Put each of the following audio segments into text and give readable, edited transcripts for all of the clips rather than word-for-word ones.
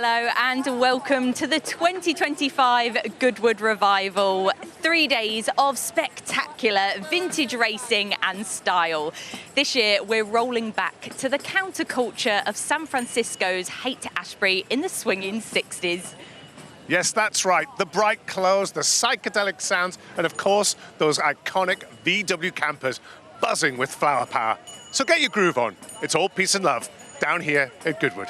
Hello and welcome to the 2025 Goodwood Revival. 3 days of spectacular vintage racing and style. This year we're rolling back to the counterculture of San Francisco's Haight-Ashbury in the swinging 60s. Yes, that's right. The bright clothes, the psychedelic sounds, and of course, those iconic VW campers buzzing with flower power. So get your groove on. It's all peace and love down here at Goodwood.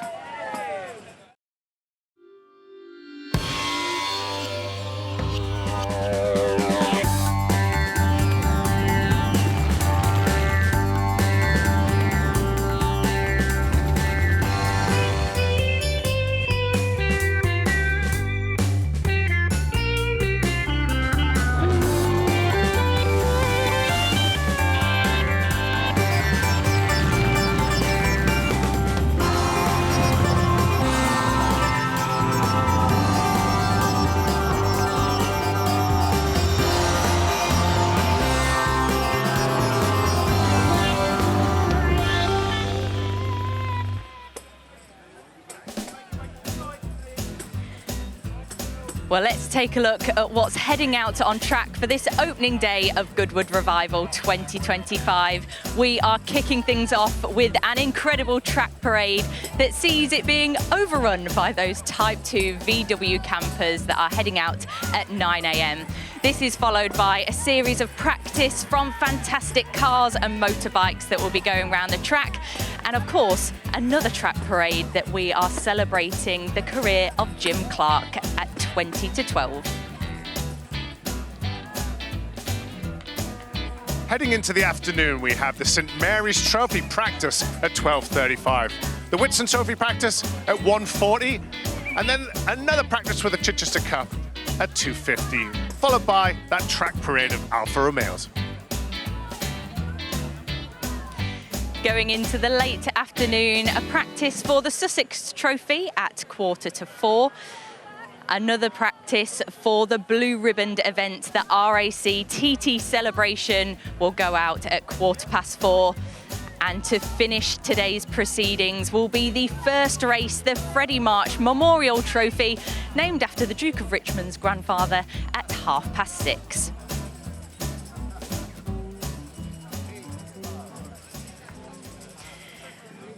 Well, let's take a look at what's heading out on track for this opening day of Goodwood Revival 2025. We are kicking things off with an incredible track parade that sees it being overrun by those Type 2 VW campers that are heading out at 9 a.m. This is followed by a series of practice from fantastic cars and motorbikes that will be going around the track. And of course, another track parade that we are celebrating the career of Jim Clark at 20 to 12. Heading into the afternoon, we have the St. Mary's Trophy practice at 12:35. The Whitson Trophy practice at 1:40. And then another practice with the Chichester Cup at 2:50, followed by that track parade of Alfa Romeos. Going into the late afternoon, a practice for the Sussex Trophy at 3:45. Another practice for the blue ribboned event, the RAC TT Celebration, will go out at 4:15. And to finish today's proceedings will be the first race, the Freddie March Memorial Trophy, named after the Duke of Richmond's grandfather, at 6:30.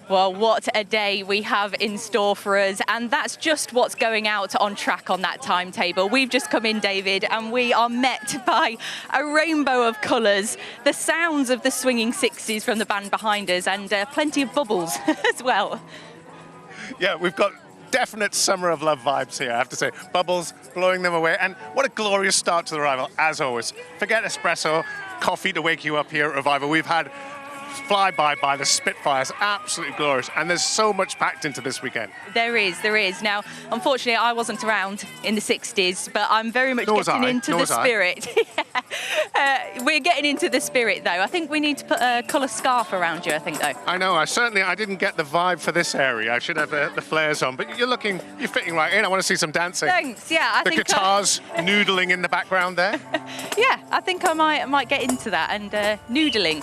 Well, what a day we have in store for us, and that's just what's going out on track on that timetable. We've just come in, David, and we are met by a rainbow of colours, the sounds of the swinging 60s from the band behind us, and plenty of bubbles as well. Yeah, we've got definite Summer of Love vibes here, I have to say. Bubbles, blowing them away, and what a glorious start to the Revival, as always. Forget espresso, coffee to wake you up here at Revival. We've had flyby by the Spitfires, absolutely glorious, and there's so much packed into this weekend. There is. Now, unfortunately, I wasn't around in the 60s, but I'm very much getting into the spirit. We're getting into the spirit, though. I think we need to put a colour scarf around you, I think, though. I know, I didn't get the vibe for this area. I should have the flares on, but you're fitting right in. I want to see some dancing. Thanks, yeah. I think guitars noodling in the background there. Yeah, I think I might get into that, and noodling.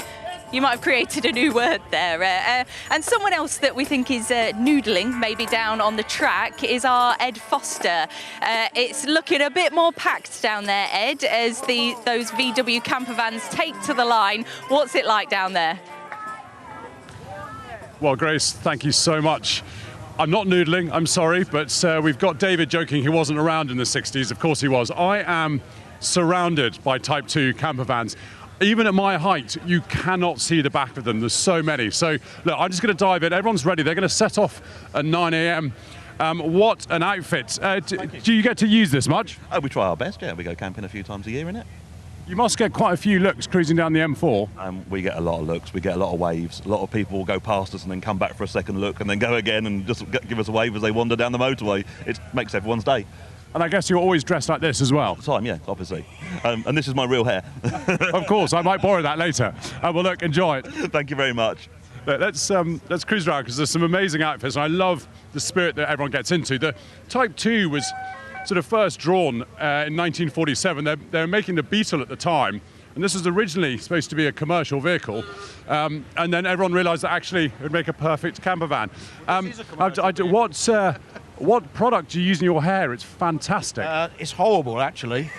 You might have created a new word there. And someone else that we think is noodling, maybe down on the track, is our Ed Foster. It's looking a bit more packed down there, Ed, as those VW camper vans take to the line. What's it like down there? Well, Grace, thank you so much. I'm not noodling, I'm sorry, but we've got David joking he wasn't around in the 60s. Of course he was. I am surrounded by Type 2 camper vans. Even at my height, you cannot see the back of them. There's so many. So, look, I'm just going to dive in. Everyone's ready. They're going to set off at 9 a.m. What an outfit. Do you get to use this much? Oh, we try our best, yeah. We go camping a few times a year, innit? You must get quite a few looks cruising down the M4. We get a lot of looks. We get a lot of waves. A lot of people will go past us and then come back for a second look and then go again and just give us a wave as they wander down the motorway. It makes everyone's day. And I guess you're always dressed like this as well. All the time, yeah, obviously. And this is my real hair. Of course, I might borrow that later. Well, look, enjoy it. Thank you very much. Look, let's cruise around because there's some amazing outfits, and I love the spirit that everyone gets into. The Type 2 was sort of first drawn in 1947. They were making the Beetle at the time, and this was originally supposed to be a commercial vehicle, and then everyone realised that actually it would make a perfect camper van. What product do you use in your hair? It's fantastic. It's horrible, actually.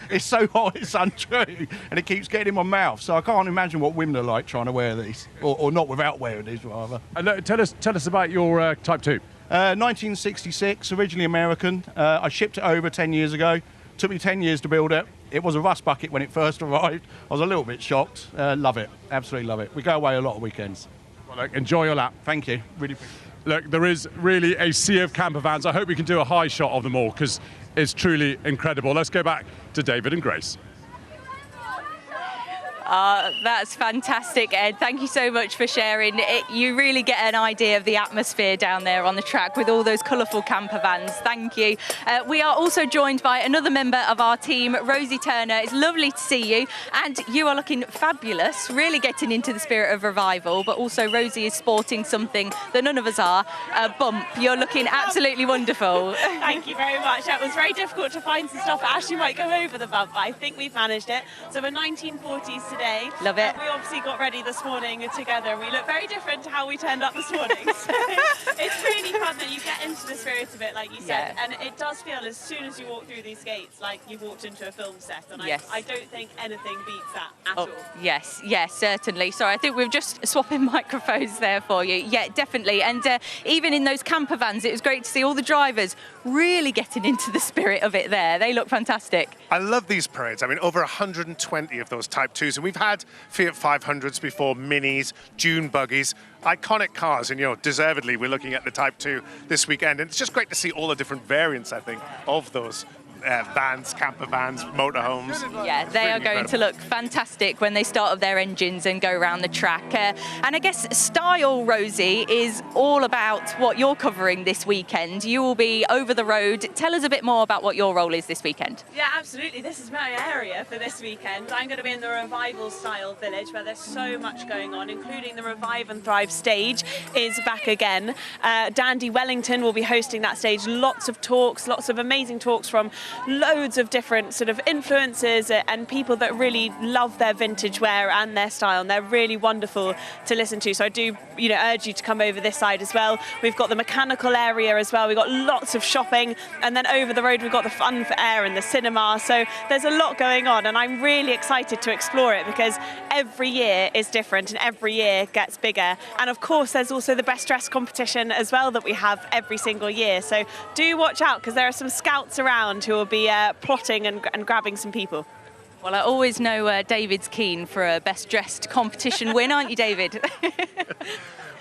It's so hot, it's untrue, and it keeps getting in my mouth. So I can't imagine what women are like trying to wear these, or not without wearing these, rather. And tell us about your Type 2. 1966, originally American. I shipped it over 10 years ago. Took me 10 years to build it. It was a rust bucket when it first arrived. I was a little bit shocked. Love it, absolutely love it. We go away a lot of weekends. Well, look, enjoy your lap. Thank you, really appreciate it. Look, there is really a sea of camper vans. I hope we can do a high shot of them all because it's truly incredible. Let's go back to David and Grace. That's fantastic, Ed. Thank you so much for sharing. You really get an idea of the atmosphere down there on the track with all those colourful camper vans. Thank you. We are also joined by another member of our team, Rosie Turner. It's lovely to see you, and you are looking fabulous, really getting into the spirit of revival, but also Rosie is sporting something that none of us are, a bump. You're looking absolutely wonderful. Thank you very much. It was very difficult to find some stuff that actually might go over the bump, but I think we've managed it. So we're 1940s today. Love it. We obviously got ready this morning together, and we look very different to how we turned up this morning. So it's really fun that you get into the spirit of it, like you said, and it does feel as soon as you walk through these gates like you've walked into a film set, and I don't think anything beats that at all. Yes, certainly. Sorry, I think we're just swapping microphones there for you. Yeah, definitely. And even in those camper vans, it was great to see all the drivers really getting into the spirit of it there. They look fantastic. I love these parades. I mean, over 120 of those Type 2s, and we've had Fiat 500s before, Minis, Dune buggies, iconic cars, and deservedly we're looking at the Type 2 this weekend, and it's just great to see all the different variants, I think, of those vans, camper vans, motorhomes. Yeah, they are going to look fantastic when they start up their engines and go around the track. And I guess style, Rosie, is all about what you're covering this weekend. You will be over the road. Tell us a bit more about what your role is this weekend. Yeah, absolutely. This is my area for this weekend. I'm going to be in the Revival style village where there's so much going on, including the Revive and Thrive stage is back again. Dandy Wellington will be hosting that stage. Lots of talks, lots of amazing talks from loads of different sort of influencers and people that really love their vintage wear and their style, and they're really wonderful to listen to. So I do, urge you to come over this side as well. We've got the mechanical area as well. We've got lots of shopping, and then over the road we've got the fun for air and the cinema. So there's a lot going on, and I'm really excited to explore it because every year is different and every year gets bigger. And of course there's also the best dress competition as well that we have every single year. So do watch out because there are some scouts around who will be plotting and grabbing some people. Well, I always know David's keen for a best dressed competition win, aren't you, David?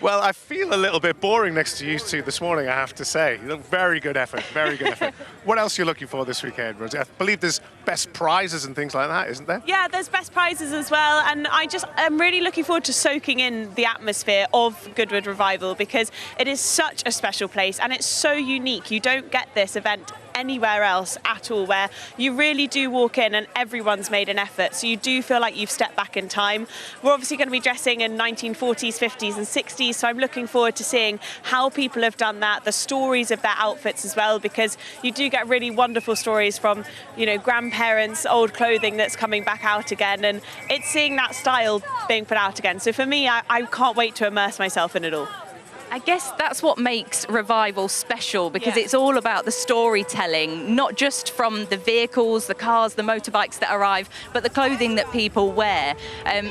Well, I feel a little bit boring next to you two this morning, I have to say. Very good effort, very good effort. What else are you looking for this weekend, Rosie? I believe there's best prizes and things like that, isn't there? Yeah, there's best prizes as well, and I'm really looking forward to soaking in the atmosphere of Goodwood Revival because it is such a special place and it's so unique. You don't get this event anywhere else at all, where you really do walk in and everyone's made an effort, so you do feel like you've stepped back in time. We're obviously going to be dressing in 1940s, 50s and 60s, so I'm looking forward to seeing how people have done that, the stories of their outfits as well, because you do get really wonderful stories from grandparents, old clothing that's coming back out again, and it's seeing that style being put out again. So for me, I can't wait to immerse myself in it all. I guess that's what makes Revival special, because it's all about the storytelling, not just from the vehicles, the cars, the motorbikes that arrive, but the clothing that people wear.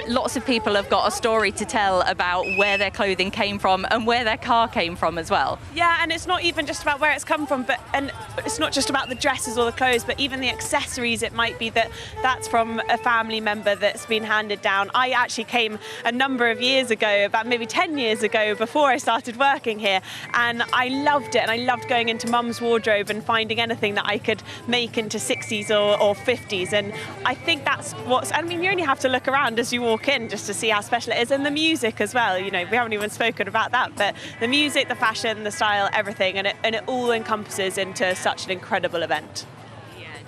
Lots of people have got a story to tell about where their clothing came from and where their car came from as well. Yeah, and it's not even just about where it's come from, and it's not just about the dresses or the clothes, but even the accessories. It might be that's from a family member that's been handed down. I actually came a number of years ago, about maybe 10 years ago, before I started working here, and I loved it, and I loved going into mum's wardrobe and finding anything that I could make into 60s or 50s, and I think that's you only have to look around as you walk in just to see how special it is, and the music as well. We haven't even spoken about that, but the music, the fashion, the style, everything, and it all encompasses into such an incredible event.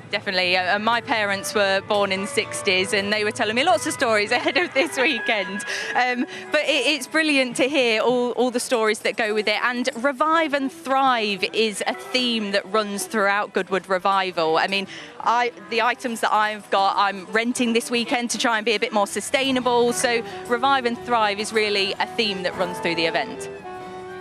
Definitely. My parents were born in the 60s and they were telling me lots of stories ahead of this weekend. But it's brilliant to hear all the stories that go with it. And Revive and Thrive is a theme that runs throughout Goodwood Revival. I mean, the items that I've got, I'm renting this weekend to try and be a bit more sustainable. So Revive and Thrive is really a theme that runs through the event.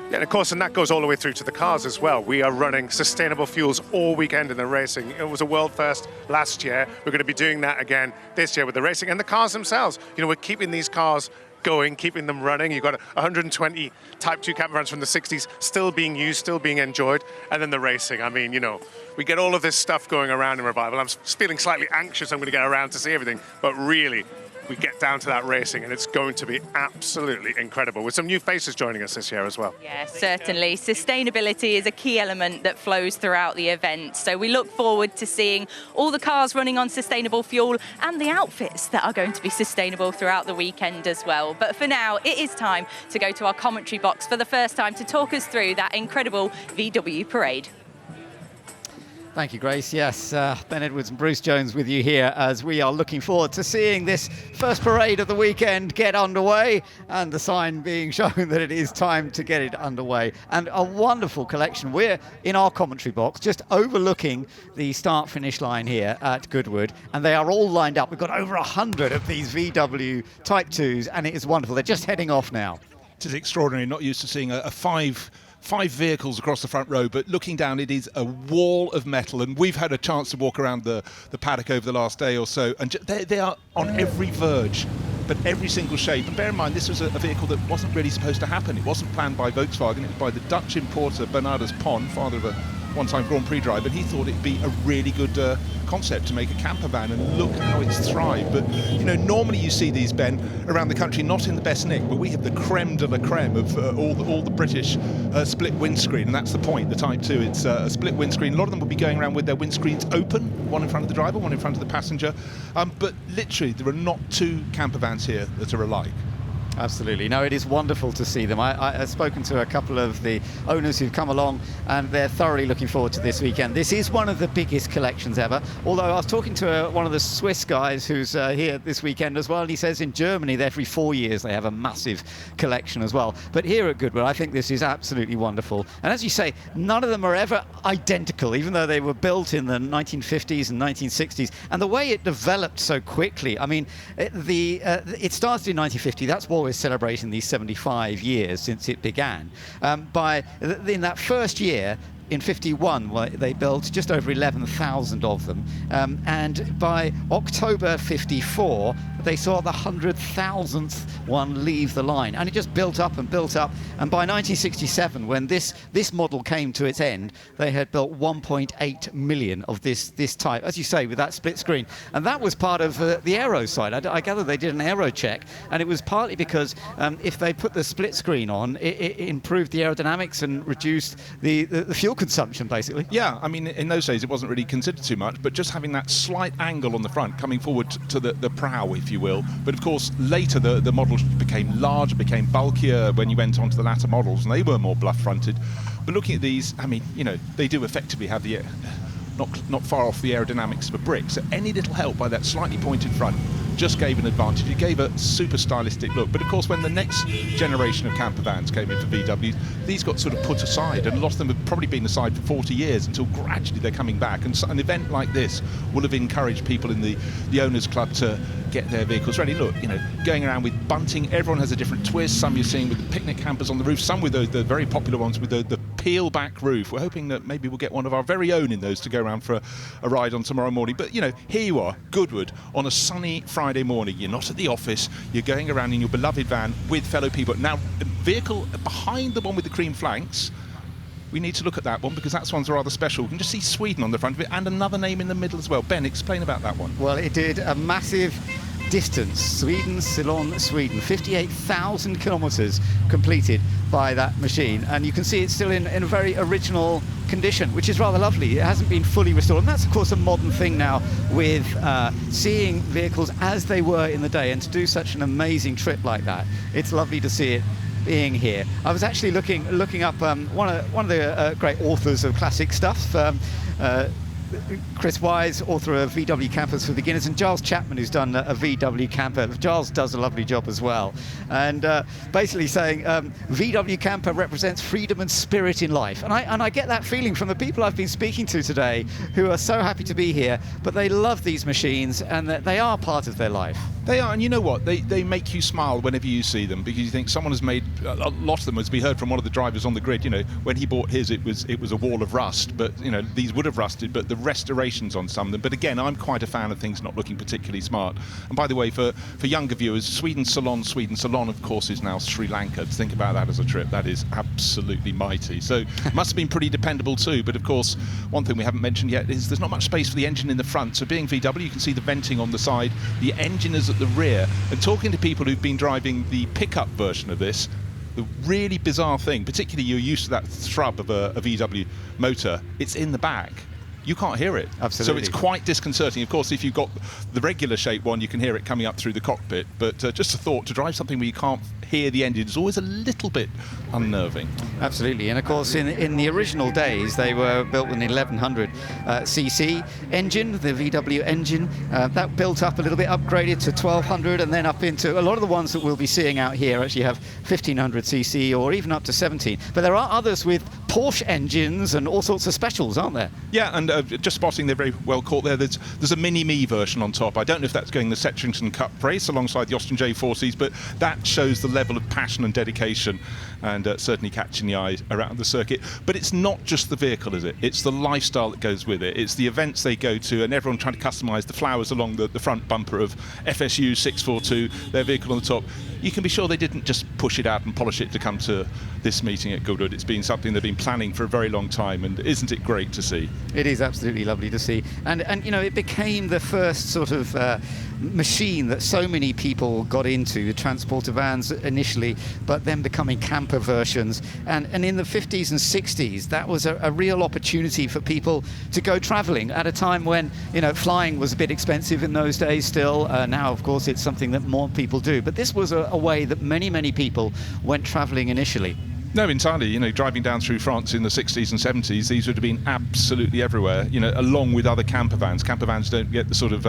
Yeah, and of course, and that goes all the way through to the cars as well. We are running sustainable fuels all weekend in the racing. It was a world first last year. We're going to be doing that again this year with the racing and the cars themselves. You know, we're keeping these cars going, keeping them running. You've got 120 Type 2 camper vans from the 60s still being used, still being enjoyed. And then the racing. I mean, you know, we get all of this stuff going around in Revival. I'm feeling slightly anxious I'm going to get around to see everything, but really, we get down to that racing and it's going to be absolutely incredible with some new faces joining us this year as well. Yeah, certainly. Sustainability is a key element that flows throughout the event. So we look forward to seeing all the cars running on sustainable fuel and the outfits that are going to be sustainable throughout the weekend as well. But for now, it is time to go to our commentary box for the first time to talk us through that incredible VW parade. Thank you, Grace. Yes, Ben Edwards and Bruce Jones with you here as we are looking forward to seeing this first parade of the weekend get underway and the sign being shown that it is time to get it underway. And a wonderful collection. We're in our commentary box just overlooking the start-finish line here at Goodwood, and they are all lined up. We've got over 100 of these VW Type 2s, and it is wonderful. They're just heading off now. It is extraordinary, not used to seeing a five vehicles across the front row, but looking down, it is a wall of metal. And we've had a chance to walk around the paddock over the last day or so, and they are on every verge, but every single shape. And bear in mind, this was a vehicle that wasn't really supposed to happen. It wasn't planned by Volkswagen. It was by the Dutch importer Bernardus Pon, father of a one-time Grand Prix driver, and he thought it'd be a really good concept to make a camper van, and look how it's thrived. But you know, normally you see these, Ben, around the country, not in the best nick, but we have the creme de la creme of all the British split windscreen, and that's the point. The Type 2, it's a split windscreen. A lot of them will be going around with their windscreens open, one in front of the driver, one in front of the passenger. But literally, there are not two camper vans here that are alike. Absolutely. No, it is wonderful to see them. I've spoken to a couple of the owners who've come along, and they're thoroughly looking forward to this weekend. This is one of the biggest collections ever, although I was talking to one of the Swiss guys who's here this weekend as well, and he says in Germany every 4 years they have a massive collection as well. But here at Goodwood, I think this is absolutely wonderful. And as you say, none of them are ever identical, even though they were built in the 1950s and 1960s. And the way it developed so quickly, I mean, it started in 1950. That's what we're celebrating these 75 years since it began. In that first year, in 51, they built just over 11,000 of them. And by October 54, they saw the 100,000th one leave the line. And it just built up and built up. And by 1967, when this model came to its end, they had built 1.8 million of this type, as you say, with that split screen. And that was part of the aero side. I gather they did an aero check. And it was partly because if they put the split screen on, it improved the aerodynamics and reduced the fuel consumption, basically. Yeah, I mean, in those days it wasn't really considered too much, but just having that slight angle on the front coming forward to the prow, if you will. But of course, later the models became larger, became bulkier when you went on to the latter models, and they were more bluff-fronted. But looking at these, I mean, you know, they do effectively have the not far off the aerodynamics of a brick. So any little help by that slightly pointed front just gave an advantage. It gave a super stylistic look. But of course, when the next generation of camper vans came in for VW, these got sort of put aside, and a lot of them have probably been aside for 40 years until gradually they're coming back. And so an event like this will have encouraged people in the owners club to get their vehicles ready. Look, you know, going around with bunting, everyone has a different twist. Some you're seeing with the picnic campers on the roof, some with the very popular ones with the peel back roof. We're hoping that maybe we'll get one of our very own in those to go around for a ride on tomorrow morning. But you know, here you are, Goodwood, on a sunny Friday morning. You're not at the office, you're going around in your beloved van with fellow people. Now, the vehicle behind the one with the cream flanks, we need to look at that one because that one's rather special. You can just see Sweden on the front of it and another name in the middle as well. Ben, explain about that one. Well, it did a massive distance. Ceylon, Sweden. 58,000 kilometres completed by that machine. And you can see it's still in a very original condition, which is rather lovely. It hasn't been fully restored. And that's, of course, a modern thing now with seeing vehicles as they were in the day. And to do such an amazing trip like that, it's lovely to see it being here. I was actually looking up one of the great authors of classic stuff, Chris Wise, author of VW Campers for Beginners, and Giles Chapman, who's done a VW camper. Giles does a lovely job as well. And basically saying VW camper represents freedom and spirit in life. And I get that feeling from the people I've been speaking to today who are so happy to be here, but they love these machines and that they are part of their life. They are, and you know what? They make you smile whenever you see them, because you think someone has made a lot of them. As we heard from one of the drivers on the grid, when he bought his, it was a wall of rust, but these would have rusted. But the restorations on some of them. But again, I'm quite a fan of things not looking particularly smart. And by the way, for younger viewers, Sweden, Ceylon, of course, is now Sri Lanka. To think about that as a trip, that is absolutely mighty. So must have been pretty dependable too. But of course, one thing we haven't mentioned yet is there's not much space for the engine in the front. So being VW, you can see the venting on the side. The engine is at the rear. And talking to people who've been driving the pickup version of this, the really bizarre thing, particularly you're used to that thrum of a VW motor, it's in the back. You can't hear it. Absolutely. So it's quite disconcerting. Of course, if you've got the regular shape one, you can hear it coming up through the cockpit. But just a thought, to drive something where you can't hear the engine is always a little bit unnerving. Absolutely. And of course, in the original days, they were built with an 1100 cc engine, the VW engine. That built up a little bit, upgraded to 1200, and then up into a lot of the ones that we'll be seeing out here actually have 1500 cc or even up to 17. But there are others with Porsche engines and all sorts of specials, aren't there? Yeah, and just spotting, they're very well caught there. There's a Mini-Me version on top. I don't know if that's going the Setchington Cup race alongside the Austin J40s, but that shows the level of passion and dedication, and certainly catching the eye around the circuit. But it's not just the vehicle, is it? It's the lifestyle that goes with it. It's the events they go to, and everyone trying to customise the flowers along the front bumper of FSU 642, their vehicle on the top. You can be sure they didn't just push it out and polish it to come to this meeting at Goodwood. It's been something they've been planning for a very long time, and isn't it great to see? It is absolutely lovely to see. And it became the first sort of machine that so many people got into, the transporter vans initially, but then becoming camper versions. And in the 50s and 60s, that was a real opportunity for people to go traveling at a time when, flying was a bit expensive in those days still. Now, of course, it's something that more people do. But this was a way that many, many people went traveling initially. No, entirely. Driving down through France in the 60s and 70s, these would have been absolutely everywhere, along with other camper vans. Camper vans don't get the sort of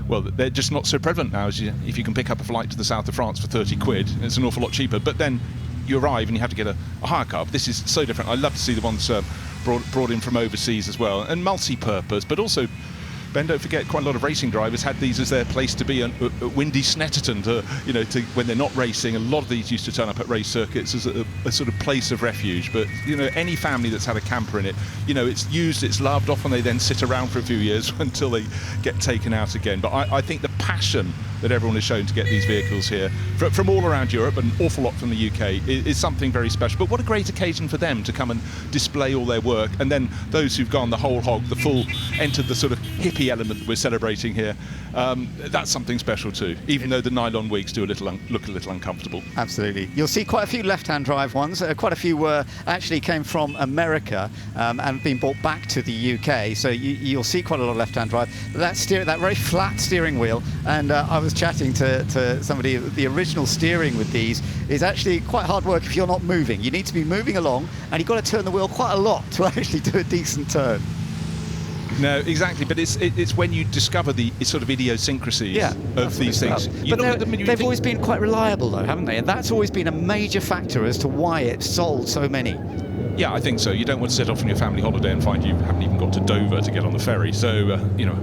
well, they're just not so prevalent now. If you can pick up a flight to the south of France for 30 quid, it's an awful lot cheaper. But then you arrive and you have to get a hire car. This is so different. I love to see the ones brought in from overseas as well, and multi-purpose, but also, Ben, don't forget, quite a lot of racing drivers had these as their place to be at windy Snetterton, to when they're not racing. A lot of these used to turn up at race circuits as a sort of place of refuge. But any family that's had a camper in it, it's used, it's loved. Often they then sit around for a few years until they get taken out again. But I think the passion that everyone has shown to get these vehicles here from all around Europe, and an awful lot from the UK, is something very special. But what a great occasion for them to come and display all their work. And then those who've gone the whole hog, the full, entered the sort of hippie element that we're celebrating here, that's something special too, even though the nylon wigs do look a little uncomfortable. Absolutely. You'll see quite a few left-hand drive ones. Quite a few actually came from America and been brought back to the UK. So you'll see quite a lot of left-hand drive. That very flat steering wheel, and I was chatting to somebody, the original steering with these is actually quite hard work if you're not moving. You need to be moving along, and you've got to turn the wheel quite a lot to actually do a decent turn. No, exactly, but it's when you discover the sort of idiosyncrasies of these things. But they've always been quite reliable, though, haven't they? And that's always been a major factor as to why it's sold so many. Yeah, I think so. You don't want to set off on your family holiday and find you haven't even got to Dover to get on the ferry. So,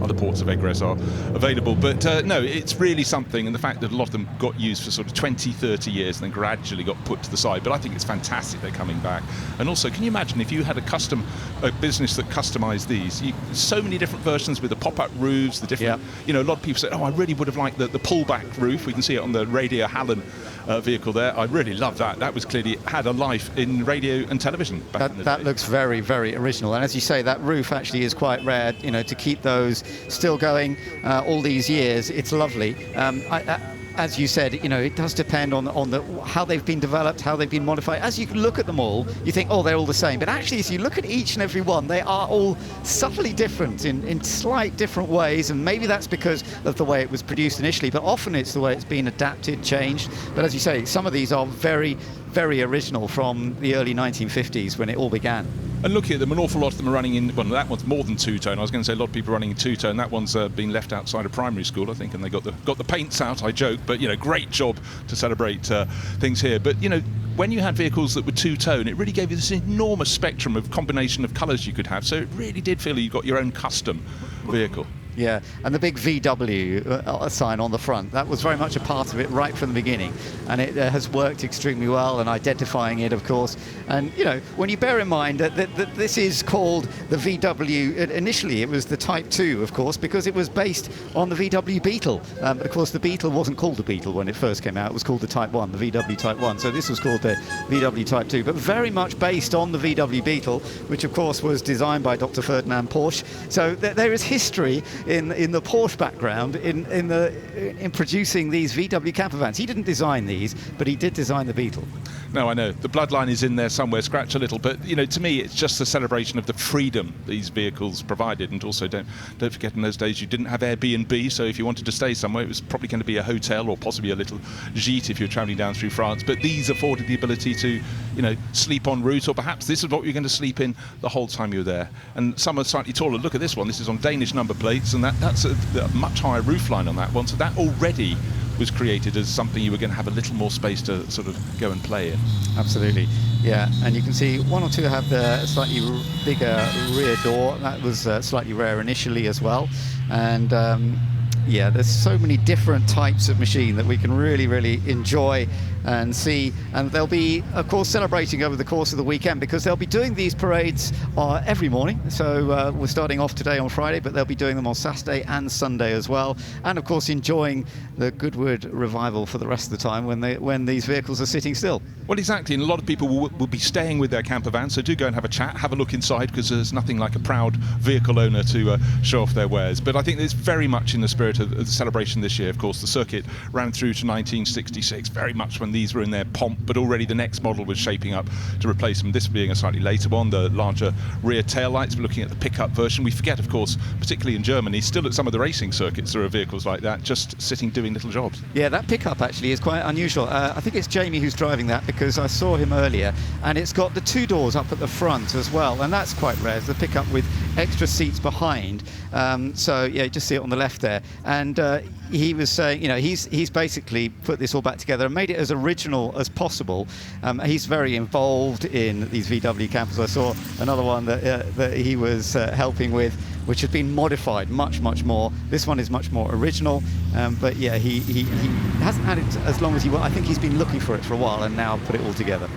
other ports of egress are available. But no, it's really something. And the fact that a lot of them got used for sort of 20, 30 years and then gradually got put to the side. But I think it's fantastic they're coming back. And also, can you imagine if you had a business that customised these? So many different versions with the pop-up roofs, the different, a lot of people say, I really would have liked the pull-back roof. We can see it on the Radio Hallen vehicle there. I really love that. That was clearly had a life in radio and television. That looks very, very original. And as you say, that roof actually is quite rare, to keep those still going all these years. It's lovely. As you said, it does depend on how they've been developed, how they've been modified. As you look at them all, you think, they're all the same. But actually, as you look at each and every one, they are all subtly different in slight different ways. And maybe that's because of the way it was produced initially. But often it's the way it's been adapted, changed. But as you say, some of these are very, very original from the early 1950s when it all began. And looking at them, an awful lot of them are running in, well, that one's more than two-tone. I was going to say a lot of people are running in two-tone. That one's been left outside of primary school, I think, and they got the paints out, I joke, but, great job to celebrate things here. But, when you had vehicles that were two-tone, it really gave you this enormous spectrum of combination of colours you could have. So it really did feel you got your own custom vehicle. Yeah, and the big VW sign on the front, that was very much a part of it right from the beginning. And it has worked extremely well, and identifying it, of course. And, you know, when you bear in mind that this is called the VW, initially it was the Type 2, of course, because it was based on the VW Beetle. But, of course, the Beetle wasn't called the Beetle when it first came out. It was called the Type 1, the VW Type 1. So this was called the VW Type 2, but very much based on the VW Beetle, which, of course, was designed by Dr. Ferdinand Porsche. So there is history in the Porsche background in producing these VW camper vans. He didn't design these, but he did design the Beetle. No, I know. The bloodline is in there somewhere, scratch a little. But, you know, to me, it's just a celebration of the freedom these vehicles provided. And also, don't forget, in those days, you didn't have Airbnb. So if you wanted to stay somewhere, it was probably going to be a hotel or possibly a little gîte if you're travelling down through France. But these afforded the ability to, you know, sleep en route, or perhaps this is what you're going to sleep in the whole time you're there. And some are slightly taller. Look at this one. This is on Danish number plates, and that's a much higher roofline on that one. So that already was created as something you were going to have a little more space to sort of go and play in. Absolutely, yeah. And you can see one or two have the slightly bigger rear door. That was slightly rare initially as well. And yeah, there's so many different types of machine that we can really, really enjoy and see. And they'll be, of course, celebrating over the course of the weekend, because they'll be doing these parades every morning. So we're starting off today on Friday, but they'll be doing them on Saturday and Sunday as well. And of course, enjoying the Goodwood Revival for the rest of the time when these vehicles are sitting still. Well, exactly. And a lot of people will be staying with their camper van. So do go and have a chat, have a look inside, because there's nothing like a proud vehicle owner to show off their wares. But I think it's very much in the spirit of the celebration this year. Of course, the circuit ran through to 1966, very much when these were in their pomp, but already the next model was shaping up to replace them. This being a slightly later one, the larger rear taillights. We're looking at the pickup version. We forget, of course, particularly in Germany, still at some of the racing circuits, there are vehicles like that just sitting doing little jobs. Yeah, that pickup actually is quite unusual. I think it's Jamie who's driving that, because I saw him earlier, and it's got the two doors up at the front as well, and that's quite rare. It's the pickup with extra seats behind. So yeah, you just see it on the left there. And he was saying, you know, he's basically put this all back together and made it as original as possible. He's very involved in these VW campers. I saw another one that he was helping with, which has been modified much more. This one is much more original, but yeah, he hasn't had it as long as he will. I think he's been looking for it for a while and now put it all together.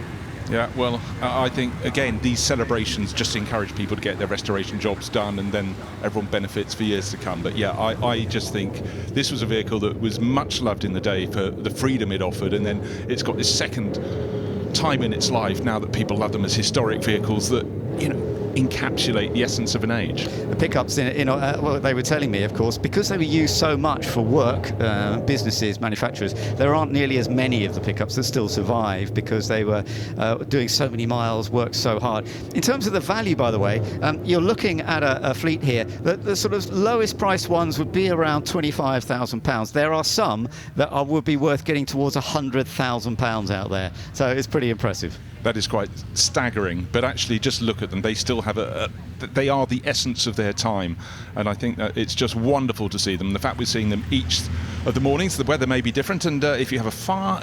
Yeah, well, I think, again, these celebrations just encourage people to get their restoration jobs done, and then everyone benefits for years to come. But yeah, I just think this was a vehicle that was much loved in the day for the freedom it offered, and then it's got this second time in its life now that people love them as historic vehicles that, you know, encapsulate the essence of an age. The pickups, well, they were telling me, of course, because they were used so much for work, businesses, manufacturers, there aren't nearly as many of the pickups that still survive, because they were doing so many miles, worked so hard. In terms of the value, by the way, you're looking at a fleet here. The sort of lowest priced ones would be around £25,000. There are some that would be worth getting towards £100,000 out there. So it's pretty impressive. That is quite staggering, but actually just look at them. They still have they are the essence of their time, and I think that it's just wonderful to see them. The fact we're seeing them each of the mornings, the weather may be different, and if you have a fire,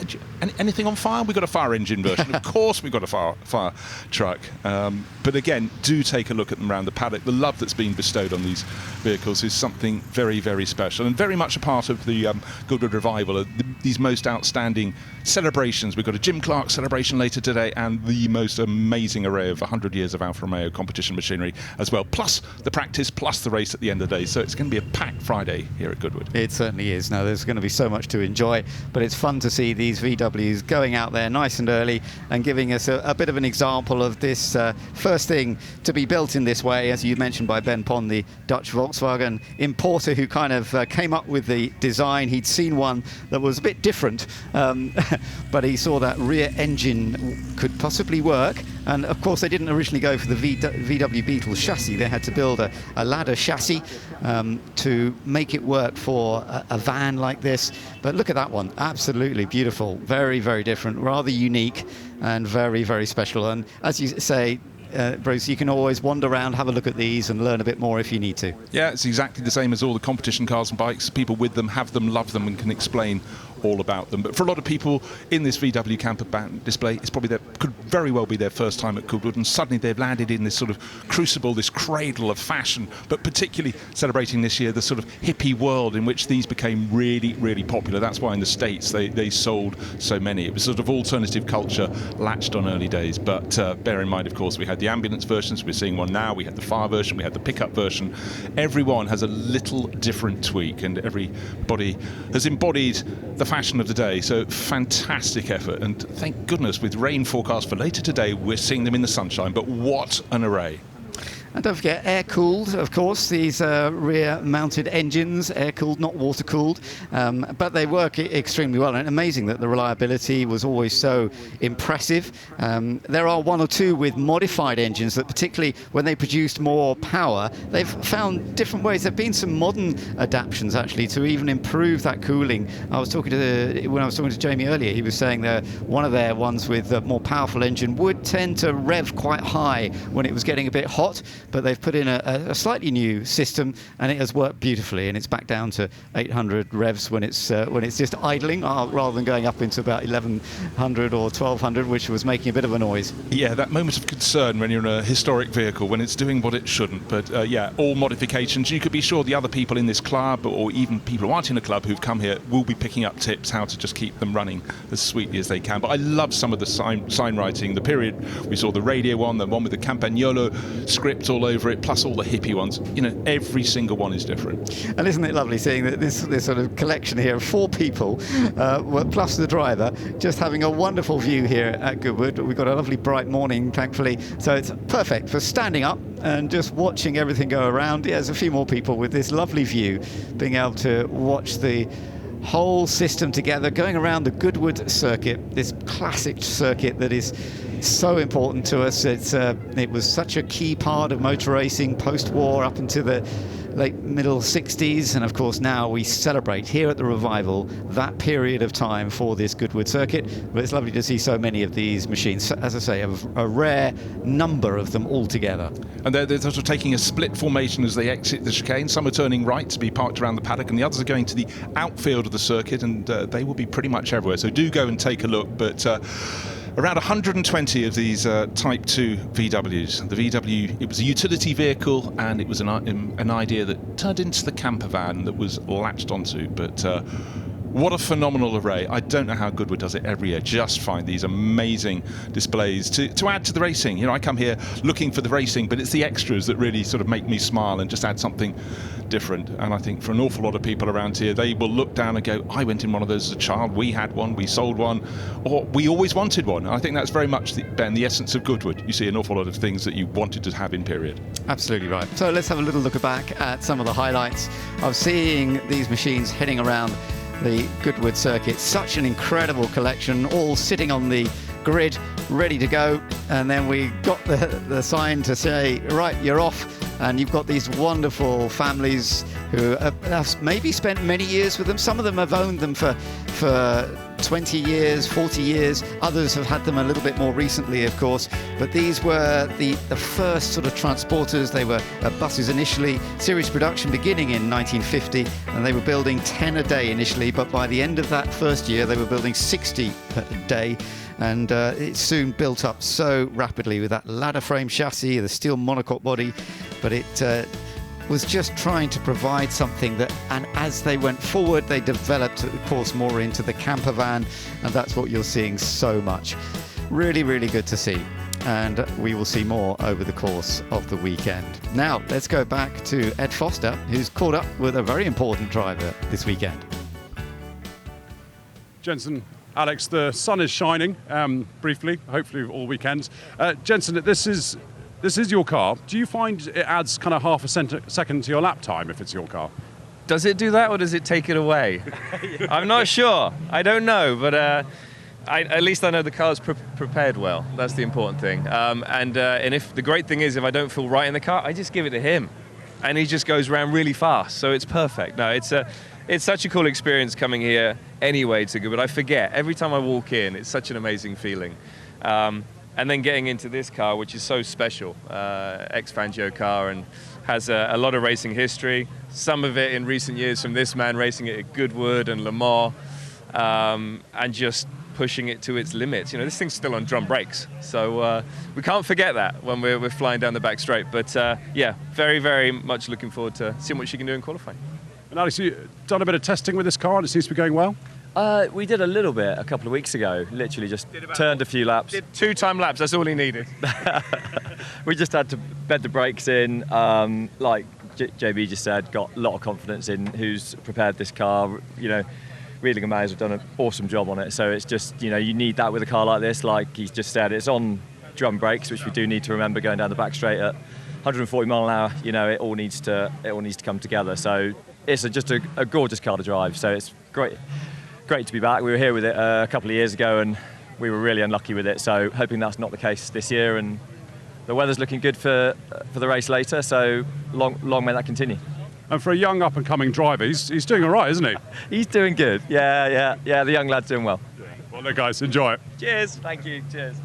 anything on fire, we've got a fire engine version. Of course we've got a fire truck, but again, do take a look at them around the paddock. The love that's been bestowed on these vehicles is something very, very special, and very much a part of the Goodwood Revival, these most outstanding celebrations. We've got a Jim Clark celebration later today, and the most amazing array of 100 years of Alfa Romeo competition machinery as well, plus the practice, plus the race at the end of the day. So it's going to be a packed Friday here at Goodwood. It certainly is. Now, there's going to be so much to enjoy, but it's fun to see these VWs going out there nice and early and giving us a bit of an example of this first thing to be built in this way, as you mentioned, by Ben Pond, the Dutch Volkswagen importer who kind of came up with the design. He'd seen one that was a bit different, but he saw that rear engine could possibly work, and of course they didn't originally go for the VW Beetle chassis. They had to build a ladder chassis to make it work for a van like this. But look at that one, absolutely beautiful, very, very different, rather unique, and very, very special. And as you say, Bruce, you can always wander around, have a look at these and learn a bit more if you need to. Yeah, it's exactly the same as all the competition cars and bikes. People with them have them, love them, and can explain all about them. But for a lot of people in this VW camper van display, it's probably could very well be their first time at Goodwood, and suddenly they've landed in this sort of crucible, this cradle of fashion, but particularly celebrating this year the sort of hippie world in which these became really, really popular. That's why in the States they sold so many. It was sort of alternative culture latched on early days. But bear in mind, of course, we had the ambulance versions, we're seeing one now, we had the fire version, we had the pickup version. Everyone has a little different tweak, and everybody has embodied the fashion of the day. So fantastic effort, and thank goodness with rain forecast for later today we're seeing them in the sunshine. But what an array. And don't forget, air-cooled, of course, these rear-mounted engines, air-cooled, not water-cooled, but they work extremely well. And amazing that the reliability was always so impressive. There are one or two with modified engines that, particularly when they produced more power, they've found different ways. There have been some modern adaptations, actually, to even improve that cooling. When I was talking to Jamie earlier, he was saying that one of their ones with a more powerful engine would tend to rev quite high when it was getting a bit hot. But they've put in a slightly new system, and it has worked beautifully. And it's back down to 800 revs when it's just idling, rather than going up into about 1100 or 1200, which was making a bit of a noise. Yeah, that moment of concern when you're in a historic vehicle, when it's doing what it shouldn't. But yeah, all modifications. You could be sure the other people in this club, or even people who aren't in a club who've come here, will be picking up tips how to just keep them running as sweetly as they can. But I love some of the sign writing. The period we saw the radio one, the one with the Campagnolo script all over it, plus all the hippie ones. You know, every single one is different. And isn't it lovely seeing that this sort of collection here of 4 people, plus the driver, just having a wonderful view here at Goodwood. We've got a lovely bright morning, thankfully, so it's perfect for standing up and just watching everything go around. Yeah, there's a few more people with this lovely view, being able to watch the whole system together, going around the Goodwood circuit, this classic circuit that is so important to us. It was such a key part of motor racing post-war up into the late middle 60s, and of course now we celebrate here at the Revival that period of time for this Goodwood circuit. But it's lovely to see so many of these machines, as I say, a rare number of them all together. And they're sort of taking a split formation as they exit the chicane. Some are turning right to be parked around the paddock, and the others are going to the outfield of the circuit, and they will be pretty much everywhere. So do go and take a look. But around 120 of these Type 2 VWs. The VW, it was a utility vehicle, and it was an idea that turned into the camper van that was latched onto. But what a phenomenal array. I don't know how Goodwood does it every year. Just find these amazing displays to add to the racing. You know, I come here looking for the racing, but it's the extras that really sort of make me smile and just add something different. And I think for an awful lot of people around here, they will look down and go, I went in one of those as a child, we had one, we sold one, or we always wanted one. And I think that's very much, Ben, the essence of Goodwood. You see an awful lot of things that you wanted to have in period. Absolutely right. So let's have a little look back at some of the highlights of seeing these machines heading around the Goodwood circuit. Such an incredible collection, all sitting on the grid, ready to go. And then we got the sign to say, right, you're off. And you've got these wonderful families who have maybe spent many years with them. Some of them have owned them for 20 years, 40 years. Others have had them a little bit more recently, of course. But these were the first sort of transporters. They were buses initially, series production beginning in 1950, and they were building 10 a day initially. But by the end of that first year, they were building 60 a day. And it soon built up so rapidly with that ladder frame chassis, the steel monocoque body. But it was just trying to provide something that, and as they went forward, they developed, of course, more into the camper van, and that's what you're seeing so much. Really, really good to see. And we will see more over the course of the weekend. Now, let's go back to Ed Foster, who's caught up with a very important driver this weekend. Jensen, Alex, the sun is shining, briefly, hopefully all weekends. Jensen, this is your car. Do you find it adds kind of half a second to your lap time if it's your car? Does it do that, or does it take it away? I'm not sure. I don't know, but at least I know the car's prepared well. That's the important thing. And if the great thing is, if I don't feel right in the car, I just give it to him, and he just goes around really fast. So it's perfect. No, it's such a cool experience coming here anyway to Goodwood. I forget every time I walk in. It's such an amazing feeling. And then getting into this car, which is so special, ex-Fangio car, and has a lot of racing history. Some of it in recent years from this man racing it at Goodwood and Le Mans. and just pushing it to its limits. This thing's still on drum brakes, so we can't forget that when we're flying down the back straight. But yeah, very, very much looking forward to seeing what she can do in qualifying. And Alex, you've done a bit of testing with this car and it seems to be going well? We did a little bit a couple of weeks ago, literally just turned a few laps. Did 2 time laps, that's all he needed. We just had to bed the brakes in, like JB just said, got a lot of confidence in who's prepared this car. Reeling and Mays have done an awesome job on it, so it's just, you need that with a car like this. Like he's just said, it's on drum brakes, which we do need to remember going down the back straight at 140 mile an hour. It all needs to come together. So it's just a gorgeous car to drive, so it's great to be back. We were here with it a couple of years ago and we were really unlucky with it, so hoping that's not the case this year, and the weather's looking good for the race later, so long may that continue. And for a young up-and-coming driver, he's doing all right, isn't he? He's doing good. Yeah, the young lad's doing well. Well, look, guys, enjoy it. Cheers. Thank you. Cheers.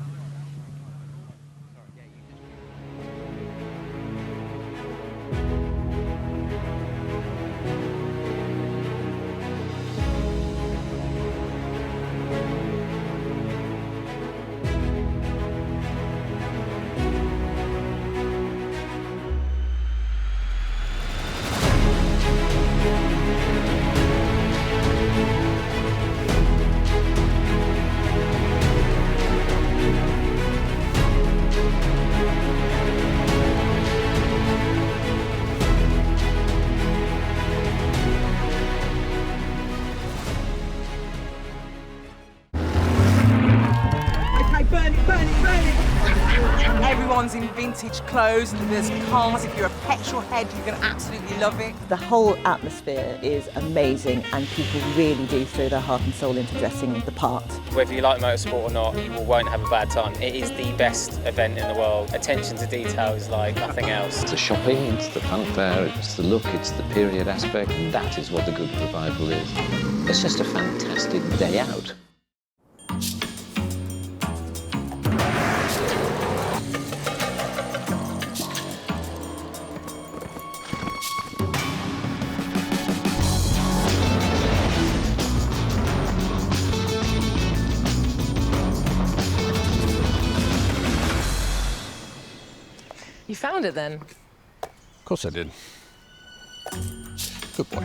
Everyone's in vintage clothes, there's cars. If you're a petrol head, you're going to absolutely love it. The whole atmosphere is amazing and people really do throw their heart and soul into dressing the part. Whether you like motorsport or not, you won't have a bad time. It is the best event in the world. Attention to detail is like nothing else. It's the shopping, it's the fanfare, it's the look, it's the period aspect. That is what the Goodwood Revival is. It's just a fantastic day out. You found it then? Of course I did. Good boy.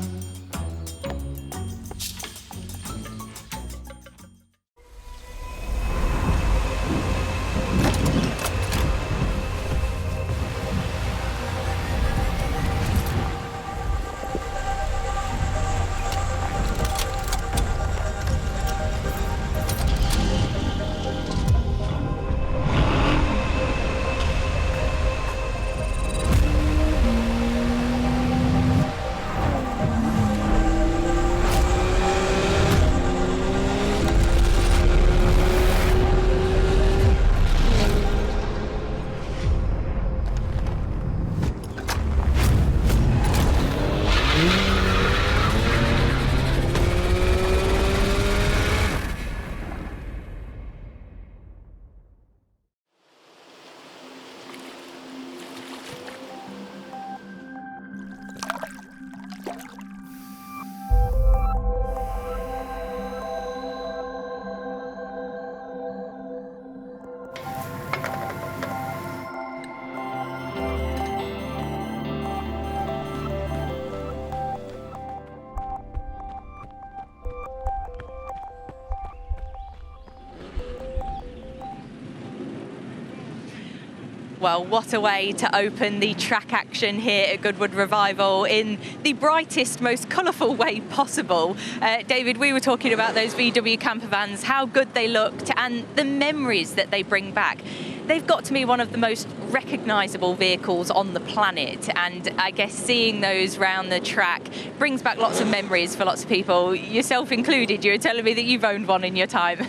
Well, what a way to open the track action here at Goodwood Revival in the brightest, most colourful way possible. David, we were talking about those VW camper vans, how good they looked and the memories that they bring back. They've got to be one of the most recognisable vehicles on the planet, and I guess seeing those round the track brings back lots of memories for lots of people, yourself included. You were telling me that you've owned one in your time.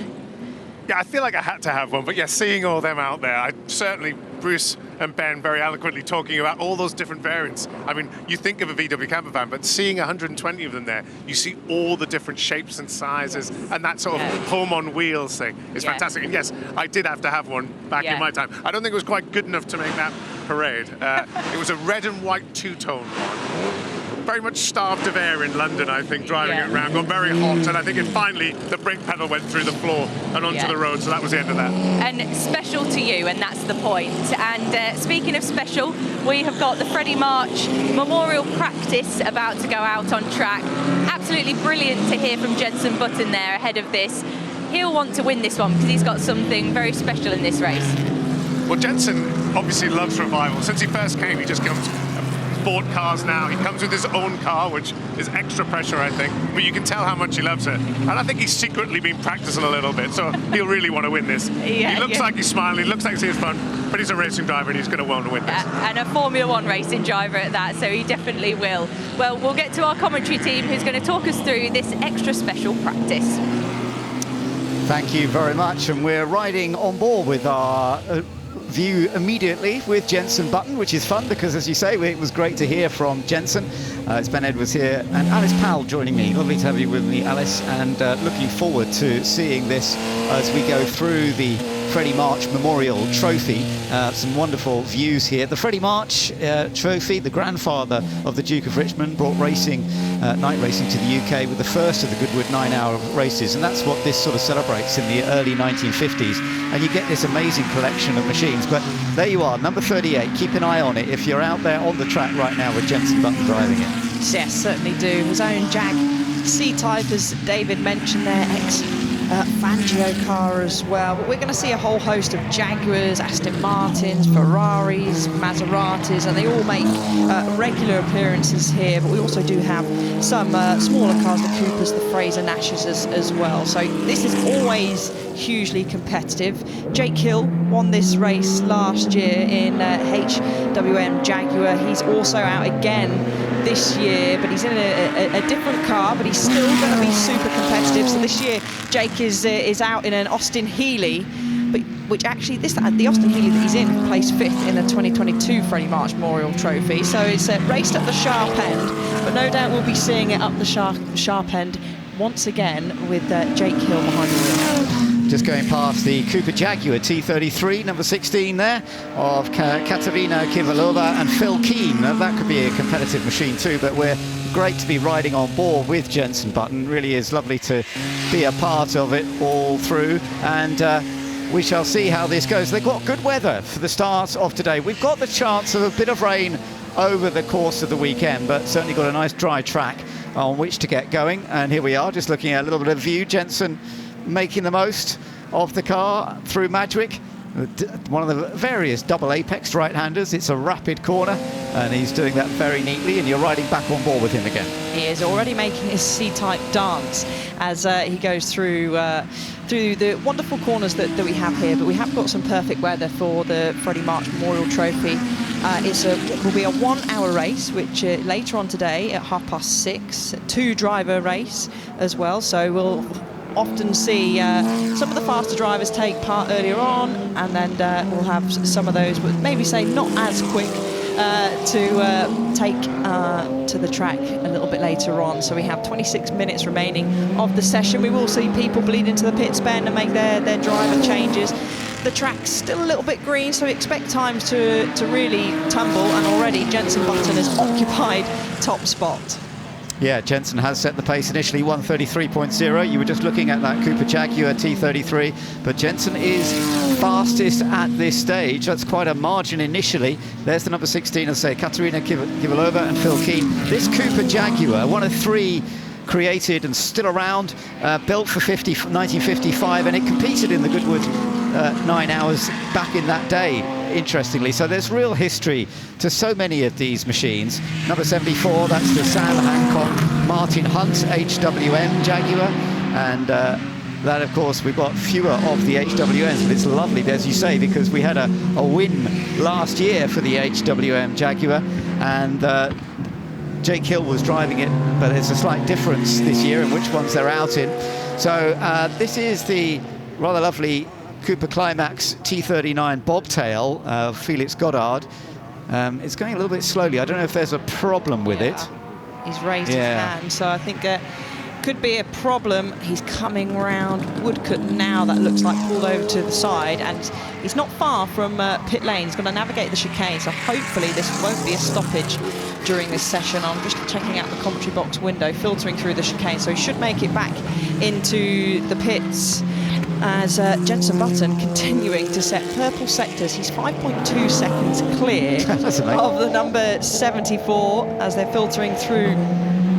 Yeah, I feel like I had to have one, but yeah, seeing all them out there, Bruce and Ben very eloquently talking about all those different variants. I mean, you think of a VW camper van, but seeing 120 of them there, you see all the different shapes and sizes, and that sort of home on wheels thing is fantastic. And yes, I did have to have one back in my time. I don't think it was quite good enough to make that parade. It was a red and white two-tone one. very much starved of air in London, I think, driving it around. Got very hot, and I think finally the brake pedal went through the floor and onto the road, so that was the end of that. And special to you, and that's the point. And speaking of special, we have got the Freddie March Memorial Practice about to go out on track. Absolutely brilliant to hear from Jenson Button there ahead of this. He'll want to win this one because he's got something very special in this race. Well, Jenson obviously loves Revival. Since he first came, he just comes, bought cars now. He comes with his own car, which is extra pressure, I think. But you can tell how much he loves it. And I think he's secretly been practicing a little bit, so he'll really want to win this. He looks like he's smiling, he looks like he's having fun, but he's a racing driver and he's going to want to win this. And a Formula One racing driver at that, so he definitely will. Well, we'll get to our commentary team who's going to talk us through this extra special practice. Thank you very much, and we're riding on board with our view immediately with Jenson Button, which is fun because, as you say, it was great to hear from Jenson. It's Ben Edwards here and Alice Powell joining me. Lovely to have you with me, Alice, and looking forward to seeing this as we go through the Freddie March Memorial Trophy. Some wonderful views here. The Freddie March Trophy, the grandfather of the Duke of Richmond, brought racing, night racing to the UK with the first of the Goodwood 9-hour races, and that's what this sort of celebrates in the early 1950s. And you get this amazing collection of machines. But there you are, number 38. Keep an eye on it if you're out there on the track right now with Jenson Button driving it. Yes, certainly do. His own Jag C-Type, as David mentioned there, Fangio car as well. But we're going to see a whole host of Jaguars, Aston Martins, Ferraris, Maseratis, and they all make regular appearances here. But we also do have some smaller cars, the Coopers, the Fraser Nashes as well. So this is always hugely competitive. Jake Hill won this race last year in HWM Jaguar. He's also out again this year, but he's in a different car, but he's still going to be super competitive. So this year Jake is out in an Austin Healey, but which actually the Austin Healey that he's in placed 5th in the 2022 Freddie March Memorial Trophy. So it's raced at the sharp end, but no doubt we'll be seeing it up the sharp end once again with Jake Hill behind the wheel. Just going past the Cooper Jaguar T33, number 16 there, of Katerina Kivalova and Phil Keane. Now, that could be a competitive machine too, but we're great to be riding on board with Jenson Button. Really is lovely to be a part of it all through, and we shall see how this goes. They've got good weather for the start of today. We've got the chance of a bit of rain over the course of the weekend, but certainly got a nice dry track on which to get going. And here we are, just looking at a little bit of view. Jenson making the most of the car through Madgwick, one of the various double apex right-handers. It's a rapid corner, and he's doing that very neatly, and you're riding back on board with him again. He is already making his C-Type dance as he goes through the wonderful corners that we have here, but we have got some perfect weather for the Freddie March Memorial Trophy. It will be a 1-hour race, which later on today at 6:30, a 2-driver race as well, so we'll often see some of the faster drivers take part earlier on, and then we'll have some of those, but maybe say not as quick, to take to the track a little bit later on. So we have 26 minutes remaining of the session. We will see people bleed into the pits bend and make their driver changes. The track's still a little bit green, so expect times to really tumble, and already Jenson Button has occupied top spot. Yeah, Jenson has set the pace initially, 1:33.0. You were just looking at that Cooper Jaguar T33, but Jenson is fastest at this stage. That's quite a margin initially. There's the number 16, as I say, Katerina Kivalova and Phil Keane. This Cooper Jaguar, one of 3 created and still around, built for 1955, and it competed in the Goodwood 9 hours back in that day, interestingly. So there's real history to so many of these machines. Number 74, that's the Sam Hancock Martin Hunt HWM Jaguar, and that, of course, we've got fewer of the HWMs, but it's lovely, as you say, because we had a win last year for the HWM Jaguar, and Jake Hill was driving it, but there's a slight difference this year in which ones they're out in. So this is the rather lovely Cooper Climax T39 Bobtail, Felix Goddard. It's going a little bit slowly. I don't know if there's a problem with it. He's raised his hand, so I think could be a problem. He's coming round Woodcote now. That looks like pulled over to the side, and he's not far from pit lane. He's going to navigate the chicane, so hopefully this won't be a stoppage during this session. I'm just checking out the commentary box window, filtering through the chicane, so he should make it back into the pits. As Jenson Button continuing to set purple sectors. He's 5.2 seconds clear of the number 74 as they're filtering through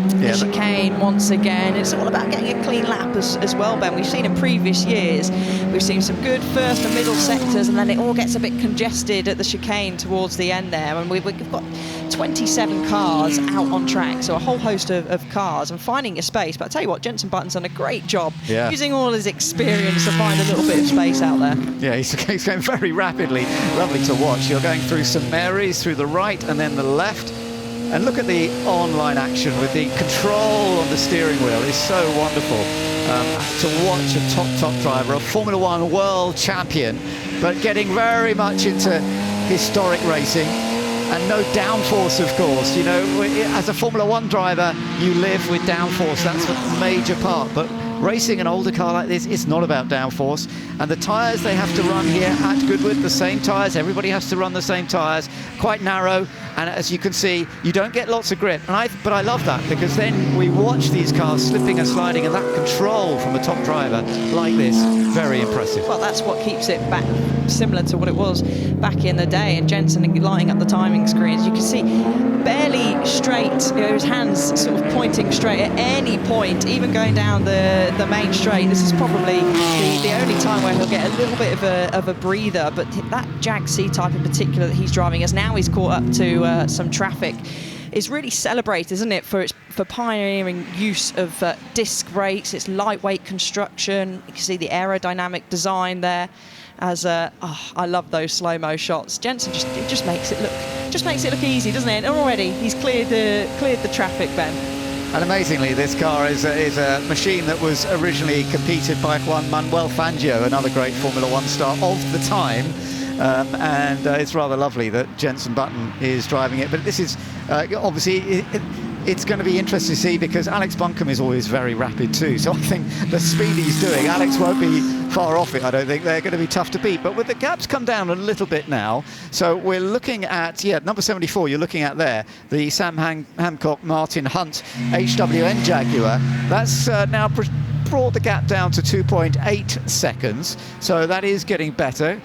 the chicane once again. It's all about getting a clean lap as well, Ben. We've seen in previous years, we've seen some good first and middle sectors, and then it all gets a bit congested at the chicane towards the end there. And we've got 27 cars out on track, so a whole host of cars, and finding a space. But I tell you what, Jenson Button's done a great job using all his experience to find a little bit of space out there. Yeah, he's going very rapidly. Lovely to watch. You're going through St Mary's, through the right and then the left. And look at the online action with the control on the steering wheel. It's so wonderful to watch a top driver, a Formula One world champion, but getting very much into historic racing. And no downforce, of course. You know, as a Formula One driver, you live with downforce. That's a major part. But racing an older car like this, it's not about downforce. And the tyres they have to run here at Goodwood, the same tyres. Everybody has to run the same tyres. Quite narrow. And as you can see, you don't get lots of grip. But I love that, because then we watch these cars slipping and sliding, and that control from a top driver like this, very impressive. Well, that's what keeps it back similar to what it was back in the day. And Jenson lighting up the timing screens, you can see barely straight, his hands sort of pointing straight at any point, even going down the main straight. This is probably the only time where he'll get a little bit of a breather. But that Jag C-Type in particular that he's driving, as now he's caught up to some traffic, is really celebrated, isn't it, for pioneering use of disc brakes, its lightweight construction. You can see the aerodynamic design there. As I love those slow-mo shots. Jenson just makes it look easy, doesn't it? And already he's cleared the traffic, Ben. And amazingly, this car is a machine that was originally competed by Juan Manuel Fangio, another great Formula One star of the time. And it's rather lovely that Jenson Button is driving it. But this is obviously it's going to be interesting to see, because Alex Buncombe is always very rapid too. So I think the speed he's doing, Alex won't be far off it. I don't think they're going to be tough to beat. But with the gaps come down a little bit now, so we're looking at number 74. You're looking at there the Sam Hancock Martin Hunt HWN Jaguar. That's now brought the gap down to 2.8 seconds. So that is getting better.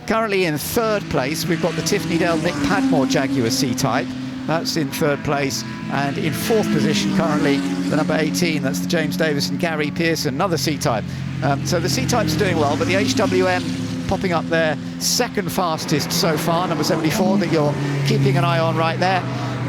Currently in third place, we've got the Tiffany Dale Nick Padmore Jaguar C-Type. That's in third place. And in fourth position currently, the number 18, that's the James Davis and Gary Pearson, another C-Type. So the C-Types are doing well, but the HWM popping up there, second fastest so far, number 74, that you're keeping an eye on right there.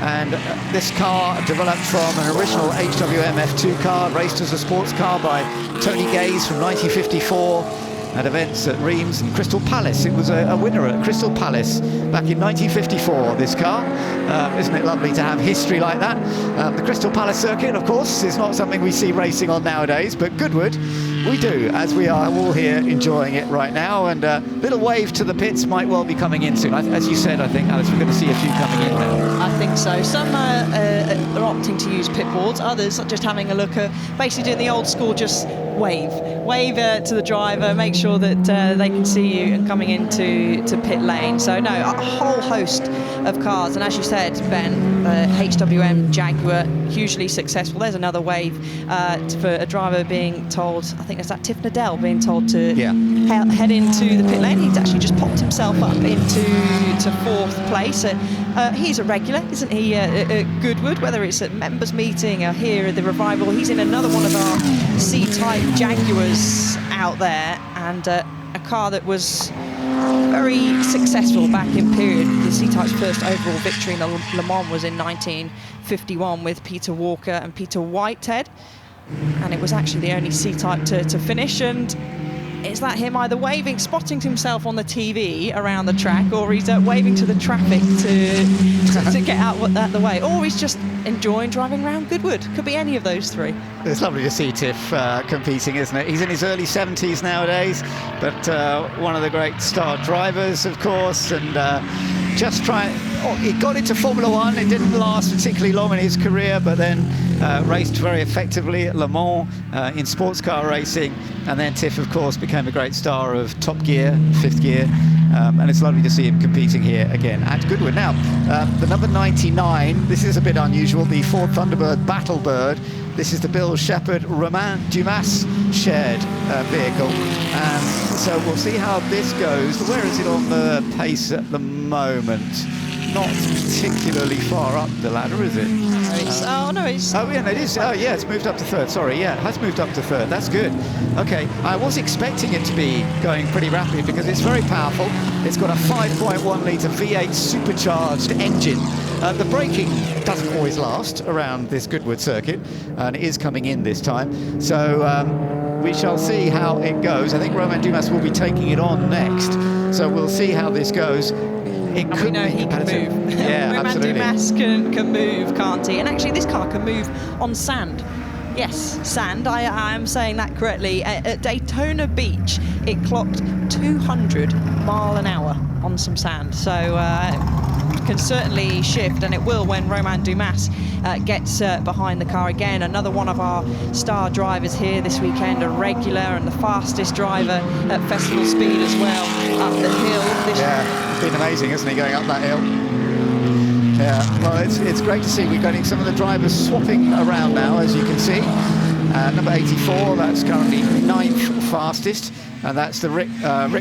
And this car developed from an original HWM F2 car, raced as a sports car by Tony Gaze from 1954. At events at Reims and Crystal Palace. It was a winner at Crystal Palace back in 1954, this car. Isn't it lovely to have history like that? The Crystal Palace circuit, of course, is not something we see racing on nowadays, but Goodwood, we do, as we are all here enjoying it right now. And a little wave to the pits might well be coming in soon. As you said, I think, Alice, we're going to see a few coming in now. I think so. Some are opting to use pit boards, others are just having a look at basically doing the old school, just wave to the driver, make sure that they can see you and coming into pit lane. So no, a whole host of cars, and as you said, Ben, HWM Jaguar, hugely successful. There's another wave for a driver being told, I think it's that Tiff Nadell being told to head into the pit lane. He's actually just popped himself up into fourth place. He's a regular, isn't he, at Goodwood, whether it's at members meeting or here at the Revival. He's in another one of our C-Type Jaguars out there, and a car that was very successful back in period. The C-Type's first overall victory in Le Mans was in 1951 with Peter Walker and Peter Whitehead, and it was actually the only C-Type to finish. And is that him either spotting himself on the TV around the track, or he's waving to the traffic to get out the way, or he's just enjoying driving around Goodwood? Could be any of those three. It's lovely to see Tiff competing, isn't it? He's in his early 70s nowadays, but one of the great star drivers, of course, and just trying. he got into Formula One. It didn't last particularly long in his career, but then raced very effectively at Le Mans in sports car racing. And then Tiff, of course, became a great star of Top Gear, Fifth Gear. And it's lovely to see him competing here again at Goodwood. Now, the number 99, this is a bit unusual, the Ford Thunderbird Battlebird. This is the Bill Shepherd Romain Dumas shared vehicle. So we'll see how this goes. Where is it on the pace at the moment? Not particularly far up the ladder, is it? Oh, yeah, it is. Oh, yeah, it's moved up to third. Sorry, yeah, it has moved up to third. That's good. Okay, I was expecting it to be going pretty rapidly because it's very powerful. It's got a 5.1 litre V8 supercharged engine. The braking doesn't always last around this Goodwood circuit, and it is coming in this time. So we shall see how it goes. I think Romain Dumas will be taking it on next. So we'll see how this goes. It and we know he can move. Yeah, Romain Dumas can move, can't he? And actually, this car can move on sand. Yes, sand. I am saying that correctly. At Daytona Beach, it clocked 200 mile an hour on some sand. So can certainly shift, and it will when Romain Dumas gets behind the car again. Another one of our star drivers here this weekend, a regular and the fastest driver at festival speed as well, up the hill. Yeah, it's been amazing, isn't he, going up that hill? Yeah, well, it's great to see. We're getting some of the drivers swapping around now, as you can see. Number 84, that's currently 9th fastest. And that's the Rick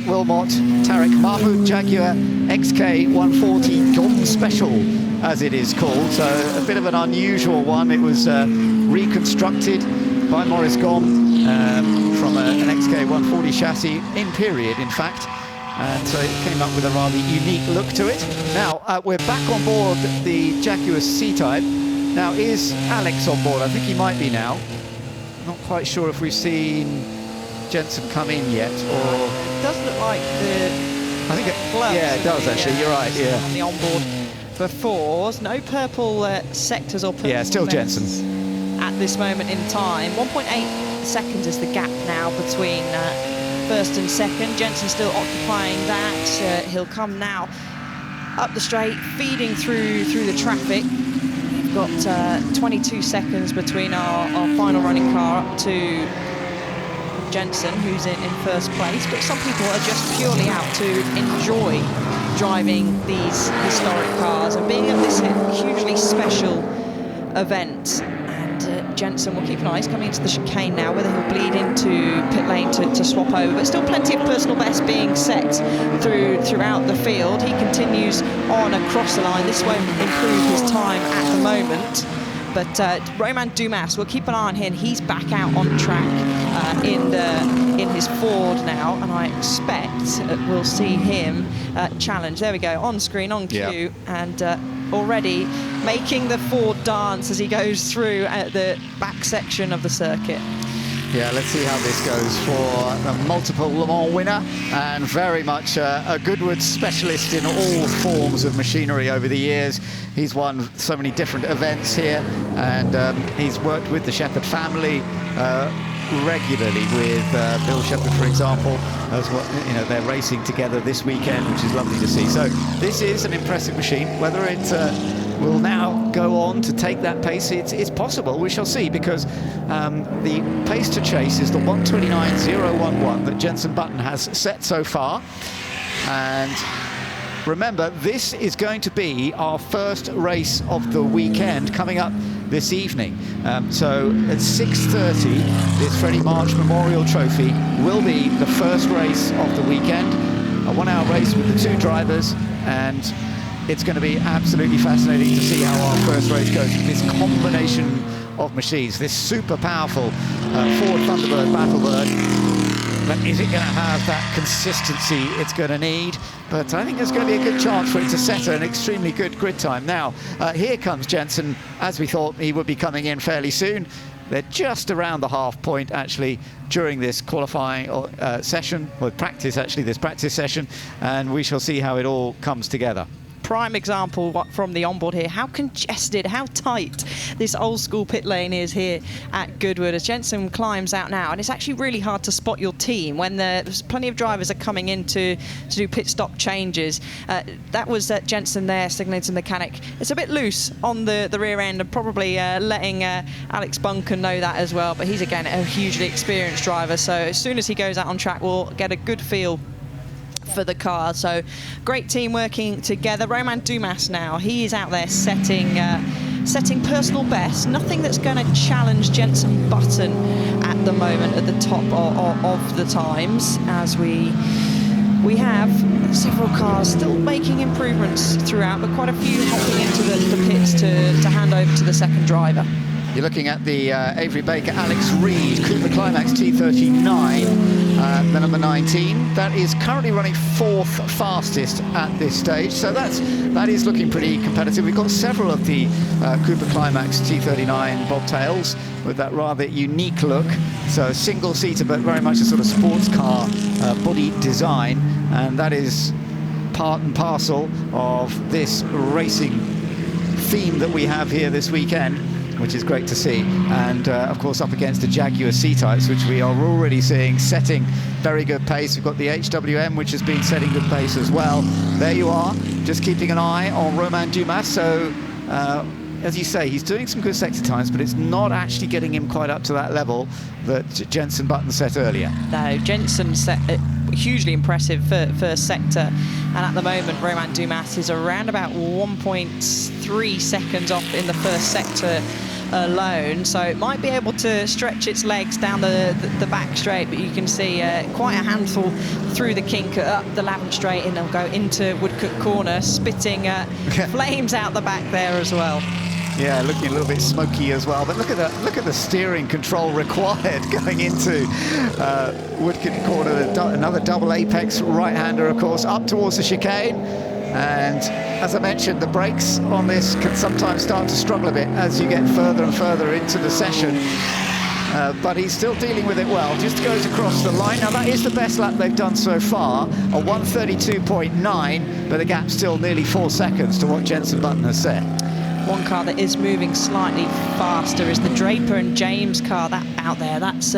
Wilmot, Tarek Mahmoud Jaguar XK140 Gom Special, as it is called. So a bit of an unusual one. It was reconstructed by Maurice Gom from an XK140 chassis in period, in fact. And so it came up with a rather unique look to it. Now, we're back on board the Jaguar C-Type. Now, is Alex on board? I think he might be now. Not quite sure if we've seen Jensen come in yet, or it does look like I think yeah, it does actually. You're right. Yeah. On the onboard for fours, no purple sectors or purple. Yeah, still Jensen at this moment in time. 1.8 seconds is the gap now between first and second. Jensen still occupying that. He'll come now up the straight, feeding through the traffic. We've got 22 seconds between our final running car up to Jensen, who's in first place, but some people are just purely out to enjoy driving these historic cars and being at this hugely special event. And Jensen will keep an eye. He's coming into the chicane now, whether he'll bleed into pit lane to swap over, but still plenty of personal bests being set throughout the field. He continues on across the line. This won't improve his time at the moment. But Romain Dumas, we'll keep an eye on him. He's back out on track in his Ford now, and I expect we'll see him challenge. There we go, on screen, on cue, and already making the Ford dance as he goes through the back section of the circuit. Yeah, let's see how this goes for a multiple Le Mans winner and very much a Goodwood specialist in all forms of machinery over the years. He's won so many different events here, and he's worked with the Shepherd family regularly with Bill Shepherd, for example, as well. You know, they're racing together this weekend, which is lovely to see. So this is an impressive machine. Whether it will now go on to take that pace, it's possible. We shall see, because the pace to chase is the 1:29.011 that Jensen Button has set so far. And remember, this is going to be our first race of the weekend coming up this evening. So at 6:30, this Freddie March Memorial Trophy will be the first race of the weekend. A 1-hour race with the two drivers, and it's going to be absolutely fascinating to see how our first race goes. This combination of machines, this super powerful Ford Thunderbird Battlebird. But is it going to have that consistency it's going to need? But I think there's going to be a good chance for it to set an extremely good grid time. Now, here comes Jensen, as we thought he would be coming in fairly soon. They're just around the half point, actually, during this qualifying session, or practice, actually, this practice session, and we shall see how it all comes together. prime example from the onboard here, how congested, how tight this old school pit lane is here at Goodwood as Jensen climbs out now. And it's actually really hard to spot your team when there's plenty of drivers are coming in to do pit stop changes. That was Jensen there signaling to the mechanic. It's a bit loose on the rear end, and probably letting Alex Bunker know that as well. But he's, again, a hugely experienced driver. So as soon as he goes out on track, we'll get a good feel for the car. So great team working together. Romain Dumas now, he is out there setting personal best. Nothing that's going to challenge Jensen Button at the moment at the top of the times, as we have several cars still making improvements throughout, but quite a few hopping into the pits to hand over to the second driver. You're looking at the Avery Baker, Alex Reed, Cooper Climax T39, the number 19. That is currently running 4th fastest at this stage, so that is looking pretty competitive. We've got several of the Cooper Climax T39 bobtails with that rather unique look. So single-seater, but very much a sort of sports car body design, and that is part and parcel of this racing theme that we have here this weekend, which is great to see. And of course up against the Jaguar C-types, which we are already seeing setting very good pace. We've got the HWM, which has been setting good pace as well. There you are, just keeping an eye on Romain Dumas. So as you say, he's doing some good sector times, but it's not actually getting him quite up to that level that Jensen Button set earlier. No, Jensen set hugely impressive first sector, and at the moment Romain Dumas is around about 1.3 seconds off in the first sector alone, so it might be able to stretch its legs down the back straight, but you can see quite a handful through the kink up the Lavant straight, and they'll go into Woodcote Corner, spitting flames out the back there as well. Yeah, looking a little bit smoky as well. But look at the steering control required going into Woodcote Corner. Another double apex right-hander, of course, up towards the chicane. And as I mentioned, the brakes on this can sometimes start to struggle a bit as you get further and further into the session. But he's still dealing with it well. Just goes across the line. Now that is the best lap they've done so far, a 1:32.9, but the gap's still nearly 4 seconds to what Jensen Button has set. One car that is moving slightly faster is the Draper and James car out there. That's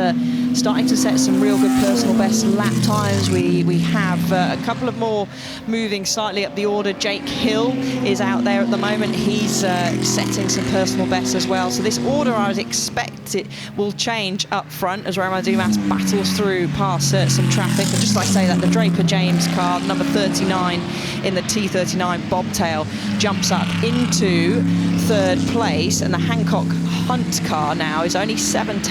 starting to set some real good personal best lap times. We have a couple of more moving slightly up the order. Jake Hill is out there at the moment. He's setting some personal bests as well. So this order, I would expect it will change up front as Romain Dumas battles through past some traffic. And just like I say, that the Draper James car, number 39 in the T39 bobtail, jumps up into third place, and the Hancock Hunt car now is only 6.5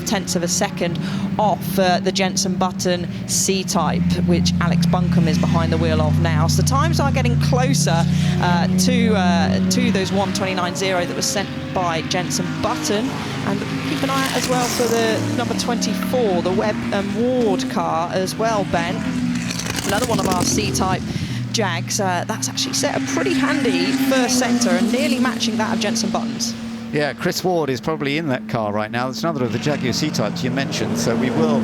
tenths of a second off the Jensen Button C-type, which Alex Buncombe is behind the wheel of now. So the times are getting closer to those 1:29.0 that was sent by Jensen Button. And keep an eye out as well for the number 24, the Webb and Ward car as well, Ben. Another one of our C-type Jags. That's actually set a pretty handy first sector and nearly matching that of Jensen Button's. Yeah, Chris Ward is probably in that car right now. It's another of the Jaguar C-types you mentioned, so we will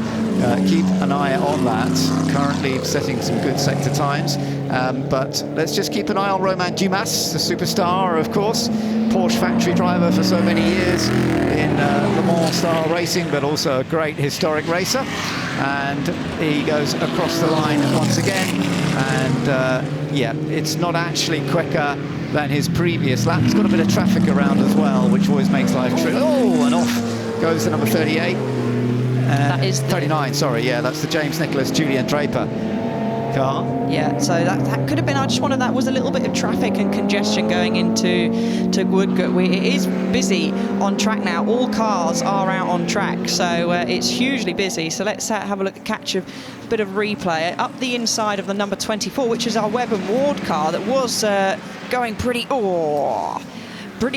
keep an eye on that. Currently setting some good sector times, but let's just keep an eye on Romain Dumas, the superstar, of course. Porsche factory driver for so many years in Le Mans style racing, but also a great historic racer. And he goes across the line once again, and yeah, it's not actually quicker than his previous lap. He's got a bit of traffic around as well, which always makes life tricky. Oh, and off goes the number 38. That is 39, sorry, yeah, that's the James Nicholas, Julian Draper car. Yeah, so that could have been, I just wanted, that was a little bit of traffic and congestion going into Woodcote. It is busy on track now. All cars are out on track, so it's hugely busy. So let's have a look, catch a bit of replay. Up the inside of the number 24, which is our Webb and Ward car that was going pretty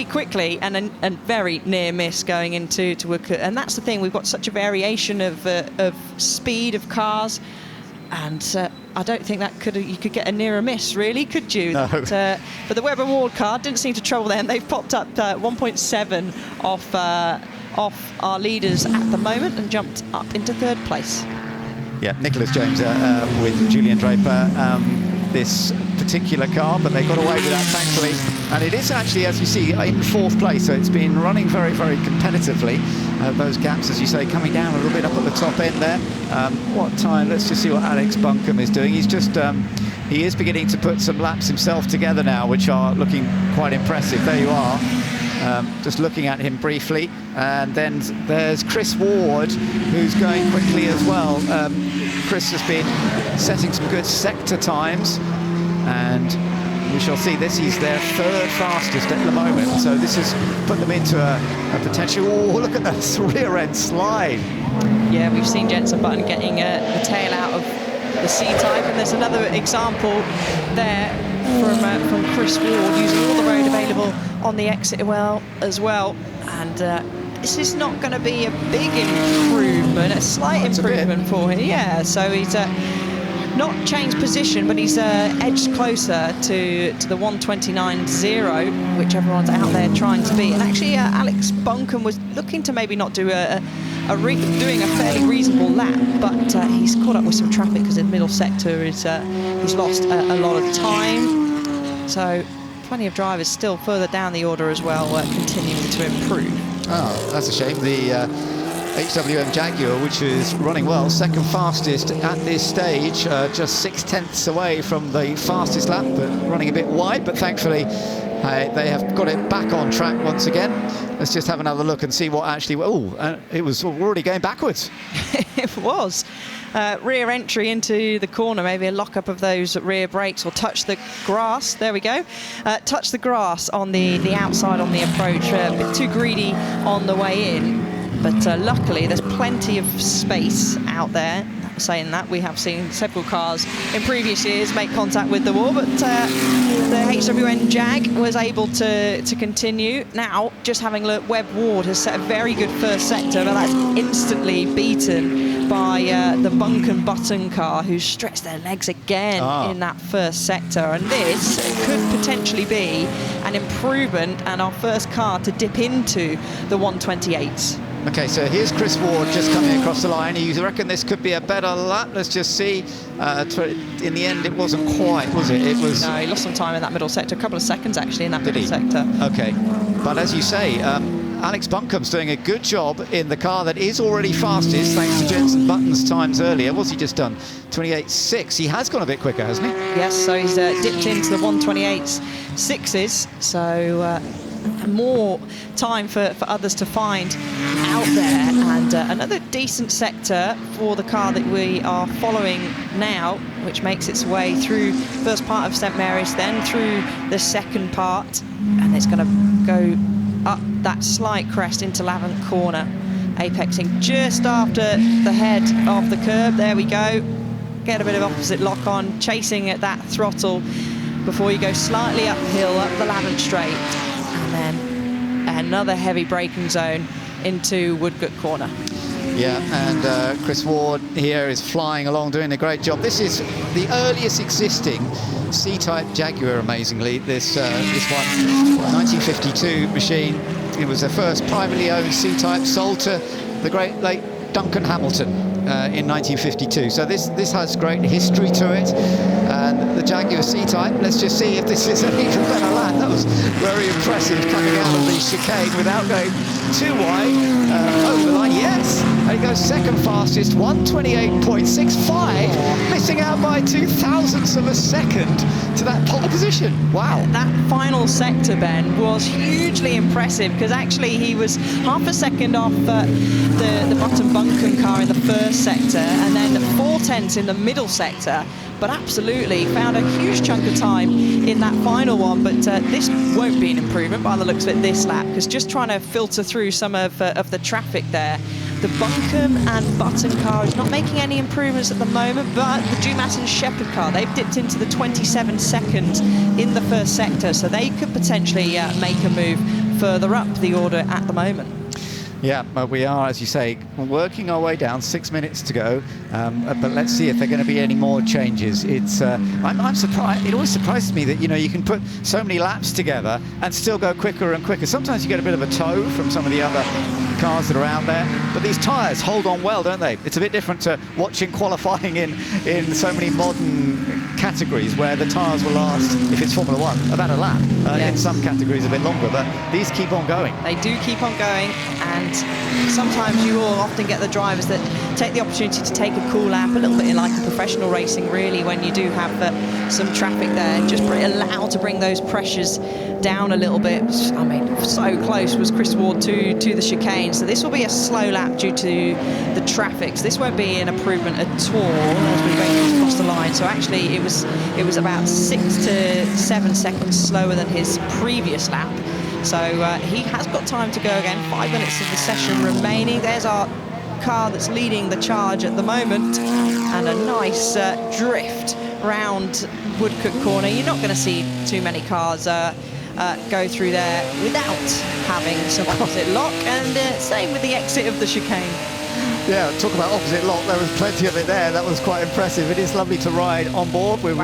quickly, and a very near miss going into Woodcote. And that's the thing, we've got such a variation of speed of cars, and I don't think that you could get a nearer miss, really, could you? No. But the Webb and Ward car didn't seem to trouble them. They've popped up 1.7 off our leaders at the moment and jumped up into third place. Yeah, Nicholas James with Julian Draper. this particular car, but they got away with that, thankfully. And it is actually, as you see, in 4th place, so it's been running very, very competitively. Those gaps, as you say, coming down a little bit up at the top end there. What time? Let's just see what Alex Buncombe is doing. He's just, he is beginning to put some laps himself together now, which are looking quite impressive. There you are. Just looking at him briefly. And then there's Chris Ward, who's going quickly as well. Chris has been setting some good sector times, and we shall see this. He's their 3rd fastest at the moment, so this has put them into a potential... Oh, look at that rear end slide. Yeah, we've seen Jenson Button getting the tail out of the C-type, and there's another example there from Chris Ward, using all the road available on the exit well as well. And this is not going to be a big improvement, a slight improvement for him. Yeah, so he's not changed position, but he's edged closer to the 1:29.0, which everyone's out there trying to beat. And actually, Alex Buncombe was looking to maybe not do doing a fairly reasonable lap, but he's caught up with some traffic because the middle sector is he's lost a lot of time. So plenty of drivers still further down the order as well, continuing to improve. Oh, that's a shame. The HWM Jaguar, which is running well, 2nd fastest at this stage, just 6/10 away from the fastest lap, but running a bit wide, but thankfully they have got it back on track once again. Let's just have another look and see what actually... Oh, it was already going backwards. It was. Rear entry into the corner, maybe a lock-up of those rear brakes, or touch the grass. There we go. Touch the grass on the outside on the approach. A bit too greedy on the way in, but luckily there's plenty of space out there. Saying that, we have seen several cars in previous years make contact with the wall, but the HWN Jag was able to continue. Now, just having a look, Webb Ward has set a very good first sector, but that's instantly beaten by the Buncombe Button car, who stretched their legs again in that first sector. And this could potentially be an improvement and our first car to dip into the 1:28s. Okay, so here's Chris Ward just coming across the line. You reckon this could be a better lap? Let's just see. In the end, it wasn't quite, was it? It was. No, he lost some time in that middle sector, a couple of seconds actually in that middle sector. Okay, but as you say, Alex Buncombe's doing a good job in the car that is already fastest, thanks to Jenson Button's times earlier. What's he just done? 28.6. He has gone a bit quicker, hasn't he? Yes, so he's dipped into the 1:28s, 6s. So. More time for others to find out there, and another decent sector for the car that we are following now, which makes its way through first part of St Mary's, then through the second part, and it's going to go up that slight crest into Lavant Corner, apexing just after the head of the curb. There we go. Get a bit of opposite lock on, chasing at that throttle before you go slightly uphill up the Lavant Straight. And then another heavy braking zone into Woodcote Corner. Yeah, and Chris Ward here is flying along, doing a great job. This is the earliest existing C-Type Jaguar, amazingly. This one, 1952 machine. It was the first privately owned C-Type, sold to the great late Duncan Hamilton in 1952. So this has great history to it. And the Jaguar C-Type, let's just see if this is an even better lap. That was very impressive, coming out of the chicane without going too wide. Over the line, yes. And he goes 2nd fastest, 1:28.65, missing out by 0.02 of a second to that pole position. Wow. That final sector, Ben, was hugely impressive, because actually he was half a second off the Button Buncombe car in the first sector, and then 4/10 in the middle sector. But absolutely found a huge chunk of time in that final one. But this won't be an improvement by the looks of it this lap, because just trying to filter through some of the traffic there. The Buncombe and Button car is not making any improvements at the moment, but the Dumas and Shepherd car, they've dipped into the 27 seconds in the first sector, so they could potentially make a move further up the order at the moment. Yeah, we are, as you say, working our way down. 6 minutes to go, but let's see if there are going to be any more changes. It's I'm surprised. It always surprises me that you can put so many laps together and still go quicker and quicker. Sometimes you get a bit of a tow from some of the other cars that are out there, but these tyres hold on well, don't they? It's a bit different to watching qualifying in so many modern categories where the tyres will last, if it's Formula One, about a lap. In some categories a bit longer, but these keep on going. They do keep on going, and sometimes you will often get the drivers that take the opportunity to take a cool lap, a little bit in like a professional racing, really, when you do have some traffic there. Just allow to bring those pressures down a little bit. I mean, so close was Chris Ward to the chicane, so this will be a slow lap due to the traffic. So this won't be an improvement at all as we go across the line. So actually, it was about 6 to 7 seconds slower than his previous lap. So he has got time to go again. 5 minutes of the session remaining. There's our car that's leading the charge at the moment, and a nice drift round Woodcote Corner. You're not going to see too many cars go through there without having some opposite lock, and same with the exit of the chicane. Yeah, talk about opposite lock, there was plenty of it there. That was quite impressive. It is lovely to ride on board with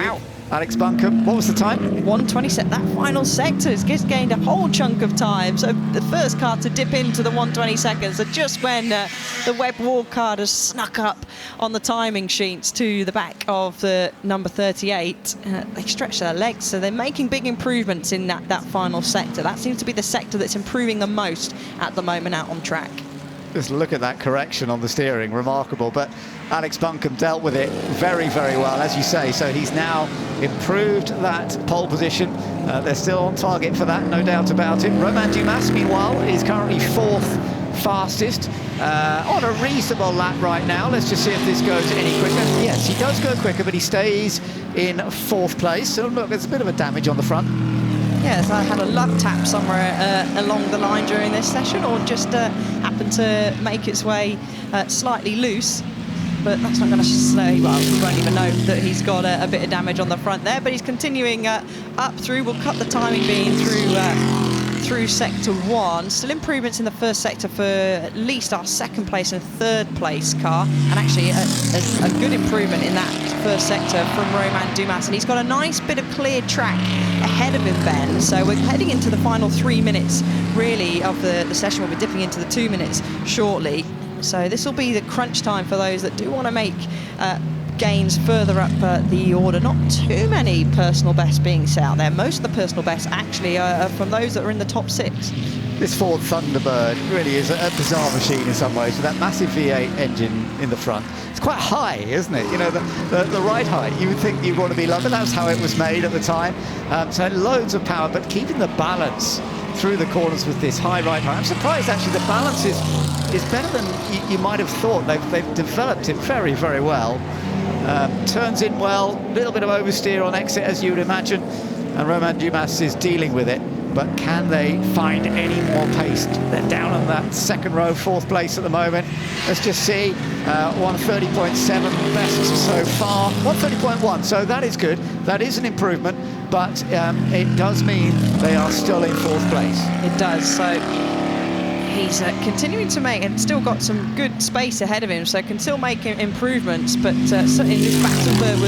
Alex Buncombe. What was the time? 1:27. That final sector has just gained a whole chunk of time. So the first car to dip into the 1:20 seconds. So just when the Webb Ward car has snuck up on the timing sheets to the back of the number 38, they stretch their legs. So they're making big improvements in that final sector. That seems to be the sector that's improving the most at the moment out on track. Just look at that correction on the steering, remarkable. But Alex Buncombe dealt with it very, very well, as you say. So he's now improved that pole position. They're still on target for that, no doubt about it. Romain Dumas, meanwhile, is currently 4th fastest on a reasonable lap right now. Let's just see if this goes any quicker. Yes, he does go quicker, but he stays in 4th place. So look, there's a bit of a damage on the front. Yes, I had a lug tap somewhere along the line during this session, or just happened to make its way slightly loose. But that's not going to say, well, we won't even know that he's got a bit of damage on the front there. But he's continuing up through. We'll cut the timing beam through sector 1. Still improvements in the first sector for at least our 2nd place and 3rd place car, and actually a good improvement in that first sector from Romain Dumas, and he's got a nice bit of clear track ahead of him, Ben. So we're heading into the final 3 minutes really of the session. We'll be dipping into the 2 minutes shortly, so this will be the crunch time for those that do want to make gains further up the order. Not too many personal bests being set out there. Most of the personal bests actually are from those that are in the top 6. This Ford Thunderbird really is a bizarre machine in some ways, with that massive V8 engine in the front. It's quite high, isn't it? You know, the ride height, you would think you'd want to be low, but that's how it was made at the time. So loads of power, but keeping the balance through the corners with this high ride height. I'm surprised, actually, the balance is better than you might have thought. They've developed it very, very well. Turns in well, a little bit of oversteer on exit, as you would imagine, and Romain Dumas is dealing with it. But can they find any more pace? They're down on that 2nd row, 4th place at the moment. Let's just see, 130.7 best so far, 130.1, so that is good. That is an improvement, but it does mean they are still in 4th place. It does, so he's continuing to make, and still got some good space ahead of him, so can still make improvements, but certainly this Battlebird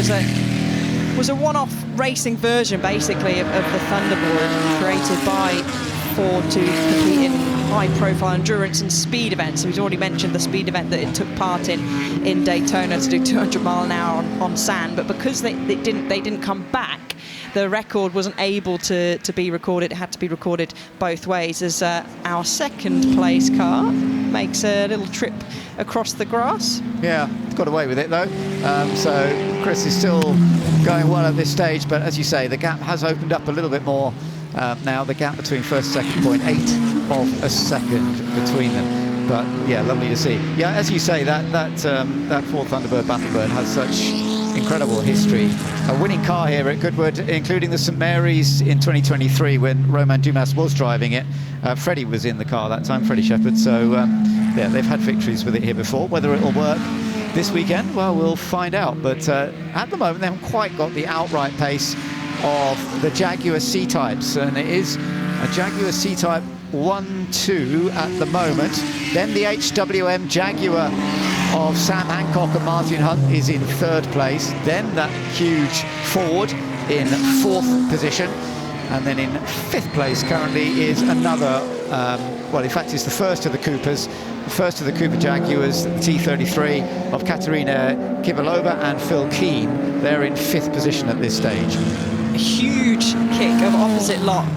was a one-off racing version, basically, of the Thunderbird, created by Ford to compete in high-profile endurance and speed events. So he's already mentioned the speed event that it took part in Daytona to do 200 mile an hour on sand, but because they didn't come back, the record wasn't able to be recorded. It had to be recorded both ways, as our 2nd place car makes a little trip across the grass. Yeah, got away with it though. So Chris is still going well at this stage, but as you say, the gap has opened up a little bit more now. The gap between 1st and 2nd, 0.8 of a second between them. But yeah, lovely to see. Yeah, as you say, that Ford Thunderbird Battlebird has such incredible history. A winning car here at Goodwood, including the St Mary's in 2023 when Romain Dumas was driving it. Freddie was in the car that time, Freddie Shepherd. So yeah, they've had victories with it here before. Whether it'll work this weekend, well, we'll find out. But at the moment, they haven't quite got the outright pace of the Jaguar C-Types, and it is a Jaguar C-Type 1-2 at the moment. Then the HWM Jaguar of Sam Hancock and Martin Hunt is in 3rd place. Then that huge Ford in 4th position. And then in 5th place currently is another, well, in fact, it's the first of the Coopers, the first of the Cooper Jaguars, the T33 of Katerina Kivalova and Phil Keane. They're in 5th position at this stage. A huge kick of opposite lock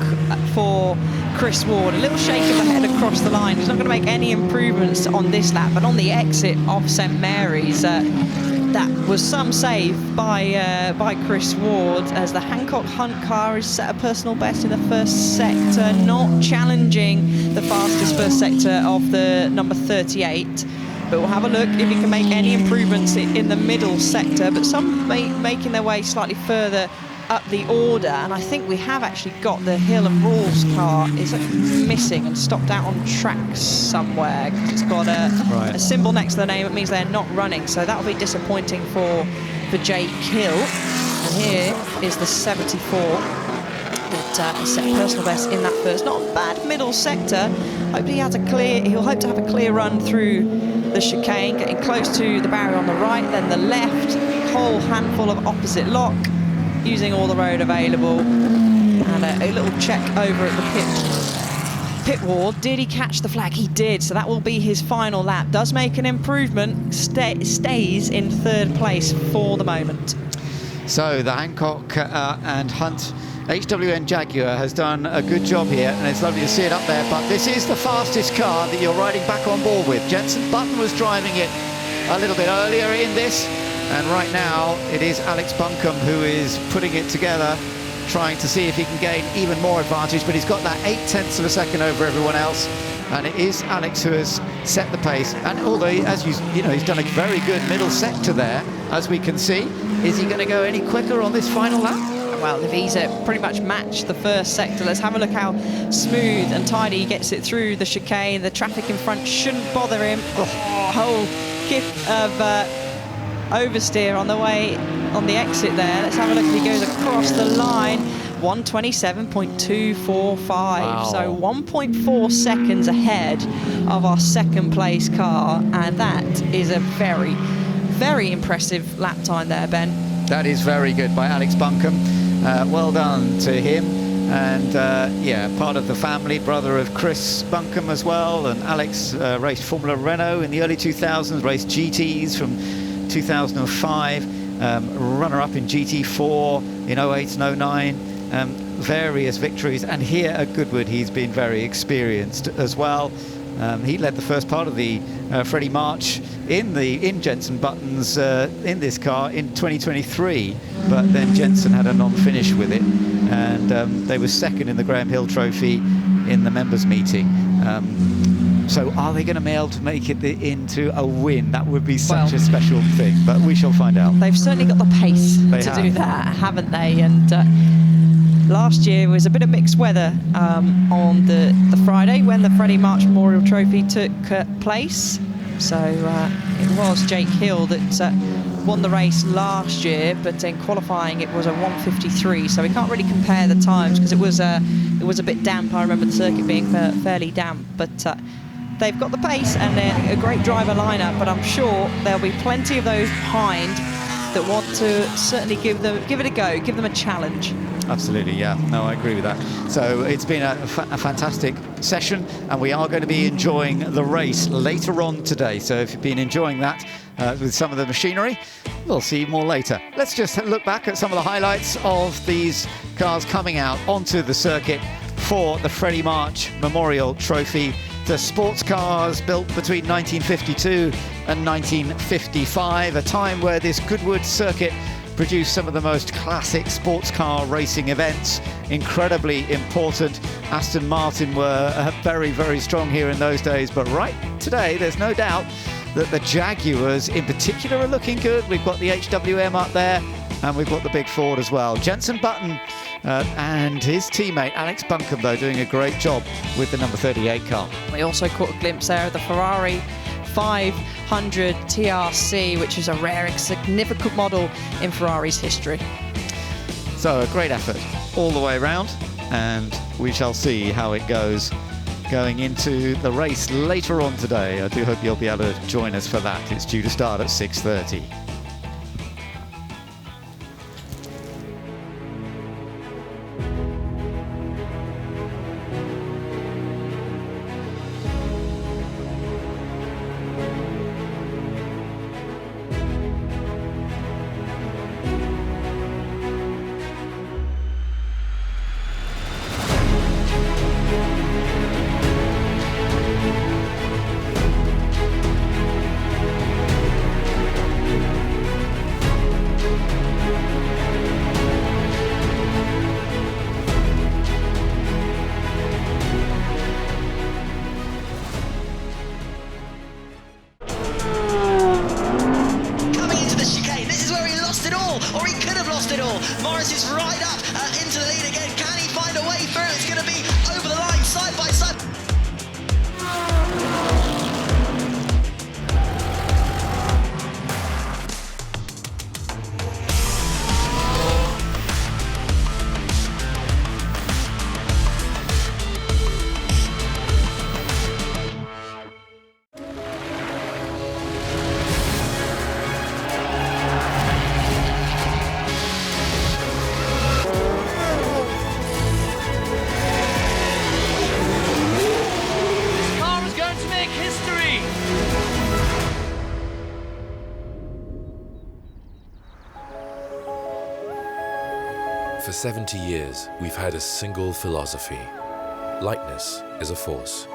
for Chris Ward. A little shake of the head across the line. He's not going to make any improvements on this lap, but on the exit of St Mary's, that was some save by Chris Ward, as the Hancock Hunt car has set a personal best in the first sector, not challenging the fastest first sector of the number 38. But we'll have a look if he can make any improvements in the middle sector, but some making their way slightly further up the order, and I think we have actually got the Hill and Rawls car is missing and stopped out on tracks somewhere. It's got a symbol next to the name. It means they're not running, so that'll be disappointing for Jake Hill. And here is the 74 that set personal best in that first. Not a bad middle sector. He'll hope to have a clear run through the chicane, getting close to the barrier on the right, then the left, whole handful of opposite lock, using all the road available, and a little check over at the pit ward. Did he catch the flag? He did, so that will be his final lap. Does make an improvement, stays in 3rd place for the moment. So the Hancock and Hunt HWN Jaguar has done a good job here, and it's lovely to see it up there, but this is the fastest car that you're riding back on board with. Jenson Button was driving it a little bit earlier in this, and right now it is Alex Buncombe who is putting it together, trying to see if he can gain even more advantage, but he's got that 0.8 of a second over everyone else, and it is Alex who has set the pace. And although, as you know, he's done a very good middle sector there, as we can see. Is he going to go any quicker on this final lap? Well, if he's pretty much matched the first sector, let's have a look how smooth and tidy he gets it through the chicane. The traffic in front shouldn't bother him. Whole kick of oversteer on the way on the exit there. Let's have a look if he goes across the line. 1:27.245. Wow. So 1.4 seconds ahead of our 2nd place car, and that is a very, very impressive lap time there, Ben. That is very good by Alex Buncombe. Well done to him. And yeah, part of the family, brother of Chris Buncombe as well. And Alex raced Formula Renault in the early 2000s, raced GTs from 2005, runner-up in GT4 in 08 and 09, various victories. And here at Goodwood, he's been very experienced as well. He led the first part of the Freddie March in Jenson Button's in this car in 2023, but then Jenson had a non-finish with it, and they were 2nd in the Graham Hill Trophy in the members' meeting. So are they going to be able to make it into a win? That would be such a special thing, but we shall find out. They've certainly got the pace to do that, haven't they? And last year was a bit of mixed weather on the Friday when the Freddie March Memorial Trophy took place. So it was Jake Hill that won the race last year, but in qualifying it was a 1:53. So we can't really compare the times because it was a bit damp. I remember the circuit being fairly damp, but they've got the pace and they're a great driver lineup. But I'm sure there'll be plenty of those behind that want to certainly give it a go, give them a challenge. Absolutely, yeah. No, I agree with that. So it's been a fantastic session, and we are going to be enjoying the race later on today. So if you've been enjoying that with some of the machinery, we'll see you more later. Let's just look back at some of the highlights of these cars coming out onto the circuit for the Freddie March Memorial Trophy. The sports cars built between 1952 and 1955, a time where this Goodwood circuit produced some of the most classic sports car racing events, incredibly important. Aston Martin were very, very strong here in those days, but right today, there's no doubt that the Jaguars in particular are looking good. We've got the HWM up there, and we've got the big Ford as well. Jenson Button and his teammate Alex Buncombe, though, doing a great job with the number 38 car. We also caught a glimpse there of the Ferrari 500 TRC, which is a rare and significant model in Ferrari's history. So a great effort all the way around, and we shall see how it goes going into the race later on today. I do hope you'll be able to join us for that. It's due to start at 6:30. 70 years, we've had a single philosophy. Lightness is a force.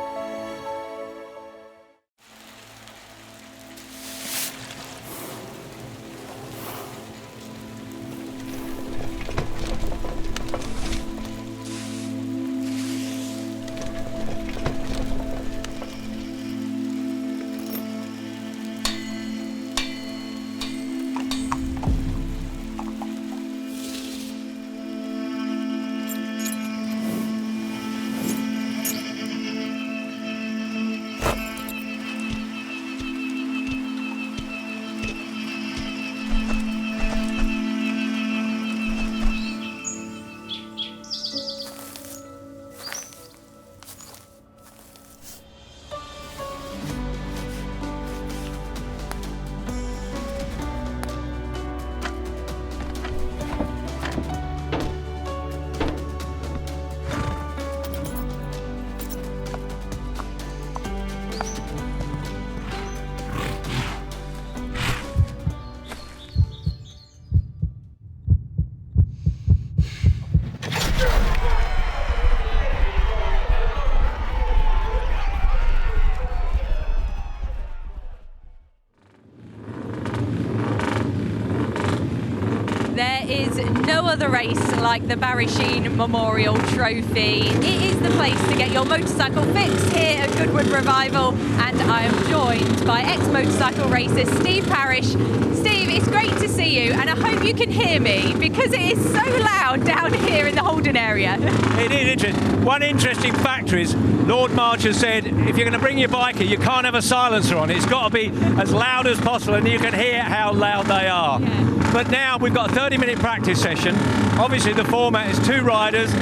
No other race like the Barry Sheen Memorial Trophy. It is the place to get your motorcycle fixed here at Goodwood Revival, and I am joined by ex-motorcycle racer Steve Parrish. Steve, it's great to see you, and I hope you can hear me because it is so loud down here in the Holden area. It is interesting. One interesting factor is Lord March has said if you're going to bring your bike here, you can't have a silencer on. It's got to be as loud as possible, and you can hear how loud they are. Yeah. But now we've got a 30-minute practice session. Obviously the format is 2 riders,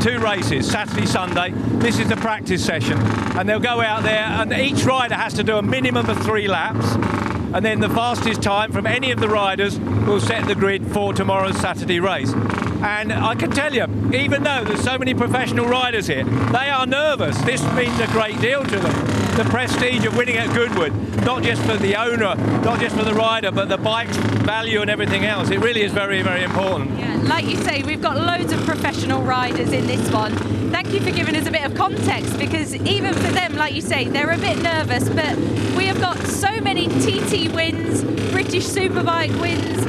2 races, Saturday, Sunday. This is the practice session. And they'll go out there, and each rider has to do a minimum of 3 laps. And then the fastest time from any of the riders will set the grid for tomorrow's Saturday race. And I can tell you, even though there's so many professional riders here, they are nervous. This means a great deal to them. The prestige of winning at Goodwood, not just for the owner, not just for the rider, but the bike's value and everything else. It really is very, very important. Yeah, like you say, we've got loads of professional riders in this one. Thank you for giving us a bit of context, because even for them, like you say, they're a bit nervous, but we have got so many TT wins, British Superbike wins,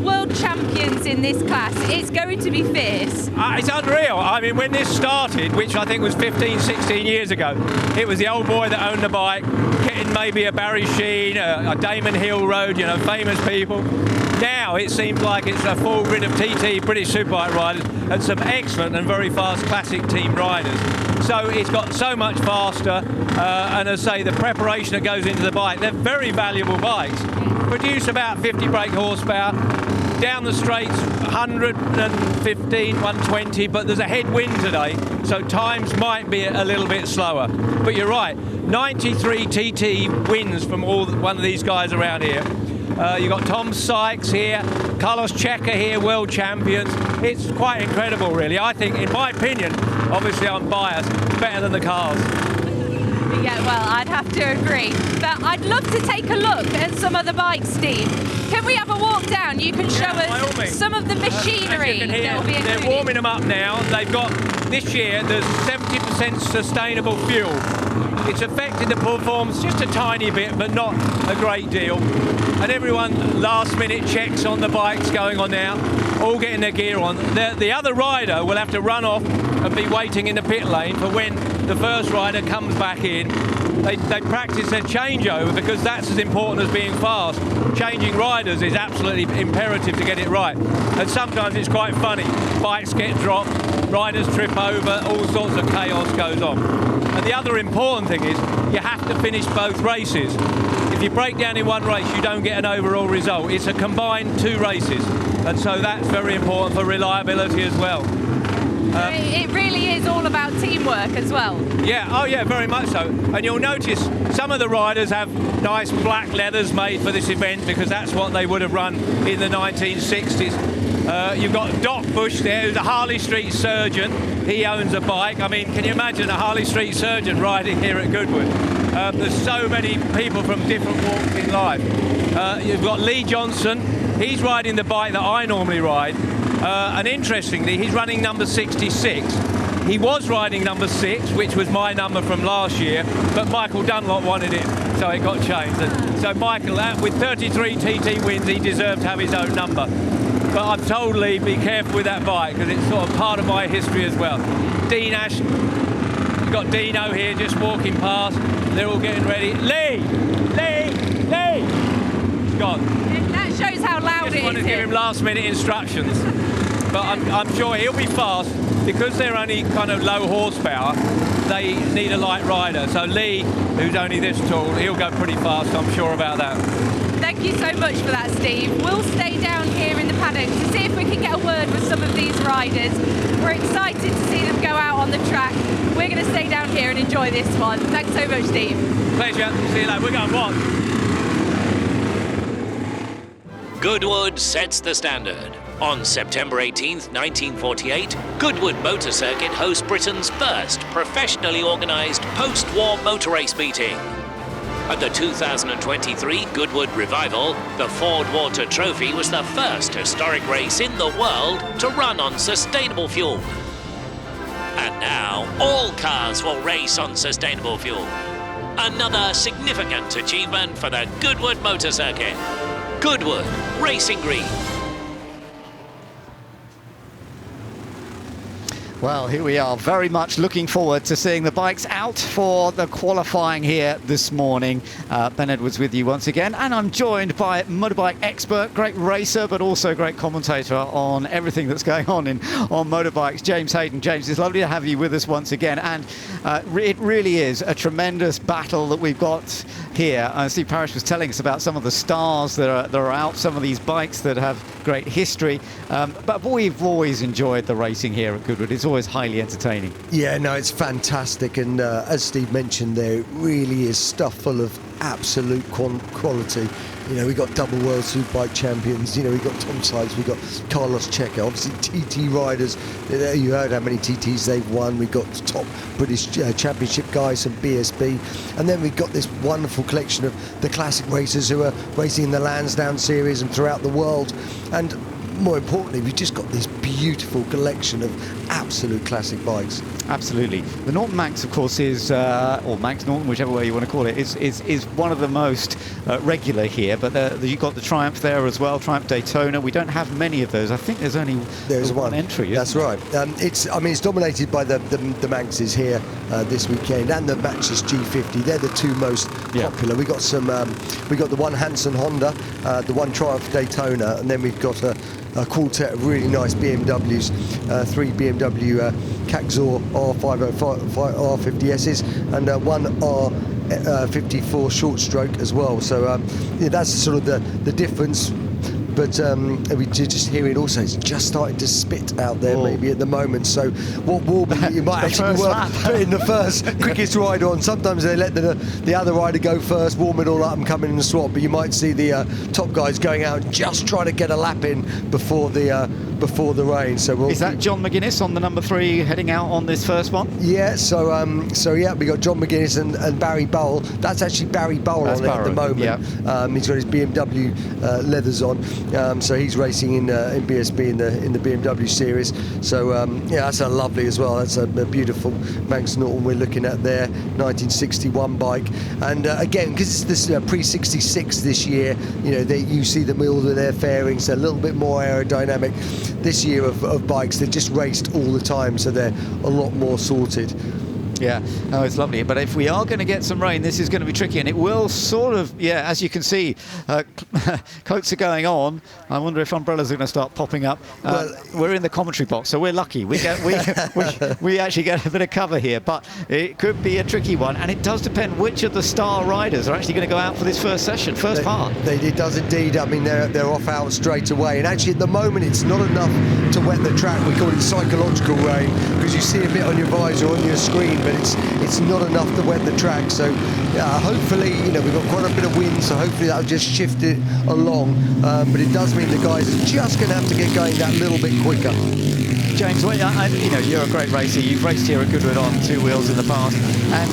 world champions in this class. It's going to be fierce. It's unreal. I mean, when this started, which I think was 15, 16 years ago, it was the old boy that owned the bike, getting maybe a Barry Sheen, a Damon Hill Road, you know, famous people. Now it seems like it's a full grid of TT British Superbike riders and some excellent and very fast classic team riders. So it's got so much faster, and as I say, the preparation that goes into the bike, they're very valuable bikes. Produce about 50 brake horsepower. Down the straights, 115, 120, but there's a headwind today, so times might be a little bit slower. But you're right, 93 TT wins from one of these guys around here. You've got Tom Sykes here, Carlos Checa here, world champions. It's quite incredible, really. I think, in my opinion, obviously I'm biased, better than the cars. Yeah, well, I'd have to agree. But I'd love to take a look at some of the bikes, Steve. Can we have a walk down? You can show us some of the machinery that will be included. They're warming them up now. They've got, this year, there's 70% sustainable fuel. It's affected the performance just a tiny bit, but not a great deal. And everyone last minute checks on the bikes going on now, all getting their gear on. The other rider will have to run off and be waiting in the pit lane for when the first rider comes back in. They practice their changeover because that's as important as being fast. Changing riders is absolutely imperative to get it right. And sometimes it's quite funny. Bikes get dropped, riders trip over, all sorts of chaos goes on. And the other important thing is you have to finish both races. If you break down in one race, you don't get an overall result. It's a combined 2 races. And so that's very important for reliability as well. It really is all about teamwork as well. Yeah, oh yeah, very much so. And you'll notice some of the riders have nice black leathers made for this event because that's what they would have run in the 1960s. You've got Doc Bush there, who's a Harley Street surgeon. He owns a bike. I mean, can you imagine a Harley Street surgeon riding here at Goodwood? There's so many people from different walks in life. You've got Lee Johnson. He's riding the bike that I normally ride. And interestingly, he's running number 66. He was riding number 6, which was my number from last year, but Michael Dunlop wanted it, so it got changed. And so Michael, with 33 TT wins, he deserved to have his own number. But I'm told Lee, be careful with that bike, because it's sort of part of my history as well. Dean Ash, we've got Dino here just walking past. They're all getting ready. Lee! He's gone. That shows how loud it is. I just want to give him last-minute instructions. But I'm sure he'll be fast. Because they're only kind of low horsepower, they need a light rider. So Lee, who's only this tall, he'll go pretty fast, I'm sure about that. Thank you so much for that, Steve. We'll stay down here in the paddock to see if we can get a word with some of these riders. We're excited to see them go out on the track. We're going to stay down here and enjoy this one. Thanks so much, Steve. Pleasure. See you later. We're going what? Goodwood sets the standard. On September 18th, 1948, Goodwood Motor Circuit hosts Britain's first professionally organised post-war motor race meeting. At the 2023 Goodwood Revival, the Ford Water Trophy was the first historic race in the world to run on sustainable fuel. And now, all cars will race on sustainable fuel. Another significant achievement for the Goodwood Motor Circuit. Goodwood, Racing Green. Well, here we are, very much looking forward to seeing the bikes out for the qualifying here this morning. Ben Edwards with you once again, and I'm joined by motorbike expert, great racer, but also great commentator on everything that's going on motorbikes, James Hayden. James, it's lovely to have you with us once again, and it really is a tremendous battle that we've got here. Steve Parrish was telling us about some of the stars that are out, some of these bikes that have great history, but we've always enjoyed the racing here at Goodwood. It's always highly entertaining. Yeah, no, it's fantastic, and as Steve mentioned there, it really is stuff full of absolute quality. You know, we got double World Superbike champions. You know, we got Tom Sykes, we got Carlos Checa, obviously TT riders. You heard how many TTs they've won. We got top British Championship guys from BSB, and then we've got this wonderful collection of the classic racers who are racing in the Lansdowne series and throughout the world. And more importantly, we've just got this beautiful collection of absolute classic bikes. Absolutely. The Norton Manx, of course, is, or Manx Norton, whichever way you want to call it, is one of the most regular here. But you've got the Triumph there as well, Triumph Daytona. We don't have many of those. I think there's only one entry. That's right. It's dominated by the Manxes here this weekend, and the Maxxis G50. They're the two most popular. We got we got the one Hanson Honda, the one Triumph Daytona, and then we've got a quartet of really nice BMWs, 3 BMW Kaxor R50Ss and one R54 short stroke as well. So yeah, that's sort of the difference. But we did just hear it also. It's just starting to spit out there maybe at the moment. So what will be, you might actually put in the first quickest ride on. Sometimes they let the other rider go first, warm it all up and come in and swap. But you might see the top guys going out just trying to get a lap in before the rain. So is that John McGuinness on the number 3 heading out on this first one? Yeah. So yeah, we got John McGuinness and Barry Bowell. That's actually Barry Bowell on it at the moment. Yeah. He's got his BMW leathers on. So he's racing in BSB in the BMW series. So yeah, that's a lovely as well. That's a beautiful Manx Norton we're looking at there, 1961 bike. And again, because it's this pre-66 this year, you know, you see them with all of their fairings, a little bit more aerodynamic. This year of bikes, they're just raced all the time, so they're a lot more sorted. Yeah, no, it's lovely. But if we are going to get some rain, this is going to be tricky, and it will sort of, yeah, as you can see, coats are going on. I wonder if umbrellas are going to start popping up. We're in the commentary box, so we're lucky. We actually get a bit of cover here, but it could be a tricky one, and it does depend which of the star riders are actually going to go out for this first part. It does indeed. I mean, they're off out straight away, and actually at the moment it's not enough to wet the track. We call it psychological rain because you see a bit on your visor on your screen, but it's not enough to wet the track. So hopefully, you know, we've got quite a bit of wind, so hopefully that'll just shift it along. But it does mean the guys are just going to have to get going that little bit quicker. James, well, you know, you're a great racer. You've raced here at Goodwood on 2 wheels in the past, and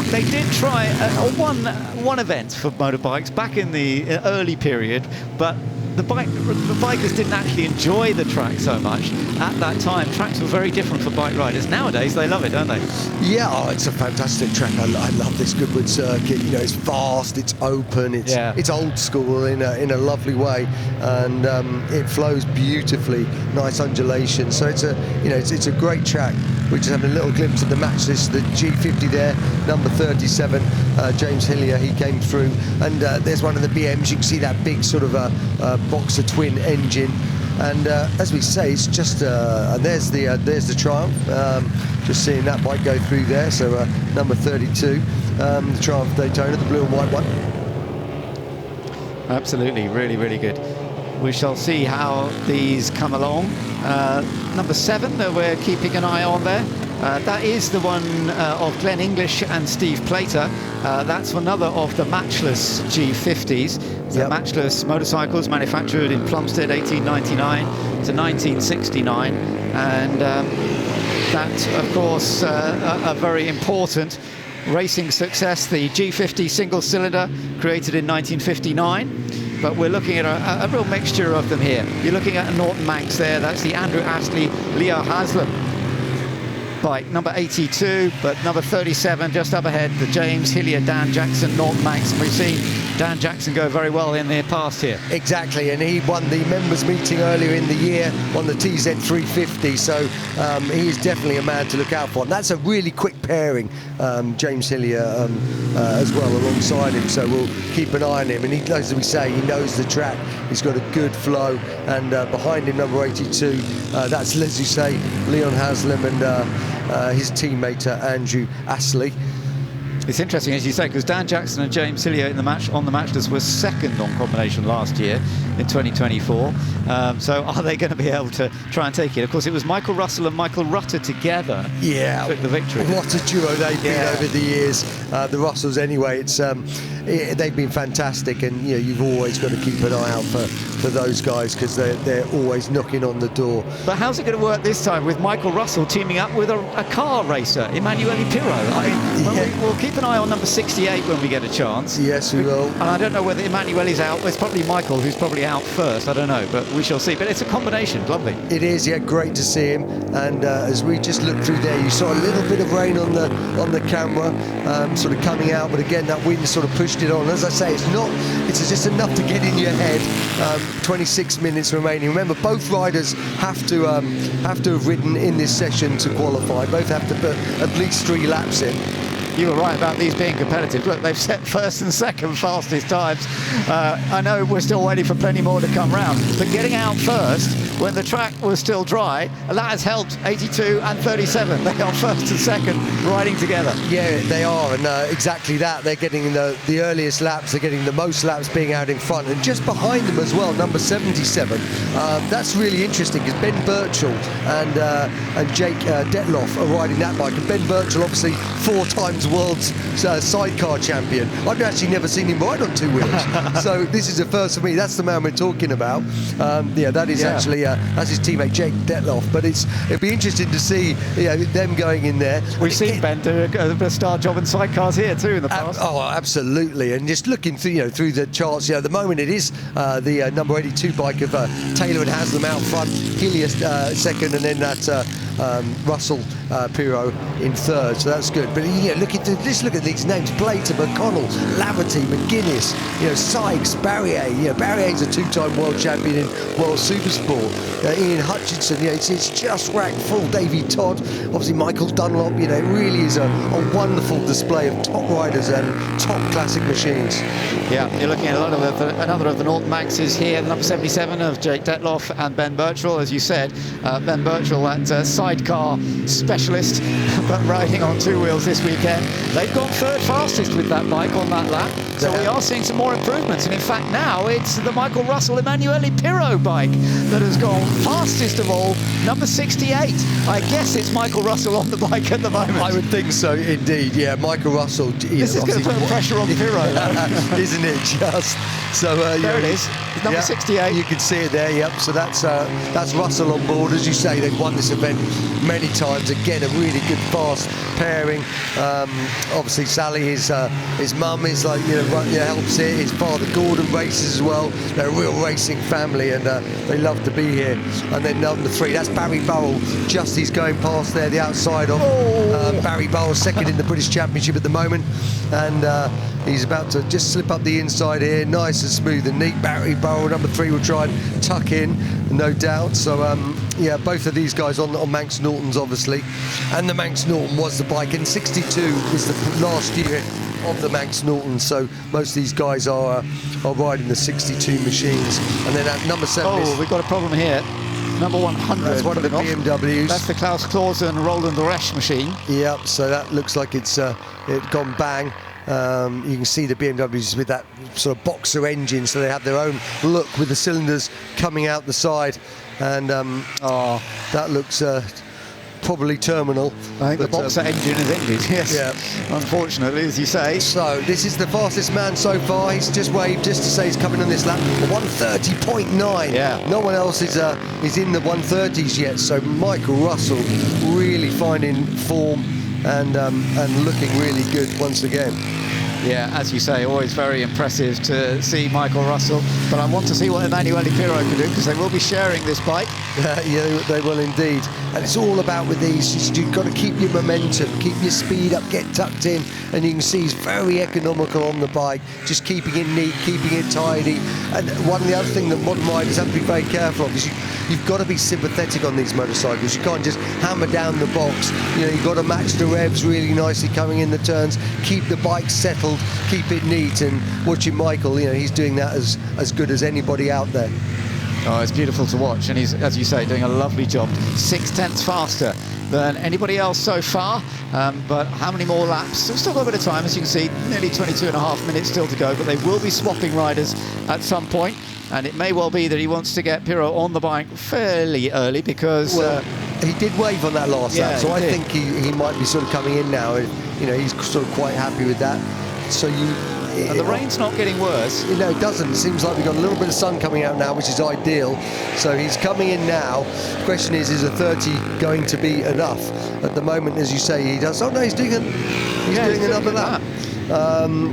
they did try one event for motorbikes back in the early period, but the bikers didn't actually enjoy the track so much at that time. Tracks were very different for bike riders. Nowadays, they love it, don't they? Yeah, it's a fantastic track. I love this Goodwood circuit. You know, it's fast, it's open, it's old school in a lovely way, and it flows beautifully. Nice undulation. So it's a great track. We're just having a little glimpse of the match list. The G50 there, number 37, James Hillier, he came through, and there's one of the BMs. You can see that big sort of Boxer twin engine, and as we say, it's just and there's the Triumph. Just seeing that bike go through there. So number 32, the Triumph Daytona, the blue and white one. Absolutely, really, really good. We shall see how these come along. Number 7 that we're keeping an eye on there. That is the one of Glenn English and Steve Plater. That's another of the matchless G50s. The matchless motorcycles manufactured in Plumstead 1899 to 1969. And that, of course, a very important racing success. The G50 single cylinder created in 1959. But we're looking at a real mixture of them here. You're looking at a Norton Manx there. That's the Andrew Astley, Leo Haslam bike, number 82, but number 37 just up ahead, the James Hillier, Dan Jackson, Norton Manx. And we've seen Dan Jackson go very well in the past here. Exactly, and he won the members meeting earlier in the year on the TZ 350, so he is definitely a man to look out for. And that's a really quick pairing, James Hillier as well alongside him, so we'll keep an eye on him. And he, as we say, he knows the track, he's got a good flow, and behind him, number 82, that's, as you say, Leon Haslam and his teammate Andrew Astley. It's interesting, as you say, because Dan Jackson and James Hillier in the match on the match list were second on combination last year in 2024. So are they going to be able to try and take it? Of course, it was Michael Russell and Michael Rutter together who took the victory. What a duo they've been over the years. The Russells, anyway. It's they've been fantastic, and you know, you've always got to keep an eye out for those guys, because they're always knocking on the door. But how's it going to work this time with Michael Russell teaming up with a car racer, Emanuele Pirro? I mean, we'll keep an eye on number 68 when we get a chance. Yes, we will. And I don't know whether Emanuele's out. It's probably Michael who's probably out first. I don't know, but we shall see. But it's a combination. Lovely. It is, yeah, great to see him. And as we just looked through there, you saw a little bit of rain on the camera, sort of coming out. But again, that wind sort of pushed it on. As I say, it's just enough to get in your head. 26 minutes remaining. Remember, both riders have to have ridden in this session to qualify. Both have to put at least 3 laps in. You were right about these being competitive. Look, they've set first and second fastest times. I know we're still waiting for plenty more to come round, but getting out first when the track was still dry, that has helped 82 and 37. They are first and second riding together. Yeah, they are, and exactly that. They're getting the earliest laps, they're getting the most laps being out in front, and just behind them as well, number 77. That's really interesting, because Ben Birchall and Jake Detloff are riding that bike, and Ben Birchall, obviously 4 times world's sidecar champion. I've actually never seen him ride on 2 wheels, so this is a first for me. That's the man we're talking about. That is actually that's his teammate Jake Detloff. But it'd be interesting to see them going in there. We've seen Ben do a star job in sidecars here too in the past. Oh, absolutely. And just looking through through the charts, at the moment it is the number 82 bike of Taylor and Haslam out front, Hillier second, and then that Russell Pirro in third, so that's good. But just look at these names: Plater, McConnell, Laverty, McGuinness, Sykes, Barrier. Barrier's a 2-time world champion in World Supersport. Ian Hutchinson, it's just racked full. Davey Todd, obviously Michael Dunlop. It really is a wonderful display of top riders and top classic machines. Yeah, you're looking at another of the Norton Maxes here, number 77 of Jake Detloff and Ben Birchall, as you said. Ben Birchall, that sidecar specialist, but riding on 2 wheels this weekend. They've got third fastest with that bike on that lap, so we are seeing some more improvements. And in fact, now it's the Michael Russell Emanuele Pirro bike that has gone fastest of all, number 68. I guess it's Michael Russell on the bike at the moment. I would think so, indeed. Yeah, Michael Russell. This is going to put pressure on Pirro, isn't it? Just so there it is. Number 68. You can see it there. Yep. So that's Russell on board. As you say, they've won this event many times. Again, a really good fast pairing. Obviously, Sally, his mum is like, helps it. His father, Gordon, races as well. They're a real racing family, and they love to be here. And then number 3, that's Barry Burrell. Just he's going past there, the outside of Barry Burrell, second in the British Championship at the moment. And he's about to just slip up the inside here, nice and smooth and neat. Barry Burrell, number 3, will try and tuck in, no doubt. So, yeah, both of these guys on Manx Norton's, obviously. And the Manx Norton was the bike, and 62 was the last year of the Manx Norton, so most of these guys are riding the 62 machines. And then at number 7 we've got a problem here. Number 100. That's one of the BMWs. That's the Klaus Clausen Roland Resch machine. Yep, so that looks like it's gone bang. You can see the BMWs with that sort of boxer engine, so they have their own look with the cylinders coming out the side. And that looks probably terminal. I think the boxer engine is ended, yes. Yeah. Unfortunately, as you say. So this is the fastest man so far. He's just waved just to say he's coming on this lap. 130.9. Yeah. No one else is in the 130s yet. So Michael Russell really finding form and looking really good once again. Yeah, as you say, always very impressive to see Michael Russell. But I want to see what Emanuele Pirro can do, because they will be sharing this bike. Yeah, they will indeed. And it's all about with these, you've got to keep your momentum, keep your speed up, get tucked in. And you can see he's very economical on the bike, just keeping it neat, keeping it tidy. And one of the other things that modern riders have to be very careful of is you've got to be sympathetic on these motorcycles. You can't just hammer down the box. You've got to match the revs really nicely coming in the turns, keep the bike settled, keep it neat. And watching Michael, he's doing that as good as anybody out there. Oh, it's beautiful to watch, and he's, as you say, doing a lovely job. 6/10 faster than anybody else so far, but how many more laps? So we've still got a bit of time, as you can see, nearly 22.5 minutes still to go, but they will be swapping riders at some point, and it may well be that he wants to get Pirro on the bike fairly early, because... he did wave on that last lap, so I think he might be sort of coming in now, and he's sort of quite happy with that. So and the rain's not getting worse. No, it doesn't. It seems like we've got a little bit of sun coming out now, which is ideal. So he's coming in now. The question is a 30 going to be enough? At the moment, as you say, he does. Oh no, he's doing another lap.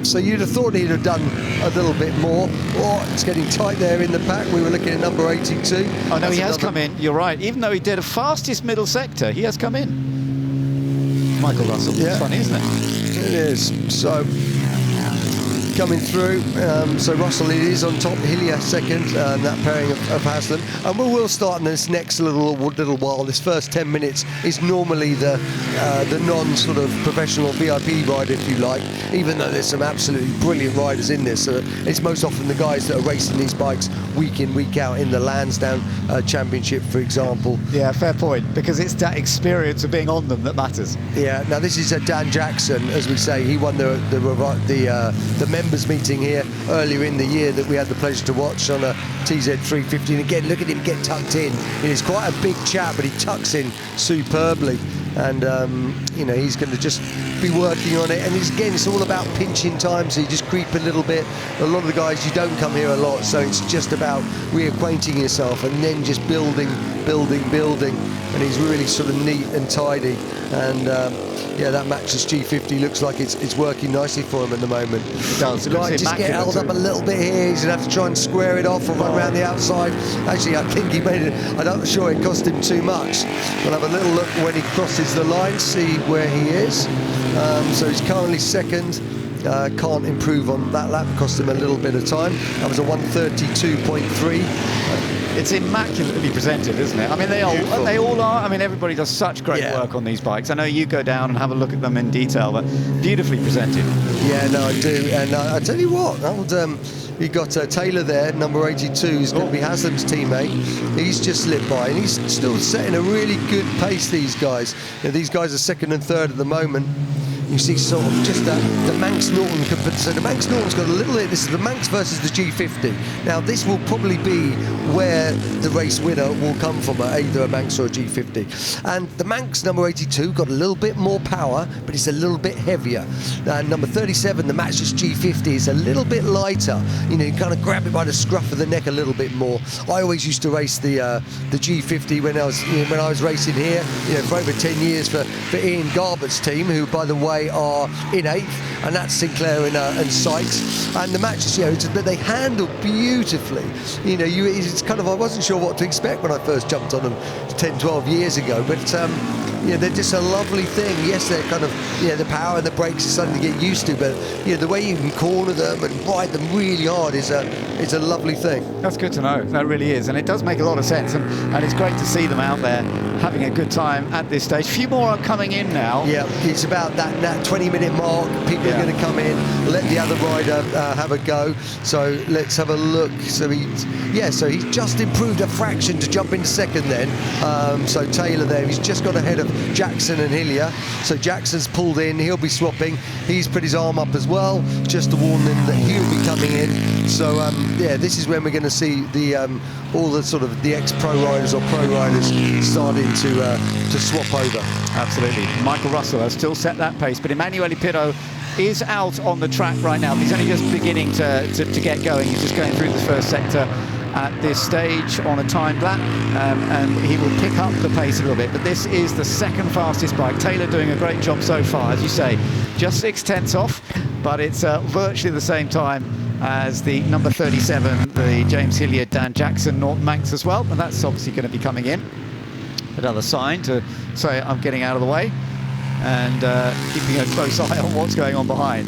So you'd have thought he'd have done a little bit more. Oh, it's getting tight there in the pack. We were looking at number 82. Oh no, he has come in. You're right. Even though he did a fastest middle sector, he has come in. Michael Russell. Yeah. It's funny, isn't it? It is. So coming through, so Russell is on top, Hillier second, that pairing of Haslam, and we'll start in this next little while. This first 10 minutes is normally the non sort of professional VIP rider, if you like, even though there's some absolutely brilliant riders in this. It's most often the guys that are racing these bikes week in, week out in the Lansdowne Championship, for example. Yeah, fair point, because it's that experience of being on them that matters. Yeah, now this is Dan Jackson, as we say. He won the members meeting here earlier in the year that we had the pleasure to watch on a TZ350. And again, look at him get tucked in. He's quite a big chap, but he tucks in superbly. And he's going to just be working on it. And it's all about pinching time, so you just creep a little bit. A lot of the guys, you don't come here a lot, so it's just about reacquainting yourself and then just building. And he's really sort of neat and tidy. And that Matchless G50 looks like it's working nicely for him at the moment. It does. He might just get held up a little bit here. He's going to have to try and square it off or run around the outside. Actually, I think he made it. I'm not sure it cost him too much. We'll have a little look when he crosses the line, see where he is. So he's currently second. Can't improve on that lap, cost him a little bit of time. That was a 132.3. It's immaculately presented, isn't it? I mean, they all are. I mean, everybody does such great work on these bikes. I know you go down and have a look at them in detail, but beautifully presented. Yeah, no, I do. And I tell you what, you got Taylor there, number 82, who's going to be Haslam's teammate. He's just slipped by, and he's still setting a really good pace, these guys. These guys are second and third at the moment. You see sort of just the Manx Norton. So the Manx Norton's got a little bit. This is the Manx versus the G50. Now this will probably be where the race winner will come from, either a Manx or a G50. And the Manx number 82 got a little bit more power, but it's a little bit heavier. And number 37, the Matchless G50, is a little bit lighter. You know, you kind of grab it by the scruff of the neck a little bit more. I always used to race the G50 when I was racing here. You know, for over 10 years for Ian Garbutt's team, who by the way are in 8th, and that's Sinclair and Sykes. And the matches, you know, but they handle beautifully. You know, it's kind of, I wasn't sure what to expect when I first jumped on them 10, 12 years ago, but you know, they're just a lovely thing. Yes, they're kind of, you know, the power and the brakes is something to get used to, but you know, the way you can corner them and ride them really hard is a lovely thing. That's good to know. That really is, and it does make a lot of sense, and it's great to see them out there having a good time at this stage. A few more are coming in now. Yeah, it's about that 20-minute mark. People are going to come in, let the other rider have a go. So let's have a look. So he's just improved a fraction to jump into second then. So Taylor there, he's just got ahead of Jackson and Hillier. So Jackson's pulled in, he'll be swapping. He's put his arm up as well, just to warn them that he'll be coming in. So yeah, this is when we're going to see the all the sort of the ex-pro riders or pro riders starting to swap over. Absolutely. Michael Russell has still set that pace, but Emanuele Pirro is out on the track right now. He's only just beginning to get going. He's just going through the first sector at this stage on a timed lap, and he will pick up the pace a little bit, but this is the second fastest bike. Taylor doing a great job so far, as you say, just 6/10 off, but it's virtually the same time as the number 37, the James Hillier, Dan Jackson, Norton Manx as well, and that's obviously going to be coming in. Another sign to say I'm getting out of the way, and keeping a close eye on what's going on behind.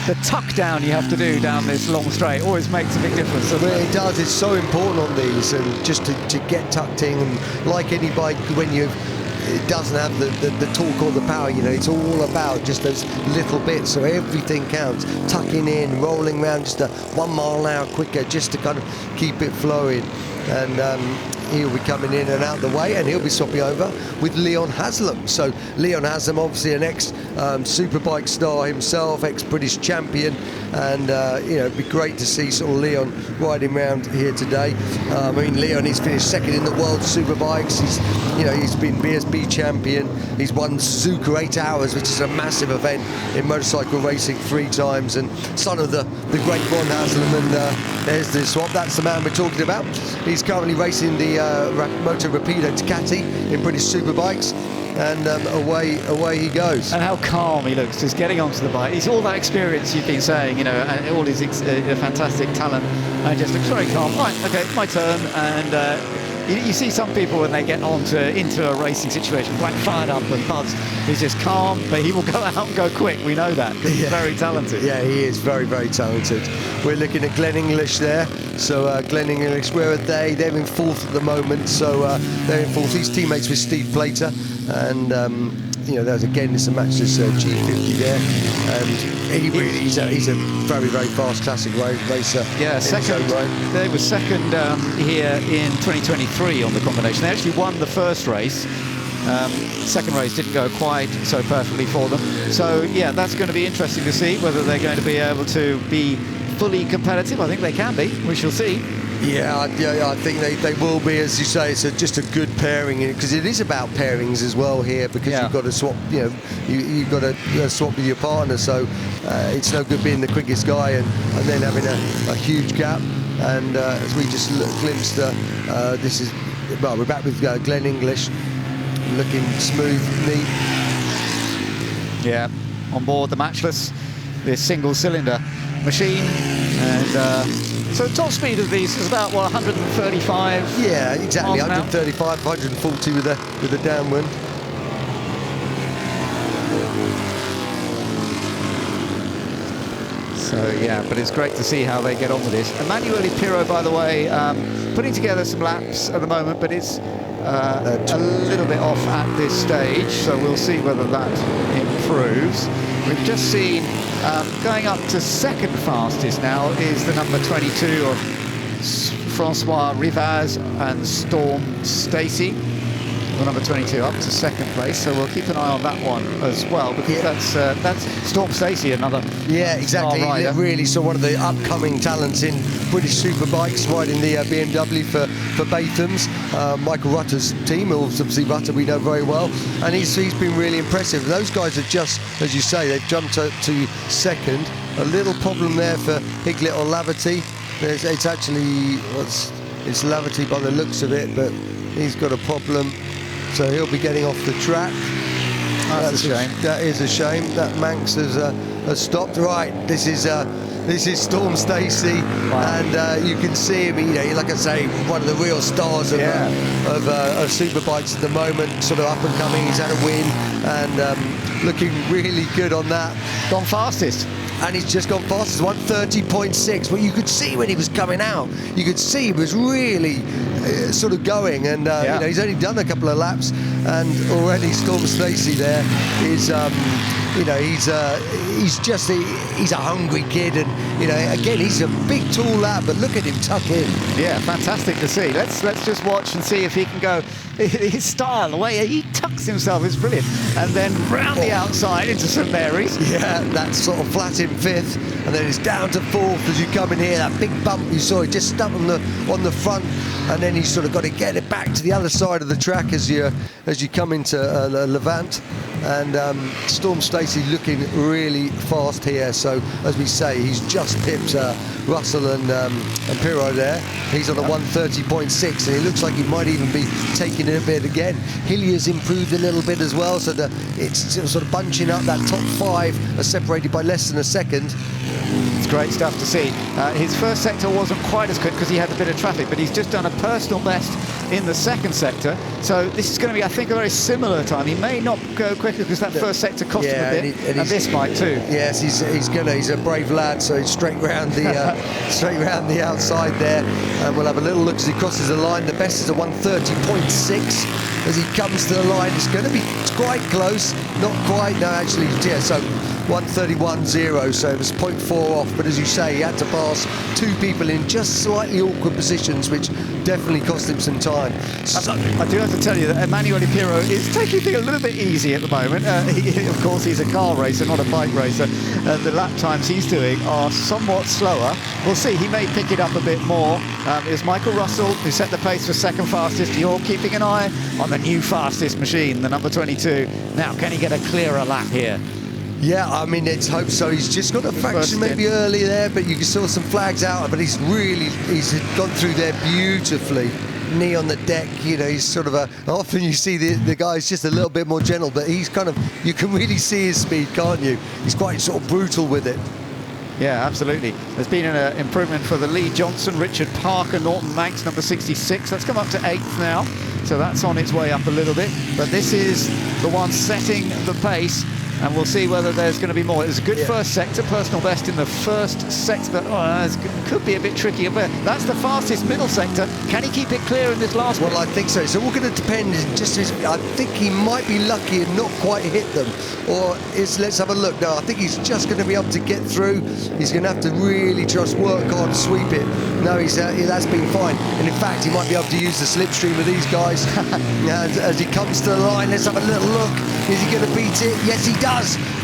The tuck down you have to do down this long straight always makes a big difference. Well, it does. It's so important on these, and just to get tucked in, and like any bike, when it doesn't have the torque or the power, you know, it's all about just those little bits, so everything counts. Tucking in, rolling around just 1 mile an hour quicker, just to kind of keep it flowing. And he'll be coming in and out the way, and he'll be swapping over with Leon Haslam. So Leon Haslam, obviously an ex-superbike star himself, ex-British champion, and you know, it'd be great to see sort of Leon riding around here today. I mean, Leon, he's finished second in the world superbikes. He's been BSB champion. He's won Suzuka 8 Hours, which is a massive event in motorcycle racing 3 times, and son of the great Ron Haslam. And there's the swap. That's the man we're talking about. He's currently racing the Moto Rapido Ducati in British superbikes, and away he goes. And how calm he looks, just getting onto the bike. He's all that experience you've been saying, you know, and all his fantastic talent, and just looks very calm. Right, okay, my turn. And you see some people when they get into a racing situation quite fired up and buzzed. He's just calm, but he will go out and go quick. We know that because he's very talented. Yeah, he is very, very talented. We're looking at Glenn English there. So Glenn English, where are they? They're in 4th at the moment. So they're in 4th. He's teammates with Steve Plater, and you know, there's again this matches G50 there, and he's a very, very fast classic racer. Yeah, second. They were second here in 2023 on the combination. They actually won the first race. Second race didn't go quite so perfectly for them. So yeah, that's going to be interesting to see whether they're going to be able to be fully competitive. I think they can be. We shall see. Yeah, I think they will be, as you say. It's just a good pairing, because it is about pairings as well here, because you've got to swap. You know, you've got to swap with your partner. So it's no good being the quickest guy and then having a huge gap. And as we just glimpsed, this is we're back with Glenn English, looking smooth, neat. Yeah, on board the Matchless, this single-cylinder machine, and. So the top speed of these is about, what, 135? Yeah, exactly, 135, 140 with a downwind. So yeah, but it's great to see how they get on with this. Emanuele Pirro, by the way, putting together some laps at the moment, but it's a little bit off at this stage, so we'll see whether that improves. We've just seen going up to second fastest now is the number 22 of Francois Rivaz and Storm Stacey. the number 22 up to second place, so we'll keep an eye on that one as well, because that's Storm Stacey, another exactly. star rider. Really saw one of the upcoming talents in British Superbikes riding the BMW for Batham's. Michael Rutter's team, obviously Rutter we know very well, and he's been really impressive. Those guys have just, as you say, they've jumped to second. A little problem there for Higlet or Laverty. It's actually, it's Laverty by the looks of it, but he's got a problem, so he'll be getting off the track. That's a shame. That is a shame. That Manx has stopped. Right, this is Storm Stacey, and you can see him. You know, like I say, one of the real stars of Superbikes at the moment. Sort of up and coming. He's had a win and looking really good on that. Gone fastest. And he's just gone fastest, 1:30.6. But you could see when he was coming out, you could see he was really sort of going. And you know, he's only done a couple of laps, and already Storm Stacey there is, you know, he's a hungry kid, and you know, again, he's a big, tall lad, but look at him tuck in. Yeah, fantastic to see. Let's just watch and see if he can go. His style, the way he tucks himself is brilliant. And then round the outside into St Mary's. Yeah, that's sort of flat in fifth, and then it's down to fourth as you come in here. That big bump you saw, he just stuck on the front, and then you sort of got to get it back to the other side of the track as you come into Levant. And Storm Stacey looking really fast here. So as we say, he's just pipped Russell and Pirro there. He's on a 1:30.6, and it looks like he might even be taking it a bit again. Hillier's improved a little bit as well, so it's sort of bunching up. That top five are separated by less than a second. It's great stuff to see. His first sector wasn't quite as quick because he had a bit of traffic, but he's just done a personal best in the second sector. So this is going to be, I think, a very similar time. He may not go quicker because that first sector cost him a bit, and this might too. Yes, he's a brave lad, so he's straight round the outside there, and we'll have a little look as he crosses the line. The best is a 1:30.6 as he comes to the line. It's going to be quite close, not quite. No, actually, yeah. So 1:31.0, so it was 0.4 off. But as you say, he had to pass two people in just slightly awkward positions, which definitely cost him some time. So, I do have to tell you that Emanuele Pirro is taking things a little bit easy at the moment. Of course, he's a car racer, not a bike racer. The lap times he's doing are somewhat slower. We'll see, he may pick it up a bit more. It's Michael Russell who set the pace for second fastest. You're keeping an eye on the new fastest machine, the number 22. Now, can he get a clearer lap here? Yeah, I mean, let's hope so. He's just got a fraction maybe early there, but you saw some flags out, but he's gone through there beautifully. Knee on the deck, you know, he's sort of often you see the guy's just a little bit more gentle, but he's kind of, you can really see his speed, can't you? He's quite sort of brutal with it. Yeah, absolutely. There's been an improvement for the Lee Johnson, Richard Parker, Norton Manx, number 66. That's come up to 8th now, so that's on its way up a little bit. But this is the one setting the pace, and we'll see whether there's going to be more. It was a good first sector, personal best in the first sector, but it could be a bit tricky. But that's the fastest middle sector. Can he keep it clear in this last one? Well, I think so. So we're going to depend. I think he might be lucky and not quite hit them. Or let's have a look. No, I think he's just going to be able to get through. He's going to have to really just work hard, sweep it. No, that's been fine. And in fact, he might be able to use the slipstream of these guys. As he comes to the line, let's have a little look. Is he going to beat it? Yes, he does.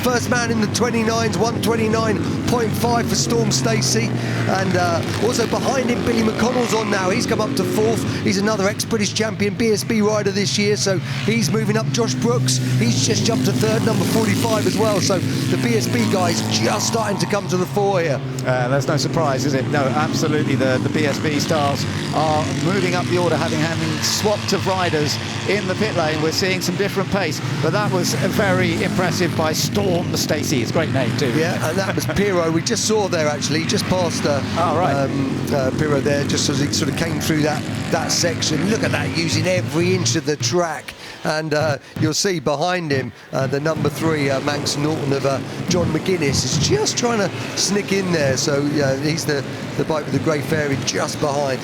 First man in the 29s, 1:29.5 for Storm Stacey. And also behind him, Billy McConnell's on now. He's come up to fourth. He's another ex-British champion BSB rider this year, so he's moving up. Josh Brooks, he's just jumped to third, number 45 as well. So the BSB guys just starting to come to the fore here. There's no surprise, is it? No, absolutely. The BSB stars are moving up the order, having swapped of riders in the pit lane. We're seeing some different pace, but that was very impressive by Storm Stacey. It's a great name too. Yeah, and that was Pirro. We just saw there actually. He just passed Pirro there, just as he sort of came through that section. Look at that, using every inch of the track. And you'll see behind him the number 3, Max Norton of John McGuinness is just trying to sneak in there. So yeah, he's the bike with the grey fairy just behind.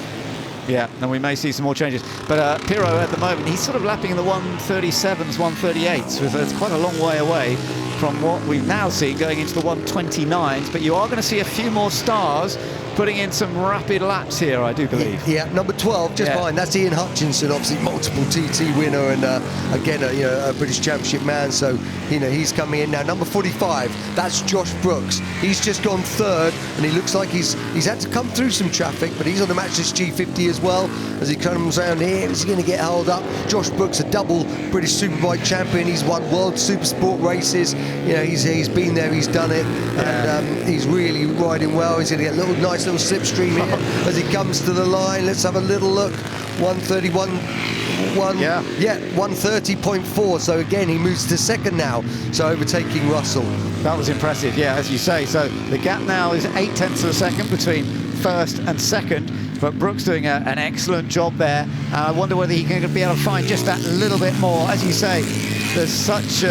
Yeah, and we may see some more changes. But Pirro at the moment, he's sort of lapping in the 1:37s, 1:38s. So it's quite a long way away from what we've now seen going into the 1:29s. But you are going to see a few more stars putting in some rapid laps here, I do believe. Yeah, number 12, just behind. That's Ian Hutchinson, obviously multiple TT winner and again, a British Championship man. So he's coming in now. Number 45, that's Josh Brooks. He's just gone third, and he looks like he's had to come through some traffic, but he's on the Matchless G50 as well. As he comes around here, is he going to get held up? Josh Brooks, a double British Superbike champion. He's won World Supersport races. He's been there, he's done it, and he's really riding well. He's going to get a nice little slipstream here as he comes to the line. Let's have a little look. 130.4. So again, he moves to second now, so overtaking Russell. That was impressive, yeah, as you say. So the gap now is 0.8 of a second between first and second, but Brooks doing an excellent job there. I wonder whether he can be able to find just that little bit more. As you say, there's such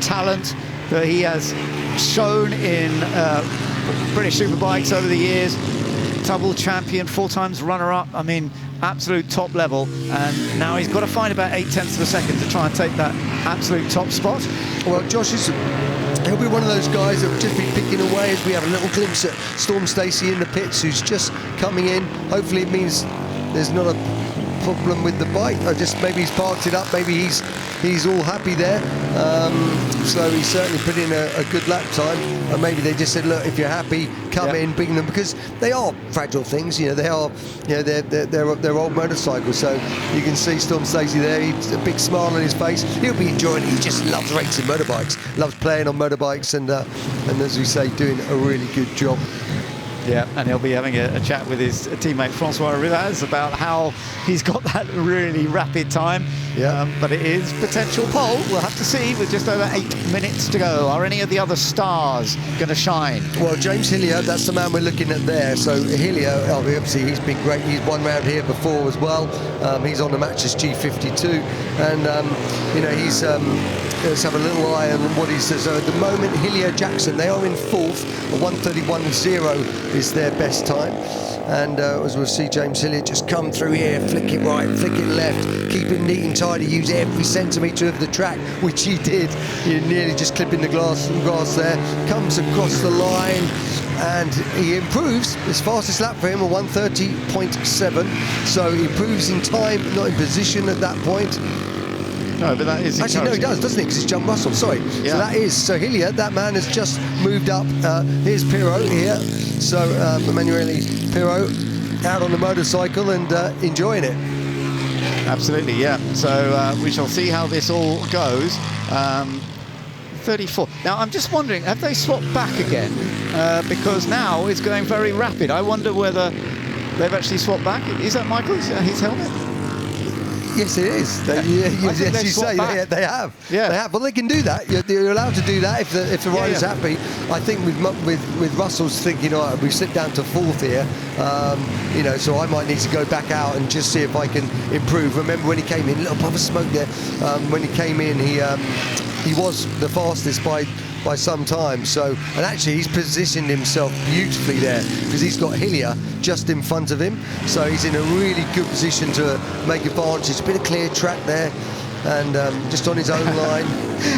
talent that he has shown in British Superbikes over the years. Double champion, 4 times runner-up. I mean, absolute top level. And now he's got to find about 0.8 of a second to try and take that absolute top spot. Well, Josh he'll be one of those guys that will just be picking away as we have a little glimpse at Storm Stacey in the pits, who's just coming in. Hopefully it means there's not a problem with the bike, or just maybe he's parked it up, maybe he's all happy there. So he's certainly put in a good lap time, and maybe they just said, look, if you're happy, come in, bring them, because they are fragile things. They're old motorcycles. So you can see Storm Stacey there. He's a big smile on his face. He'll be enjoying it. He just loves racing motorbikes, loves playing on motorbikes, and as we say, doing a really good job. Yeah, and he'll be having a chat with his teammate Francois Rivaz about how he's got that really rapid time. Yeah. But it is potential pole. We'll have to see with just over 8 minutes to go. Are any of the other stars going to shine? Well, James Hillier, that's the man we're looking at there. So Hillier, obviously, he's been great. He's won round here before as well. He's on the Matchless G52, and he's. Let's have a little eye on what he says. At the moment, Hillier Jackson, they are in 4th. A 1:31.0 is their best time. And as we'll see, James Hillier just come through here, flick it right, flick it left, keep it neat and tidy, use every centimetre of the track, which he did. He nearly just clipping the grass there, comes across the line, and he improves. His fastest lap for him, a 1:30.7. So he improves in time, not in position at that point. No, but that is actually, no, he does, doesn't he? Because it's John Russell, sorry. Yeah. So Hillier, that man has just moved up. Here's Pirot here. So Emanuele Pirot out on the motorcycle and enjoying it. Absolutely, yeah. So we shall see how this all goes. 34. Now, I'm just wondering, have they swapped back again? Because now it's going very rapid. I wonder whether they've actually swapped back. Is that Michael's his helmet? Yes, it is. They have. Yeah. They have. Well, they can do that. You're allowed to do that if the rider's happy. I think with Russell's thinking, all right, we slip down to 4th here, so I might need to go back out and just see if I can improve. Remember when he came in, a little puff of smoke there. When he came in, he was the fastest by some time. So, and actually he's positioned himself beautifully there because he's got Hillier just in front of him. So he's in a really good position to make advantage. A bit of clear track there, and just on his own line.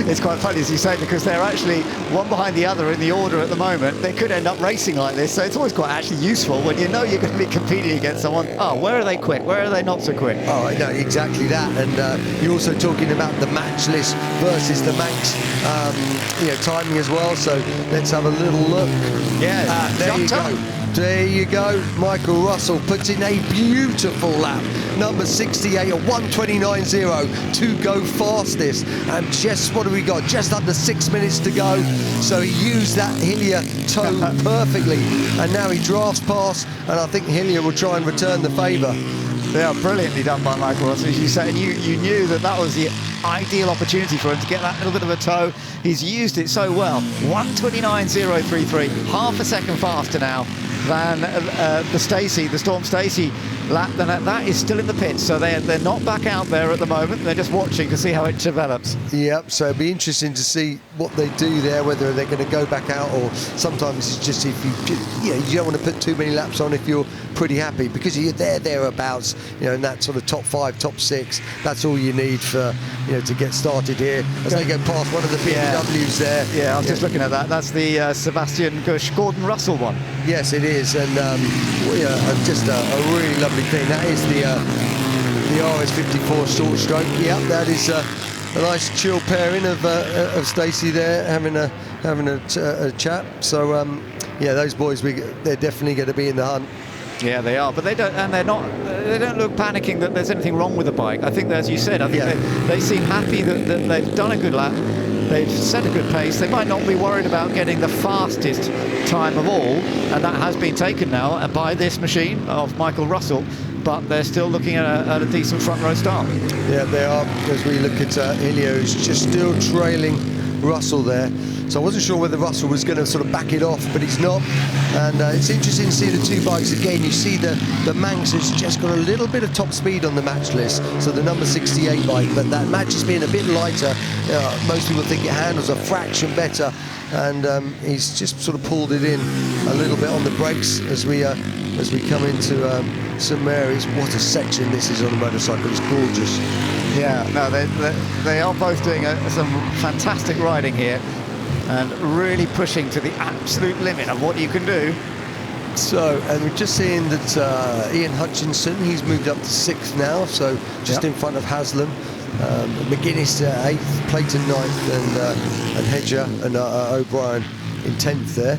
It's quite funny, as you say, because they're actually one behind the other in the order at the moment. They could end up racing like this, so it's always quite actually useful when you know you're going to be competing against someone. Oh, where are they quick? Where are they not so quick? Oh, no, exactly that. And you're also talking about the matchless versus the Manx, timing as well. So let's have a little look. Yeah, there you go. There you go. Michael Russell puts in a beautiful lap. Number 68, a 1:29.0 to go fastest. And just what have we got? Just under 6 minutes to go. So he used that Hillier toe perfectly. And now he drafts past, and I think Hillier will try and return the favour. They are brilliantly done by Michael Russell, as you say, and you knew that was the ideal opportunity for him to get that little bit of a toe. He's used it so well. 1:29.033, half a second faster now than the Storm Stacey. lap, then that is still in the pits. So they're not back out there at the moment. They're just watching to see how it develops. Yep, so it'll be interesting to see what they do there, whether they're going to go back out, or sometimes it's just if you don't want to put too many laps on if you're pretty happy, because you're thereabouts, in that sort of top 5, top 6. That's all you need for, to get started here. As they go past one of the BMWs there. Yeah, I'm just looking at that. That's the Sebastian Gush Gordon Russell one. Yes, it is, and just a really lovely thing. That is the RS54 short stroke. Yep, that is a nice chill pairing of Stacey there having a chat. So those boys, they're definitely going to be in the hunt. Yeah, they are, but they don't look panicking that there's anything wrong with the bike. I think, as you said, they seem happy that they've done a good lap. They've set a good pace. They might not be worried about getting the fastest time of all, and that has been taken now by this machine of Michael Russell, but they're still looking at a decent front row start. Yeah, they are, as we look at Ilio, who's just still trailing Russell there. So I wasn't sure whether Russell was going to sort of back it off, but he's not. And it's interesting to see the two bikes again. You see the Manx has just got a little bit of top speed on the match list, so the number 68 bike, but that match is being a bit lighter. Most people think it handles a fraction better, and he's just sort of pulled it in a little bit on the brakes as we come into St Mary's. What a section this is on a motorcycle. It's gorgeous. Yeah, no, they are both doing some fantastic riding here, and really pushing to the absolute limit of what you can do. So, and we're just seeing that Ian Hutchinson, he's moved up to 6th now, so just in front of Haslam. McGuinness 8th, Clayton 9th, and Hedger and O'Brien in 10th there.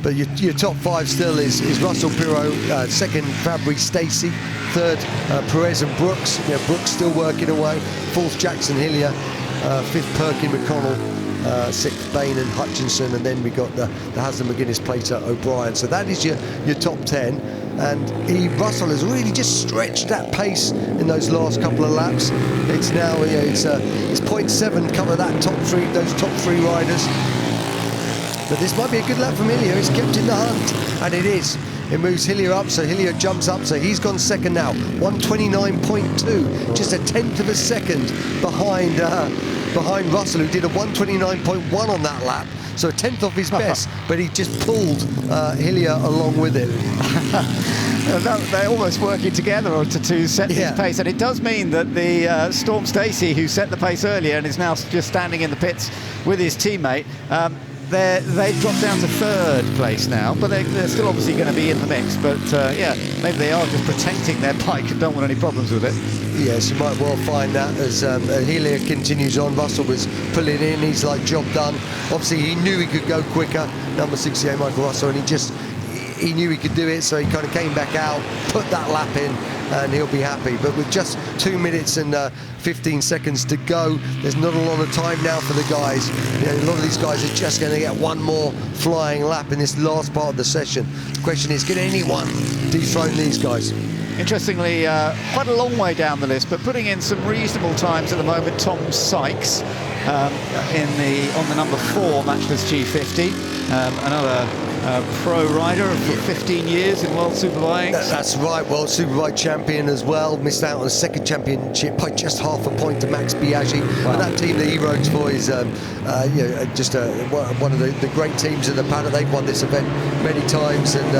But your top 5 still is Russell Pirot, 2nd Fabry Stacey, 3rd Perez and Brooks. Brooks still working away. 4th Jackson Hillier, 5th Perkin McConnell, 6th Bain and Hutchinson, and then we got the Haslam McGuinness Plater O'Brien. So that is your top 10. And Russell has really just stretched that pace in those last couple of laps. It's now it's 0.7 cover those top three riders. But this might be a good lap from Hillier. He's kept in the hunt, and it is. It moves Hillier up, so Hillier jumps up, so he's gone 2nd now. 129.2, just a 1/10 of a second behind Russell, who did a 129.1 on that lap. So a 1/10 off his best, but he just pulled Hillier along with it. They're almost working together to set this pace, and it does mean that the Storm Stacey, who set the pace earlier and is now just standing in the pits with his teammate, they've dropped down to 3rd place now, but they're still obviously going to be in the mix. But maybe they are just protecting their bike and don't want any problems with it. Yes, you might well find that as Hillier continues on. Russell was pulling in, he's like, job done. Obviously he knew he could go quicker, number 68 Michael Russell, and he knew he could do it, so he kind of came back out, put that lap in, and he'll be happy. But with just 2 minutes and 15 seconds to go, there's not a lot of time now for the guys. A lot of these guys are just going to get one more flying lap in this last part of the session. The question is, can anyone dethrone these guys? Interestingly, quite a long way down the list, but putting in some reasonable times at the moment. Tom Sykes on the number 4 Matchless G50, another pro rider for 15 years in World Superbikes. That's right, World Superbike champion as well. Missed out on a 2nd championship by just half a point to Max Biaggi. Wow. And that team that he rows for is just one of the great teams in the paddock. They've won this event many times, and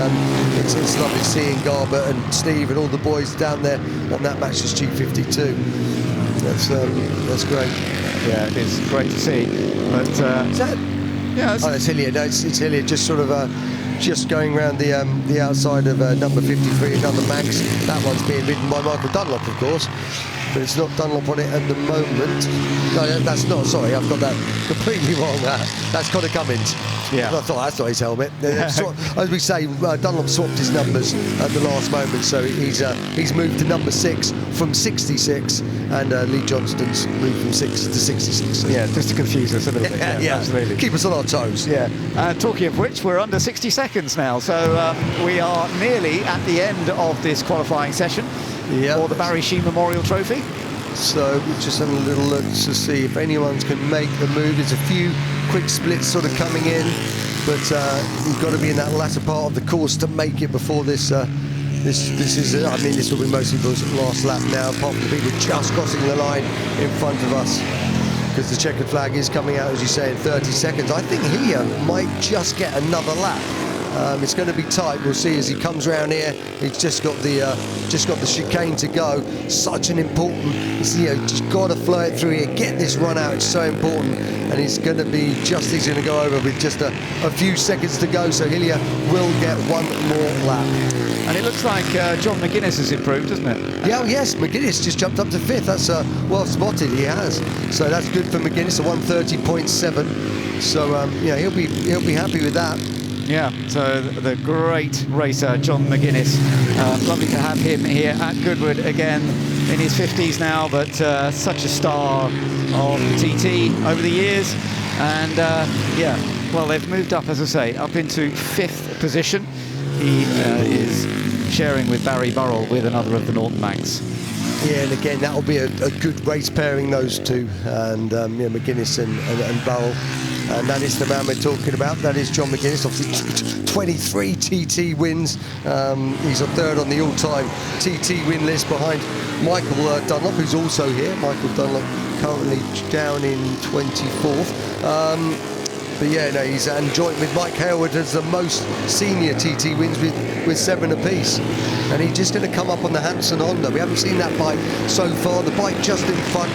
it's lovely seeing Garber and Steve and all the boys down there on that Matchless G50 too. That's great. Yeah, it is great to see. But it's Hillier. No, it's Hillier just sort of just going around the outside of number 53, another Max. That one's being ridden by Michael Dunlop, of course, but it's not Dunlop on it at the moment. No, that's not. Sorry, I've got that completely wrong. That's Connor Cummins. Yeah, I thought that's not his helmet. As we say, Dunlop swapped his numbers at the last moment, so he's moved to number 6 from 66, and Lee Johnston's moved from 6 to 66. Yeah, just to confuse us a little bit. Yeah, absolutely. Keep us on our toes. Yeah. Talking of which, we're under 60 seconds now, so we are nearly at the end of this qualifying session for the Barry Sheen Memorial Trophy. So we're just having a little look to see if anyone can make the move. There's a few quick splits sort of coming in, but you've got to be in that latter part of the course to make it before this this is, I mean, this will be most people's last lap now, apart from the people just crossing the line in front of us, because the checkered flag is coming out, as you say, in 30 seconds. I think Hillier might just get another lap. It's going to be tight. We'll see as he comes around here. He's just got the chicane to go. Such an important. Just got to flow it through here. Get this run out. It's so important. And he's going to be he's going to go over with just a few seconds to go. So Hillier will get one more lap. And it looks like John McGuinness has improved, doesn't it? Yeah, yes. McGuinness just jumped up to 5th. That's well spotted. He has. So that's good for McGuinness. A 1:30.7. So he'll be happy with that. Yeah, so the great racer, John McGuinness. Lovely to have him here at Goodwood again, in his 50s now, but such a star of the TT over the years. And well, they've moved up, as I say, up into 5th position. He is sharing with Barry Burrell with another of the Norton Manx. Yeah, and again, that'll be a good race pairing, those two, and McGuinness and Burrell. And that is the man we're talking about. That is John McGuinness, obviously 23 TT wins. He's a 3rd on the all-time TT win list behind Michael Dunlop, who's also here. Michael Dunlop currently down in 24th. But yeah, no, he's joint with Mike Hayward as the most senior TT wins with 7 apiece. And he's just going to come up on the Hanson Honda. We haven't seen that bike so far. The bike just in front.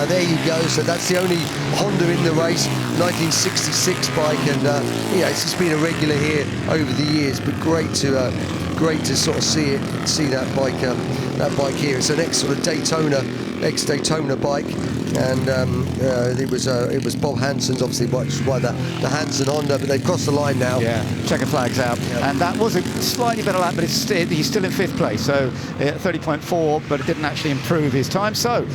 There you go. So that's the only Honda in the race. 1966 bike, and it's just been a regular here over the years. But great to sort of see that bike here. It's an ex-Daytona bike, and it was Bob Hanson's, obviously, which is why the Hanson Honda, but they've crossed the line now. Yeah, checker flag's out. Yeah. And that was a slightly better lap, but he's still in 5th place, so 30.4, but it didn't actually improve his time. So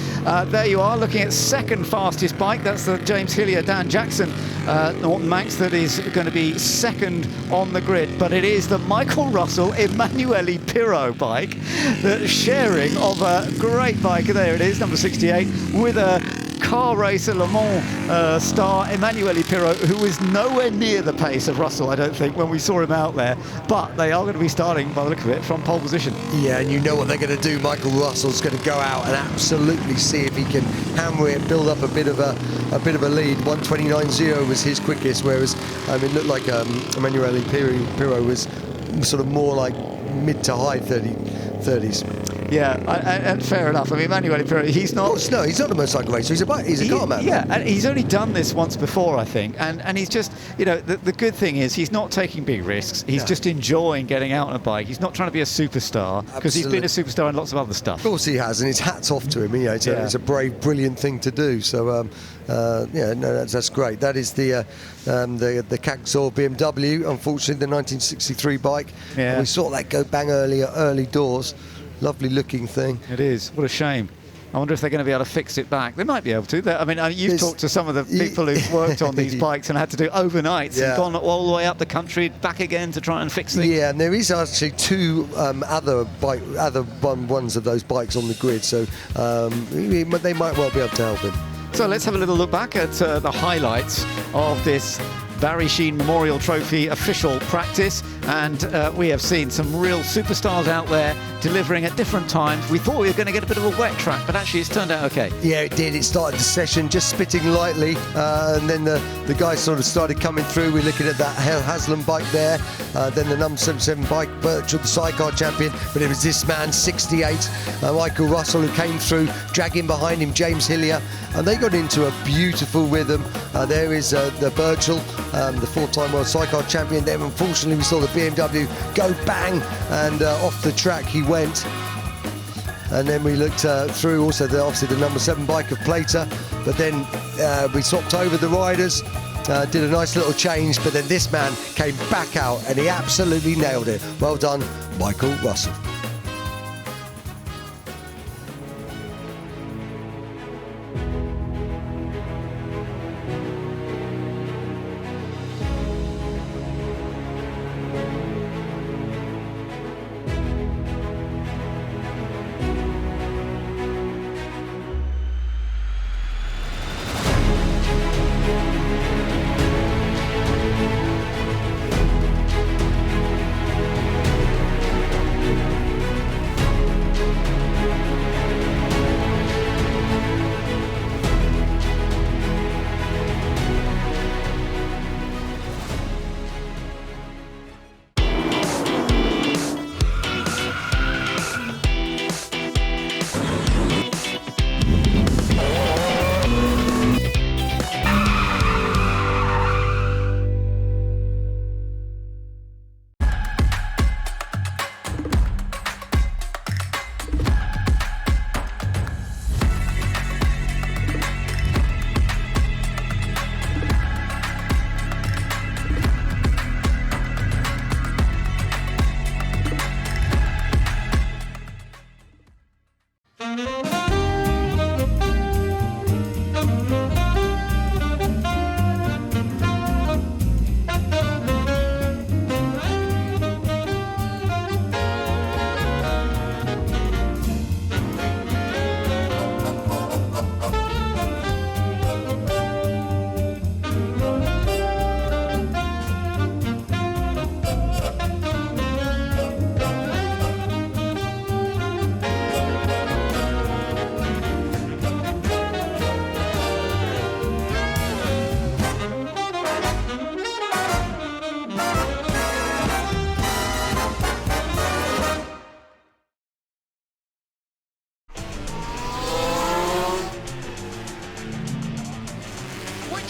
there you are, looking at 2nd fastest bike. That's the James Hillier, Dan Jackson Norton Manx that is going to be 2nd on the grid, but it is the Michael Russell Emanuele Pirro bike, the sharing of a great bike. There it is, number 68, with a car racer Le Mans star Emanuele Pirro, who was nowhere near the pace of Russell, I don't think, when we saw him out there. But they are going to be starting, by the look of it, from pole position. Yeah, and you know what they're going to do. Michael Russell's going to go out and absolutely see if he can hammer it, build up a bit of a lead. 1:29.0 was his quickest, whereas it looked like Emanuele Pirro was sort of more like mid to high 30s. Yeah, and fair enough. I mean, Emanuele Pirro, he's not... No, he's not a motorcycle racer. He's a car man. Yeah, and he's only done this once before, I think. And he's just, the good thing is he's not taking big risks. He's just enjoying getting out on a bike. He's not trying to be a superstar, because he's been a superstar in lots of other stuff. Of course he has, and his hat's off to him. It's a brave, brilliant thing to do. So, that's great. That is the Caxor BMW, unfortunately, the 1963 bike. Yeah. And we saw that go bang early doors. Lovely looking thing. It is. What a shame. I wonder if they're going to be able to fix it back. They might be able to. You've talked to some of the people who've worked on these bikes and had to do overnights and gone all the way up the country, back again to try and fix things. Yeah, and there is actually 2 other ones of those bikes on the grid, so they might well be able to help him. So let's have a little look back at the highlights of this Barry Sheen Memorial Trophy official practice, and we have seen some real superstars out there delivering at different times. We thought we were going to get a bit of a wet track, but actually it's turned out okay. Yeah, it did. It started the session just spitting lightly, and then the guys sort of started coming through. We're looking at that Haslam bike there, then the number 77 bike, Birchwood, the sidecar champion, but it was this man, 68, Michael Russell, who came through, dragging behind him James Hillier, and they got into a beautiful rhythm. There is the Birchall, the 4-time world sidecar champion. Then unfortunately we saw the BMW go bang, and off the track he went. And then we looked through also obviously the number 7 bike of Plater, but then we swapped over the riders, did a nice little change, but then this man came back out and he absolutely nailed it. Well done, Michael Russell.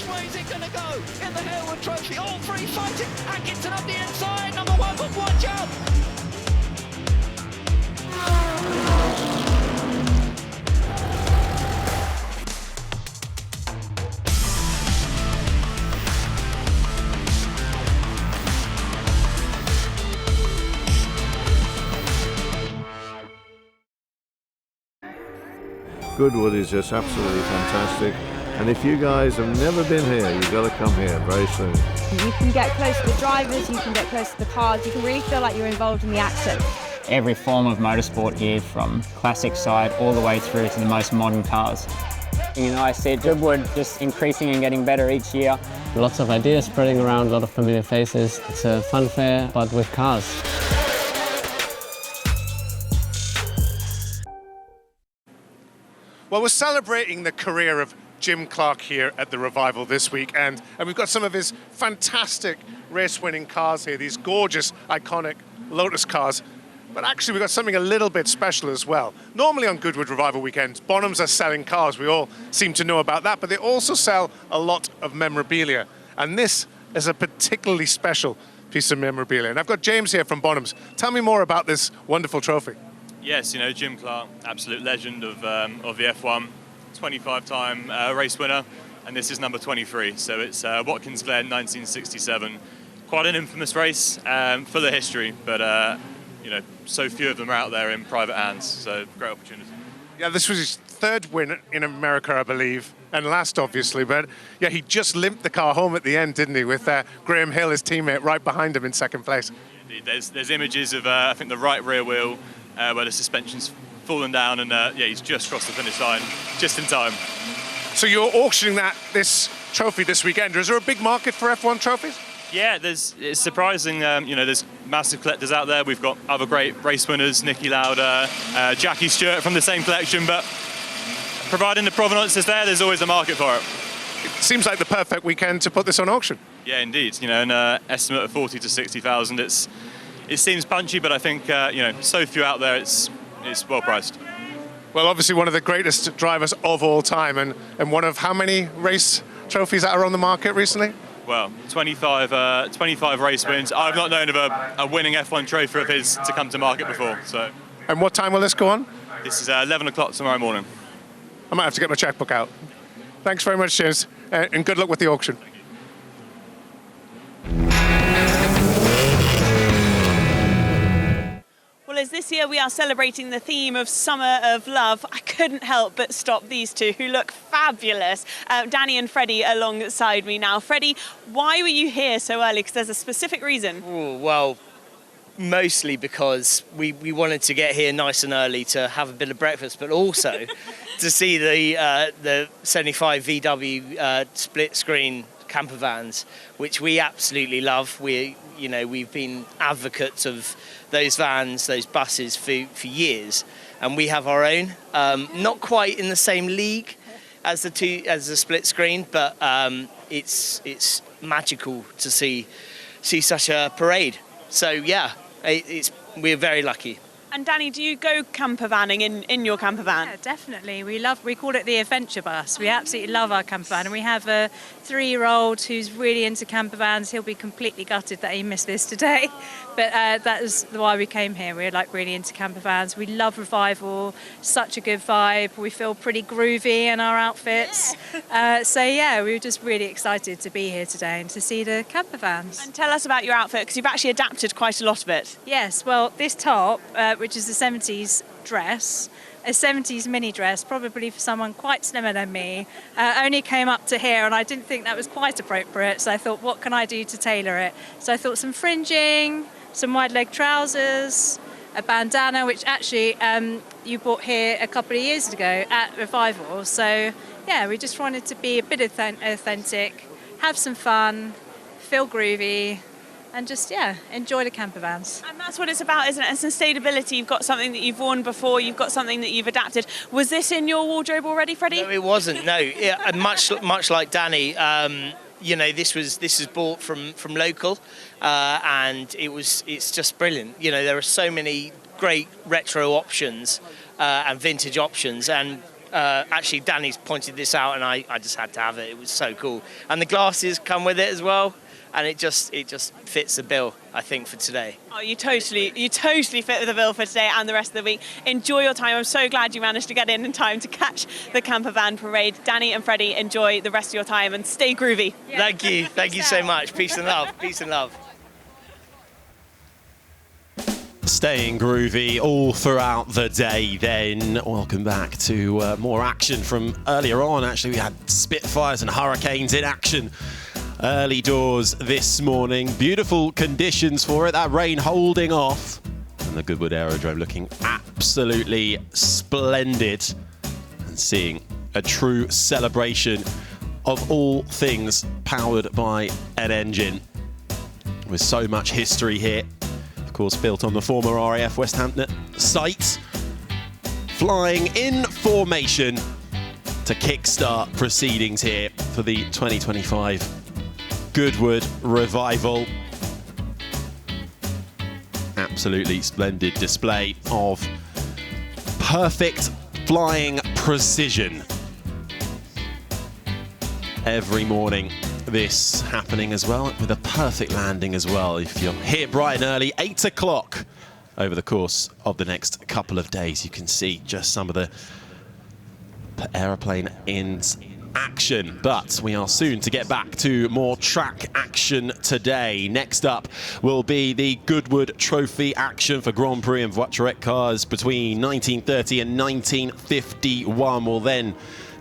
Which way is it going to go? In the Goodwood Trophy, all three fighting. Atkinson up the inside, number 1, but watch out! Goodwood is just absolutely fantastic, and if you guys have never been here, you've got to come here very soon. You can get close to the drivers, you can get close to the cars, you can really feel like you're involved in the action. Every form of motorsport here, from classic side all the way through to the most modern cars. I see Goodwood just increasing and getting better each year. Lots of ideas spreading around, a lot of familiar faces. It's a fun fair, but with cars. Well, we're celebrating the career of Jim Clark here at the Revival this week, and we've got some of his fantastic race-winning cars here, these gorgeous, iconic Lotus cars. But actually, we've got something a little bit special as well. Normally on Goodwood Revival weekends, Bonhams are selling cars. We all seem to know about that, but they also sell a lot of memorabilia. And this is a particularly special piece of memorabilia. And I've got James here from Bonhams. Tell me more about this wonderful trophy. Yes, Jim Clark, absolute legend of the F1, 25-time race winner, and this is number 23. So it's Watkins Glen, 1967. Quite an infamous race, full of history, but so few of them are out there in private hands. So great opportunity. Yeah, this was his third win in America, I believe, and last, obviously. But yeah, he just limped the car home at the end, didn't he? With Graham Hill, his teammate, right behind him in second place. Indeed. There's images of I think the right rear wheel. Where the suspension's fallen down, and he's just crossed the finish line just in time. So you're auctioning this trophy this weekend. Is there a big market for F1 trophies? Yeah, it's surprising. There's massive collectors out there. We've got other great race winners, Nicky Lauda, Jackie Stewart from the same collection, but providing the provenance is there, there's always a market for it. It seems like the perfect weekend to put this on auction. Yeah, indeed. An estimate of 40 to 60,000. It seems punchy, but I think so few out there. It's well priced. Well, obviously one of the greatest drivers of all time, and one of how many race trophies that are on the market recently? Well, 25 race wins. I've not known of a winning F1 trophy of his to come to market before. So. And what time will this go on? This is 11 o'clock tomorrow morning. I might have to get my checkbook out. Thanks very much, James, and good luck with the auction. Well, as this year we are celebrating the theme of Summer of Love, I couldn't help but stop these two who look fabulous. Danny and Freddie alongside me now. Freddie, why were you here so early? Because there's a specific reason. Ooh, well, mostly because we wanted to get here nice and early to have a bit of breakfast, but also to see the 75 VW split screen camper vans, which we absolutely love. We've been advocates of those vans, those buses for years, and we have our own. Not quite in the same league as the split screen, but it's magical to see such a parade. So yeah, we're very lucky. And Danny, do you go camper vanning in your camper van? Yeah, definitely. We call it the adventure bus. We absolutely love our camper van, and we have a 3-year-old who's really into camper vans. He'll be completely gutted that he missed this today, but that is why we came here. We're really into camper vans. We love Revival, such a good vibe. We feel pretty groovy in our outfits. Yeah. We were just really excited to be here today and to see the camper vans. And tell us about your outfit, because you've actually adapted quite a lot of it. Yes, well, this top, which is the 70s dress, a 70s mini dress, probably for someone quite slimmer than me, only came up to here, and I didn't think that was quite appropriate, so I thought, what can I do to tailor it? So I thought some fringing, some wide leg trousers, a bandana, which actually you bought here a couple of years ago at Revival. So yeah, we just wanted to be a bit authentic, have some fun, feel groovy, and just, enjoy the camper vans. And that's what it's about, isn't it? And sustainability. You've got something that you've worn before, you've got something that you've adapted. Was this in your wardrobe already, Freddie? No, it wasn't, no. Much like Danny, this is bought from local, and it's just brilliant. There are so many great retro options and vintage options, and actually, Danny's pointed this out, and I just had to have it. It was so cool, and the glasses come with it as well, and it just fits the bill, I think, for today. Oh, you totally fit the bill for today and the rest of the week. Enjoy your time. I'm so glad you managed to get in time to catch the camper van parade. Danny and Freddie, enjoy the rest of your time and stay groovy. Yeah. Thank you so much. Peace and love. Peace and love. Staying groovy all throughout the day then. Welcome back to more action from earlier on. Actually, we had Spitfires and Hurricanes in action early doors this morning. Beautiful conditions for it. That rain holding off. And the Goodwood Aerodrome looking absolutely splendid. And seeing a true celebration of all things powered by an engine. With so much history here. Of course, built on the former RAF Westhampton site. Flying in formation to kickstart proceedings here for the 2025 Goodwood Revival. Absolutely splendid display of perfect flying precision. Every morning. This happening as well, with a perfect landing as well. If you're here bright and early, 8 o'clock over the course of the next couple of days, you can see just some of the aeroplane in action. But we are soon to get back to more track action today. Next up will be the Goodwood Trophy action for Grand Prix and Voiturette cars between 1930 and 1951. We'll then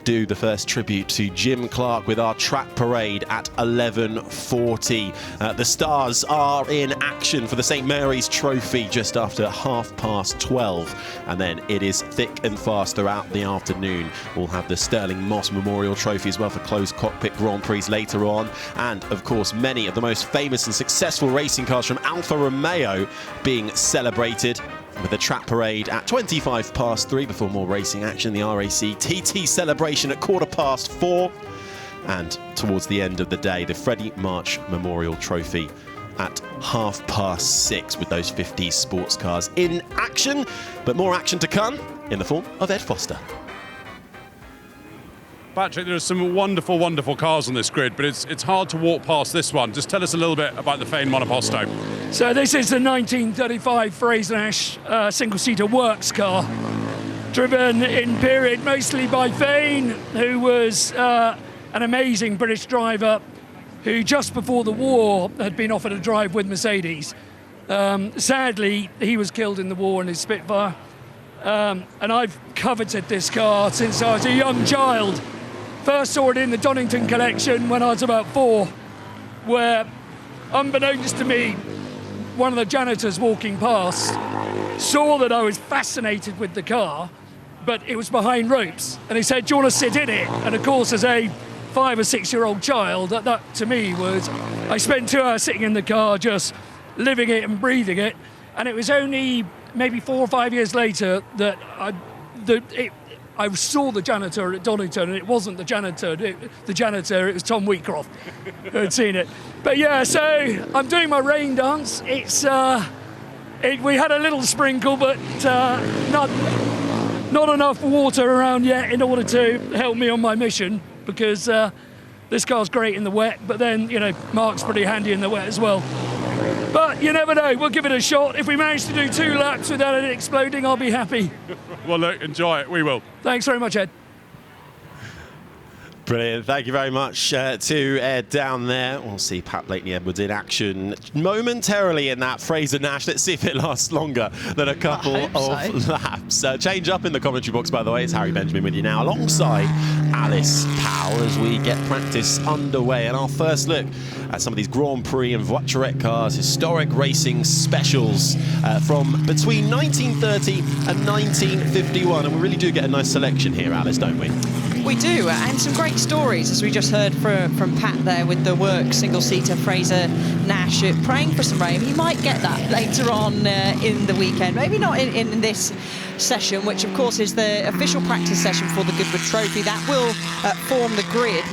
do the first tribute to Jim Clark with our track parade at 11:40. The Stars are in action for the St Mary's Trophy just after 12:30, and then it is thick and fast throughout the afternoon. We'll have the Sterling Moss Memorial Trophy as well for closed cockpit Grand Prix later on, and of course many of the most famous and successful racing cars from Alfa Romeo being celebrated with the track parade at 3:25 before more racing action. The RAC TT celebration at 4:15, and towards the end of the day, the Freddie March Memorial Trophy at 6:30 with those 50s sports cars in action. But more action to come in the form of Ed Foster. Patrick, there are some wonderful, wonderful cars on this grid, but it's hard to walk past this one. Just tell us a little bit about the Fane Monoposto. So this is the 1935 Fraser-Nash single-seater works car, driven in period mostly by Fane, who was an amazing British driver who just before the war had been offered a drive with Mercedes. Sadly, he was killed in the war in his Spitfire, and I've coveted this car since I was a young child. First saw it in the Donington collection when I was about 4, where, unbeknownst to me, one of the janitors walking past saw that I was fascinated with the car, but it was behind ropes, and he said, "Do you want to sit in it?" And of course, as a 5 or 6 year old child, that to me was, I spent 2 hours sitting in the car just living it and breathing it, and it was only maybe 4 or 5 years later that I saw the janitor at Donington, and it wasn't the janitor, it was Tom Wheatcroft who had seen it. But yeah, so I'm doing my rain dance. It's we had a little sprinkle, but not enough water around yet in order to help me on my mission, because this car's great in the wet, but then, you know, Mark's pretty handy in the wet as well. But you never know, we'll give it a shot. If we manage to do 2 laps without it exploding, I'll be happy. Well, look, enjoy it. We will. Thanks very much, Ed. Brilliant. Thank you very much to Ed down there. We'll see Pat Blakeney-Edwards in action momentarily in that Fraser-Nash. Let's see if it lasts longer than a couple of laps. Change up in the commentary box, by the way. It's Harry Benjamin with you now, alongside Alice Powell, as we get practice underway. And our first look at some of these Grand Prix and Voiturette cars, historic racing specials from between 1930 and 1951. And we really do get a nice selection here, Alice, don't we? We do, and some great stories, as we just heard from Pat there with the work single-seater Fraser-Nash, praying for some rain. He might get that later on in the weekend, maybe not in this session, which of course is the official practice session for the Goodwood Trophy. That will form the grid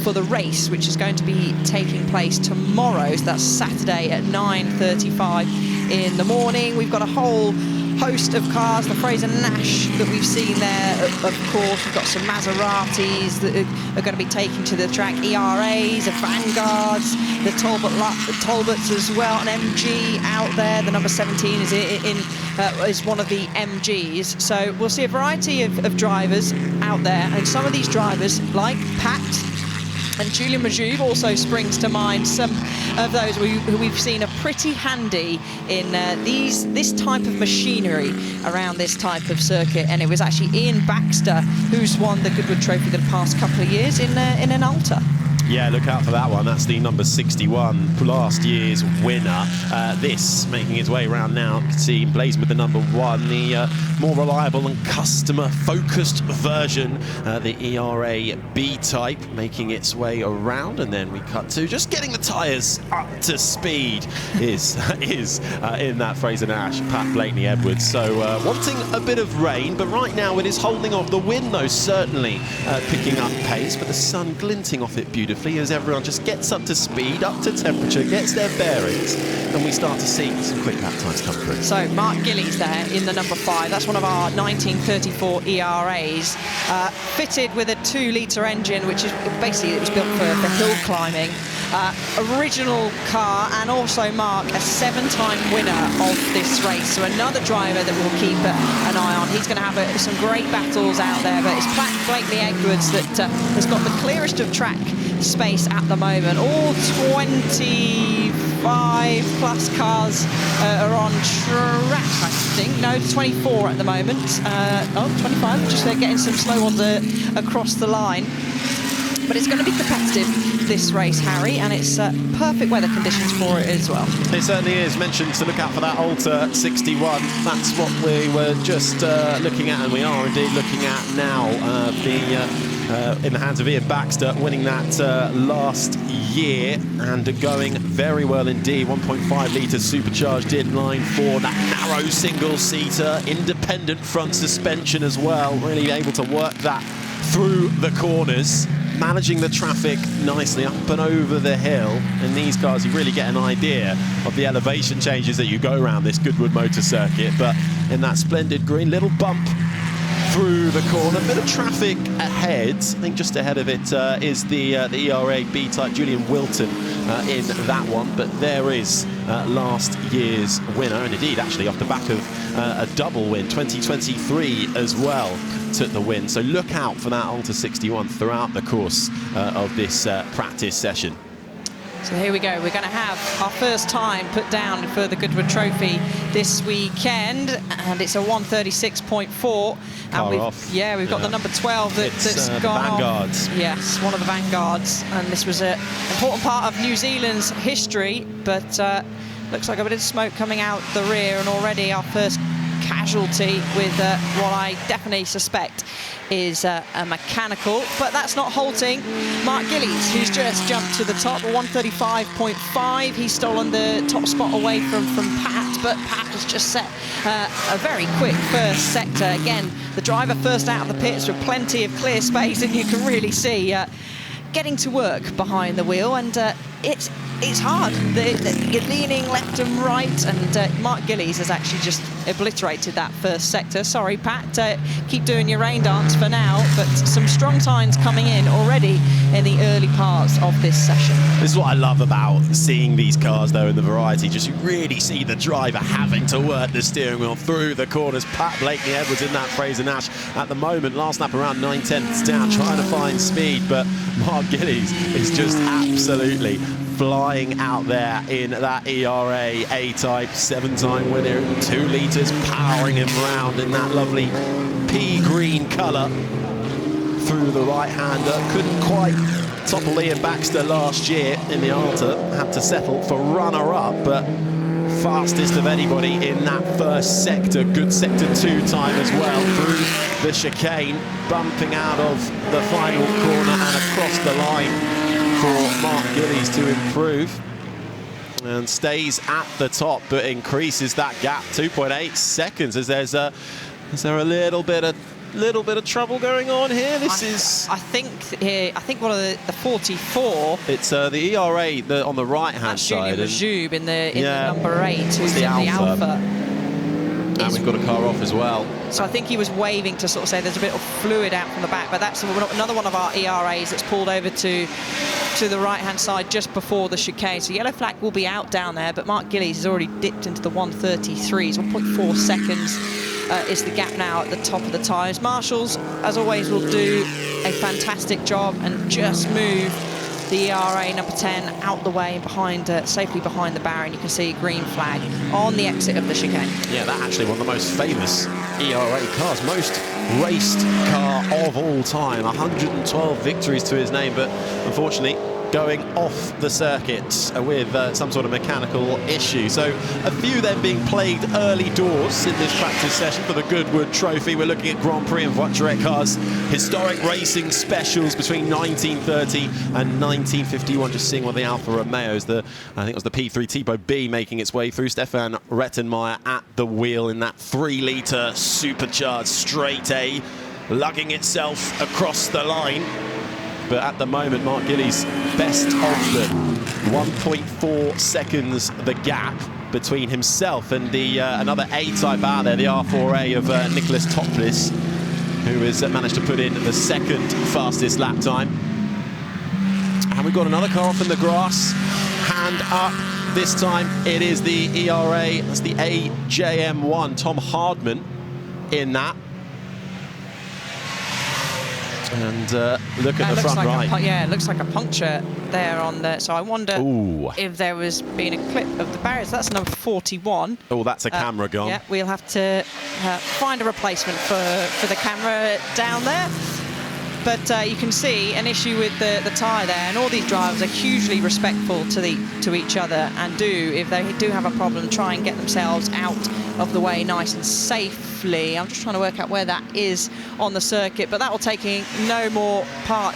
for the race, which is going to be taking place tomorrow. So that's Saturday at 9:35 in the morning. We've got a whole host of cars, the Fraser Nash that we've seen there, of course. We've got some Maseratis that are going to be taking to the track, ERAs, the Vanguards, the Talbots as well, an MG out there. The number 17 is one of the MGs. So we'll see a variety of drivers out there, and some of these drivers, like Pat and Julian Majoub, also springs to mind. Some of those who we've seen are pretty handy in this type of machinery around this type of circuit. And it was actually Ian Baxter who's won the Goodwood Trophy the past couple of years in an Alta. Yeah, look out for that one. That's the number 61, last year's winner. This making its way around now. You can see blazing with the number 1, the more reliable and customer-focused version, the ERA B-Type, making its way around. And then we cut to just getting the tyres up to speed is in that Fraser Nash, Pat Blakeney Edwards. So wanting a bit of rain, but right now it is holding off. The wind, though, certainly picking up pace, but the sun glinting off it beautifully as everyone just gets up to speed, up to temperature, gets their bearings, and we start to see some quick lap times come through. So Mark Gillies there in the number 5. That's one of our 1934 ERAs, fitted with a 2-litre engine, which is basically, it was built for hill climbing. Original car, and also Mark, a 7-time winner of this race. So another driver that we'll keep an eye on. He's going to have some great battles out there, but it's Pat Blakeney Edwards that has got the clearest of track space at the moment. All 25 plus cars are on track, I think. No, 24 at the moment. 25, just getting some slow ones across the line. But it's going to be competitive, this race, Harry, and it's perfect weather conditions for it as well. It certainly is. Mentioned to look out for that Alta 61. That's what we were just looking at, and we are indeed looking at now. In the hands of Ian Baxter, winning that last year and going very well indeed. 1.5 litres supercharged inline 4, that narrow single-seater, independent front suspension as well, really able to work that through the corners, managing the traffic nicely up and over the hill. In these cars, you really get an idea of the elevation changes that you go around this Goodwood Motor Circuit. But in that splendid green, little bump through the corner, bit of traffic ahead. I think just ahead of it is the ERA B-Type, Julian Wilton in that one. But there is last year's winner, and indeed actually off the back of a double win, 2023 as well, took the win. So look out for that Alta 61 throughout the course of this practice session. So here we go. We're going to have our first time put down for the Goodwood Trophy this weekend, and it's a 136.4. And we've got the number 12 that's gone Vanguards. off. Yes, one of the Vanguards, and this was an important part of New Zealand's history, but looks like a bit of smoke coming out the rear, and already our first casualty with what I definitely suspect is a mechanical, but that's not halting Mark Gillies, who's just jumped to the top, 135.5. He's stolen the top spot away from Pat, but Pat has just set a very quick first sector. Again, the driver first out of the pits with plenty of clear space, and you can really see getting to work behind the wheel, and it's hard. You're leaning left and right, and Mark Gillies has actually just obliterated that first sector. Sorry, Pat, keep doing your rain dance for now, but some strong signs coming in already in the early parts of this session. This is what I love about seeing these cars, though, in the variety. Just you really see the driver having to work the steering wheel through the corners. Pat Blakeney Edwards in that Fraser Nash at the moment, last lap around 9/10 down, trying to find speed, but Mark Gillies is just absolutely flying out there in that ERA A-Type, 7-time winner, 2 litres, powering him round in that lovely pea green colour through the right-hander. Couldn't quite topple Ian Baxter last year in the Alta, had to settle for runner-up, but fastest of anybody in that first sector. Good sector 2 time as well through the chicane, bumping out of the final corner and across the line for Mark Gillies to improve, and stays at the top, but increases that gap 2.8 seconds. Is there a little bit of trouble going on here? I think one of the 44. It's the ERA on the right hand side. That's Julian Majoub in the number 8, who's in the Alpha. And we've got a car off as well. So I think he was waving to sort of say there's a bit of fluid out from the back, but that's another one of our ERAs that's pulled over to the right-hand side just before the chicane. So yellow flag will be out down there, but Mark Gillies has already dipped into the 1:33s. 1.4 seconds is the gap now at the top of the tyres. Marshals, as always, will do a fantastic job and just move the ERA number 10 out the way behind, safely behind the barrier. And you can see green flag on the exit of the chicane. Yeah, that actually one of the most famous ERA cars, most raced car of all time. 112 victories to his name, but unfortunately going off the circuit with some sort of mechanical issue. So a few then being plagued early doors in this practice session for the Goodwood Trophy. We're looking at Grand Prix and Voiturette cars, historic racing specials between 1930 and 1951. Just seeing what the Alfa Romeos, I think it was the P3 Tipo B making its way through. Stefan Rettenmeier at the wheel in that 3-litre supercharged straight A, lugging itself across the line. But at the moment, Mark Gillies best of them. 1.4 seconds the gap between himself and the another A-type out there, the R4A of Nicholas Toplis, who has managed to put in the second fastest lap time. And we've got another car off in the grass, hand up. This time it is the ERA, that's the AJM1, Tom Hardman in that. And look at the front right. Yeah, it looks like a puncture there on the... So I wonder if there was been a clip of the barriers. That's number 41. Oh, that's a camera gone. Yeah, we'll have to find a replacement for the camera down there. But you can see an issue with the tyre there, and all these drivers are hugely respectful to each other, and if they do have a problem, try and get themselves out of the way nice and safely. I'm just trying to work out where that is on the circuit, but that will take no more part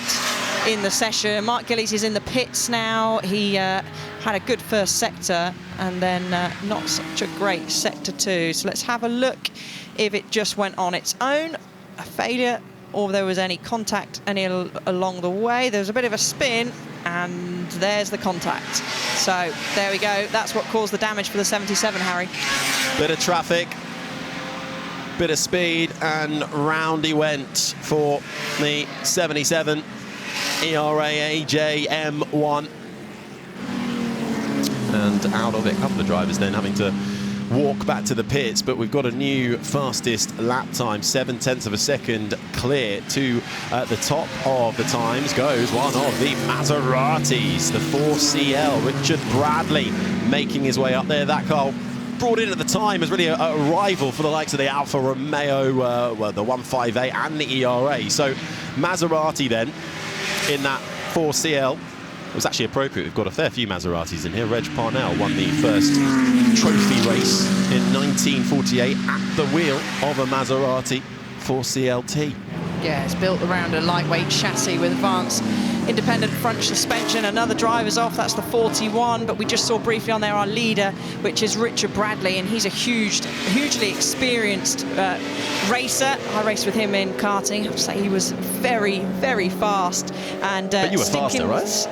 in the session. Mark Gillies is in the pits now. He had a good first sector and then not such a great sector two. So let's have a look if it just went on its own, a failure, or there was any contact along the way. There was a bit of a spin, and there's the contact. So there we go. That's what caused the damage for the 77, Harry. Bit of traffic, bit of speed, and round he went for the 77 ERA AJM1. And out of it, a couple of drivers then having to walk back to the pits, but we've got a new fastest lap time, 0.7 of a second clear. To the top of the times goes one of the Maseratis, the 4CL, Richard Bradley making his way up there. That car brought in at the time as really a rival for the likes of the Alfa Romeo, the 158 and the ERA. So Maserati then in that 4CL. It was actually appropriate. We've got a fair few Maseratis in here. Reg Parnell won the first trophy race in 1948 at the wheel of a Maserati 4CLT. Yeah, it's built around a lightweight chassis with advanced independent front suspension. Another driver's off, that's the 41, but we just saw briefly on there our leader, which is Richard Bradley, and he's a hugely experienced racer. I raced with him in karting. I have to say he was very, very fast. And but you were faster, right?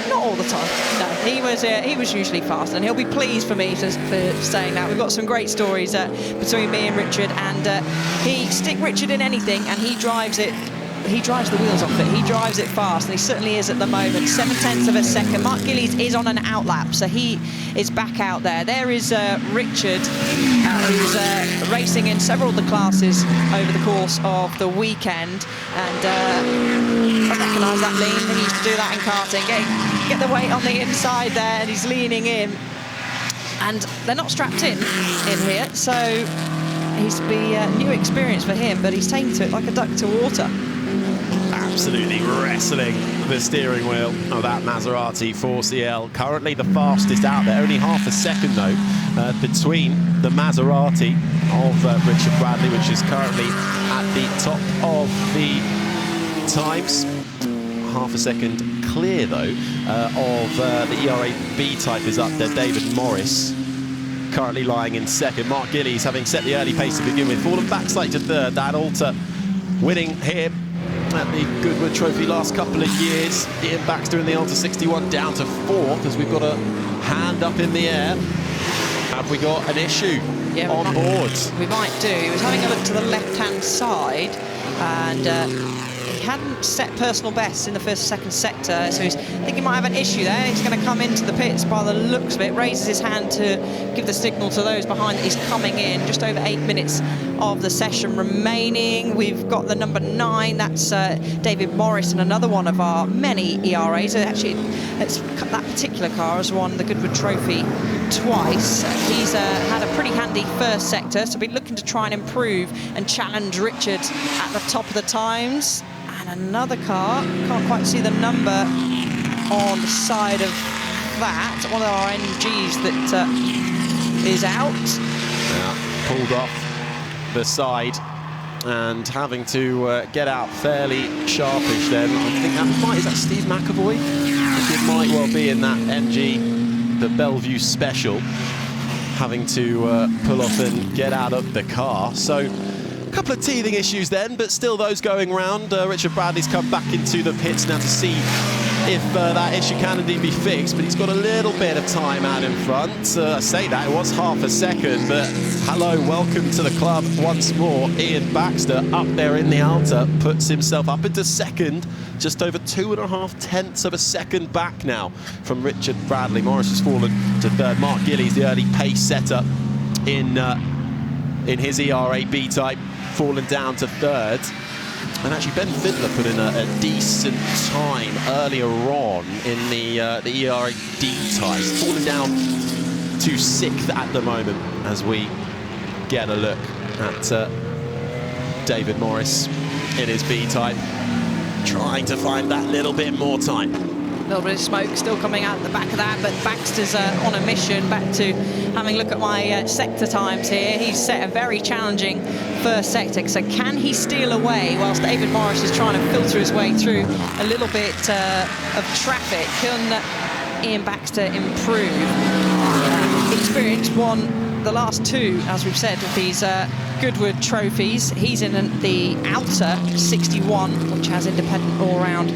Not all the time. No, he was usually fast, and he'll be pleased for me for saying that. We've got some great stories between me and Richard, and stick Richard in anything, and he drives it. He drives the wheels off it. He drives it fast, and he certainly is at the moment. 0.7 of a second. Mark Gillies is on an outlap, so he is back out there. There is Richard, who's racing in several of the classes over the course of the weekend, and I recognise that lean. He used to do that in karting. Get the weight on the inside there, and he's leaning in. And they're not strapped in here, so he's to be a new experience for him, but he's taking to it like a duck to water. Absolutely wrestling the steering wheel of that Maserati 4CL. Currently the fastest out there, only half a second though, between the Maserati of Richard Bradley, which is currently at the top of the times. Half a second clear though of the ERA B-type is up there, David Morris. Currently lying in second. Mark Gillies, having set the early pace to begin with, fallen back slightly to third. Dan Alter winning here at the Goodwood Trophy last couple of years. Ian Baxter in the Alta 61 down to fourth as we've got a hand up in the air. Have we got an issue? on board. We might do. He was having a look to the left-hand side, and he hadn't set personal bests in the first and second sector, so I think he might have an issue there. He's going to come into the pits by the looks of it, raises his hand to give the signal to those behind that he's coming in. Just over 8 minutes of the session remaining. We've got the number 9, that's David Morris, and another one of our many ERAs. Actually, that particular car has won the Goodwood Trophy twice. He's had a pretty handy first sector, so we're looking to try and improve and challenge Richard at the top of the times. And another car, can't quite see the number on the side of that. One of our NGs that is out. Yeah, pulled off the side and having to get out fairly sharpish then. I think is that Steve McAvoy? I think it might well be in that MG, the Bellevue Special, having to pull off and get out of the car. So a couple of teething issues then, but still those going round. Richard Bradley's come back into the pits now to see if that issue can indeed be fixed, but he's got a little bit of time out in front. I say that, it was half a second, but hello, welcome to the club once more. Ian Baxter up there in the Alta puts himself up into second, just over 2.5 tenths of a second back now from Richard Bradley. Morris has fallen to third. Mark Gillies, the early pace setter in his ERA B-type, fallen down to third. And actually Ben Fiddler put in a decent time earlier on in the ERA D-type, falling down to 6th at the moment as we get a look at David Morris in his B-type, trying to find that little bit more time. A little bit of smoke still coming out the back of that, but Baxter's on a mission back to having a look at my sector times here. He's set a very challenging first sector, so can he steal away whilst David Morris is trying to filter his way through a little bit of traffic? Can Ian Baxter improve? Experience won the last 2, as we've said, of these Goodwood trophies. He's in the Outer 61, which has independent all-round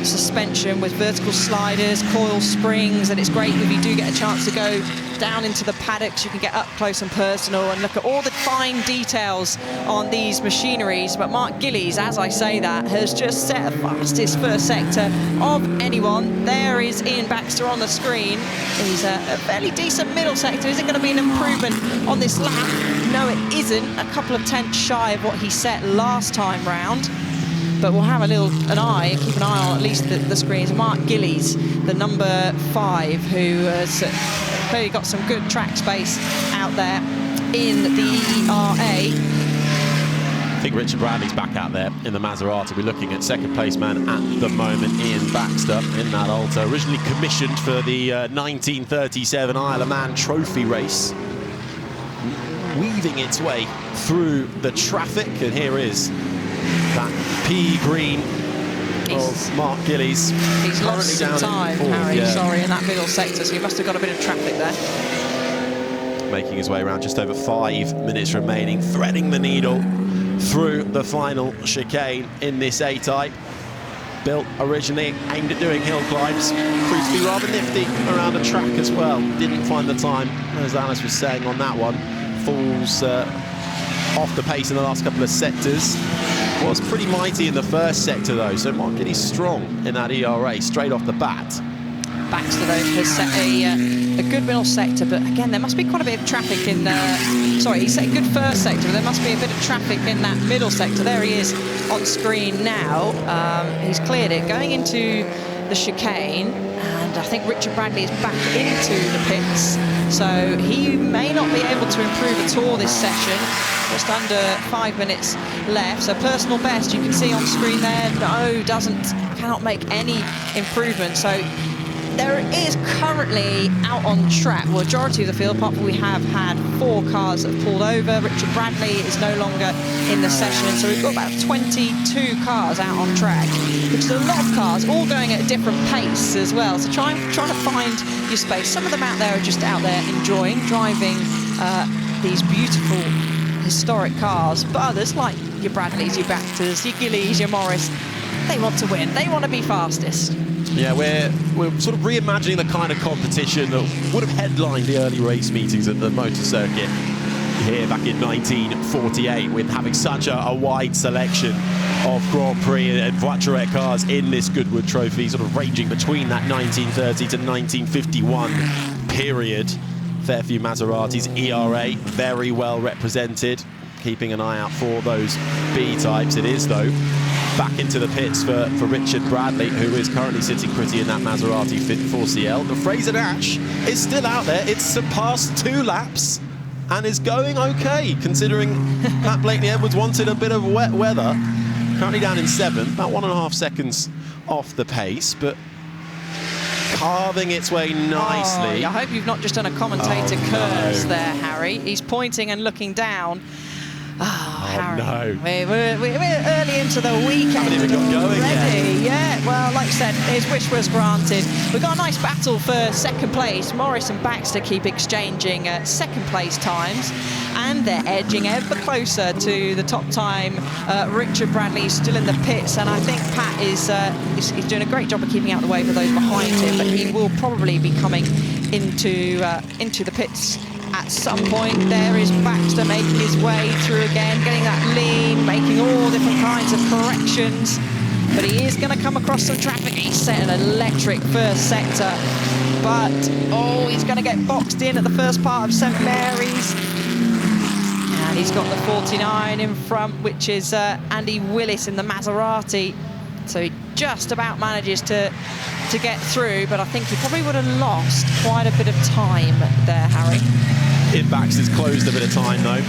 suspension with vertical sliders, coil springs, and it's great if you do get a chance to go down into the paddocks. You can get up close and personal and look at all the fine details on these machineries. But Mark Gillies, as I say that, has just set the fastest first sector of anyone. There is Ian Baxter on the screen. He's a fairly decent middle sector. Is it going to be an improvement on this lap? No, it isn't. A couple of tenths shy of what he set last time round. But we'll have keep an eye on at least the screens. Mark Gillies, the number 5, who has clearly got some good track space out there in the ERA. I think Richard Bradley's back out there in the Maserati. We're looking at second place man at the moment, Ian Baxter, in that Alta, originally commissioned for the 1937 Isle of Man Trophy race, weaving its way through the traffic, and here is that pea green of Mark Gillies. He's lost some time, Harry, in that middle sector, so he must have got a bit of traffic there. Making his way around, just over 5 minutes remaining, threading the needle through the final chicane in this A-type. Built originally aimed at doing hill climbs, proved to be rather nifty around a track as well. Didn't find the time, as Alice was saying on that one. Falls off the pace in the last couple of sectors. Was pretty mighty in the first sector though, so Mark Gillies strong in that ERA straight off the bat. Baxter though has set a good middle sector, but again there must be quite a bit of traffic in he set a good first sector, but there must be a bit of traffic in that middle sector. There he is on screen now. He's cleared it, going into the chicane, and I think Richard Bradley is back into the pits, so he may not be able to improve at all this session. Just under 5 minutes left, so personal best you can see on screen there. No, cannot make any improvement. So there is currently out on track, well, majority of the field, apart from we have had 4 cars that have pulled over. Richard Bradley is no longer in the session, so we've got about 22 cars out on track, which is a lot of cars, all going at a different pace as well. So trying to find your space. Some of them out there are just out there enjoying driving these beautiful historic cars, but others, like your Bradleys, your Baxters, your Gillies, your Morris, they want to win. They want to be fastest. Yeah, we're sort of reimagining the kind of competition that would have headlined the early race meetings at the motor circuit here back in 1948, with having such a wide selection of Grand Prix and Voiturette cars in this Goodwood Trophy, sort of ranging between that 1930 to 1951 period. Fair few Maseratis, ERA, very well represented. Keeping an eye out for those B-types. It is, though, back into the pits for Richard Bradley, who is currently sitting pretty in that Maserati 4CL. The Fraser Nash is still out there. It's surpassed 2 laps and is going okay, considering Pat Blakeney-Edwards wanted a bit of wet weather. Currently down in 7th, about 1.5 seconds off the pace, but carving its way nicely. I hope you've not just done a commentator curse there, Harry. He's pointing and looking down. Harry. No. We're early into the weekend. Haven't even got going already. yet. Yeah, well, like I said, his wish was granted. We've got a nice battle for second place. Morris and Baxter keep exchanging second place times, and they're edging ever closer to the top time. Richard Bradley is still in the pits, and I think Pat is doing a great job of keeping out the way for those behind him, but he will probably be coming into the pits at some point. There is Baxter making his way through again, getting that lean, making all different kinds of corrections. But he is going to come across some traffic. He's set an electric first sector. But, he's going to get boxed in at the first part of St Mary's. And he's got the 49 in front, which is Andy Willis in the Maserati. So he just about manages to get through, but I think he probably would have lost quite a bit of time there, Harry. Ian Baxter's closed a bit of time, though,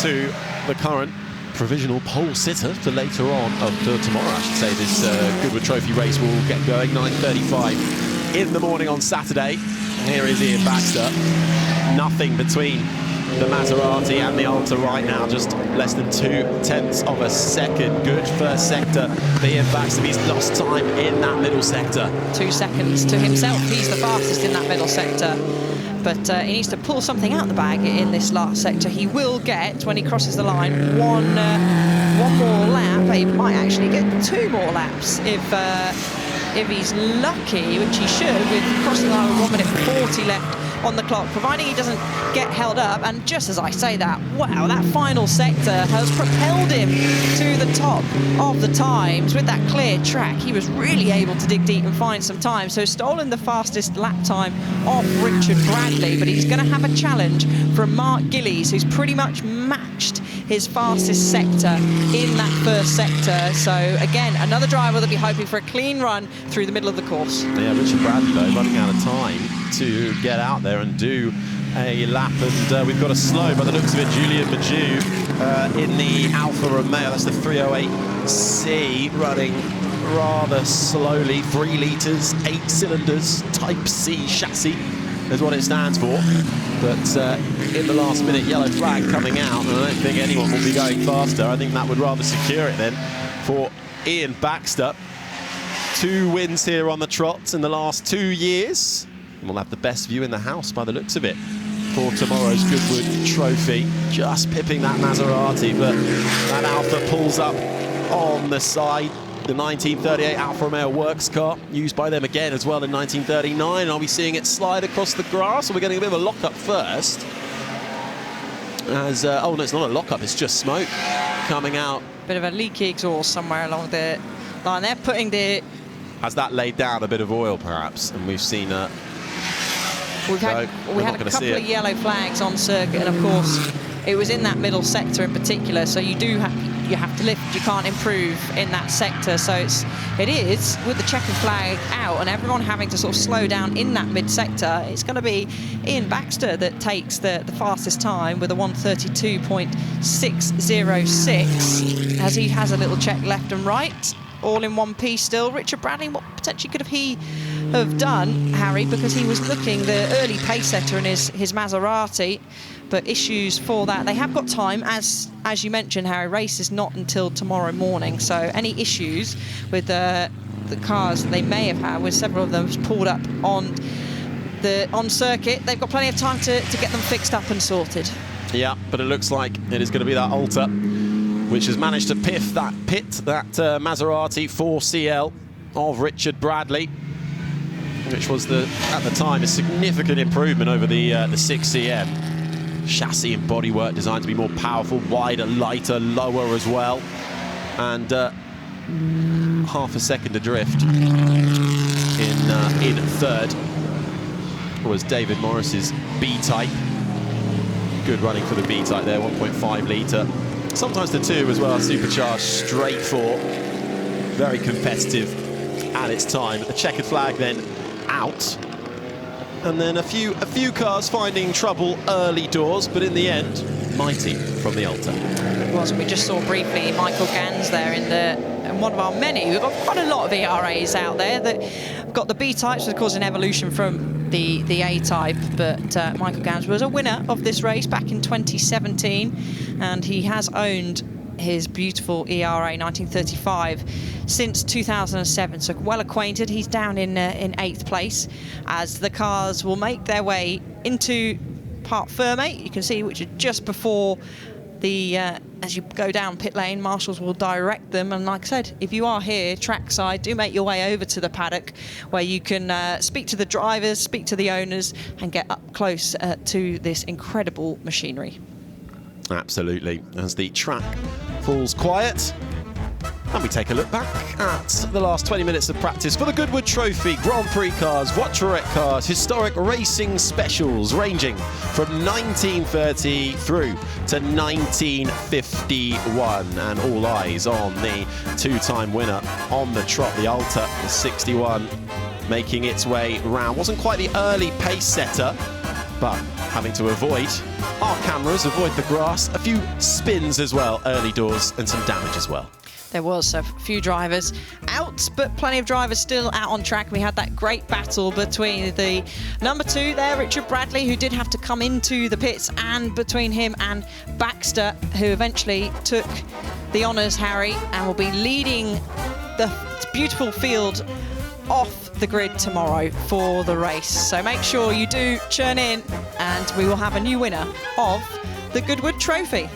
to the current provisional pole sitter for later on, tomorrow, I should say. This Goodwood Trophy race will get going 9:35 in the morning on Saturday. Here is Ian Baxter. Nothing between the Maserati and the Alta right now, just less than 0.2 of a second. Good first sector for Ian Baxter. He's lost time in that middle sector. 2 seconds to himself. He's the fastest in that middle sector. But he needs to pull something out the bag in this last sector. He will get, when he crosses the line, one more lap. He might actually get 2 more laps if he's lucky, which he should, with crossing the line with 1 minute 40 left on the clock, providing he doesn't get held up. And just as I say that, wow, that final sector has propelled him to the top of the times. With that clear track, he was really able to dig deep and find some time. So stolen the fastest lap time off Richard Bradley, but he's going to have a challenge from Mark Gillies, who's pretty much matched his fastest sector in that first sector. So again, another driver that'll be hoping for a clean run through the middle of the course. Yeah, Richard Bradley, though, running out of time to get out there and do a lap, and we've got a slow, by the looks of it, Julian Majou in the Alfa Romeo. That's the 308C, running rather slowly. 3 litres, 8 cylinders, Type C chassis is what it stands for. But in the last minute, yellow flag coming out, and I don't think anyone will be going faster. I think that would rather secure it then for Ian Baxter. 2 wins here on the trot in the last 2 years. We'll have the best view in the house by the looks of it for tomorrow's Goodwood Trophy. Just pipping that Maserati, but that Alfa pulls up on the side. The 1938 Alfa Romeo works car, used by them again as well in 1939. Are we seeing it slide across the grass, or we're getting a bit of a lock-up first? As oh no, it's not a lock-up, it's just smoke coming out. Bit of a leaky exhaust somewhere along the line. They're putting the... Has that laid down a bit of oil, perhaps? And we've seen we had a couple of yellow flags on circuit, and of course it was in that middle sector in particular, so you have to lift, you can't improve in that sector. So it is with the checkered flag out and everyone having to sort of slow down in that mid sector, it's going to be Ian Baxter that takes the fastest time with a 1:32.606, as he has a little check left and right, all in one piece still. Richard Bradley, what potentially could he have done, Harry, because he was looking the early pace setter in his Maserati, but issues for that. They have got time, as you mentioned, Harry. Race is not until tomorrow morning, so any issues with the cars that they may have had, with several of them pulled up on circuit, they've got plenty of time to get them fixed up and sorted. Yeah, but it looks like it is going to be that Alta which has managed to pit that Maserati 4CL of Richard Bradley, which was at the time a significant improvement over the 6CM. chassis and bodywork designed to be more powerful, wider, lighter, lower as well. And half a second adrift in third was David Morris's B-type. Good running for the B-type there, 1.5 litre. Sometimes the 2 as well, supercharged straight 4. Very competitive at its time. The checkered flag then out. And then a few cars finding trouble early doors, but in the end, mighty from the Alta. It was, we just saw briefly Michael Gans there in one of our many. We've got quite a lot of ERAs out there. We've got the B-types, of course, an evolution from the A-type, but Michael Gans was a winner of this race back in 2017, and he has owned his beautiful ERA 1935 since 2007, so well acquainted. He's down in 8th place as the cars will make their way into Parc Fermé. You can see which is just before the as you go down pit lane, marshals will direct them, and like I said, if you are here trackside, do make your way over to the paddock where you can speak to the drivers, speak to the owners, and get up close to this incredible machinery. Absolutely. As the track falls quiet, and we take a look back at the last 20 minutes of practice for the Goodwood Trophy, Grand Prix cars, Voiturette cars, historic racing specials ranging from 1930 through to 1951. And all eyes on the 2-time winner on the trot, the Alta 61, making its way round. Wasn't quite the early pace setter, but having to avoid our cameras, avoid the grass, a few spins as well, early doors, and some damage as well. There was a few drivers out, but plenty of drivers still out on track. We had that great battle between the number 2 there, Richard Bradley, who did have to come into the pits, and between him and Baxter, who eventually took the honours, Harry, and will be leading the beautiful field off the grid tomorrow for the race. So make sure you do churn in, and we will have a new winner of the Goodwood Trophy.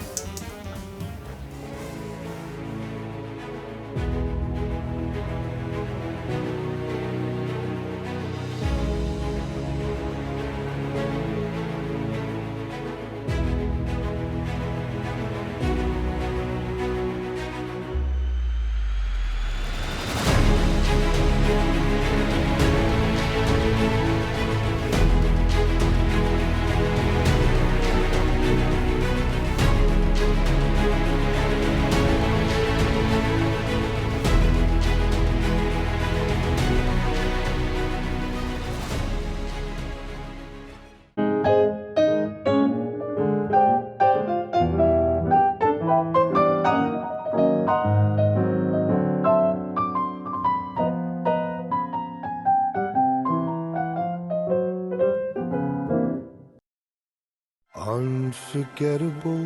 Unforgettable,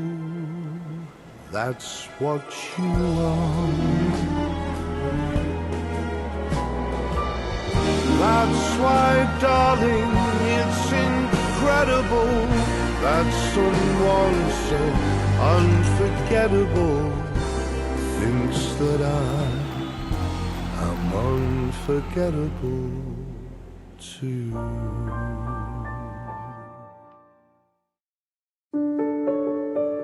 that's what you are. That's why, darling, it's incredible that someone so unforgettable thinks that I am unforgettable too.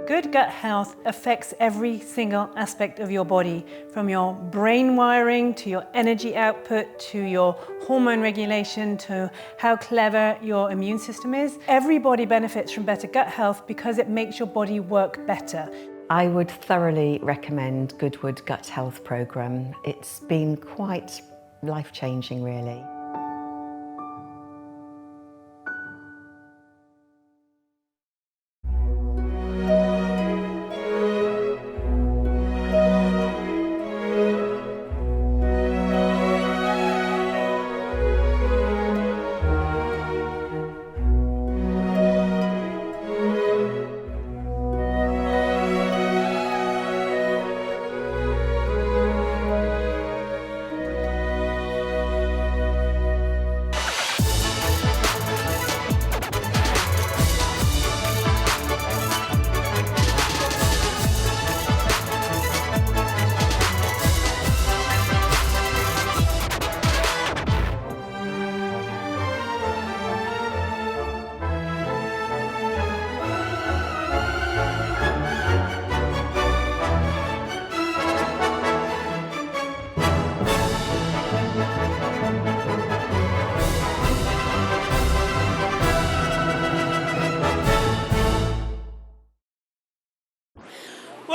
Good gut health affects every single aspect of your body, from your brain wiring to your energy output to your hormone regulation to how clever your immune system is. Everybody benefits from better gut health because it makes your body work better. I would thoroughly recommend Goodwood Gut Health Programme. It's been quite life-changing, really.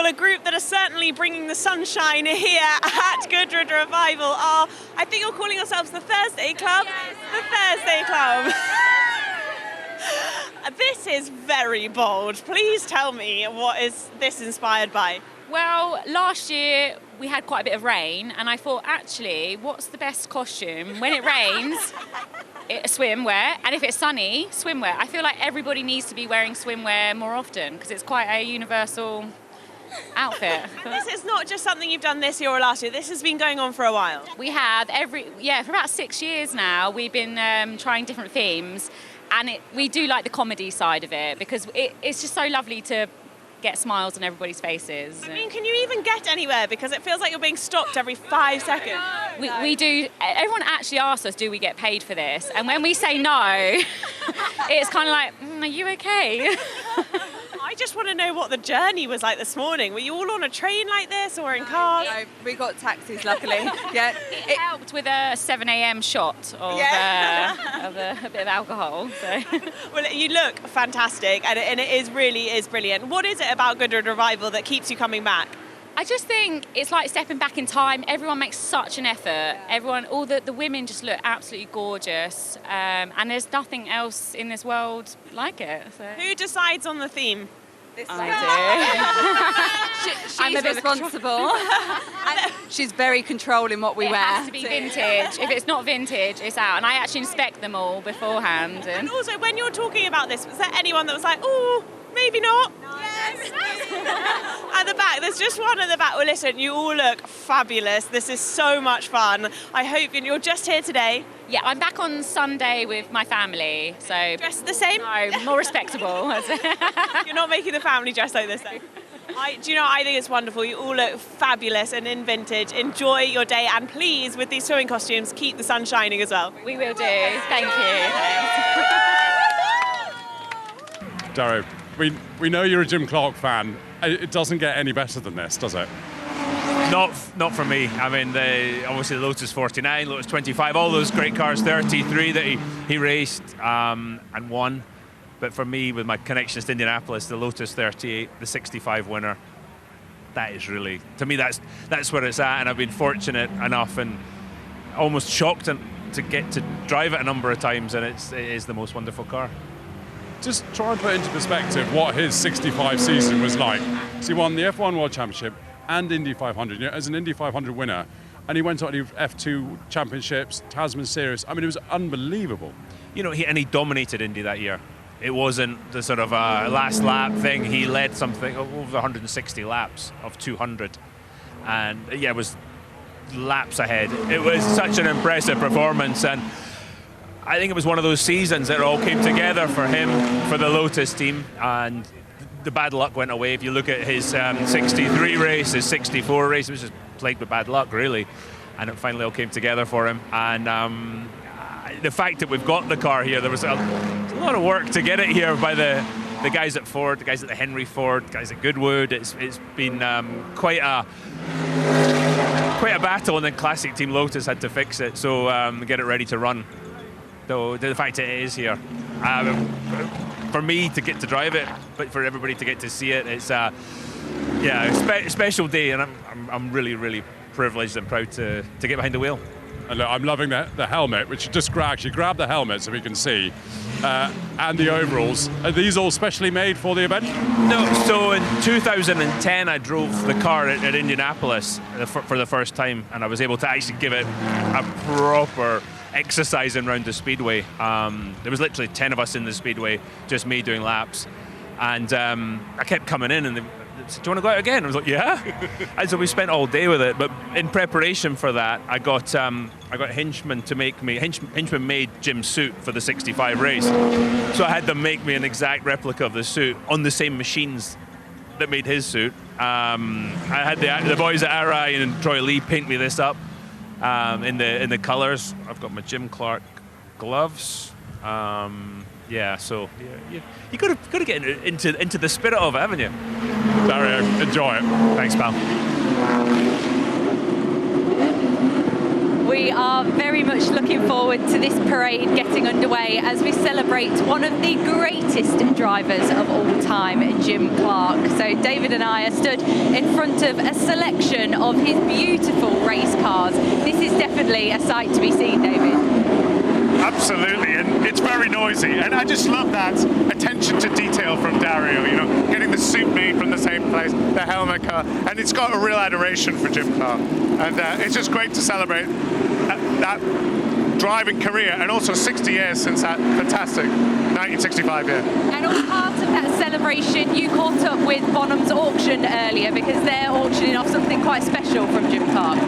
a group that are certainly bringing the sunshine here at Goodwood Revival are, I think you're calling yourselves the Thursday Club? Yes. The Thursday Club. This is very bold. Please tell me, what is this inspired by? Well, last year we had quite a bit of rain, and I thought, actually, what's the best costume? When it rains, swimwear, and if it's sunny, swimwear. I feel like everybody needs to be wearing swimwear more often because it's quite a universal outfit. And this is not just something you've done this year or last year. This has been going on for a while. We have for about 6 years now. We've been trying different themes, and we do like the comedy side of it because it's just so lovely to get smiles on everybody's faces. I mean, can you even get anywhere? Because it feels like you're being stopped every 5 seconds. We do. Everyone actually asks us, do we get paid for this? And when we say no, it's kind of like, are you okay? I just want to know what the journey was like this morning. Were you all on a train like this or in cars? No, we got taxis, luckily. Yeah, it helped with a 7 a.m. shot of a bit of alcohol. So. Well, you look fantastic, and it really is brilliant. What is it about Goodwood Revival that keeps you coming back? I just think it's like stepping back in time. Everyone makes such an effort. All the women just look absolutely gorgeous, and there's nothing else in this world like it. So. Who decides on the theme? I do. She's responsible. And she's very controlling what we wear. It has to be vintage. If it's not vintage, it's out. And I actually inspect them all beforehand. And also, when you're talking about this, was there anyone that was like, oh, maybe not? Yes. At the back, there's just one at the back. Well, listen, you all look fabulous. This is so much fun. I hope you're just here today. Yeah, I'm back on Sunday with my family. So dressed the same? No, more respectable. You're not making the family dress like this, though. Do you know, I think it's wonderful. You all look fabulous and in vintage. Enjoy your day, and please, with these swimming costumes, keep the sun shining as well. We will do. Thank you. Darrow, we know you're a Jim Clark fan. It doesn't get any better than this, does it? Not for me. I mean, obviously the Lotus 49, Lotus 25, all those great cars, 33 that he raced and won. But for me, with my connections to Indianapolis, the Lotus 38, the 65 winner, that is really, to me, that's where it's at. And I've been fortunate enough and almost shocked to get to drive it a number of times, and it is the most wonderful car. Just try and put into perspective what his 65 season was like. So he won the F1 World Championship and Indy 500, as an Indy 500 winner, and he went on to F2 championships, Tasman Series. I mean, it was unbelievable. He dominated Indy that year. It wasn't the sort of last lap thing. He led something over 160 laps of 200, and it was laps ahead. It was such an impressive performance, and I think it was one of those seasons that all came together for him, for the Lotus team, and the bad luck went away. If you look at his 63 race, his 64 race, it was just plagued with bad luck, really, and it finally all came together for him. And the fact that we've got the car here, there was a lot of work to get it here by the guys at Ford, the guys at the Henry Ford, guys at Goodwood. It's been quite a battle, and then Classic Team Lotus had to fix it, so get it ready to run. So the fact that it is here, for me to get to drive it, but for everybody to get to see it, it's a special day, and I'm really, really privileged and proud to get behind the wheel. And look, I'm loving the helmet, which you just actually grab the helmet so we can see, and the overalls. Are these all specially made for the event? No, so in 2010 I drove the car at Indianapolis for the first time, and I was able to actually give it a proper exercising around the speedway. There was literally 10 of us in the speedway, just me doing laps, and I kept coming in and they said, do you want to go out again? I was like, yeah. And so we spent all day with it, but in preparation for that I got Hinchman to make me, Hinchman made Jim's suit for the 65 race, so I had them make me an exact replica of the suit on the same machines that made his suit. I had the boys at Arai and Troy Lee paint me this up in the colours. I've got my Jim Clark gloves. So you got to get into the spirit of it, haven't you? Dario, enjoy it. Thanks, pal. We We are very much looking forward to this parade getting underway as we celebrate one of the greatest drivers of all time, Jim Clark. So David and I are stood in front of a selection of his beautiful race cars. This is definitely a sight to be seen, David. Absolutely, and it's very noisy, and I just love that attention to detail from Dario, you know, getting the suit made from the same place, the helmet car, and it's got a real adoration for Jim Clark, and it's just great to celebrate that driving career, and also 60 years since that fantastic 1965 year. And as part of that celebration, you caught up with Bonham's auction earlier because they're auctioning off something quite special from Jim Clark.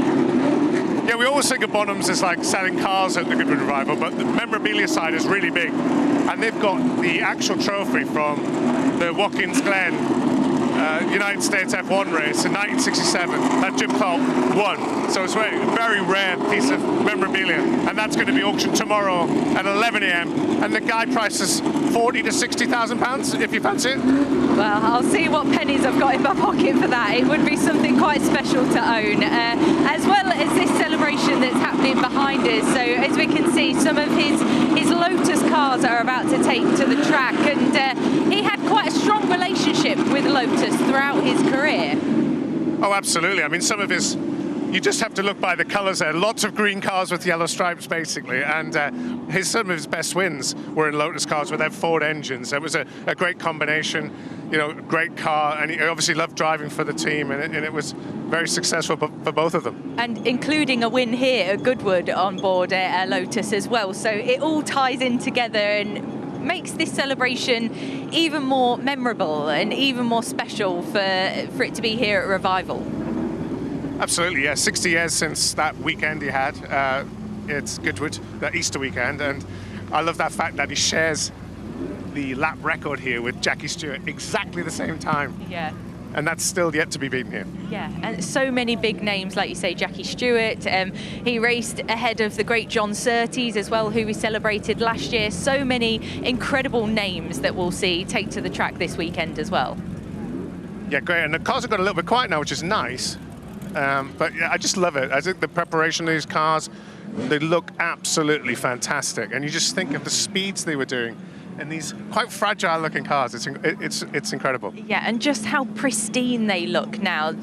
Yeah, we always think of Bonham's as like selling cars at the Goodwood Revival, but the memorabilia side is really big. And they've got the actual trophy from the Watkins Glen United States F1 race in 1967 that Jim Clark won. So it's a very rare piece of memorabilia. And that's going to be auctioned tomorrow at 11 a.m. And the guide price is £40,000 to £60,000 if you fancy it. Well, I'll see what pennies I've got in my pocket for that. It would be something quite special to own, as well as this celebration that's happening behind us. So as we can see, some of his Lotus cars are about to take to the track, and he had quite a strong relationship with Lotus throughout his career. Oh, absolutely. I mean, some of his, you just have to look by the colours there. Lots of green cars with yellow stripes, basically. And some of his best wins were in Lotus cars with their Ford engines. It was a great combination, you know, great car. And he obviously loved driving for the team. And it was very successful for both of them. And including a win here at Goodwood on board Lotus as well. So it all ties in together and makes this celebration even more memorable and even more special for it to be here at Revival. Absolutely, yeah. 60 years since that weekend he had. It's Goodwood, that Easter weekend, and I love that fact that he shares the lap record here with Jackie Stewart exactly the same time. Yeah. And that's still yet to be beaten here. Yeah, and so many big names, like you say, Jackie Stewart. He raced ahead of the great John Surtees as well, who we celebrated last year. So many incredible names that we'll see take to the track this weekend as well. Yeah, great. And the cars have got a little bit quiet now, which is nice. But yeah, I just love it. I think the preparation of these cars, they look absolutely fantastic. And you just think of the speeds they were doing in these quite fragile looking cars. It's incredible. Yeah, and just how pristine they look now.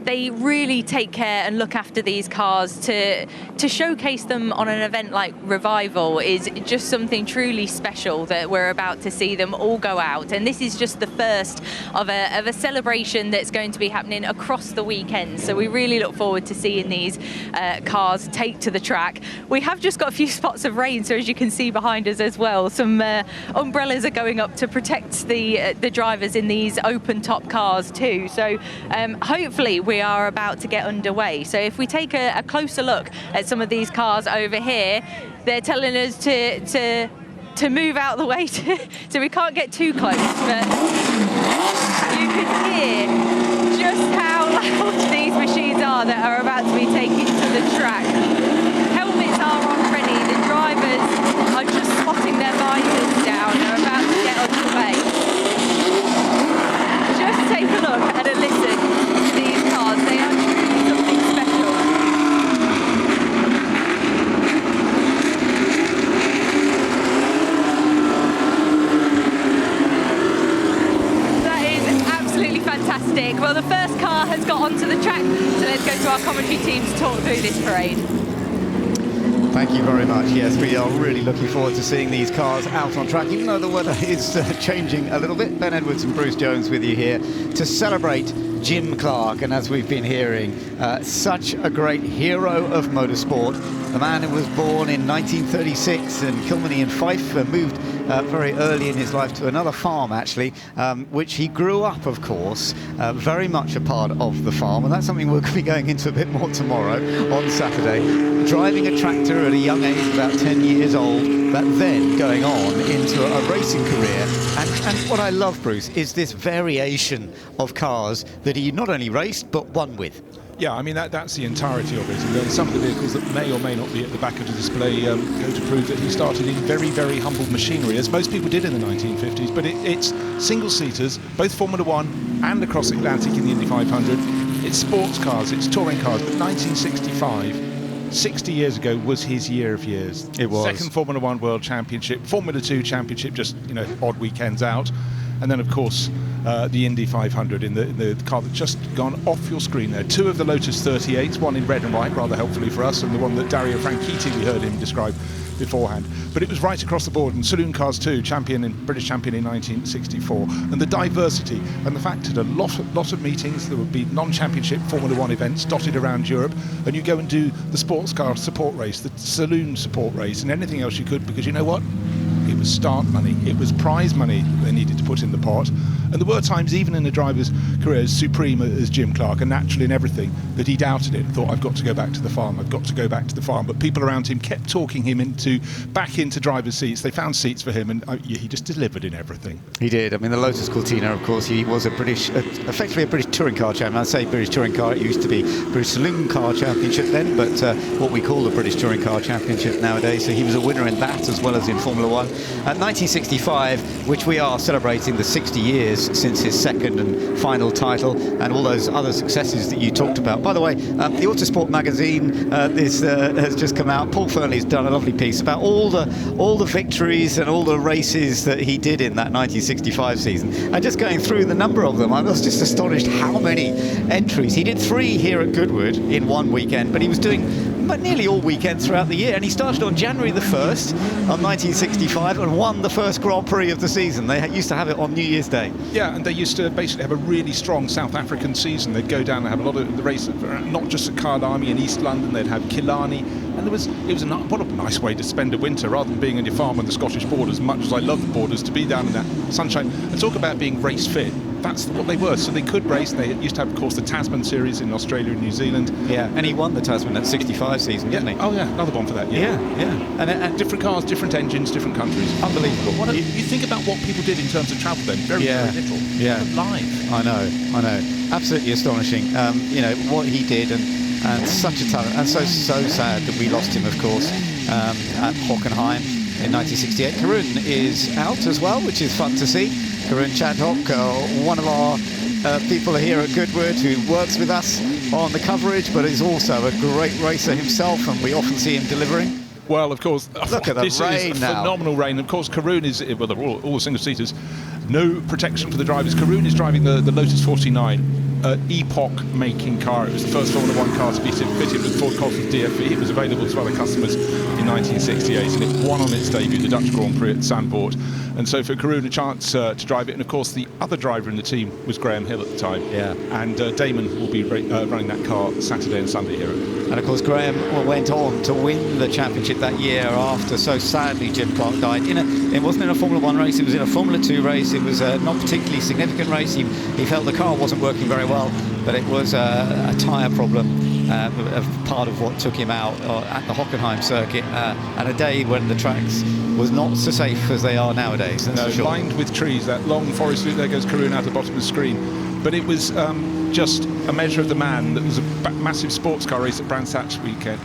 They really take care and look after these cars. To showcase them on an event like Revival is just something truly special that we're about to see them all go out. And this is just the first of a celebration that's going to be happening across the weekend. So we really look forward to seeing these cars take to the track. We have just got a few spots of rain, so as you can see behind us as well, some umbrellas are going up to protect the drivers in these open top cars too. So hopefully we are about to get underway. So if we take a closer look at some of these cars over here, they're telling us to move out the way so we can't get too close, but you can hear just how loud these machines are that are about to be taken to the track. Helmets are on ready, the drivers are just spotting their visors down, they're about to get underway. Just take a look and a listen to these cars, they are truly something special. That is absolutely fantastic. Well, the first car has got onto the track, so let's go to our commentary team to talk through this parade. Thank you very much. Yes, we are really looking forward to seeing these cars out on track, even though the weather is changing a little bit. Ben Edwards and Bruce Jones with you here to celebrate Jim Clark. And as we've been hearing, such a great hero of motorsport. The man who was born in 1936 in Kilmeny in Fife, moved very early in his life to another farm, actually, which he grew up, of course, very much a part of the farm. And that's something we'll be going into a bit more tomorrow on Saturday. Driving a tractor at a young age, about 10 years old, but then going on into a racing career. And what I love, Bruce, is this variation of cars that he not only raced, but won with. Yeah, I mean, that's the entirety of it. And then some of the vehicles that may or may not be at the back of the display go to prove that he started in very, very humble machinery, as most people did in the 1950s. But it's single-seaters, both Formula One and across Atlantic in the Indy 500. It's sports cars, it's touring cars. But 1965, 60 years ago was his year of years. It was. Second Formula 1 World Championship, Formula 2 Championship, just, you know, odd weekends out. And then, of course, the Indy 500 in the car that's just gone off your screen there. 2 of the Lotus 38s, one in red and white, rather helpfully for us, and the one that Dario Franchitti, we heard him describe beforehand. But it was right across the board, and Saloon Cars 2, British champion in 1964. And the diversity and the fact that a lot of meetings, there would be non-championship Formula 1 events dotted around Europe, and you go and do the sports car support race, the saloon support race, and anything else you could, because you know what? It was start money, it was prize money they needed to put in the pot. And there were times, even in a driver's career as supreme as Jim Clark, and naturally in everything, that he doubted it and thought, I've got to go back to the farm, I've got to go back to the farm. But people around him kept talking him back into driver's seats. They found seats for him, and he just delivered in everything. He did. I mean, the Lotus Cortina, of course, he was effectively a British touring car champion. I say British touring car, it used to be British Saloon Car Championship then, but what we call the British Touring Car Championship nowadays. So he was a winner in that as well as in Formula 1. At 1965, which we are celebrating the 60 years since his second and final title, and all those other successes that you talked about. By the way, the Autosport magazine has just come out. Paul Fernley's done a lovely piece about all the victories and all the races that he did in that 1965 season. And just going through the number of them, I was just astonished how many entries. He did 3 here at Goodwood in one weekend, but he was doing nearly all weekends throughout the year, and he started on January the 1st of 1965 and won the first Grand Prix of the season. They used to have it on New Year's Day. Yeah, and they used to basically have a really strong South African season. They'd go down and have a lot of the races, not just at Kyalami in East London, they'd have Killarney, and what a nice way to spend a winter, rather than being on your farm on the Scottish borders, much as I love the borders, to be down in that sunshine. And talk about being race fit. That's what they were, so they could race. They used to have, of course, the Tasman series in Australia and New Zealand. Yeah, and he won the Tasman at 65 season, didn't he? Oh yeah, another one for that year. Yeah. And different cars, different engines, different countries. Unbelievable. You think about what people did in terms of travel then, very little. Yeah. Live. I know. Absolutely astonishing. You know, what he did, and such a talent. And so sad that we lost him, of course, at Hockenheim in 1968. Karun is out as well, which is fun to see. Karun Chandhok, one of our people here at Goodwood who works with us on the coverage, but is also a great racer himself, and we often see him delivering. Well, of course, look at the this rain is now. Phenomenal rain. Of course, Karun is, well, they're all the single-seaters, no protection for the drivers. Karun is driving the Lotus 49. Epoch-making car. It was the first Formula 1 car to be fitted with Ford Cosworth DFE. It was available to other customers in 1968, and it won on its debut the Dutch Grand Prix at Zandvoort. And so for Karun, a chance to drive it. And of course, the other driver in the team was Graham Hill at the time. Yeah. And Damon will be running that car Saturday and Sunday here. And of course, Graham went on to win the championship that year after, so sadly, Jim Clark died. It wasn't in a Formula 1 race, it was in a Formula 2 race. It was a not particularly significant race. He felt the car wasn't working very well, but it was a tyre problem. Part of what took him out at the Hockenheim circuit, and a day when the tracks was not so safe as they are nowadays. No, lined with trees, that long forest loop. There goes Karun out the bottom of the screen. But it was just a measure of the man. That was a massive sports car race at Brands Hatch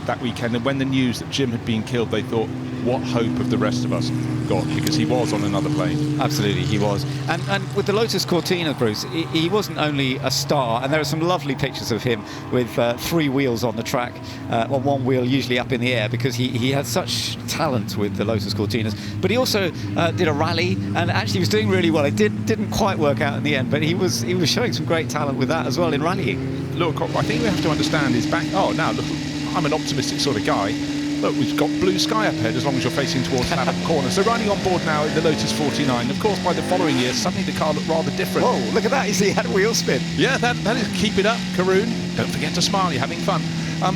that weekend, and when the news that Jim had been killed, they thought, what hope have the rest of us got? Because he was on another plane. Absolutely, he was. And with the Lotus Cortina, Bruce, he wasn't only a star, and there are some lovely pictures of him with 3 wheels on the track, on one wheel usually up in the air, because he had such talent with the Lotus Cortinas. But he also did a rally, and actually was doing really well. It didn't quite work out in the end, but he was showing some great talent with that as well in rallying. Look, I think we have to understand is back. Oh, now look, I'm an optimistic sort of guy. Look, we've got blue sky up ahead as long as you're facing towards that corner. So riding on board now in the Lotus 49. Of course, by the following year, suddenly the car looked rather different. Whoa, look at that. You see, he had a wheel spin. Yeah, that is, keep it up, Karun. Don't forget to smile, you're having fun.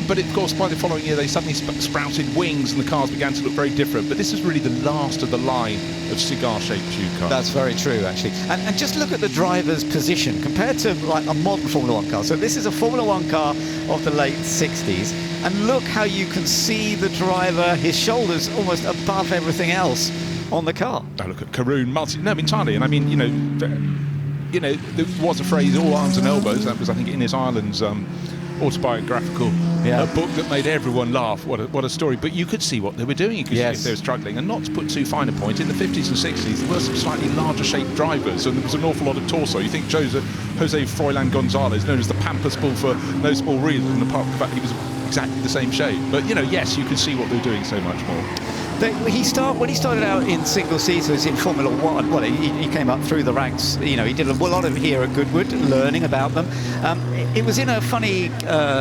But of course, by the following year, they suddenly sprouted wings and the cars began to look very different. But this is really the last of the line of cigar-shaped tube cars. That's very true, actually. And just look at the driver's position compared to like a modern Formula 1 car. So this is a Formula 1 car of the late 60s. And look how you can see the driver, his shoulders almost above everything else on the car. Now look at Karun, entirely. And I mean, you know, there was a phrase, all arms and elbows. That was, I think, Innes Ireland's autobiographical book that made everyone laugh. What a story. But you could see what they were doing. You could see if they were struggling. And not to put too fine a point, in the 50s and 60s, there were some slightly larger shaped drivers, and there was an awful lot of torso. You think Jose Froilan Gonzalez, known as the Pampas Bull for no small reason, apart from the fact he was exactly the same shape. But, yes, you can see what they're doing so much more. When he started out in single seaters in Formula One, well, he came up through the ranks. He did a lot of it here at Goodwood, learning about them. It was in a funny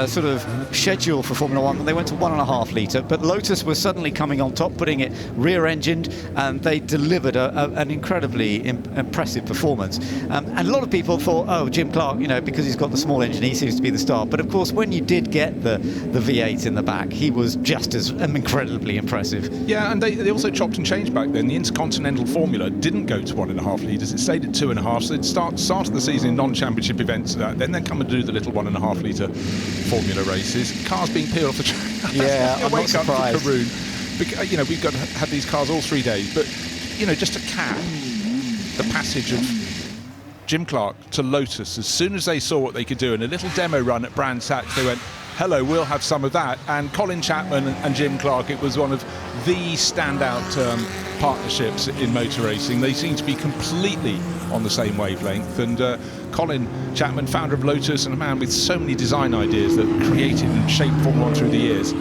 sort of schedule for Formula One when they went to 1.5 litre, but Lotus was suddenly coming on top, putting it rear-engined, and they delivered an incredibly impressive performance. And a lot of people thought, oh, Jim Clark, because he's got the small engine, he seems to be the star. But of course, when you did get the V8 in the back, he was just as incredibly impressive. Yeah, and they also chopped and changed back then. The Intercontinental Formula didn't go to 1.5 litres. It stayed at 2.5. So they'd started the season in non-championship events. Then they'd come and do the little 1.5 litre Formula races. Cars being peeled off the track. Yeah, I'm not surprised. We've got to have these cars all 3 days. But, just to cap the passage of Jim Clark to Lotus, as soon as they saw what they could do in a little demo run at Brands Hatch, they went, hello, we'll have some of that. And Colin Chapman and Jim Clark, it was one of the standout partnerships in motor racing. They seem to be completely on the same wavelength. And Colin Chapman, founder of Lotus, and a man with so many design ideas that created and shaped Formula 1 through the years.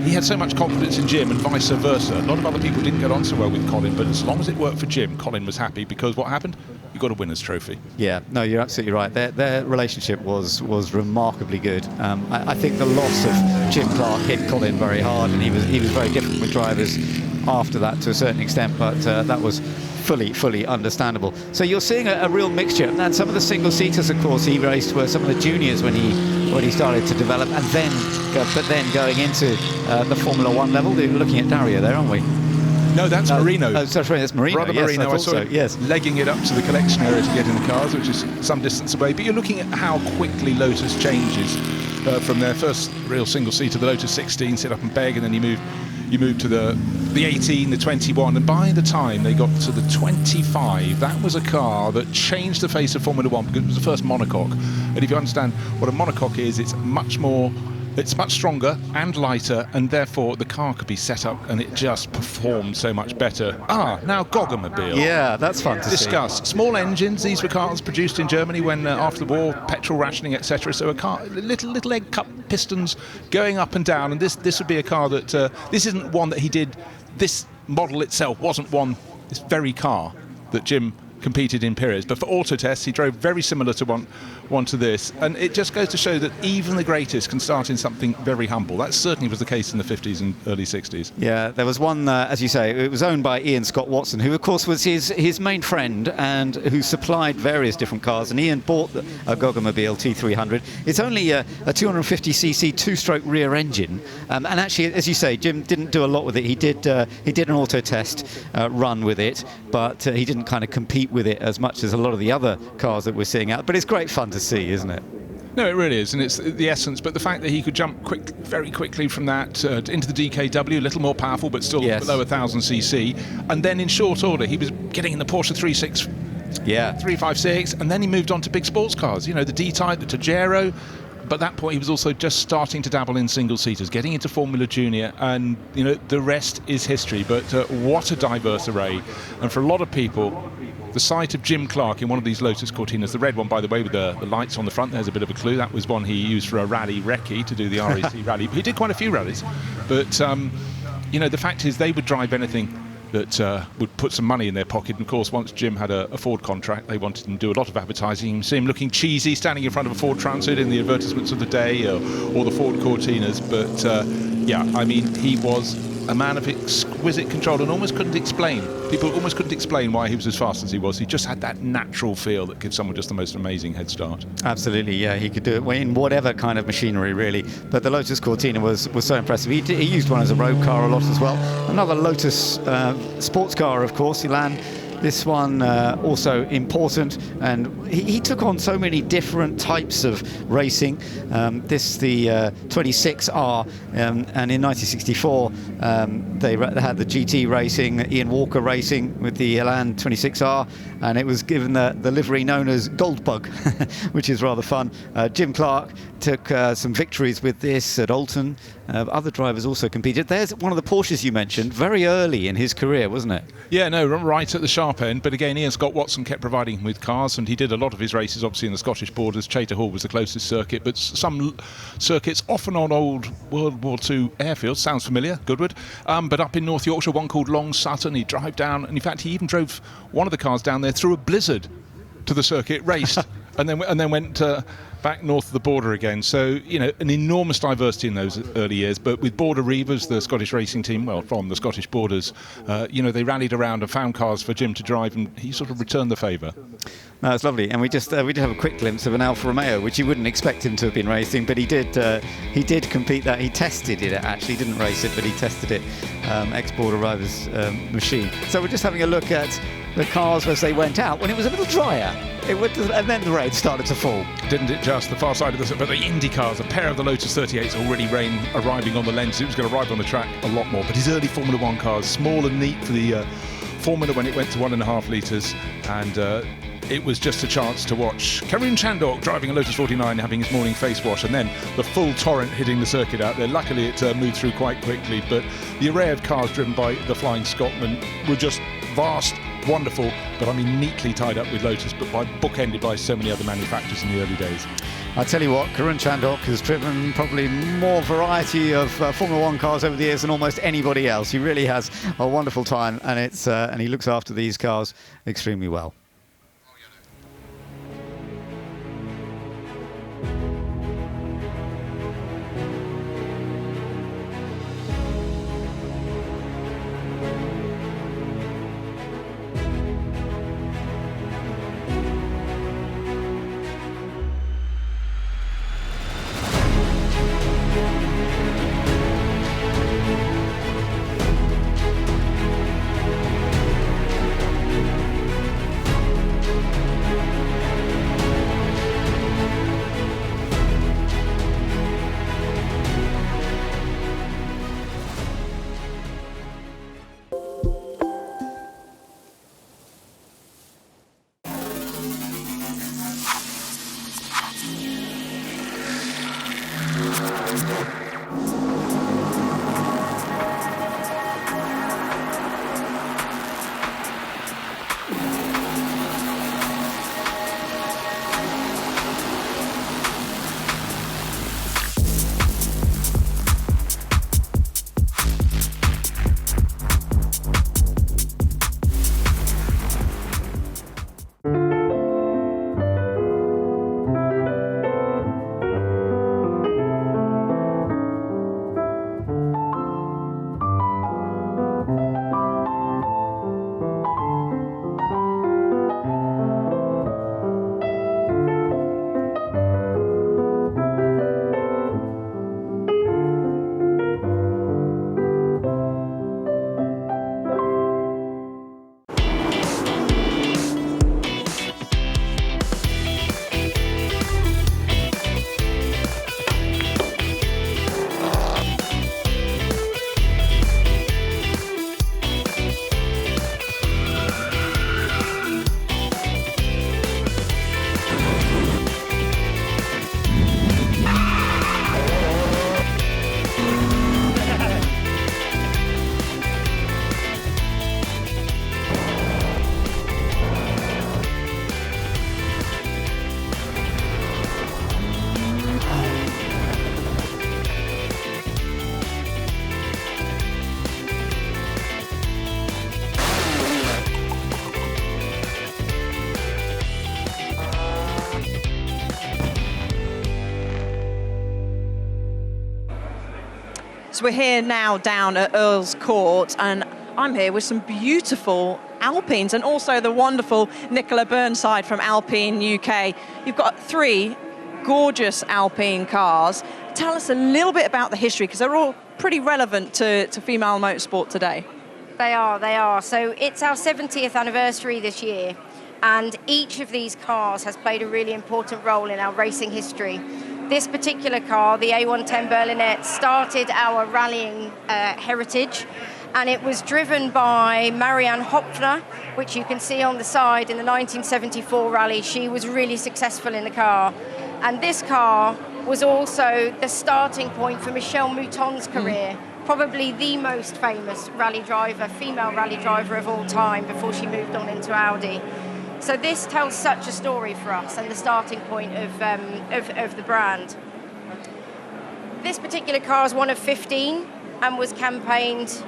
He had so much confidence in Jim and vice versa. A lot of other people didn't get on so well with Colin, but as long as it worked for Jim, Colin was happy, because what happened? You got a winner's trophy. Yeah, no, you're absolutely right. Their relationship was remarkably good. I think the loss of Jim Clark hit Colin very hard, and he was very different with drivers after that to a certain extent, but that was fully understandable. So you're seeing a real mixture, and some of the single seaters, of course, he raced were some of the juniors when he started to develop, and then going into the Formula One level. We're looking at Dario there, aren't we? No, that's Marino. Oh, sorry, that's Marino. Brother yes, Marino, I saw him legging it up to the collection area to get in the cars, which is some distance away. But you're looking at how quickly Lotus changes from their first real single-seater, the Lotus 16, sit up and beg, and then you move to the 18, the 21, and by the time they got to the 25, that was a car that changed the face of Formula One, because it was the first monocoque. And if you understand what a monocoque is, it's much stronger and lighter, and therefore the car could be set up and it just performed so much better. Now Gogomobile. Yeah, that's fun to discuss. Small engines. These were cars produced in Germany when after the war, petrol rationing, etc. So a car, little egg cup pistons going up and down, and this would be a car that this isn't one that he did. This model itself wasn't this very car that Jim competed in periods, but for auto tests he drove very similar to one to this, and it just goes to show that even the greatest can start in something very humble. That certainly was the case in the 50s and early 60s. Yeah, there was one, as you say, it was owned by Ian Scott Watson, who of course was his main friend and who supplied various different cars, and Ian bought a Gogomobile T300. It's only a 250cc two-stroke rear engine, and actually, as you say, Jim didn't do a lot with it. He did an auto test run with it, but he didn't kind of compete with it as much as a lot of the other cars that we're seeing out. But it's great fun to see, isn't it? No, it really is, and it's the essence. But the fact that he could jump very quickly from that into the DKW, a little more powerful, but still below 1,000cc, and then in short order he was getting in the Porsche 356, and then he moved on to big sports cars. The D-Type, the Tagero. But at that point, he was also just starting to dabble in single-seaters, getting into Formula Junior, and, the rest is history. But what a diverse array. And for a lot of people, the sight of Jim Clark in one of these Lotus Cortinas, the red one, by the way, with the lights on the front, there's a bit of a clue. That was one he used for a rally recce to do the RAC rally. He did quite a few rallies. But, the fact is they would drive anything that would put some money in their pocket. And of course, once Jim had a Ford contract, they wanted him to do a lot of advertising. You see him looking cheesy, standing in front of a Ford Transit in the advertisements of the day, or the Ford Cortinas. But he was a man of exquisite control, and people almost couldn't explain why he was as fast as he was. He just had that natural feel that gives someone just the most amazing head start. Absolutely, yeah, he could do it in whatever kind of machinery, really. But the Lotus Cortina was so impressive. He used one as a road car a lot as well. Another Lotus sports car, of course, Elan. This one also important, and he took on so many different types of racing. The 26R, and in 1964 they had the GT racing, Ian Walker racing with the Elan 26R, and it was given the livery known as Goldbug, which is rather fun. Jim Clark took some victories with this at Alton. Other drivers also competed. There's one of the Porsches you mentioned, very early in his career, wasn't it? Yeah, no, right at the sharp end. But again, Ian Scott Watson kept providing him with cars, and he did a lot of his races obviously in the Scottish borders. Chater Hall was the closest circuit, but some circuits often on old World War II airfields. Sounds familiar, Goodwood. But up in North Yorkshire, one called Long Sutton, he'd drive down, and in fact he even drove one of the cars down there through a blizzard to the circuit, raced, and then went back north of the border again. So, you know, an enormous diversity in those early years. But with Border Reivers, the Scottish racing team, well, from the Scottish borders, you know, they rallied around and found cars for Jim to drive, and he sort of returned the favour. No, it's lovely, and we did have a quick glimpse of an Alfa Romeo, which you wouldn't expect him to have been racing, but he did compete that. He tested it actually, didn't race it, but he tested it, ex-Border Reivers machine. So we're just having a look at the cars as they went out when it was a little drier. And then the rain started to fall. Didn't it just? The far side of but the Indy cars, a pair of the Lotus 38s already arriving on the lens. It was going to arrive on the track a lot more, but his early Formula One cars, small and neat for the Formula when it went to 1.5 litres, and it was just a chance to watch Karun Chandok driving a Lotus 49, having his morning face wash, and then the full torrent hitting the circuit out there. Luckily it moved through quite quickly, but the array of cars driven by the Flying Scotsman were just vast, wonderful, but I mean neatly tied up with Lotus, but bookended by so many other manufacturers in the early days. I tell you what, Karun Chandok has driven probably more variety of Formula One cars over the years than almost anybody else. He really has a wonderful time, and and he looks after these cars extremely well. So we're here now down at Earl's Court, and I'm here with some beautiful Alpines and also the wonderful Nicola Burnside from Alpine UK. You've got 3 gorgeous Alpine cars. Tell us a little bit about the history, because they're all pretty relevant to female motorsport today. They are. So it's our 70th anniversary this year, and each of these cars has played a really important role in our racing history. This particular car, the A110 Berlinette, started our rallying heritage, and it was driven by Marianne Hopfner, which you can see on the side in the 1974 rally. She was really successful in the car. And this car was also the starting point for Michelle Mouton's career, probably the most famous rally driver, female rally driver of all time, before she moved on into Audi. So this tells such a story for us and the starting point of the brand. This particular car is one of 15 and was campaigned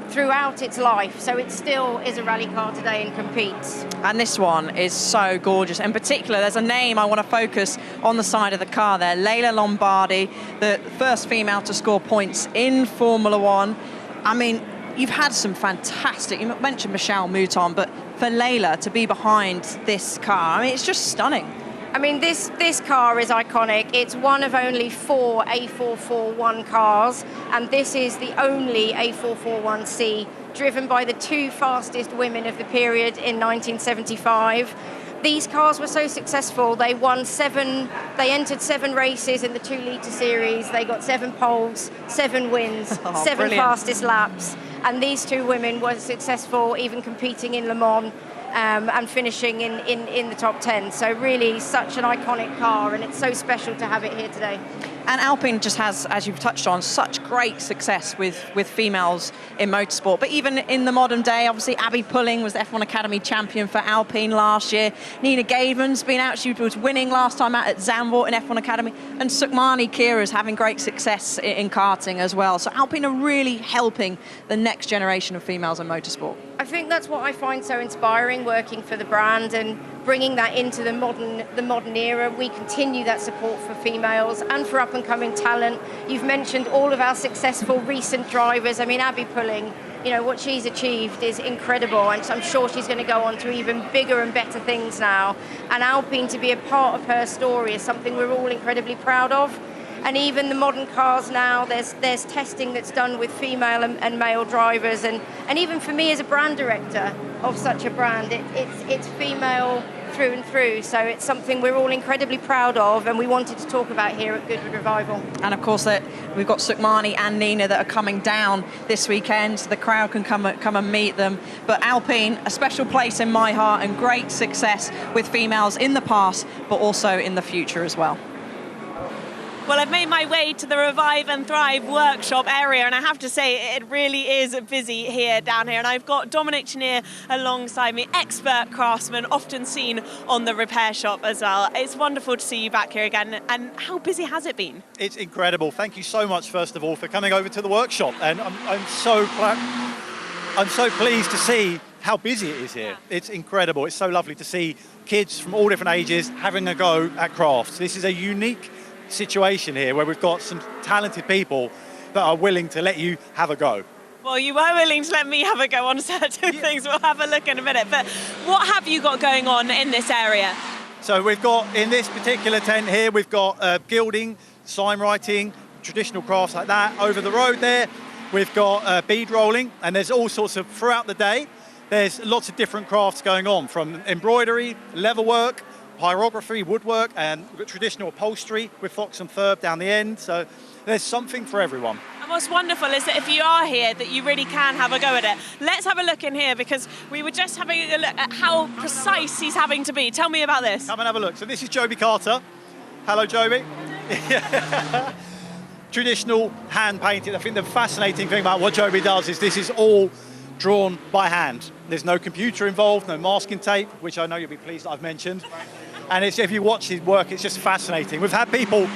throughout its life, so it still is a rally car today and competes. And this one is so gorgeous. In particular, there's a name I want to focus on the side of the car there. Leila Lombardi, the first female to score points in Formula One. I mean, you've had some fantastic, you mentioned Michelle Mouton, but for Leila to be behind this car, I mean, it's just stunning. I mean, this car is iconic. It's one of only 4 A441 cars, and this is the only A441C driven by the 2 fastest women of the period in 1975. These cars were so successful, they entered 7 races in the 2-litre series, they got 7 poles, 7 wins, 7 brilliant. fastest laps, and these 2 women were successful even competing in Le Mans. And finishing in the top 10. So really such an iconic car, and it's so special to have it here today. And Alpine just has, as you've touched on, such great success with females in motorsport. But even in the modern day, obviously Abby Pulling was the F1 Academy champion for Alpine last year. Nina Gaven's been out, she was winning last time out at Zandvoort in F1 Academy. And Sukhmani Kira's having great success in karting as well. So Alpine are really helping the next generation of females in motorsport. I think that's what I find so inspiring, working for the brand and bringing that into the modern era. We continue that support for females and for up-and-coming talent. You've mentioned all of our successful recent drivers. I mean, Abby Pulling, you know, what she's achieved is incredible, and I'm sure she's going to go on to even bigger and better things now. And Alpine, to be a part of her story, is something we're all incredibly proud of. And even the modern cars now, there's testing that's done with female and male drivers, and even for me as a brand director of such a brand, it's female through and through. So it's something we're all incredibly proud of, and we wanted to talk about here at Goodwood Revival. And of course, that we've got Sukhmani and Nina that are coming down this weekend, so the crowd can come and meet them. But Alpine, a special place in my heart, and great success with females in the past, but also in the future as well. Well, I've made my way to the Revive and Thrive workshop area, and I have to say it really is busy here down here. And I've got Dominic Chenier alongside me, expert craftsman, often seen on the repair shop as well. It's wonderful to see you back here again. And how busy has it been? It's incredible. Thank you so much, first of all, for coming over to the workshop. And I'm so pleased to see how busy it is here. Yeah. It's incredible. It's so lovely to see kids from all different ages having a go at crafts. This is a unique situation here where we've got some talented people that are willing to let you have a go. Well, you were willing to let me have a go on certain things. We'll have a look in a minute. But what have you got going on in this area? So we've got, in this particular tent here, we've got gilding, sign writing, traditional crafts like that. Over the road there, we've got bead rolling, and there's all sorts of, throughout the day, there's lots of different crafts going on, from embroidery, leatherwork, pyrography, woodwork, and traditional upholstery with fox and furb down the end. So there's something for everyone. And what's wonderful is that if you are here, that you really can have a go at it. Let's have a look in here, because we were just having a look at how precise he's having to be. Tell me about this. Come and have a look. So this is Joby Carter. Hello, Joby. Traditional hand painted. I think the fascinating thing about what Joby does is this is all drawn by hand. There's no computer involved, no masking tape, which I know you'll be pleased that I've mentioned. And if you watch his work, it's just fascinating. We've had people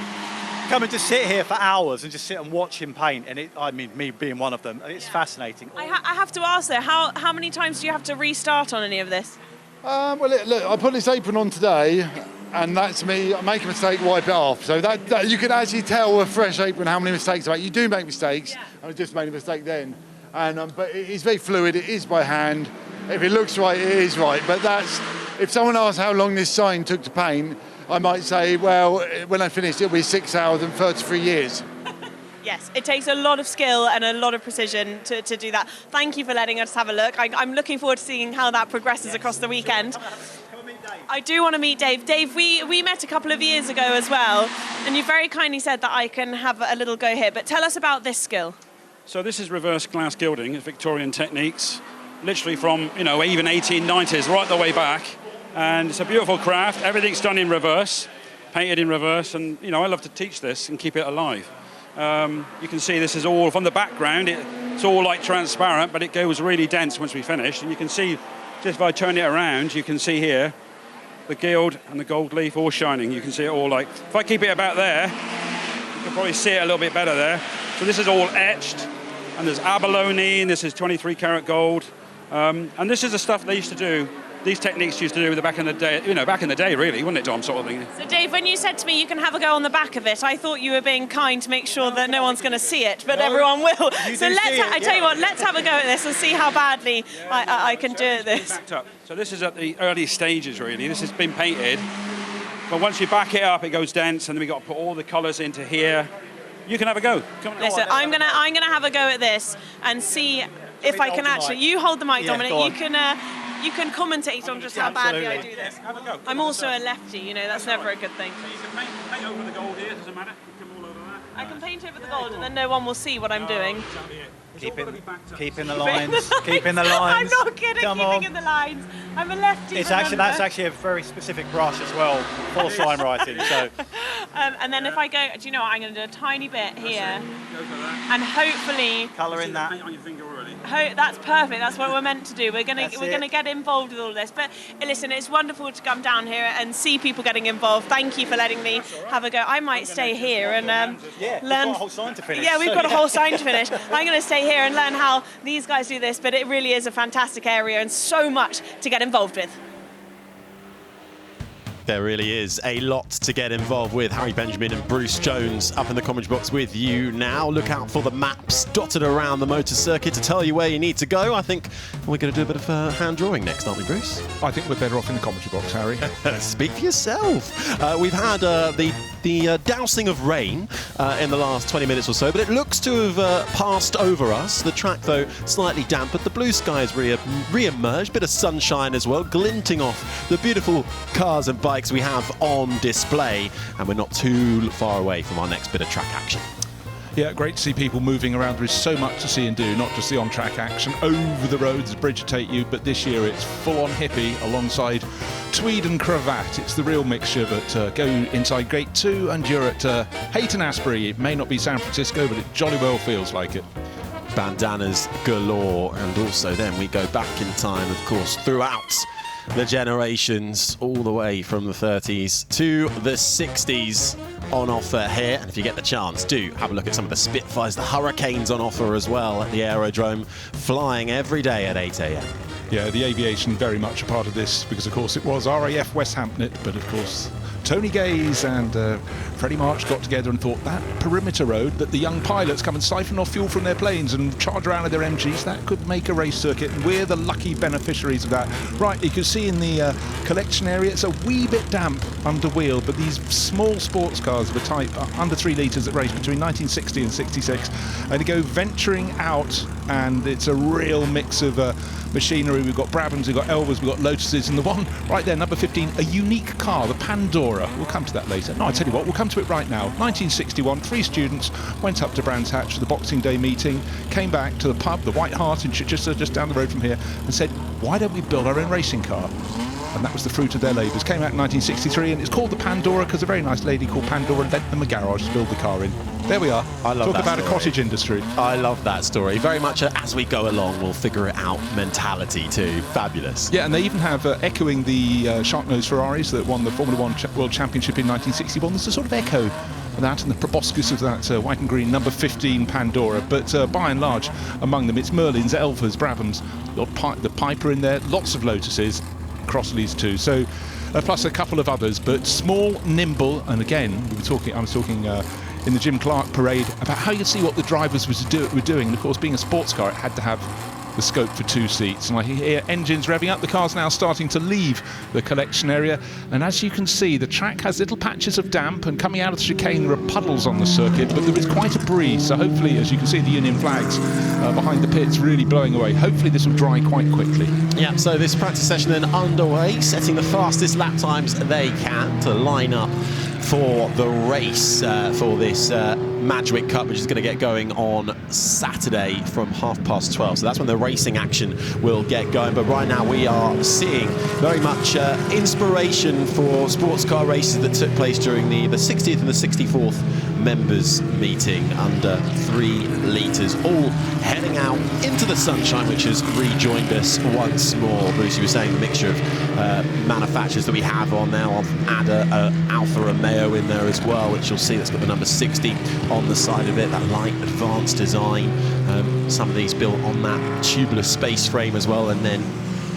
come and just sit here for hours and just sit and watch him paint, and me being one of them, it's fascinating. I have to ask though, how many times do you have to restart on any of this? Well, look, I put this apron on today, and that's me. I make a mistake, wipe it off. So that you can actually tell with a fresh apron how many mistakes I make. You do make mistakes. Yeah. I just made a mistake then. And but it's very fluid. It is by hand. If it looks right, it is right. But if someone asks how long this sign took to paint, I might say, well, when I finish, it'll be 6 hours and 33 years. Yes, it takes a lot of skill and a lot of precision to do that. Thank you for letting us have a look. I'm looking forward to seeing how that progresses across the weekend. I do want to meet Dave. Dave, we met a couple of years ago as well, and you very kindly said that I can have a little go here. But tell us about this skill. So this is reverse glass gilding, it's Victorian techniques, literally from, even 1890s right the way back. And it's a beautiful craft. Everything's done in reverse, painted in reverse. And, I love to teach this and keep it alive. You can see this is all from the background. It's all like transparent, but it goes really dense once we finish. And you can see Just if I turn it around, you can see here the gild and the gold leaf all shining. You can see it all like, if I keep it about there, you can probably see it a little bit better there. So this is all etched, and there's abalone, and this is 23 karat gold. And this is the stuff they used to do, these techniques used to do back in the day, you know, back in the day really, wasn't it, Dom, sort of thing? So Dave, when you said to me you can have a go on the back of it, I thought you were being kind to make sure that no one's going to see it, but everyone will. So I tell you what, let's have a go at this and see how badly I can do at this. Backed up. So this is at the early stages really, this has been painted, but once you back it up it goes dense, and then we've got to put all the colours into here. You can have a go. Come on. Listen, I'm gonna have a go at this and see if I can actually. You hold the mic, Dominic. You can commentate on just how badly I do this. Have a go. I'm also a lefty, you know, that's never a good thing. So you can paint over the gold here, doesn't matter. You come all over that. I can paint over the gold and then no one will see what I'm doing. Keeping the lines. Keeping the lines. I'm not kidding, keeping in the lines. I'm a lefty. That's actually a very specific brush as well for sign writing. So. And then if I go, do you know what? I'm going to do a tiny bit here, and hopefully colour in that. On your finger already. That's perfect. That's what we're meant to do. We're going to get involved with all of this. But listen, it's wonderful to come down here and see people getting involved. Thank you for letting me have a go. I might stay here and learn. We've got a whole sign to finish. Yeah, we've got a whole sign to finish. I'm going to stay here and learn how these guys do this. But it really is a fantastic area and so much to get involved with. There really is a lot to get involved with. Harry Benjamin and Bruce Jones up in the commentary box with you now. Look out for the maps dotted around the motor circuit to tell you where you need to go. I think we're going to do a bit of hand drawing next, aren't we, Bruce? I think we're better off in the commentary box, Harry. Speak for yourself. We've had the dousing of rain in the last 20 minutes or so, but it looks to have passed over us. The track, though, slightly damp, but the blue skies re-emerged. Bit of sunshine as well, glinting off the beautiful cars and bikes we have on display, and we're not too far away from our next bit of track action. Yeah, great to see people moving around. There is so much to see and do, not just the on-track action over the roads, bridge to take you, but this year it's full-on hippie alongside tweed and cravat. It's the real mixture that go inside Gate 2 and you're at Hayton Asbury. It may not be San Francisco, but it jolly well feels like it. Bandanas galore, and also then we go back in time, of course, throughout the generations, all the way from the 30s to the 60s on offer here. And if you get the chance, do have a look at some of the Spitfires, the Hurricanes on offer as well at the Aerodrome, flying every day at 8 a.m. Yeah, the aviation very much a part of this, because of course it was RAF West Hampton, but of course Tony Gaze and Freddie March got together and thought that perimeter road that the young pilots come and siphon off fuel from their planes and charge around with their MGs, that could make a race circuit, and we're the lucky beneficiaries of that. Right, you can see in the collection area it's a wee bit damp under wheel, but these small sports cars of a type under 3 litres that race between 1960 and 66 and they go venturing out, and it's a real mix of machinery. We've got Brabhams, we've got Elvas, we've got Lotuses, and the one right there, number 15, a unique car, the Pandora. We'll come to that later. No, I tell you what, we'll come to it right now. 1961, 3 students went up to Brands Hatch for the Boxing Day meeting, came back to the pub, the White Hart in Chichester, just down the road from here, and said, why don't we build our own racing car? And that was the fruit of their labours. Came out in 1963, and it's called the Pandora because a very nice lady called Pandora lent them a garage to build the car in. There we are. I love Talk that about story. A cottage industry. I love that story. Very much as we go along, we'll figure it out mentality too. Fabulous. Yeah, and they even have echoing the shark-nosed Ferraris that won the Formula 1 World Championship in 1961. There's a sort of echo of that and the proboscis of that white and green number 15 Pandora. But by and large, among them, it's Merlins, Elvas, Brabhams, the Piper in there, lots of Lotuses, Crossleys too. So plus a couple of others, but small, nimble, and again, I was talking in the Jim Clark parade about how you see what the drivers were doing. And of course, being a sports car, it had to have the scope for 2 seats. And I hear engines revving up. The car's now starting to leave the collection area. And as you can see, the track has little patches of damp, and coming out of the chicane, there are puddles on the circuit, but there is quite a breeze. So hopefully, as you can see, the Union flags behind the pits really blowing away. Hopefully this will dry quite quickly. Yeah, so this practice session then underway, setting the fastest lap times they can to line up for the race for this Madgwick Cup, which is going to get going on Saturday from 12:30. So that's when the racing action will get going. But right now we are seeing very much inspiration for sports car races that took place during the 60th and the 64th members meeting under 3 litres, all heading out into the sunshine, which has rejoined us once more. Bruce, you were saying the mixture of manufacturers that we have on now. I'll add a Alfa Romeo in there as well, which you'll see that's got the number 60 on the side of it, that light advanced design. Some of these built on that tubular space frame as well, and then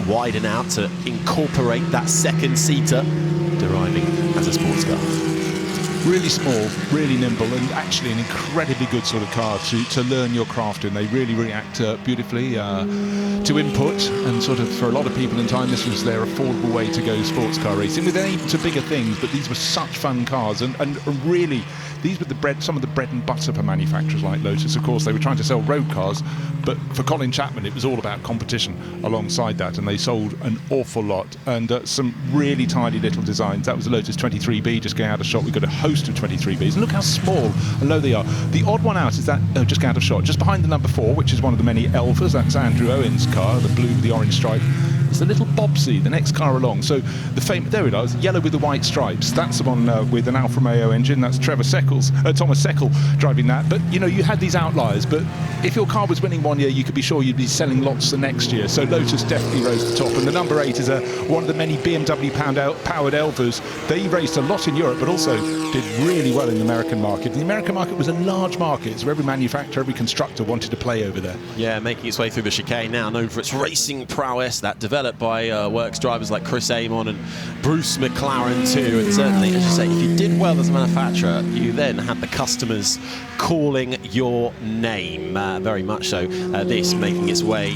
widen out to incorporate that second seater, deriving as a sports car. Really small, really nimble, and actually an incredibly good sort of car to learn your craft in. They really react beautifully to input, and sort of for a lot of people in time, this was their affordable way to go sports car racing, with aim to bigger things. But these were such fun cars, and really, these were some of the bread and butter for manufacturers like Lotus. Of course, they were trying to sell road cars, but for Colin Chapman, it was all about competition alongside that, and they sold an awful lot, and some really tiny little designs. That was the Lotus 23B just going out of shot. We've got a host of 23Bs, and look how small and low they are. The odd one out is that just out of shot, just behind the number 4, which is one of the many Elvas. That's Andrew Owen's car, the blue with the orange stripe. It's the little Bobsy, the next car along. So there it is, yellow with the white stripes. That's the one with an Alfa Romeo engine. That's Thomas Seckel driving that. But you know, you had these outliers. But if your car was winning one year, you could be sure you'd be selling lots the next year. So Lotus definitely rose to the top. And the number 8 is one of the many BMW powered Elvas. They raced a lot in Europe, but also did really well in the American market. The American market was a large market, so every manufacturer, every constructor wanted to play over there. Yeah, making its way through the chicane now, known for its racing prowess, that developed by works drivers like Chris Amon and Bruce McLaren too. And certainly, as you say, if you did well as a manufacturer, you then had the customers calling your name, very much so. This making its way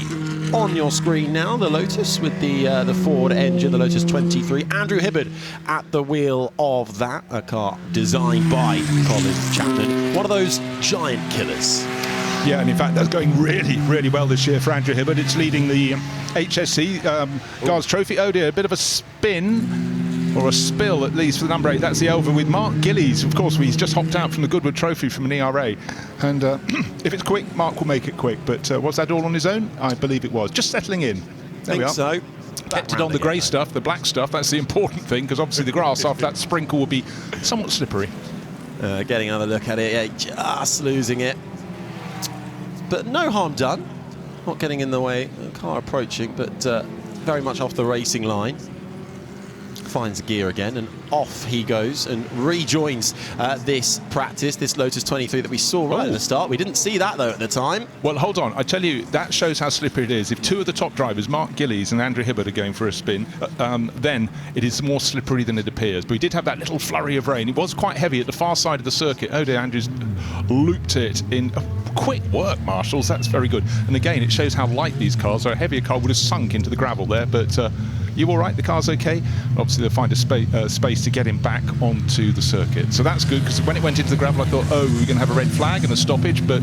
on your screen now, the Lotus with the Ford engine, the Lotus 23. Andrew Hibbard at the wheel of that, a car designed by Colin Chapman. One of those giant killers. Yeah, and in fact, that's going really, really well this year for Andrew Hibbard. It's leading the HSC Guards Trophy. Oh dear, a bit of a spin, or a spill at least, for the number 8. That's the Elva with Mark Gillies. Of course, he's just hopped out from the Goodwood Trophy from an ERA. And if it's quick, Mark will make it quick. But was that all on his own? I believe it was. Just settling in. There we are. So. Kept it on the grey stuff, the black stuff. That's the important thing, because obviously the grass after that sprinkle will be somewhat slippery. Getting another look at it, just losing it. But no harm done. Not getting in the way. The car approaching, but very much off the racing line. Finds gear again, and off he goes and rejoins this practice, this Lotus 23 that we saw right at the start. We didn't see that, though, at the time. Well, hold on. I tell you, that shows how slippery it is. If 2 of the top drivers, Mark Gillies and Andrew Hibbard, are going for a spin, then it is more slippery than it appears. But we did have that little flurry of rain. It was quite heavy at the far side of the circuit. Oh, dear, Andrews looped it in. Quick work, Marshals. That's very good. And again, it shows how light these cars are. A heavier car would have sunk into the gravel there, but you all right? The car's okay? Obviously, they'll find a space to get him back onto the circuit. So that's good, because when it went into the gravel, I thought, oh, we're going to have a red flag and a stoppage, but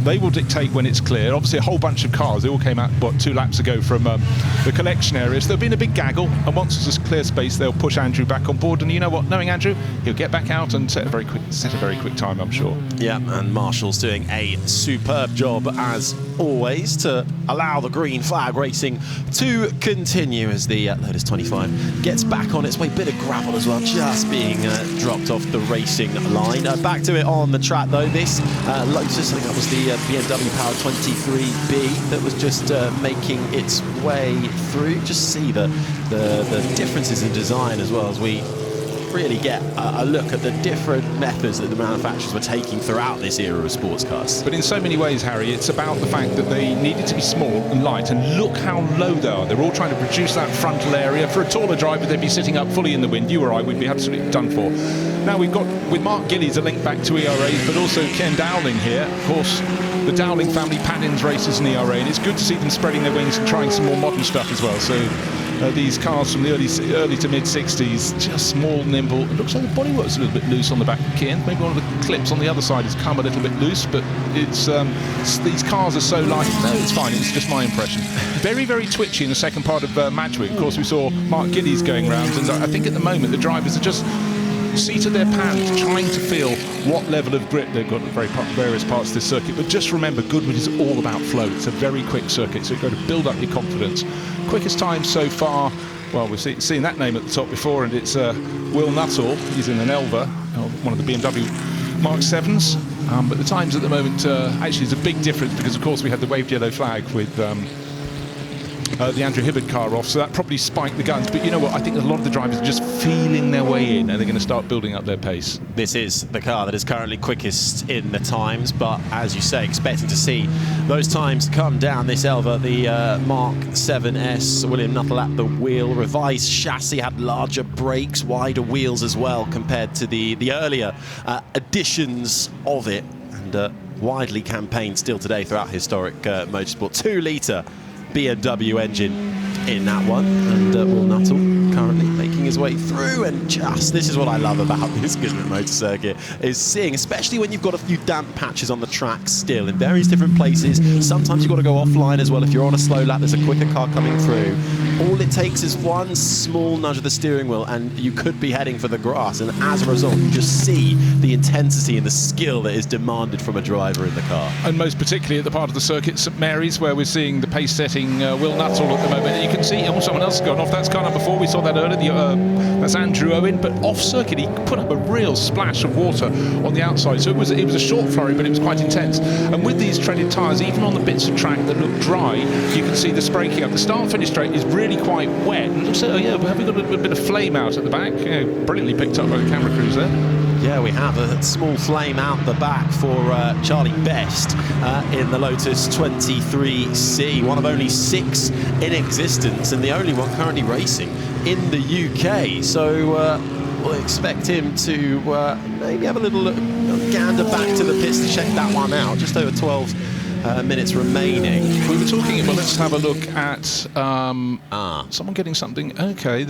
they will dictate when it's clear. Obviously, a whole bunch of cars, they all came out, 2 laps ago from the collection area. So there'll be a big gaggle, and once there's a clear space, they'll push Andrew back on board. And you know what? Knowing Andrew, he'll get back out and set a very quick time, I'm sure. Yeah, and Marshall's doing a superb job, as always, to allow the green flag racing to continue as the Lotus 25 gets back on its way. Bit of gravel as well, just being dropped off the racing line. Back to it on the track, though. This Lotus, I think that was the BMW powered 23B that was just making its way through. Just see the differences in design as well, as we really get a look at the different methods that the manufacturers were taking throughout this era of sports cars. But in so many ways, Harry, it's about the fact that they needed to be small and light, and look how low they are. They're all trying to reduce that frontal area. For a taller driver, they'd be sitting up fully in the wind. You or I would be absolutely done for. Now we've got, with Mark Gillies, a link back to ERAs, but also Ken Dowling here. Of course, the Dowling family Paddins races in ERA, and it's good to see them spreading their wings and trying some more modern stuff as well. So these cars from the early to mid 60s, just small, nimble. It looks like the bodywork's a little bit loose on the back of Ken. Maybe one of the clips on the other side has come a little bit loose, but it's these cars are so light. No, it's fine. It's just my impression. Very, very twitchy in the second part of match week. Of course, we saw Mark Gillies going round, and I think at the moment the drivers are just seat of their pants, trying to feel what level of grip they've got at various parts of this circuit. But just remember, Goodwood is all about flow. It's a very quick circuit, so you've got to build up your confidence. Quickest time so far, well, we've seen that name at the top before, and it's Will Nuttall. He's in an Elva, one of the BMW Mark 7s, but the times at the moment, actually there's a big difference because of course we had the waved yellow flag with the Andrew Hibbard car off, so that probably spiked the guns. But you know what, I think a lot of the drivers are just feeling their way in and they're going to start building up their pace. This is the car that is currently quickest in the times, but as you say, expecting to see those times come down. This Elva, the Mark 7S, William Nuttall at the wheel. Revised chassis, had larger brakes, wider wheels as well compared to the earlier editions of it, and widely campaigned still today throughout historic motorsport. 2-litre BMW engine in that one, and Will Nuttall currently making his way through, and just this is what I love about this Goodwood Motor Circuit, is seeing, especially when you've got a few damp patches on the track still in various different places. Sometimes you've got to go offline as well. If you're on a slow lap, there's a quicker car coming through. All it takes is one small nudge of the steering wheel and you could be heading for the grass, and as a result you just see the intensity and the skill that is demanded from a driver in the car. And most particularly at the part of the circuit, St Mary's, where we're seeing the pace setting Will Nuttall at the moment, and you can see someone else has gone off. That's car number 4, we saw that earlier, that's Andrew Owen, but off circuit he put up a real splash of water on the outside, so it was a short flurry, but it was quite intense. And with these treaded tyres, even on the bits of track that look dry, you can see the spraking up. The start and finish straight is really quite wet. It looks like, have we got a bit of flame out at the back? Yeah, brilliantly picked up by the camera crews there. Yeah, we have a small flame out the back for Charlie Best in the Lotus 23C, one of only 6 in existence and the only one currently racing in the UK. So we'll expect him to maybe have a little gander back to the pits to check that one out. Just over 12 minutes remaining. We were talking, well, let's have a look at someone getting something. Okay,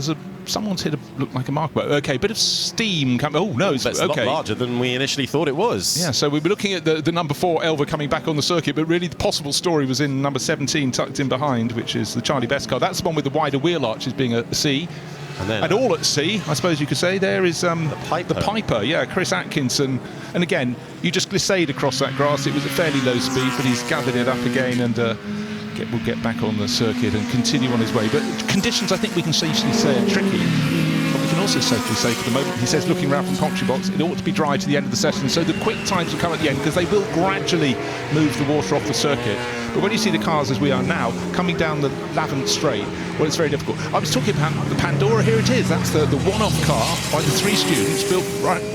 someone's hit look like a mark. Okay, bit of steam coming. Oh no, it's a lot larger than we initially thought it was. Yeah, so we were looking at the number 4 Elva coming back on the circuit, but really the possible story was in number 17 tucked in behind, which is the Charlie Best car. That's the one with the wider wheel arches being at C. And all at sea, I suppose you could say. There is the Piper, yeah, Chris Atkinson. And again, you just glissade across that grass. It was at fairly low speed, but he's gathered it up again and will get back on the circuit and continue on his way. But conditions, I think we can safely say, are tricky. But we can also safely say for the moment, he says, looking around from the commentary box, it ought to be dry to the end of the session. So the quick times will come at the end because they will gradually move the water off the circuit. But when you see the cars as we are now, coming down the Lavant Straight, well, it's very difficult. I was talking about the Pandora, here it is. That's the one-off car by the 3 students, built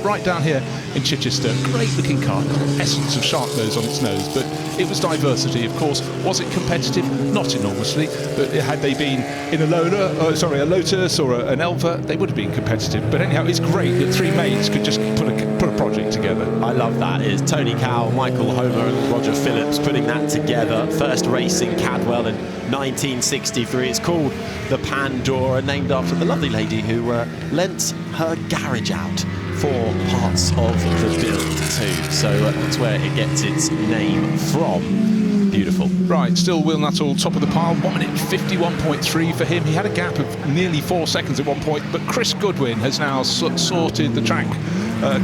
right down here in Chichester. Great looking car, essence of shark nose on its nose, but it was diversity, of course. Was it competitive? Not enormously, but had they been in a Lotus or an Elva, they would have been competitive. But anyhow, it's great that 3 mates could just put a project together. I love that. It's Tony Cowell, Michael Homer and Roger Phillips putting that together. First race in Cadwell in 1963. It's called the Pandora, named after the lovely lady who lent her garage out for parts of the build too. So that's where it gets its name from. Beautiful. Right, still Will Nuttall, top of the pile, 1 minute 51.3 for him. He had a gap of nearly 4 seconds at one point, but Chris Goodwin has now sorted the track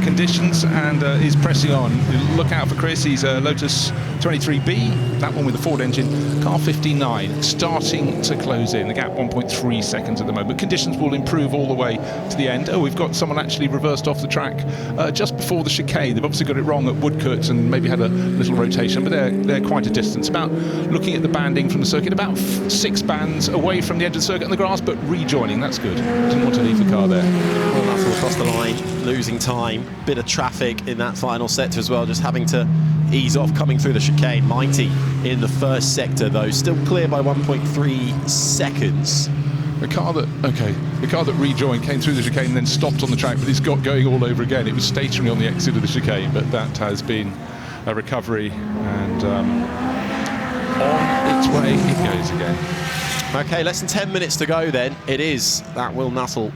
conditions and is pressing on. Look out for Chris, he's Lotus 23B, that one with the Ford engine, car 59, starting to close in. The gap 1.3 seconds at the moment. Conditions will improve all the way to the end. Oh, we've got someone actually reversed off the track just before the chicane. They've obviously got it wrong at Woodcote and maybe had a little rotation, but they're quite a distance. About, looking at the banding from the circuit, about 6 bands away from the edge of the circuit on the grass, but rejoining. That's good. Didn't want to leave the car there. Well, Nuttall across the line, losing time. Bit of traffic in that final sector as well, just having to ease off coming through the chicane. Mighty in the first sector though, still clear by 1.3 seconds. The car that rejoined came through the chicane and then stopped on the track, but it's got going all over again. It was stationary on the exit of the chicane, but that has been a recovery and on its way it goes again. Okay, less than 10 minutes to go then. It is that Will Nuttall.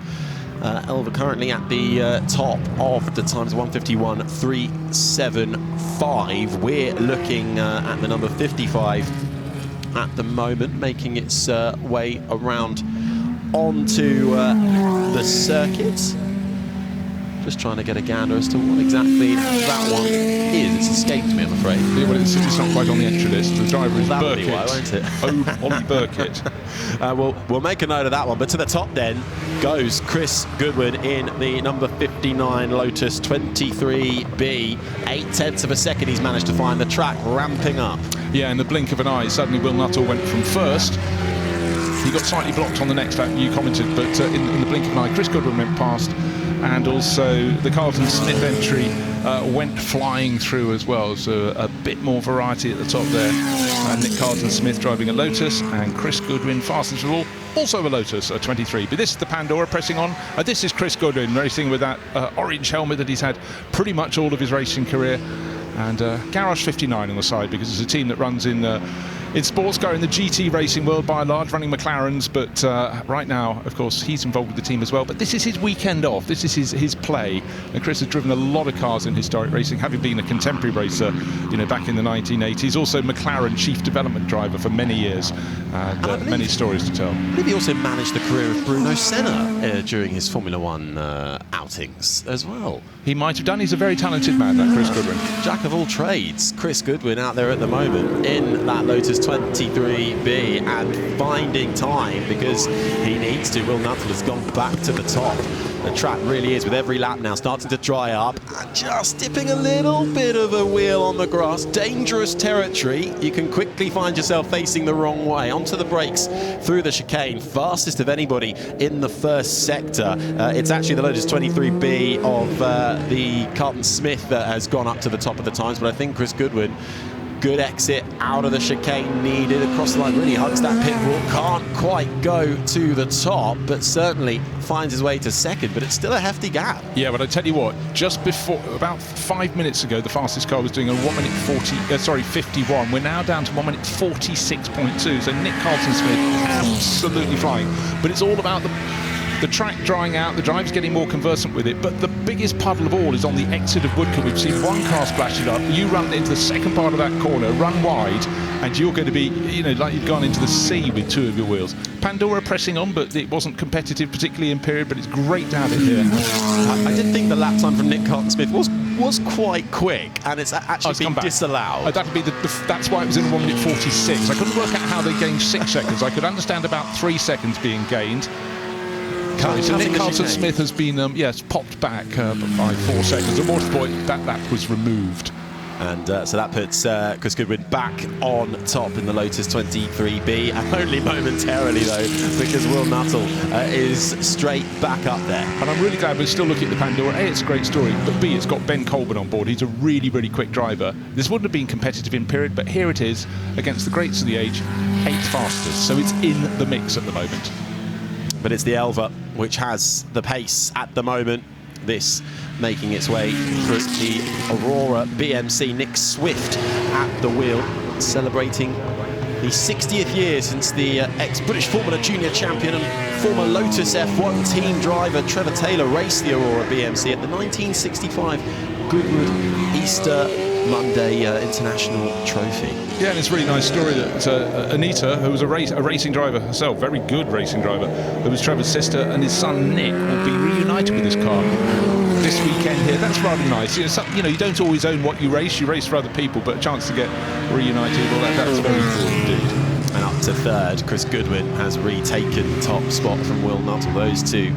Elva currently at the top of the times, 151.375. We're looking at the number 55 at the moment, making its way around onto the circuit. Just trying to get a gander as to what exactly that one is. It's escaped me, I'm afraid. Yeah, well, it's not quite on the entry list. The driver is That'll Burkitt. be why, won't it? Ollie Burkitt. We'll make a note of that one. But to the top then goes Chris Goodwin in the number 59 Lotus 23B. 8/10 of a second he's managed to find the track, ramping up. Yeah, in the blink of an eye, suddenly Will Nuttall went from first. He got slightly blocked on the next lap, you commented, but in the blink of an eye, Chris Goodwin went past, and also the Carlton Smith entry went flying through as well, so a bit more variety at the top there. Nick Carlton Smith driving a Lotus, and Chris Goodwin fastest of all, also a Lotus, a 23. But this is the Pandora pressing on. This is Chris Goodwin racing with that orange helmet that he's had pretty much all of his racing career. And Garage 59 on the side, because it's a team that runs in sports car in the GT racing world by and large, running McLarens, but right now, of course, he's involved with the team as well. But this is his weekend off. This is his play. And Chris has driven a lot of cars in historic racing, having been a contemporary racer, back in the 1980s. Also McLaren chief development driver for many years, and many stories to tell. I believe he also managed the career of Bruno Senna during his Formula One outings as well. He might have done. He's a very talented man, that Chris Goodwin. Jack of all trades, Chris Goodwin out there at the moment in that Lotus 23B and finding time because he needs to. Will Nuttall has gone back to the top. The track really is, with every lap now starting to dry up and just dipping a little bit of a wheel on the grass. Dangerous territory. You can quickly find yourself facing the wrong way. Onto the brakes through the chicane. Fastest of anybody in the first sector. It's actually the Lotus 23B of the Carlton Smith that has gone up to the top of the times, but I think Chris Goodwin, good exit out of the chicane needed, across the line, really hugs that pit wall, can't quite go to the top, but certainly finds his way to second, but it's still a hefty gap. Yeah, but I tell you what, just before, about 5 minutes ago, the fastest car was doing a 1 minute 51. We're now down to 1 minute 46.2, so Nick Carlton Smith absolutely flying, but it's all about the track drying out, the driver's getting more conversant with it, but the biggest puddle of all is on the exit of Woodcote. We've seen one car splash it up, you run into the second part of that corner, run wide, and you're going to be, like you've gone into the sea with two of your wheels. Pandora pressing on, but it wasn't competitive, particularly in period, but it's great to have it here. I did think the lap time from Nick Carlton Smith was quite quick, and it's actually been disallowed. That'd be that's why it was in 1 minute 46. I couldn't work out how they gained 6 seconds. I could understand about 3 seconds being gained. So Nick Carlton Smith has been, popped back by 4 seconds. At Waterpoint, that lap was removed. And so that puts Chris Goodwin back on top in the Lotus 23B, and only momentarily though, because Will Nuttall is straight back up there. And I'm really glad we're still looking at the Pandora. A, it's a great story, but B, it's got Ben Colburn on board. He's a really, really quick driver. This wouldn't have been competitive in period, but here it is against the greats of the age, 8th fastest. So it's in the mix at the moment. But it's the Elva which has the pace at the moment. This making its way through the Aurora BMC. Nick Swift at the wheel, celebrating the 60th year since the ex-British Formula Junior champion and former Lotus F1 team driver Trevor Taylor raced the Aurora BMC at the 1965 Goodwood Easter Monday International Trophy. Yeah, and it's a really nice story that Anita, who was a racing driver herself, very good racing driver, who was Trevor's sister, and his son Nick will be reunited with this car this weekend here. That's rather nice. You don't always own what you race for other people, but a chance to get reunited, well, that's very cool indeed. And up to third, Chris Goodwin has retaken top spot from Will Nuttall. Those two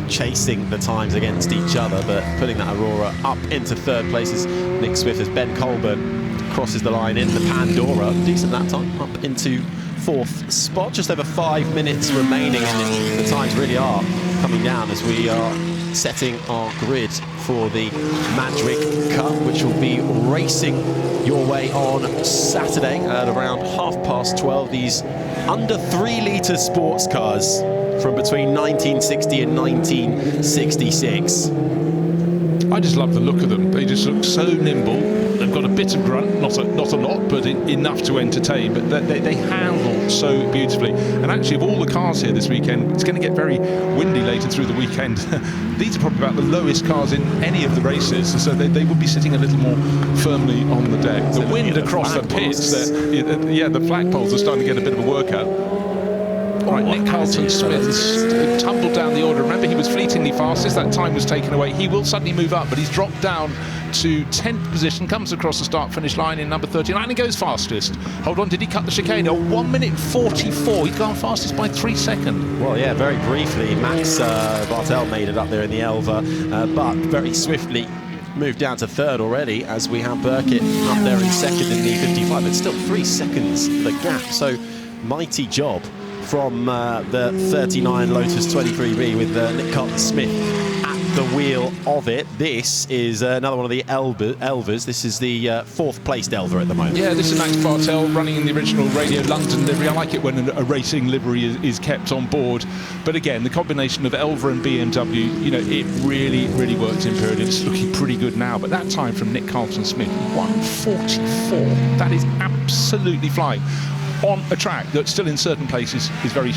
chasing the times against each other, but putting that Aurora up into third place is Nick Swift as Ben Colburn crosses the line in the Pandora. Decent that time, up into fourth spot. Just over 5 minutes remaining, and the times really are coming down as we are setting our grid for the Madrick Cup, which will be racing your way on Saturday at around 12:30. These under 3 litre sports cars from between 1960 and 1966. I just love the look of them. They just look so nimble. They've got a bit of grunt, not a lot, but enough to entertain. But they handle so beautifully. And actually, of all the cars here this weekend, it's going to get very windy later through the weekend. These are probably about the lowest cars in any of the races, so they would be sitting a little more firmly on the deck. The wind across the pits, the flagpoles are starting to get a bit of a workout. Right, Nick Carlton-Smith tumbled down the order. Remember, he was fleetingly fastest. That time was taken away. He will suddenly move up, but he's dropped down to 10th position, comes across the start-finish line in number 39 and goes fastest. Hold on, did he cut the chicane? 1 minute 44. He's gone fastest by 3 seconds. Well, yeah, very briefly, Max Bartel made it up there in the Elva, but very swiftly moved down to third already as we have Burkett up there in second in the 55. It's still 3 seconds the gap, so mighty job from the 39 Lotus 23B with Nick Carlton-Smith at the wheel of it. This is another one of the Elvas. This is the 4th placed Elva at the moment. Yeah, this is Max Bartel running in the original Radio London livery. I like it when a racing livery is kept on board. But again, the combination of Elva and BMW, you know, it really, really worked in period. It's looking pretty good now. But that time from Nick Carlton-Smith, 1:44. That is absolutely flying on a track that still in certain places is very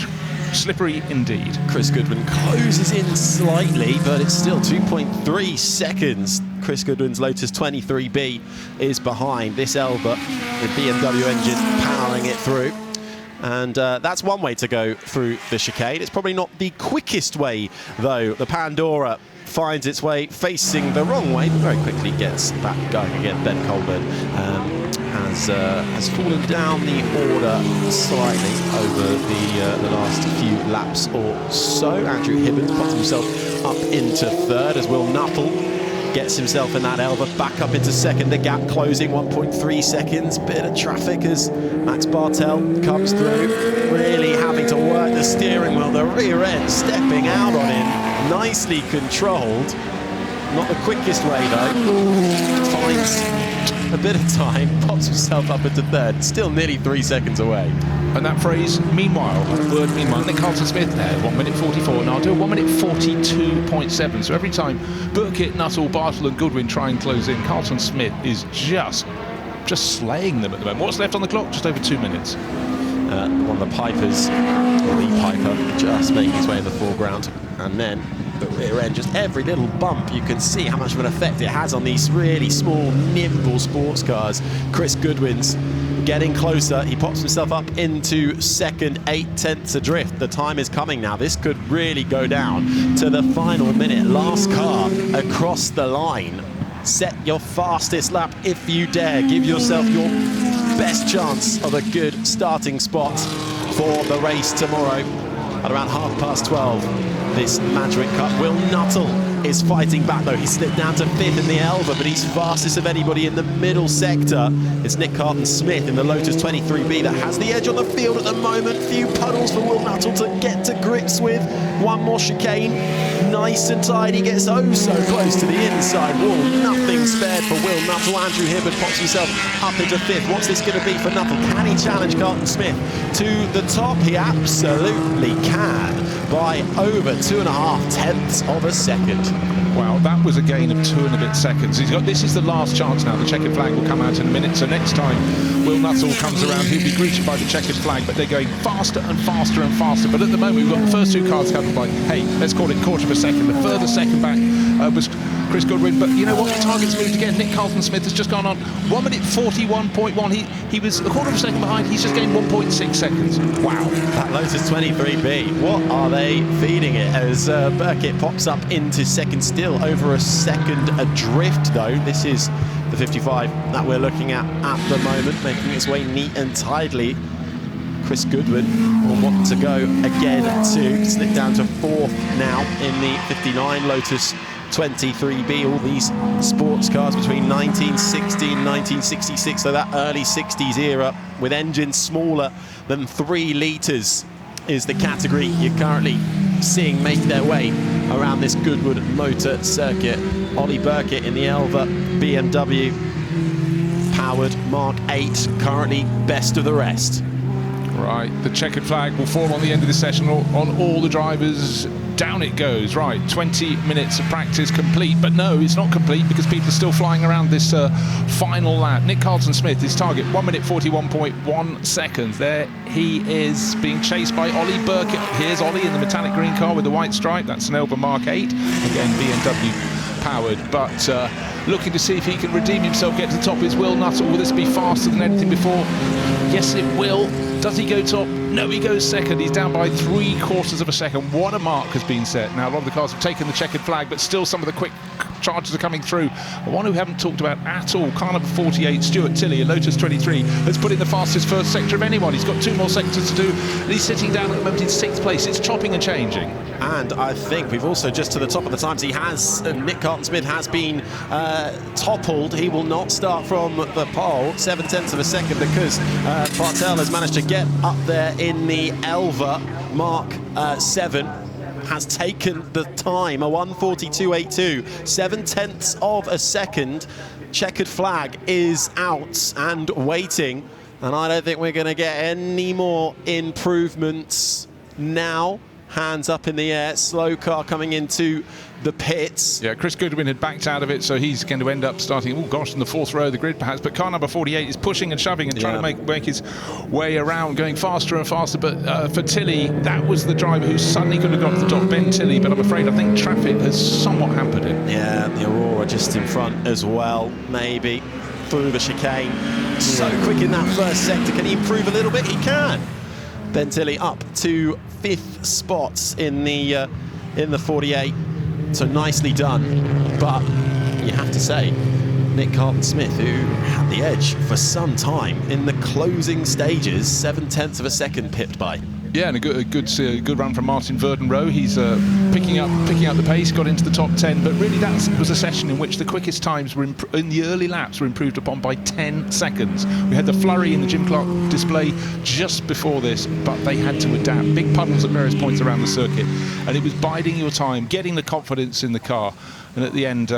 slippery indeed. Chris Goodwin closes in slightly, but it's still 2.3 seconds. Chris Goodwin's Lotus 23B is behind this Elva, the BMW engine powering it through. And that's one way to go through the chicane. It's probably not the quickest way, though. The Pandora finds its way facing the wrong way, but very quickly gets back going again. Ben Colburn has fallen down the order slightly over the last few laps or so. Andrew Hibbins puts himself up into third as Will Nuttall gets himself in that Elva back up into second. The gap closing 1.3 seconds. Bit of traffic as Max Bartel comes through, really having to work the steering wheel. The rear end stepping out on him, nicely controlled. Not the quickest way though. Finds a bit of time, pops himself up into third. Still nearly 3 seconds away. And that phrase, meanwhile, Nick Carlton-Smith there, 1 minute 44. Now I'll do a 1 minute 42.7. So every time Burkett, Nuttall, Bartel and Goodwin try and close in, Carlton-Smith is just slaying them at the moment. What's left on the clock? Just over 2 minutes. One of the Pipers, or the Piper, just making his way in the foreground. And then the rear end, just every little bump, you can see how much of an effect it has on these really small, nimble sports cars. Chris Goodwin's getting closer. He pops himself up into second, 8/10 adrift. The time is coming now. This could really go down to the final minute. Last car across the line. Set your fastest lap if you dare. Give yourself your best chance of a good starting spot for the race tomorrow at around 12:30. This Mandarin Cup. Will Nuttall is fighting back though. He slipped down to 5th in the Elva, but he's fastest of anybody in the middle sector. It's Nick Carlton-Smith in the Lotus 23B that has the edge on the field at the moment. Few puddles for Will Nuttall to get to grips with. One more chicane, nice and tidy, gets oh so close to the inside wall. Nothing spared for Will Nuttall. Andrew Hibbard pops himself up into 5th. What's this going to be for Nuttall? Can he challenge Carlton-Smith to the top? He absolutely can, by over 2.5 tenths of a second. Wow, that was a gain of 2 and a bit seconds. This is the last chance now. The checkered flag will come out in a minute. So next time Will Nuttall comes around, he'll be greeted by the checkered flag. But they're going faster and faster and faster. But at the moment, we've got the first 2 cars coming by. Hey, let's call it 1/4 of a second. The further second back was Chris Goodwin. But you know what? The target's moved again. Nick Carlton-Smith has just gone on 1 minute 41.1. He was a 1/4 of a second behind. He's just gained 1.6 seconds. Wow. That Lotus 23B, what are they feeding it as Burkett pops up into second, still over a second adrift though. This is the 55 that we're looking at the moment, making its way neat and tidily. Chris Goodwin will want to go again to slip down to 4th now in the 59 Lotus 23B. All these sports cars between 1960 and 1966, so that early 60s era, with engines smaller than 3 litres is the category you're currently seeing make their way around this Goodwood Motor Circuit. Ollie Burkett in the Elva BMW powered Mark 8, currently best of the rest. Right, the checkered flag will fall on the end of the session on all the drivers. Down it goes. Right, 20 minutes of practice complete, but no, it's not complete because people are still flying around this final lap. Nick Carlton-Smith, his target, 1 minute 41.1 seconds. There he is being chased by Ollie Burkett. Here's Ollie in the metallic green car with the white stripe. That's an Elva Mark 8, again BMW powered, but looking to see if he can redeem himself, get to the top is Will Nuttall. Will this be faster than anything before? Yes, it will. Does he go top? No, he goes second. He's down by 3/4 of a second. What a mark has been set. Now, a lot of the cars have taken the checkered flag, but still some of the quick charges are coming through. One who we haven't talked about at all, car number 48, Stuart Tilley, a Lotus 23, has put in the fastest first sector of anyone. He's got 2 more sectors to do, and he's sitting down at the moment in 6th place. It's chopping and changing. And I think we've also, just to the top of the times, Nick Carton-Smith has been toppled. He will not start from the pole, 7/10 of a second, because Bartel has managed to get up there in the Elva. Mark 7 has taken the time, a 1:42.82, 7/10 of a second. Checkered flag is out and waiting, and I don't think we're going to get any more improvements now. Hands up in the air, slow car coming into the pits. Yeah, Chris Goodwin had backed out of it, so he's going to end up starting, oh gosh, in the 4th row of the grid perhaps, but car number 48 is pushing and shoving and trying to make his way around, going faster and faster, but for Tilley, that was the driver who suddenly could have got to the top, Ben Tilley, but I'm afraid I think traffic has somewhat hampered him. Yeah, the Aurora just in front as well, maybe, through the chicane. So quick in that first sector, can he improve a little bit? He can. Ben Tilley up to 5th spots in the 48, so nicely done. But you have to say, Nick Carton-Smith, who had the edge for some time in the closing stages, 7/10 of a second pipped by. Yeah, and a good run from Martin Verdenroe. He's picking up the pace, got into the top 10, but really that was a session in which the quickest times were in the early laps were improved upon by 10 seconds. We had the flurry in the Jim Clark display just before this, but they had to adapt. Big puddles at various points around the circuit, and it was biding your time, getting the confidence in the car, and at the end,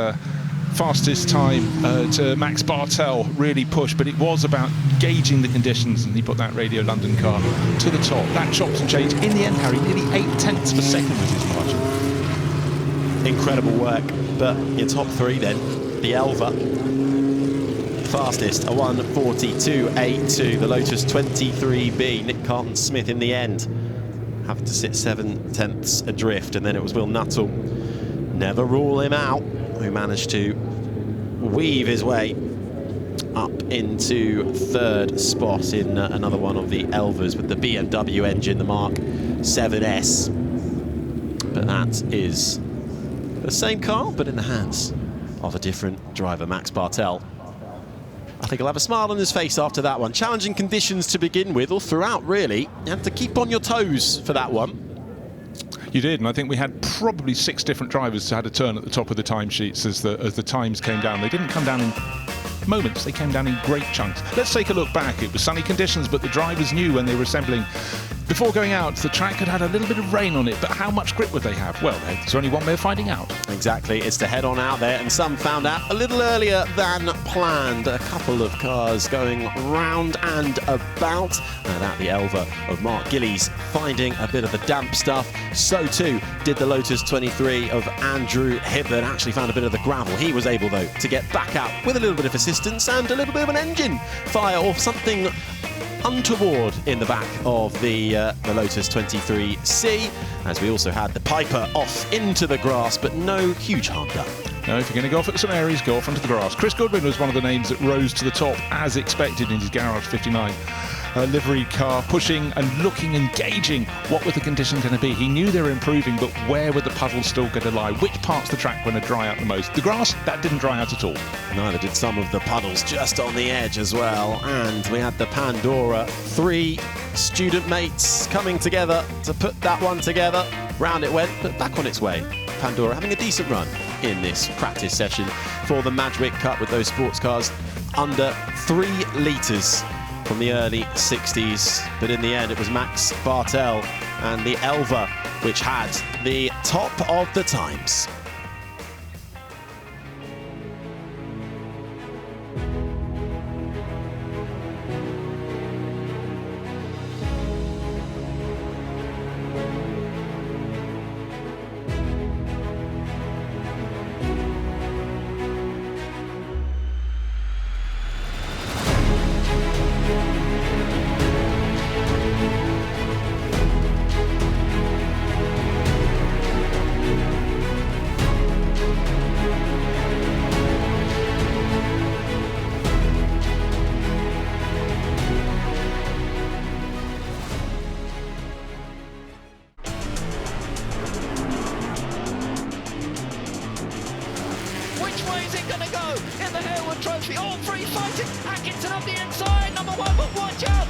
fastest time to Max Bartel really pushed, but it was about gauging the conditions, and he put that Radio London car to the top. That chopped and changed. In the end, Harry, nearly 8/10 of a second was his margin. Incredible work, but your top 3 then, the Elva. Fastest, a 1:42.82, the Lotus 23B. Nick Carton-Smith in the end, having to sit 7/10 adrift, and then it was Will Nuttall. Never rule him out, who managed to weave his way up into 3rd spot in another one of the Elvas with the BMW engine, the Mark 7S. But that is the same car, but in the hands of a different driver, Max Bartel. I think he'll have a smile on his face after that one. Challenging conditions to begin with, all throughout really. You have to keep on your toes for that one. You did, and I think we had probably 6 different drivers who had a turn at the top of the timesheets as the times came down. They didn't come down in moments, they came down in great chunks. Let's take a look back. It was sunny conditions, but the drivers knew when they were assembling. Before going out, the track had a little bit of rain on it, but how much grip would they have? Well, there's only one way of finding out. Exactly, it's to head on out there, and some found out a little earlier than planned. A couple of cars going round and about, and at the Elva of Mark Gillies finding a bit of the damp stuff. So too did the Lotus 23 of Andrew Hibbert. Actually found a bit of the gravel. He was able, though, to get back out with a little bit of assistance and a little bit of an engine fire or something untoward in the back of the Lotus 23C, as we also had the Piper off into the grass, but no huge harm done. No, if you're going to go off at some areas, go off onto the grass. Chris Goodwin was one of the names that rose to the top, as expected, in his Garage 59 livery car, pushing and looking and gauging what were the conditions going to be. He knew they were improving, but where were the puddles still going to lie? Which parts of the track were going to dry out the most? The grass, that didn't dry out at all. Neither did some of the puddles just on the edge as well. And we had the Pandora, 3 student mates coming together to put that one together. Round it went, but back on its way. Pandora having a decent run in this practice session for the Madgwick Cup with those sports cars under 3 litres from the early 60s. But in the end, it was Max Bartel and the Elva which had the top of the times. Trophy. All three fighting. Atkinson up the inside. Number one, but watch out.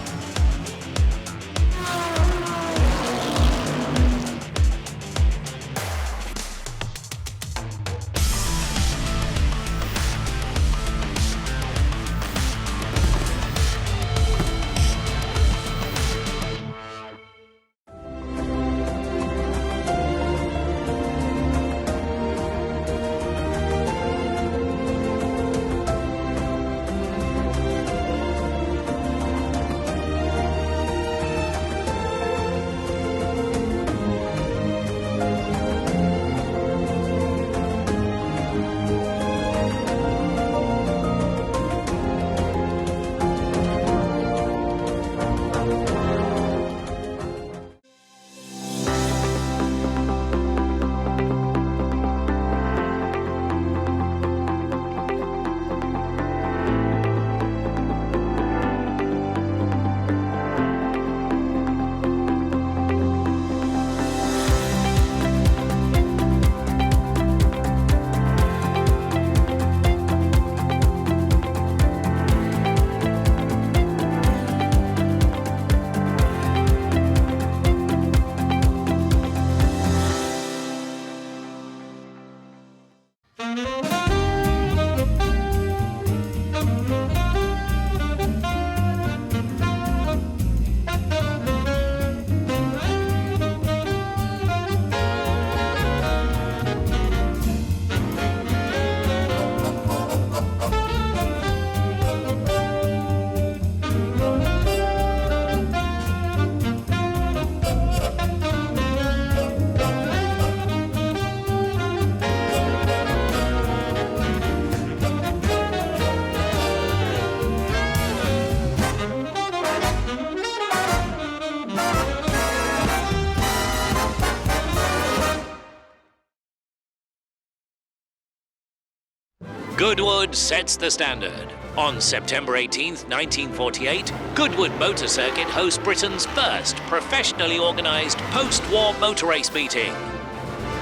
Goodwood sets the standard. On September 18th, 1948, Goodwood Motor Circuit hosts Britain's first professionally organised post-war motor race meeting.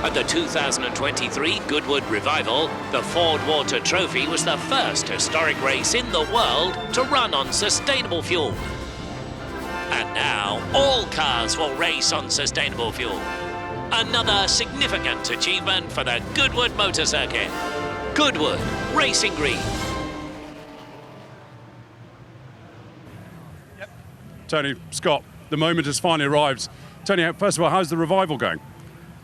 At the 2023 Goodwood Revival, the Ford Water Trophy was the first historic race in the world to run on sustainable fuel. And now, all cars will race on sustainable fuel. Another significant achievement for the Goodwood Motor Circuit. Goodwood, racing green. Tony, Scott, the moment has finally arrived. Tony, first of all, how's the revival going?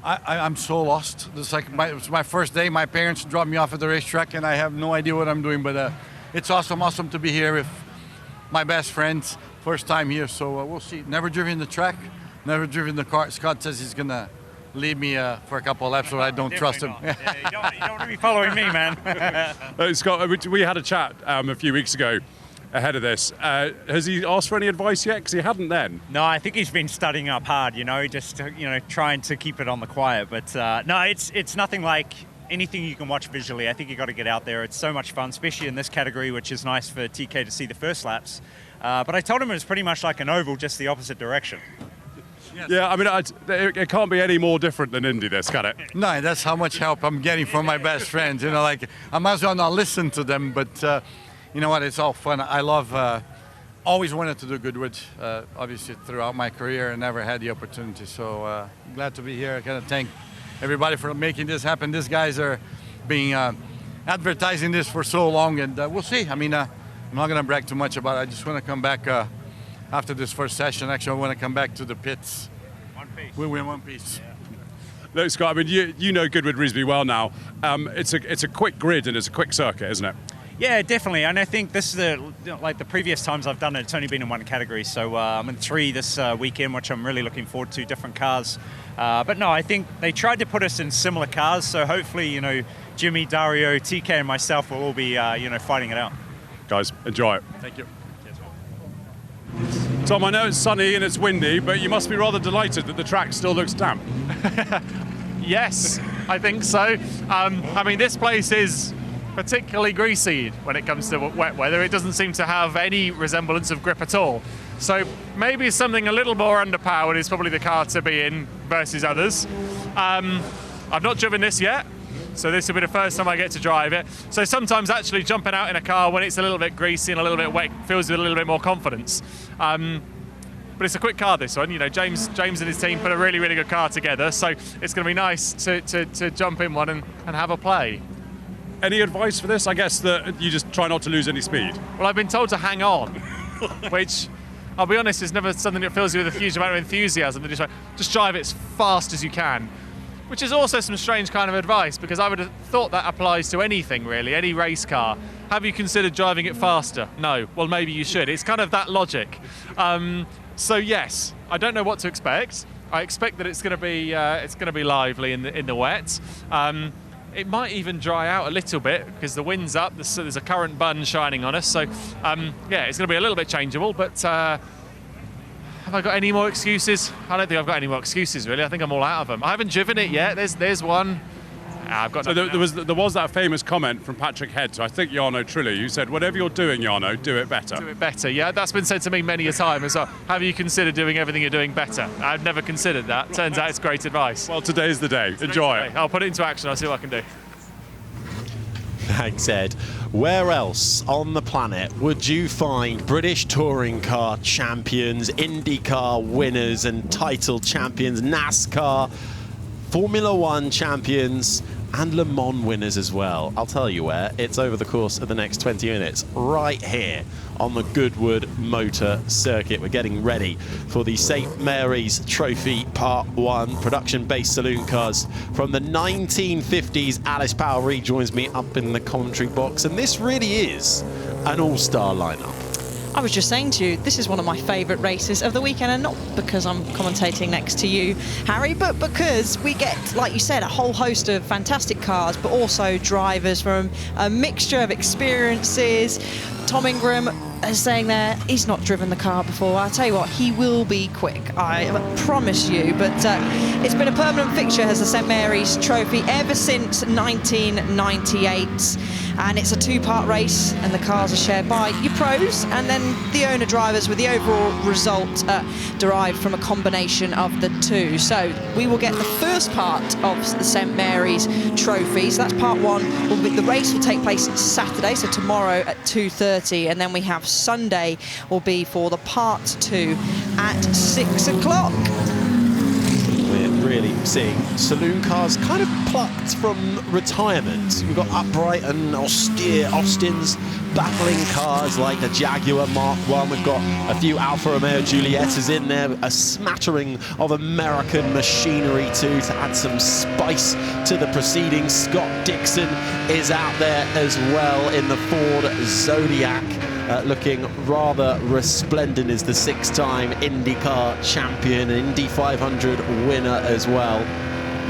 I'm so lost. It's like it's my first day. My parents dropped me off at the racetrack, and I have no idea what I'm doing. But it's awesome to be here with my best friends. First time here, so we'll see. Never driven the track, never driven the car. Scott says he's gonna leave me for a couple of laps, so I don't trust him. Yeah, you don't want to be following me, man. Scott, we had a chat a few weeks ago ahead of this. Has he asked for any advice yet? Because he hadn't then. No, I think he's been studying up hard, just trying to keep it on the quiet. But no, it's nothing like anything you can watch visually. I think you got to get out there. It's so much fun, especially in this category, which is nice for TK to see the first laps. But I told him it was pretty much like an oval, just the opposite direction. Yeah, I mean, it can't be any more different than Indy, this, can it? No, that's how much help I'm getting from my best friends. I might as well not listen to them, but you know what? It's all fun. I love. Always wanted to do Goodwood, obviously throughout my career, and never had the opportunity. So glad to be here. I gotta thank everybody for making this happen. These guys are being advertising this for so long, and we'll see. I mean, I'm not gonna brag too much about it. I just want to come back after this first session. Actually, I want to come back to the pits. One piece. We win one piece. Yeah. Look, Scott, I mean, you know Goodwood reasonably well now. It's a quick grid and it's a quick circuit, isn't it? Yeah, definitely. And I think this is like the previous times I've done it, it's only been in one category. So I'm in 3 this weekend, which I'm really looking forward to, different cars. But no, I think they tried to put us in similar cars. So hopefully, Jimmy, Dario, TK, and myself will all be, fighting it out. Guys, enjoy it. Thank you. Tom, I know it's sunny and it's windy, but you must be rather delighted that the track still looks damp. Yes, I think so. I mean, this place is particularly greasy when it comes to wet weather. It doesn't seem to have any resemblance of grip at all. So maybe something a little more underpowered is probably the car to be in versus others. I've not driven this yet, So this will be the first time I get to drive it. So sometimes actually jumping out in a car when it's a little bit greasy and a little bit wet fills with a little bit more confidence. But it's a quick car, this one. You know, James and his team put a really, really good car together. So it's going to be nice to jump in one and have a play. Any advice for this? I guess that you just try not to lose any speed. Well, I've been told to hang on, which, I'll be honest, is never something that fills you with a huge amount of enthusiasm. Just drive it as fast as you can, which is also some strange kind of advice, because I would have thought that applies to anything, really, any race car. Have you considered driving it faster? No. Well, maybe you should. It's kind of that logic. So yes, I don't know what to expect. I expect that it's going to be lively in the wet. It might even dry out a little bit because the wind's up. There's a current bun shining on us. So yeah, it's going to be a little bit changeable. But have I got any more excuses? I don't think I've got any more excuses, really. I think I'm all out of them. I haven't driven it yet. There's one. I've got. So there was that famous comment from Patrick Head to, I think, Jarno Trulli. You said, whatever you're doing, Jarno, do it better. Do it better, yeah. That's been said to me many a time as well. Have you considered doing everything you're doing better? I've never considered that. Turns out it's great advice. Well, today's the day. Enjoy it. I'll put it into action. I'll see what I can do. Thanks, Ed. Where else on the planet would you find British touring car champions, IndyCar winners and title champions, NASCAR, Formula One champions, and Le Mans winners as well? I'll tell you where. It's over the course of the next 20 minutes, right here on the Goodwood Motor Circuit. We're getting ready for the St. Mary's Trophy Part 1, production-based saloon cars from the 1950s. Alice Powell rejoins me up in the commentary box, and this really is an all-star lineup. I was just saying to you, this is one of my favourite races of the weekend, and not because I'm commentating next to you, Harry, but because we get, like you said, a whole host of fantastic cars, but also drivers from a mixture of experiences. Tom Ingram is saying there, he's not driven the car before. I'll tell you what, he will be quick, I promise you. But it's been a permanent fixture as the St. Mary's Trophy ever since 1998. And it's a two-part race, and the cars are shared by your pros and then the owner drivers, with the overall result derived from a combination of the two. So we will get the first part of the St. Mary's Trophy. So that's part one. The race will take place Saturday, so tomorrow at 2:30, and then we have Sunday will be for the part two at 6 o'clock. We're really seeing saloon cars kind of plucked from retirement. We've got upright and austere Austins, battling cars like the Jaguar Mark 1. We've got a few Alfa Romeo Giuliettas in there, a smattering of American machinery too, to add some spice to the proceedings. Scott Dixon is out there as well in the Ford Zodiac. Looking rather resplendent, is the six-time IndyCar champion, Indy 500 winner as well,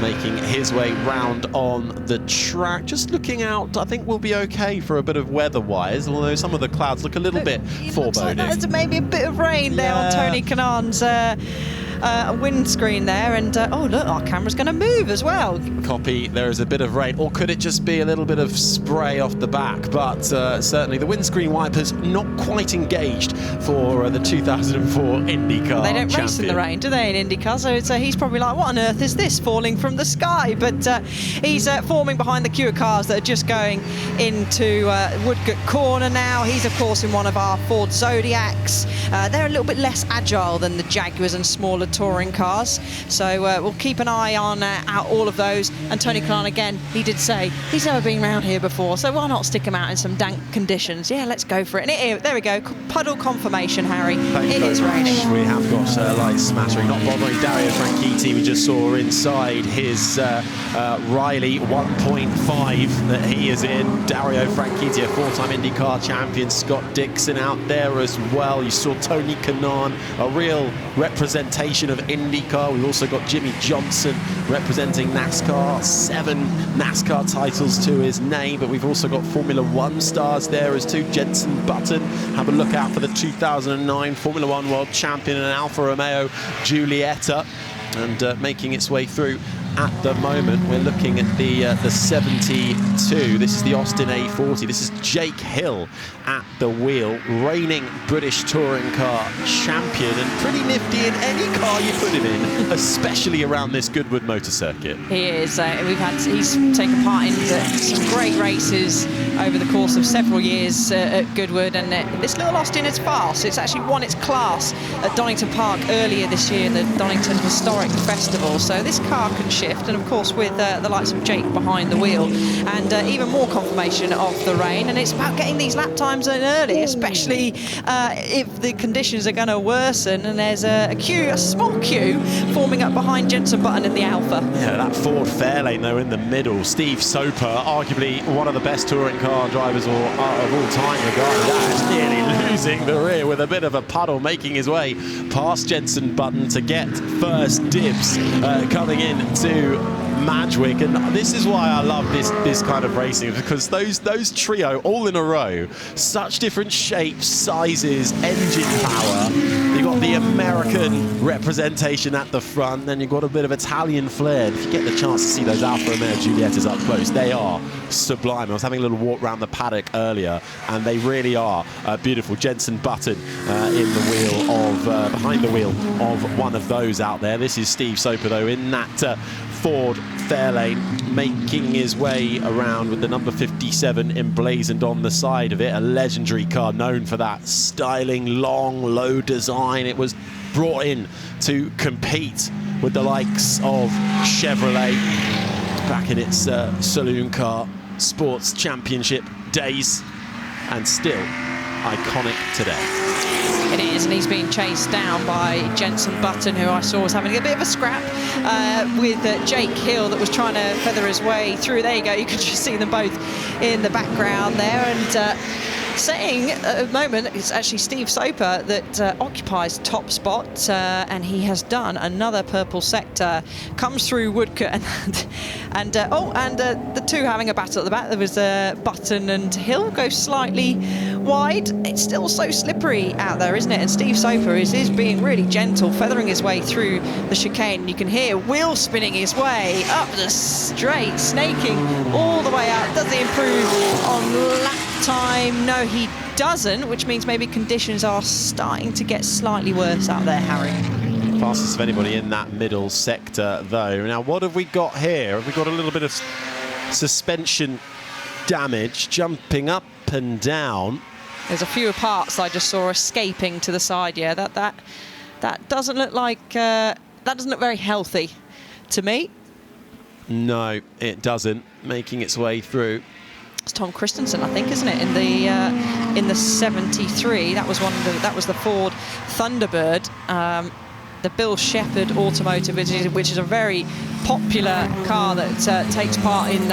making his way round on the track. Just looking out, I think we'll be okay for a bit of weather-wise, although some of the clouds look a little bit foreboding. Like there's maybe a bit of rain there on Tony Kanaan's windscreen there, and oh look, our camera's going to move as well. Copy, there is a bit of rain, or could it just be a little bit of spray off the back? But certainly the windscreen wipers not quite engaged for the 2004 IndyCar They don't champion. race in the rain, do they, in IndyCar? So he's probably like, what on earth is this falling from the sky? But he's forming behind the queue of cars that are just going into Woodcote Corner now. He's, of course, in one of our Ford Zodiacs. They're a little bit less agile than the Jaguars and smaller touring cars. So we'll keep an eye on all of those. And Tony Kanaan, again, he did say he's never been around here before, so why not stick him out in some dank conditions? Yeah, let's go for it. And there we go, puddle confirmation, Harry. It is raining. We have got light smattering, not bothering Dario Franchitti. We just saw inside his Riley 1.5 that he is in. Dario Franchitti, a four-time IndyCar champion. Scott Dixon out there as well. You saw Tony Kanaan, a real representation of IndyCar. We've also got Jimmy Johnson representing NASCAR. 7 NASCAR titles to his name, but we've also got Formula One stars there as too. Jenson Button, have a look out for the 2009 Formula One world champion, and Alfa Romeo Giulietta, and making its way through at the moment. We're looking at the 72. This is the Austin A40. This is Jake Hill at the wheel, reigning British touring car champion, and pretty nifty in any car you put him in, especially around this Goodwood motor circuit. He is. He's taken part in some great races over the course of several years at Goodwood, and this little Austin is fast. It's actually won its class at Donington Park earlier this year in the Donington Historic Festival. So this car can shift, and of course with the likes of Jake behind the wheel, and even more confirmation of the rain. And it's about getting these lap times in early, especially if the conditions are going to worsen. And there's a small queue forming up behind Jenson Button in the Alpha. Yeah, that Ford Fairlane though in the middle. Steve Soper, arguably one of the best touring car drivers of all time, regarded as nearly losing the rear with a bit of a puddle, making his way past Jenson Button to get first dibs coming in to Madgwick. And this is why I love this kind of racing, because those trio all in a row, such different shapes, sizes, engine power. You've got the American representation at the front, then you've got a bit of Italian flair. If you get the chance to see those Alfa Romeo Giuliettas up close, they are sublime. I was having a little walk around the paddock earlier, and they really are beautiful. Jenson Button in the wheel of behind the wheel of one of those out there. This is Steve Soper though in that Ford Fairlane, making his way around with the number 57 emblazoned on the side of it. A legendary car known for that styling, long, low design. It was brought in to compete with the likes of Chevrolet back in its saloon car sports championship days, and still iconic today. It is, and he's being chased down by Jenson Button, who I saw was having a bit of a scrap with Jake Hill that was trying to feather his way through. There you go, you can just see them both in the background there. And saying at the moment, it's actually Steve Soper that occupies top spot, and he has done another purple sector, comes through Woodcote, and the two having a battle at the back. There was Button and Hill go slightly wide. It's still so slippery out there, isn't it? And Steve Soper is being really gentle, feathering his way through the chicane. You can hear wheel spinning his way up the straight, snaking all the way out. Does he improve on lap time? No, he doesn't, which means maybe conditions are starting to get slightly worse out there, Harry. Fastest of anybody in that middle sector though. Now what have we got here? Have we got a little bit of suspension damage, jumping up and down? There's a few parts I just saw escaping to the side. Yeah, that doesn't look like that doesn't look very healthy to me. No, it doesn't. Making its way through. It's Tom Christensen, I think, isn't it? In the 73. That was the Ford Thunderbird. The Bill Shepherd Automotive, which is a very popular car that takes part in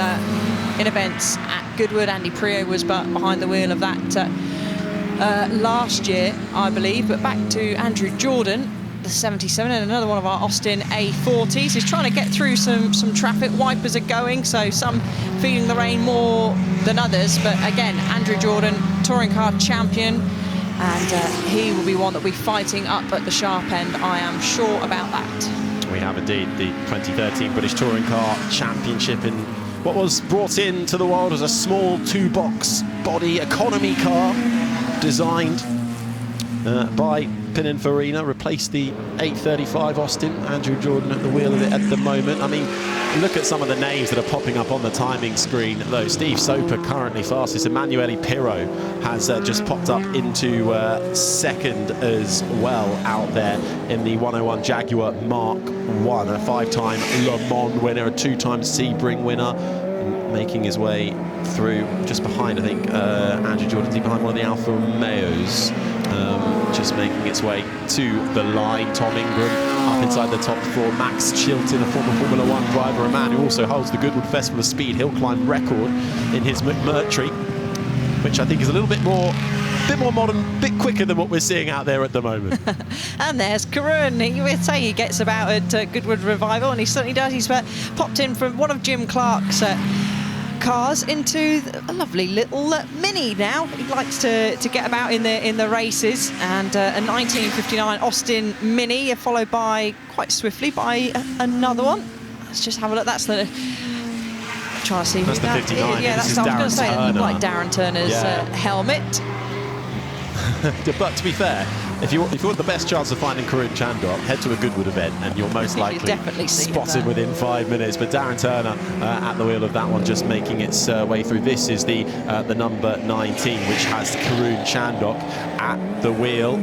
events at Goodwood. Andy Prio was behind the wheel of that last year, I believe. But back to Andrew Jordan, the 77, and another one of our Austin A40s. He's trying to get through some traffic. Wipers are going, so some feeling the rain more than others. But again, Andrew Jordan, touring car champion, and he will be one that will be fighting up at the sharp end. I am sure about that. We have indeed the 2013 British Touring Car Championship in what was brought into the world as a small two-box body economy car designed by Pininfarina, replaced the 835 Austin. Andrew Jordan at the wheel of it at the moment. I mean, look at some of the names that are popping up on the timing screen though. Steve Soper currently fastest. Emanuele Pirro has just popped up into second as well out there in the 101 Jaguar Mark 1, a 5-time Le Mans winner, a 2-time Sebring winner, making his way through just behind, I think, Andrew Jordan's behind one of the Alfa Romeos, just making its way to the line. Tom Ingram up inside the top four. Max Chilton, a former Formula 1 driver, a man who also holds the Goodwood Festival of Speed hill climb record in his McMurtry, which I think is a little bit more modern, a bit quicker than what we're seeing out there at the moment. And there's Karun. He would say he gets about at Goodwood Revival, and he certainly does. He's popped in from one of Jim Clark's cars into a lovely little Mini now. He likes to get about in the races, and a 1959 Austin Mini, followed by quite swiftly by another one. Let's just have a look. That's the... Trying to see that's who the that 59. is. Yeah, This that's is what I was going to Darren say. Turner. Like Darren Turner's helmet. But to be fair, if you want the best chance of finding Karun Chandok, head to a Goodwood event and you're most likely definitely see him spotted there. within 5 minutes. But Darren Turner at the wheel of that one, just making its way through. This is the number 19, which has Karun Chandok at the wheel,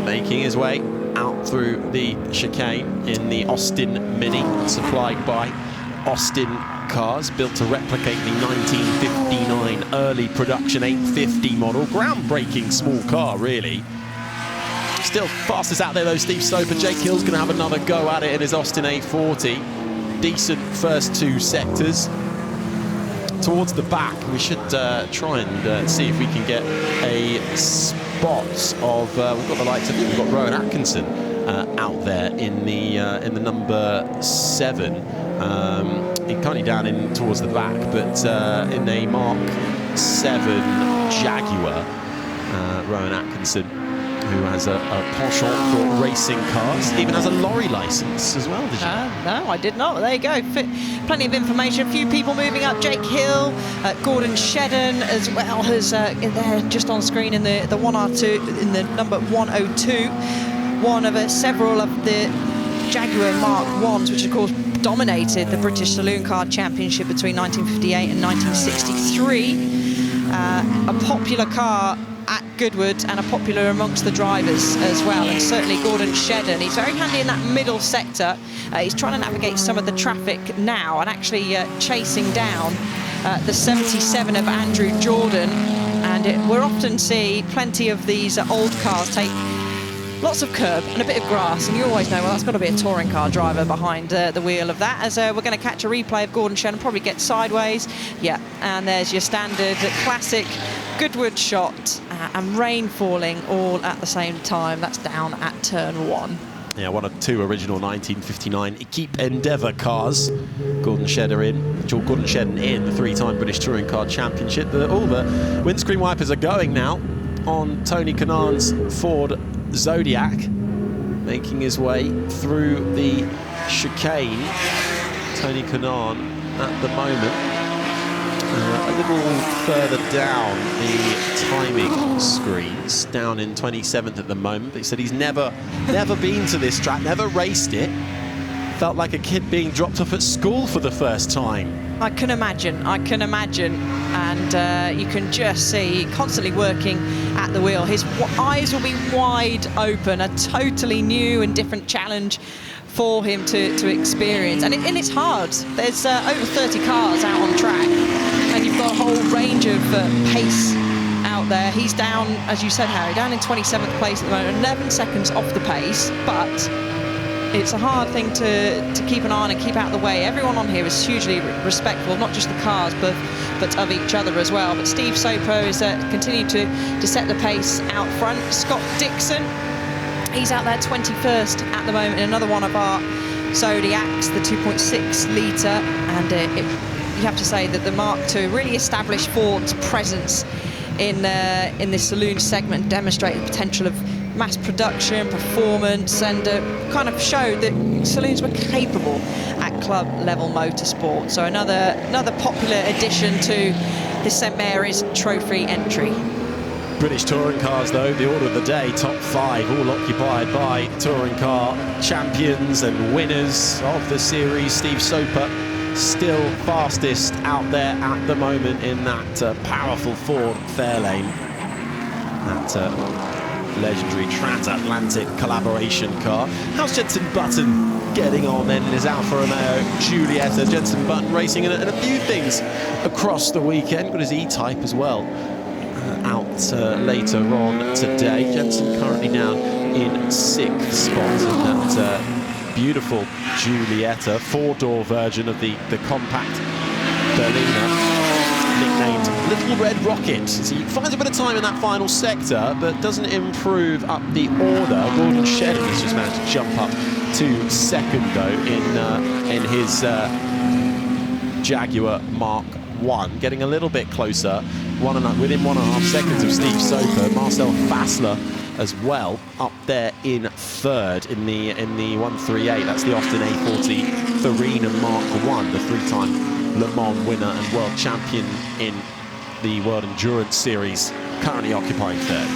making his way out through the chicane in the Austin Mini, supplied by Austin Cars, built to replicate the 1959 early production 850 model. Groundbreaking small car, really. Still fastest out there though, Steve Soper. Jake Hill's going to have another go at it in his Austin A40. Decent first 2 sectors. Towards the back, we should try and see if we can get a spot of. We've got the likes of, we've got Rowan Atkinson out there in the number 7. Currently down in towards the back, but in a Mark 7 Jaguar, Rowan Atkinson, who has a penchant for racing cars, even has a lorry license as well, did you? No, I did not. There you go. Plenty of information. A few people moving up. Jake Hill, Gordon Shedden as well as there just on screen in the 1R2, in the number 102. One of several of the Jaguar Mark 1s, which of course dominated the British Saloon Car Championship between 1958 and 1963. A popular car at Goodwood and a popular amongst the drivers as well, and certainly Gordon Shedden, he's very handy in that middle sector. He's trying to navigate some of the traffic now and actually chasing down the 77 of Andrew Jordan, and we'll often see plenty of these old cars take lots of curb and a bit of grass, and you always know, well, that's got to be a touring car driver behind the wheel of that, as we're going to catch a replay of Gordon Shedden, probably get sideways. Yeah, and there's your standard classic Goodwood shot, and rain falling all at the same time. That's down at turn 1. Yeah, one of 2 original 1959 Equipe Endeavour cars. Gordon Shedden in the 3-time British Touring Car Championship. All the windscreen wipers are going now on Tony Kanan's Ford Zodiac, making his way through the chicane. Tony Kanan at the moment a little further down the timing screens, down in 27th at the moment. But he said he's never been to this track, never raced it. Felt like a kid being dropped off at school for the first time. I can imagine, and you can just see constantly working at the wheel. His eyes will be wide open, a totally new and different challenge for him to experience. And it's hard. There's over 30 cars out on track, and you've got a whole range of pace out there. He's down, as you said, Harry, down in 27th place at the moment, 11 seconds off the pace, but it's a hard thing to keep an eye on and keep out of the way. Everyone on here is hugely respectful, not just the cars, but of each other as well. But Steve Soper is continuing to set the pace out front. Scott Dixon, he's out there 21st at the moment in another one of our Zodiacs, the 2.6 litre, and you have to say that the Mark II really established Ford's presence in this saloon segment, demonstrated the potential of mass production, performance, and kind of showed that saloons were capable at club level motorsport. So another popular addition to the St Mary's Trophy entry. British touring cars, though, the order of the day, top 5, all occupied by touring car champions and winners of the series. Steve Soper still fastest out there at the moment in that powerful Ford Fairlane. That legendary transatlantic collaboration car. How's Jenson Button getting on then in his Alfa Romeo Giulietta? Jenson Button racing and a few things across the weekend. Got his E-Type as well out later on today. Jenson currently down in 6th spot in that beautiful Giulietta, 4-door version of the compact Berliner, nicknamed Little Red Rocket. So he finds a bit of time in that final sector, but doesn't improve up the order. Gordon Shedden has just managed to jump up to 2nd, though, in his Jaguar Mark 1, getting a little bit closer, within 1.5 seconds of Steve Soper. Marcel Fassler as well, up there in third in the 138. That's the Austin A40 Farina Mark 1, the 3-time Le Mans winner and world champion in the World Endurance Series, currently occupying third.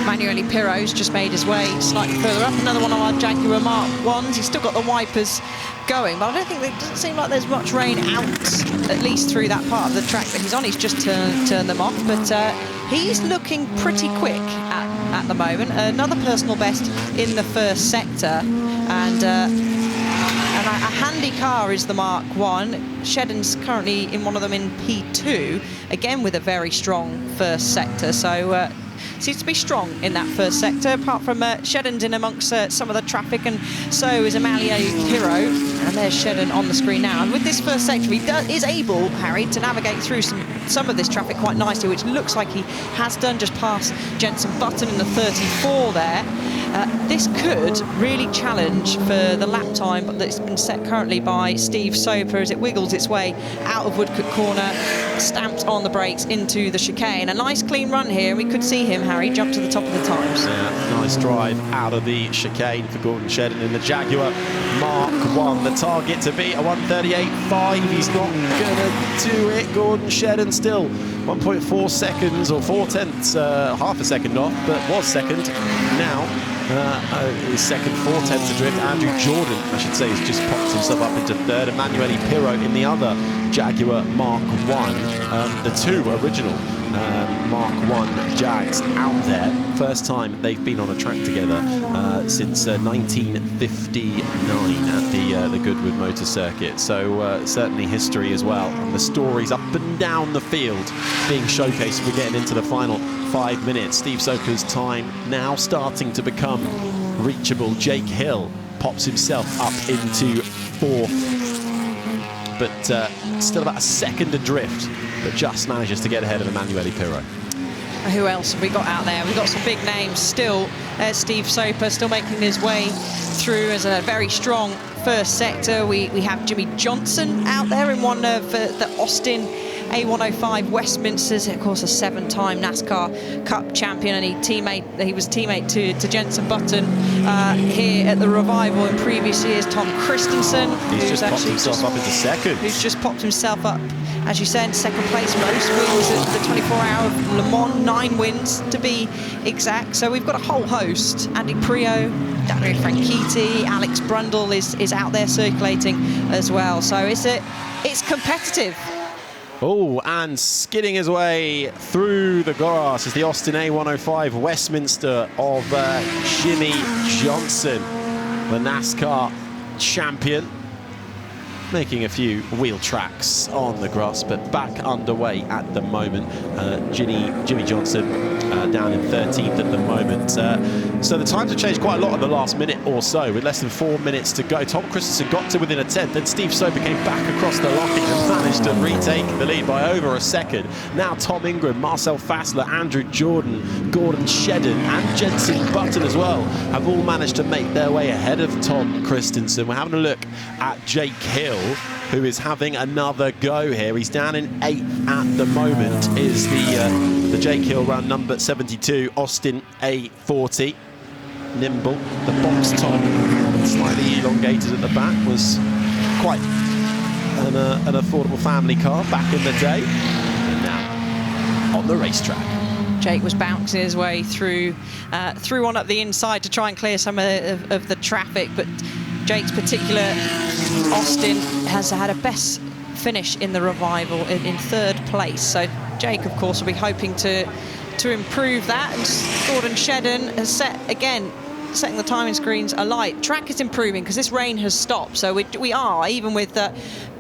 Manueli Pirro's just made his way slightly further up. Another one of our Jaguar Mark 1s. He's still got the wipers going, but I don't think it doesn't seem like there's much rain out, at least through that part of the track that he's on. He's just turned them off, but he's looking pretty quick at the moment. Another personal best in the first sector, and a handy car is the Mark 1. Shedden's currently in one of them in P2, again with a very strong first sector, so seems to be strong in that first sector, apart from Shedden's in amongst some of the traffic, and so is Manueli Pirro, and there's Shedden on the screen now. And with this first sector, he is able, Harry, to navigate through some of this traffic quite nicely, which looks like he has done, just past Jenson Button in the 34 there. This could really challenge for the lap time that's been set currently by Steve Soper as it wiggles its way out of Woodcote Corner, stamped on the brakes into the chicane. A nice clean run here, and we could see him, Harry, jump to the top of the times. Yeah, nice drive out of the chicane for Gordon Shedden in the Jaguar Mark 1. The target to beat a 1:38.5. He's not gonna do it. Gordon Shedden still 1.4 seconds or 4/10, half a second off, but was second. Now his second 4/10 adrift. Andrew Jordan, I should say, has just popped himself up into third. Manueli Pirro in the other Jaguar Mark 1. The two original Mark 1 Jags out there. First time they've been on a track together since 1959 at the Goodwood Motor Circuit. So certainly history as well. And the stories up and down the field being showcased. We're getting into the final 5 minutes. Steve Soper's time now starting to become reachable. Jake Hill pops himself up into fourth, but still about a second adrift, but just manages to get ahead of Manueli Pirro. Who else have we got out there? We've got some big names still. Steve Soper still making his way through as a very strong first sector. We have Jimmy Johnson out there in one of the Austin A105 Westminsters, of course a 7-time NASCAR Cup champion, and he was a teammate to Jenson Button here at the Revival in previous years. Tom Christensen, He's just popped himself up into second. Who's just popped himself up, as you said, second place, most wins at the 24-hour of Le Mans, 9 wins to be exact. So we've got a whole host. Andy Prio, Daniel Franchitti, Alex Brundle is out there circulating as well. So it's competitive. Oh, and skidding his way through the grass is the Austin A105 Westminster of Jimmy Johnson, the NASCAR champion, making a few wheel tracks on the grass, but back underway at the moment. Jimmy Johnson down in 13th at the moment. So the times have changed quite a lot in the last minute or so, with less than 4 minutes to go. Tom Christensen got to within a tenth, then Steve Soper came back across the line and managed to retake the lead by over a second. Now Tom Ingram, Marcel Fassler, Andrew Jordan, Gordon Shedden and Jenson Button as well have all managed to make their way ahead of Tom Christensen. We're having a look at Jake Hill, who is having another go here. He's down in 8th at the moment, is the Jake Hill round number 72 Austin A40. Nimble, the box top, slightly elongated at the back, was quite an affordable family car back in the day. And now on the racetrack. Jake was bouncing his way through on up the inside to try and clear some of the traffic, but Jake's particular Austin has had a best finish in the Revival in 3rd place. So Jake, of course, will be hoping to improve that. And Gordon Shedden has setting the timing screens alight. Track is improving because this rain has stopped. So we are, even with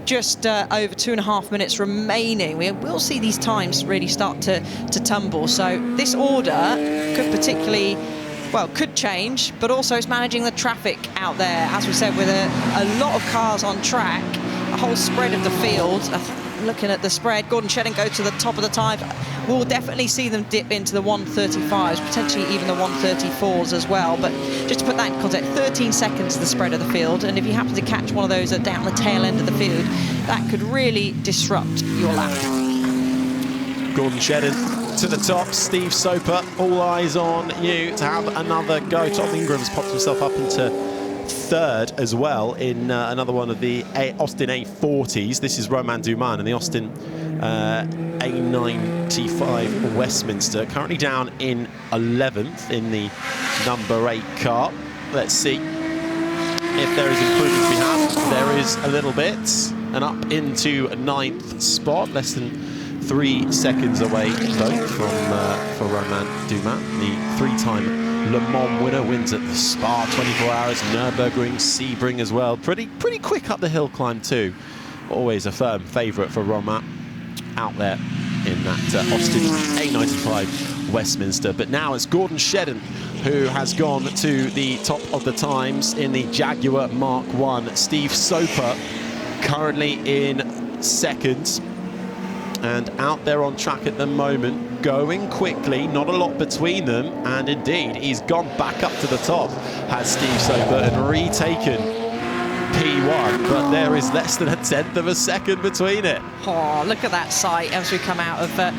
just over 2.5 minutes remaining, we will see these times really start to tumble. So this order could change, but also it's managing the traffic out there. As we said, with a lot of cars on track, a whole spread of the field. Looking at the spread, Gordon Shedden go to the top of the time. We'll definitely see them dip into the 135s, potentially even the 134s as well. But just to put that in context, 13 seconds the spread of the field, and if you happen to catch one of those down the tail end of the field, that could really disrupt your lap. Gordon Shedden to the top. Steve Soper, all eyes on you to have another go. Tom Ingram's popped himself up into third as well in another one of the Austin A40s. This is Romain Dumas in the Austin A95 Westminster, currently down in 11th in the number 8 car. Let's see if there is improvement to be had. There is a little bit, and up into 9th spot, less than 3 seconds away though for Romain Dumas, the 3-time Le Mans winner. Wins at the Spa 24 Hours, Nürburgring, Sebring as well. Pretty quick up the hill climb too. Always a firm favourite for Romain out there in that Austin A95 Westminster. But now it's Gordon Shedden who has gone to the top of the times in the Jaguar Mark 1. Steve Soper currently in second, and out there on track at the moment, going quickly, not a lot between them, and indeed he's gone back up to the top, has Steve Soper, and retaken P1, but there is less than 1/10 of a second between it. Oh, look at that sight as we come out of the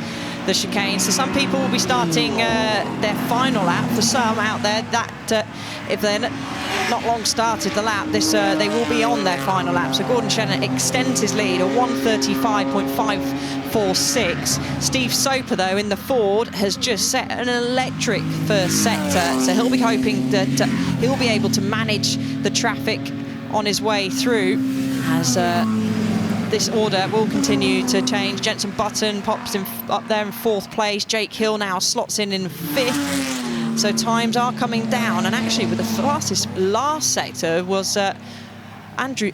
chicane. So some people will be starting their final lap. For some out there, that if they're not long started the lap, they will be on their final lap. So Gordon Shedden extends his lead, a 1:35.546. Steve Soper, though, in the Ford, has just set an electric first sector. So he'll be hoping that he'll be able to manage the traffic on his way through as this order will continue to change. Jenson Button pops up there in 4th place. Jake Hill now slots in 5th. So times are coming down, and actually with the fastest last sector was Andrew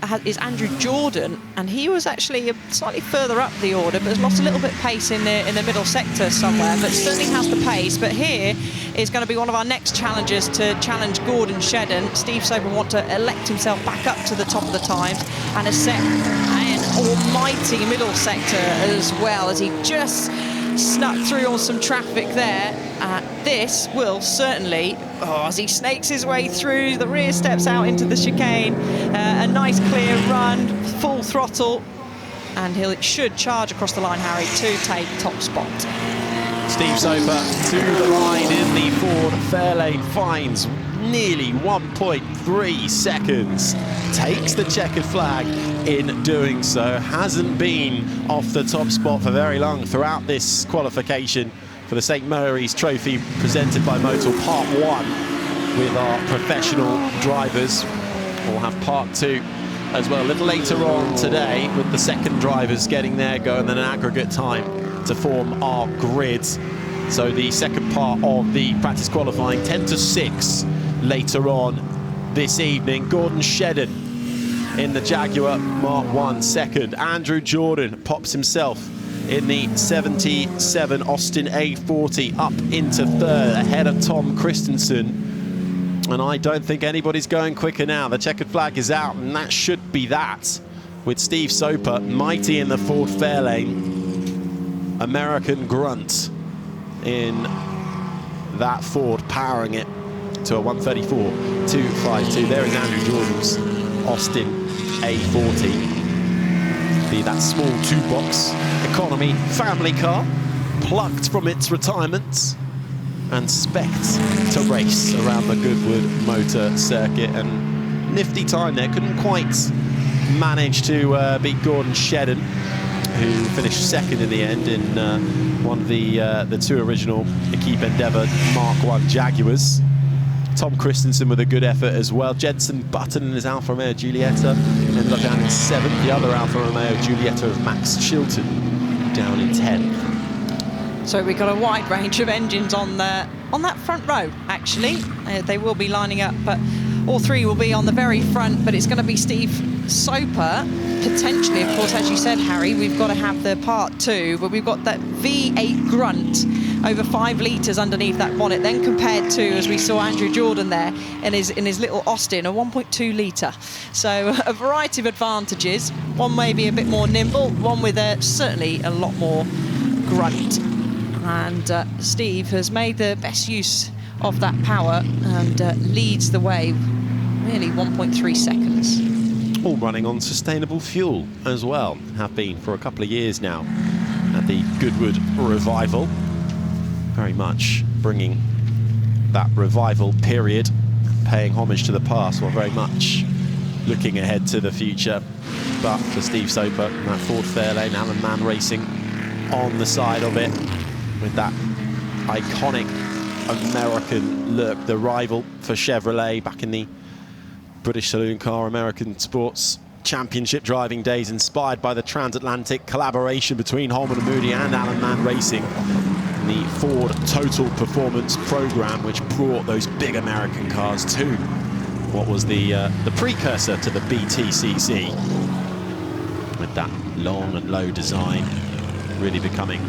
Jordan, and he was actually slightly further up the order, but has lost a little bit of pace in the middle sector somewhere, but certainly has the pace. But here is going to be one of our next challengers to challenge Gordon Shedden. Steve Soper want to elect himself back up to the top of the times, and has set an almighty middle sector as well, as he just snuck through on some traffic there. This will certainly, as he snakes his way through, the rear steps out into the chicane, a nice clear run, full throttle, and it should charge across the line, Harry, to take top spot. Steve Soper to the line in the Ford Fairlane, finds nearly 1.3 seconds, takes the checkered flag in doing so. Hasn't been off the top spot for very long throughout this qualification for the St Mary's Trophy presented by Motul Part 1 with our professional drivers. We'll have Part 2 as well a little later on today, with the second drivers getting their go and then an aggregate time to form our grids. So the second part of the practice qualifying, 10 to 6 later on this evening. Gordon Shedden in the Jaguar Mark 1 second. Andrew Jordan pops himself in the 77 Austin A40 up into third, ahead of Tom Christensen. And I don't think anybody's going quicker now. The checkered flag is out, and that should be that, with Steve Soper mighty in the Ford Fairlane. American grunt in that Ford, powering it to a 1:34.252. There is Andrew Jordan's Austin A40. That small 2-box economy family car, plucked from its retirement and spec'd to race around the Goodwood Motor Circuit. And nifty time there, couldn't quite manage to beat Gordon Shedden, who finished second in the end in one of the 2 original Equipe Endeavour Mark 1 Jaguars. Tom Christensen with a good effort as well. Jenson Button and his Alfa Romeo Giulietta ended up down in 7th. The other Alfa Romeo Giulietta of Max Chilton down in 10th. So we've got a wide range of engines on that front row, actually. They will be lining up, but all 3 will be on the very front, but it's going to be Steve Soper, potentially, of course, as you said, Harry, we've got to have the Part 2, but we've got that V8 grunt, over 5 litres underneath that bonnet, then compared to, as we saw Andrew Jordan there in his little Austin, a 1.2 litre. So a variety of advantages. One may be a bit more nimble, one with certainly a lot more grunt. And Steve has made the best use of that power and leads the way, nearly 1.3 seconds. All running on sustainable fuel as well, have been for a couple of years now at the Goodwood Revival. very much bringing that revival period, paying homage to the past, while very much looking ahead to the future. But for Steve Soper in that Ford Fairlane, Alan Mann Racing on the side of it with that iconic American look, the rival for Chevrolet back in the British Saloon Car American Sports Championship driving days, inspired by the transatlantic collaboration between Holman and Moody and Alan Mann Racing, the Ford Total Performance program, which brought those big American cars to what was the precursor to the BTCC, with that long and low design really becoming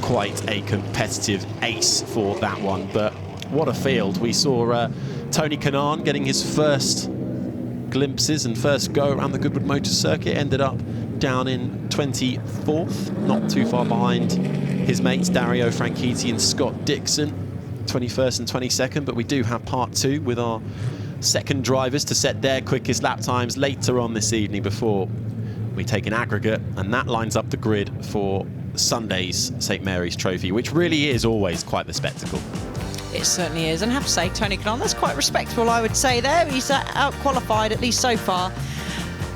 quite a competitive ace for that one. But what a field. We saw Tony Kanaan getting his first glimpses and first go around the Goodwood Motor Circuit, ended up down in 24th, not too far behind his mates Dario Franchitti and Scott Dixon, 21st and 22nd. But we do have part two with our second drivers to set their quickest lap times later on this evening before we take an aggregate, and that lines up the grid for Sunday's St Mary's Trophy, which really is always quite the spectacle. It certainly is, and I have to say, Tony Kanaan, that's quite respectable, I would say there. He's out-qualified, at least so far,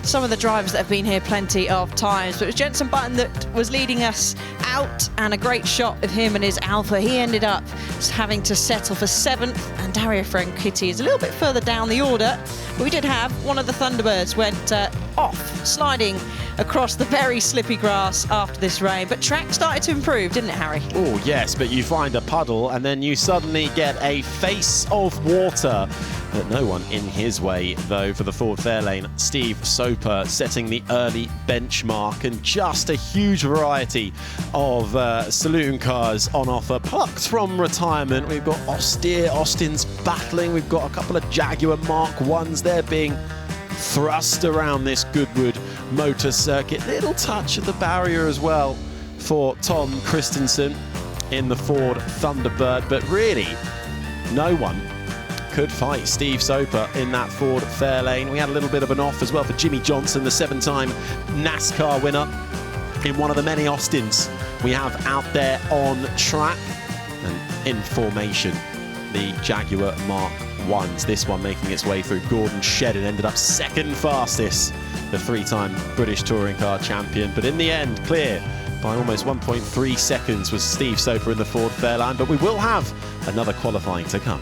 some of the drivers that have been here plenty of times. But it was Jenson Button that was leading us out, and a great shot of him and his Alpha. He ended up having to settle for 7th, and Dario Franchitti is a little bit further down the order. But we did have one of the Thunderbirds went off, sliding across the very slippy grass after this rain. But track started to improve, didn't it, Harry? Oh, yes, but you find a puddle and then you suddenly get a face of water. But no one in his way, though, for the Ford Fairlane. Steve Soper setting the early benchmark, and just a huge variety of saloon cars on offer, plucked from retirement. We've got Austins battling. We've got a couple of Jaguar Mark 1s there being thrust around this Goodwood Motor Circuit. Little touch of the barrier as well for Tom Christensen in the Ford Thunderbird, but really no one could fight Steve Soper in that Ford Fairlane. We had a little bit of an off as well for Jimmy Johnson, the 7-time NASCAR winner, in one of the many Austins we have out there on track. And in formation, the Jaguar Mark 1s. This one making its way through Gordon Shedden, ended up second fastest, the 3-time British Touring Car champion. But in the end, clear by almost 1.3 seconds was Steve Soper in the Ford Fairlane. But we will have another qualifying to come.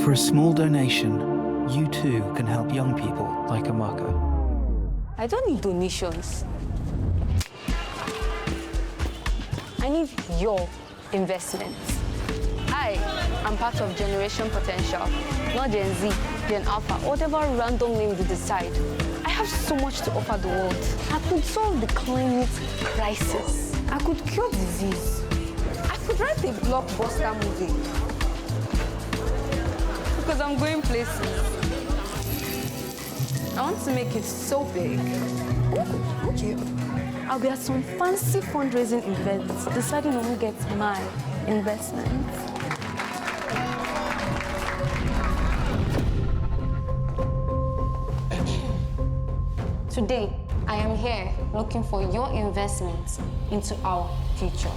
For a small donation, you too can help young people like Amaka. I don't need donations. I need your investments. I'm part of Generation Potential, not Gen Z, Gen Alpha, whatever random name they decide. I have so much to offer the world. I could solve the climate crisis. I could cure disease. I could write a blockbuster movie. Because I'm going places. I want to make it so big. Ooh, okay. I'll be at some fancy fundraising events, deciding on who gets my investment. Today, I am here looking for your investment into our future.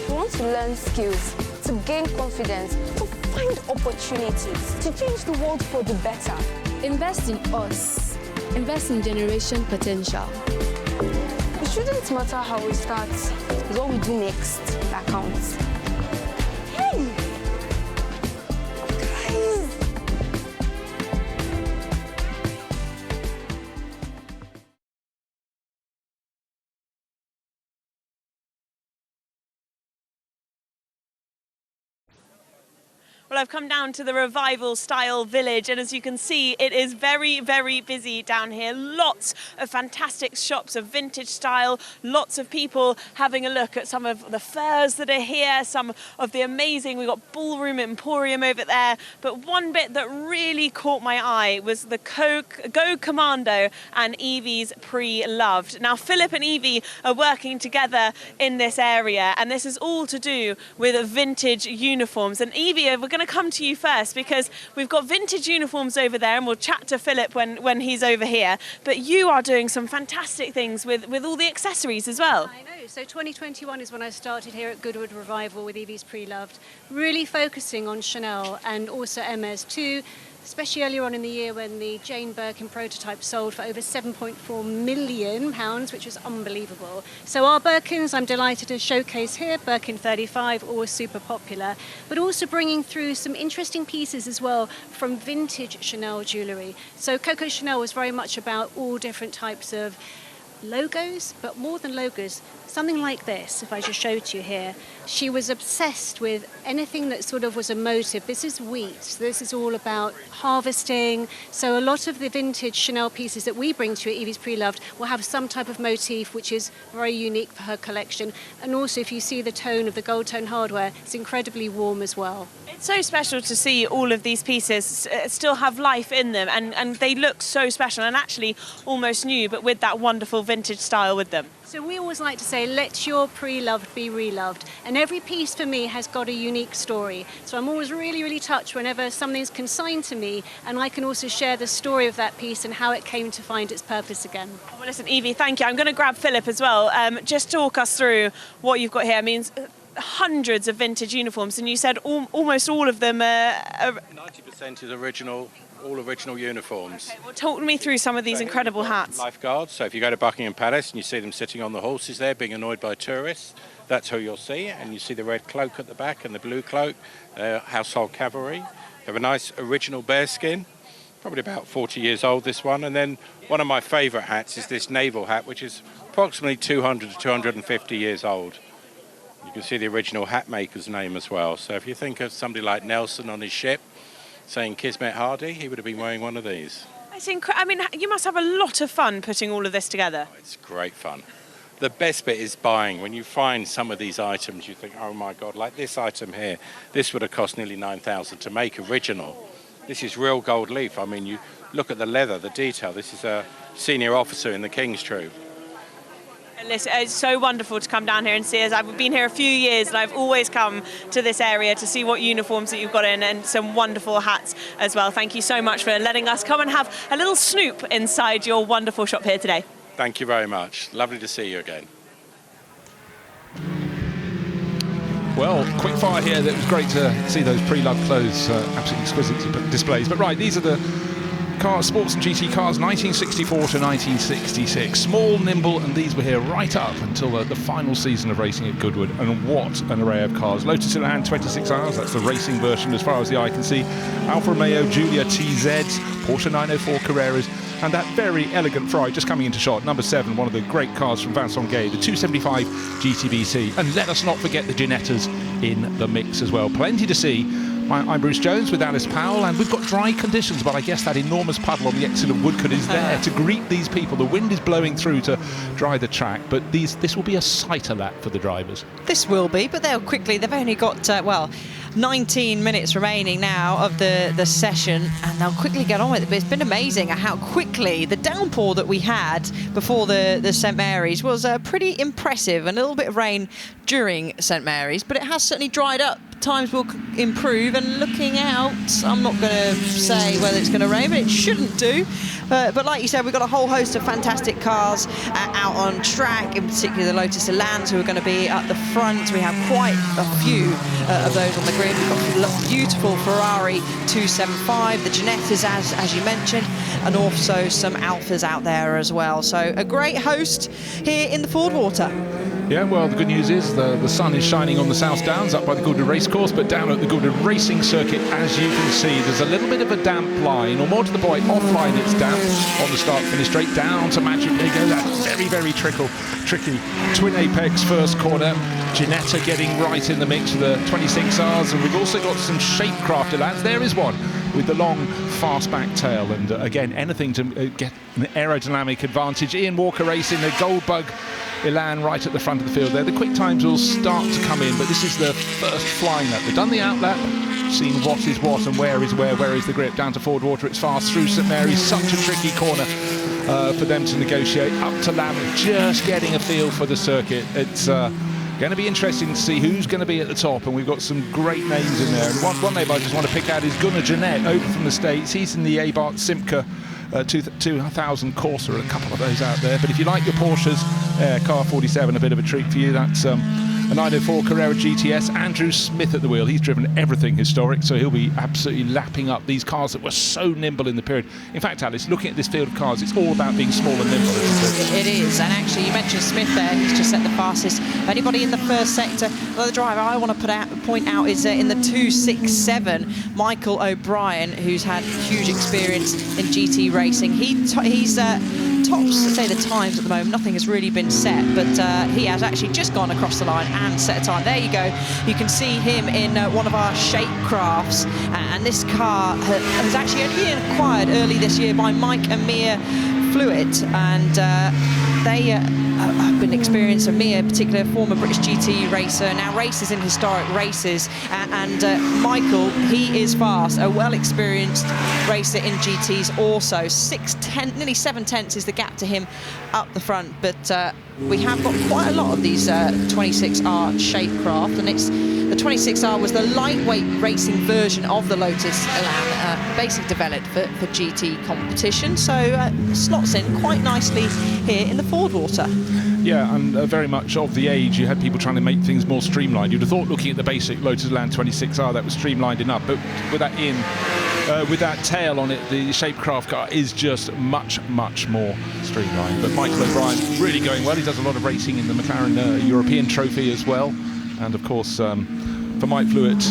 We want to learn skills, to gain confidence, to find opportunities, to change the world for the better. Invest in us. Invest in Generation Potential. It shouldn't matter how we start, it's what we do next that counts. Hey! Guys! Well, I've come down to the Revival style village, and as you can see, it is very, very busy down here. Lots of fantastic shops of vintage style, lots of people having a look at some of the furs that are here, some of the amazing, we've got Ballroom Emporium over there. But one bit that really caught my eye was the Go Commando and Evie's Pre-Loved. Now, Philip and Evie are working together in this area, and this is all to do with vintage uniforms. And Evie, we're going to come to you first because we've got vintage uniforms over there, and we'll chat to Philip when he's over here. But you are doing some fantastic things with all the accessories as well. I know. So 2021 is when I started here at Goodwood Revival with Evie's Pre-Loved, really focusing on Chanel and also Hermes too, especially earlier on in the year when the Jane Birkin prototype sold for over £7.4 million, which was unbelievable. So our Birkins, I'm delighted to showcase here, Birkin 35, always super popular, but also bringing through some interesting pieces as well from vintage Chanel jewellery. So Coco Chanel was very much about all different types of logos, but more than logos, something like this, if I just show it to you here. She was obsessed with anything that sort of was a motive. This is wheat, so this is all about harvesting. So a lot of the vintage Chanel pieces that we bring to Evie's Pre-Loved will have some type of motif which is very unique for her collection. And also, if you see the tone of the gold tone hardware, it's incredibly warm as well. It's so special to see all of these pieces still have life in them, and they look so special and actually almost new, but with that wonderful vintage style with them. So we always like to say, let your pre-loved be reloved. And every piece for me has got a unique story. So I'm always really, really touched whenever something's consigned to me, and I can also share the story of that piece and how it came to find its purpose again. Well, listen, Evie, thank you. I'm going to grab Philip as well. Just talk us through what you've got here. I mean, hundreds of vintage uniforms, and you said almost all of them are 90% is original. All original uniforms. Okay, well, talk me through some of these incredible hats. Lifeguards. So if you go to Buckingham Palace and you see them sitting on the horses there being annoyed by tourists, that's who you'll see. And you see the red cloak at the back and the blue cloak, household cavalry. They have a nice original bearskin, probably about 40 years old, this one. And then one of my favourite hats is this naval hat, which is approximately 200 to 250 years old. You can see the original hat maker's name as well. So if you think of somebody like Nelson on his ship, saying Kismet Hardy, he would have been wearing one of these. I mean, you must have a lot of fun putting all of this together. Oh, it's great fun. The best bit is buying. When you find some of these items, you think, oh my God, like this item here, this would have cost nearly $9,000 to make original. This is real gold leaf. I mean, you look at the leather, the detail. This is a senior officer in the King's Troop. Listen, it's so wonderful to come down here and see us. I've been here a few years and I've always come to this area to see what uniforms that you've got in, and some wonderful hats as well. Thank you so much for letting us come and have a little snoop inside your wonderful shop here today. Thank you very much. Lovely to see you again. Well, quick fire here. That was great to see those pre-loved clothes, absolutely exquisite displays. But right, these are the cars, sports and GT cars, 1964 to 1966. Small, nimble, and these were here right up until the final season of racing at Goodwood. And what an array of cars. Lotus Elan 26Rs, that's the racing version as far as the eye can see. Alfa Romeo Giulia TZs, Porsche 904 Carreras, and that very elegant Ferrari just coming into shot, number 7, one of the great cars from Vincent Gay, the 275 GTBC. And let us not forget the Ginettas in the mix as well. Plenty to see. I'm Bruce Jones with Alice Powell, and we've got dry conditions, but I guess that enormous puddle on the exit of Woodcote is there to greet these people. The wind is blowing through to dry the track, but this will be a sighter lap for the drivers. This will be, but they've only got, 19 minutes remaining now of the session, and they'll quickly get on with it. But it's been amazing how quickly the downpour that we had before the St Mary's was pretty impressive, and a little bit of rain during St Mary's, but it has certainly dried up. Times will improve, and looking out, I'm not going to say whether it's going to rain, but it shouldn't do. But like you said, we've got a whole host of fantastic cars out on track, in particular the Lotus Elans, who are going to be at the front. We have quite a few of those on the grid. We've got beautiful Ferrari 275, the Ginettas, as you mentioned, and also some Alphas out there as well. So a great host here in the Ford Water. Yeah, well, the good news is the sun is shining on the South Downs up by the Goodwood Racecourse, but down at the Goodwood Racing Circuit, as you can see, there's a little bit of a damp line, or more to the point, offline it's damp. On the start-finish straight down to Magic, there you go, that very, very tricky twin apex first corner. Ginetta getting right in the mix with the 26Rs, and we've also got some Shapecraft Elans. There is one with the long fastback tail, and again, anything to get an aerodynamic advantage. Ian Walker racing the Goldbug Elan right at the front of the field there. The quick times will start to come in, but this is the first flying lap. They've done the outlap, seen what is what and where is the grip. Down to Ford Water, it's fast through St Mary's, such a tricky corner for them to negotiate. Up to Lamb, just getting a feel for the circuit. It's going to be interesting to see who's going to be at the top, and we've got some great names in there. And one name I just want to pick out is Gunnar Jeanette, over from the States. He's in the Abarth Simca 2000 Corsa, a couple of those out there. But if you like your Porsches, car 47, a bit of a treat for you. That's a 904 Carrera GTS. Andrew Smith at the wheel. He's driven everything historic, so he'll be absolutely lapping up these cars that were so nimble in the period. In fact, Alice, looking at this field of cars, it's all about being small and nimble, isn't it? It is, and actually you mentioned Smith there. He's just set the fastest. Anybody in the first sector? The driver I want to point out is in the 267, Michael O'Brien, who's had huge experience in GT racing. He's tops, say, the times at the moment. Nothing has really been set, but he has actually just gone across the line and set a time. There you go. You can see him in one of our Shapecrafts, and this car has actually only been acquired early this year by Mike and Mia Fluid, and they have been experienced. Mia, particular former British GT racer, now races in historic races, and Michael, he is fast, a well-experienced racer in GTs also. nearly 7 tenths is the gap to him up the front, but we have got quite a lot of these 26R Shapecraft, and the 26R was the lightweight racing version of the Lotus Elan, basically developed for GT competition, so slots in quite nicely here in the Ford Water. Yeah, and very much of the age, you had people trying to make things more streamlined. You'd have thought, looking at the basic Lotus Elan 26R, that was streamlined enough, but with that tail on it, the Shapecraft car is just much, much more streamlined. But Michael O'Brien really going well. He does a lot of racing in the McLaren European Trophy as well. And of course, for Mike Fluid,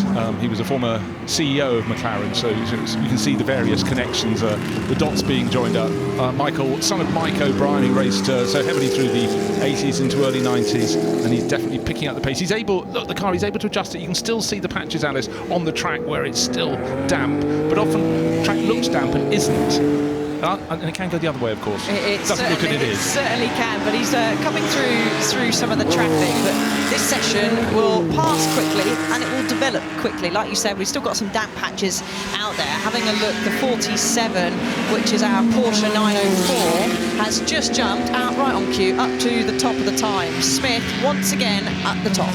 he was a former CEO of McLaren, so you can see the various connections, the dots being joined up. Michael, son of Mike O'Brien, who raced so heavily through the 80s into early 90s, and he's definitely picking up the pace. He's able to adjust it. You can still see the patches, Alice, on the track where it's still damp, but often the track looks damp and isn't. And it can go the other way, of course. It doesn't look at it is. It certainly can, but he's coming through some of the traffic. But this session will pass quickly and it will develop quickly. Like you said, we've still got some damp patches out there. Having a look, the 47, which is our Porsche 904, has just jumped out right on cue up to the top of the time. Smith, once again, at the top.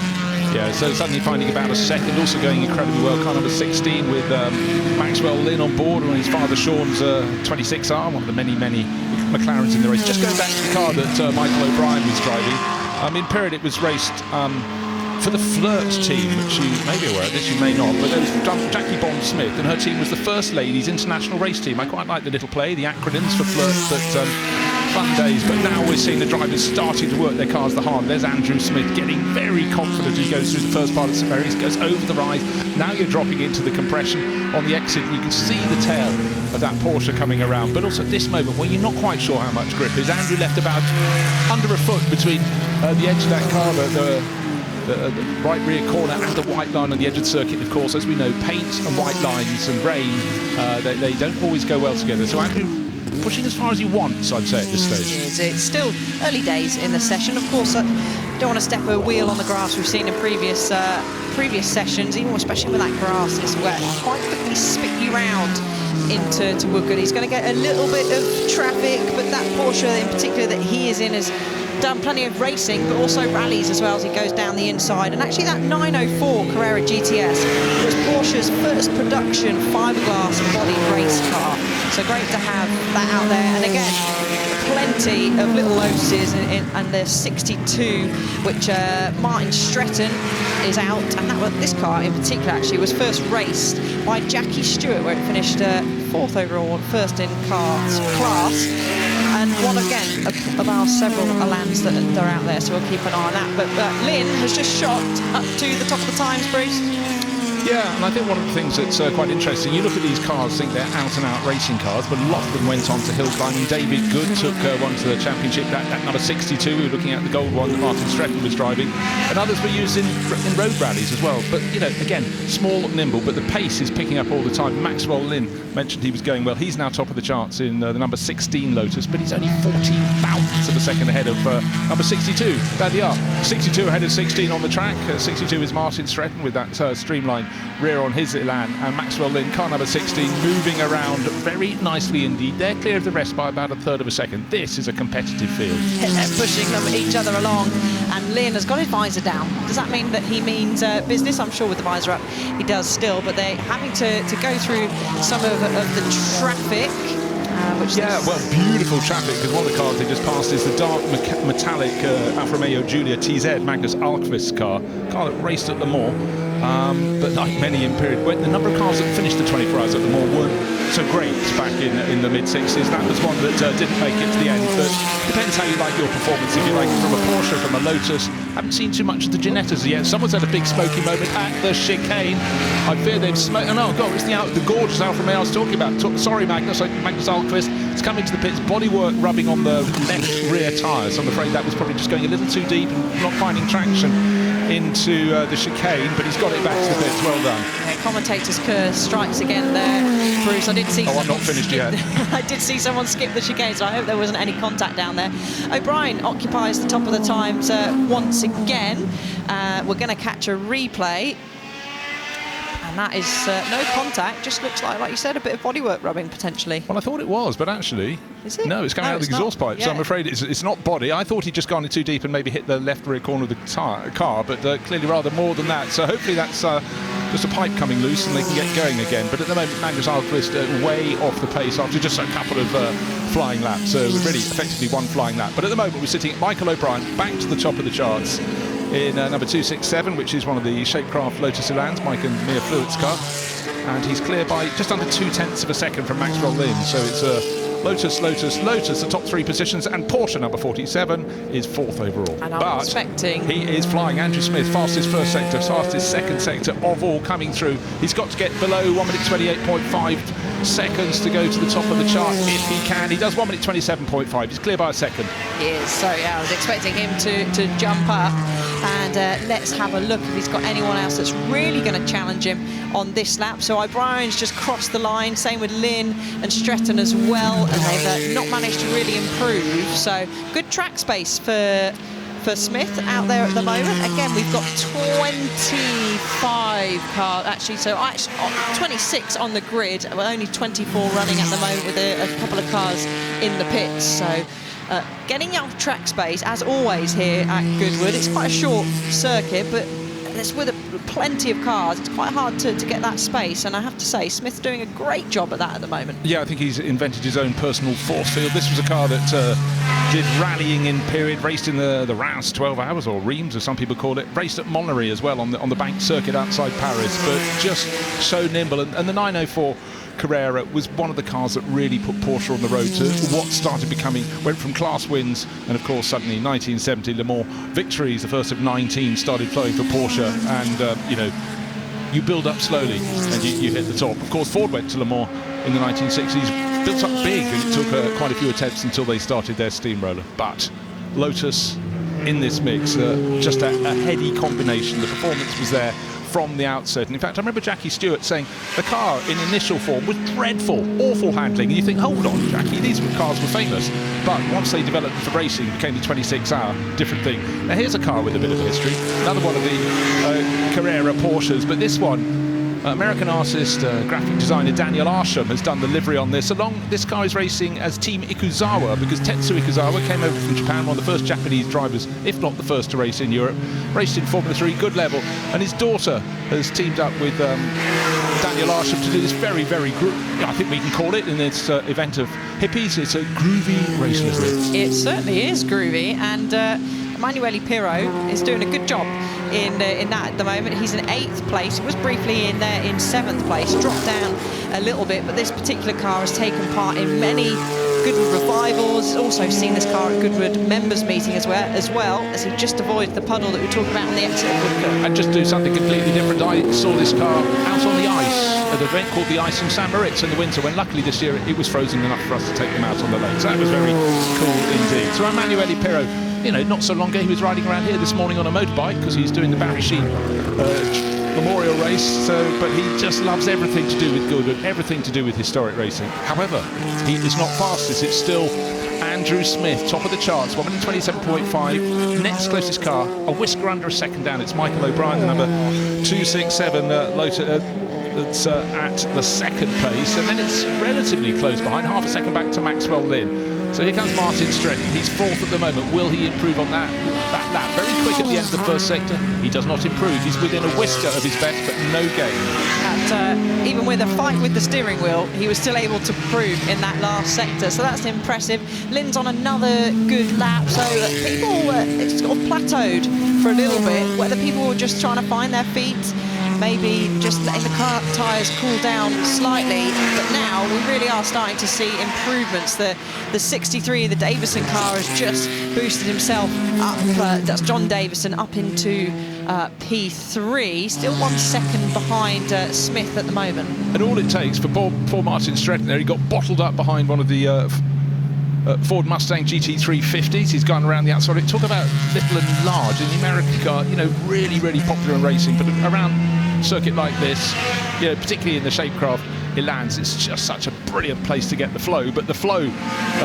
Yeah, so suddenly finding about a second, also going incredibly well. Car number 16 with Maxwell Lynn on board, and his father Sean's 26R, one of the many, many McLarens in the race. Just going back to the car that Michael O'Brien was driving. In period, it was raced for the Flirt team, which you may be aware of this, you may not, but there was Jackie Bond-Smith, and her team was the First Ladies International Race Team. I quite like the little play, the acronyms for Flirt, but fun days. But now we're seeing the drivers starting to work their cars the hard. There's Andrew Smith getting very confident. He goes through the first part of St Mary's, goes over the rise. Now you're dropping into the compression on the exit, and you can see the tail of that Porsche coming around. But also at this moment, where you're not quite sure how much grip is, Andrew left about under a foot between the edge of that car, the right rear corner and the white line on the edge of the circuit. Of course, as we know, paint and white lines and rain, they don't always go well together. So Andrew pushing as far as he wants, I'd say, at this stage. It's still early days in the session. Of course, don't want to step a wheel on the grass we've seen in previous sessions, even especially with that grass this wet. Quite quickly spit you round into Woodgood. He's going to get a little bit of traffic, but that Porsche in particular that he is in has done plenty of racing, but also rallies as well as he goes down the inside. And actually that 904 Carrera GTS was Porsche's first production fiberglass body race car. So great to have that out there. And again, plenty of little Lotuses, and there's 62, which Martin Stretton is out. And this car in particular actually was first raced by Jackie Stewart, where it finished 4th overall, first in class. And one again of our several Alans that are out there, so we'll keep an eye on that. But Lynn has just shot up to the top of the times, Bruce. Yeah, and I think one of the things that's quite interesting, you look at these cars, think they're out-and-out racing cars, but a lot of them went on to hill climbing. David Good took one to the championship, that number 62, we were looking at the gold one that Martin Stretton was driving, and others were used in road rallies as well. But, you know, again, small, nimble, but the pace is picking up all the time. Maxwell Lynn mentioned he was going well. He's now top of the charts in the number 16 Lotus, but he's only 14 thousandths of a second ahead of number 62. There they are. 62 ahead of 16 on the track. 62 is Martin Stretton with that streamline rear on his Elan, and Maxwell Lynn, car number 16, moving around very nicely indeed. They're clear of the rest by about a third of a second. This is a competitive field. They're pushing them each other along, and Lynn has got his visor down. Does that mean that he means business? I'm sure with the visor up he does still, but they're having to go through some of the traffic. Beautiful traffic, because one of the cars they just passed is the dark metallic Alfa Romeo Giulia TZ, Magnus Alkvist's car that raced at Le Mans. But like many in period, the number of cars that finished the 24 hours at Le Mans weren't so great back in the mid-60s. That was one that didn't make it to the end, but depends how you like your performance. If you like it from a Porsche, from a Lotus. Haven't seen too much of the Ginettas yet. Someone's had a big smoky moment at the chicane. I fear they've smoked. Oh no, God, it's the gorgeous Alfa Romeo I was talking about. Sorry, Magnus Alkvist. It's coming to the pits, bodywork rubbing on the left rear tyres. I'm afraid that was probably just going a little too deep and not finding traction into the chicane, but he's got it back to the pits. Well done. Yeah, commentator's curse strikes again there, Bruce. I did see. I'm not finished yet. I did see someone skip the chicane, so I hope there wasn't any contact down there. O'Brien occupies the top of the times once again. We're going to catch a replay. And that is no contact, just looks like you said, a bit of bodywork rubbing potentially. Well, I thought it was, but actually... Is it? No, it's coming out of the exhaust pipe, so I'm afraid it's not body. I thought he'd just gone in too deep and maybe hit the left rear corner of the car, but clearly rather more than that. So hopefully that's just a pipe coming loose and they can get going again. But at the moment, Magnus Alkvist way off the pace after just a couple of flying laps. So really, effectively one flying lap. But at the moment, we're sitting at Michael O'Brien, back to the top of the charts, in number 267, which is one of the Shapecraft Lotus Elans, Mike and Mia Fluitt's car. And he's clear by just under 0.2 of a second from Maxwell Lynn. So it's Lotus, the top three positions, and Porsche number 47 is 4th overall. And I'm expecting... He is flying. Andrew Smith, fastest first sector, fastest second sector of all coming through. He's got to get below 1 minute 28.5 seconds to go to the top of the chart if he can. He does 1 minute 27.5. He's clear by a second. He is. So, yeah, I was expecting him to jump up. And let's have a look if he's got anyone else that's really going to challenge him on this lap. So O'Brien's just crossed the line, same with Lynn and Stretton as well, and they've not managed to really improve. So good track space for Smith out there at the moment. Again, we've got 25 cars, actually, 26 on the grid. We're only 24 running at the moment with a couple of cars in the pits. So getting out of track space, as always here at Goodwood. It's quite a short circuit, but it's with plenty of cars. It's quite hard to get that space, and I have to say, Smith's doing a great job at that at the moment. Yeah, I think he's invented his own personal force field. This was a car that did rallying in period, raced in the Rouse 12 hours, or Reims, as some people call it, raced at Monnery as well on the bank circuit outside Paris, but just so nimble. And the 904 Carrera was one of the cars that really put Porsche on the road to what started becoming, went from class wins, and of course suddenly 1970 Le Mans victories, the first of 19, started flowing for Porsche, and you know, you build up slowly and you hit the top. Of course, Ford went to Le Mans in the 1960s, built up big, and it took quite a few attempts until they started their steamroller. But Lotus in this mix, just a heady combination. The performance was there from the outset, and in fact I remember Jackie Stewart saying the car in initial form was dreadful, awful handling, and you think, hold on Jackie, these cars were famous, but once they developed for racing, it became the 26-hour, different thing. Now here's a car with a bit of history, another one of the Carrera Porsches, but this one, American artist, graphic designer Daniel Arsham has done the livery on this. This car is racing as Team Ikuzawa, because Tetsu Ikuzawa came over from Japan, one of the first Japanese drivers, if not the first to race in Europe, raced in Formula 3, good level, and his daughter has teamed up with Daniel Arsham to do this very, I think we can call it, in this event of hippies, it's a groovy race livery. It certainly is groovy, and Emanuele Pirro is doing a good job in that at the moment. He's in 8th place. He was briefly in 7th place, dropped down a little bit, but this particular car has taken part in many Goodwood Revivals, also seen this car at Goodwood members meeting as well as he just avoids the puddle that we talked about on the exit of Woodcote. And just do something completely different, I saw this car out on the ice at an event called the Ice in St Moritz in the winter, when luckily this year it was frozen enough for us to take them out on the lake. So that was very cool indeed. So Emanuele Pirro, you know, not so long ago he was riding around here this morning on a motorbike because he's doing the Barry Sheen Memorial race, but he just loves everything to do with Goodwood, everything to do with historic racing. However, he is not fastest, it's still Andrew Smith, top of the charts, 127.5, next closest car, a whisker under a second down, it's Michael O'Brien, the number 267 Lotus, that's at the second place, and then it's relatively close behind, half a second back to Maxwell Lynn. So here comes Martin Stretton. He's 4th at the moment. Will he improve on that lap? Very quick at the end of the first sector. He does not improve. He's within a whisker of his best, but no gain. And even with a fight with the steering wheel, he was still able to improve in that last sector. So that's impressive. Lynn's on another good lap. So people it's sort of plateaued for a little bit, whether people were just trying to find their feet, maybe just letting the car tyres cool down slightly, but now we really are starting to see improvements. The 63, the Davison car, has just boosted himself up, that's John Davison, up into P3, still 1 second behind Smith at the moment. And all it takes for poor Martin Stretton there, he got bottled up behind one of the Ford Mustang GT350s. He's gone around the outside. It talk about little and large in the American car, you know, really popular in racing, but around circuit like this, you know, particularly in the Shapecraft Elans, it's just such a brilliant place to get the flow. But the flow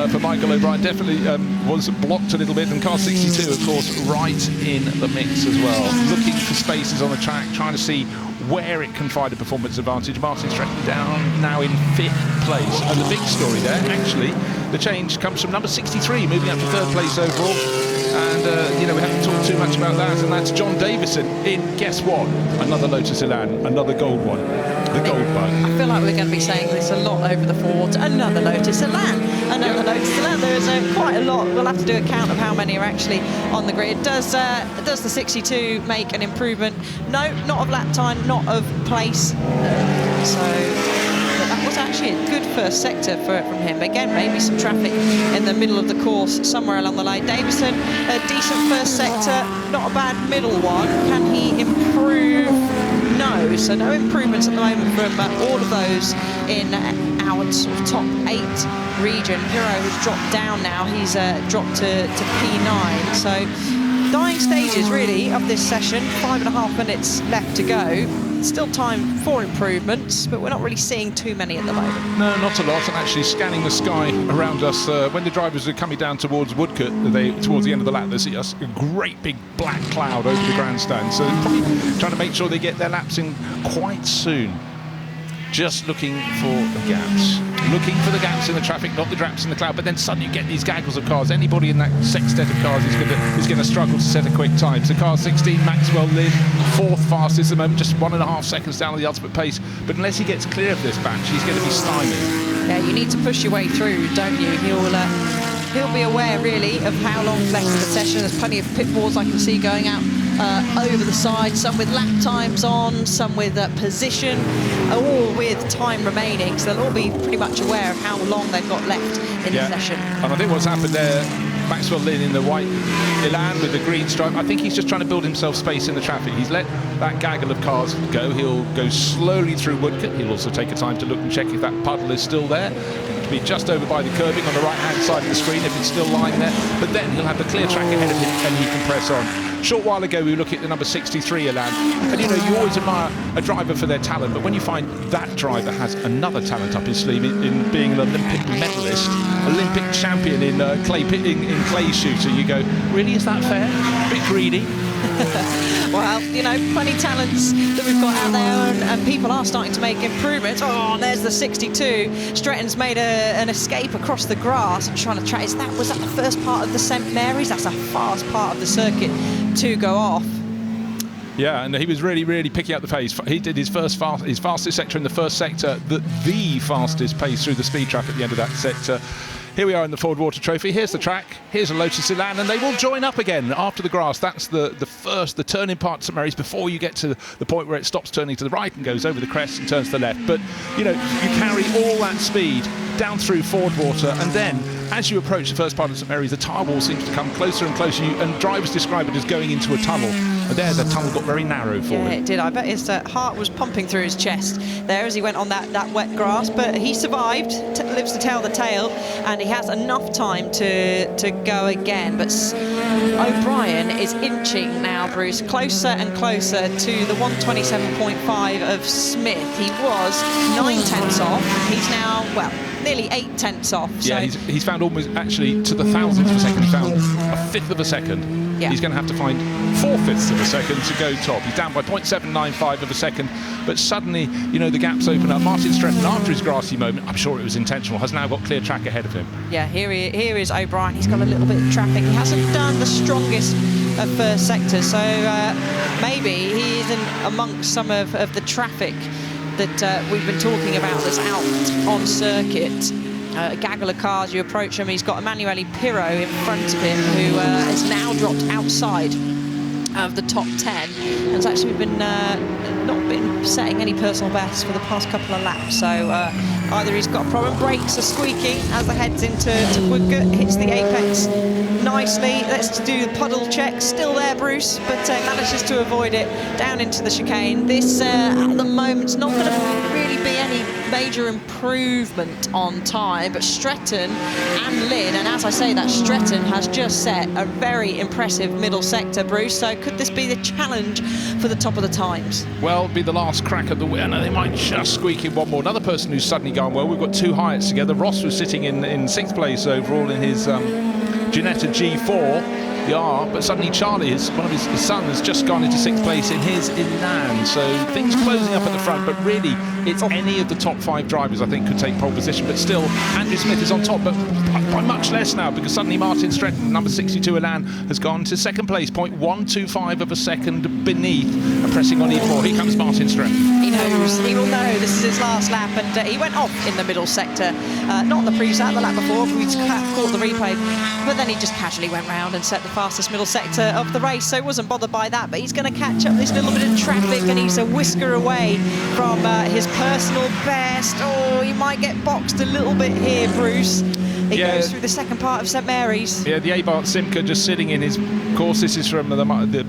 for Michael O'Brien definitely was blocked a little bit, and car 62, of course, right in the mix as well, looking for spaces on the track, trying to see where it can find a performance advantage. Martin Stretton down now in 5th place, and the big story there, actually, the change comes from number 63 moving up to 3rd place overall. And, you know, we haven't talked too much about that, and that's John Davison in, guess what? Another Lotus Elan, another gold one, the gold bug. I feel like we're going to be saying this a lot over the Ford. Another Lotus Elan, another Lotus Elan. There is quite a lot. We'll have to do a count of how many are actually on the grid. Does the 62 make an improvement? No, not of lap time, not of place. That was actually a good first sector from him. Again, maybe some traffic in the middle of the course somewhere along the line. Davison, a decent first sector, not a bad middle one. Can he improve? No. So no improvements at the moment from all of those in our sort of top 8 region. Pirro has dropped down now. He's dropped to P9. So dying stages really of this session. 5.5 minutes left to go. Still time for improvements, but we're not really seeing too many at the moment. No, not a lot. And actually scanning the sky around us, when the drivers are coming down towards Woodcote, towards the end of the lap, they see a great big black cloud over the grandstand. So they're probably trying to make sure they get their laps in quite soon. Just looking for the gaps. looking for the gaps in the traffic, not the gaps in the cloud, but then suddenly you get these gaggles of cars. Anybody in that sextet of cars is going to struggle to set a quick time. So car 16, Maxwell Lynn, 4th fastest at the moment, just 1.5 seconds down on the ultimate pace. But unless he gets clear of this batch, he's going to be stymied. Yeah, you need to push your way through, don't you? He'll be aware, really, of how long's left of the session. There's plenty of pitfalls I can see going out over the side, some with lap times on, some with position, all with time remaining. So they'll all be pretty much aware of how long they've got left in the session. And I think what's happened there, Maxwell Lynn in the white Elan with the green stripe, I think he's just trying to build himself space in the traffic. He's let that gaggle of cars go. He'll go slowly through Woodcote. He'll also take a time to look and check if that puddle is still there. It'll be just over by the curbing on the right-hand side of the screen if it's still lying there. But then he'll have the clear track ahead of him and he can press on. A short while ago, we were looking at the number 63 Elan. And, you always admire a driver for their talent. But when you find that driver has another talent up his sleeve in being an Olympic medalist, Olympic champion in clay shooter, you go, really, is that fair? A bit greedy. Well, plenty of talents that we've got out there, and people are starting to make improvements. Oh, and there's the 62. Stretton's made an escape across the grass and trying to track. Was that the first part of the St Mary's? That's a fast part of the circuit to go off. Yeah, and he was really, really picking up the pace. He did his fastest sector in the first sector, the fastest pace through the speed trap at the end of that sector. Here we are in the Ford Water Trophy. Here's the track. Here's a Lotus Elan, and they will join up again after the grass. That's the turning part of St Mary's before you get to the point where it stops turning to the right and goes over the crest and turns to the left. But, you carry all that speed down through Ford Water, and then as you approach the first part of St Mary's, the tyre wall seems to come closer and closer, and drivers describe it as going into a tunnel. And there, the tunnel got very narrow for him. Yeah, it did. I bet his heart was pumping through his chest there as he went on that wet grass. But he survived, lives to tell the tale, and he has enough time to go again. But O'Brien is inching now, Bruce, closer and closer to the 127.5 of Smith. He was 9/10 off. He's now, nearly 8/10 off. Yeah, he's found almost, actually, to the thousandth of a second, he found a fifth of a second. Yeah. He's going to have to find 4/5 of a second to go top. He's down by 0.795 of a second, but suddenly, the gaps open up. Martin Stretton, after his grassy moment, I'm sure it was intentional, has now got clear track ahead of him. Yeah, here is O'Brien. He's got a little bit of traffic. He hasn't done the strongest of first sector, so maybe he isn't amongst some of the traffic that we've been talking about that's out on circuit. A gaggle of cars, you approach him, he's got Emanuele Pirro in front of him, who has now dropped outside of the top 10 and has actually not been setting any personal bests for the past couple of laps. So either he's got a problem, brakes are squeaking as the heads into Woodcote, hits the apex nicely. Let's do the puddle check, still there, Bruce, but manages to avoid it down into the chicane. This at the moment's not going to really be any major improvement on time, but Stretton and Lynn, and as I say that, Stretton has just set a very impressive middle sector, Bruce. So could this be the challenge for the top of the times? Well, be the last crack at the winner. They might just squeak in one more. Another person who's suddenly gone well. We've got two Hyats together. Ross was sitting in 6th place overall in his Ginetta G4. But suddenly Charlie, one of his sons, has just gone into 6th place in his Elan. So things closing up at the front, but really it's any of the top 5 drivers I think could take pole position. But still, Andrew Smith is on top, but by much less now, because suddenly Martin Stretton, number 62 Elan, has gone to 2nd place, 0.125 of a second beneath, and pressing on even more. Here comes Martin Stretton. He knows, he will know this is his last lap, and he went off in the middle sector, not on the previous lap, the lap before, we caught the replay, but then he just casually went round and set the fastest middle sector of the race, so he wasn't bothered by that. But he's going to catch up this little bit of traffic, and he's a whisker away from his personal best. Oh, he might get boxed a little bit here, Bruce. He goes through the second part of St Mary's. Yeah, the Abarth Simca just sitting in his course. This is from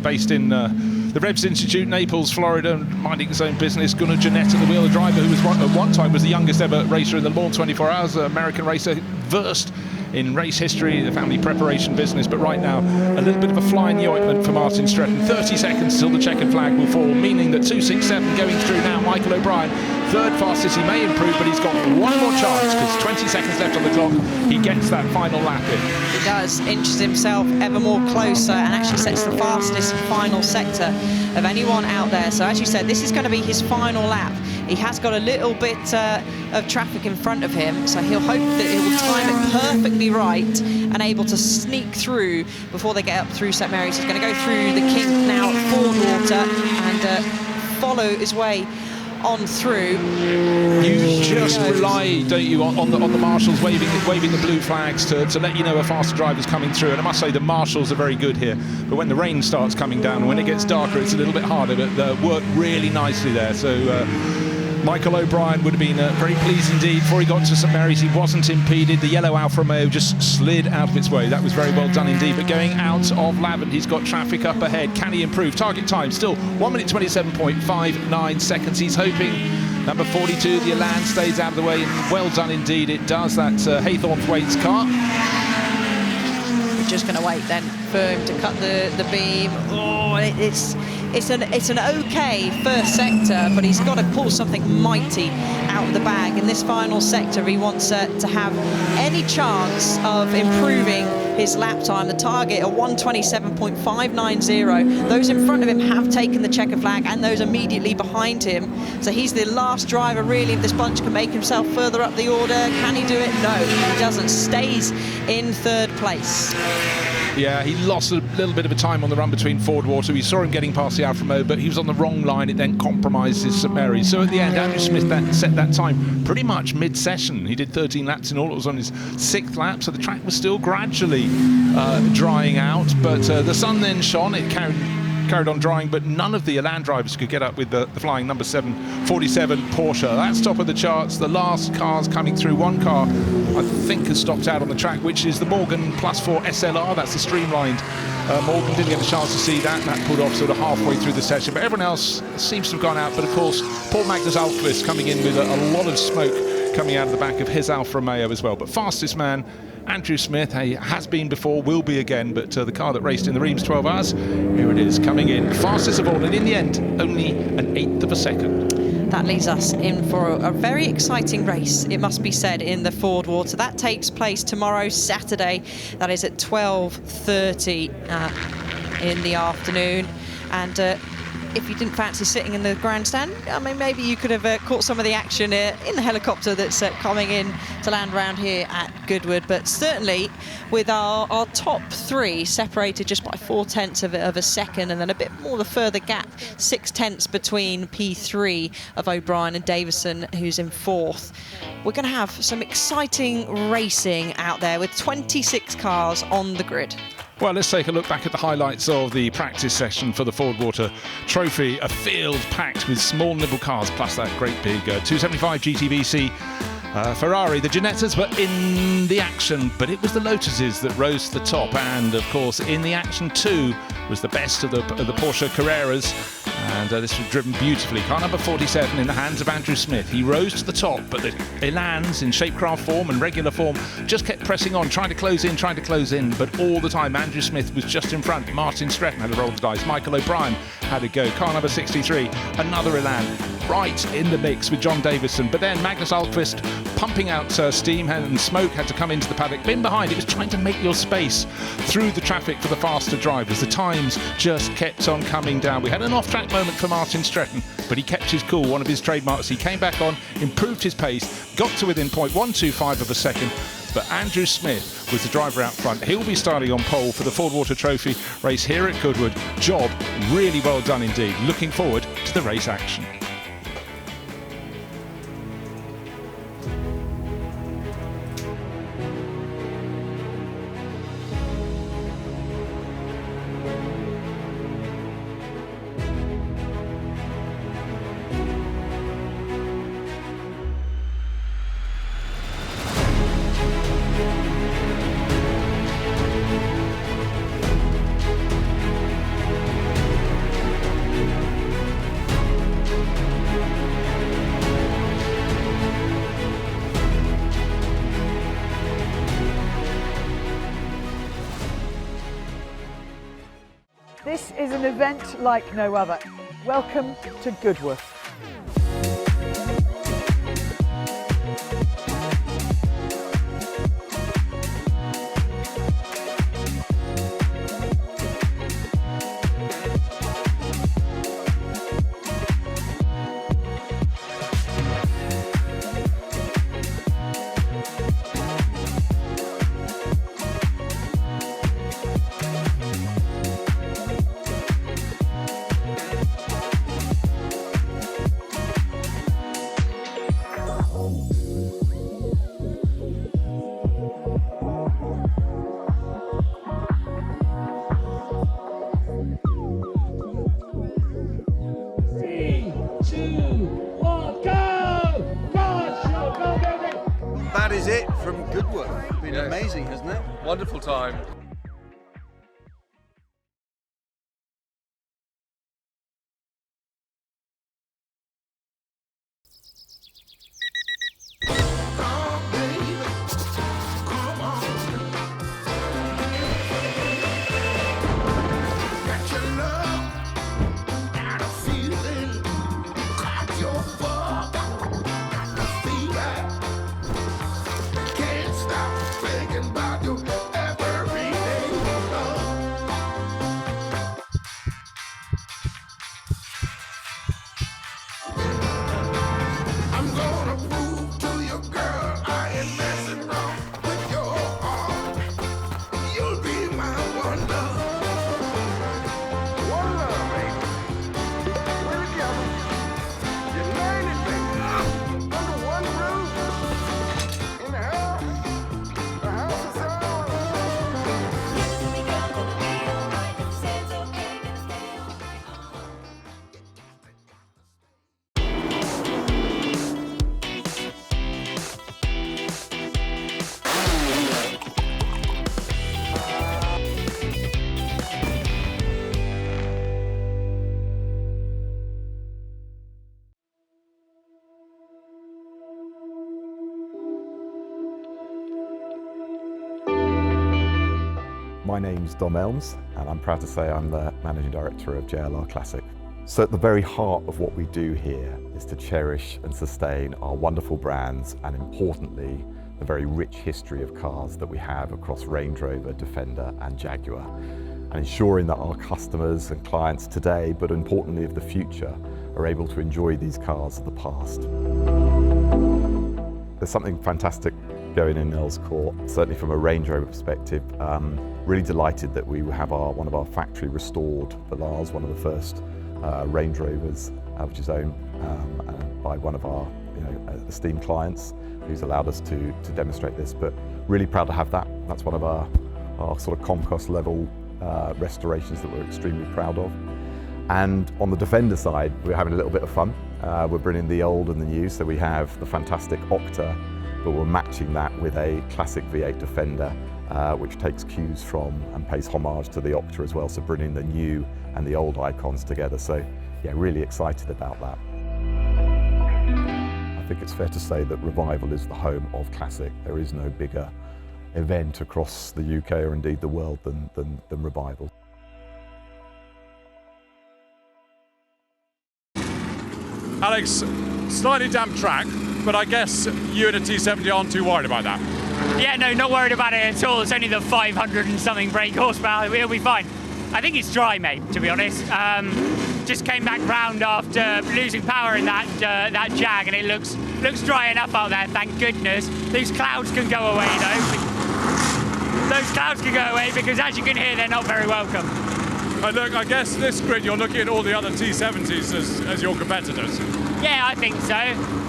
based in the Rebs Institute, Naples, Florida, minding his own business. Gunnar Ginetta, the wheeler driver, who was at one time was the youngest ever racer in the Lawn 24 Hours, American racer, versed in race history, the family preparation business, but right now a little bit of a flying ointment for Martin Stretton. 30 seconds till the checkered flag will fall, meaning that 267 going through now. Michael O'Brien third fastest. He may improve, but he's got one more chance because 20 seconds left on the clock. He gets that final lap in. He does, inches himself ever more closer and actually sets the fastest final sector of anyone out there. So as you said, this is going to be his final lap. He has got a little bit of traffic in front of him, so he'll hope that it will time it perfectly right and able to sneak through before they get up through St Mary's. He's going to go through the kink now at Fordwater and follow his way on through. You just rely, don't you, on the marshals waving the blue flags to let you know a faster driver's coming through. And I must say the marshals are very good here. But when the rain starts coming down, when it gets darker, it's a little bit harder. But they work really nicely there. So Michael O'Brien would have been very pleased indeed. Before he got to St Mary's, he wasn't impeded. The yellow Alfa Romeo just slid out of its way. That was very well done indeed. But going out of Lavant, he's got traffic up ahead. Can he improve? Target time still 1 minute 27.59 seconds. He's hoping number 42, the Elan, stays out of the way. Well done indeed. It does. That's Haythornthwaite's car. We're just going to wait then for him to cut the beam. Oh, it's an okay first sector, but he's got to pull something mighty out of the bag. In this final sector, he wants to have any chance of improving his lap time. The target at 1:27.590. Those in front of him have taken the checker flag, and those immediately behind him. So he's the last driver really of this bunch, can make himself further up the order. Can he do it? No, he doesn't. Stays in third place. Yeah, he lost a little bit of a time on the run between Fordwater. We saw him getting past the Alfa Romeo, but he was on the wrong line. It then compromised his St Mary's. So at the end, Andrew Smith set that time pretty much mid-session. He did 13 laps in all. It was on his 6th lap, so the track was still gradually drying out. But the sun then shone. It carried on drying, but none of the Elan drivers could get up with the flying number 747 Porsche. That's top of the charts. The last cars coming through. One car, I think, has stopped out on the track, which is the Morgan +4 SLR. That's the streamlined Morgan. Didn't get a chance to see that. That pulled off sort of halfway through the session, but everyone else seems to have gone out. But of course, Paul Magnus Alquist coming in with a lot of smoke coming out of the back of his Alfa Romeo as well. But fastest man, Andrew Smith, has been before, will be again, but the car that raced in the Reims 12 hours, here it is, coming in fastest of all, and in the end, only an 1/8 of a second. That leaves us in for a very exciting race, it must be said, in the Fordwater. That takes place tomorrow, Saturday. That is at 12:30 in the afternoon. And if you didn't fancy sitting in the grandstand, I mean, maybe you could have caught some of the action in the helicopter that's coming in to land around here at Goodwood. But certainly with our top 3 separated just by 0.4 of a second, and then a bit more the further gap, 0.6 between P3 of O'Brien and Davison, who's in 4th. We're going to have some exciting racing out there with 26 cars on the grid. Well, let's take a look back at the highlights of the practice session for the Fordwater Trophy. A field packed with small nibble cars, plus that great big 275 GTVC Ferrari. The Ginettas were in the action, but it was the Lotuses that rose to the top. And, of course, in the action too was the best of the Porsche Carreras. And this was driven beautifully. Car number 47 in the hands of Andrew Smith. He rose to the top, but the Elans in Shapecraft form and regular form just kept pressing on, trying to close in. But all the time, Andrew Smith was just in front. Martin Stretton had a roll of the dice. Michael O'Brien had a go. Car number 63, another Elan, right in the mix with John Davison. But then Magnus Alquist pumping out steam and smoke had to come into the paddock. Bin behind, it was trying to make your space through the traffic for the faster drivers. The times just kept on coming down. We had an off-track moment for Martin Stretton, but he kept his cool, one of his trademarks. He came back on, improved his pace, got to within 0.125 of a second. But Andrew Smith was the driver out front. He'll be starting on pole for the Fordwater Trophy race here at Goodwood. Job really well done indeed. Looking forward to the race action. This is an event like no other. Welcome to Goodwood. that is it from Goodwood. It's been amazing, hasn't it? Wonderful time. My name's Dom Elms, and I'm proud to say I'm the Managing Director of JLR Classic. So at the very heart of what we do here is to cherish and sustain our wonderful brands and, importantly, the very rich history of cars that we have across Range Rover, Defender and Jaguar, and ensuring that our customers and clients today, but importantly of the future, are able to enjoy these cars of the past. There's something fantastic going in Earls Court, certainly from a Range Rover perspective. Really delighted that we have one of our factory restored Velas, one of the first Range Rovers, which is owned by one of our esteemed clients, who's allowed us to demonstrate this. But really proud to have that. That's one of our sort of Comcos level restorations that we're extremely proud of. And on the Defender side, we're having a little bit of fun. We're bringing the old and the new, so we have the fantastic Octa, but we're matching that with a classic V8 Defender, which takes cues from and pays homage to the Octa as well, so bringing the new and the old icons together. So yeah, really excited about that. I think it's fair to say that Revival is the home of Classic. There is no bigger event across the UK or indeed the world than Revival. Alex, slightly damp track, but I guess you and a T70 aren't too worried about that. Yeah, no, not worried about it at all. It's only the 500 and something brake horsepower. It'll be fine. I think it's dry, mate, to be honest. Just came back round after losing power in that Jag, and it looks dry enough out there, thank goodness. These clouds can go away, though. Those clouds can go away because, as you can hear, they're not very welcome. And look, I guess this grid, you're looking at all the other T70s as your competitors. Yeah, I think so.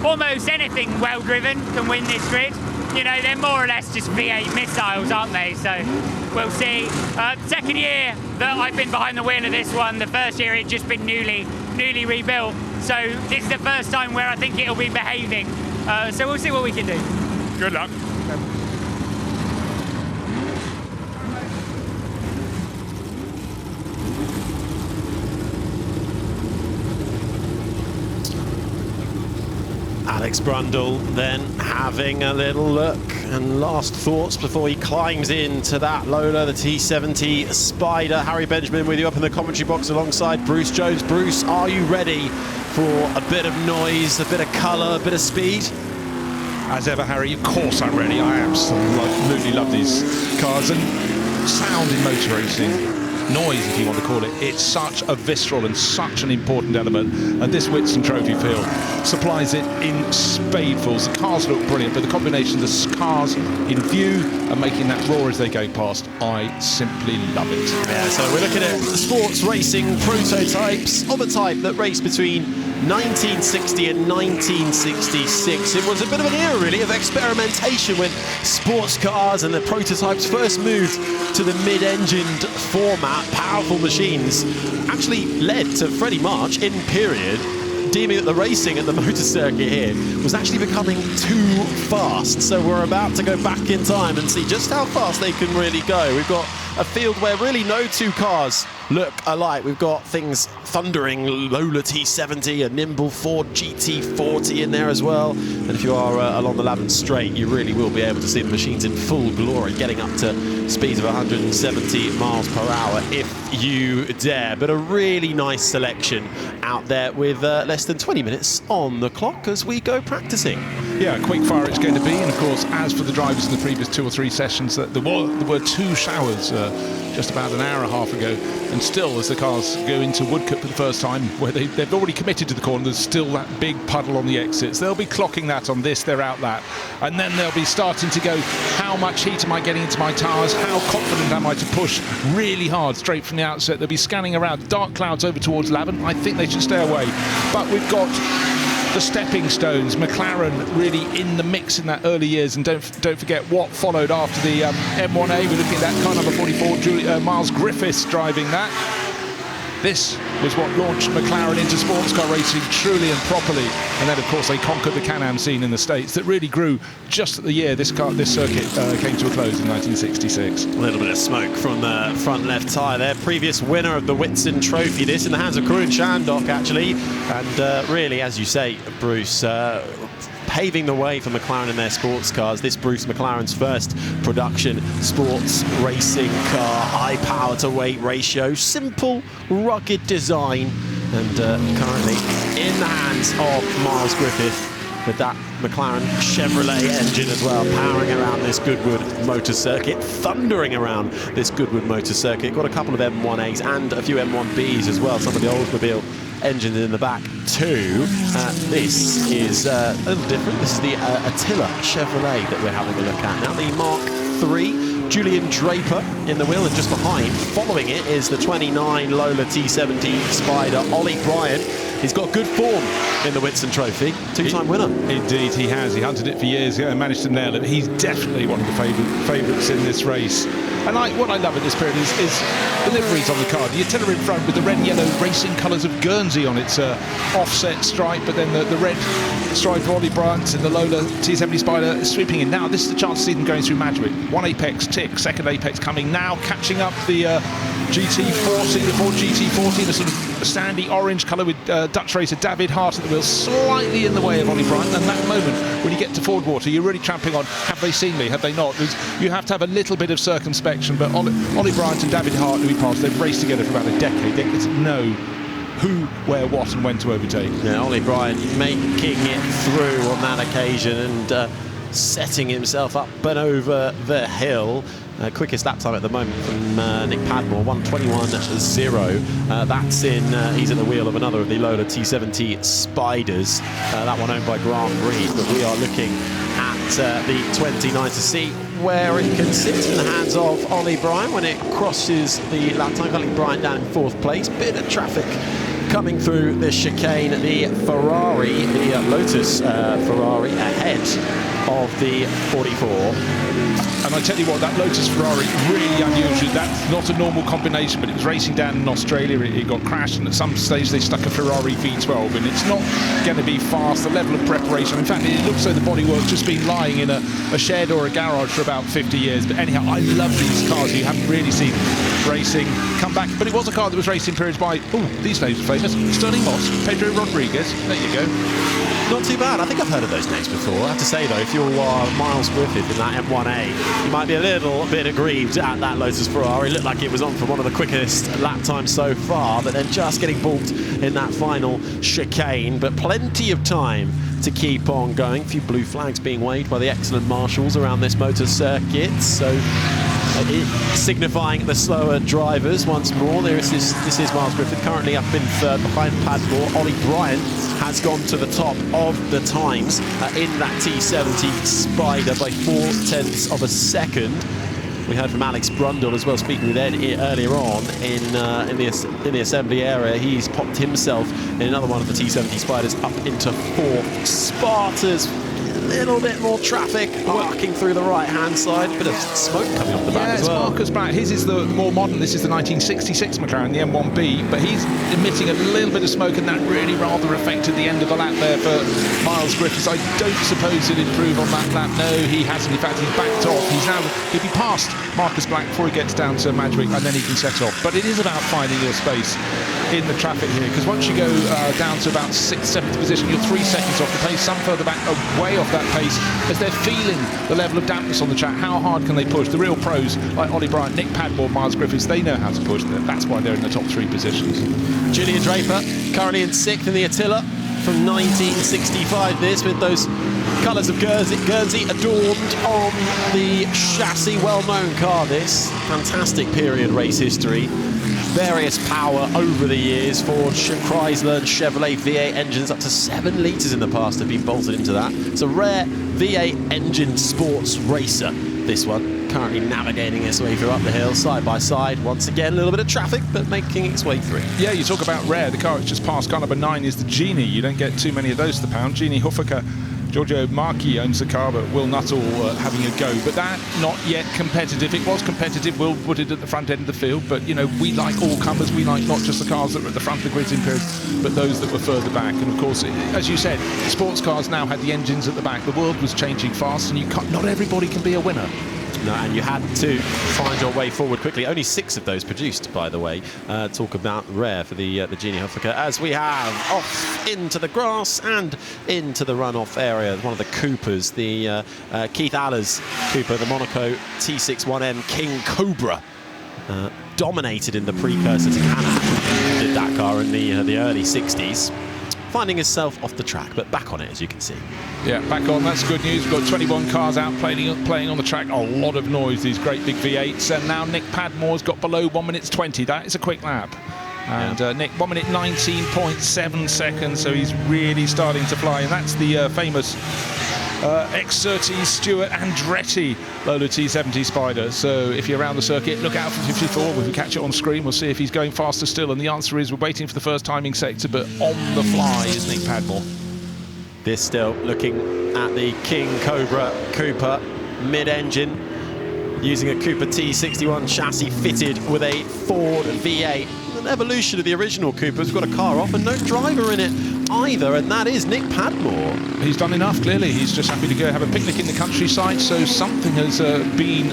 Almost anything well-driven can win this grid. You know, they're more or less just V8 missiles, aren't they? So we'll see. Second year that I've been behind the wheel of this one. The first year it's just been newly rebuilt. So this is the first time where I think it'll be behaving. So we'll see what we can do. Good luck. Alex Brundle then having a little look and last thoughts before he climbs into that Lola, the T70 Spider. Harry Benjamin with you up in the commentary box alongside Bruce Jones. Bruce, are you ready for a bit of noise, a bit of colour, a bit of speed? As ever, Harry, of course I'm ready. I absolutely love these cars, and sound in motor racing, noise if you want to call it, it's such a visceral and such an important element, and this Whitson Trophy field supplies it in spadefuls. The cars look brilliant, but the combination of the cars in view and making that roar as they go past, I simply love it. Yeah, so we're looking at sports racing prototypes of a type that raced between 1960 and 1966. It was a bit of an era, really, of experimentation when sports cars and the prototypes first moved to the mid-engined format. Powerful machines actually led to Freddie March in period deeming that the racing at the motor circuit here was actually becoming too fast. So we're about to go back in time and see just how fast they can really go. We've got a field where really no two cars look alike. We've got things thundering Lola T70, a nimble Ford GT40 in there as well. And if you are along the Lavant Straight, you really will be able to see the machines in full glory, getting up to speeds of 170 miles per hour if you dare. But a really nice selection out there with less than 20 minutes on the clock as we go practicing. Yeah, quick fire it's going to be. And of course, as for the drivers in the previous 2 or 3 sessions, there were 2 showers just about an hour and a half ago. And still, as the cars go into Woodcote for the first time, where they've already committed to the corner, there's still that big puddle on the exits. They'll be clocking that on this, they're out that. And then they'll be starting to go, how much heat am I getting into my tyres? How confident am I to push really hard straight from the outset? They'll be scanning around. Dark clouds over towards Lavant. I think they should stay away. But we've got the stepping stones, McLaren really in the mix in that early years, and don't forget what followed after the M1A. We're looking at that car number 44, Miles Griffiths driving that. This was what launched McLaren into sports car racing truly and properly, and then of course they conquered the Can-Am scene in the States that really grew just at the year this circuit came to a close in 1966. A little bit of smoke from the front left tyre there. Previous winner of the Whitson Trophy, this in the hands of Karun Chandok actually, and really, as you say, Bruce, paving the way for McLaren in their sports cars. This Bruce McLaren's first production sports racing car. High power to weight ratio, simple, rugged design, and currently in the hands of Miles Griffith with that McLaren Chevrolet engine as well, powering around this Goodwood motor circuit, thundering around this Goodwood motor circuit. Got a couple of M1As and a few M1Bs as well, some of the Oldsmobile engines in the back too. This is a little different. This is the Attila Chevrolet that we're having a look at now, the Mark III. Julian Draper in the wheel, and just behind, following it, is the 29 Lola T70 Spider. Ollie Bryan, he's got good form in the Whitson Trophy, 2-time winner. Indeed he has. He hunted it for years and managed to nail it. He's definitely one of the favourites in this race. And what I love at this period is the liveries on the car. The Attila in front with the red and yellow racing colours of Guernsey on its offset stripe, but then the red stripe for Ollie Bryant and the Lola T70 Spider sweeping in. Now this is the chance to see them going through Madrid. One apex tick, second apex coming now, catching up the GT40, the Ford GT40, the sort of sandy orange colour with Dutch racer David Hart at the wheel, slightly in the way of Ollie Bryant. And that moment when you get to Ford Water, you're really tramping on, have they seen me, have they not? You have to have a little bit of circumspection, but Ollie Bryant and David Hart, who we passed, they've raced together for about a decade. They get to know who, where, what and when to overtake. Yeah, Ollie Bryant making it through on that occasion and setting himself up and over the hill. Quickest lap time at the moment from Nick Padmore, 1:21.0. That's in, he's at the wheel of another of the Lola T70 Spiders, that one owned by Grant Reed, but we are looking at the 29 to see where it can sit in the hands of Ollie Bryan when it crosses the lap time. Ollie Bryan down in 4th place, bit of traffic coming through the chicane. The Ferrari, the Lotus Ferrari ahead of the 44. And I tell you what, that Lotus Ferrari, really unusual. That's not a normal combination, but it was racing down in Australia. It got crashed, and at some stage they stuck a Ferrari V12 in. It's not going to be fast. The level of preparation, in fact, it looks like the bodywork's just been lying in a shed or a garage for about 50 years. But anyhow, I love these cars. You haven't really seen racing come back. But it was a car that was raced in periods by, these names are famous, Sterling Moss, Pedro Rodriguez. There you go. Not too bad. I think I've heard of those names before. I have to say, though, if you're Miles Griffith in that M1A, you might be a little bit aggrieved at that Lotus Ferrari. It looked like it was on for one of the quickest lap times so far, but then just getting balked in that final chicane. But plenty of time to keep on going. A few blue flags being waved by the excellent marshals around this motor circuit. So signifying the slower drivers once more. This is Miles Griffith currently up in 3rd behind Padmore. Ollie Bryant has gone to the top of the times in that T70 Spider by 0.4 of a second. We heard from Alex Brundle as well, speaking with Ed earlier on in the assembly area. He's popped himself in another one of the T70 Spiders up into 4th. Sparta's a little bit more traffic working through the right-hand side. Bit of smoke coming off the back as well. Marcus Black. His is the more modern. This is the 1966 McLaren, the M1B, but he's emitting a little bit of smoke, and that really rather affected the end of the lap there for Miles Griffiths. I don't suppose he'll improve on that lap. No, he hasn't. In fact, he's backed off. He'll be past Marcus Black before he gets down to Madwick, and then he can set off. But it is about finding your space in the traffic here, because once you go down to about 6th, 7th position, you're 3 seconds off the pace. Some further back are way off that pace as they're feeling the level of dampness on the track. How hard can they push? The real pros like Ollie Bryant, Nick Padmore, Miles Griffiths, they know how to push. That's why they're in the top 3 positions. Julian Draper currently in 6th in the Attila from 1965. This with those colours of Guernsey adorned on the chassis. Well-known car, this. Fantastic period race history. Various power over the years. Ford, Chrysler and Chevrolet V8 engines up to 7 litres in the past have been bolted into that. It's a rare V8 engine sports racer, this one. Currently navigating its way through up the hill, side by side. Once again, a little bit of traffic, but making its way through. Yeah, you talk about rare. The car that's just passed, car number 9, is the Genie. You don't get too many of those to the pound. Genie Huffaker. Giorgio Marchi owns the car, but Will Nuttall having a go. But that, not yet competitive. It was competitive. We'll put it at the front end of the field. But, you know, we like all comers. We like not just the cars that were at the front of the grids in periods, but those that were further back. And, of course, as you said, sports cars now had the engines at the back. The world was changing fast, and not everybody can be a winner. No, and you had to find your way forward quickly. Only 6 of those produced, by the way. Talk about rare for the Genie Huffaker, as we have off into the grass and into the runoff area. One of the Coopers, the Keith Allers Cooper, the Monaco T61M King Cobra. Dominated in the precursor to Can-Am. Did that car in the early 60s. Finding himself off the track, but back on it, as you can see. Yeah, back on. That's good news. We've got 21 cars out playing on the track. A lot of noise, these great big V8s. And now Nick Padmore's got below 1:20. That is a quick lap. And Nick, 1:19.7 seconds, so he's really starting to fly. And that's the famous ex-Surtees Stuart Andretti Lola T70 Spider. So if you're around the circuit, look out for 54. If we catch it on screen, we'll see if he's going faster still. And the answer is we're waiting for the first timing sector, but on the fly is Nick Padmore. This still looking at the King Cobra Cooper mid-engine, using a Cooper T61 chassis fitted with a Ford V8. An evolution of the original Cooper. We've got a car off and no driver in it either, and that is Nick Padmore. He's done enough, clearly. He's just happy to go have a picnic in the countryside, so something has been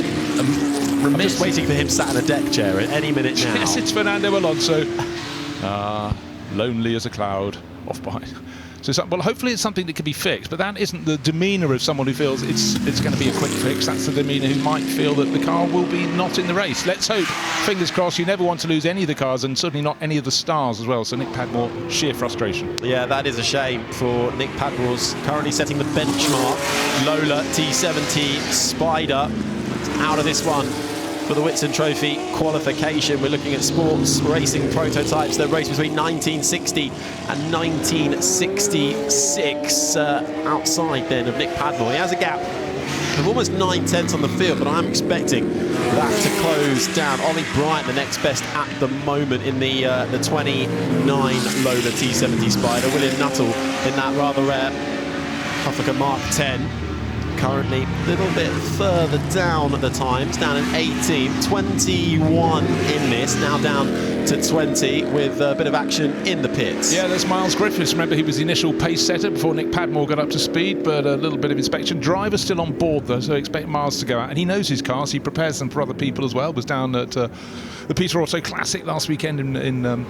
remiss. I'm just waiting for him sat in a deck chair at any minute now. Yes, it's Fernando Alonso. Lonely as a cloud, off behind. So, well, hopefully it's something that can be fixed, but that isn't the demeanour of someone who feels it's going to be a quick fix. That's the demeanour who might feel that the car will be not in the race. Let's hope, fingers crossed. You never want to lose any of the cars, and certainly not any of the stars as well. So Nick Padmore, sheer frustration. Yeah, that is a shame for Nick Padmore's currently setting the benchmark. Lola T70 Spider out of this one for the Whitsun Trophy qualification. We're looking at sports racing prototypes that race between 1960 and 1966 outside then of Nick Padmore. He has a gap of almost 9/10 on the field, but I'm expecting that to close down. Ollie Bryant, the next best at the moment in the 29 Lola T70 Spider. William Nuttall in that rather rare Huffaker Mark 10. Currently a little bit further down at the times, down in 18, 21 in this, now down to 20 with a bit of action in the pits. Yeah, there's Miles Griffiths. Remember, he was the initial pace setter before Nick Padmore got up to speed, but a little bit of inspection. Driver's still on board, though, so expect Miles to go out. And he knows his cars. He prepares them for other people as well. Was down at the Peter Auto Classic last weekend in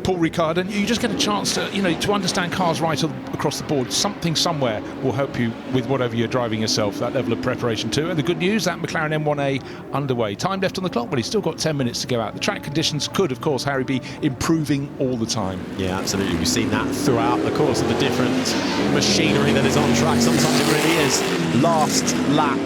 Paul Ricard, and you just get a chance to, to understand cars right across the board. Something somewhere will help you with whatever you're driving yourself, that level of preparation too. And the good news, that McLaren M1A underway. Time left on the clock, but he's still got 10 minutes to go out. The track conditions could, of course, Harry, be improving all the time. Yeah, absolutely. We've seen that throughout the course of the different machinery that is on track. Sometimes it really is last lap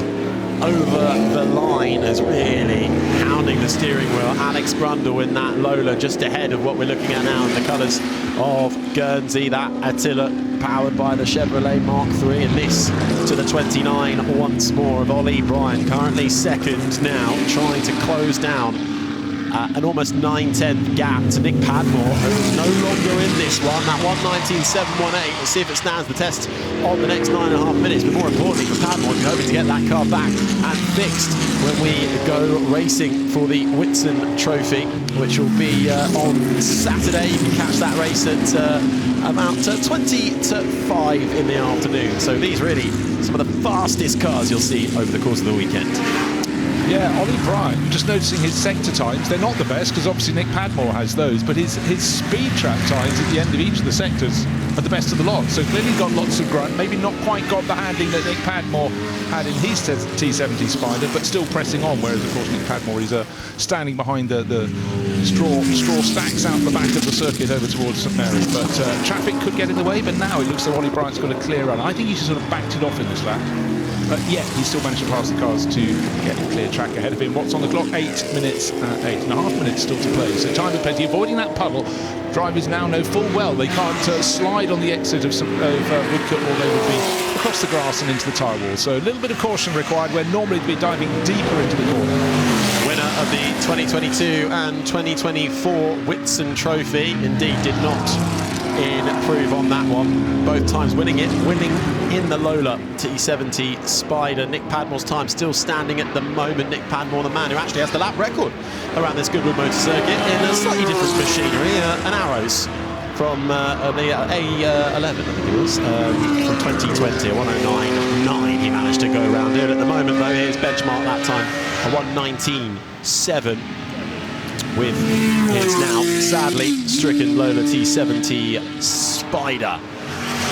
over the line as really hounding the steering wheel. Alex Brundle in that Lola just ahead of what we're looking at now in the colours of Guernsey. That Attila powered by the Chevrolet Mark III, and this to the 29 once more of Ollie Bryant, currently second now, trying to close down An almost 9/10 gap to Nick Padmore, who's no longer in this one. That 1:19.718. We'll see if it stands the test on the next 9.5 minutes. But more importantly for Padmore, we're hoping to get that car back and fixed when we go racing for the Whitsun Trophy, which will be on Saturday. You can catch that race at about 20 to 5 in the afternoon. So these really some of the fastest cars you'll see over the course of the weekend. Yeah, Ollie Bryant, just noticing his sector times, they're not the best because obviously Nick Padmore has those, but his speed trap times at the end of each of the sectors are the best of the lot. So clearly got lots of grunt, maybe not quite got the handling that Nick Padmore had in his T70 Spider, but still pressing on, whereas of course Nick Padmore is standing behind the straw stacks out the back of the circuit over towards St Mary. But traffic could get in the way, but now it looks like Ollie Bryant's got a clear run. I think he sort of backed it off in this lap. Yet he still managed to pass the cars to get a clear track ahead of him. What's on the clock? 8.5 minutes still to play. So time and plenty. Avoiding that puddle. Drivers now know full well they can't slide on the exit of Woodcote, or they would be across the grass and into the tyre wall. So a little bit of caution required where normally they'd be diving deeper into the corner. Winner of the 2022 and 2024 Whitsun Trophy indeed did not improve on that one. Both times winning in the Lola T70 Spider. Nick Padmore's time still standing at the moment. Nick Padmore, the man who actually has the lap record around this Goodwood Motor Circuit in a slightly different machinery, an Arrows from the A11, I think it was, from 2020, a 109.9 he managed to go around it. At the moment though, his benchmark lap time, a 1:19.7. with his now sadly stricken Lola T70 Spider.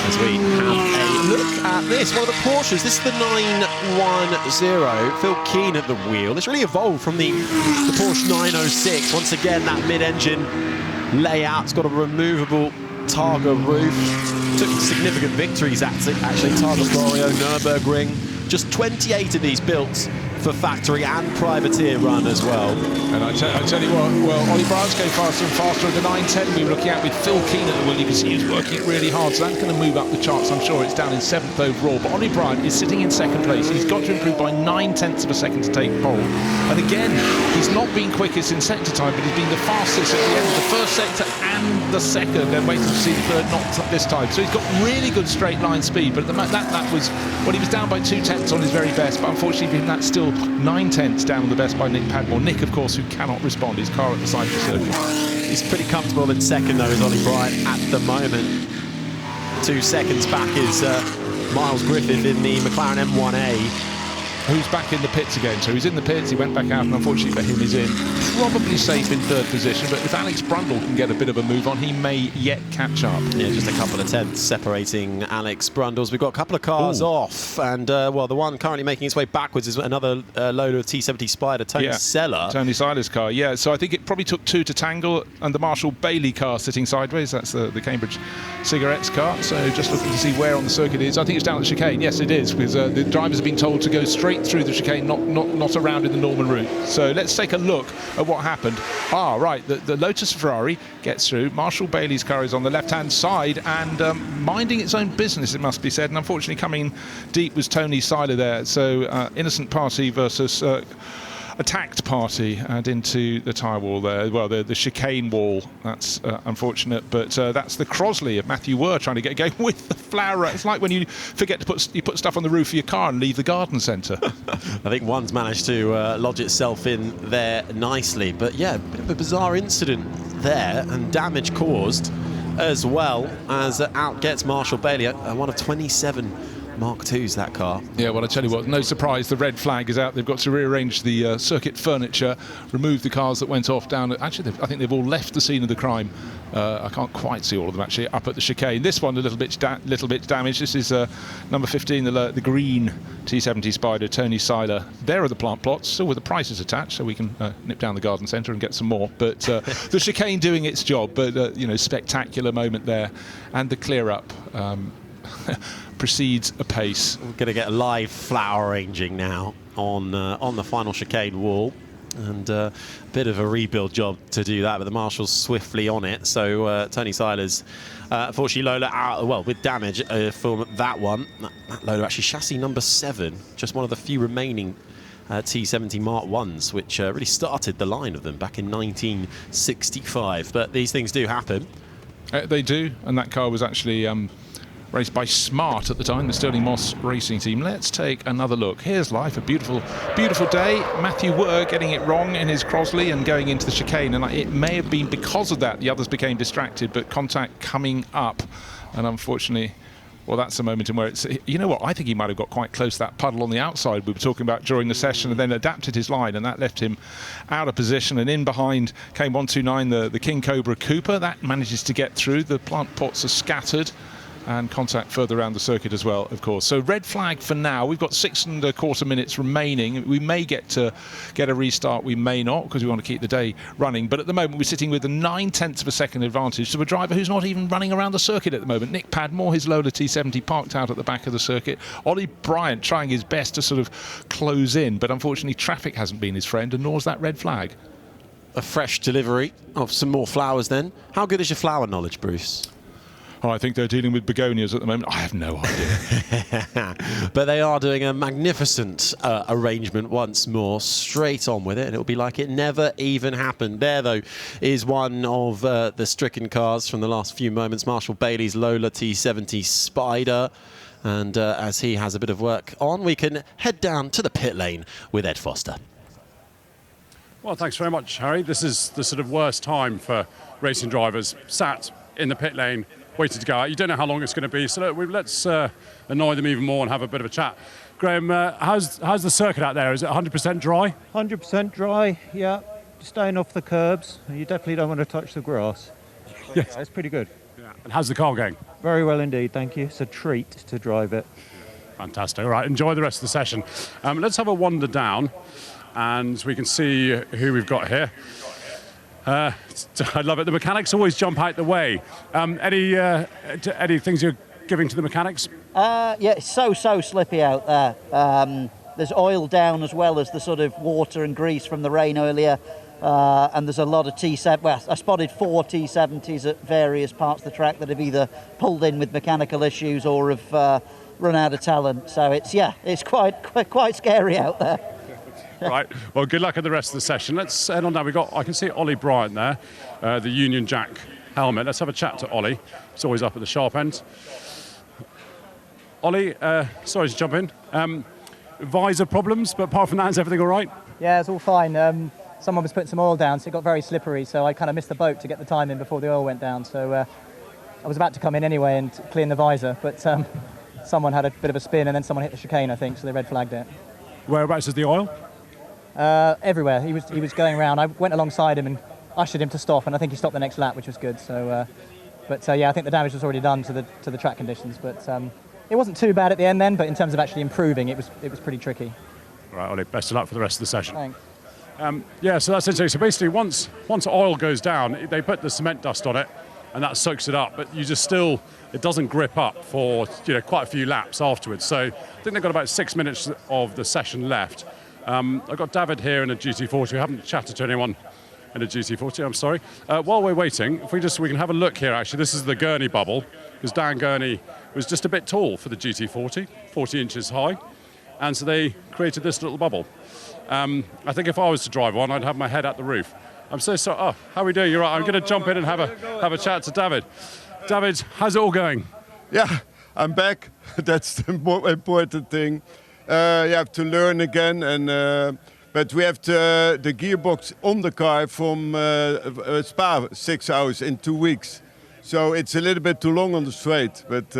As we have a look at this, one of the Porsches. This is the 910. Phil Keane at the wheel. It's really evolved from the Porsche 906. Once again, that mid-engine layout. It's got a removable Targa roof. Took significant victories actually. Targa Florio, Nürburgring. Just 28 of these built for factory and privateer run as well. And I tell you what, well, Ollie Bryant's going faster and faster at the 910 we were looking at with Phil Keane at the wheel. You can see he's working really hard, so that's going to move up the charts. I'm sure it's down in 7th overall, but Ollie Bryant is sitting in 2nd place. He's got to improve by 9/10 of a second to take pole. And again, he's not been quickest in sector time, but he's been the fastest at the end of the first sector and the second, and waiting to see the third, not this time. So he's got really good straight line speed, but that was, well, he was down by 2/10 on his very best, but unfortunately that's still 9/10 down on the best by Nick Padmore. Nick, of course, who cannot respond. His car at the side of the circuit. He's pretty comfortable in second, though, is Ollie Bryant at the moment. 2 seconds back is Miles Griffith in the McLaren M1A. Who's back in the pits again. So he's in the pits, he went back out, and unfortunately for him, he's in probably safe in 3rd position. But if Alex Brundle can get a bit of a move on, he may yet catch up. Yeah, just a couple of tenths separating Alex Brundles. We've got a couple of cars off, and well, the one currently making its way backwards is another Lola T70 Spider, Tony Seller. Tony Seller's car, yeah. So I think it probably took 2 to tangle, and the Marshall Bailey car sitting sideways. That's the Cambridge Cigarettes car. So just looking to see where on the circuit it is. I think it's down the chicane. Yes, it is, because the drivers have been told to go straight through the chicane, not around in the Norman route. So let's take a look at what happened. Right, the Lotus Ferrari gets through. Marshall Bailey's car is on the left-hand side and minding its own business, it must be said. And unfortunately, coming deep was Tony Seiler there. So innocent party versus attacked party and into the tyre wall there. Well, the chicane wall, that's unfortunate, but that's the Crosley of Matthew Wurr trying to get going with the flower. It's like when you forget to put stuff on the roof of your car and leave the garden centre. I think one's managed to lodge itself in there nicely, but yeah, a bit of a bizarre incident there and damage caused as well, as out gets Marshall Bailey, one of 27 Mark II's, that car. Yeah, well, I tell you what, no surprise, the red flag is out. They've got to rearrange the circuit furniture, remove the cars that went off down. Actually, I think they've all left the scene of the crime. I can't quite see all of them actually up at the chicane. This one a little bit damaged. This is number 15, the green T70 Spider, Tony Seiler. There are the plant plots, still with the prices attached, so we can nip down the garden centre and get some more. But the chicane doing its job. But you know, spectacular moment there, and the clear up. Proceeds apace. We're going to get a live flower arranging now on the final chicane wall, and a bit of a rebuild job to do that, but the Marshall's swiftly on it. So Tony Seiler's unfortunately Lola out, well, with damage from that one. That Lola actually chassis number 7, just one of the few remaining T70 Mark 1s, which really started the line of them back in 1965. But these things do happen. They do, and that car was actually raced by Smart at the time, the Stirling Moss racing team. Let's take another look. Here's life, a beautiful, beautiful day. Matthew Wurr getting it wrong in his Crosley and going into the chicane, and it may have been because of that the others became distracted, but contact coming up, and unfortunately, well, that's a moment in where it's, you know what, I think he might have got quite close to that puddle on the outside we were talking about during the session, and then adapted his line, and that left him out of position. And in behind came 129, the King Cobra Cooper. That manages to get through. The plant pots are scattered, and contact further around the circuit as well, of course. So red flag for now. We've got 6.25 minutes remaining. We may get a restart, we may not, because we want to keep the day running. But at the moment, we're sitting with a 9/10 of a second advantage to a driver who's not even running around the circuit at the moment. Nick Padmore, his Lola T70 parked out at the back of the circuit. Ollie Bryant trying his best to sort of close in, but unfortunately traffic hasn't been his friend, and nor's that red flag. A fresh delivery of some more flowers then. How good is your flower knowledge, Bruce? Oh, I think they're dealing with begonias at the moment. I have no idea. But they are doing a magnificent arrangement once more, straight on with it, and it'll be like it never even happened. There, though, is one of the stricken cars from the last few moments, Marshall Bailey's Lola T70 Spider. And as he has a bit of work on, we can head down to the pit lane with Ed Foster. Well, thanks very much, Harry. This is the sort of worst time for racing drivers, sat in the pit lane, waiting to go out. You don't know how long it's going to be, so let's annoy them even more and have a bit of a chat. Graham, how's the circuit out there? Is it 100% dry? 100% dry, yeah. Staying off the curbs. You definitely don't want to touch the grass. Yes. Yeah, it's pretty good. Yeah. And how's the car going? Very well indeed, thank you. It's a treat to drive it. Fantastic. All right, enjoy the rest of the session. Let's have a wander down, and we can see who we've got here. I love it. The mechanics always jump out the way. Any things you're giving to the mechanics? Yeah, it's so slippy out there. There's oil down as well as the sort of water and grease from the rain earlier. And there's a lot of T7. Well, I spotted 4 T70s at various parts of the track that have either pulled in with mechanical issues or have run out of talent. So it's quite scary out there. Right. Well, good luck at the rest of the session. Let's head on down. I can see Ollie Bryant there, the Union Jack helmet. Let's have a chat to Ollie. He's always up at the sharp end. Ollie, sorry to jump in. Visor problems, but apart from that, is everything all right? Yeah, it's all fine. Someone was putting some oil down, so it got very slippery. So I kind of missed the boat to get the time in before the oil went down. So I was about to come in anyway and clean the visor, but someone had a bit of a spin, and then someone hit the chicane, I think, so they red flagged it. Whereabouts is the oil? Everywhere. He was going around. I went alongside him and ushered him to stop, and I think he stopped the next lap, which was good. So, yeah, I think the damage was already done to the track conditions. But it wasn't too bad at the end then. But in terms of actually improving, it was pretty tricky. All right, Ollie. Best of luck for the rest of the session. Thanks. Yeah, so that's interesting. So basically, once oil goes down, they put the cement dust on it, and that soaks it up. But it doesn't grip up for quite a few laps afterwards. So I think they've got about 6 minutes of the session left. I've got David here in a GT40. We haven't chatted to anyone in a GT40, I'm sorry. While we're waiting, if we can have a look here, actually. This is the Gurney bubble, because Dan Gurney was just a bit tall for the GT40, 40 inches high, and so they created this little bubble. I think if I was to drive one, I'd have my head out the roof. I'm so sorry. Oh, how are we doing? You're right. I'm going to jump in and have a chat to David. David, how's it all going? Yeah, I'm back. That's the important thing. You have to learn again, but we have the gearbox on the car from Spa 6 hours in 2 weeks. So it's a little bit too long on the straight, but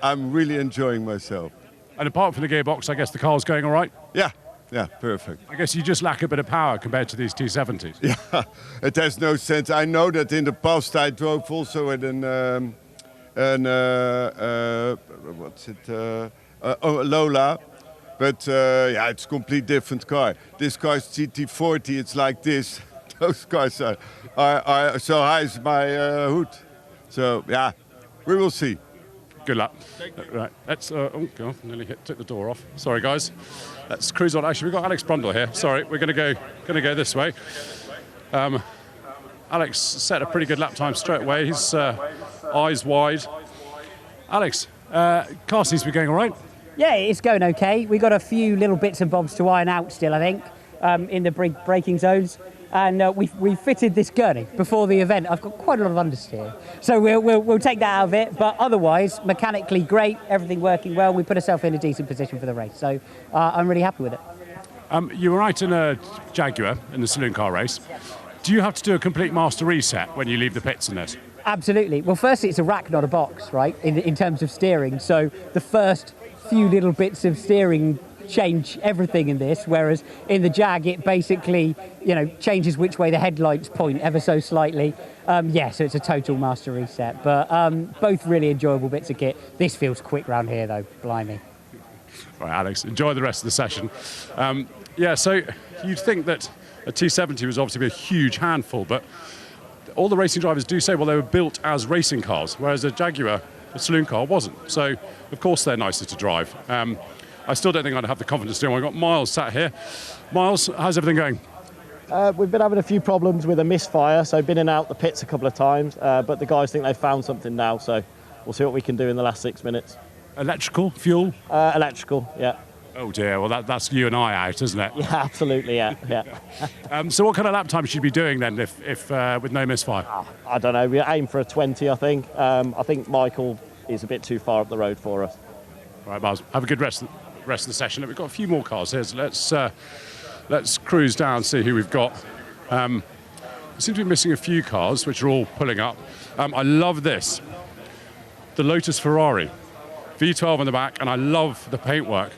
I'm really enjoying myself. And apart from the gearbox, I guess the car's going all right? Yeah, perfect. I guess you just lack a bit of power compared to these T70s. Yeah, it has no sense. I know that in the past I drove also in Lola. But it's a complete different car. This car's GT40, it's like this. Those cars are so high as my hood. So, yeah, we will see. Good luck. Right, let's, oh God, nearly took the door off. Sorry, guys. Let's cruise on. Actually, we've got Alex Brundle here. Sorry, we're going to go this way. Alex set a pretty good lap time straight away. His eyes wide. Alex, car seems to be going all right. Yeah, it's going okay. We've got a few little bits and bobs to iron out still, I think, in the braking zones. And we fitted this gurney before the event. I've got quite a lot of understeer, so we'll take that out of it. But otherwise, mechanically great, everything working well. We put ourselves in a decent position for the race, so I'm really happy with it. You were out in a Jaguar in the saloon car race. Do you have to do a complete master reset when you leave the pits in this? Absolutely. Well, firstly, it's a rack, not a box, right, in terms of steering. So the first few little bits of steering change everything in this, whereas in the Jag, it basically, changes which way the headlights point ever so slightly. So it's a total master reset. But both really enjoyable bits of kit. This feels quick round here, though. Blimey. Right, Alex, enjoy the rest of the session. So you'd think that a T70 was obviously a huge handful, but all the racing drivers do say, well, they were built as racing cars, whereas a Jaguar, a saloon car, wasn't. So, of course, they're nicer to drive. I still don't think I'd have the confidence to do it. I've got Miles sat here. Miles, how's everything going? We've been having a few problems with a misfire, so been in and out the pits a couple of times, but the guys think they've found something now, so we'll see what we can do in the last 6 minutes. Electrical, fuel? Electrical, yeah. Oh dear, well that's you and I out, isn't it? Yeah, absolutely, yeah. So what kind of lap time should you be doing then if with no misfire? I don't know, we aim for a 20, I think. I think Michael is a bit too far up the road for us. Right, Miles, have a good rest of the session. We've got a few more cars here, so let's cruise down, see who we've got. We seem to be missing a few cars, which are all pulling up. I love this, the Lotus Ferrari, V12 on the back, and I love the paintwork.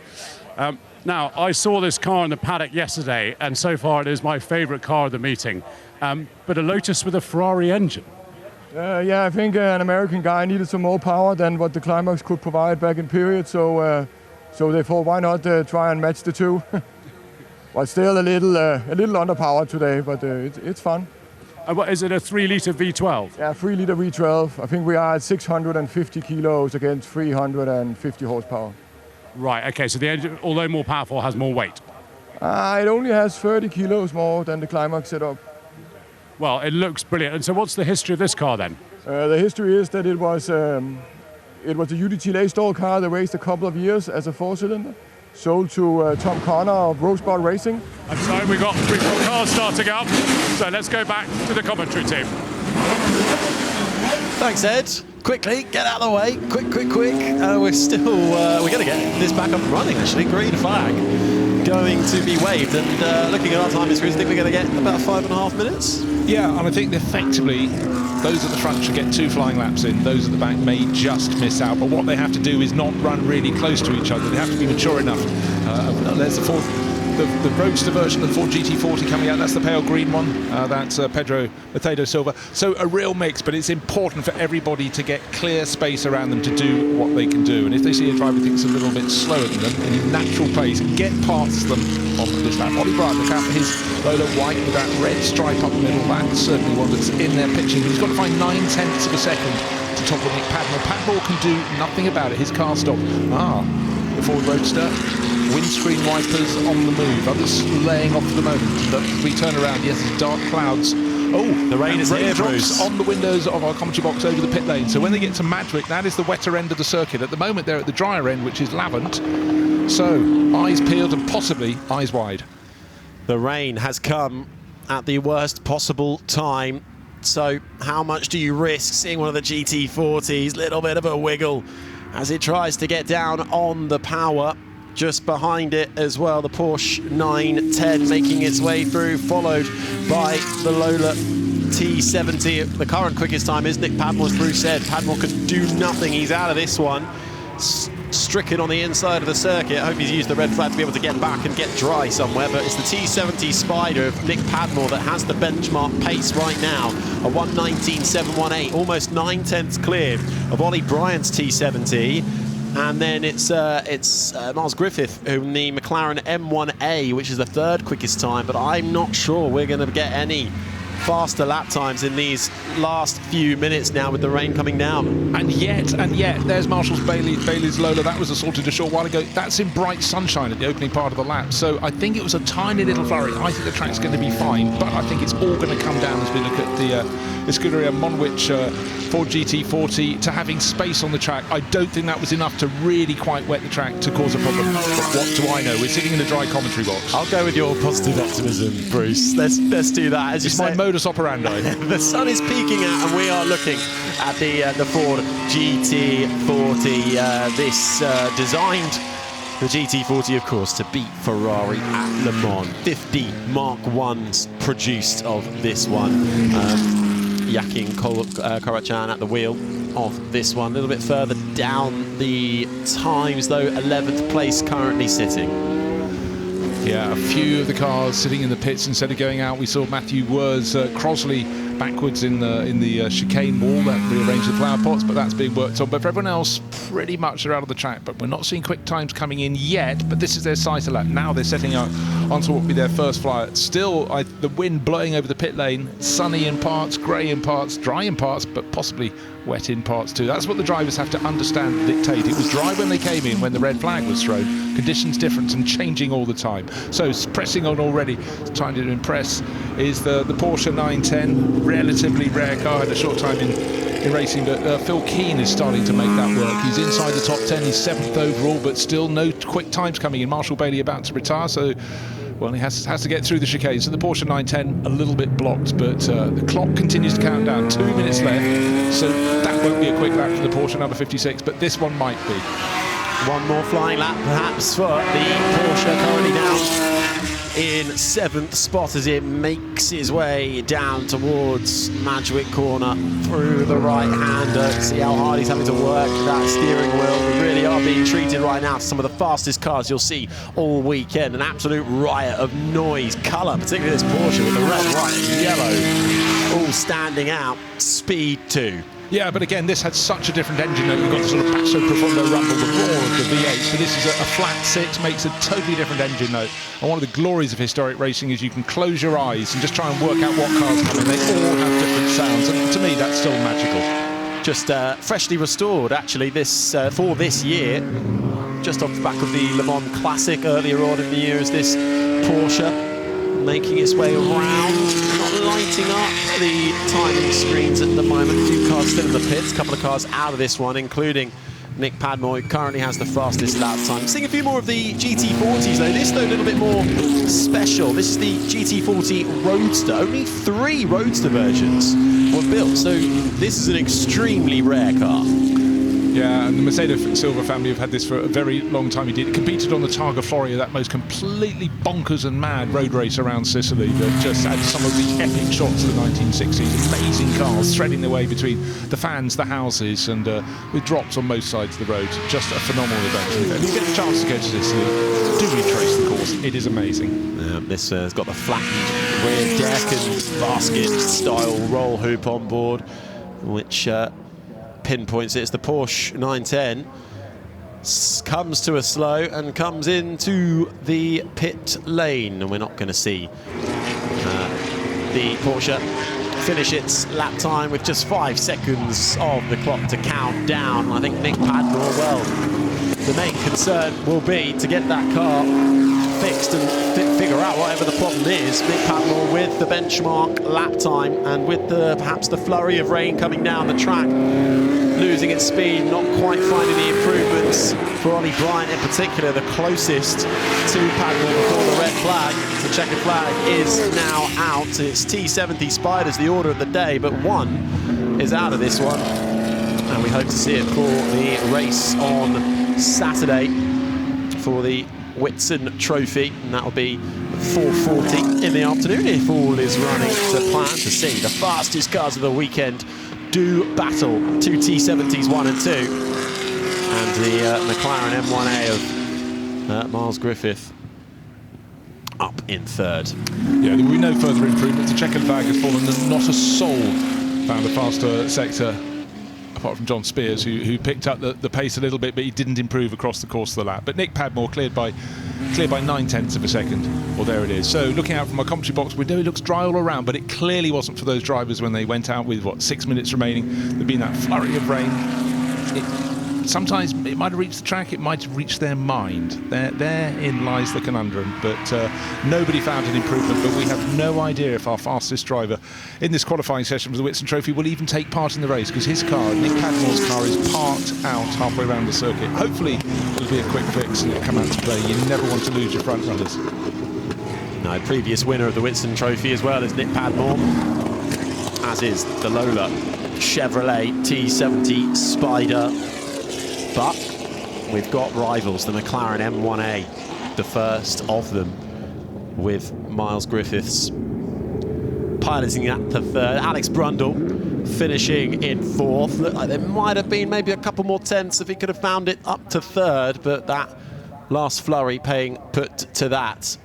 Now, I saw this car in the paddock yesterday, and so far it is my favourite car of the meeting. But a Lotus with a Ferrari engine. I think an American guy needed some more power than what the Climax could provide back in period, so they thought, why not try and match the two? Well, still a little underpowered today, but it's fun. What is it, a 3-litre V12? Yeah, 3-litre V12. I think we are at 650 kilos against 350 horsepower. Right, okay, so the engine, although more powerful, has more weight. It only has 30 kilos more than the Climax setup. Well, it looks brilliant. And so what's the history of this car then? The history is that it was a UDT lay-stall car that raced a couple of years as a 4-cylinder, sold to Tom Connor of Rosebud Racing. And so we've got cars starting up, so let's go back to the commentary team. Thanks, Ed. Quickly, get out of the way. Quick. We're going to get this back up and running, actually. Green flag going to be waved. And looking at our time screens, I think we're going to get about 5.5 minutes. Yeah, and I think effectively those at the front should get 2 flying laps in. Those at the back may just miss out. But what they have to do is not run really close to each other. They have to be mature enough. There's the roadster version of the Ford GT40 coming out. That's the pale green one. That's Pedro Macedo Silva. So a real mix, but it's important for everybody to get clear space around them to do what they can do. And if they see a driver who thinks a little bit slower than them, in natural pace, get past them on this lap. Ollie Bryant, look out for his Lola white with that red stripe up the middle. That's certainly one that's in their pitching. He's got to find 9/10 of a second to topple Nick Padmore. Padmore can do nothing about it. His car stopped. The Ford Roadster. Windscreen wipers on the move, others laying off at the moment. But we turn around, yes, dark clouds. The rain is here, drops Bruce. on the windows of our commentary box over the pit lane. So when they get to Madwick, that is the wetter end of the circuit. At the moment, they're at the drier end, which is Lavant. So eyes peeled and possibly eyes wide. The rain has come at the worst possible time. So how much do you risk seeing one of the GT40s? Little bit of a wiggle as it tries to get down on the power. Just behind it as well, the Porsche 910 making its way through, followed by the Lola T70. The current quickest time is Nick Padmore, as Bruce said. Padmore could do nothing. He's out of this one. Stricken on the inside of the circuit. I hope he's used the red flag to be able to get back and get dry somewhere. But it's the T70 Spider of Nick Padmore that has the benchmark pace right now. A 1:19.718, almost 9/10 clear of Ollie Bryant's T70. And then it's Miles Griffith in the McLaren M1A, which is the 3rd quickest time. But I'm not sure we're going to get any faster lap times in these last few minutes now with the rain coming down. And yet, there's Marshall's Bailey's Lola. That was assaulted a short while ago. That's in bright sunshine at the opening part of the lap. So I think it was a tiny little flurry. I think the track's going to be fine, but I think it's all going to come down as we look at the Scuderia Monwich Ford GT40 to having space on the track. I don't think that was enough to really quite wet the track to cause a problem. But what do I know? We're sitting in a dry commentary box. I'll go with your positive optimism, Bruce. Let's do that. As it's my modus operandi. The sun is peeking out, and we are looking at the Ford GT40. Designed the GT40, of course, to beat Ferrari at Le Mans. 50 Mark 1s produced of this one. Yakin Korachan at the wheel of this one. A little bit further down the times, though, 11th place currently sitting. Yeah, a few of the cars sitting in the pits instead of going out. We saw Matthew Wurz Crosley backwards in the chicane wall that rearranged the flower pots, but that's being worked on. But for everyone else, pretty much they're out of the track. But we're not seeing quick times coming in yet. But this is their sighter lap. Now they're setting up onto what will be their first flyer. Still, the wind blowing over the pit lane, sunny in parts, grey in parts, dry in parts, but possibly wet in parts too. That's what the drivers have to understand and dictate. It was dry when they came in, when the red flag was thrown. Conditions different and changing all the time. So pressing on already, trying to impress, is the Porsche 910. Relatively rare car, had a short time in racing, but Phil Keane is starting to make that work. He's inside the top 10, he's 7th overall, but still no quick times coming in. Marshall Bailey about to retire, so well, he has to get through the chicane. So the Porsche 910 a little bit blocked, but the clock continues to count down. 2 minutes left, so that won't be a quick lap for the Porsche number 56, but this one might be. One more flying lap, perhaps, for the Porsche, currently now in 7th spot as it makes its way down towards Madgwick Corner through the right-hander. See how hard he's having to work that steering wheel. We really are being treated right now to some of the fastest cars you'll see all weekend. An absolute riot of noise, colour, particularly this Porsche with the red, white and yellow all standing out. Speed too. Yeah, but again, this had such a different engine note. You've got the sort of basso profondo rumble, the roar of the V8, but this is a flat 6, makes a totally different engine note. And one of the glories of historic racing is you can close your eyes and just try and work out what cars come in. They all have different sounds, and to me, that's still magical. Just freshly restored, actually, this for this year, just off the back of the Le Mans Classic earlier on in the year, as this Porsche making its way around, not lighting up the timing screens at the moment. A few cars still in the pits, a couple of cars out of this one, including Nick Padmore, who currently has the fastest lap time. Seeing a few more of the GT40s though. This though a little bit more special. This is the GT40 Roadster. Only 3 Roadster versions were built, so this is an extremely rare car. Yeah, and the Mercedes Silva family have had this for a very long time. It competed on the Targa Florio, that most completely bonkers and mad road race around Sicily that just had some of the epic shots of the 1960s. Amazing cars threading their way between the fans, the houses, and with drops on most sides of the road. Just a phenomenal event. If you get a chance to go to Sicily, do retrace the course. It is amazing. This has got the flattened rear deck and basket-style roll hoop on board, which pinpoints it. It's the Porsche 910. Comes to a slow and comes into the pit lane, and we're not going to see the Porsche finish its lap time with just 5 seconds of the clock to count down. I think Nick Padmore, well, the main concern will be to get that car fixed and figure out whatever the problem is. Nick Padmore with the benchmark lap time, and with perhaps the flurry of rain coming down the track, losing its speed, not quite finding the improvements. For Ollie Bryant in particular, the closest to Padmore before the red flag. The checkered flag is now out. It's T70 Spiders, the order of the day, but one is out of this one. And we hope to see it for the race on Saturday for the Whitson Trophy, and that'll be 4:40 in the afternoon if all is running to plan, to see the fastest cars of the weekend do battle. 2 T70s, 1 and 2, and the McLaren M1A of Miles Griffith up in 3rd. Yeah, there will be no further improvements. The checkered flag has fallen and not a soul found a faster sector, apart from John Spears, who picked up the pace a little bit, but he didn't improve across the course of the lap. But Nick Padmore cleared by 9/10 of a second. Well, there it is. So looking out from my commentary box window, it looks dry all around, but it clearly wasn't for those drivers when they went out with, 6 minutes remaining. There'd been that flurry of rain. sometimes it might have reached the track, it might have reached their mind. Therein lies the conundrum, but nobody found an improvement. But we have no idea if our fastest driver in this qualifying session for the Whitsun Trophy will even take part in the race, because his car, Nick Padmore's car, is parked out halfway around the circuit. Hopefully it'll be a quick fix and it'll come out to play. You never want to lose your front runners. No, previous winner of the Whitsun Trophy as well as Nick Padmore, as is the Lola Chevrolet T70 Spider. But we've got rivals, the McLaren M1A, the first of them, with Miles Griffiths piloting that to third. Alex Brundle finishing in fourth. Looked like there might have been maybe a couple more tenths if he could have found it up to third, but that last flurry paying put to that.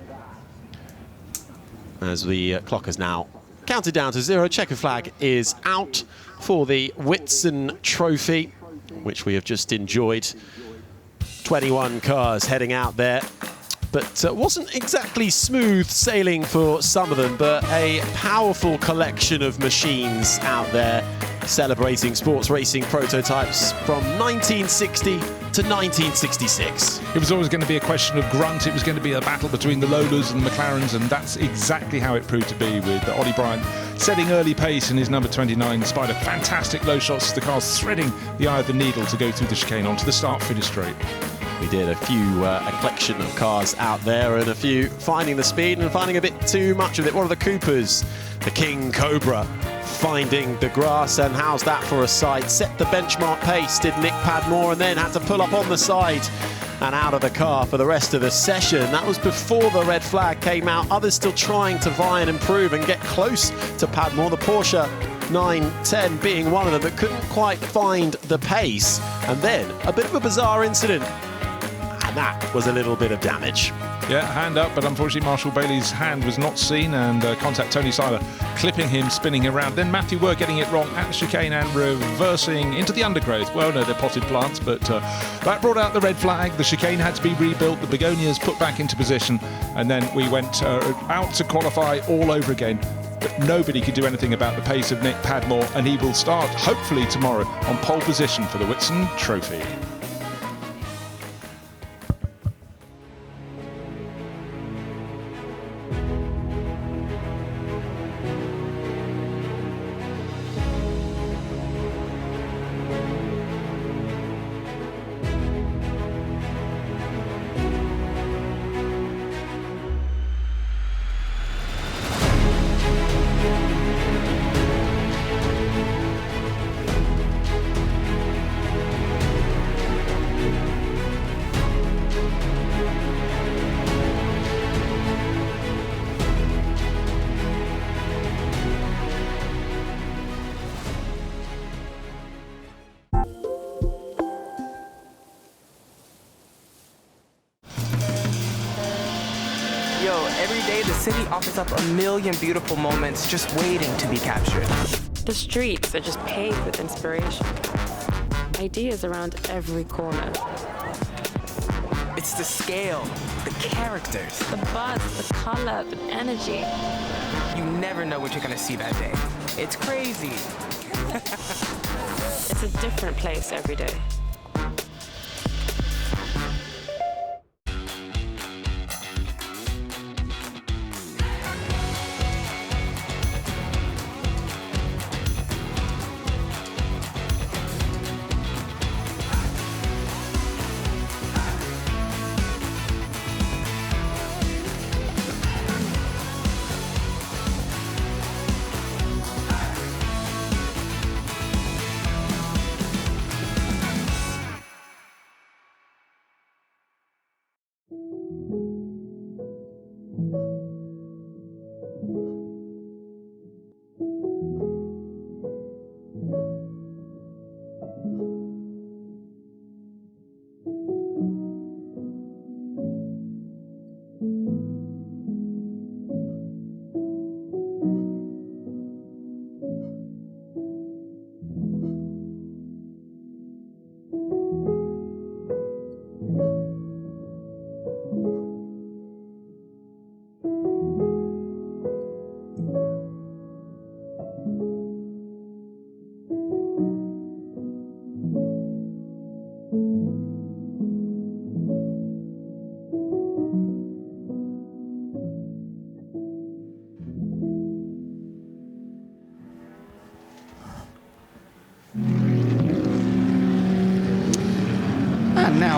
As the clock is now counted down to 0, checker flag is out for the Whitsun Trophy, which we have just enjoyed. 21 cars heading out there, but wasn't exactly smooth sailing for some of them, but a powerful collection of machines out there celebrating sports racing prototypes from 1960 to 1966. It was always going to be a question of grunt. It was going to be a battle between the Lolas and the McLarens, and that's exactly how it proved to be, with Ollie Bryant setting early pace in his number 29 Spider. Fantastic low shots as the car's threading the eye of the needle to go through the chicane onto the start-finish straight. We did a collection of cars out there, and a few finding the speed and finding a bit too much of it. One of the Coopers, the King Cobra, finding the grass, and how's that for a sight? Set the benchmark pace, did Nick Padmore, and then had to pull up on the side and out of the car for the rest of the session. That was before the red flag came out. Others still trying to vie and improve and get close to Padmore. The Porsche 910 being one of them that couldn't quite find the pace. And then a bit of a bizarre incident, and that was a little bit of damage. Yeah, hand up, but unfortunately Marshall Bailey's hand was not seen, and contact Tony Seiler clipping him, spinning around. Then Matthew Were getting it wrong at the chicane and reversing into the undergrowth. Well, no, they're potted plants, but that brought out the red flag. The chicane had to be rebuilt, the begonias put back into position, and then we went out to qualify all over again. But nobody could do anything about the pace of Nick Padmore, and he will start, hopefully tomorrow, on pole position for the Whitsun Trophy. Every day, the city offers up a million beautiful moments just waiting to be captured. The streets are just paved with inspiration. Ideas around every corner. It's the scale, the characters. The buzz, the color, the energy. You never know what you're gonna see that day. It's crazy. It's a different place every day.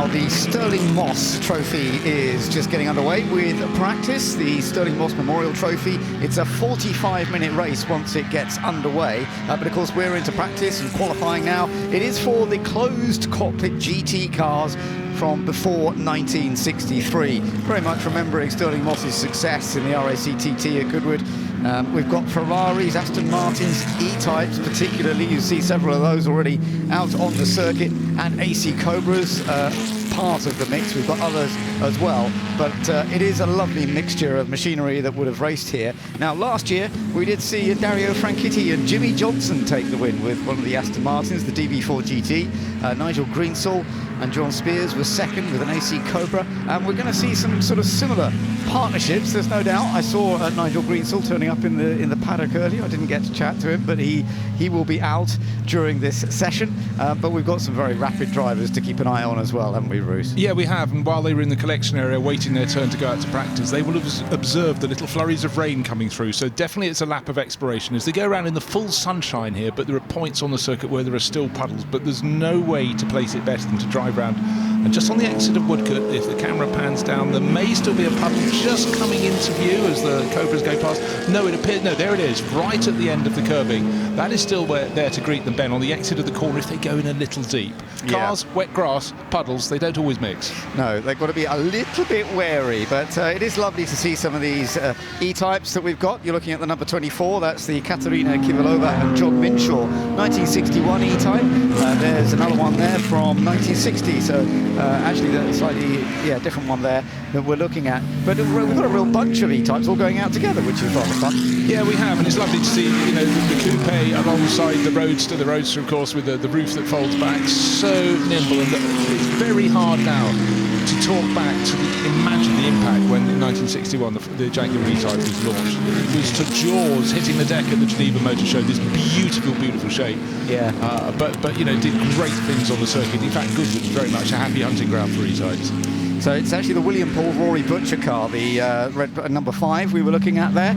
Well, the Sterling Moss Trophy is just getting underway with practice. The Sterling Moss Memorial Trophy, it's a 45-minute race once it gets underway. But of course, we're into practice and qualifying now. It is for the closed cockpit GT cars from before 1963. Very much remembering Sterling Moss's success in the RACTT at Goodwood. We've got Ferraris, Aston Martins, E-Types particularly. You see several of those already out on the circuit, and AC Cobras, part of the mix. We've got others as well, but it is a lovely mixture of machinery that would have raced here. Now, last year we did see Dario Franchitti and Jimmy Johnson take the win with one of the Aston Martins, the DB4 GT. Nigel Greensall and John Spears were second with an AC Cobra, and we're going to see some sort of similar partnerships, there's no doubt. I saw Nigel Greensall turning up in the paddock earlier. I didn't get to chat to him, but he will be out during this session. But we've got some very rapid drivers to keep an eye on as well, haven't we, Bruce? Yeah, we have, and while they were in the collection area waiting their turn to go out to practice, they will have observed the little flurries of rain coming through, so definitely it's a lap of exploration as they go around in the full sunshine here, but there are points on the circuit where there are still puddles, but there's no way to place it better than to drive around. And just on the exit of Woodcote, if the camera pans down, there may still be a puddle just coming into view as the Cobras go past. No, it appears, no, there it is, right at the end of the curbing. That is still there to greet them, Ben, on the exit of the corner if they go in a little deep. Cars, wet grass, puddles, they don't always mix. No, they've got to be a little bit wary, but it is lovely to see some of these E-Types that we've got. You're looking at the number 24, that's the Katerina Kivalova and John Minshaw 1961 E-Type. There's another one there from 1960, so actually that's a slightly different one there that we're looking at. But we've got a real bunch of E-Types all going out together, which is rather fun. Yeah, we have, and it's lovely to see, you know, the coupe alongside the Roadster, of course, with the roof that folds back, so nimble, and it's very hard now to talk back to imagine the impact when in 1961 the Jaguar E-Type was launched. It was to jaws hitting the deck at the Geneva Motor Show, this beautiful shape. Yeah. But you know, did great things on the circuit. In fact, Goodwood was very much a happy hunting ground for E-Types. So it's actually the William Paul Rory Butcher car, the red number 5 we were looking at there.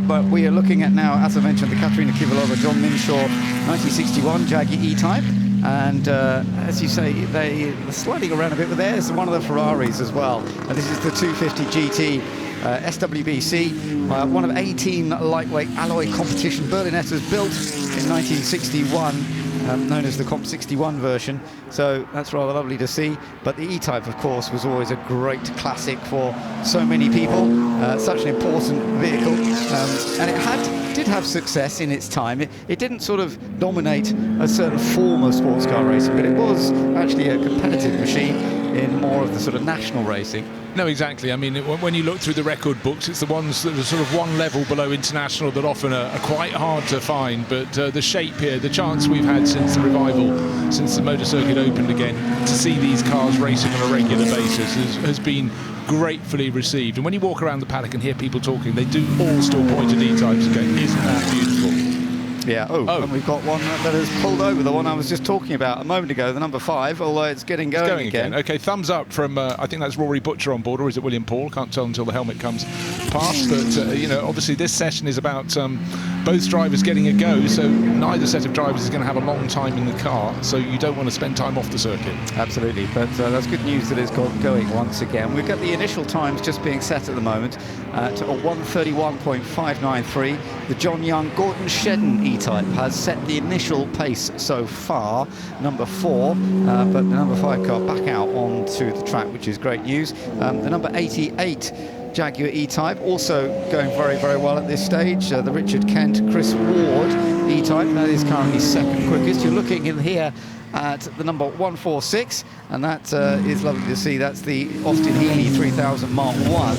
But we are looking at now, as I mentioned, the Katerina Kivalova, John Minshaw 1961 Jaguar E-Type. And as you say, they're sliding around a bit, but there's one of the Ferraris as well. And this is the 250 GT SWBC, one of 18 lightweight alloy competition Berlinetters built in 1961. Known as the Comp 61 version, so that's rather lovely to see. But the E-Type, of course, was always a great classic for so many people, such an important vehicle, and it did have success in its time. It didn't sort of dominate a certain form of sports car racing, but it was actually a competitive machine in more of the sort of national racing. No, exactly. I mean, when you look through the record books, it's the ones that are sort of one level below international that often are quite hard to find. But the shape here, the chance we've had since the revival, since the motor circuit opened again, to see these cars racing on a regular basis has been gratefully received. And when you walk around the paddock and hear people talking, they do all still point at E-Types and go, isn't that beautiful? Yeah, and we've got one that has pulled over, the one I was just talking about a moment ago, the number 5, although it's getting going again. Okay, thumbs up from, I think that's Rory Butcher on board, or is it William Paul? Can't tell until the helmet comes past. But, you know, obviously this session is about both drivers getting a go, so neither set of drivers is going to have a long time in the car, so you don't want to spend time off the circuit. Absolutely, but that's good news that it's got going once again. We've got the initial times just being set at the moment to a 1:31.593. The John Young Gordon Shedden E-Type has set the initial pace so far, number 4, but the number 5 car back out onto the track, which is great news. The number 88 Jaguar E-Type also going very well at this stage. The Richard Kent Chris Ward E-Type, that is currently second quickest. You're looking in here at the number 146, and that is lovely to see. That's the Austin Healey 3000 Mark 1.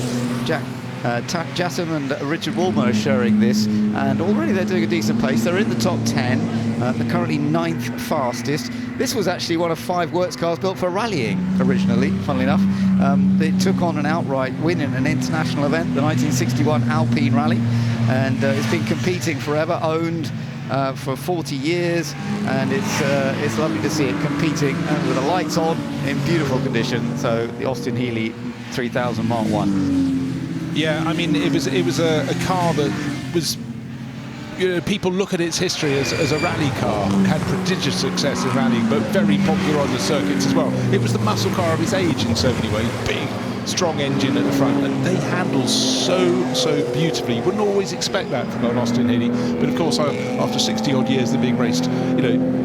Jassam and Richard Woolmer are sharing this, and already they're doing a decent pace. They're in the top 10. They're currently 9th fastest. This was actually one of 5 works cars built for rallying originally, funnily enough. It took on an outright win in an international event, the 1961 Alpine Rally, and it's been competing forever, owned for 40 years, and it's lovely to see it competing with the lights on in beautiful condition. So the Austin Healey 3000 Mark 1. Yeah, I mean, it was a car that was people look at its history as a rally car. It had prodigious success in rallying, but very popular on the circuits as well. It was the muscle car of its age in so many ways. Big, strong engine at the front, and they handle so beautifully. You wouldn't always expect that from an Austin Healey, but of course after 60 odd years they're being raced,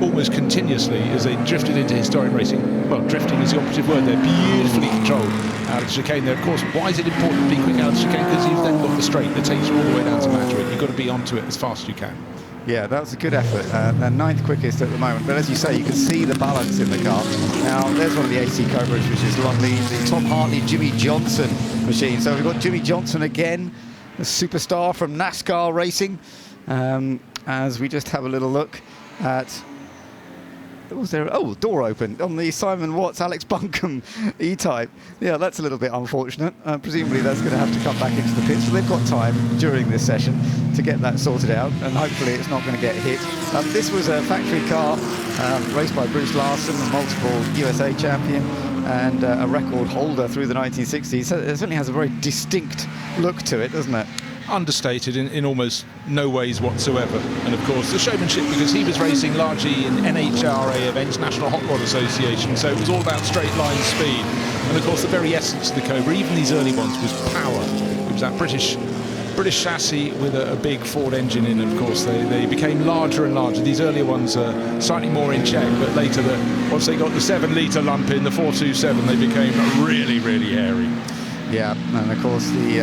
almost continuously as they drifted into historic racing. Well, drifting is the operative word. They're beautifully controlled out of the chicane there. Of course, why is it important to be quick out of the chicane? Because you've then got the straight that takes you all the way down to Madrid. You've got to be onto it as fast as you can. Yeah, that was a good effort. They're 9th quickest at the moment, but as you say, you can see the balance in the car. Now, there's one of the AC Cobras, which is lovely, the Tom Hartley, Jimmy Johnson machine. So we've got Jimmy Johnson again, the superstar from NASCAR racing, as we just have a little look at... Was there? Oh, door open on the Simon Watts Alex Buncombe E-Type. Yeah, that's a little bit unfortunate. Presumably that's going to have to come back into the pits. So they've got time during this session to get that sorted out, and hopefully it's not going to get hit. This was a factory car raced by Bruce Larson, a multiple USA champion and a record holder through the 1960s. So it certainly has a very distinct look to it, doesn't it? Understated in almost no ways whatsoever, and of course the showmanship, because he was racing largely in NHRA events, National Hot Rod Association, so it was all about straight line speed, and of course the very essence of the Cobra, even these early ones, was power. It was that British chassis with a big Ford engine in, and of course they became larger and larger. These earlier ones are slightly more in check, but later once they got the 7-litre lump in, the 427, they became really hairy. Yeah, and of course the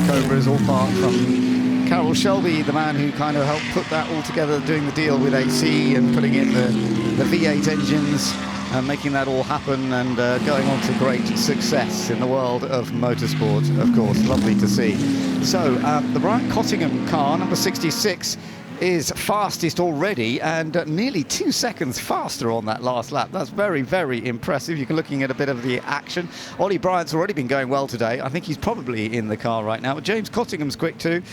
Cobra is all part from Carroll Shelby, the man who kind of helped put that all together, doing the deal with AC and putting in the V8 engines and making that all happen, and going on to great success in the world of motorsport, of course. Lovely to see. So the Brian Cottingham car, number 66, is fastest already, and nearly 2 seconds faster on that last lap. That's very impressive. You're looking at a bit of the action. Ollie Bryant's already been going well today. I think he's probably in the car right now. James Cottingham's quick too.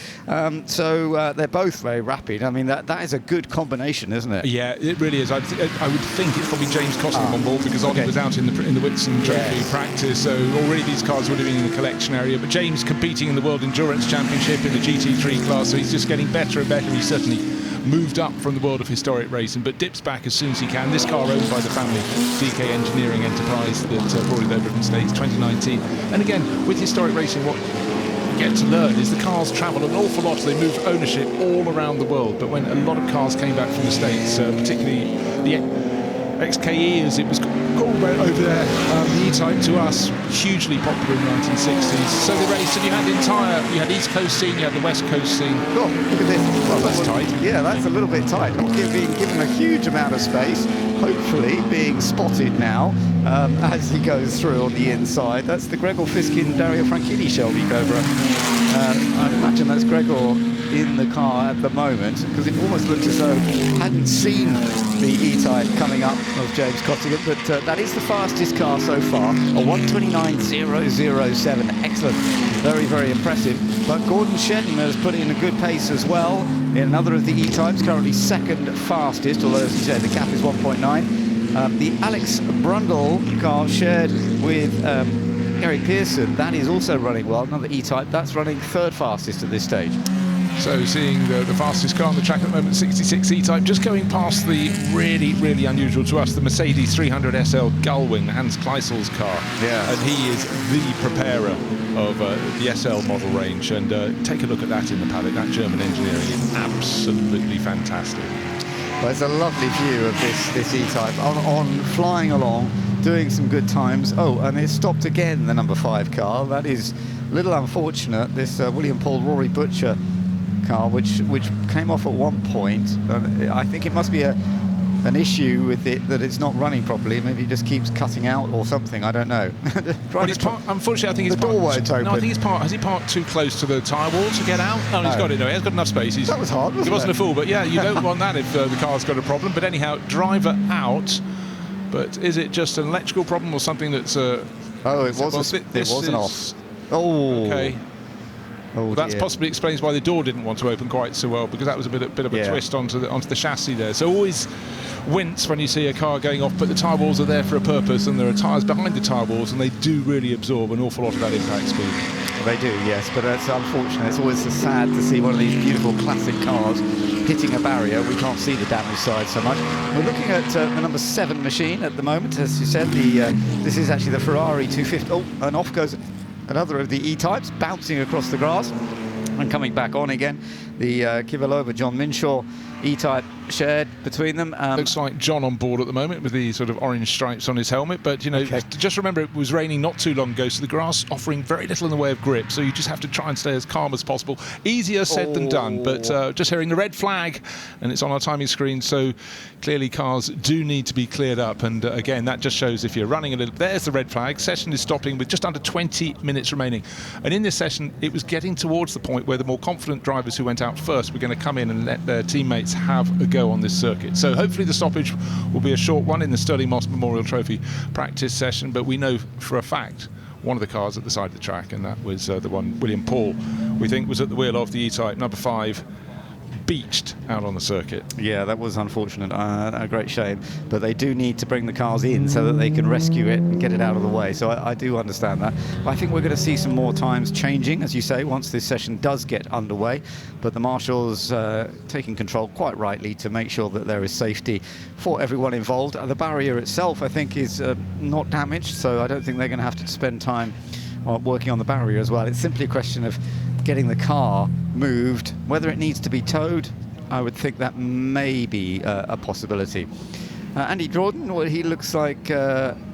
So they're both very rapid. I mean, that is a good combination, isn't it? Yeah, it really is. I would think it's probably James Cottingham on board, because Ollie was out in the Whitson Trophy practice, so already these cars would have been in the collection area. But James competing in the World Endurance Championship in the GT3 class, so he's just getting better and better. He's certainly moved up from the world of historic racing, but dips back as soon as he can. This car owned by the family DK Engineering Enterprise that brought it over from the States 2019. And again, with historic racing, what you get to learn is the cars travel an awful lot. They move ownership all around the world, but when a lot of cars came back from the States, particularly the XKE, as it was called over there, the E-Type to us, hugely popular in the 1960s. So they raced, and you had East Coast scene, you had the West Coast scene. Oh, look at this. Well, that's tight. Yeah, that's a little bit tight. Not being given a huge amount of space. Hopefully being spotted now as he goes through on the inside. That's the Gregor Fiskin, Dario Franchitti Shelby Cobra. I imagine that's Gregor in the car at the moment, because it almost looks as though he hadn't seen the E-Type coming up of James Cottingham, but that is the fastest car so far, a 1:29.007. Excellent, very impressive. But Gordon Shedden has put in a good pace as well in another of the E-Types, currently second fastest, although as you said the cap is 1.9. The Alex Brundle car shared with Gary Pearson, that is also running well, another E-Type, that's running third fastest at this stage. So seeing the fastest car on the track at the moment, 66 E-Type, just going past the really unusual to us, the Mercedes 300 SL Gullwing, Hans Kleisel's car. Yeah. And he is the preparer of the SL model range. And take a look at that in the paddock. That German engineering is absolutely fantastic. Well, it's a lovely view of this E-Type on flying along, doing some good times. Oh, and it stopped again, the number 5 car. That is a little unfortunate. This William Paul Rory Butcher car, which came off at one point. I think it must be an issue with it, that it's not running properly. Maybe it just keeps cutting out or something. I don't know. Well, unfortunately, I think it's the door won't open. No, I think has he parked too close to the tyre wall to get out? No, he's got it. No, he has got enough space. That was hard, wasn't it? He wasn't a fool, but yeah, you don't want that if the car's got a problem. But anyhow, driver out. But is it just an electrical problem or something that's... it wasn't off. Oh. Okay. Oh, well, that possibly explains why the door didn't want to open quite so well, because that was a bit of a twist onto the chassis there. So always wince when you see a car going off, but the tyre walls are there for a purpose, and there are tyres behind the tyre walls, and they do really absorb an awful lot of that impact speed. They do, yes, but it's unfortunate. It's always so sad to see one of these beautiful classic cars hitting a barrier. We can't see the damage side so much. We're looking at the number 7 machine at the moment. As you said, this is actually the Ferrari 250. Oh, and off goes another of the E-types, bouncing across the grass and coming back on again. The Kivalova John Minshaw E-type shared between them. Looks like John on board at the moment with the sort of orange stripes on his helmet, but you know, just remember it was raining not too long ago, so the grass offering very little in the way of grip, so you just have to try and stay as calm as possible. Easier said than done, but just hearing the red flag, and it's on our timing screen, so clearly cars do need to be cleared up, and again, that just shows if you're running a little. There's the red flag. Session is stopping with just under 20 minutes remaining, and in this session it was getting towards the point where the more confident drivers who went out first were going to come in and let their teammates have a go on this circuit. So hopefully the stoppage will be a short one in the Freddie March Memorial Trophy practice session, but we know for a fact one of the cars at the side of the track, and that was the one William Paul, we think, was at the wheel of the E-type, number 5, beached out on the circuit. Yeah, that was unfortunate, a great shame, but they do need to bring the cars in so that they can rescue it and get it out of the way, so I do understand that. I think we're going to see some more times changing, as you say, once this session does get underway, but the marshals taking control quite rightly to make sure that there is safety for everyone involved. The barrier itself, I think, is not damaged, so I don't think they're going to have to spend time working on the barrier as well. It's simply a question of getting the car moved. Whether it needs to be towed, I would think that may be a possibility. Andy Jordan, well, he looks like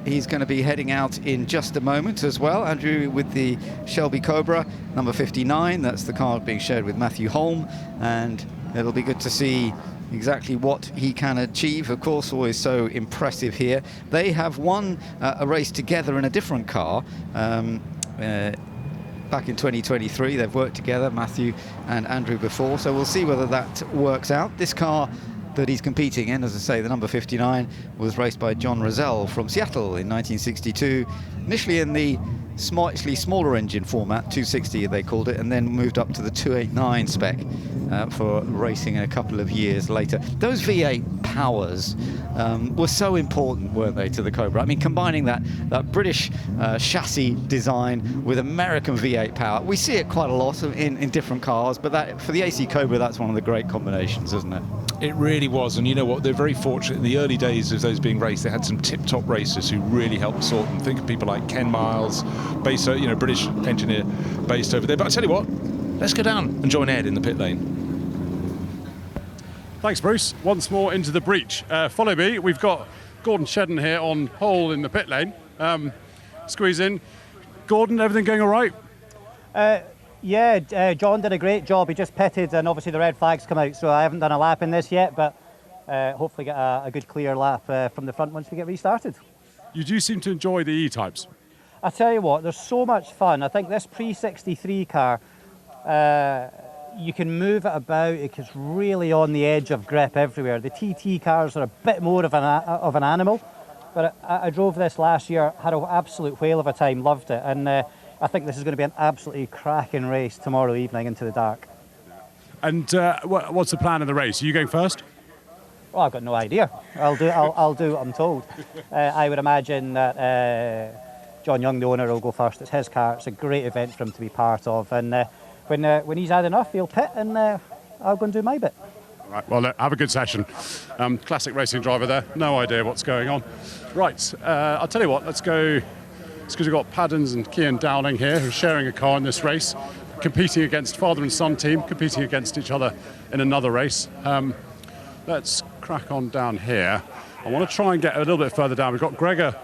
he's going to be heading out in just a moment as well. Andrew with the Shelby Cobra, number 59. That's the car being shared with Matthew Holm, and it'll be good to see exactly what he can achieve. Of course, always so impressive here. They have won a race together in a different car. Back in 2023, they've worked together, Matthew and Andrew, before, so we'll see whether that works out. This car that he's competing in, as I say, the number 59, was raced by John Rozelle from Seattle in 1962, initially in the slightly smaller engine format, 260 they called it, and then moved up to the 289 spec for racing a couple of years later. Those V8 powers were so important, weren't they, to the Cobra? I mean, combining that British chassis design with American V8 power, we see it quite a lot in different cars, but that, for the AC Cobra, that's one of the great combinations, isn't it? It really was, and you know what, they're very fortunate. In the early days of those being raced, they had some tip-top racers who really helped sort them. Think of people like Ken Miles, based, you know, British engineer based over there. But I tell you what, let's go down and join Ed in the pit lane. Thanks, Bruce. Once more into the breach. Follow me. We've got Gordon Shedden here on pole in the pit lane. Squeeze in. Gordon, everything going all right? Yeah, John did a great job. He just pitted, and obviously the red flag's come out, so I haven't done a lap in this yet, but hopefully get a good clear lap from the front once we get restarted. You do seem to enjoy the E-types. I tell you what, there's so much fun. I think this pre-63 car, you can move it about. It's really on the edge of grip everywhere. The TT cars are a bit more of an animal, but I drove this last year, had an absolute whale of a time, loved it, and I think this is going to be an absolutely cracking race tomorrow evening into the dark. And what's the plan of the race? Are you going first? Well, I've got no idea. I'll do what I'm told. I would imagine that John Young, the owner, will go first. It's his car. It's a great event for him to be part of. And when he's had enough, he'll pit, and I'll go and do my bit. All right, well, have a good session. Classic racing driver there. No idea what's going on. Right, I'll tell you what, let's go. It's because we've got Paddens and Cian Dowling here, who are sharing a car in this race, competing against father and son team, competing against each other in another race. Let's crack on down here. I want to try and get a little bit further down. We've got Gregor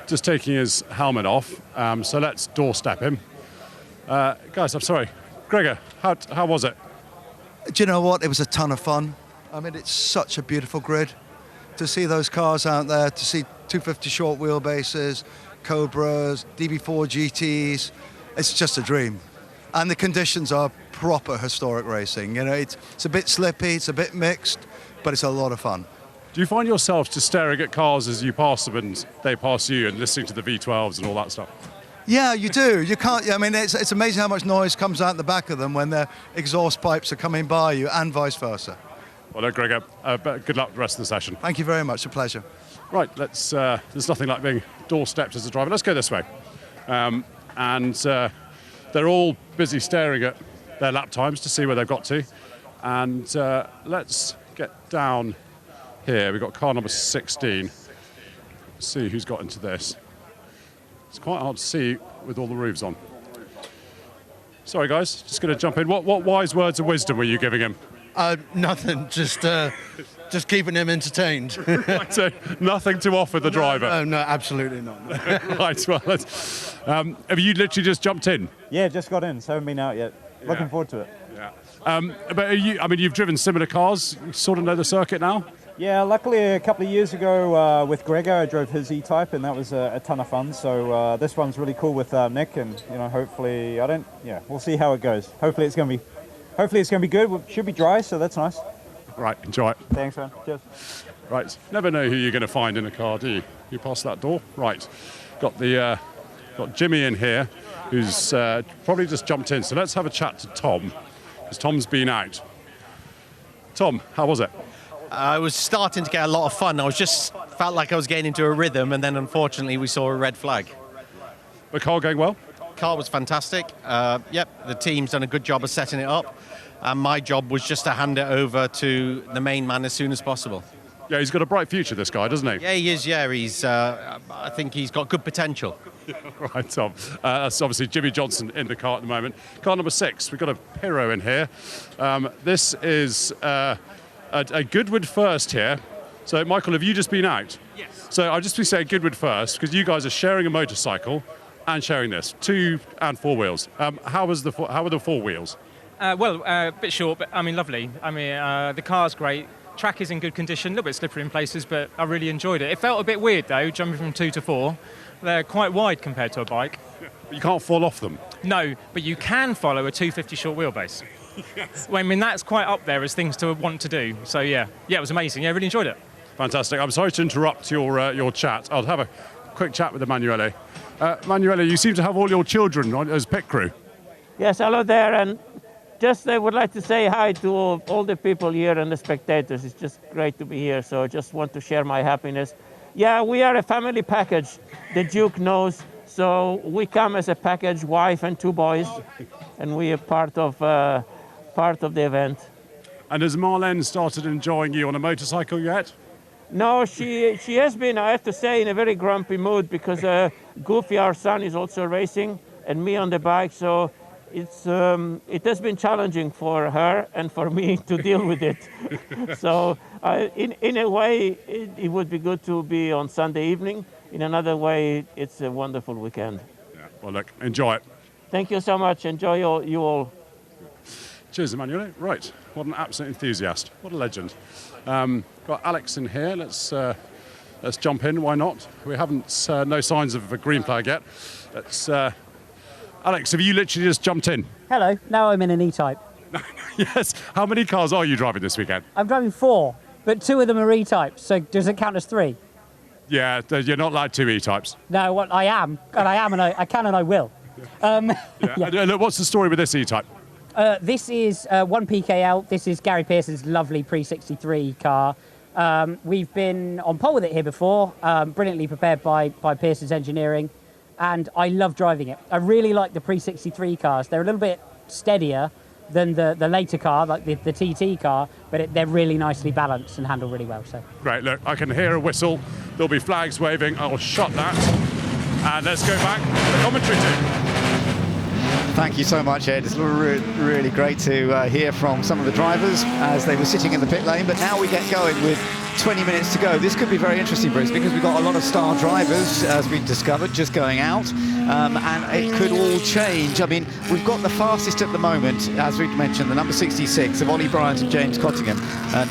just taking his helmet off, so let's doorstep him. Guys, I'm sorry. Gregor, how was it? Do you know what? It was a ton of fun. I mean, it's such a beautiful grid. To see those cars out there, to see 250 short wheelbases, Cobras, DB4 GTs, it's just a dream. And the conditions are proper historic racing. You know, it's a bit slippy, it's a bit mixed, but it's a lot of fun. Do you find yourself just staring at cars as you pass them and they pass you, and listening to the V12s and all that stuff? Yeah, you do. You can't. I mean, it's amazing how much noise comes out the back of them when their exhaust pipes are coming by you, and vice versa. Well, look, Gregor, good luck the rest of the session. Thank you very much. A pleasure. Right, let's. There's nothing like being doorstepped as a driver. Let's go this way. They're all busy staring at their lap times to see where they've got to. And let's get down here. We've got car number 16. Let's see who's got into this. It's quite hard to see with all the roofs on. Sorry, guys, just going to jump in. What wise words of wisdom were you giving him? Nothing, just keeping him entertained. Right, so nothing to offer the driver? No, absolutely not. Right, well, have you literally just jumped in? Yeah, just got in, so haven't been out yet. Looking forward to it. Yeah. But you've driven similar cars, you sort of know the circuit now? Yeah, luckily a couple of years ago with Gregor, I drove his E-Type, and that was a ton of fun. So this one's really cool with Nick, and hopefully we'll see how it goes. Hopefully it's going to be good. It should be dry, so that's nice. Right, enjoy it. Thanks, man. Cheers. Right, never know who you're going to find in a car, do you? You pass that door. Right, got Jimmy in here, who's probably just jumped in. So let's have a chat to Tom, because Tom's been out. Tom, how was it? I was starting to get a lot of fun. Felt like I was getting into a rhythm, and then unfortunately we saw a red flag. The car going well? Car was fantastic. Yep, the team's done a good job of setting it up, and my job was just to hand it over to the main man as soon as possible. Yeah, he's got a bright future, this guy, doesn't he? Yeah, he is. Yeah, I think he's got good potential. Right, Tom. That's obviously Jimmy Johnson in the car at the moment. Car number 6, we've got a Piro in here. This is a Goodwood first here. So, Michael, have you just been out? Yes. So I'll just be saying Goodwood first, because you guys are sharing a motorcycle and sharing this, 2 and 4 wheels. How were the 4 wheels? A bit short, but I mean, lovely. I mean, the car's great. Track is in good condition, a little bit slippery in places, but I really enjoyed it. It felt a bit weird, though, jumping from 2 to 4. They're quite wide compared to a bike. You can't fall off them? No, but you can follow a 250 short wheelbase. Yes. Well, I mean, that's quite up there as things to want to do. So, yeah, it was amazing. Yeah, I really enjoyed it. Fantastic. I'm sorry to interrupt your chat. I'll have a quick chat with Emanuele. Emanuele, you seem to have all your children as pit crew. Yes, hello there. And just I would like to say hi to all the people here and the spectators. It's just great to be here. So I just want to share my happiness. Yeah, we are a family package. The Duke knows. So we come as a package, wife and 2 boys, and we are part of the event. And has Marlene started enjoying you on a motorcycle yet? No, she has been, I have to say, in a very grumpy mood because Goofy, our son, is also racing, and me on the bike. So it has been challenging for her and for me to deal with it. So in a way, it would be good to be on Sunday evening. In another way, it's a wonderful weekend. Yeah. Well, look, enjoy it. Thank you so much. Enjoy you all. Cheers, Emanuele. Right, what an absolute enthusiast. What a legend. Got Alex in here. Let's jump in. Why not? We haven't no signs of a green flag yet. Alex, have you literally just jumped in? Hello. Now I'm in an E-Type. Yes. How many cars are you driving this weekend? I'm driving 4, but 2 of them are E-Types. So does it count as 3? Yeah, you're not like 2 E-Types. No, I am, and I can, and I will. Yeah. Look, what's the story with this E-Type? This is 1 PKL. This is Gary Pearson's lovely pre-63 car. We've been on pole with it here before, brilliantly prepared by Pearson's engineering, and I love driving it. I really like the pre-63 cars. They're a little bit steadier than the later car, like the TT car, but they're really nicely balanced and handle really well. So great. Look, I can hear a whistle. There'll be flags waving. I'll shut that, and let's go back to the commentary team. Thank you so much, Ed. It's really great to hear from some of the drivers as they were sitting in the pit lane. But now we get going with 20 minutes to go. This could be very interesting, Bruce, because we've got a lot of star drivers, as we discovered, just going out. And it could all change. I mean, we've got the fastest at the moment, as we mentioned, the number 66 of Ollie Bryant and James Cottingham.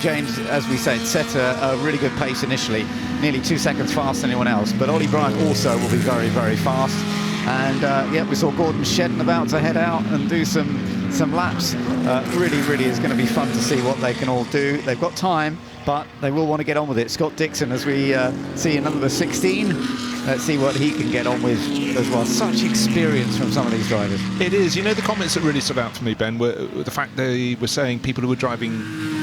James, as we said, set a really good pace initially, nearly 2 seconds faster than anyone else. But Ollie Bryant also will be very, very fast. And we saw Gordon Shedden about to head out and do some laps. Really is going to be fun to see what they can all do. They've got time, but they will want to get on with it. Scott Dixon, as we see in number 16, let's see what he can get on with as well. Such experience from some of these drivers. It is. You know, the comments that really stood out for me, Ben, were the fact they were saying people who were driving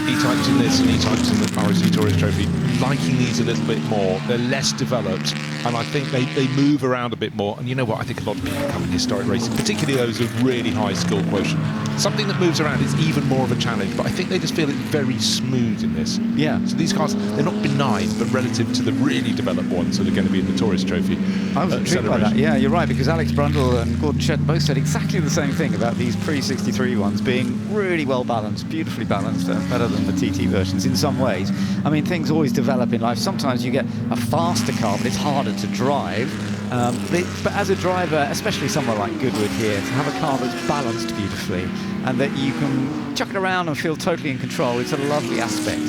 E-types in this and E-types in the RSC Tourist Trophy liking these a little bit more. They're less developed, and I think they move around a bit more. And you know what? I think a lot of people come in historic racing, particularly those with really high skill quotient. Something that moves around is even more of a challenge, but I think they just feel it very smooth in this. Yeah. So these cars, they're not benign, but relative to the really developed ones that are going to be in the Tourist Trophy. I was intrigued by that. Yeah, you're right, because Alex Brundle and Gordon Shedden both said exactly the same thing about these pre-63 ones being really well balanced, beautifully balanced, better than the TT versions in some ways. I mean, things always develop in life. Sometimes you get a faster car, but it's harder to drive. But as a driver, especially somewhere like Goodwood here, to have a car that's balanced beautifully and that you can chuck it around and feel totally in control, it's a lovely aspect.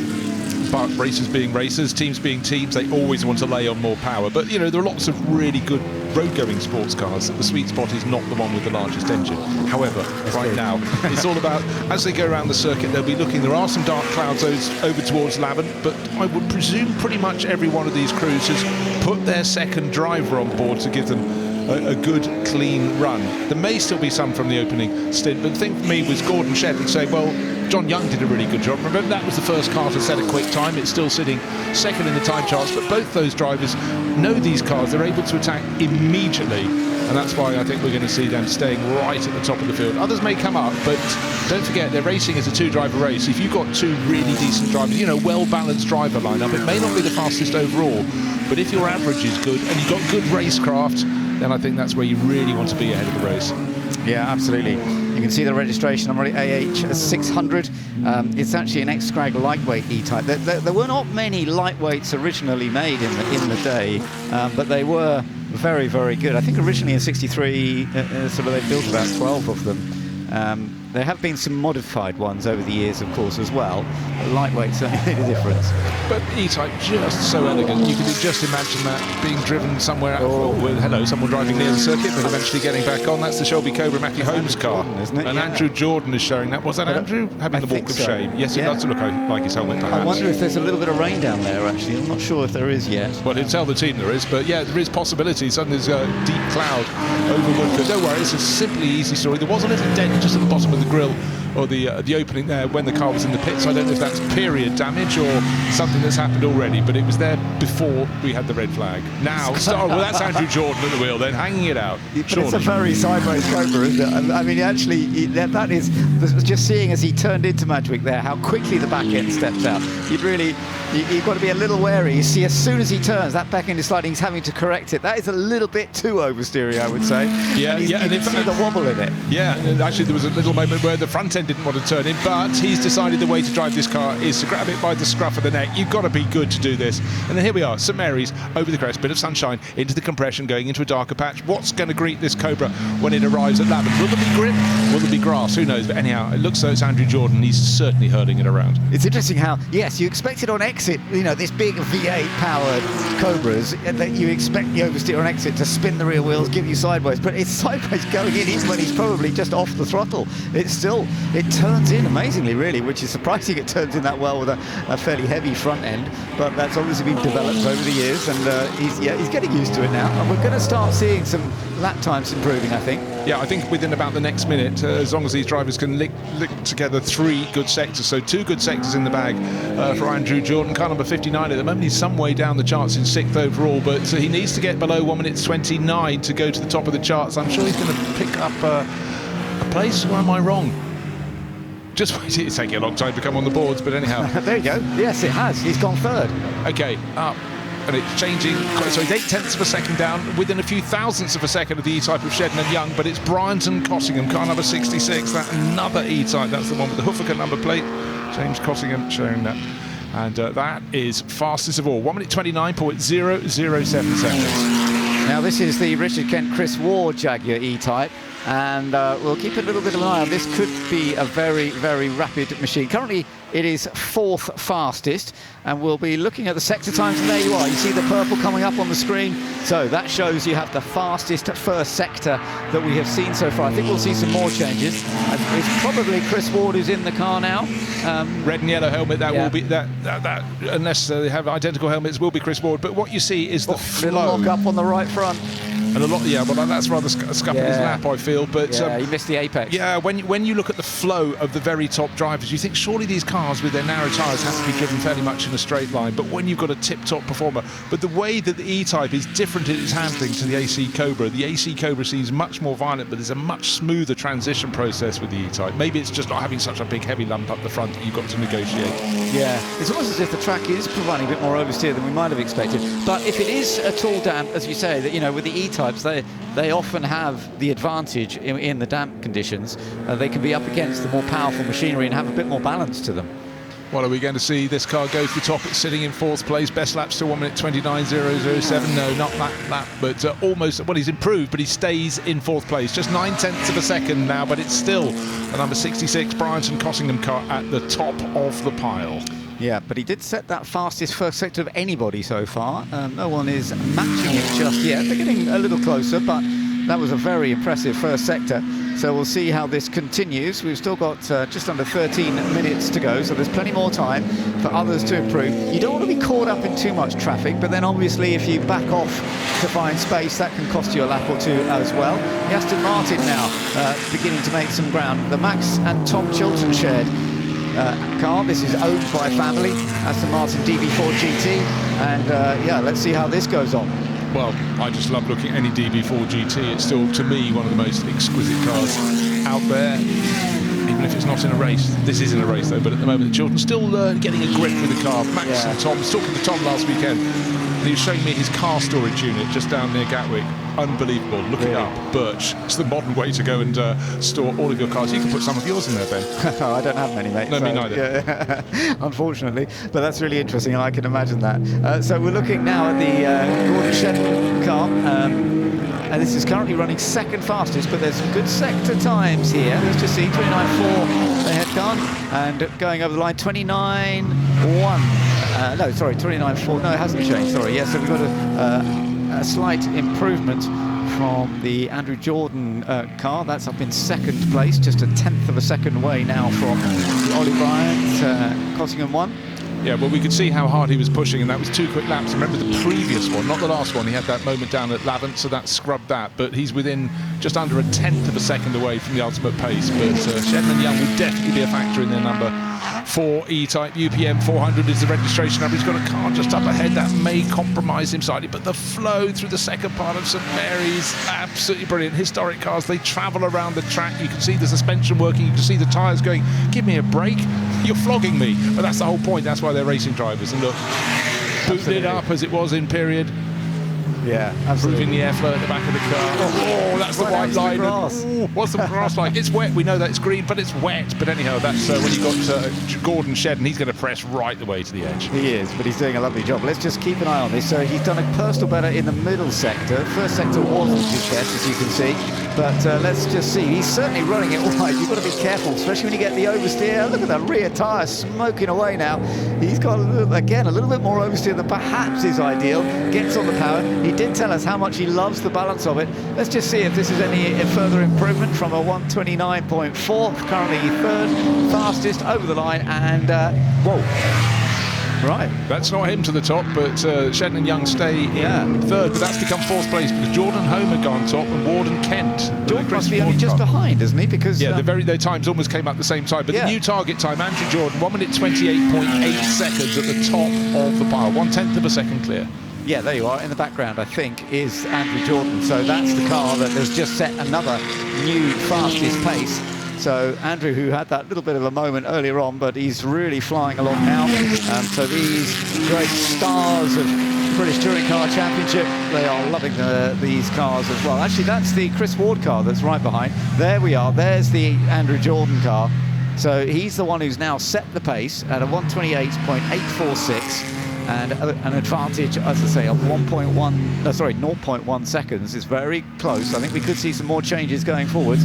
But racers being racers, teams being teams, they always want to lay on more power. But, you know, there are lots of really good road-going sports cars. The sweet spot is not the one with the largest engine. However, right now, it's all about, as they go around the circuit, they'll be looking, there are some dark clouds over towards Laban, but I would presume pretty much every one of these crews has put their second driver on board to give them a good, clean run. There may still be some from the opening stint, but the thing for me was Gordon Shedden saying, well, John Young did a really good job. Remember, that was the first car to set a quick time. It's still sitting second in the time charts, but both those drivers know these cars. They're able to attack immediately, and that's why I think we're going to see them staying right at the top of the field. Others may come up, but don't forget, they're racing as a two-driver race. If you've got two really decent drivers, you know, well-balanced driver lineup, it may not be the fastest overall, but if your average is good and you've got good racecraft, then I think that's where you really want to be ahead of the race. Yeah, absolutely. You can see the registration number AH 600. It's actually an X-Scrag lightweight E-type. There were not many lightweights originally made in the day, but they were very, very good. I think originally in 63, sort of they built about 12 of them. There have been some modified ones over the years, of course, as well. Lightweight certainly made a difference. But E-type, just so elegant. You can just imagine that being driven somewhere out with, hello, someone driving near the circuit, but eventually getting back on. That's the Shelby Cobra Matthew Holmes car. Isn't it? And Andrew Jordan is showing that. Was that Andrew? Having the walk of shame. Yes, it does look like his helmet, perhaps. I wonder if there's a little bit of rain down there, actually. I'm not sure if there is yet. Well, he'll tell the team there is, but yeah, there is possibility. Suddenly there's a deep cloud over Woodford. Don't worry, it's a simply easy story. There was a little dent just at the bottom of the grille, or the opening there when the car was in the pits. I don't know if that's period damage or something that's happened already, but it was there before we had the red flag. Now, well, that's Andrew Jordan at the wheel then, hanging it out. But it's a very sideways Cobra, isn't it? I mean, actually, that is just seeing as he turned into Madgwick there, how quickly the back end steps out. You've got to be a little wary. You see, as soon as he turns, that back end is sliding, he's having to correct it. That is a little bit too oversteery, I would say. Yeah, and you can see the wobble in it. Yeah, and actually there was a little moment where the front end didn't want to turn in, but he's decided the way to drive this car is to grab it by the scruff of the neck. You've got to be good to do this. And then here we are, St Mary's, over the crest, bit of sunshine, into the compression, going into a darker patch. What's going to greet this Cobra when it arrives at Laban? Will there be grip? Will there be grass? Who knows? But anyhow, it looks so it's Andrew Jordan. He's certainly hurling it around. It's interesting how, yes, you expect it on exit, you know, this big V8 powered Cobras, and that you expect the oversteer on exit to spin the rear wheels, give you sideways, but it's sideways going in even when he's probably just off the throttle. It turns in amazingly, really, which is surprising. It turns in that well with a fairly heavy front end, but that's obviously been developed over the years, and he's getting used to it now, and we're going to start seeing some lap times improving, I think. Yeah, I think within about the next minute, as long as these drivers can lick together 3 good sectors, so 2 good sectors in the bag for Andrew Jordan. Car number 59 at the moment, he's some way down the charts in 6th overall, but he needs to get below 1:29 to go to the top of the charts. I'm sure he's going to pick up a place, or am I wrong? Just waiting. It's taking a long time to come on the boards, but anyhow. There you go. Yes, it has. He's gone 3rd. Okay, up. And it's changing, so he's 0.8 of a second down, within a few thousandths of a second of the E-type of Shedden and Young, but it's Bryant and Cossingham, car number 66, that another E-type, that's the one with the Huffaker number plate. James Cossingham showing that. And that is fastest of all, 1:29.007 seconds. Now this is the Richard Kent Chris Ward Jaguar E-type. and we'll keep a little bit of an eye on. This could be a very, very rapid machine. Currently, it is 4th fastest, and we'll be looking at the sector times, and there you are. You see the purple coming up on the screen, so that shows you have the fastest first sector that we have seen so far. I think we'll see some more changes. It's probably Chris Ward who's in the car now. Red and yellow helmet, that will be that unless they have identical helmets, will be Chris Ward. But what you see is the flow. Little lock up on the right front. And a lot, yeah, well, that's rather scuffing his lap, I feel. But he missed the apex. Yeah, when you look at the flow of the very top drivers, you think surely these cars with their narrow tyres have to be driven fairly much in a straight line. But when you've got a tip-top performer, but the way that the E-Type is different in its handling to the AC Cobra. The AC Cobra seems much more violent, but there's a much smoother transition process with the E-Type. Maybe it's just not having such a big heavy lump up the front that you've got to negotiate. Yeah, it's almost as if the track is providing a bit more oversteer than we might have expected. But if it is at all damp, as you say, that with the E-Types, they often have the advantage in the damp conditions. They can be up against the more powerful machinery and have a bit more balance to them. Well, are we going to see this car go to the top? It's sitting in 4th place. Best lap still 1:29.007. No, not that lap, but almost. Well, he's improved, but he stays in 4th place. Just 9/10 of a second now, but it's still the number 66 Bryanton Cossingham car at the top of the pile. Yeah, but he did set that fastest first sector of anybody so far. No one is matching it just yet. They're getting a little closer, but that was a very impressive first sector. So we'll see how this continues. We've still got just under 13 minutes to go, so there's plenty more time for others to improve. You don't want to be caught up in too much traffic, but then obviously if you back off to find space, that can cost you a lap or two as well. The Aston Martin now beginning to make some ground. The Max and Tom Chilton shared car. This is owned by family, Aston Martin DB4 GT, and yeah, let's see how this goes on. Well, I just love looking at any DB4 GT. It's still, to me, one of the most exquisite cars out there, even if it's not in a race. This is in a race, though, but at the moment, the children still getting a grip with the car. Max and Tom, I was talking to Tom last weekend, and he was showing me his car storage unit just down near Gatwick. Unbelievable. Look it up, Birch. It's the modern way to go and store all of your cars. You can put some of yours in there, Ben. I don't have many, mate. No, me neither. Yeah, unfortunately, but that's really interesting, and I can imagine that. So we're looking now at the Gordon Shedden car, and this is currently running 2nd fastest, but there's some good sector times here. Let's just see, 29.4 the head car, and going over the line, 29.1. No, sorry, 29.4. No, it hasn't changed. Sorry. Yeah, so we've got a slight improvement from the Andrew Jordan car. That's up in 2nd place, just a 10th of a second away now from the Ollie Bryant Cossingham 1. Yeah, well, we could see how hard he was pushing, and that was 2 quick laps. Remember the previous one, not the last one. He had that moment down at Lavant, so that scrubbed that. But he's within just under a 10th of a second away from the ultimate pace. But Shedman Young will definitely be a factor in their number 4 E-Type. UPM 400 is the registration number. He's got a car just up ahead that may compromise him slightly, but the flow through the second part of St Mary's, absolutely brilliant. Historic cars, they travel around the track. You can see the suspension working. You can see the tyres going, give me a break. You're flogging me. But that's the whole point. That's why they're racing drivers. And look, booted it up as it was in period. Yeah, absolutely. Improving the airflow at the back of the car. Oh, that's the white line. Ooh, what's the grass like? It's wet. We know that it's green, but it's wet. But anyhow, that's when you've got Gordon Shedden. He's going to press right the way to the edge. He is, but he's doing a lovely job. Let's just keep an eye on this. So he's done a personal better in the middle sector. First sector wasn't his best, as you can see. But let's just see. He's certainly running it wide. You've got to be careful, especially when you get the oversteer. Look at the rear tyre smoking away now. He's got, again, a little bit more oversteer than perhaps is ideal. Gets on the power. He did tell us how much he loves the balance of it. Let's just see if this is any further improvement from a 129.4. Currently 3rd fastest over the line, and whoa. Right. That's not him to the top, but Shedden and Young stay in 3rd, but that's become 4th place because Jordan Homer gone top and Ward and Kent. Jordan must be only just behind, isn't he? Because yeah, their times almost came up at the same time, but the new target time, Andrew Jordan, 1:28.8 seconds at the top of the pile, 1/10 of a second clear. Yeah, there you are. In the background, I think, is Andrew Jordan. So that's the car that has just set another new fastest pace. So Andrew, who had that little bit of a moment earlier on, but he's really flying along now. So these great stars of the British Touring Car Championship, they are loving these cars as well. Actually, that's the Chris Ward car that's right behind. There we are. There's the Andrew Jordan car. So he's the one who's now set the pace at a 128.846. and an advantage, as I say, of 0.1 seconds is very close. I think we could see some more changes going forward,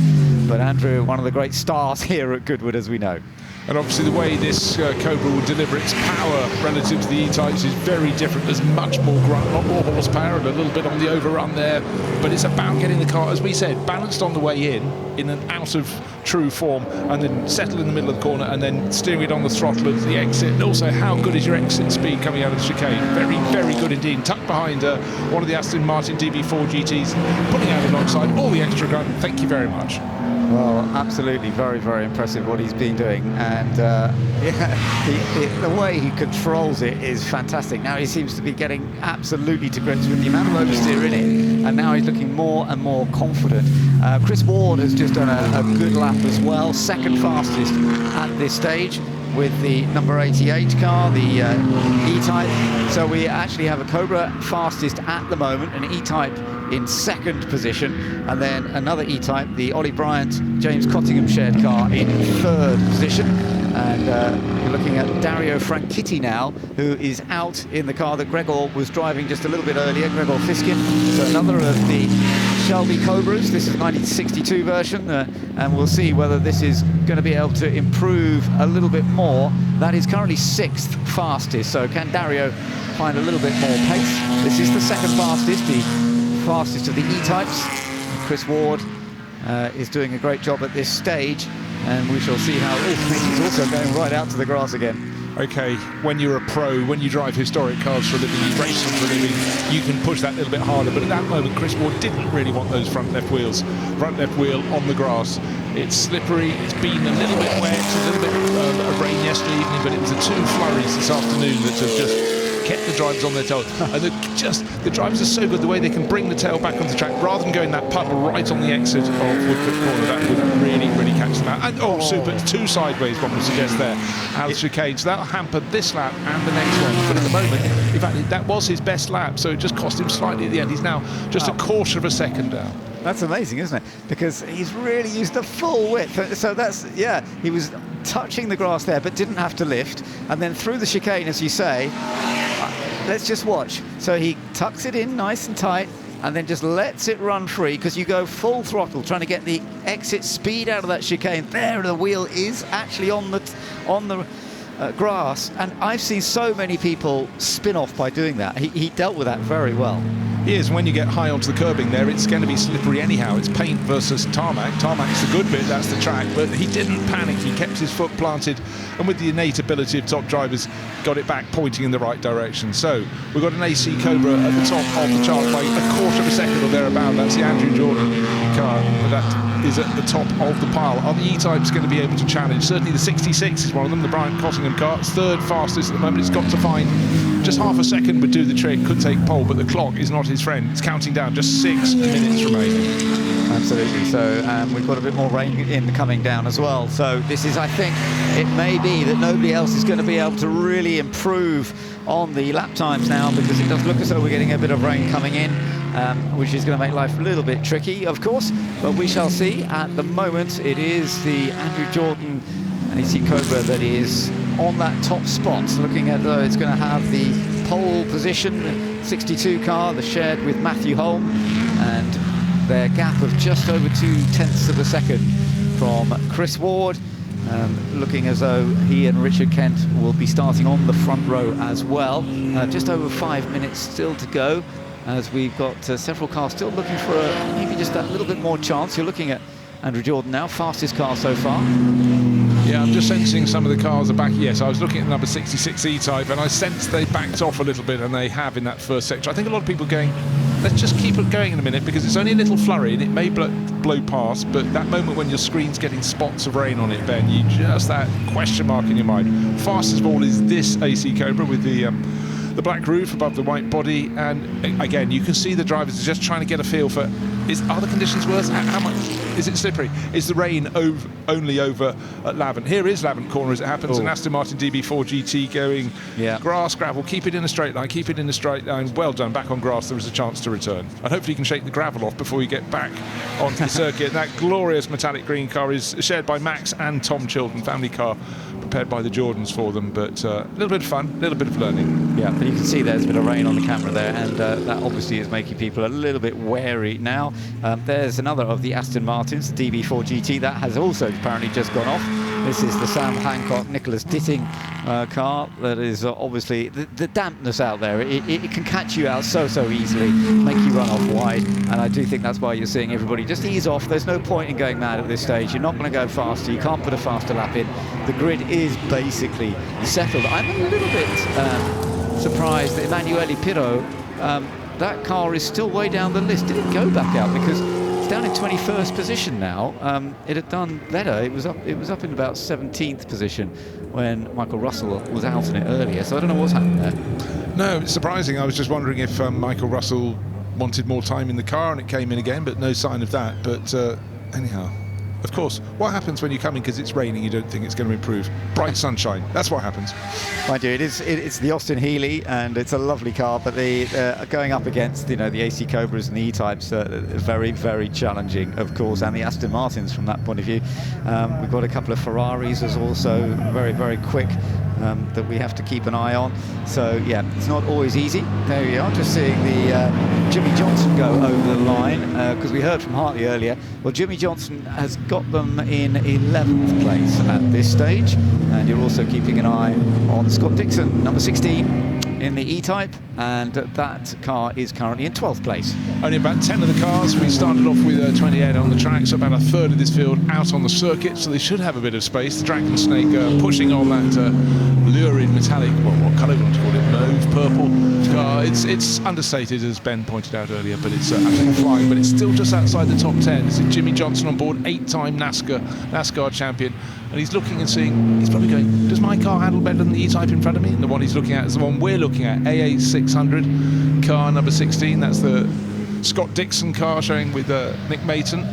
but Andrew, one of the great stars here at Goodwood, as we know. And obviously the way this Cobra will deliver its power relative to the E-Types is very different. There's much more grunt, a lot more horsepower, and a little bit on the overrun there. But it's about getting the car, as we said, balanced on the way in and out of true form, and then settle in the middle of the corner, and then steering it on the throttle at the exit. And also, how good is your exit speed coming out of the chicane? Very, very good indeed. Tucked behind one of the Aston Martin DB4 GTs, putting out alongside all the extra grunt. Thank you very much. Well, absolutely, very, very impressive what he's been doing, and the way he controls it is fantastic. Now he seems to be getting absolutely to grips with the amount of oversteer in it, and now he's looking more and more confident. Chris Ward has just done a good lap as well, second fastest at this stage with the number 88 car, the E-Type. So we actually have a Cobra fastest at the moment, an E-Type in second position, and then another E-Type, the Ollie Bryant James Cottingham shared car, in third position. And we're looking at Dario Franchitti now, who is out in the car that Gregor was driving just a little bit earlier, Gregor Fiskin. So another of the Shelby Cobras. This is 1962 version, and we'll see whether this is going to be able to improve a little bit more. That is currently sixth fastest, so can Dario find a little bit more pace? This is the second fastest, the fastest of the E-Types. Chris Ward is doing a great job at this stage, and we shall see how he's also going right out to the grass again. Okay, when you're a pro, when you drive historic cars for a living, you race them for a living, you can push that little bit harder. But at that moment, Chris Ward didn't really want those front left wheels. Front left wheel on the grass. It's slippery, it's been a little bit wet, a little bit of rain yesterday evening, but it was the two flurries this afternoon that have just kept the drivers on their toes. And the drivers are so good, the way they can bring the tail back onto the track rather than going that puddle right on the exit of Woodcote Corner. That would really, really catch them out. And super, two sideways, one would suggest there, out of chicane. So that'll hamper this lap and the next one. But at the moment, in fact, that was his best lap, so it just cost him slightly at the end. He's now just a quarter of a second down. That's amazing, isn't it? Because he's really used the full width. So that's, yeah, he was touching the grass there, but didn't have to lift. And then through the chicane, as you say, let's just watch. So he tucks it in nice and tight, and then just lets it run free, because you go full throttle trying to get the exit speed out of that chicane. There, the wheel is actually on the grass, and I've seen so many people spin off by doing that. He dealt with that very well. He is. When you get high onto the curbing there, it's going to be slippery anyhow. It's paint versus tarmac. Tarmac's the good bit, that's the track, but he didn't panic. He kept his foot planted, and with the innate ability of top drivers, got it back pointing in the right direction. So we've got an AC Cobra at the top of the chart by a quarter of a second or thereabout. That's the Andrew Jordan car, but that is at the top of the pile. Are the E-Types going to be able to challenge? Certainly the 66 is one of them, the Bryant Cottingham car. It's third fastest at the moment. It's got to find just half a second would do the trick, could take pole, but the clock is not his friend. It's counting down, just 6 minutes remaining. Absolutely. So we've got a bit more rain coming down as well. So this is, I think, it may be that nobody else is going to be able to really improve on the lap times now, because it does look as though we're getting a bit of rain coming in, which is going to make life a little bit tricky, of course, but we shall see. At the moment, it is the Andrew Jordan AC Cobra that is on that top spot, looking as though it's going to have the pole position. 62 car, the shared with Matthew Holm, and their gap of just over 0.2 of a second from Chris Ward, looking as though he and Richard Kent will be starting on the front row as well. Just over 5 minutes still to go, as we've got several cars still looking for maybe just that little bit more chance. You're looking at Andrew Jordan now, fastest car so far. Yeah, I'm just sensing some of the cars are back. Yes, I was looking at the number 66 E-Type, and I sensed they backed off a little bit, and they have in that first sector. I think a lot of people are going, let's just keep it going in a minute, because it's only a little flurry, and it may blow past, but that moment when your screen's getting spots of rain on it, Ben, you just that question mark in your mind. Fastest of all is this AC Cobra with the black roof above the white body, and again, you can see the drivers are just trying to get a feel for, are the conditions worse? How much? Is it slippery? Is the rain only over at Lavant? Here is Lavant Corner as it happens, an Aston Martin DB4 GT going grass, gravel, keep it in a straight line, keep it in a straight line. Well done, back on grass, there is a chance to return. And hopefully you can shake the gravel off before you get back onto the circuit. That glorious metallic green car is shared by Max and Tom Chilton, family car prepared by the Jordans for them, but a little bit of fun, a little bit of learning. Yeah, but you can see there's a bit of rain on the camera there, and that obviously is making people a little bit wary now. There's another of the Aston Martins, the DB4 GT, that has also apparently just gone off. This is the Sam Hancock, Nicholas Ditting car. That is obviously the dampness out there. It can catch you out so easily, make you run off wide, and I do think that's why you're seeing everybody just ease off. There's no point in going mad at this stage. You're not going to go faster. You can't put a faster lap in. The grid is basically settled. I'm a little bit surprised that Emanuele Pirro, that car is still way down the list. Did it go back out? Because it's down in 21st position now. It had done better. It was up in about 17th position when Michael Russell was out in it earlier. So I don't know what's happened there. No, it's surprising. I was just wondering if Michael Russell wanted more time in the car and it came in again, but no sign of that. But anyhow, of course, what happens when you come in because it's raining, you don't think it's going to improve? Bright sunshine, that's what happens. Mind you, it's the Austin Healey, and it's a lovely car, but going up against the AC Cobras and the E-Types, very, very challenging, of course, and the Aston Martins from that point of view. We've got a couple of Ferraris as also very, very quick that we have to keep an eye on. So yeah, it's not always easy. There we are, just seeing the Jimmy Johnson go over the line, because we heard from Hartley earlier. Well, Jimmy Johnson has got them in 11th place at this stage, and you're also keeping an eye on Scott Dixon, number 16 in the E-Type, and that car is currently in 12th place. Only about 10 of the cars. We started off with 28 on the track, so about a third of this field out on the circuit, so they should have a bit of space. The Dragon Snake pushing on that lurid metallic, what colour do you want to call it, mauve, purple car. It's understated, as Ben pointed out earlier, but it's absolutely flying, but it's still just outside the top 10. This is Jimmy Johnson on board, 8-time NASCAR champion, and he's looking and seeing, he's probably going, does my car handle better than the E-Type in front of me? And the one he's looking at is the one we're looking at, AA600, car number 16. That's the Scott Dixon car showing with Nick Maton.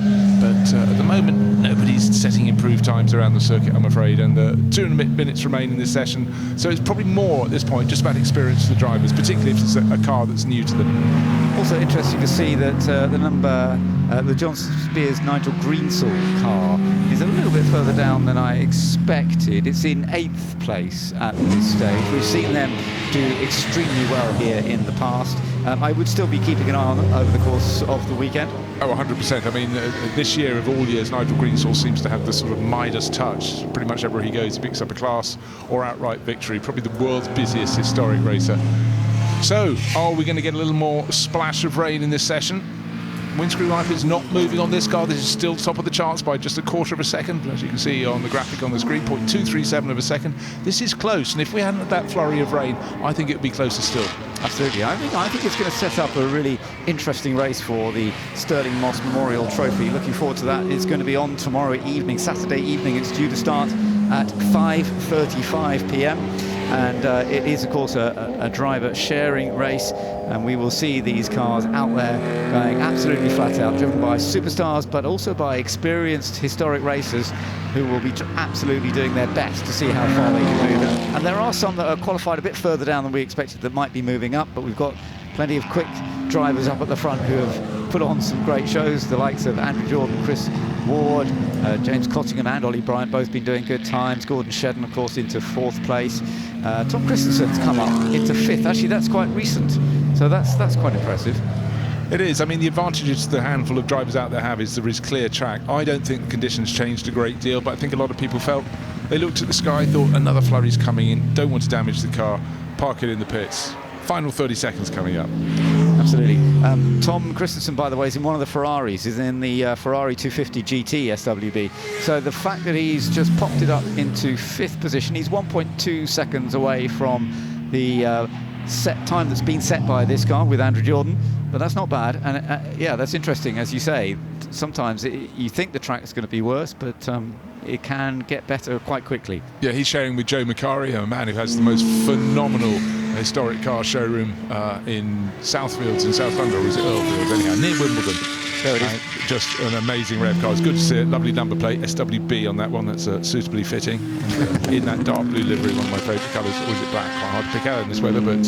But at the moment, nobody's setting improved times around the circuit, I'm afraid, and 2 minutes remain in this session. So it's probably more at this point just about experience of the drivers, particularly if it's a car that's new to them. Also interesting to see that the Johnson Spears Nigel Greensall car is a little bit further down than I expected. It's in 8th place at this stage. We've seen them do extremely well here in the past. I would still be keeping an eye on them over the course of the weekend. Oh, 100%. I mean, this year of all years, Nigel Greensall seems to have the sort of Midas touch. Pretty much everywhere he goes, he picks up a class or outright victory. Probably the world's busiest historic racer. So, are we going to get a little more splash of rain in this session? Windscreen wipers not moving on this car. This is still top of the charts by just a quarter of a second, as you can see on the graphic on the screen, 0.237 of a second. This is close, and if we hadn't had that flurry of rain, I think it would be closer still. Absolutely. I think it's going to set up a really interesting race for the Sterling Moss Memorial Trophy. Looking forward to that. It's going to be on tomorrow evening, Saturday evening. It's due to start at 5:35 p.m. and it is, of course, a driver sharing race, and we will see these cars out there going absolutely flat out, driven by superstars but also by experienced historic racers who will be absolutely doing their best to see how far they can move. And there are some that are qualified a bit further down than we expected that might be moving up, but we've got plenty of quick drivers up at the front who have put on some great shows, the likes of Andrew Jordan, Chris Ward, James Cottingham and Ollie Bryant both been doing good times. Gordon Shedden, of course, into 4th place. Tom Christensen's come up into 5th. Actually, that's quite recent, so that's quite impressive. It is. I mean, the advantages the handful of drivers out there have is there is clear track. I don't think the conditions changed a great deal, but I think a lot of people felt, they looked at the sky, thought another flurry's coming in, don't want to damage the car, park it in the pits. Final 30 seconds coming up. Absolutely. Tom Christensen, by the way, is in one of the Ferraris. He's in the Ferrari 250 GT SWB. So the fact that he's just popped it up into 5th position, he's 1.2 seconds away from the set time that's been set by this car with Andrew Jordan, but that's not bad. And yeah, that's interesting. As you say, sometimes you think the track is going to be worse, but it can get better quite quickly. Yeah, he's sharing with Joe Macari, a man who has the most phenomenal historic car showroom in Southfields in South London, or is it Earlfields, anyhow, near Wimbledon. There it is. Just an amazing rev car. It's good to see it. Lovely number plate, SWB on that one. That's suitably fitting. In that dark blue livery, one of my favourite colours. Or is it black? Quite hard to pick out in this weather, but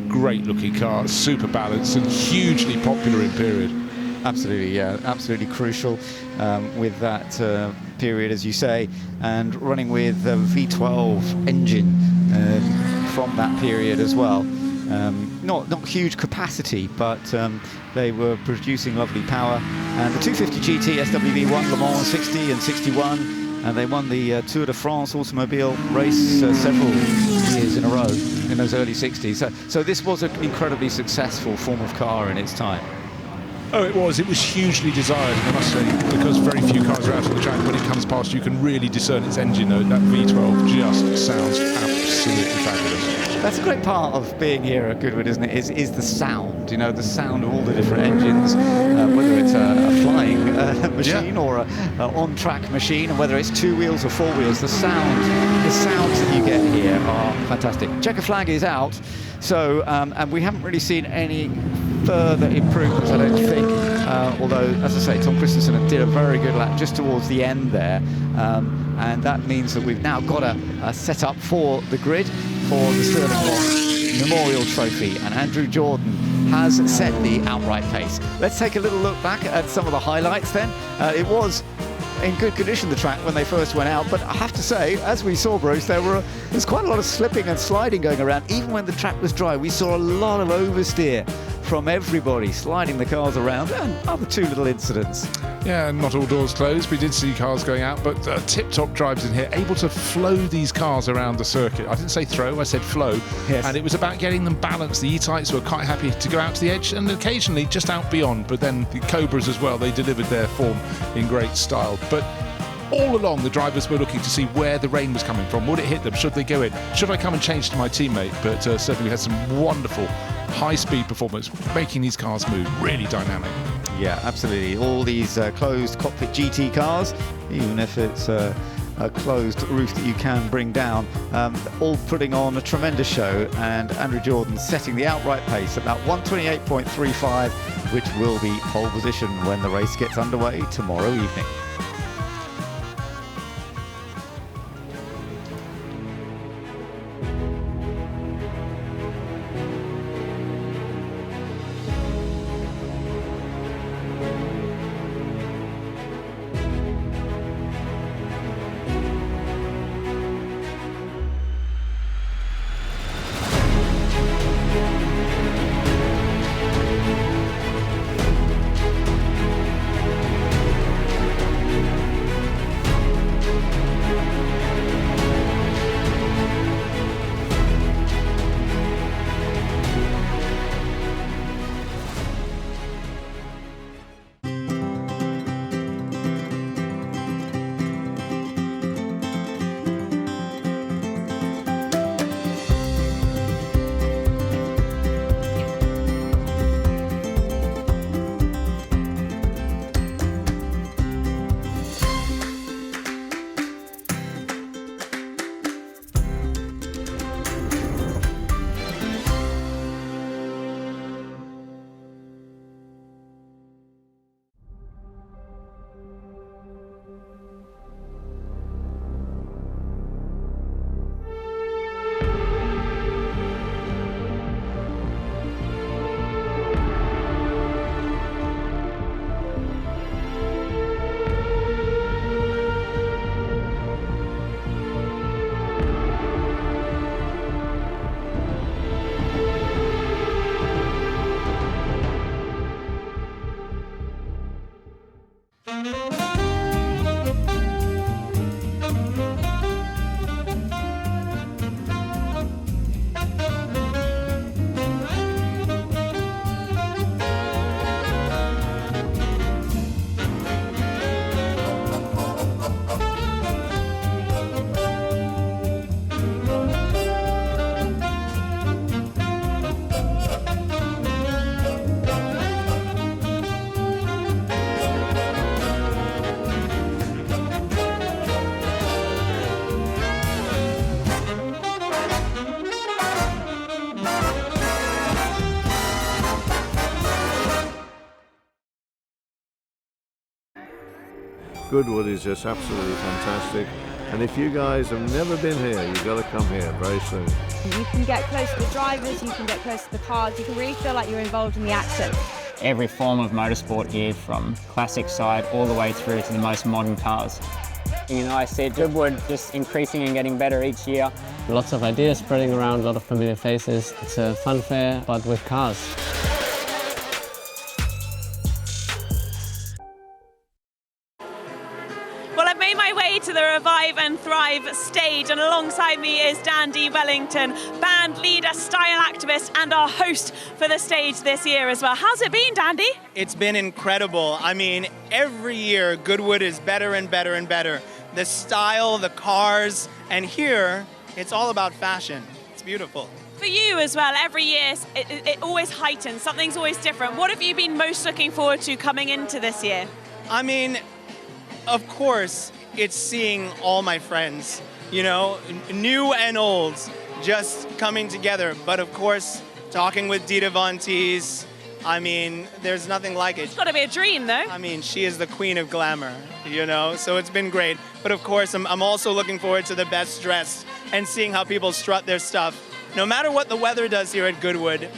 great looking car, super balanced and hugely popular in period. Absolutely, yeah, absolutely crucial with that period, as you say, and running with a V12 engine from that period as well. Not huge capacity, but they were producing lovely power. And the 250 GT SWV won Le Mans 60 and 61, and they won the Tour de France automobile race several years in a row in those early 60s. So this was an incredibly successful form of car in its time. Oh, it was. It was hugely desired, I must say, because very few cars are out on the track. When it comes past, you can really discern its engine note. That V12 just sounds absolutely fabulous. That's a great part of being here at Goodwood, isn't it? Is the sound, you know, the sound of all the different engines, whether it's a flying machine or a on-track machine, and whether it's 2 wheels or 4 wheels, the sounds that you get here are fantastic. Checker flag is out, so and we haven't really seen any further improvements, I don't think, although, as I say, Tom Christensen did a very good lap just towards the end there, and that means that we've now got a set-up for the grid for the Sterling Moss Memorial Trophy, and Andrew Jordan has set the outright pace. Let's take a little look back at some of the highlights then. It was in good condition, the track, when they first went out, but I have to say, as we saw, Bruce, there's quite a lot of slipping and sliding going around. Even when the track was dry, we saw a lot of oversteer from everybody, sliding the cars around, and other 2 little incidents. Yeah, not all doors closed. We did see cars going out, but tip-top drives in here, able to flow these cars around the circuit. I didn't say throw, I said flow. Yes. And it was about getting them balanced. The E-Types were quite happy to go out to the edge and occasionally just out beyond, but then the Cobras as well, they delivered their form in great style. But all along, the drivers were looking to see where the rain was coming from. Would it hit them? Should they go in? Should I come and change to my teammate? But certainly we had some wonderful high-speed performance, making these cars move, really dynamic. Yeah, absolutely. All these closed cockpit GT cars, even if it's a closed roof that you can bring down, all putting on a tremendous show, and Andrew Jordan setting the outright pace at that 128.35, which will be pole position when the race gets underway tomorrow evening. Goodwood is just absolutely fantastic, and if you guys have never been here, you've got to come here very soon. You can get close to the drivers, you can get close to the cars, you can really feel like you're involved in the action. every form of motorsport here, from classic side all the way through to the most modern cars. You know, I see Goodwood just increasing and getting better each year. Lots of ideas spreading around, a lot of familiar faces. It's a fun fair, but with cars. Well, I've made my way to the Revive and Thrive stage, and alongside me is Dandy Wellington, band leader, style activist, and our host for the stage this year as well. How's it been, Dandy? It's been incredible. I mean, every year Goodwood is better and better and better. The style, the cars, and here it's all about fashion. It's beautiful. For you as well, every year it always heightens, something's always different. What have you been most looking forward to coming into this year? I mean, of course, it's seeing all my friends, you know, new and old, just coming together. But of course, talking with Dita Von Teese, I mean, there's nothing like it. It's got to be a dream, though. I mean, she is the queen of glamour, you know, so it's been great. But of course, I'm also looking forward to the best dressed and seeing how people strut their stuff. No matter what the weather does here at Goodwood,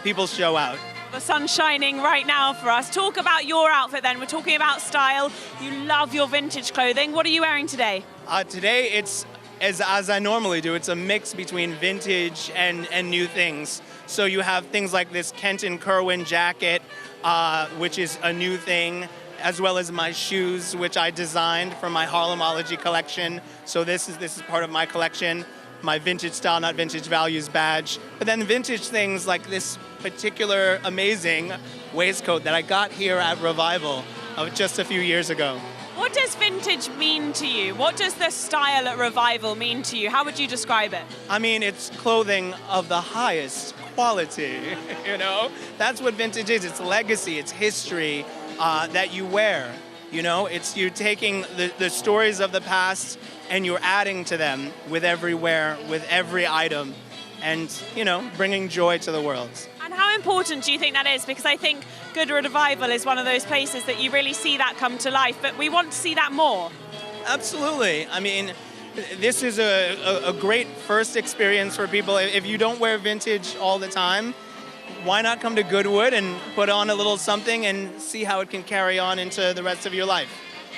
people show out. The sun's shining right now for us. Talk about your outfit then. We're talking about style. You love your vintage clothing. What are you wearing today? Today it's, as I normally do, it's a mix between vintage and new things. So you have things like this Kenton Kerwin jacket, which is a new thing, as well as my shoes, which I designed for my Harlemology collection. So this is part of my collection. My vintage style, not vintage values badge. But then vintage things like this particular amazing waistcoat that I got here at Revival just a few years ago. What does vintage mean to you? What does the style at Revival mean to you? How would you describe it? I mean, it's clothing of the highest quality, you know? That's what vintage is. It's legacy, it's history that you wear. You know, it's you taking the stories of the past and you're adding to them with every wear, with every item, and, you know, bringing joy to the world. And how important do you think that is? Because I think Goodwood Revival is one of those places that you really see that come to life, but we want to see that more. Absolutely. I mean, this is a great first experience for people. If you don't wear vintage all the time, why not come to Goodwood and put on a little something and see how it can carry on into the rest of your life?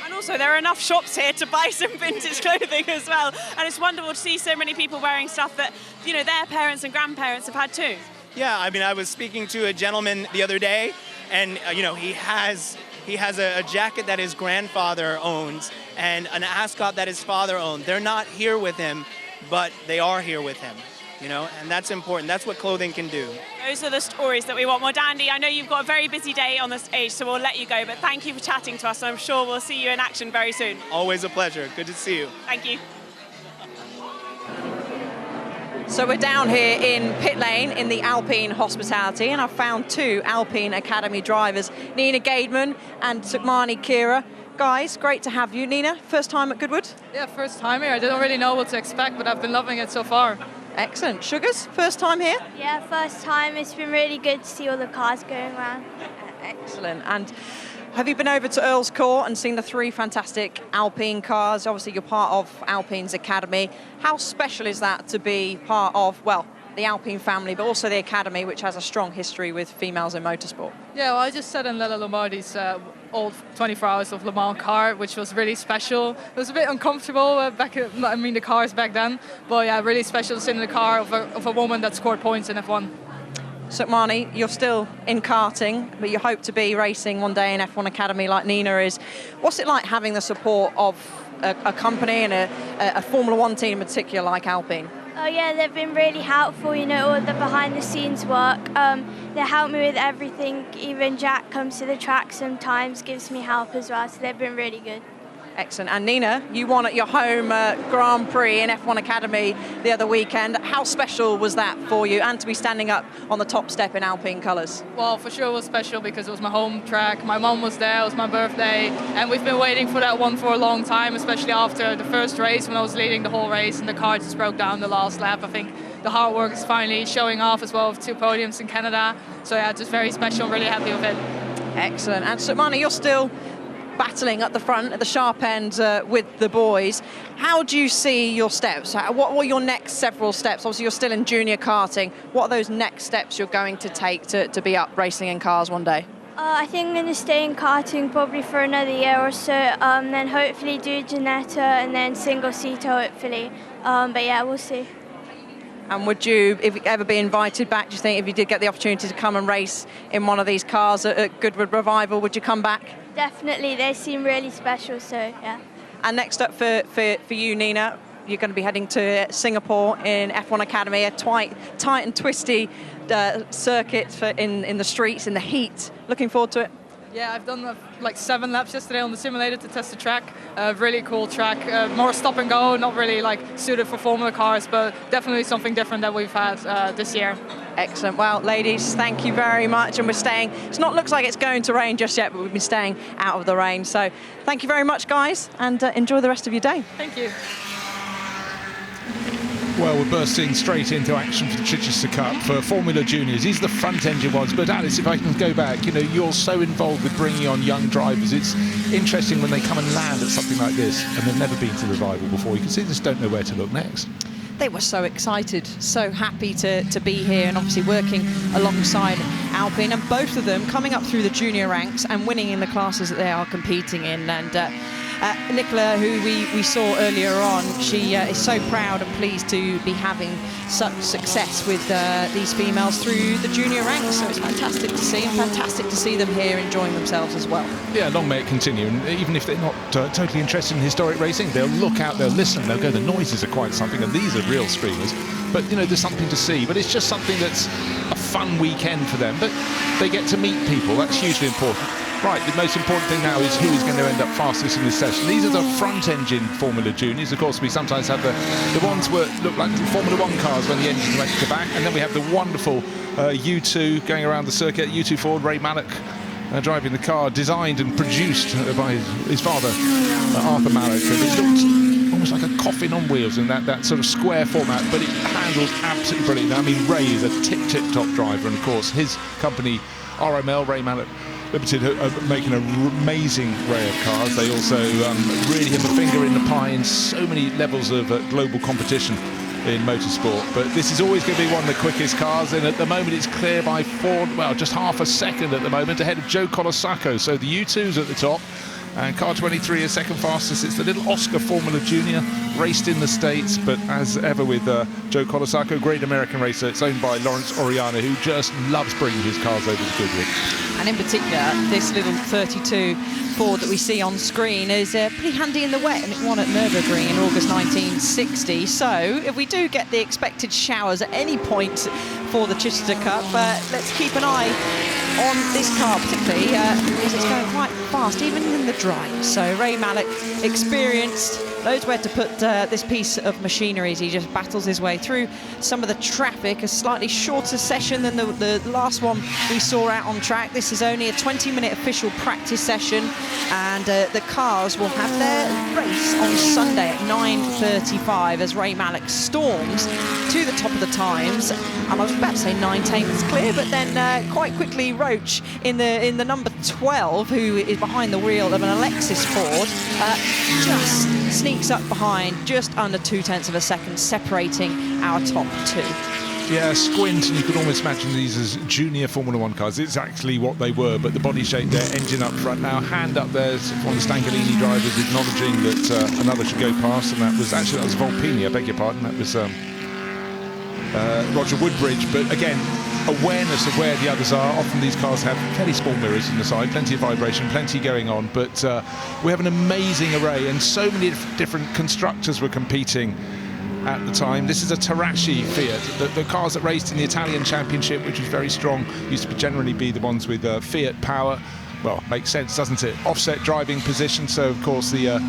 And also, there are enough shops here to buy some vintage clothing as well. And it's wonderful to see so many people wearing stuff that, you know, their parents and grandparents have had too. Yeah, I mean, I was speaking to a gentleman the other day, and, you know, he has a jacket that his grandfather owns and an ascot that his father owned. They're not here with him, but they are here with him. You know, and that's important. That's what clothing can do. Those are the stories that we want. Well, Dandy, I know you've got a very busy day on the stage, so we'll let you go. But thank you for chatting to us, and I'm sure we'll see you in action very soon. Always a pleasure. Good to see you. Thank you. So we're down here in pit lane in the Alpine Hospitality, and I've found two Alpine Academy drivers, Nina Gaidman and Sukmani Kira. Guys, great to have you. Nina, first time at Goodwood? Yeah, first time here. I didn't really know what to expect, but I've been loving it so far. Excellent. Sugars, first time here? Yeah, first time. It's been really good to see all the cars going around. Excellent. And have you been over to Earl's Court and seen the three fantastic Alpine cars? Obviously, you're part of Alpine's Academy. How special is that to be part of, well, the Alpine family, but also the Academy, which has a strong history with females in motorsport? Yeah, well, I just sat in Lella Lombardi's old 24 Hours of Le Mans car, which was really special. It was a bit uncomfortable the cars back then, but yeah, really special to sit in the car of a woman that scored points in F1. Sukmani, you're still in karting, but you hope to be racing one day in F1 Academy like Nina is. What's it like having the support of a company and a Formula One team in particular like Alpine? Oh yeah, they've been really helpful, you know, all the behind the scenes work. They help me with everything. Even Jack comes to the track sometimes, gives me help as well, so they've been really good. Excellent. And Nina, you won at your home Grand Prix in F1 Academy the other weekend. How special was that for you, and to be standing up on the top step in Alpine colours? Well, for sure it was special because it was my home track. My mum was there, it was my birthday, and we've been waiting for that one for a long time, especially after the first race when I was leading the whole race and the car just broke down the last lap. I think the hard work is finally showing off as well with 2 podiums in Canada. So yeah, just very special, really happy with it. Excellent. And Sukmani, you're still battling at the front, at the sharp end with the boys. How do you see your steps? What were your next several steps? Obviously, you're still in junior karting. What are those next steps you're going to take to be up racing in cars one day? I think I'm going to stay in karting probably for another year or so, then hopefully do Janetta and then single-seater hopefully. But yeah, we'll see. And would you, if you ever be invited back, do you think if you did get the opportunity to come and race in one of these cars at Goodwood Revival, would you come back? Definitely, they seem really special, so yeah. And next up for you, Nina, you're going to be heading to Singapore in F1 Academy, a tight and twisty circuit in the streets, in the heat. Looking forward to it. Yeah, I've done like 7 laps yesterday on the simulator to test the track. Really cool track, more stop and go, not really like suited for Formula cars, but definitely something different that we've had this year. Excellent. Well, ladies, thank you very much. And we're staying, looks like it's going to rain just yet, but we've been staying out of the rain. So thank you very much, guys, and enjoy the rest of your day. Thank you. Well, we're bursting straight into action for the Chichester Cup for Formula Juniors. These are the front-engine ones. But Alice, if I can go back, you know, you're so involved with bringing on young drivers. It's interesting when they come and land at something like this and they've never been to the Revival before. You can see they just don't know where to look next. They were so excited, so happy to be here, and obviously working alongside Alpine, and both of them coming up through the junior ranks and winning in the classes that they are competing in. And Nicola, who we saw earlier on, she is so proud and pleased to be having such success with these females through the junior ranks. So it's fantastic to see, and fantastic to see them here enjoying themselves as well. Yeah, long may it continue. And even if they're not totally interested in historic racing, they'll look out, they'll listen, they'll go, the noises are quite something, and these are real streamers. But, you know, there's something to see. But it's just something that's a fun weekend for them. But they get to meet people. That's hugely important. Right, the most important thing now is who is going to end up fastest in this session. These are the front-engine Formula Juniors. Of course, we sometimes have the ones that look like Formula 1 cars when the engines went to the back. And then we have the wonderful U2 going around the circuit. U2 Ford, Ray Mallock driving the car, designed and produced by his father, Arthur Mallock. And it looked almost like a coffin on wheels in that sort of square format, but it handles absolutely brilliant. I mean, Ray is a tip-top driver, and of course, his company, RML, Ray Mallock Limited, are making an amazing array of cars. They also really have a finger in the pie in so many levels of global competition in motorsport. But this is always going to be one of the quickest cars, and at the moment it's clear by just half a second at the moment, ahead of Joe Colosacco. So the U2's at the top, and car 23 is second fastest. It's the little Oscar Formula Junior, raced in the States, but as ever with Joe Colosacco, great American racer. It's owned by Lawrence Oriana, who just loves bringing his cars over to Goodwood. And in particular, this little 32 Ford that we see on screen is pretty handy in the wet, and it won at Nürburgring in August 1960. So if we do get the expected showers at any point for the Chichester Cup, let's keep an eye on this car particularly, because it's going quite fast, even in the dry. So Ray Mallock, experienced, knows where to put this piece of machinery as he just battles his way through some of the traffic. A slightly shorter session than the last one we saw out on track. This is only a 20-minute official practice session, and the cars will have their race on Sunday at 9:35 as Ray Mallock storms to the top of the times. And I was about to say 9/10 clear, but then quite quickly Roach in the number 12, who is behind the wheel of an Alexis Ford, just sneaks up behind, just under 0.2 of a second, separating our top two. Yeah, squint, and you could almost imagine these as junior Formula 1 cars. It's actually what they were, but the body shape there, engine up front. Now, hand up there, one of the Stangalini drivers acknowledging that another should go past, and that was Volpini, I beg your pardon. That was Roger Woodbridge, but again, awareness of where the others are. Often these cars have fairly small mirrors in the side, plenty of vibration, plenty going on, but we have an amazing array, and so many different constructors were competing at the time. This is a Tarashi Fiat. The cars that raced in the Italian Championship, which was very strong, used to generally be the ones with Fiat power. Well, makes sense, doesn't it? Offset driving position, so of course the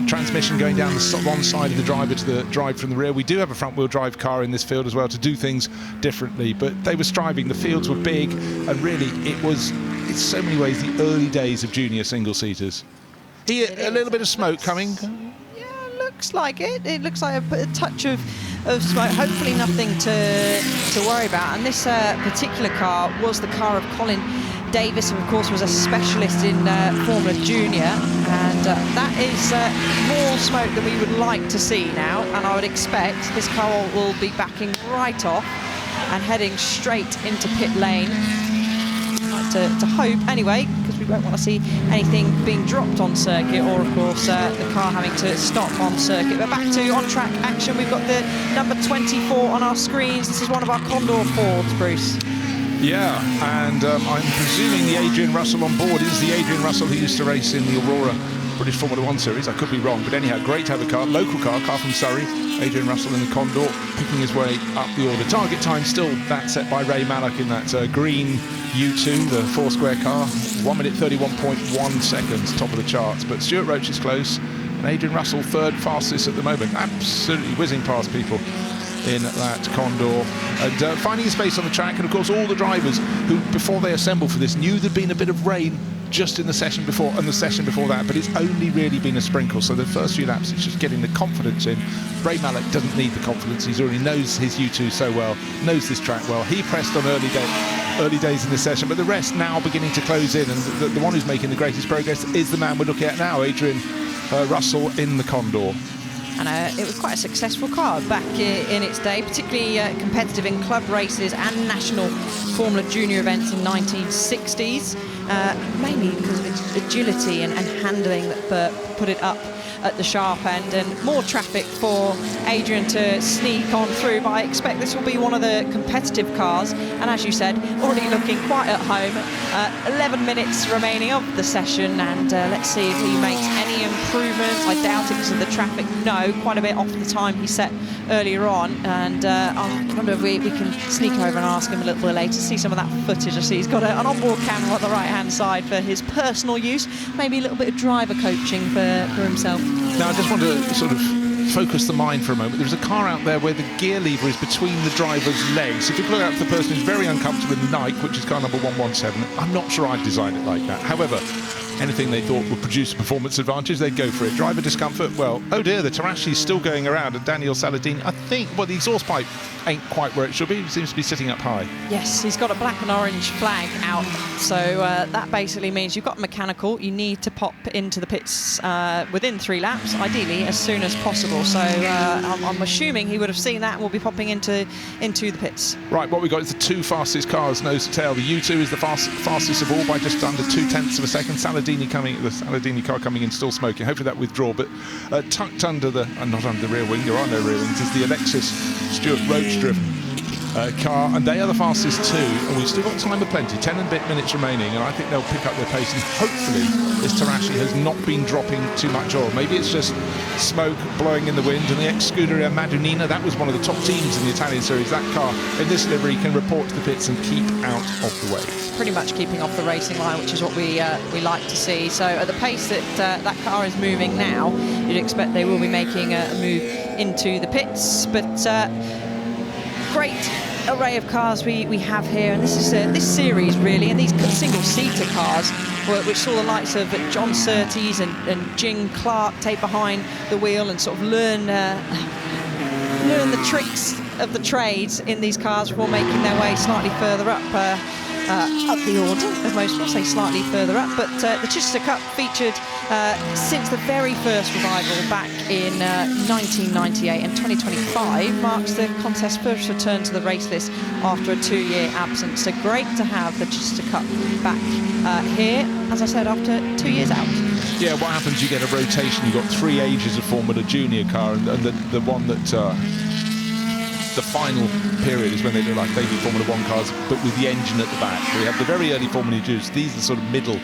transmission going down the one side of the driver to the drive from the rear. We do have a front-wheel drive car in this field as well to do things differently, but they were striving. The fields were big, and really it's so many ways the early days of junior single-seaters. Here, a little bit of smoke coming. Looks like it. It looks like a touch of smoke. Hopefully nothing to worry about. And this particular car was the car of Colin Davis, who of course was a specialist in Formula Junior, and that is more smoke than we would like to see now, and I would expect this car will be backing right off and heading straight into pit lane. to hope anyway, because we won't want to see anything being dropped on circuit, or of course the car having to stop on circuit. But back to on-track action, we've got the number 24 on our screens. This is one of our Condor Fords, Bruce. Yeah, and I'm presuming the Adrian Russell on board is the Adrian Russell who used to race in the Aurora British Formula 1 series. I could be wrong, but anyhow, great to have a car, local car from Surrey. Adrian Russell in the Condor, picking his way up the order. Target time still that set by Ray Mallock in that green U2, the four-square car. 1 minute 31.1 seconds, top of the charts. But Stuart Roach is close, and Adrian Russell third fastest at the moment. Absolutely whizzing past people in that Condor, and finding his space on the track. And of course all the drivers who, before they assembled for this, knew there'd been a bit of rain just in the session before and the session before that, but it's only really been a sprinkle, so the first few laps it's just getting the confidence in. Ray Mallock doesn't need the confidence, he's already knows his U2 so well, knows this track well. He pressed on early days in the session, but the rest now beginning to close in, and the one who's making the greatest progress is the man we're looking at now, Adrian Russell in the Condor. And it was quite a successful car back in its day, particularly competitive in club races and national Formula Junior events in 1960s, mainly because of its agility and handling that put it up at the sharp end, and more traffic for Adrian to sneak on through. But I expect this will be one of the competitive cars, and as you said, already looking quite at home. 11 minutes remaining of the session, and let's see if he makes any improvements. I doubt it because of the traffic. No, quite a bit off the time he set earlier on, and I wonder if we can sneak over and ask him a little bit later, see some of that footage. I see he's got an onboard camera on the right-hand side for his personal use, maybe a little bit of driver coaching for himself. Now I just want to sort of focus the mind for a moment. There's a car out there where the gear lever is between the driver's legs. If you look out for the person who's very uncomfortable in the Nike, which is car number 117, I'm not sure I'd designed it like that. However, anything they thought would produce a performance advantage, they'd go for it. Driver discomfort, well, oh dear, the Tarashi's still going around, and Daniel Saladini, I think, well, the exhaust pipe ain't quite where it should be. It seems to be sitting up high. Yes, he's got a black and orange flag out, so that basically means you've got mechanical. You need to pop into the pits within 3 laps, ideally as soon as possible. So I'm assuming he would have seen that and will be popping into the pits. Right, what we've got is the 2 fastest cars, nose to tail. The U2 is the fastest of all by just under 0.2 of a second. The Saladini car coming in still smoking. Hopefully that withdraw, but tucked under the, not under the rear wing, there are no rear wings, is the Alexis Stuart Roach driven car, and they are the fastest too, and we've still got time of plenty, 10 and a bit minutes remaining, and I think they'll pick up their pace, and hopefully this Tarashi has not been dropping too much oil. Maybe it's just smoke blowing in the wind, and the ex-Scuderia Madonnina, that was one of the top teams in the Italian series. That car in this livery can report to the pits and keep out of the way. Pretty much keeping off the racing line, which is what we like to see. So at the pace that that car is moving now, you'd expect they will be making a move into the pits. But great array of cars we have here, and this is this series really, and these single-seater cars, which saw the likes of John Surtees and Jing Clark take behind the wheel and sort of learn the tricks of the trades in these cars before making their way slightly further up the order, as most will say, slightly further up. But the Chichester Cup featured since the very first revival back in 1998, and 2025 marks the contest's first return to the race list after a 2-year absence. So great to have the Chichester Cup back here, as I said, after 2 years out. Yeah, what happens, you get a rotation, you've got 3 ages of Formula Junior car, and the one that the final period is when they look like baby Formula 1 cars, but with the engine at the back. We have the very early Formula Juniors, these are the sort of middle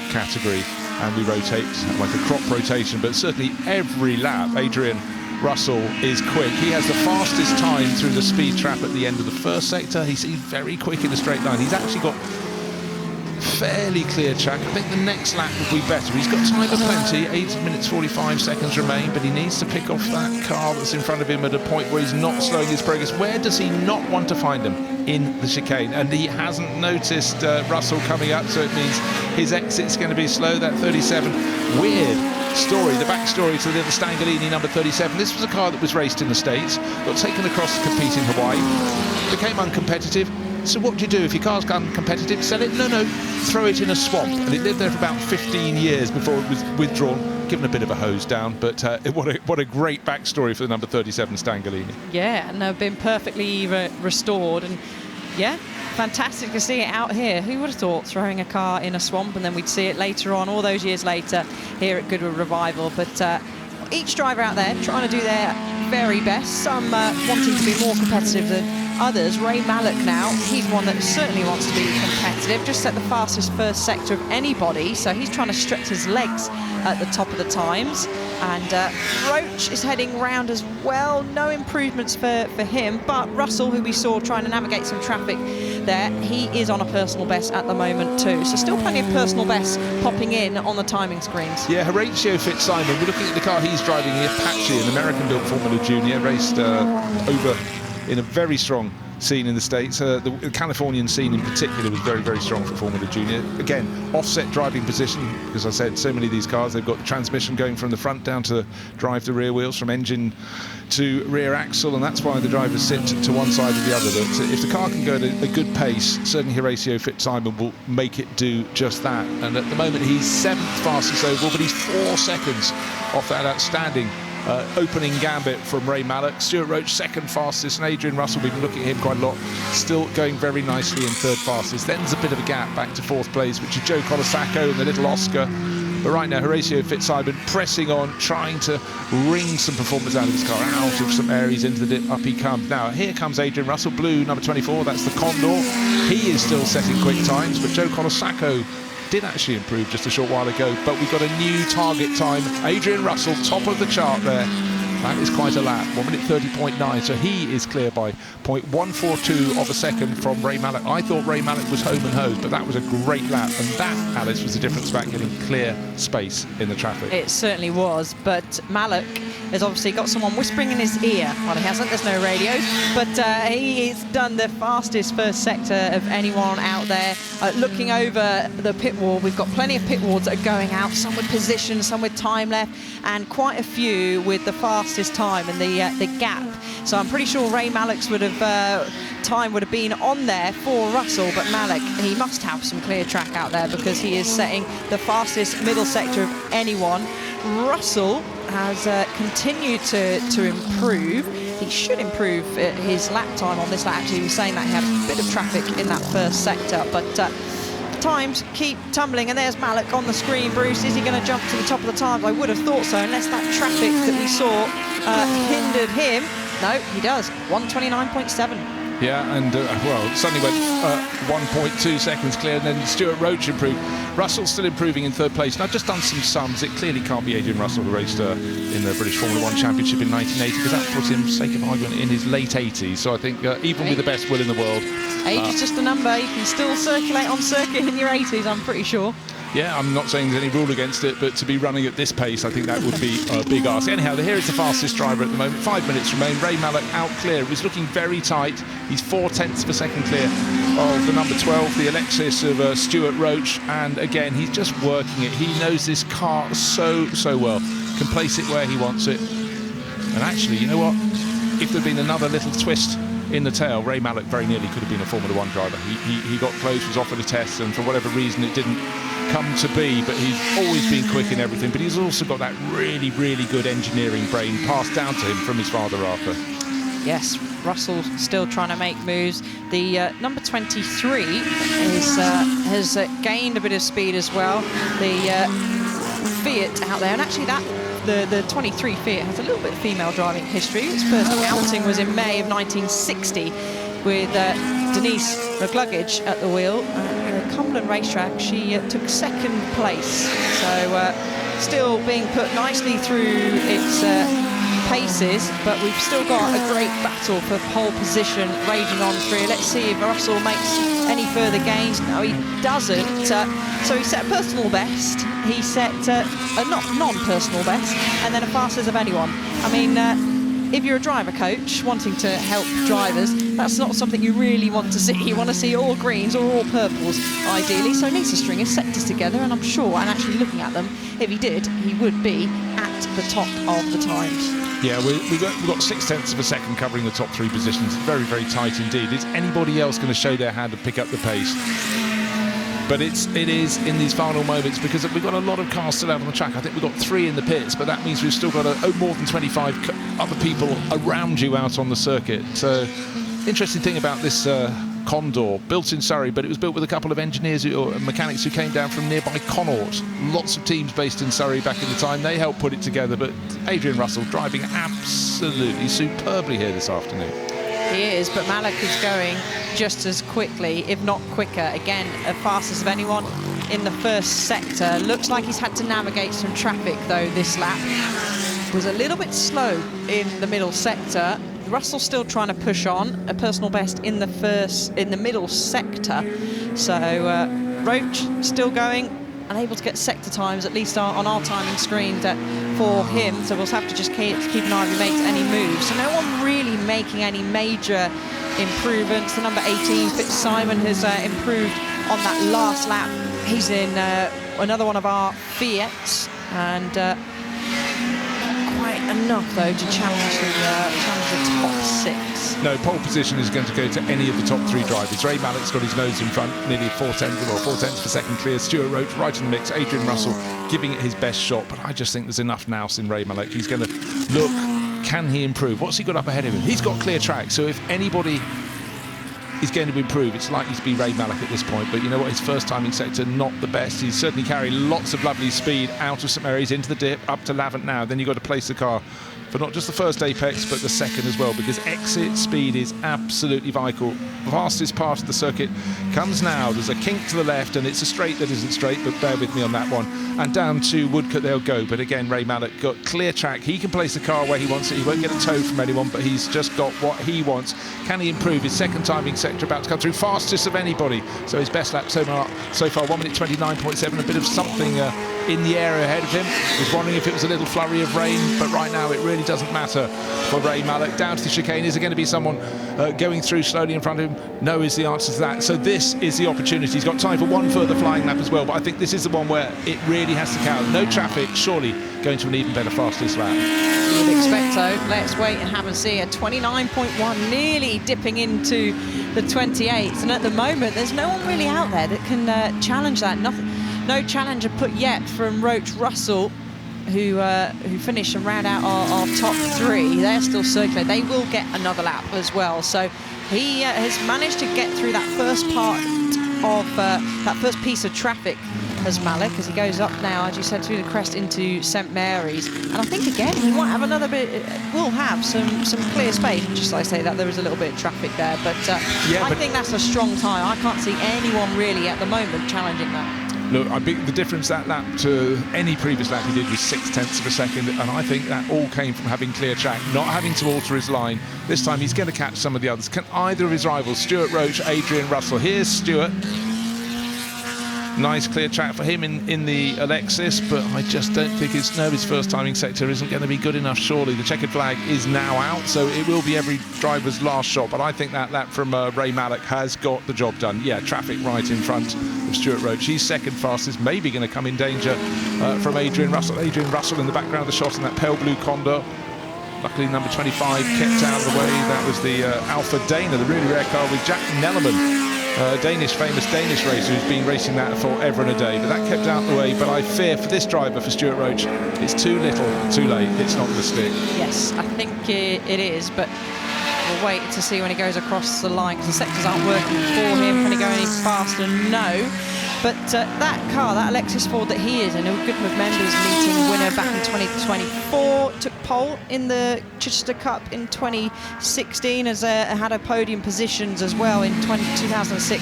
category, and we rotate like a crop rotation, but certainly every lap Adrian Russell is quick. He has the fastest time through the speed trap at the end of the first sector. He's very quick in a straight line. He's actually got fairly clear track. I think the next lap will be better. He's got time of plenty, 8 minutes 45 seconds remain, but he needs to pick off that car that's in front of him at a point where he's not slowing his progress. Where does he not want to find him? In the chicane, and he hasn't noticed Russell coming up, so it means his exit's going to be slow. That 37, weird story, the backstory to the little Stangalini number 37. This was a car that was raced in the States, got taken across to compete in Hawaii, became uncompetitive. So what do you do if your car's uncompetitive? Sell it? No, throw it in a swamp. And it lived there for about 15 years before it was withdrawn, given a bit of a hose down. But what a great backstory for the number 37 Stangalini. Yeah, and they've been perfectly restored. And yeah, fantastic to see it out here. Who would have thought throwing a car in a swamp, and then we'd see it later on, all those years later, here at Goodwood Revival. But each driver out there trying to do their very best, some wanting to be more competitive than others. Ray Mallock now, he's one that certainly wants to be competitive, just set the fastest first sector of anybody, so he's trying to stretch his legs at the top of the times. And Roach is heading round as well. No improvements for him, but Russell, who we saw trying to navigate some traffic there, he is on a personal best at the moment too. So still plenty of personal bests popping in on the timing screens. Yeah, Horatio Fitzsimon, we're looking at the car he's driving here, Apache, an American-built Formula Junior, raced over in a very strong scene in the States. The Californian scene in particular was very, very strong for Formula Junior. Again, offset driving position, because I said so many of these cars, they've got the transmission going from the front down to drive the rear wheels, from engine to rear axle, and that's why the drivers sit to one side or the other. But if the car can go at a good pace, certainly Horatio Fitzsimon will make it do just that. And at the moment, he's 7th fastest overall, but he's 4 seconds off that outstanding opening gambit from Ray Mallock. Stuart Roach 2nd fastest, and Adrian Russell, we've been looking at him quite a lot, still going very nicely in 3rd fastest. Then there's a bit of a gap back to 4th place, which is Joe Colasacco and the little Oscar. But right now, Horatio Fitzsimon pressing on, trying to wring some performance out of his car, out of some areas into the dip. Up he comes. Now, here comes Adrian Russell, blue, number 24, that's the Condor. He is still setting quick times, but Joe Colasacco did actually improve just a short while ago, but we've got a new target time. Adrian Russell, top of the chart there. That is quite a lap, 1 minute 30.9, so he is clear by 0.142 of a second from Ray Mallock. I thought Ray Mallock was home and hosed, but that was a great lap, and that, Alice, was the difference about getting clear space in the traffic. It certainly was, but Mallock has obviously got someone whispering in his ear. Well, he hasn't, there's no radios, but he's done the fastest first sector of anyone out there. Looking over the pit wall, we've got plenty of pit walls that are going out, some with position, some with time left, and quite a few with the fastest time and the gap. So I'm pretty sure Ray Mallock's time would have been on there for Russell, but Mallock, he must have some clear track out there because he is setting the fastest middle sector of anyone. Russell has continued to improve. He should improve his lap time on this lap. Actually, he was saying that he had a bit of traffic in that first sector, but times keep tumbling, and there's Mallock on the screen. Bruce, is he going to jump to the top of the times? I would have thought so, unless that traffic that we saw hindered him. No, he does. 129.7. Yeah, and well, suddenly went 1.2 seconds clear, and then Stuart Roach improved. Russell still improving in 3rd place. Now, I've just done some sums. It clearly can't be Adrian Russell, who raced in the British Formula 1 Championship in 1980, because that puts him, sake of argument, in his late 80s. So I think even with the best will in the world... Age is just a number. You can still circulate on circuit in your 80s, I'm pretty sure. Yeah, I'm not saying there's any rule against it, but to be running at this pace, I think that would be a big ask. Anyhow, here is the fastest driver at the moment. 5 minutes remain. Ray Mallock out clear. It was looking very tight. He's 0.4 of a second clear of the number 12, the Alexis of Stuart Roach. And again, he's just working it. He knows this car so well. Can place it where he wants it. And actually, you know what? If there'd been another little twist in the tail, Ray Mallock very nearly could have been a Formula 1 driver. He got close, was offered a test, and for whatever reason it didn't come to be, but he's always been quick in everything. But he's also got that really, really good engineering brain passed down to him from his father, Arthur. Yes, Russell still trying to make moves. The number 23 has gained a bit of speed as well. The Fiat out there, and actually the 23 Fiat has a little bit of female driving history. Its first outing was in May of 1960 with Denise McCluggage at the wheel. The Cumberland racetrack, she took 2nd place. So still being put nicely through its paces, but we've still got a great battle for pole position raging on through. Let's see if Russell makes any further gains. No, he doesn't. So he set a personal best. He set a non-personal best, and then a fastest of anyone. I mean, if you're a driver coach wanting to help drivers, that's not something you really want to see. You want to see all greens or all purples, ideally. So he needs to string his sectors together, and I'm sure, and actually looking at them, if he did, he would be at the top of the times. Yeah, we've got 0.6 of a second covering the top 3 positions. Very, very tight indeed. Is anybody else going to show their hand and pick up the pace? But it is in these final moments, because we've got a lot of cars still out on the track. I think we've got 3 in the pits, but that means we've still got more than 25 other people around you out on the circuit. So, interesting thing about this Condor, built in Surrey, but it was built with a couple of engineers or mechanics who came down from nearby Connaught. Lots of teams based in Surrey back in the time. They helped put it together, but Adrian Russell driving absolutely superbly here this afternoon. He is, but Malik is going just as quickly, if not quicker. Again, as fastest of anyone in the first sector. Looks like he's had to navigate some traffic, though, this lap. Was a little bit slow in the middle sector. Russell still trying to push on, a personal best in the middle sector. So Roach still going, unable to get sector times, at least on our timing screen for him. So we'll have to just keep an eye if he makes any moves. So no one really making any major improvements. The number 18, Fitzsimon, has improved on that last lap. He's in another one of our Fiats, and quite enough though to challenge the top 6. No, pole position is going to go to any of the top 3 drivers. Ray Mallett's got his nose in front, nearly 4 tenths per second clear. Stuart Roach right in the mix. Adrian Russell giving it his best shot, but I just think there's enough nous in Ray Mallett. He's going to look, can he improve? What's he got up ahead of him? He's got clear track, so if anybody is going to improve, it's likely to be Ray Mallett at this point. But you know what, his first timing sector, not the best. He's certainly carried lots of lovely speed out of St Mary's into the dip, up to Lavant now. Then you've got to place the car for not just the first apex, but the second as well, because exit speed is absolutely vital. The fastest part of the circuit comes now. There's a kink to the left, and it's a straight that isn't straight, but bear with me on that one. And down to Woodcote they'll go. But again, Ray Mallett got clear track. He can place the car where he wants it. He won't get a tow from anyone, but he's just got what he wants. Can he improve? His second timing sector about to come through, fastest of anybody. So his best lap so far 1 minute 29.7, a bit of something in the air ahead of him. Was wondering if it was a little flurry of rain, but right now it really doesn't matter for Ray Mallett. Down to the chicane. Is there going to be someone going through slowly in front of him? No is the answer to that. So this is the opportunity. He's got time for one further flying lap as well, but I think this is the one where it really has to count. No traffic, surely going to an even better fastest lap. You would expect so. Let's wait and have a see. A 29.1, nearly dipping into the 28s, and at the moment there's no one really out there that can challenge that. No challenger put yet from Roach Russell, who finished and round out our top 3. They're still circulating. They will get another lap as well. So he has managed to get through that first part of that first piece of traffic as Malik, as he goes up now, as you said, through the crest into St Mary's. And I think again he might have another bit. Will have some clear space. Just like I say that there is a little bit of traffic there, but I think that's a strong time. I can't see anyone really at the moment challenging that. Look, I think the difference that lap to any previous lap he did was 0.6 of a second, and I think that all came from having clear track, not having to alter his line. This time he's going to catch some of the others. Can either of his rivals, Stuart Roach, Adrian Russell? Here's Stuart. Nice clear track for him in the Alexis, but I just don't think his first timing sector isn't going to be good enough, surely. The checkered flag is now out, so it will be every driver's last shot, but I think that lap from Ray Mallett has got the job done. Yeah, traffic right in front of Stuart Roach. He's second fastest, maybe going to come in danger from Adrian Russell. Adrian Russell in the background of the shot in that pale blue Condor. Luckily, number 25 kept out of the way. That was the Alpha Dana, the really rare car with Jack Nellerman. Famous Danish racer who's been racing that forever and a day, but that kept out the way. But I fear for this driver, for Stuart Roach, it's too little, too late. It's not going to stick. Yes, I think it is, but we'll wait to see when he goes across the line, because the sectors aren't working for him. Can he go any faster? No. But that car, that Alexis Ford that he is in, a Goodwood Members meeting winner back in 2024, took pole in the Chichester Cup in 2016, as had a podium positions as well in 2006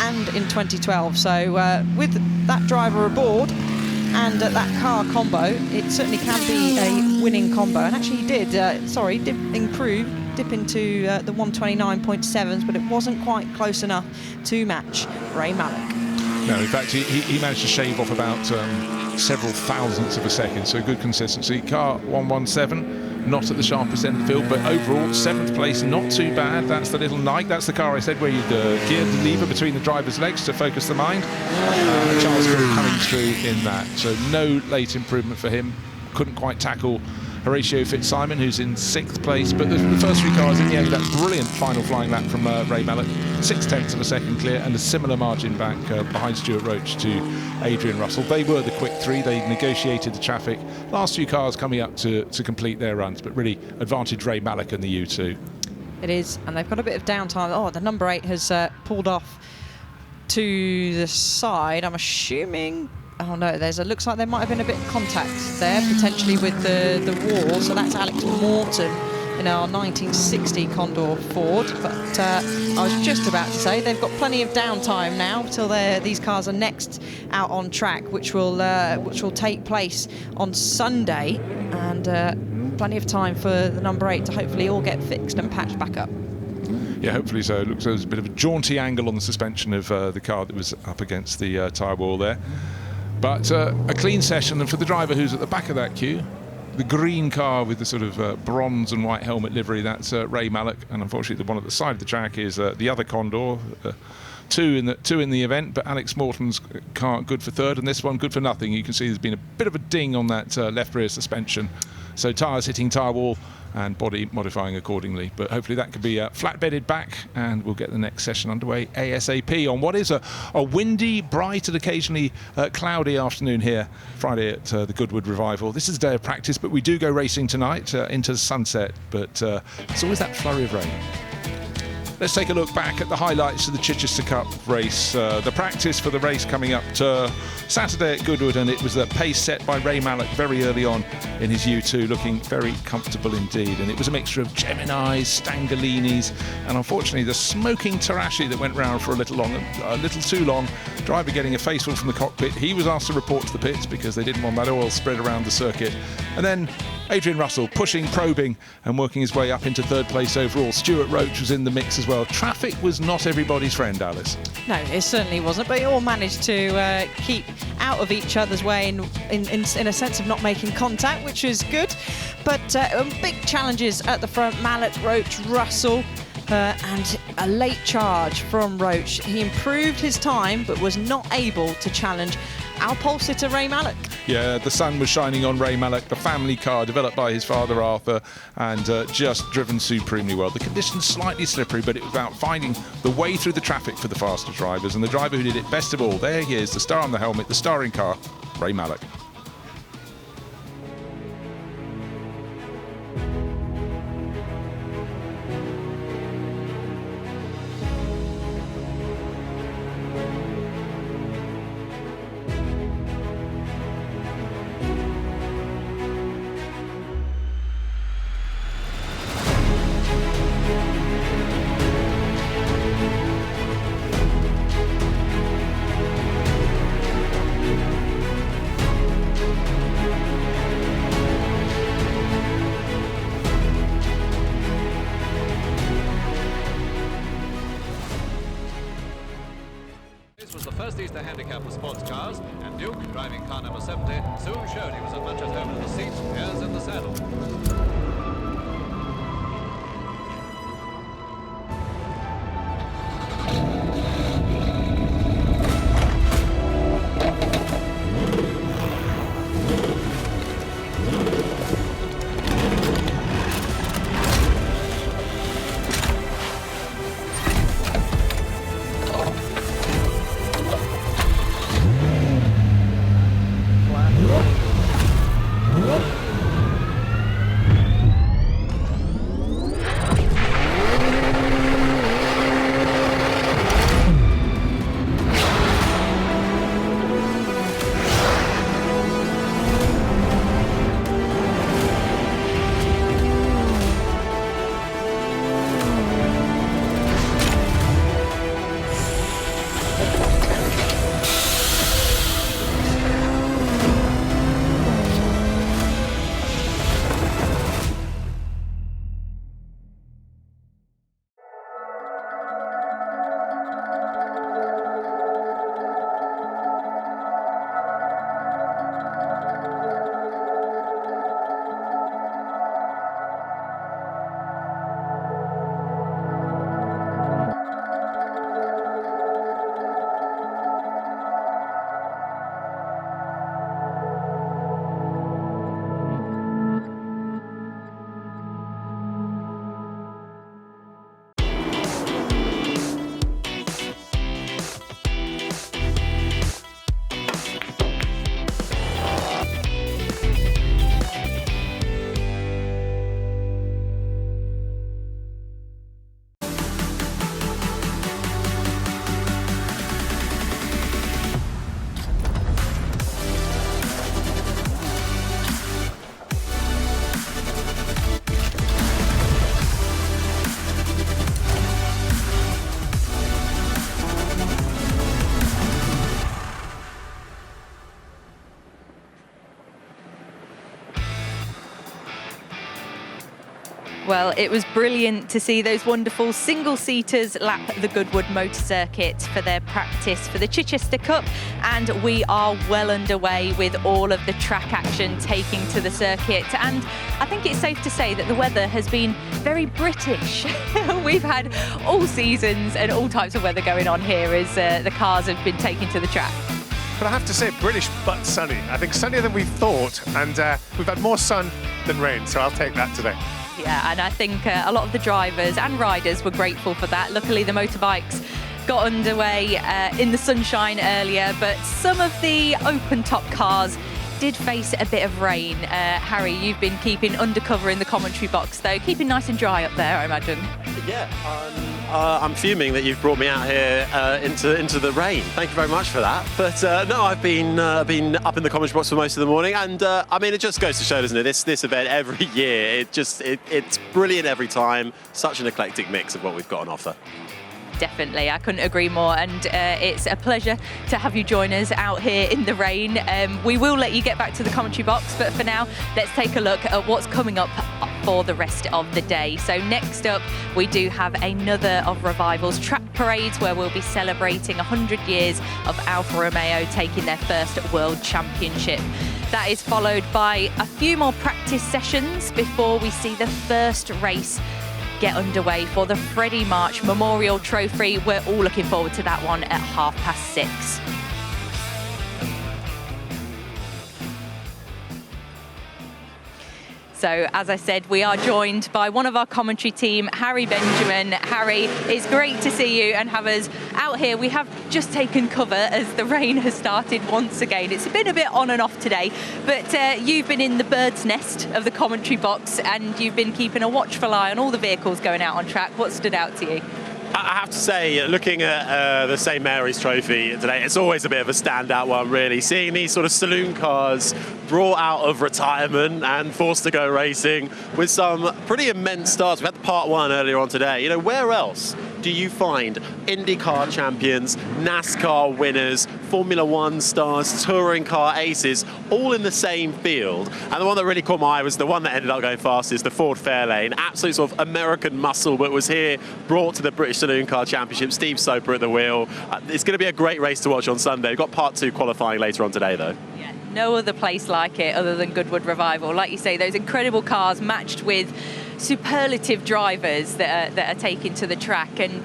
and in 2012. So with that driver aboard and that car combo, it certainly can be a winning combo. And actually he did improve, dip into the 129.7s, but it wasn't quite close enough to match Ray Mallett. No, in fact, he managed to shave off about several thousandths of a second, so good consistency. Car 117, not at the sharpest end of the field, but overall 7th place, not too bad. That's the little Nike. That's the car I said where you'd gear the lever between the driver's legs to focus the mind. Charles Cook coming through in that, so no late improvement for him. Couldn't quite tackle Horatio Fitzsimon, who's in 6th place, but the first 3 cars in the end, that brilliant final flying lap from Ray Mallett, 0.6 of a second clear, and a similar margin back behind Stuart Roach to Adrian Russell. They were the quick 3, they negotiated the traffic. Last few cars coming up to complete their runs, but really advantage Ray Mallett and the U2. It is, and they've got a bit of downtime. Oh, the number 8 has pulled off to the side. I'm assuming. Oh no, looks like there might have been a bit of contact there, potentially with the wall. So that's Alex Morton in our 1960 Condor Ford. But I was just about to say they've got plenty of downtime now till these cars are next out on track, which will take place on Sunday, and plenty of time for the number 8 to hopefully all get fixed and patched back up. Yeah, hopefully so. It looks like there's a bit of a jaunty angle on the suspension of the car that was up against the tyre wall there. But a clean session, and for the driver who's at the back of that queue, the green car with the sort of bronze and white helmet livery, that's Ray Mallock, and unfortunately the one at the side of the track is the other Condor. Two in the event, but Alex Morton's car good for third, and this one good for nothing. You can see there's been a bit of a ding on that left rear suspension, so tyres hitting tyre wall and body modifying accordingly. But hopefully that could be flat-bedded back, and we'll get the next session underway ASAP on what is a windy, bright and occasionally cloudy afternoon here Friday at the Goodwood Revival. This is a day of practice, but we do go racing tonight into the sunset, but it's always that flurry of rain. Let's take a look back at the highlights of the Chichester Cup race. The practice for the race coming up to Saturday at Goodwood, and it was a pace set by Ray Mallock very early on in his U2, looking very comfortable indeed. And it was a mixture of Geminis, Stangolinis, and unfortunately the smoking Tarashi that went round for a little too long. Driver getting a faceful from the cockpit. He was asked to report to the pits because they didn't want that oil spread around the circuit. And then Adrian Russell pushing, probing and working his way up into third place overall. Stuart Roach was in the mix as well. Traffic was not everybody's friend, Alice. No, it certainly wasn't, but they all managed to keep out of each other's way in a sense of not making contact, which is good. But big challenges at the front. Mallet, Roach, Russell, and a late charge from Roach. He improved his time but was not able to challenge our pole sitter Ray Mallock. Yeah, the sun was shining on Ray Mallock, the family car developed by his father Arthur, and just driven supremely well. The conditions slightly slippery, but it was about finding the way through the traffic for the faster drivers, and the driver who did it best of all, there he is, the star on the helmet, the starring car, Ray Mallock. This was the first Easter handicap of sports cars, and Duke, driving car number 70, soon showed he was as much at home in the seat as in the saddle. Well, it was brilliant to see those wonderful single-seaters lap the Goodwood Motor Circuit for their practice for the Chichester Cup, and we are well underway with all of the track action taking to the circuit. And I think it's safe to say that the weather has been very British. We've had all seasons and all types of weather going on here as the cars have been taken to the track. But I have to say, British but sunny. I think sunnier than we thought, and we've had more sun than rain, so I'll take that today. Yeah, and I think a lot of the drivers and riders were grateful for that. Luckily, the motorbikes got underway in the sunshine earlier, but some of the open-top cars did face a bit of rain. Harry, you've been keeping undercover in the commentary box, though, keeping nice and dry up there, I imagine. Yeah, I'm fuming that you've brought me out here into the rain. Thank you very much for that. But no, I've been up in the commentary box for most of the morning, and I mean, it just goes to show, doesn't it? This event every year, it's brilliant every time. Such an eclectic mix of what we've got on offer. Definitely, I couldn't agree more, and it's a pleasure to have you join us out here in the rain. We will let you get back to the commentary box, but for now, let's take a look at what's coming up for the rest of the day. So next up, we do have another of Revival's track parades where we'll be celebrating 100 years of Alfa Romeo taking their first World Championship. That is followed by a few more practice sessions before we see the first race get underway for the Freddie March Memorial Trophy. We're all looking forward to that one at 6:30. So, as I said, we are joined by one of our commentary team, Harry Benjamin. Harry, it's great to see you and have us out here. We have just taken cover as the rain has started once again. It's been a bit on and off today, but you've been in the bird's nest of the commentary box and you've been keeping a watchful eye on all the vehicles going out on track. What stood out to you? I have to say, looking at the St Mary's Trophy today, it's always a bit of a standout one, really. Seeing these sort of saloon cars brought out of retirement and forced to go racing with some pretty immense stars. We had the Part 1 earlier on today. You know, where else do you find IndyCar champions, NASCAR winners, Formula One stars, touring car aces, all in the same field? And the one that really caught my eye was the one that ended up going fastest, the Ford Fairlane. Absolute sort of American muscle, but was here brought to the British Saloon Car Championship. Steve Soper at the wheel. It's going to be a great race to watch on Sunday. We've got Part 2 qualifying later on today, though. Yeah, no other place like it other than Goodwood Revival. Like you say, those incredible cars matched with superlative drivers that are taken to the track. And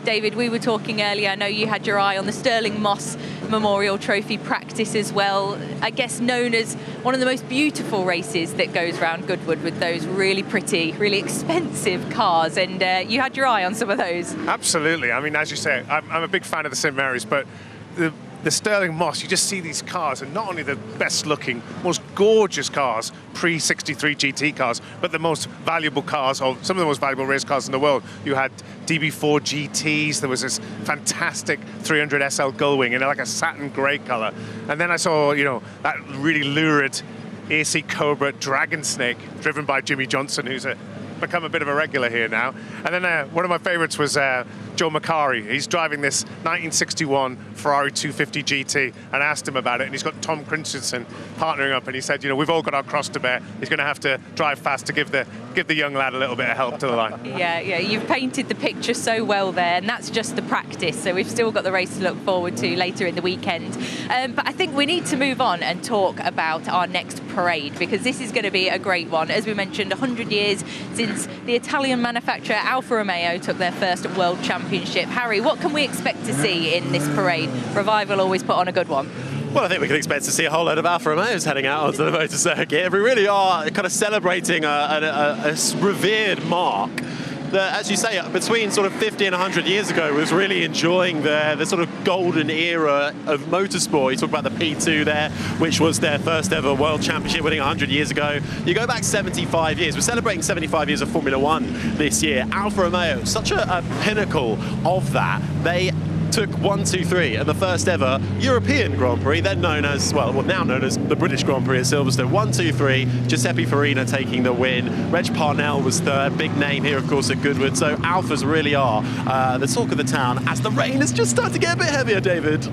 David, we were talking earlier, I know you had your eye on the Sterling Moss Memorial Trophy practice as well. I guess known as one of the most beautiful races that goes around Goodwood with those really pretty, really expensive cars. And you had your eye on some of those. Absolutely. I mean, as you say, I'm a big fan of the St Mary's, but the Sterling Moss, you just see these cars, and not only the best looking, most gorgeous cars, pre-63 GT cars, but the most valuable cars, or some of the most valuable race cars in the world. You had DB4 GTs, there was this fantastic 300 SL Gullwing in like a satin grey colour. And then I saw, you know, that really lurid AC Cobra Dragon Snake, driven by Jimmy Johnson, who's become a bit of a regular here now. And then one of my favourites was Joe Macari. He's driving this 1961 Ferrari 250 GT, and I asked him about it, and he's got Tom Christensen partnering up, and he said, you know, we've all got our cross to bear. He's going to have to drive fast to give the young lad a little bit of help to the line. Yeah, you've painted the picture so well there, and that's just the practice, so we've still got the race to look forward to later in the weekend. But I think we need to move on and talk about our next parade, because this is going to be a great one. As we mentioned, 100 years since the Italian manufacturer Alfa Romeo took their first World Championship. Harry, what can we expect to see in this parade? Revival always put on a good one. Well, I think we can expect to see a whole load of Alfa Romeos heading out onto the motor circuit. We really are kind of celebrating a revered mark that, as you say, between sort of 50 and 100 years ago was really enjoying the sort of golden era of motorsport. You talk about the P2 there, which was their first ever World Championship, winning 100 years ago. You go back 75 years. We're celebrating 75 years of Formula One this year. Alfa Romeo, such a pinnacle of that. They took 1, 2, 3 and the first ever European Grand Prix, then known as, well, now known as the British Grand Prix at Silverstone. 1, 2, 3, Giuseppe Farina taking the win. Reg Parnell was the big name here, of course, at Goodwood. So Alfas really are the talk of the town as the rain has just started to get a bit heavier, David.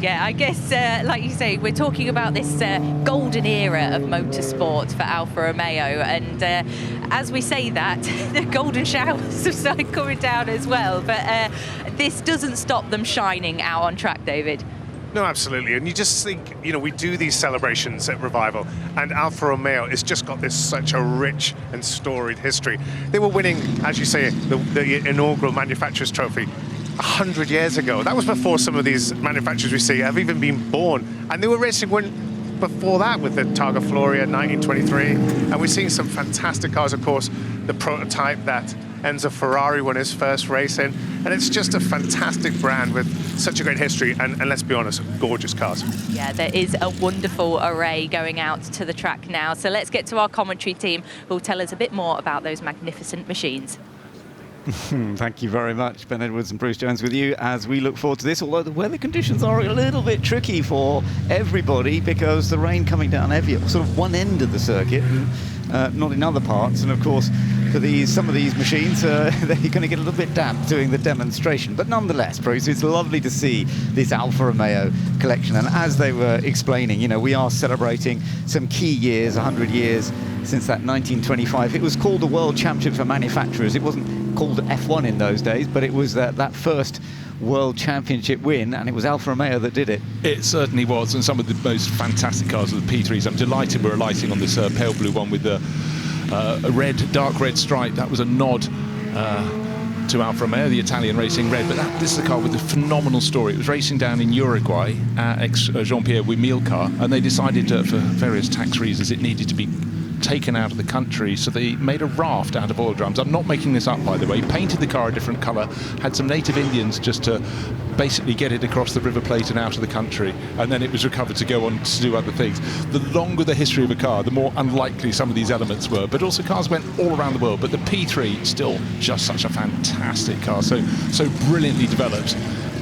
Yeah, I guess, like you say, we're talking about this golden era of motorsport for Alfa Romeo, and as we say that, the golden showers have started coming down as well. But this doesn't stop them shining out on track, David. No, absolutely. And you just think, you know, we do these celebrations at Revival, and Alfa Romeo has just got this such a rich and storied history. They were winning, as you say, the inaugural Manufacturers' Trophy 100 years ago. That was before some of these manufacturers we see have even been born. And they were racing before that with the Targa Floria 1923. And we're seeing some fantastic cars, of course, the prototype that Enzo Ferrari won his first race in. And it's just a fantastic brand with such a great history. And let's be honest, gorgeous cars. Yeah, there is a wonderful array going out to the track now. So let's get to our commentary team, who will tell us a bit more about those magnificent machines. Thank you very much, Ben Edwards and Bruce Jones with you as we look forward to this, although the weather conditions are a little bit tricky for everybody because the rain coming down heavy at sort of one end of the circuit and not in other parts. And of course, for some of these machines, they're going to get a little bit damp doing the demonstration. But nonetheless, Bruce, it's lovely to see this Alfa Romeo collection. And as they were explaining, you know, we are celebrating some key years, 100 years since that 1925. It was called the World Championship for Manufacturers. It wasn't called F1 in those days, but it was that first World Championship win, and it was Alfa Romeo that did it. It certainly was, and some of the most fantastic cars of the P3s. I'm delighted we're alighting on this pale blue one with a dark red stripe. That was a nod to Alfa Romeo, the Italian racing red, but this is a car with a phenomenal story. It was racing down in Uruguay, Jean-Pierre Wimille car, and they decided for various tax reasons it needed to be taken out of the country, so they made a raft out of oil drums. I'm not making this up, by the way. Painted the car a different colour, had some native Indians just to basically get it across the River Plate and out of the country, and then it was recovered to go on to do other things. The longer the history of a car, the more unlikely some of these elements were, but also cars went all around the world. But the P3, still just such a fantastic car, so brilliantly developed.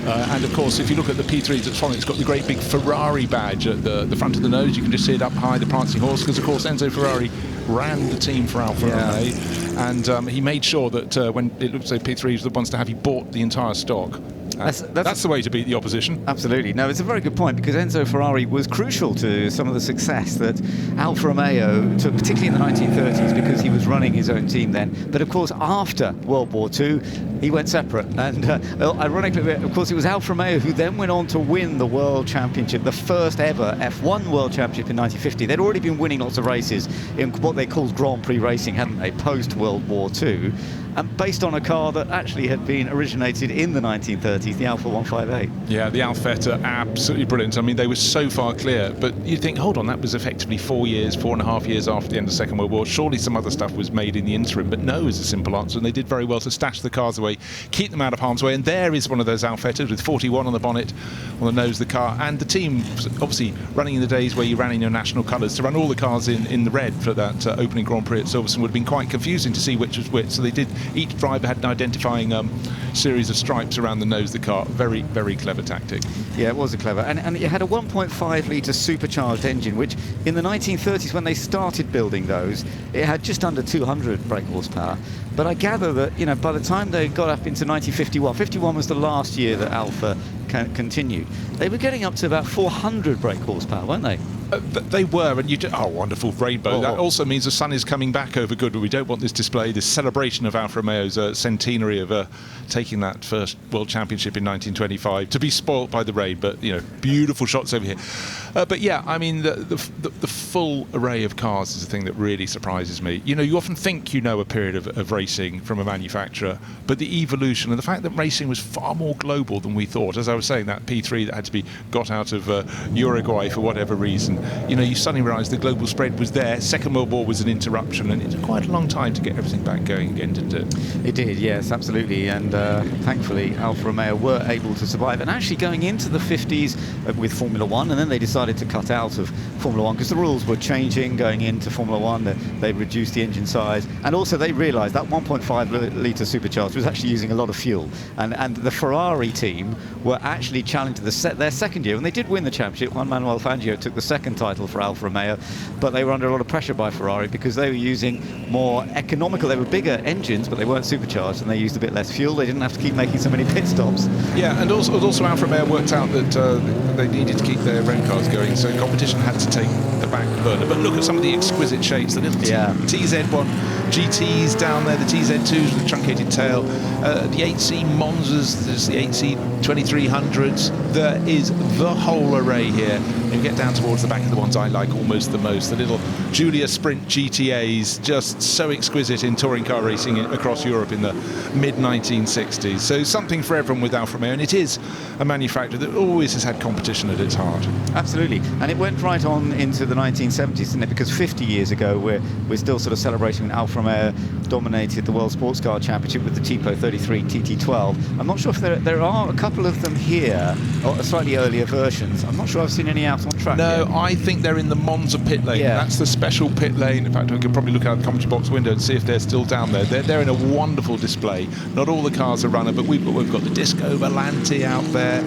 And of course, if you look at the P3 that's following, it's got the great big Ferrari badge at the front of the nose. You can just see it up high, the prancing horse, because of course Enzo Ferrari ran the team for Alfa Romeo, and he made sure that when it looks like P3 was the ones to have, he bought the entire stock. That's the way to beat the opposition. Absolutely. No, it's a very good point, because Enzo Ferrari was crucial to some of the success that Alfa Romeo took, particularly in the 1930s, because he was running his own team then. But of course, after World War II, he went separate. And ironically, of course, it was Alfa Romeo who then went on to win the World Championship, the first ever F1 World Championship in 1950. They'd already been winning lots of races in what they called Grand Prix racing, hadn't they, post-World War II. And based on a car that actually had been originated in the 1930s, the Alfa 158. Yeah, the Alfetta, absolutely brilliant. I mean, they were so far clear, but you think, hold on, that was effectively 4.5 years after the end of the Second World War. Surely some other stuff was made in the interim, but no is a simple answer, and they did very well to stash the cars away, keep them out of harm's way. And there is one of those Alfettas with 41 on the bonnet, on the nose of the car, and the team obviously running in the days where you ran in your national colours. To run all the cars in the red for that opening Grand Prix at Silverstone would have been quite confusing to see which was which, so they did. Each driver had an identifying series of stripes around the nose of the car. Very, very clever tactic. Yeah, it was a clever. And it had a 1.5 litre supercharged engine, which in the 1930s, when they started building those, it had just under 200 brake horsepower. But I gather that, you know, by the time they got up into 1951, 51 was the last year that Alfa continued, they were getting up to about 400 brake horsepower, weren't they? They were, and wonderful rainbow. That also means the sun is coming back over Goodwood. We don't want this display, this celebration of Alfa Romeo's centenary of taking that first World Championship in 1925, to be spoilt by the rain. But, you know, beautiful shots over here. But yeah, I mean, the full array of cars is the thing that really surprises me. You know, you often think you know a period of racing from a manufacturer, but the evolution and the fact that racing was far more global than we thought. As I was saying, that P3 that had to be got out of Uruguay for whatever reason, you know, you suddenly realise the global spread was there. Second World War was an interruption, and it took quite a long time to get everything back going again, didn't it? It did, yes, absolutely. And thankfully, Alfa Romeo were able to survive. And actually going into the 50s with Formula One, and then they decided to cut out of Formula One because the rules were changing going into Formula One. They reduced the engine size. And also they realised that 1.5 litre supercharged was actually using a lot of fuel. And the Ferrari team were actually challenged their second year, and they did win the championship. Juan Manuel Fangio took the second title for Alfa Romeo, but they were under a lot of pressure by Ferrari because they were using more economical, they were bigger engines, but they weren't supercharged, and they used a bit less fuel. They didn't have to keep making so many pit stops. Yeah, and also Alfa Romeo worked out that they needed to keep their own cars going, so competition had to take the back burner. But look at some of the exquisite shapes. The little TZ1 GTs down there, the TZ2s with the truncated tail, the 8C Monzas, there's the 8C 2300s. There is the whole array here. You get down towards the back of the ones I like almost the most. The little Giulia Sprint GTAs, just so exquisite in touring car racing across Europe in the mid-1960s. So something for everyone with Alfa Romeo, and it is a manufacturer that always has had competition at its heart. Absolutely, and it went right on into the 1970s, didn't it? Because 50 years ago, we're still sort of celebrating when Alfa Romeo dominated the World Sports Car Championship with the Tipo 33 TT12. I'm not sure if there are a couple of them here, or slightly earlier versions. I'm not sure I've seen any out on track No, yet. I think they're in the Monza pit lane. Yeah. That's the special pit lane. In fact, we could probably look out the commentary box window and see if they're still down there. They're in a wonderful display. Not all the cars are runner, but we've got the Disco Volante out there,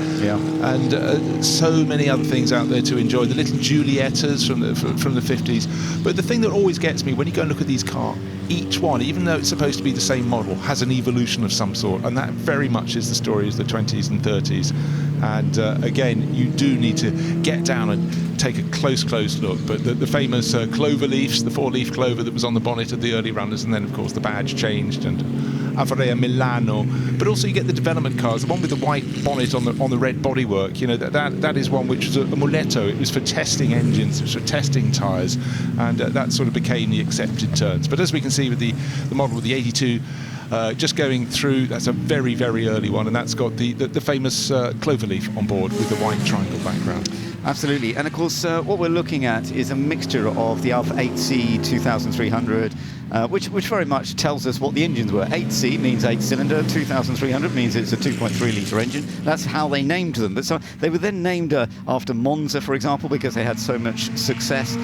and so many other things out there to enjoy. The little Giuliettas from the 50s. But the thing that always gets me when you go and look at these cars, each one, even though it's supposed to be the same model, has an evolution of some sort, and that very much is the story of the 20s and 30s. And again, you do need to get down and take a close look. But the famous clover leaves, the 4-leaf clover that was on the bonnet of the early runners, and then of course the badge changed, and Averea Milano. But also you get the development cars, the one with the white bonnet on the red bodywork. You know, that is one which was a muletto. It was for testing engines, it was for testing tyres, and that sort of became the accepted terms. But as we can see with the model with the 82. Just going through, that's a very, very early one, and that's got the famous cloverleaf on board with the white triangle background. Absolutely, and of course what we're looking at is a mixture of the Alfa 8C 2300, which very much tells us what the engines were. 8C means 8-cylinder, 2300 means it's a 2.3-litre engine. That's how they named them. But so they were then named after Monza, for example, because they had so much success.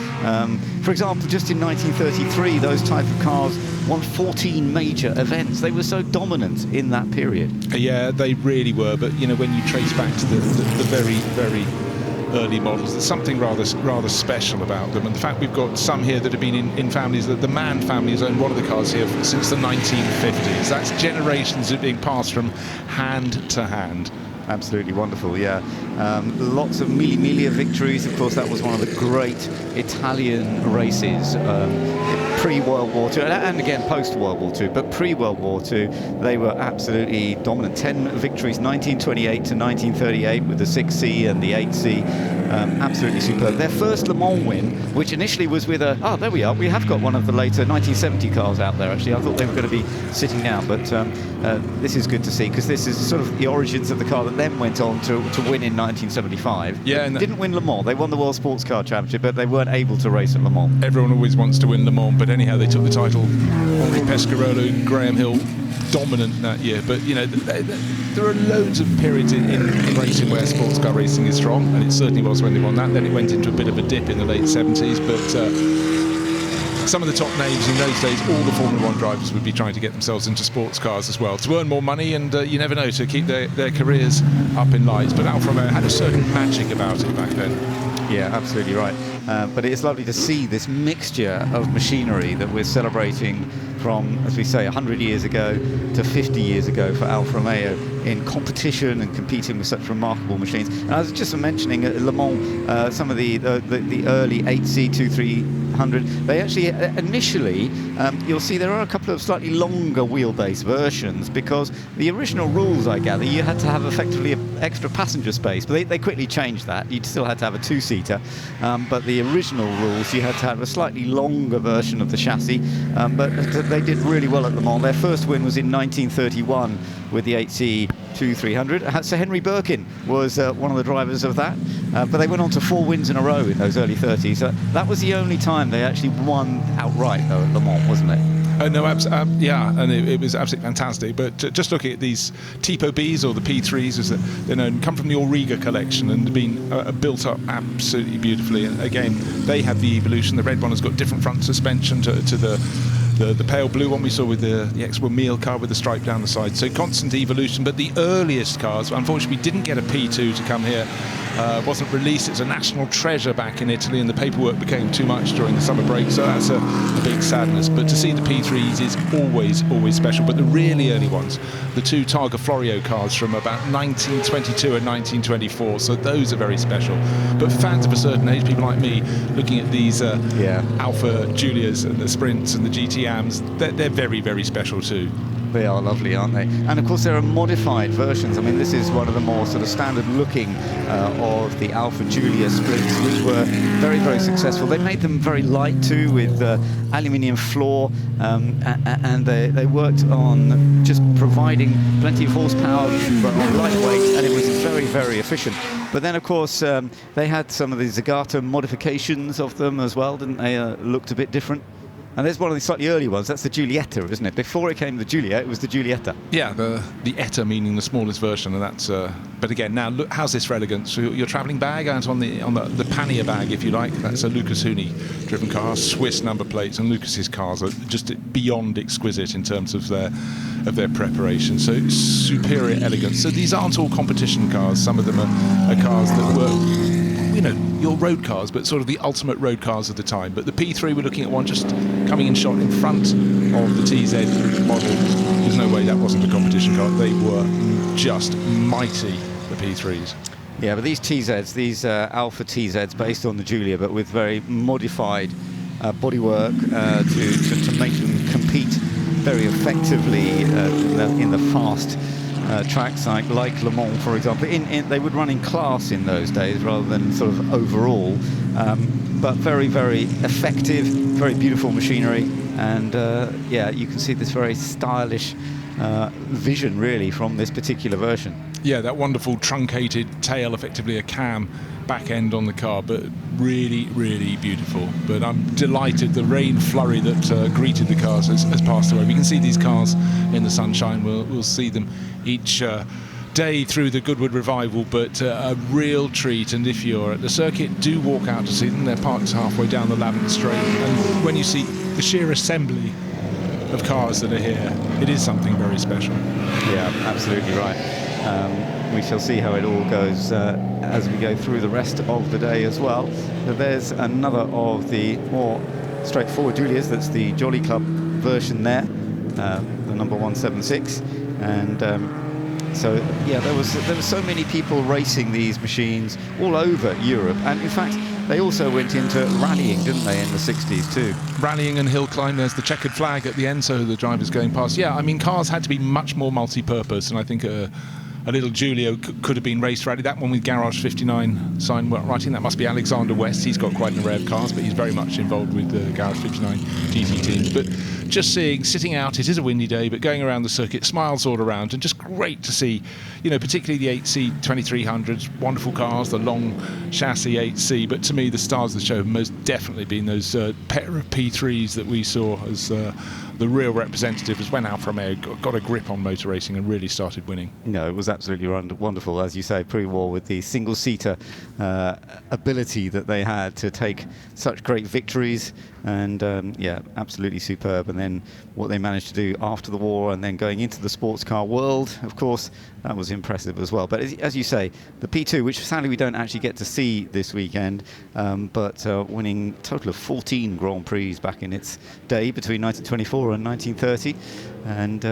For example, just in 1933, those type of cars won 14 major events. They were so dominant in that period. Yeah, they really were. But you know, when you trace back to the very, very early models, there's something rather special about them. And the fact we've got some here that have been in families, that the Mann family has owned one of the cars here since the 1950s. That's generations of being passed from hand to hand. Absolutely wonderful, yeah. Lots of Mille Miglia victories. Of course, that was one of the great Italian races pre-World War II, and again post-World War II, but pre-World War II, they were absolutely dominant. 10 victories, 1928 to 1938 with the 6C and the 8C. Absolutely superb. Their first Le Mans win, which initially was with there we are. We have got one of the later 1970 cars out there, actually. I thought they were going to be sitting down, but this is good to see, because this is sort of the origins of the car that then went on to win in 1975. Yeah, and didn't win Le Mans. They won the World Sports Car Championship, but they weren't able to race at Le Mans. Everyone always wants to win Le Mans, but anyhow, they took the title. Henri Pescarolo, Graham Hill, dominant that year. But you know, there are loads of periods in racing where sports car racing is strong, and it certainly was when they won that. Then it went into a bit of a dip in the late 70s, but some of the top names in those days, all the Formula 1 drivers would be trying to get themselves into sports cars as well, to earn more money, and you never know, to keep their careers up in lights. But Alfa Romeo had a certain magic about it back then. Yeah, absolutely right. But it's lovely to see this mixture of machinery that we're celebrating from, as we say, 100 years ago to 50 years ago for Alfa Romeo in competition and competing with such remarkable machines. And I was just mentioning at Le Mans, some of the early 8C 2300, they actually initially, you'll see there are a couple of slightly longer wheelbase versions, because the original rules, I gather, you had to have effectively an extra passenger space, but they quickly changed that. You still had to have a two-seater, but the original rules, you had to have a slightly longer version of the chassis, but they did really well at Le Mans. Their first win was in 1931 with the 8C 2300. Sir Henry Birkin was one of the drivers of that, but they went on to 4 wins in a row in those early 30s. That was the only time they actually won outright, though, at Le Mans, wasn't it? No, yeah, and it was absolutely fantastic. But just looking at these Tipo Bs, or the P3s, as they're known, come from the Auriga collection and have been built up absolutely beautifully. And again, they have the evolution. The red one has got different front suspension to the pale blue one we saw with the X1 Meal car with the stripe down the side. So constant evolution. But the earliest cars, unfortunately, we didn't get a P2 to come here wasn't released. It's a national treasure back in Italy, and the paperwork became too much during the summer break, so that's a big sadness. But to see the P3s is always special. But the really early ones, the two Targa Florio cars from about 1922 and 1924, so those are very special. But fans of a certain age, people like me, looking at these Alfa Giulias and the Sprints and the GT-Ams, they're very special too. They are lovely, aren't they? And of course there are modified versions. I mean, this is one of the more sort of standard looking of the Alfa Giulia Sprints, which were very successful. They made them very light too, with aluminium floor, and they worked on just providing plenty of horsepower, but on lightweight, and it was very efficient. But then of course they had some of the Zagato modifications of them as well, didn't they? Looked a bit different. And there's one of the slightly early ones. That's the Giulietta, isn't it? Before it came the Giulia, it was the Giulietta. Yeah, the Etta meaning the smallest version, and that's. But again, now look, how's this for elegance? So your travelling bag out on the pannier bag, if you like. That's a Lucas Huni driven car, Swiss number plates, and Lucas's cars are just beyond exquisite in terms of their preparation. So superior elegance. So these aren't all competition cars. Some of them are cars that were, your road cars, but sort of the ultimate road cars of the time. But the P3, we're looking at one just coming in shot in front of the TZ model. There's no way that wasn't a competition car. They were just mighty, the P3s. Yeah, but these TZs, these Alfa TZs based on the Giulia, but with very modified bodywork to make them compete very effectively in the fast tracks like Le Mans, for example. They would run in class in those days rather than sort of overall, but very effective, very beautiful machinery, and you can see this very stylish vision really from this particular version. Yeah, that wonderful truncated tail, effectively a cam back end on the car, but really beautiful. But I'm delighted the rain flurry that greeted the cars has passed away. We can see these cars in the sunshine. We'll see them each day through the Goodwood Revival, but a real treat. And if you're at the circuit, do walk out to see them. They're parked halfway down the Lavant Straight, and when you see the sheer assembly of cars that are here, it is something very special. Yeah, absolutely right. We shall see how it all goes as we go through the rest of the day as well. So there's another of the more straightforward Giulias. That's the Jolly Club version there, the number 176. And so yeah, there was so many people racing these machines all over Europe, and in fact they also went into rallying, didn't they, in the 60s too? Rallying and hill climb. There's the checkered flag at the end, so the drivers going past. Yeah, I mean, cars had to be much more multi-purpose, and I think a little Giulio could have been race rally. That one with Garage 59 sign writing, that must be Alexander West. He's got quite an array of cars, but he's very much involved with the Garage 59 GT teams. But just sitting out, it is a windy day, but going around the circuit, smiles all around, and just great to see, particularly the 8C 2300s, wonderful cars, the long chassis 8C. But to me, the stars of the show have most definitely been those pair of P3s that we saw as the real representatives when Alfa Romeo got a grip on motor racing and really started winning. No, it was absolutely wonderful, as you say, pre-war, with the single-seater ability that they had to take such great victories, and absolutely superb. And then what they managed to do after the war, and then going into the sports car world, of course, that was impressive as well. But as you say, the P2, which sadly we don't actually get to see this weekend, but winning a total of 14 Grand Prix back in its day between 1924 and 1930. And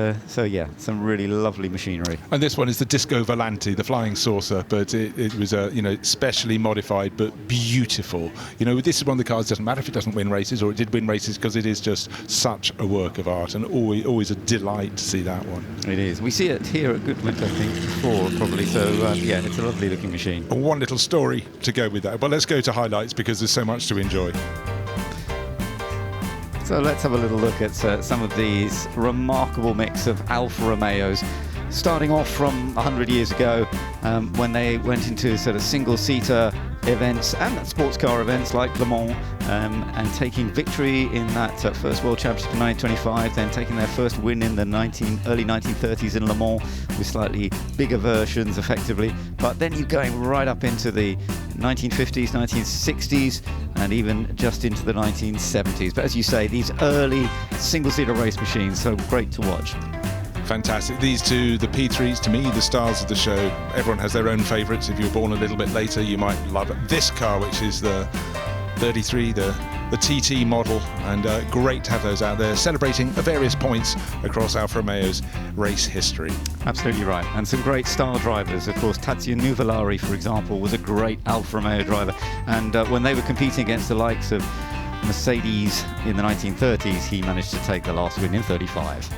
some really lovely machinery. And this one is the Disco Volante, the flying saucer, but it was specially modified but beautiful. This is one of the cars, doesn't matter if it doesn't win races, or it did win races, because it is just such a work of art, and always a delight to see that one. It is. We see it here at Goodwood, I think, before probably. So it's a lovely looking machine. One little story to go with that. But let's go to highlights, because there's so much to enjoy. So let's have a little look at some of these remarkable mix of Alfa Romeos, starting off from 100 years ago, when they went into sort of single-seater events and sports car events like Le Mans, and taking victory in that first World Championship in 1925, then taking their first win in the early 1930s in Le Mans with slightly bigger versions effectively. But then you're going right up into the 1950s, 1960s, and even just into the 1970s. But as you say, these early single-seater race machines, so great to watch. Fantastic. These two, the P3s, to me, the stars of the show. Everyone has their own favourites. If you were born a little bit later, you might love this car, which is the 33, the TT model, and great to have those out there celebrating at various points across Alfa Romeo's race history. Absolutely right, and some great star drivers. Of course, Tazio Nuvolari, for example, was a great Alfa Romeo driver, and when they were competing against the likes of Mercedes in the 1930s, he managed to take the last win in 35.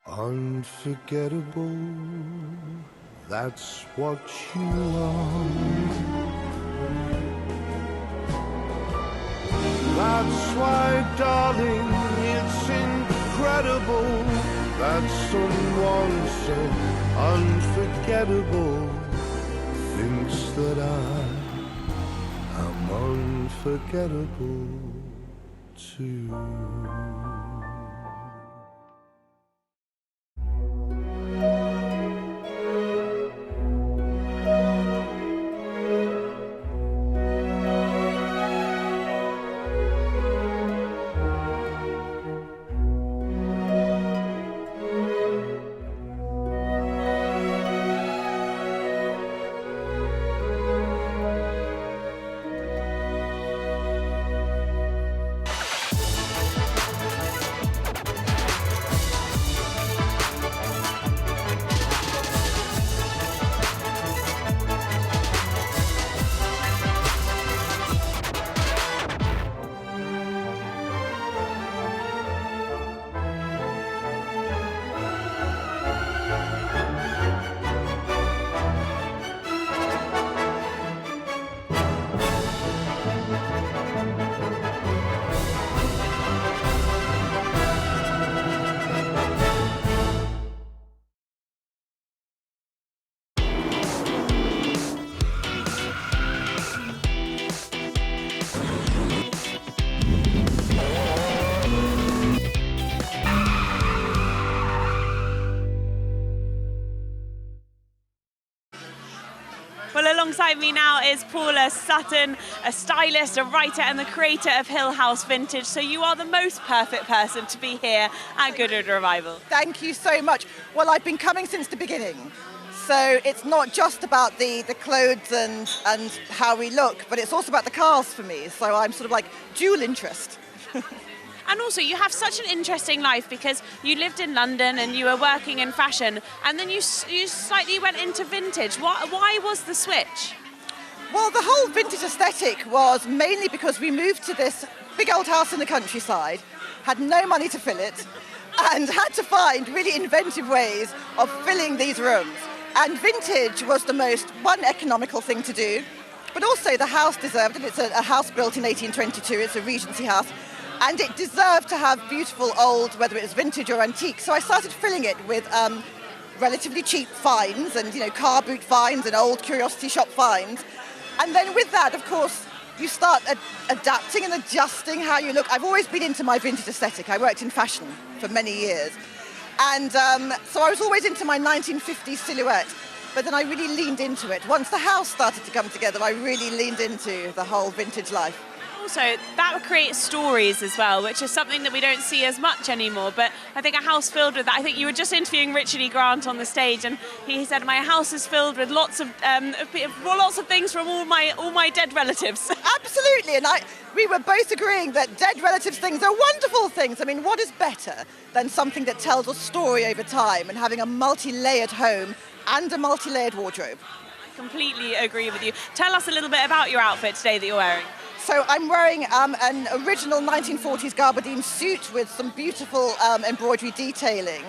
Unforgettable, that's what you are. That's why, darling, it's incredible that someone so unforgettable thinks that I am unforgettable too. Well, alongside me now is Paula Sutton, a stylist, a writer and the creator of Hill House Vintage. So you are the most perfect person to be here at Goodwood Revival. Thank you so much. Well, I've been coming since the beginning. So it's not just about the clothes and how we look, but it's also about the cars for me. So I'm sort of like dual interest. And also, you have such an interesting life because you lived in London and you were working in fashion, and then you slightly went into vintage. Why was the switch? Well, the whole vintage aesthetic was mainly because we moved to this big old house in the countryside, had no money to fill it, and had to find really inventive ways of filling these rooms. And vintage was the most, one, economical thing to do, but also the house deserved it. It's a house built in 1822, it's a Regency house, and it deserved to have beautiful old, whether it was vintage or antique. So I started filling it with relatively cheap finds and, car boot finds and old curiosity shop finds. And then with that, of course, you start adapting and adjusting how you look. I've always been into my vintage aesthetic. I worked in fashion for many years. And so I was always into my 1950s silhouette. But then I really leaned into it. Once the house started to come together, I really leaned into the whole vintage life. also that would create stories as well, which is something that we don't see as much anymore. But I think a house filled with that. I think you were just interviewing Richard E. Grant on the stage, and he said, "My house is filled with lots of things from all my dead relatives." Absolutely, and we were both agreeing that dead relatives things are wonderful things. I mean, what is better than something that tells a story over time and having a multi-layered home and a multi-layered wardrobe? Completely agree with you. Tell us a little bit about your outfit today that you're wearing. So I'm wearing an original 1940s gabardine suit with some beautiful embroidery detailing.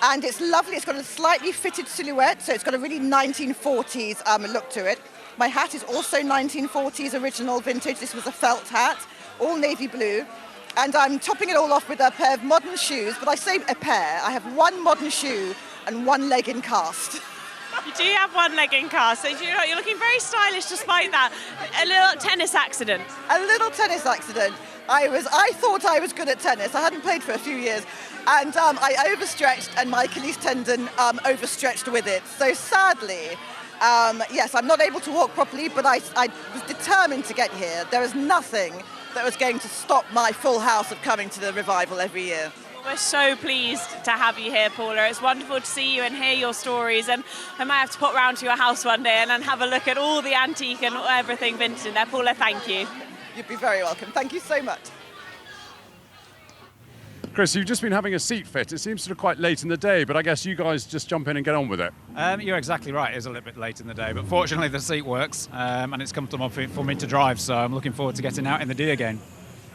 And it's lovely. It's got a slightly fitted silhouette, so it's got a really 1940s look to it. My hat is also 1940s original vintage. This was a felt hat, all navy blue. And I'm topping it all off with a pair of modern shoes. But I say a pair. I have one modern shoe and one leg in cast. You do have one leg in cast, so you're looking very stylish despite that. A little tennis accident. A little tennis accident. I thought I was good at tennis. I hadn't played for a few years. And I overstretched, and my Achilles tendon overstretched with it. So sadly, yes, I'm not able to walk properly, but I was determined to get here. There was nothing that was going to stop my full house of coming to the revival every year. We're so pleased to have you here, Paula. It's wonderful to see you and hear your stories, and I might have to pop round to your house one day and have a look at all the antique and everything vintage in there. Paula, thank you. You'd be very welcome. Thank you so much. Chris, you've just been having a seat fit. It seems sort of quite late in the day, but I guess you guys just jump in and get on with it. You're exactly right. It is a little bit late in the day, but fortunately the seat works and it's comfortable for me to drive, so I'm looking forward to getting out in the D again.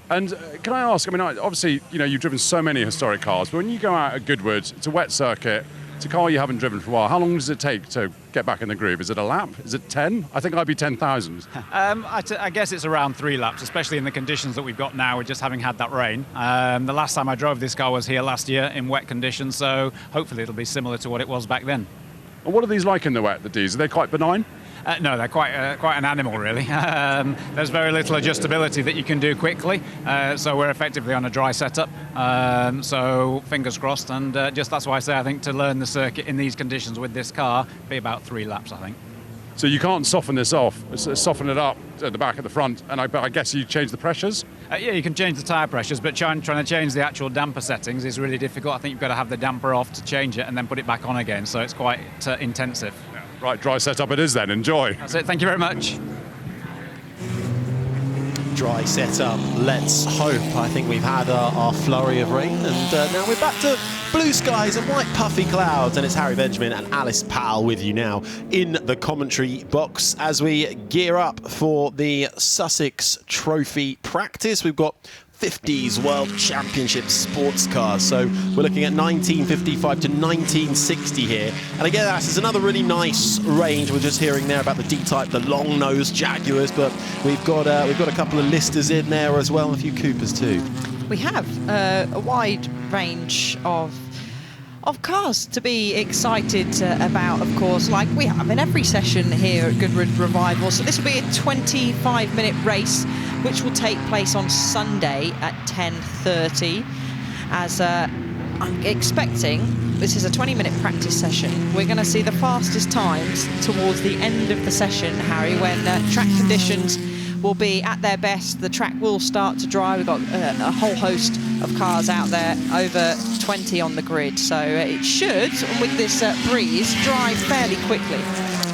And can I ask, I mean, obviously, you've driven so many historic cars, but when you go out at Goodwood, it's a wet circuit, it's a car you haven't driven for a while. How long does it take to get back in the groove? Is it a lap? Is it 10? I think I'd be 10,000. I guess it's around 3 laps, especially in the conditions that we've got now, with just having had that rain. The last time I drove this car was here last year in wet conditions, so hopefully it'll be similar to what it was back then. And what are these like in the wet, the Ds? Are they quite benign? No, they're quite an animal, really. There's very little adjustability that you can do quickly, so we're effectively on a dry setup. So fingers crossed, and just that's why I say I think to learn the circuit in these conditions with this car, be about 3 laps, I think. So you can't soften this off, soften it up at the back, at the front, and I guess you change the pressures? Yeah, you can change the tyre pressures, but trying to change the actual damper settings is really difficult. I think you've got to have the damper off to change it and then put it back on again, so it's quite intensive. Yeah. Right, dry setup it is then. Enjoy. That's it. Thank you very much. Dry setup. Let's hope. I think we've had our flurry of rain, and now we're back to blue skies and white puffy clouds. And it's Harry Benjamin and Alice Powell with you now in the commentary box as we gear up for the Sussex Trophy practice. We've got 50s World Championship sports cars. So we're looking at 1955 to 1960 here. And again, that's another really nice range. We're just hearing there about the D-Type, the long-nosed Jaguars, but we've got a couple of Listers in there as well, and a few Coopers too. We have a wide range of cars to be excited about, of course, like we have in every session here at Goodwood Revival. So this will be a 25-minute race, which will take place on Sunday at 10:30. As I'm expecting, this is a 20-minute practice session. We're going to see the fastest times towards the end of the session, Harry, when track conditions will be at their best. The track will start to dry. We've got a whole host of cars out there, over 20 on the grid. So it should, with this breeze, dry fairly quickly.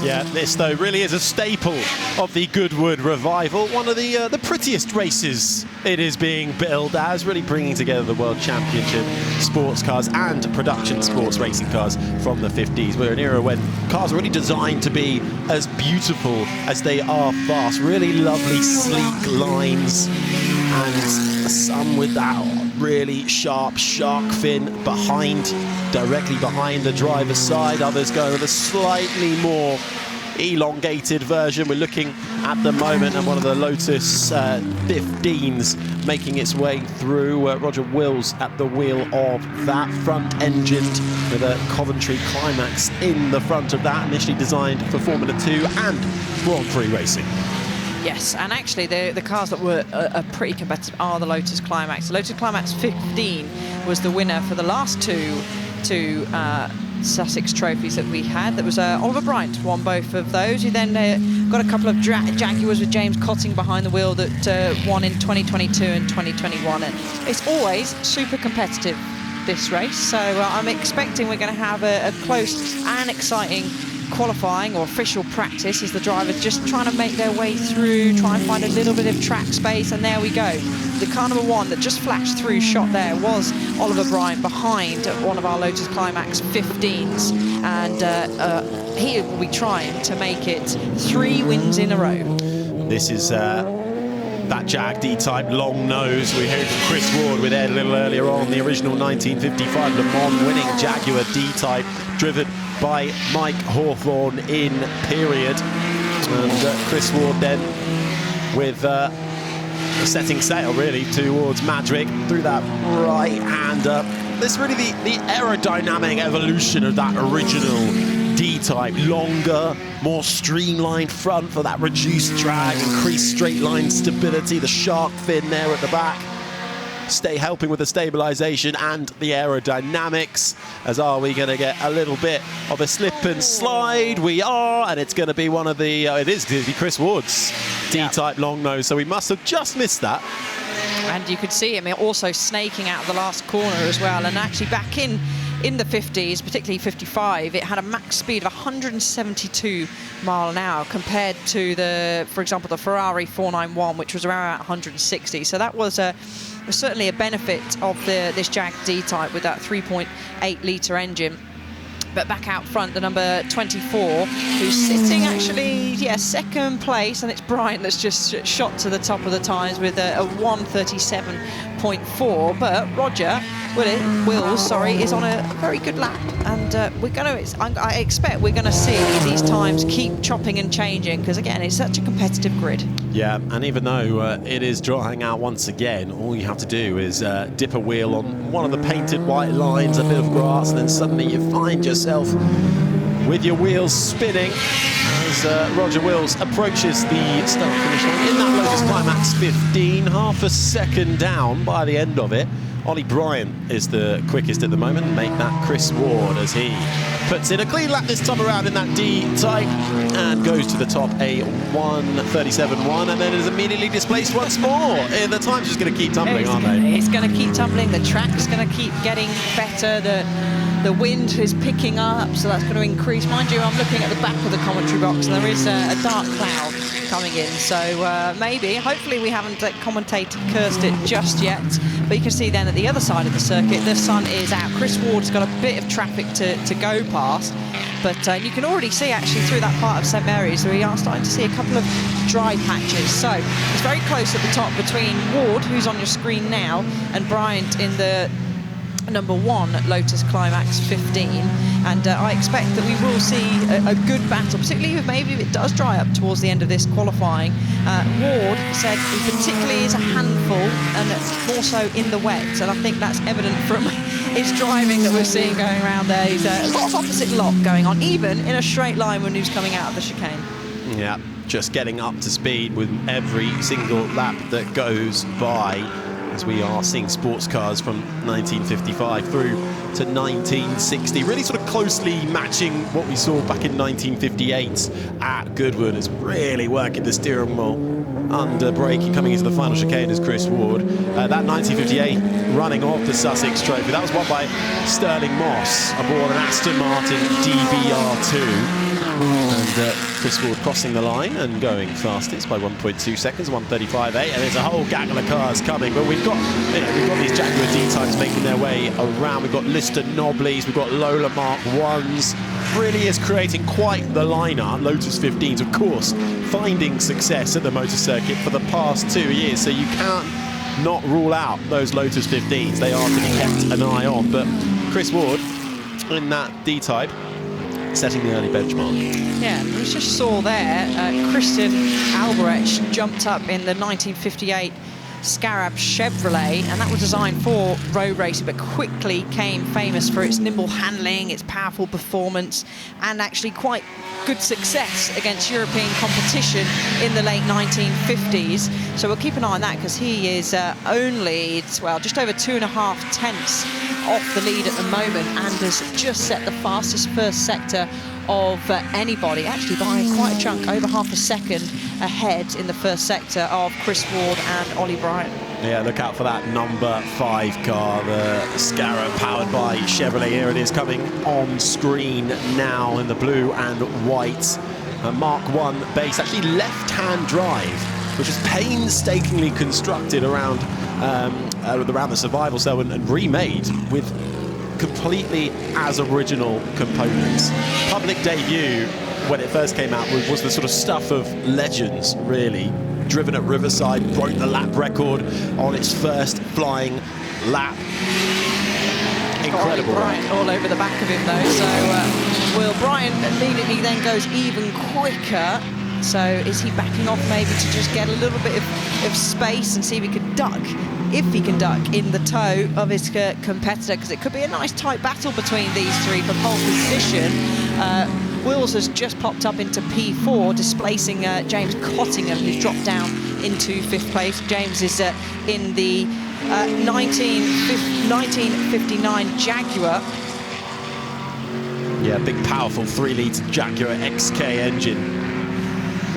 Yeah, this though really is a staple of the Goodwood Revival. One of the prettiest races it is being billed as, really bringing together the World Championship sports cars and production sports racing cars from the 50s. We're in an era when cars are really designed to be as beautiful as they are fast. Really lovely, sleek lines, and some with that really sharp shark fin directly behind the driver's side. Others going with a slightly more elongated version. We're looking at the moment at one of the Lotus 15s making its way through. Roger Wills at the wheel of that, front-engined with a Coventry Climax in the front of that, initially designed for Formula 2 and Grand Prix racing. Yes, and actually the cars that were pretty competitive are the Lotus Climax. The Lotus Climax 15 was the winner for the last two Sussex trophies that we had. That was Oliver Bryant won both of those. You then got a couple of Jaguars with James Cotting behind the wheel that won in 2022 and 2021. And it's always super competitive, this race. So I'm expecting we're going to have a close and exciting qualifying or official practice as the drivers just trying to make their way through, try and find a little bit of track space, and there we go. The car number 1 that just flashed through shot there was Oliver Bryant behind one of our Lotus Climax 15s, and he will be trying to make it 3 wins in a row. This is that Jag D-type long nose. We heard from Chris Ward with Ed a little earlier on, the original 1955 Le Mans winning Jaguar D-type, driven by Mike Hawthorne in period. And Chris Ward then with setting sail really towards Madrick through that right-hander. This really the aerodynamic evolution of that original D-type. Longer, more streamlined front for that reduced drag, increased straight line stability, the shark fin there at the back. Helping with the stabilization and the aerodynamics. As are we going to get a little bit of a slip and slide? We are, and it's going to be one of the, it is going to be Chris Ward's D-type long nose, so we must have just missed that. And you could see him also snaking out of the last corner as well, and actually back in the 50s, particularly 55, it had a max speed of 172 mile an hour compared to for example, the Ferrari 491, which was around 160. So that was certainly a benefit of this Jag D-type with that 3.8 litre engine. But back out front, the number 24, who's sitting actually, second place, and it's Bryant that's just shot to the top of the times with a 1:37.4. But Roger Wills, is on a very good lap, and I expect we're going to see these times keep chopping and changing, because again, it's such a competitive grid. Yeah, and even though it is drying out once again, all you have to do is dip a wheel on one of the painted white lines, a bit of grass, and then suddenly you find yourself with your wheels spinning as Roger Wills approaches the start finish line in that Lotus Climax 15, half a second down by the end of it. Ollie Bryant is the quickest at the moment, make that Chris Ward as he puts in a clean lap this time around in that D-type and goes to the top, a 1:37.1, and then is immediately displaced once more. The time's just going to keep tumbling, aren't they? It's going to keep tumbling, the track's going to keep getting better, the wind is picking up, so that's going to increase. Mind you, I'm looking at the back of the commentary box, and there is a dark cloud coming in, so hopefully we haven't commentator cursed it just yet, but you can see then at the other side of the circuit, the sun is out. Chris Ward's got a bit of traffic to go past, but you can already see actually through that part of St Mary's, we are starting to see a couple of dry patches, so it's very close at the top between Ward, who's on your screen now, and Bryant in the number 1 Lotus Climax 15, and I expect that we will see a good battle, particularly if maybe it does dry up towards the end of this qualifying. Ward said he particularly is a handful, and more so in the wet, and I think that's evident from his driving that we're seeing going around there. He's a lot of opposite lock going on, even in a straight line when he was coming out of the chicane. Yeah, just getting up to speed with every single lap that goes by, as we are seeing sports cars from 1955 through to 1960, really sort of closely matching what we saw back in 1958 at Goodwood, is really working the steering wheel under braking coming into the final chicane as Chris Ward. That 1958 running of the Sussex Trophy, that was won by Sterling Moss aboard an Aston Martin DBR2. And Chris Ward crossing the line and going fastest by 1.2 seconds, 1:35.8, and there's a whole gaggle of cars coming, but we've got these Jaguar D-types making their way around. We've got Lister Nobblies, we've got Lola Mark 1s, really is creating quite the lineup. Lotus 15s, of course, finding success at the motor circuit for the past 2 years, so you can't not rule out those Lotus 15s. They are to be kept an eye on, but Chris Ward in that D-type setting the early benchmark. Yeah, we just saw there Christian Albrecht jumped up in the 1958 Scarab Chevrolet, and that was designed for road racing but quickly became famous for its nimble handling, its powerful performance, and actually quite good success against European competition in the late 1950s. So we'll keep an eye on that, because he is only, just over 2.5 tenths off the lead at the moment and has just set the fastest first sector of anybody, actually by quite a chunk, over half a second ahead in the first sector of Chris Ward and Ollie Bryant. Yeah, look out for that number 5 car, the Scarab, powered by Chevrolet. Here it is coming on screen now in the blue and white. Mark 1 base, actually left-hand drive, which is painstakingly constructed around the survival cell and remade with completely as original components. Public debut when it first came out was the sort of stuff of legends, really. Driven at Riverside, broke the lap record on its first flying lap. Incredible. Bryant all over the back of him though, so Will Bryant immediately then goes even quicker. So is he backing off maybe to just get a little bit of space and see if he can duck, in the toe of his competitor, because it could be a nice tight battle between these three for pole position. Wills has just popped up into P4, displacing James Cottingham, who's dropped down into 5th place. James is in the 1959 Jaguar. Yeah, big powerful 3-litre Jaguar XK engine.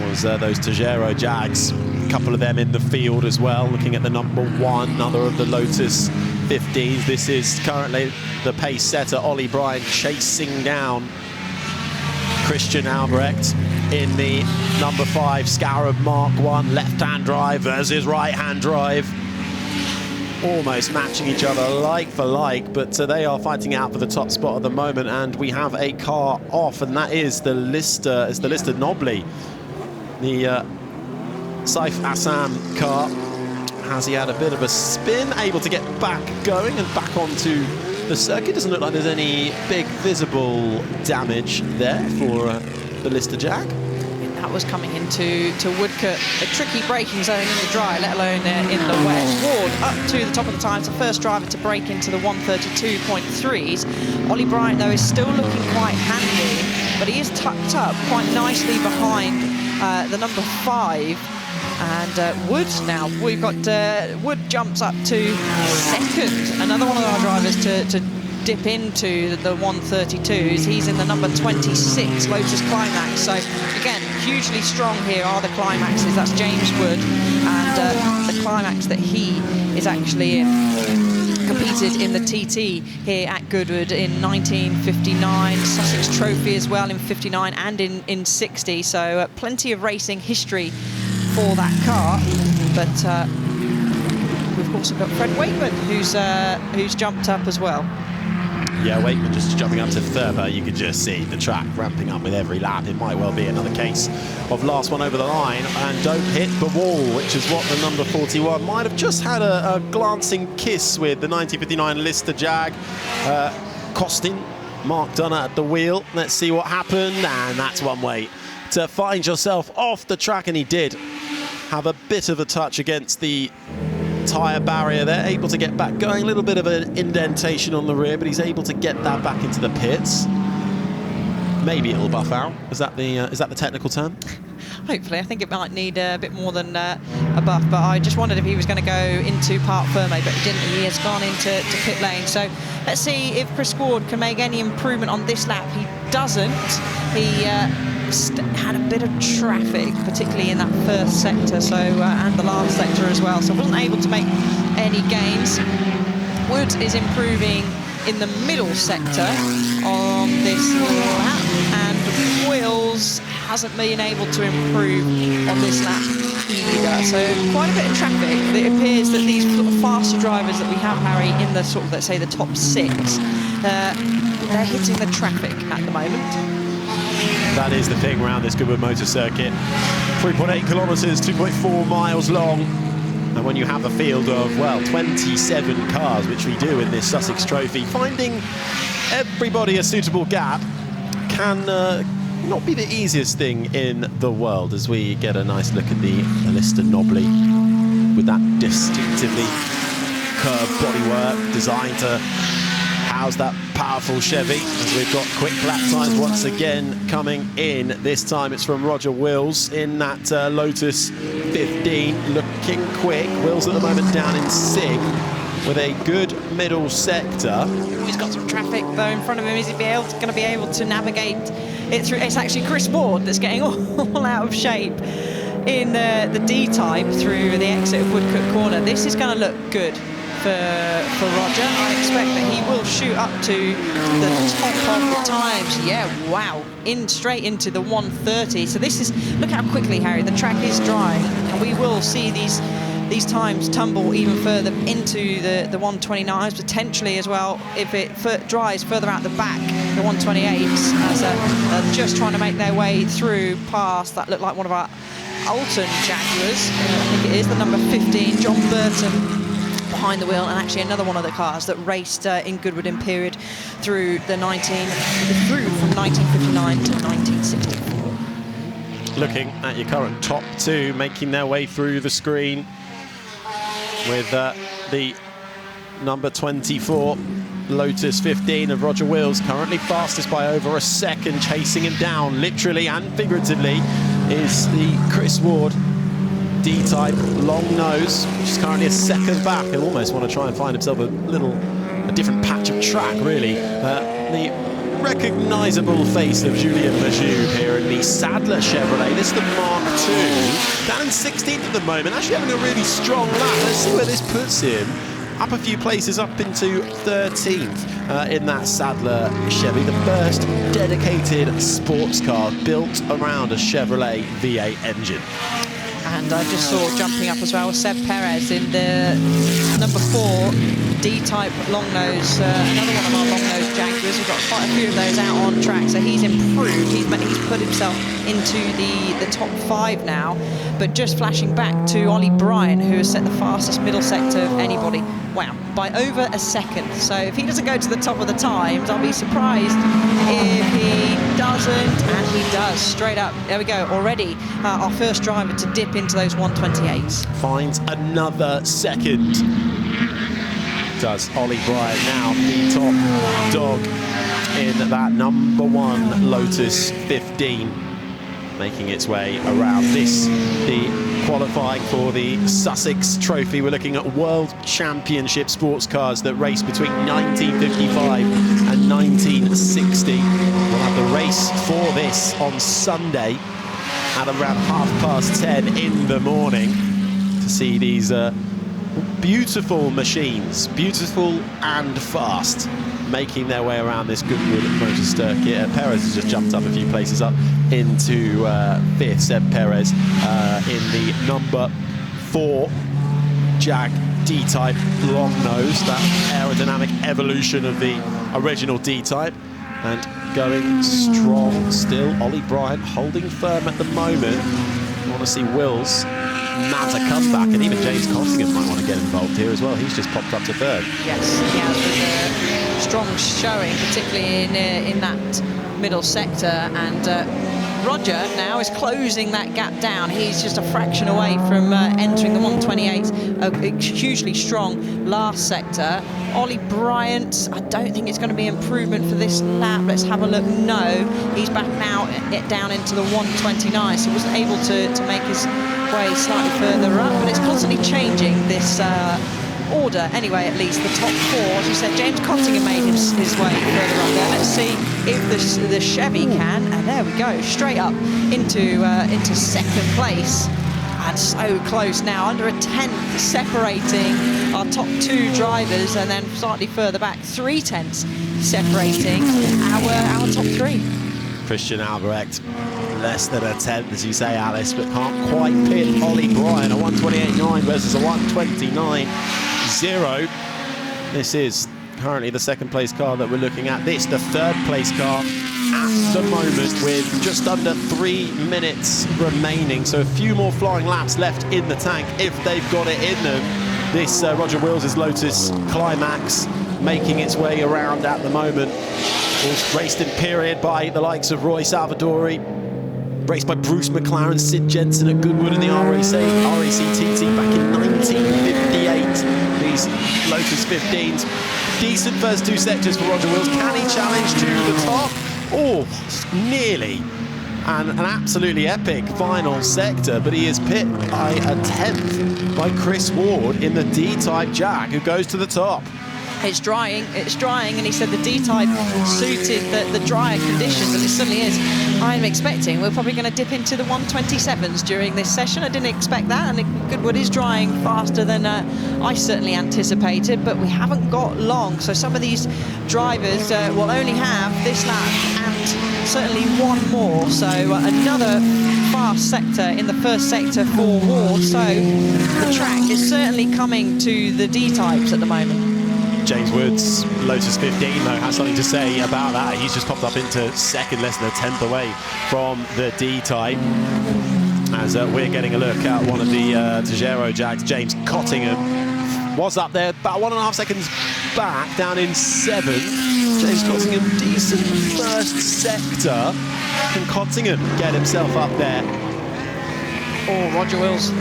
Was those Tejero Jags, a couple of them in the field as well. Looking at the number 1, another of the Lotus 15s. This is currently the pace setter, Ollie Bryant, chasing down Christian Albrecht in the number 5 Scarab Mark 1, left-hand drive versus right-hand drive. Almost matching each other like for like, but they are fighting out for the top spot at the moment, and we have a car off, and that is the Lister, Nobly. The Saif Assam car. Has he had a bit of a spin, able to get back going and back onto the circuit? Doesn't look like there's any big visible damage there for the Lister Jag. That was coming into Woodcote, a tricky braking zone in the dry, let alone in the wet. Ward up to the top of the times, the first driver to break into the 132.3s. Ollie Bryant, though, is still looking quite handy, but he is tucked up quite nicely behind the number 5. And Wood now, we've got Wood jumps up to 2nd. Another one of our drivers to dip into the 132s. He's in the number 26 Lotus Climax. So again, hugely strong here are the Climaxes. That's James Wood, and the Climax that he is actually in competed in the TT here at Goodwood in 1959, Sussex Trophy as well in 59 and in 60. So plenty of racing history for that car, but we've also got Fred Wakeman who's jumped up as well. Yeah, Wakeman just jumping up to 3rd, but you can just see the track ramping up with every lap. It might well be another case of last one over the line and don't hit the wall, which is what the number 41 might have just had a glancing kiss with the 1959 Lister Jag, costing Mark Dunner at the wheel. Let's see what happened, and that's one way to find yourself off the track, and he did have a bit of a touch against the tyre barrier there, able to get back going. A little bit of an indentation on the rear, but he's able to get that back into the pits. Maybe it'll buff out. Is that the technical term? Hopefully. I think it might need a bit more than a buff, but I just wondered if he was going to go into Parc Ferme, but he didn't. He has gone into pit lane. So let's see if Chris Ward can make any improvement on this lap. He doesn't. He had a bit of traffic, particularly in that first sector, so and the last sector as well, so wasn't able to make any gains. Wood is improving in the middle sector on this lap, and Wills hasn't been able to improve on this lap either. So quite a bit of traffic. It appears that these sort of faster drivers that we have, Harry, in the sort of, let's say, the top 6, they're hitting the traffic at the moment. That is the thing around this Goodwood Motor Circuit. 3.8 kilometres, 2.4 miles long. And when you have a field of, well, 27 cars, which we do in this Sussex Trophy, finding everybody a suitable gap can not be the easiest thing in the world, as we get a nice look at the Lister Nobly with that distinctively curved bodywork designed to house that powerful Chevy, as we've got quick lap times once again coming in. This time it's from Roger Wills in that Lotus 15, looking quick. Wills at the moment down in SIG. with a good middle sector. He's got some traffic though in front of him. Is he going to be able to navigate it through? It's actually Chris Ward that's getting all out of shape in the D-type through the exit of Woodcote Corner. This is going to look good for Roger. I expect that he will shoot up to the top of the times. Yeah, wow, straight into the 1:30. So this is, look how quickly, Harry, the track is dry, and we will see these times tumble even further into the 1:29s, potentially as well if it dries further out the back, the 1:28s, as they're just trying to make their way through past that looked like one of our Alton Jaguars. I think it is the number 15, John Burton, behind the wheel, and actually another one of the cars that raced in Goodwood in period through from 1959 to 1964. Looking at your current top two, making their way through the screen with the number 24 Lotus 15 of Roger Wills, currently fastest by over a second, chasing him down literally and figuratively is the Chris Ward D-type long nose, which is currently a second back and almost want to try and find himself a different patch of track, really. The recognisable face of Julien Lejeune here in the Sadler Chevrolet. This is the Mark II, down in 16th at the moment, actually having a really strong lap. Let's see where this puts him. Up a few places, up into 13th in that Sadler Chevy, the first dedicated sports car built around a Chevrolet V8 engine. And I just saw jumping up as well Seb Perez in the number 4 D-type long nose, another one of our long nose Jaguars. We've got quite a few of those out on track, so he's improved. He's put himself into the top 5 now. But just flashing back to Ollie Bryant, who has set the fastest middle sector of anybody. Wow, by over a second. So if he doesn't go to the top of the times, I'll be surprised if he doesn't, and he does, straight up. There we go, already our first driver to dip into those 1:28s. Finds another second. Does Ollie Bryant now, the top dog in that number 1 Lotus 15, making its way around this, the qualifying for the Sussex Trophy. We're looking at World Championship sports cars that race between 1955 and 1960. We'll have the race for this on Sunday at around 10:30 in the morning to see these beautiful machines, beautiful and fast, making their way around this Goodwood motor circuit. Perez has just jumped up a few places up into 5th, Seb Perez in the number 4 Jag D-type long nose, that aerodynamic evolution of the original D-type, and going strong still. Ollie Bryant holding firm at the moment. You want to see Wills mount a comeback, and even James Costigan might want to get involved here as well. He's just popped up to 3rd. Yes, he has, with a strong showing, particularly in that middle sector, and Roger now is closing that gap down. He's just a fraction away from entering the 1:28, a hugely strong last sector. Ollie Bryant, I don't think it's going to be improvement for this lap. Let's have a look. No, he's back now down into the 1:29, so he wasn't able to make his way slightly further up, but it's constantly changing this order anyway. At least the top 4, as you said, James Cottingham made his way further up there. Let's see if the Chevy can, and there we go, straight up into 2nd place, and so close now, under a 10th separating our top 2 drivers, and then slightly further back 3/10 separating our top 3. Christian Albrecht, less than a 10th, as you say, Alice, but can't quite pin Ollie Bryant. A 1:28.9 versus a 1:29.0. This is currently the 2nd place car that we're looking at. This, the 3rd place car at the moment, with just under 3 minutes remaining. So a few more flying laps left in the tank if they've got it in them. This Roger Wills' Lotus Climax making its way around at the moment. Raced in period by the likes of Roy Salvadori, raced by Bruce McLaren, Sid Jensen at Goodwood in the RACTT back in 1958. These Lotus 15s. Decent first 2 sectors for Roger Wills. Can he challenge to the top? Oh, nearly. and an absolutely epic final sector, but he is pipped by a 10th by Chris Ward in the D-type Jag, who goes to the top. It's drying, and he said the D-type suited the drier conditions, and it certainly is. I'm expecting we're probably going to dip into the 127s during this session. I didn't expect that, and Goodwood is drying faster than I certainly anticipated, but we haven't got long, so some of these drivers will only have this lap and certainly one more, so another fast sector in the first sector for Ward, so the track is certainly coming to the D-types at the moment. James Wood's Lotus 15, though, has something to say about that. He's just popped up into second, less than a 10th away from the D-type. As we're getting a look at one of the Tejero Jags, James Cottingham was up there, about 1.5 seconds back, down in 7th. James Cottingham, decent first sector. Can Cottingham get himself up there? Oh, Roger Wills,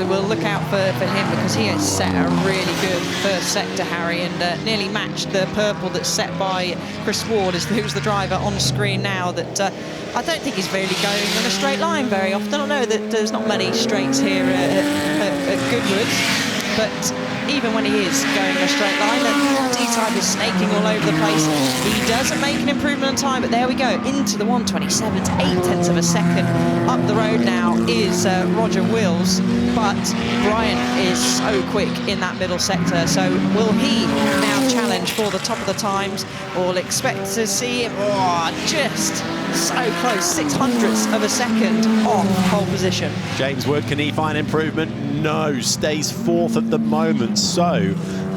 we'll look out for him, because he has set a really good first sector, Harry, and nearly matched the purple that's set by Chris Ward, who's the driver on screen now, that I don't think he's really going in a straight line very often. I know that there's not many straights here at Goodwood, but even when he is going in a straight line, the D-type is snaking all over the place. He doesn't make an improvement on time, but there we go, into the 127s, 0.8 of a second. Up the road now is Roger Wills, but Brian is so quick in that middle sector, so will he now challenge for the top of the times? We'll expect to see him, just so close, 0.06 of a second off pole position. James Wood, can he find improvement? No, stays 4th at the moment, so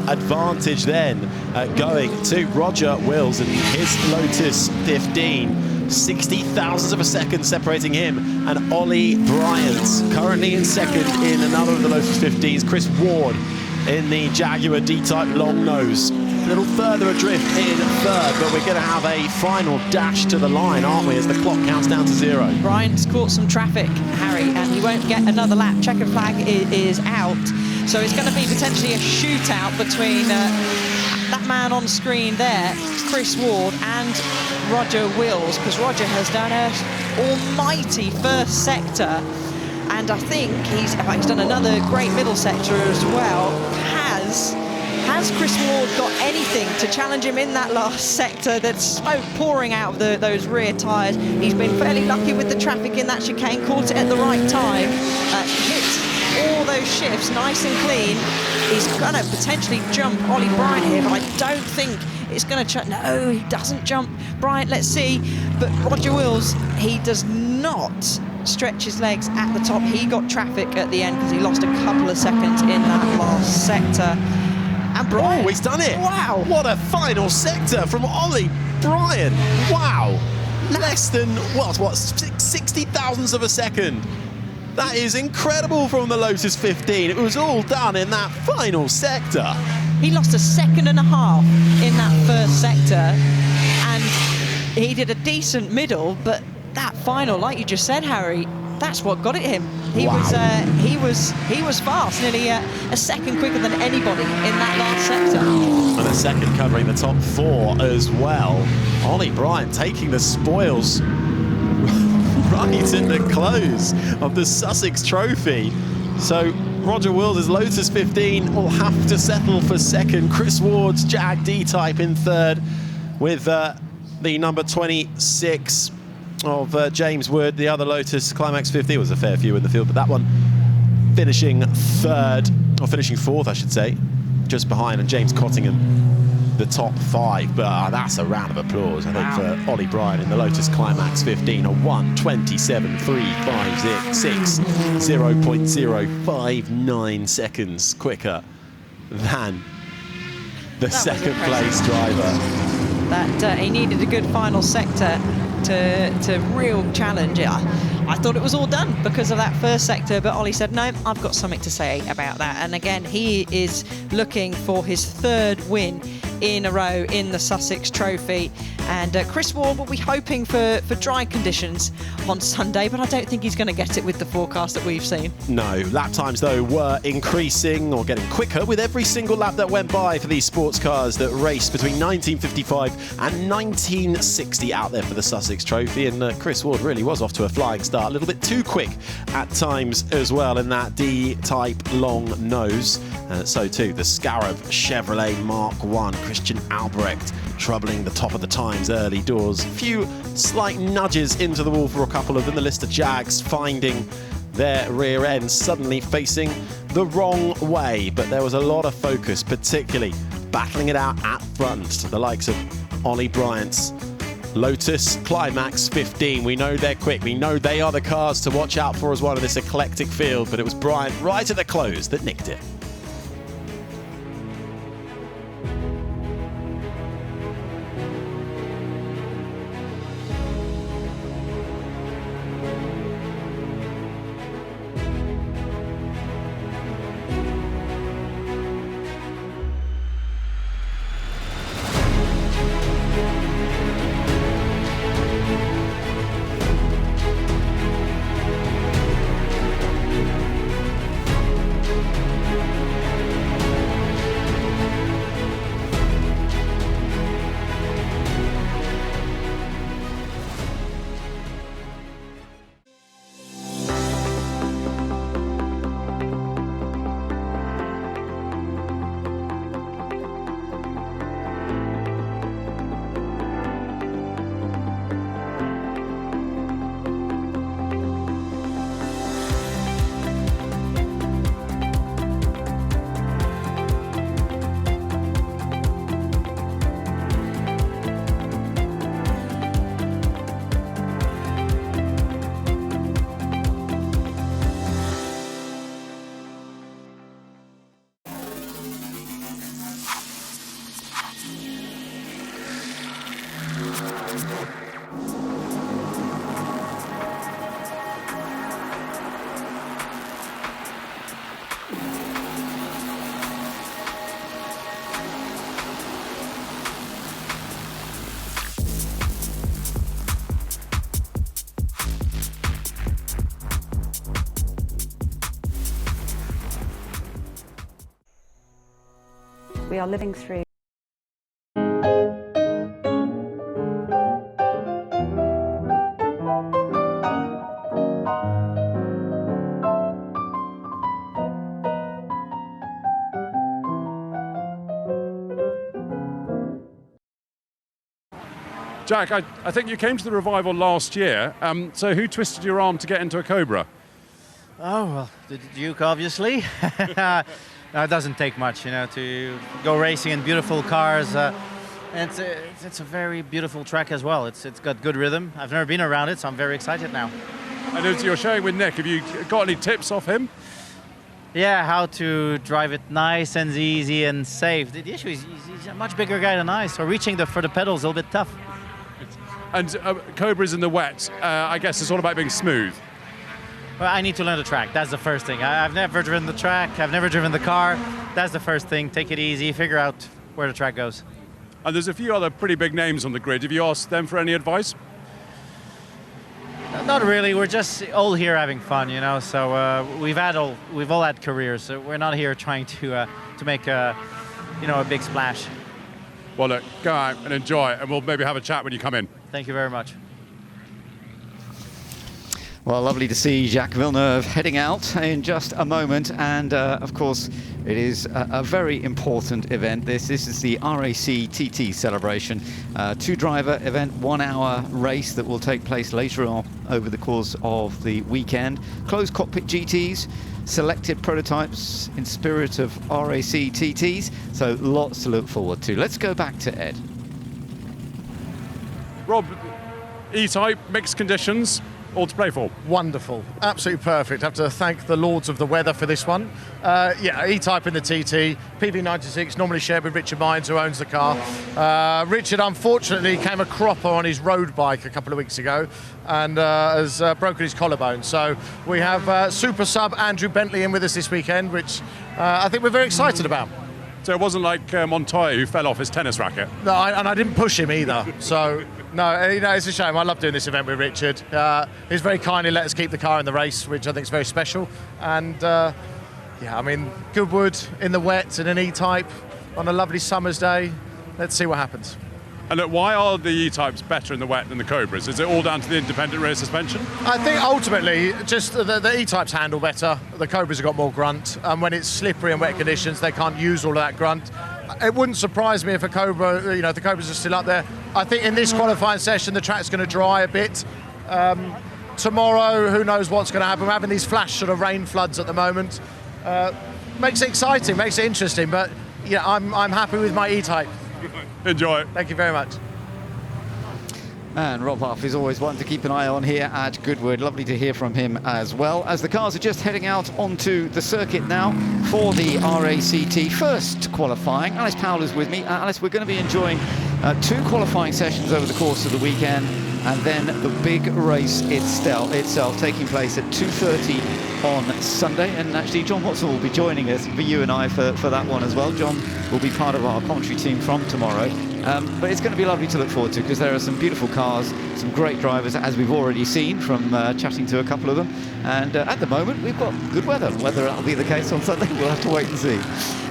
advantage then going to Roger Wills and his Lotus 15. 60 thousandths of a second separating him and Ollie Bryant, currently in second in another of the Lotus 15s. Chris Ward in the Jaguar D-type long nose. A little further adrift in third, but we're going to have a final dash to the line, aren't we, as the clock counts down to 0. Bryant's caught some traffic, Harry, and he won't get another lap. Checkered flag is out, so it's going to be potentially a shootout between that man on screen there, Chris Ward, and Roger Wills, because Roger has done an almighty first sector, and I think he's done another great middle sector as well. Has Chris Ward got anything to challenge him in that last sector? That's smoke pouring out of those rear tyres. He's been fairly lucky with the traffic in that chicane, caught it at the right time, hit all those shifts nice and clean. He's going to potentially jump Ollie Bryant here, but I don't think it's going to... No, he doesn't jump Bryant, let's see. But Roger Wills, he does not stretch his legs at the top. He got traffic at the end because he lost a couple of seconds in that last sector. And Brian, he's done it! Wow! What a final sector from Ollie Bryant! Wow! Less than, what, 60 thousandths of a second. That is incredible from the Lotus 15. It was all done in that final sector. He lost 1.5 seconds in that first sector, and he did a decent middle, but that final, like you just said, Harry, that's what got it him. He was fast, nearly a second quicker than anybody in that last sector. And a second covering the top 4 as well. Ollie Bryant taking the spoils right in the close of the Sussex Trophy. So Roger Wills' Lotus 15 will have to settle for second. Chris Ward's Jag D-type in third, with the number 26 of James Wood. The other Lotus Climax 50 was a fair few in the field, but that one finishing third, or finishing 4th, I should say, just behind, and James Cottingham the top 5. But that's a round of applause, I think, for Ollie Bryant in the Lotus Climax 15, a 1:27.356, 0.059 seconds quicker than the second place driver. That he needed a good final sector to real challenge it. I thought it was all done because of that first sector, but Ollie said, no, I've got something to say about that. And again, he is looking for his 3rd win in a row in the Sussex Trophy. And Chris Ward will be hoping for dry conditions on Sunday, but I don't think he's going to get it with the forecast that we've seen. No, lap times though were increasing or getting quicker with every single lap that went by for these sports cars that raced between 1955 and 1960 out there for the Sussex Trophy. And Chris Ward really was off to a flying start, a little bit too quick at times as well in that D-type long nose. So too the Scarab Chevrolet Mark I, Christian Albrecht troubling the top of the times early doors. A few slight nudges into the wall for a couple of them. The Lister Jags finding their rear ends suddenly facing the wrong way, but there was a lot of focus, particularly battling it out at front. The likes of Ollie Bryant's Lotus Climax 15. We know they're quick. We know they are the cars to watch out for as well in this eclectic field, but it was Bryant right at the close that nicked it. We are living through Jack, I think you came to the Revival last year, so who twisted your arm to get into a Cobra? Oh, well, the Duke, obviously. No, it doesn't take much, you know, to go racing in beautiful cars. And it's a very beautiful track as well. It's got good rhythm. I've never been around it, so I'm very excited now. And as you're showing with Nick, have you got any tips off him? Yeah, how to drive it nice and easy and safe. The issue is he's a much bigger guy than I, so reaching for the pedals is a little bit tough. And Cobras in the wet, I guess it's all about being smooth. Well, I need to learn the track. That's the first thing. I've never driven the track. I've never driven the car. That's the first thing. Take it easy. Figure out where the track goes. And there's a few other pretty big names on the grid. Have you asked them for any advice? Not really. We're just all here having fun, you know. So we've all had careers. So we're not here trying to make a big splash. Well, look, go out and enjoy it, and we'll maybe have a chat when you come in. Thank you very much. Well, lovely to see Jacques Villeneuve heading out in just a moment. And, of course, it is a very important event. This is the RAC TT celebration. Two-driver event, 1 hour race that will take place later on over the course of the weekend. Closed cockpit GTs, selected prototypes in spirit of RAC TTs. So lots to look forward to. Let's go back to Ed. Rob, E-type, mixed conditions. All to play for. Wonderful, absolutely perfect. I have to thank the lords of the weather for this one. Yeah, E-type in the TT, PV96 normally shared with Richard Mines, who owns the car. Richard unfortunately came a cropper on his road bike a couple of weeks ago and has broken his collarbone. So we have super sub Andrew Bentley in with us this weekend, which I think we're very excited about. So it wasn't like Montoya who fell off his tennis racket. No, and I didn't push him either. So, no, you know, it's a shame. I love doing this event with Richard. He's very kindly let us keep the car in the race, which I think is very special. And, yeah, I mean, Goodwood in the wet in an E-Type on a lovely summer's day. Let's see what happens. And look, why are the E-Types better in the wet than the Cobras? Is it all down to the independent rear suspension? I think ultimately just the E-Types handle better. The Cobras have got more grunt. And when it's slippery and wet conditions, they can't use all of that grunt. It wouldn't surprise me if a Cobra, you know, if the Cobras are still up there. I think in this qualifying session, the track's going to dry a bit. Tomorrow, who knows what's going to happen. We're having these flash sort of rain floods at the moment. Makes it exciting, makes it interesting. But yeah, I'm happy with my E-Type. Enjoy. Thank you very much. And Rob Huff is always one to keep an eye on here at Goodwood. Lovely to hear from him as well. As the cars are just heading out onto the circuit now for the RACT first qualifying. Alice Powell's with me. Alice, we're going to be enjoying 2 qualifying sessions over the course of the weekend, and then the big race itself taking place at 2:30 on Sunday. And actually, John Watson will be joining us for you and I for that one as well. John will be part of our commentary team from tomorrow. But it's going to be lovely to look forward to, because there are some beautiful cars, some great drivers, as we've already seen from chatting to a couple of them. And at the moment, we've got good weather. Whether that'll be the case on Sunday, we'll have to wait and see.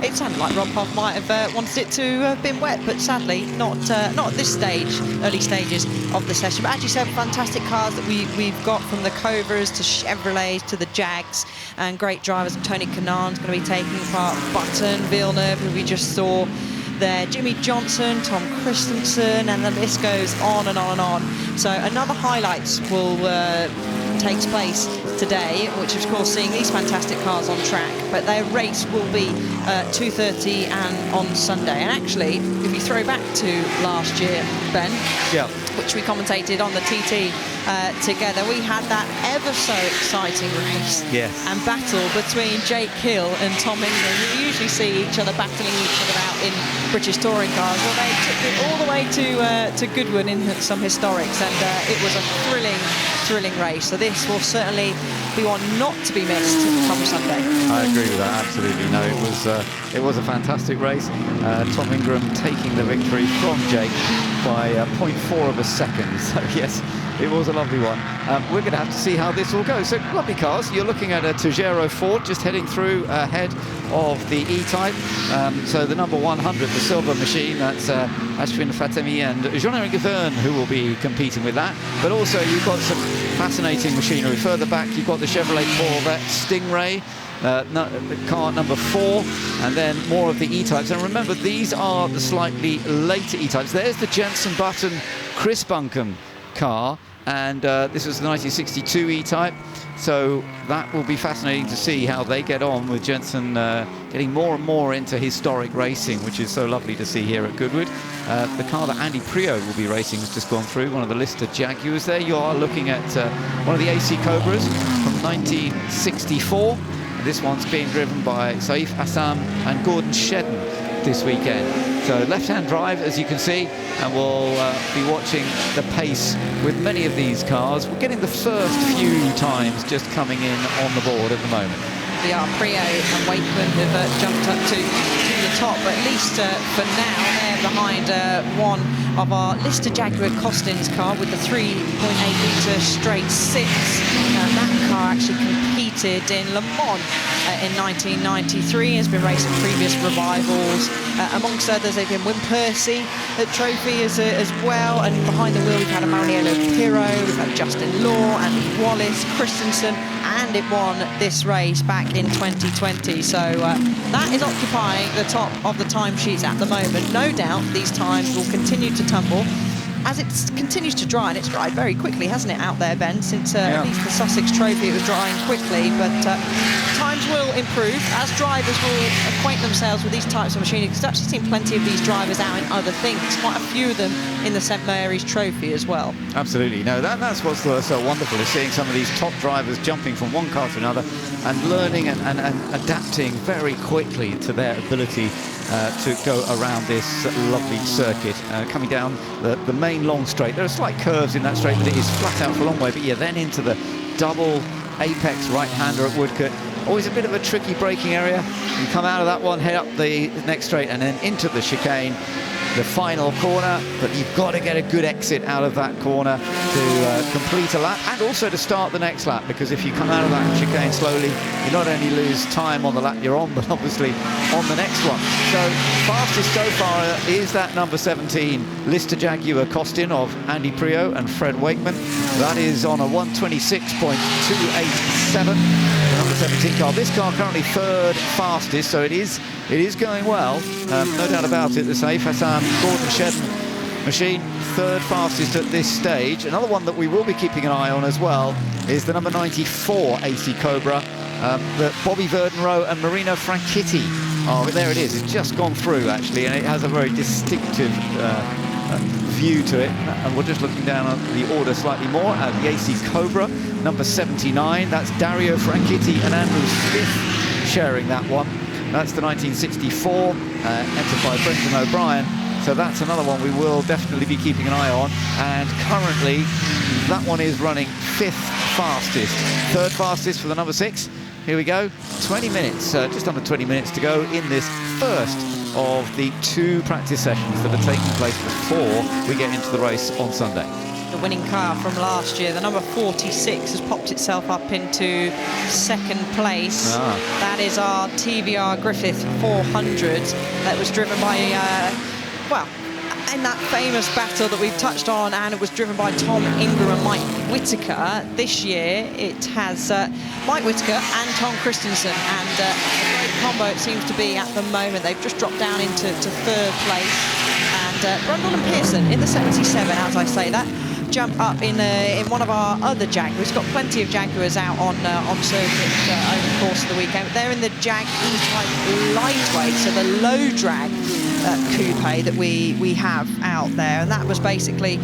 It sounded like Rob Hoff might have wanted it to have been wet, but sadly not at this stage, early stages of the session. But as you said, fantastic cars that we've got, from the Cobras to Chevrolets to the Jags, and great drivers. Tony Kanan's going to be taking part, Button, Villeneuve, who we just saw there, Jimmy Johnson, Tom Christensen, and the list goes on and on and on. So another highlights will takes place today, which is of course seeing these fantastic cars on track, but their race will be 2:30 and on Sunday. And actually, if you throw back to last year, Ben, which we commentated on the TT together, we had that ever so exciting race and battle between Jake Hill and Tom Ingram. You usually see each other battling each other out in British touring cars. Well, they took it all the way to Goodwood in some historics, and it was a thrilling race. So this will certainly be one not to be missed from Sunday. I agree with that, absolutely. No, it was a fantastic race. Tom Ingram taking the victory from Jake by 0.4 of a second. So yes, it was a lovely one. We're going to have to see how this all goes. So lovely cars. You're looking at a Togero Ford just heading through ahead of the E-Type. So the number 100, the silver machine, that's Ashwin Fatemi and Jean-Eric Gaverne who will be competing with that. But also you've got some fascinating machinery. Further back you've got the Chevrolet Corvette Stingray, car number 4, and then more of the E-Types. And remember, these are the slightly later E-Types. There's the Jenson Button Chris Buncombe car, and this was the 1962 E-Type. So that will be fascinating to see how they get on with Jenson getting more and more into historic racing, which is so lovely to see here at Goodwood. The car that Andy Prio will be racing has just gone through, one of the Lister Jaguars there. You are looking at one of the AC Cobras from 1964. This one's being driven by Saif Assam and Gordon Shedden this weekend. So left-hand drive, as you can see, and we'll be watching the pace with many of these cars. We're getting the first few times just coming in on the board at the moment. Yeah, Prio and Wakeman have jumped up to the top, but at least for now they're behind one of our Lister Jaguar Costins car with the 3.8 litre straight 6. That car actually competed in Le Mans in 1993, has been raced in previous revivals. Amongst others, they've been Win Percy Trophy as well, and behind the wheel we've had a Mariello Pirro, we've had Justin Law, Andy Wallace, Christensen, and it won this race back in 2020. So that is occupying the top of the timesheets at the moment. No doubt these times will continue to tumble as it continues to dry, and it's dried very quickly, hasn't it, out there, Ben? Since at least the Sussex Trophy, it was drying quickly, but times will improve as drivers will acquaint themselves with these types of machinery, because I've actually seen plenty of these drivers out in other things, quite a few of them in the St Mary's Trophy as well. Absolutely. No, that's what's so wonderful, is seeing some of these top drivers jumping from one car to another and learning and adapting very quickly to their ability to go around this lovely circuit. Coming down the main long straight, there are slight curves in that straight, but it is flat out for a long way, but then into the double apex right-hander at Woodcote. Always a bit of a tricky braking area. You come out of that one, head up the next straight, and then into the chicane, the final corner, but you've got to get a good exit out of that corner to complete a lap, and also to start the next lap, because if you come out of that chicane slowly, you not only lose time on the lap you're on, but obviously on the next one. So fastest so far is that number 17, Lister Jaguar Costin of Andy Prio and Fred Wakeman. That is on a 126.287, the number 17 car. This car currently third fastest, so it is going well, no doubt about it. The safe Hassan Gordon Shedden machine, third fastest at this stage. Another one that we will be keeping an eye on as well is the number 94 AC Cobra, that Bobby Verdenroe and Marino Franchitti. Oh, there it is. It's just gone through, actually, and it has a very distinctive view to it. And we're just looking down at the order slightly more at the AC Cobra, number 79. That's Dario Franchitti and Andrew Smith sharing that one. That's the 1964, entered by Brendan O'Brien. So that's another one we will definitely be keeping an eye on. And currently, that one is running fifth fastest. Third fastest for the number 6. Here we go. 20 minutes, just under 20 minutes to go in this first of the 2 practice sessions that are taking place before we get into the race on Sunday. The winning car from last year, the number 46, has popped itself up into second place. That is our TVR Griffith 400 that was driven by, well, in that famous battle that we've touched on, and it was driven by Tom Ingram and Mike Whitaker. This year it has Mike Whitaker and Tom Christensen, and a great combo it seems to be at the moment. They've just dropped down into third place, and Brundle and Pearson in the 77, as I say that, jump up in one of our other Jaguars. We've got plenty of Jaguars out on circuit over the course of the weekend. They're in the Jag E-Type lightweight, so the low drag coupe that we have out there, and that was basically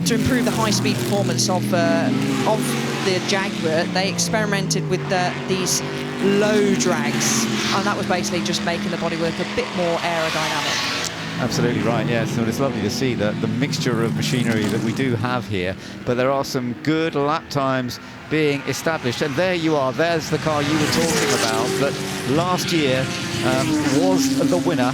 to improve the high-speed performance of the Jaguar. They experimented with these low drags, and that was basically just making the bodywork a bit more aerodynamic. Absolutely right, yes. So it's lovely to see the mixture of machinery that we do have here, but there are some good lap times being established. And there you are, there's the car you were talking about that last year was the winner.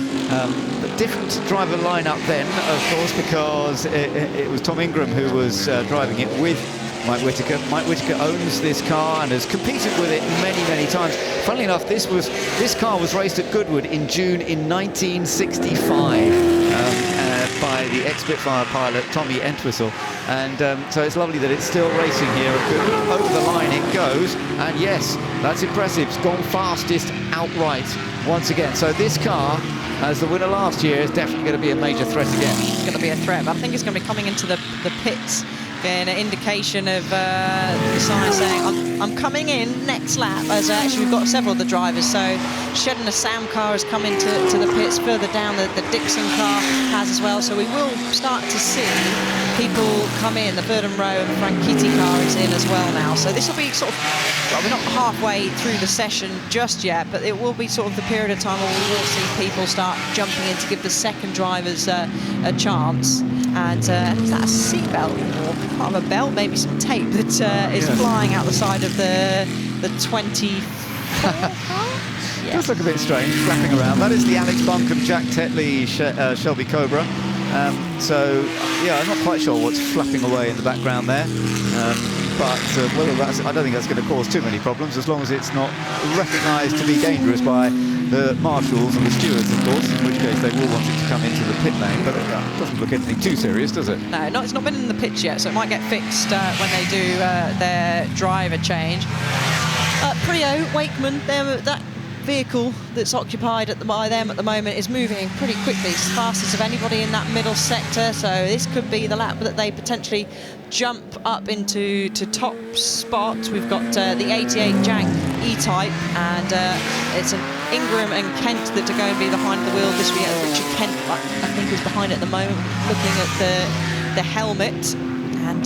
The different driver lineup then, of course, because it was Tom Ingram who was driving it with Mike Whitaker. Mike Whitaker owns this car and has competed with it many, many times. Funnily enough, this car was raced at Goodwood in June in 1965 by the ex-Spitfire pilot Tommy Entwistle. And so it's lovely that it's still racing here at Goodwood. Over the line it goes, and yes, that's impressive. It's gone fastest outright once again. So this car, as the winner last year, is definitely going to be a major threat again. It's going to be a threat, but I think it's going to be coming into the pits. An indication of the sign saying I'm coming in next lap, as actually we've got several of the drivers. So Shedden, a Sam car has come into the pits. Further down the Dixon car has as well, so we will start to see people come in. The Verdenroe and Franchitti car is in as well now, so this will be sort of, well, we're not halfway through the session just yet, but it will be sort of the period of time where we will see people start jumping in to give the second drivers a chance. And is that a seatbelt or part of a belt, maybe some tape that is flying out the side of the 24 car? It does look a bit strange, flapping around. That is the Alex Buncombe, Jack Tetley Shelby Cobra. So, yeah, I'm not quite sure what's flapping away in the background there. But whether that's, I don't think that's going to cause too many problems, as long as it's not recognised to be dangerous by the marshals and the stewards, of course, in which case they will want it to come into the pit lane. But it doesn't look anything too serious, does it? No, it's not been in the pits yet, so it might get fixed when they do their driver change. Prio, Wakeman, that vehicle that's occupied by them at the moment is moving pretty quickly, as fast as of anybody in that middle sector, so this could be the lap that they potentially jump up into top spot. We've got the 88 Jag E-Type, and it's an Ingram and Kent that are going to be behind the wheel this week. Richard Kent, I think, is behind at the moment, looking at the helmet and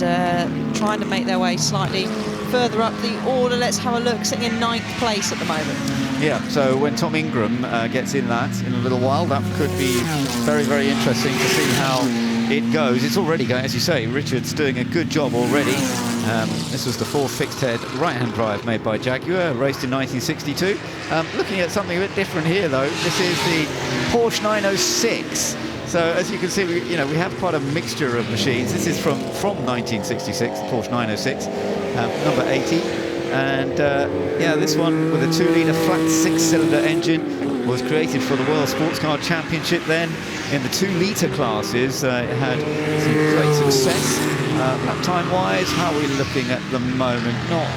trying to make their way slightly further up the order. Let's have a look, sitting in 9th place at the moment. Yeah, so when Tom Ingram gets in that in a little while, that could be very, very interesting to see how it goes. It's already going, as you say, Richard's doing a good job already. This was the fourth fixed-head right-hand drive made by Jaguar, raced in 1962. Looking at something a bit different here, though, this is the Porsche 906. So as you can see, we have quite a mixture of machines. This is from 1966, the Porsche 906, number 80. And yeah, this one with a 2-litre flat 6-cylinder engine was created for the World Sports Car Championship then. In the 2-litre classes, it had some great success. Lap time-wise, how are we looking at the moment? Not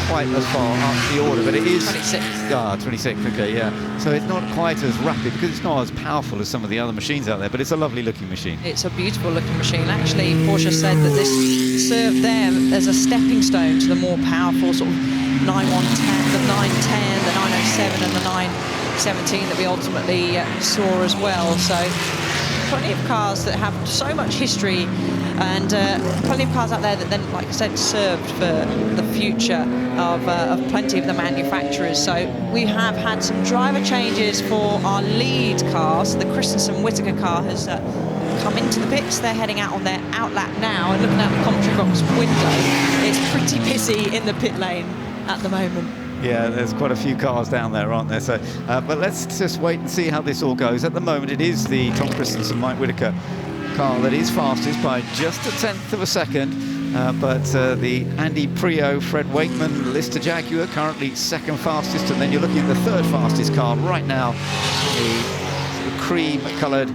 quite as far up the order, but it is 26. 26, okay, yeah. So it's not quite as rapid because it's not as powerful as some of the other machines out there, but it's a lovely looking machine. It's a beautiful looking machine. Actually, Porsche said that this served them as a stepping stone to the more powerful sort of 9110, the 910, the 907 and the 917 that we ultimately saw as well. So plenty of cars that have so much history, and plenty of cars out there that then, like I said, served for the future of plenty of the manufacturers. So we have had some driver changes for our lead cars. The Christensen-Whitaker car has come into the pits. They're heading out on their out lap now, and looking out the commentary box window, it's pretty busy in the pit lane at the moment. Yeah, there's quite a few cars down there, aren't there? So, but let's just wait and see how this all goes. At the moment, it is the Tom Christensen, Mike Whitaker car that is fastest by just a tenth of a second. But the Andy Prio, Fred Wakeman, Lister Jaguar currently second fastest, and then you're looking at the third fastest car right now, the cream-coloured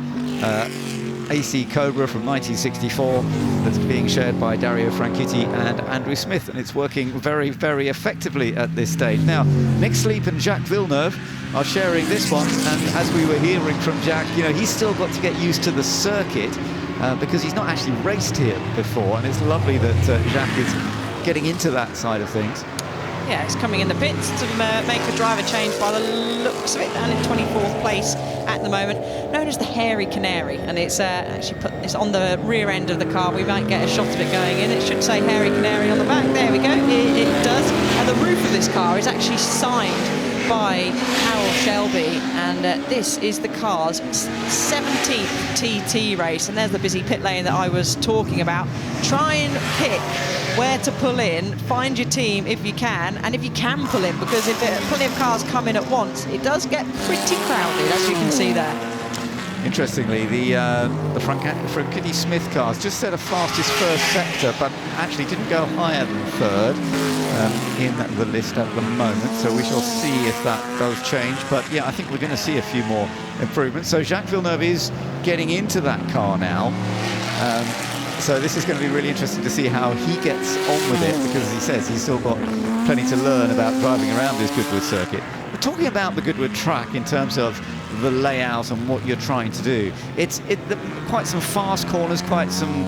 AC Cobra from 1964 that's being shared by Dario Franchitti and Andrew Smith, and it's working very, very effectively at this stage. Now, Nick Sleep and Jacques Villeneuve are sharing this one, and as we were hearing from Jacques, he's still got to get used to the circuit because he's not actually raced here before, and it's lovely that Jacques is getting into that side of things. Yeah, it's coming in the pits to make a driver change by the looks of it, down in 24th place at the moment, known as the Hairy Canary, and it's actually it's on the rear end of the car. We might get a shot of it going in. It should say Hairy Canary on the back. There we go, it does. And the roof of this car is actually signed by Harold Shelby, and this is the car's 17th TT race, and there's the busy pit lane that I was talking about. Try and pick where to pull in, find your team if you can, and if you can pull in, because if plenty of cars come in at once, it does get pretty crowded, as you can see there. Interestingly, the Franchitti Smith cars just set a fastest first sector, but actually didn't go higher than third in the list at the moment. So we shall see if that does change. But yeah, I think we're going to see a few more improvements. So Jacques Villeneuve is getting into that car now. So this is going to be really interesting to see how he gets on with it, because as he says, he's still got plenty to learn about driving around this Goodwood circuit. But talking about the Goodwood track in terms of the layout and what you're trying to do, it's quite some fast corners, quite some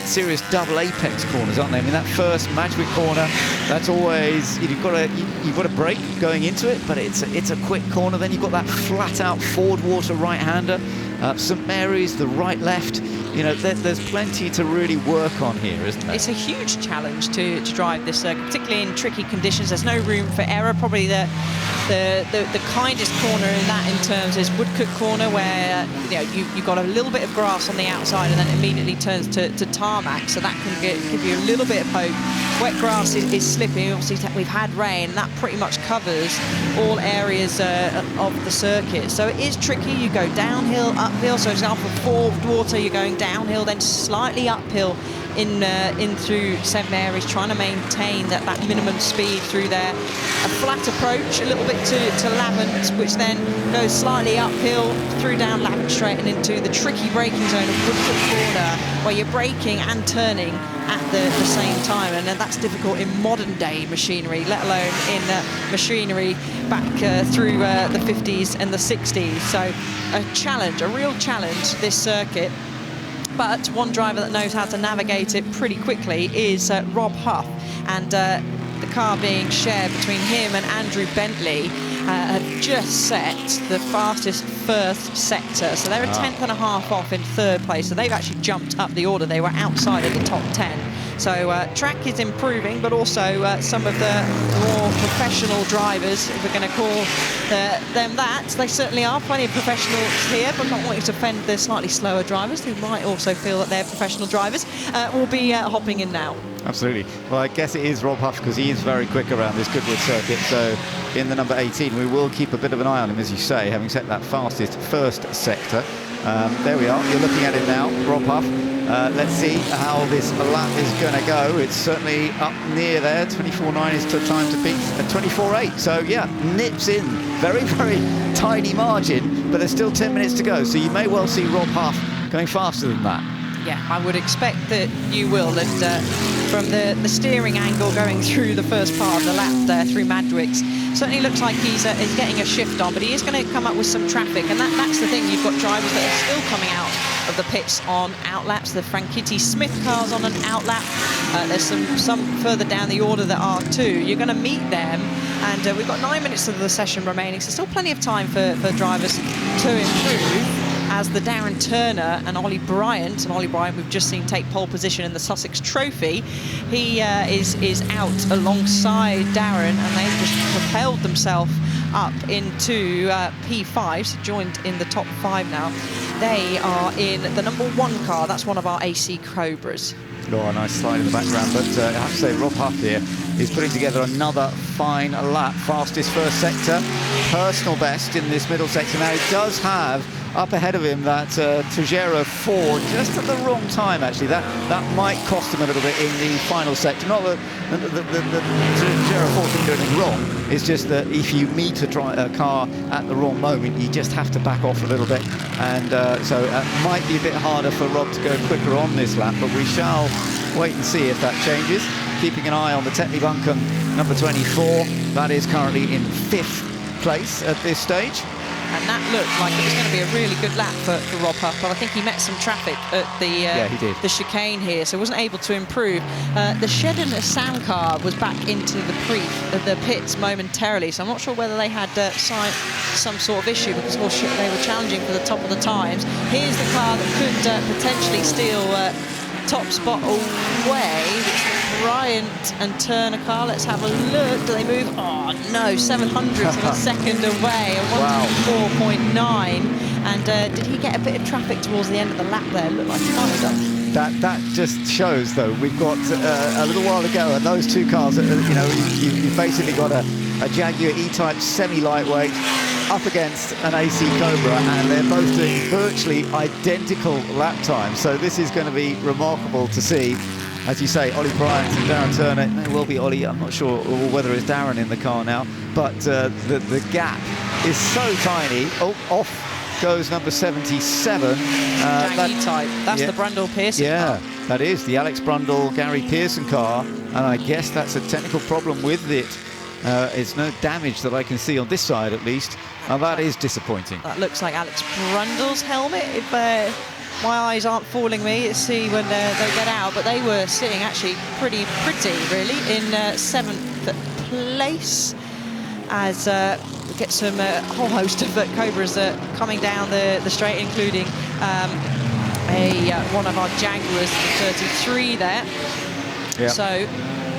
serious double apex corners, aren't they? I mean, that first Madgwick corner, that's always, you've got a brake going into it, but it's a quick corner. Then you've got that flat out Ford Water right-hander, St Mary's, the right-left. There's plenty to really work on here, isn't there? It's a huge challenge to drive this circuit, particularly in tricky conditions. There's no room for error. Probably the kindest corner in that in terms is Woodcote Corner, where you've got a little bit of grass on the outside and then immediately turns to tarmac, so that can give you a little bit of hope. Wet grass is slipping. Obviously, we've had rain, and that pretty much covers all areas of the circuit. So it is tricky. You go downhill, uphill. So, for example, Ford Water, you're going downhill, then slightly uphill in through St Mary's, trying to maintain that minimum speed through there. A flat approach a little bit to Lavant, which then goes slightly uphill through down Lavant Straight and into the tricky braking zone of Woodcote Corner, where you're braking and turning at the same time, and that's difficult in modern day machinery, let alone in machinery back through the 50s and the 60s. So a challenge, a real challenge, this circuit. But one driver that knows how to navigate it pretty quickly is Rob Huff, and the car being shared between him and Andrew Bentley have just set the fastest first sector. So they're a tenth and a half off in third place, so they've actually jumped up the order. They were outside of the top 10. So track is improving, but also some of the more professional drivers, if we're going to call them that, they certainly are. Plenty of professionals here, but not wanting to offend the slightly slower drivers who might also feel that they're professional drivers, will be hopping in now. Absolutely. Well, I guess it is Rob Huff because he is very quick around this Goodwood circuit. So in the number 18, we will keep a bit of an eye on him, as you say, having set that fastest first sector. There we are. You're looking at it now, Rob Huff. Let's see how this lap is going to go. It's certainly up near there. 24.9 is the time to beat 24.8. So, yeah, nips in. Very, very tiny margin, but there's still 10 minutes to go. So you may well see Rob Huff going faster than that. Yeah, I would expect that you will. And from the steering angle going through the first part of the lap there through Madwick's, certainly looks like he's getting a shift on, but he is going to come up with some traffic. And that's the thing. You've got drivers that are still coming out of the pits on outlaps. The Franchitti Smith cars on an outlap. There's some further down the order that are too. You're going to meet them. And we've got 9 minutes of the session remaining, so still plenty of time for drivers to improve. As the Darren Turner and Ollie Bryant we've just seen take pole position in the Sussex Trophy. He is out alongside Darren, and they've just propelled themselves up into P5, so joined in the top 5 now. They are in the number 1 car. That's one of our AC Cobras. Oh, a nice slide in the background, but I have to say Rob Huff here is putting together another fine lap. Fastest first sector, personal best in this middle sector. Now he does have up ahead of him that Tejero 4 just at the wrong time, actually. That might cost him a little bit in the final sector. Not that the Tejero 4 didn't do anything wrong, it's just that if you meet a car at the wrong moment, you just have to back off a little bit, and so it might be a bit harder for Rob to go quicker on this lap, but we shall wait and see if that changes. Keeping an eye on the Tetley Buncombe number 24, that is currently in 5th place at this stage. And that looked like it was going to be a really good lap for Rob Huff, but I think he met some traffic at the chicane here, so wasn't able to improve. The Shedden Assam car was back into the pits momentarily, so I'm not sure whether they had some sort of issue, because of course they were challenging for the top of the times. Here's the car that could potentially steal top spot away. It's the Bryant and Turner car. Let's have a look. Do they move? Oh no, 700 of a second away. A 1:04.9. And did he get a bit of traffic towards the end of the lap there? Looked like he might have done. That just shows, though, we've got a little while to go, and those two cars, you've basically got a Jaguar E-Type semi-lightweight up against an AC Cobra, and they're both doing virtually identical lap times. So this is going to be remarkable to see. As you say, Ollie Bryant and Darren Turner. It may well be Ollie, I'm not sure whether it's Darren in the car now, but the gap is so tiny. Oh, off goes number 77. E-Type. That's the Brundle Pearson car. That is the Alex Brundle, Gary Pearson car, and I guess that's a technical problem with it. It's no damage that I can see on this side, at least. And that is disappointing. That looks like Alex Brundle's helmet. If my eyes aren't fooling me, let's see when they get out. But they were sitting actually pretty, really, in 7th place. As we get some whole host of Cobras coming down the straight, including one of our Jaguars, 33 there. Yep. So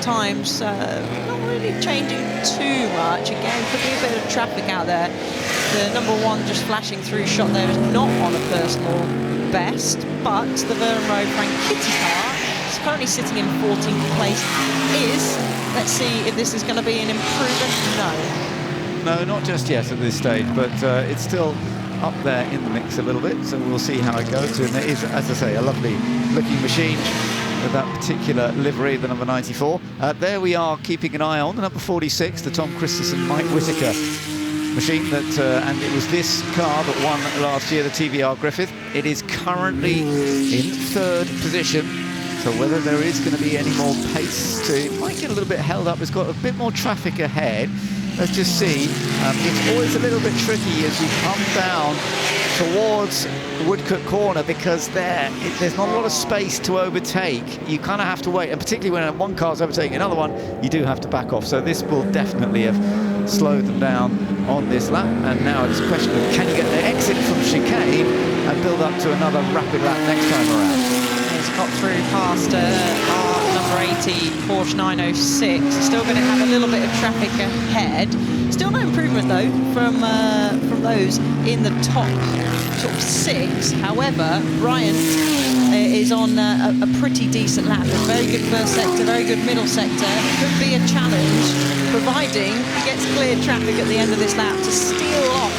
times not really changing too much. Again, could be a bit of traffic out there. The number 1 just flashing through shot there is not on a personal best, but the Vernon Road Franchitti car is currently sitting in 14th place. Let's see if this is going to be an improvement. No, not just yet at this stage, but it's still up there in the mix a little bit, so we'll see how it goes. And it is, as I say, a lovely looking machine with that particular livery, the number 94. There we are, keeping an eye on the number 46, the Tom Christensen Mike Whittaker machine, and it was this car that won last year, the TVR Griffith. It is currently in 3rd position, so whether there is going to be any more pace it might get a little bit held up. It's got a bit more traffic ahead. Let's just see. It's always a little bit tricky as we come down towards Woodcote Corner, because there's not a lot of space to overtake. You kind of have to wait, and particularly when one car's overtaking another one, you do have to back off. So this will definitely have slowed them down on this lap, and now it's a question of can you get the exit from chicane and build up to another rapid lap next time around. It's got through past our number 80 Porsche 906. Still going to have a little bit of traffic ahead. Still no improvement though from those in the top sort of 6. However, Bryant is on a pretty decent lap. A very good first sector, very good middle sector. Could be a challenge, providing he gets clear traffic at the end of this lap to steal off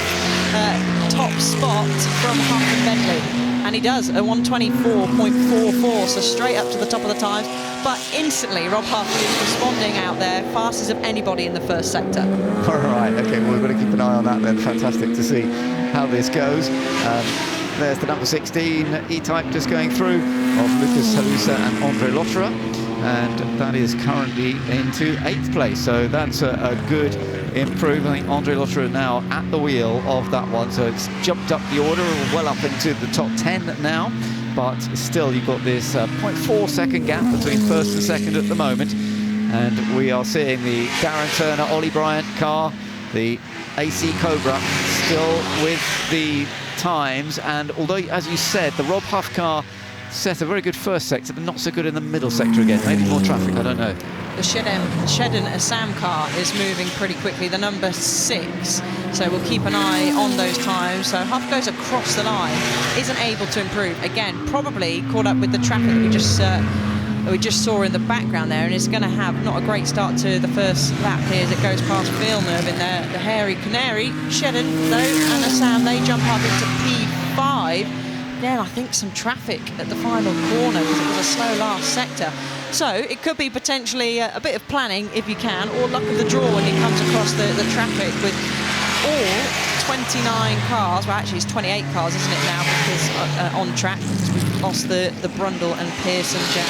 top spot from Huff and Bentley. And he does, a 124.44, so straight up to the top of the times. But instantly, Rob Huff is responding out there, fastest of anybody in the first sector. All right, okay, well, we've got to keep an eye on that then. Fantastic to see how this goes. There's the number 16 E-Type just going through of Lucas Halusa and Andre Lotterer. And that is currently into 8th place, so that's a good improvement. I think Andre Lotterer now at the wheel of that one, so it's jumped up the order, well up into the top 10 now, but still you've got this 0.4 second gap between first and second at the moment, and we are seeing the Darren Turner, Ollie Bryant car, the AC Cobra, still with the times, and although, as you said, the Rob Huff car set a very good first sector, but not so good in the middle sector again. Maybe more traffic, I don't know. The Shedden Assam car is moving pretty quickly, the number 6. So we'll keep an eye on those times. So Huff goes across the line, isn't able to improve. Again, probably caught up with the traffic that we just saw in the background there, and is going to have not a great start to the first lap here as it goes past Villeneuve in there. The Hairy Canary, Shedden, though, and Assam, they jump up into P5. Then I think some traffic at the final corner because it was a slow last sector. So it could be potentially a bit of planning if you can, or luck of the draw when he comes across the traffic with all 29 cars. Well, actually it's 28 cars, isn't it now, because on track we've lost the Brundle and Pearson jam.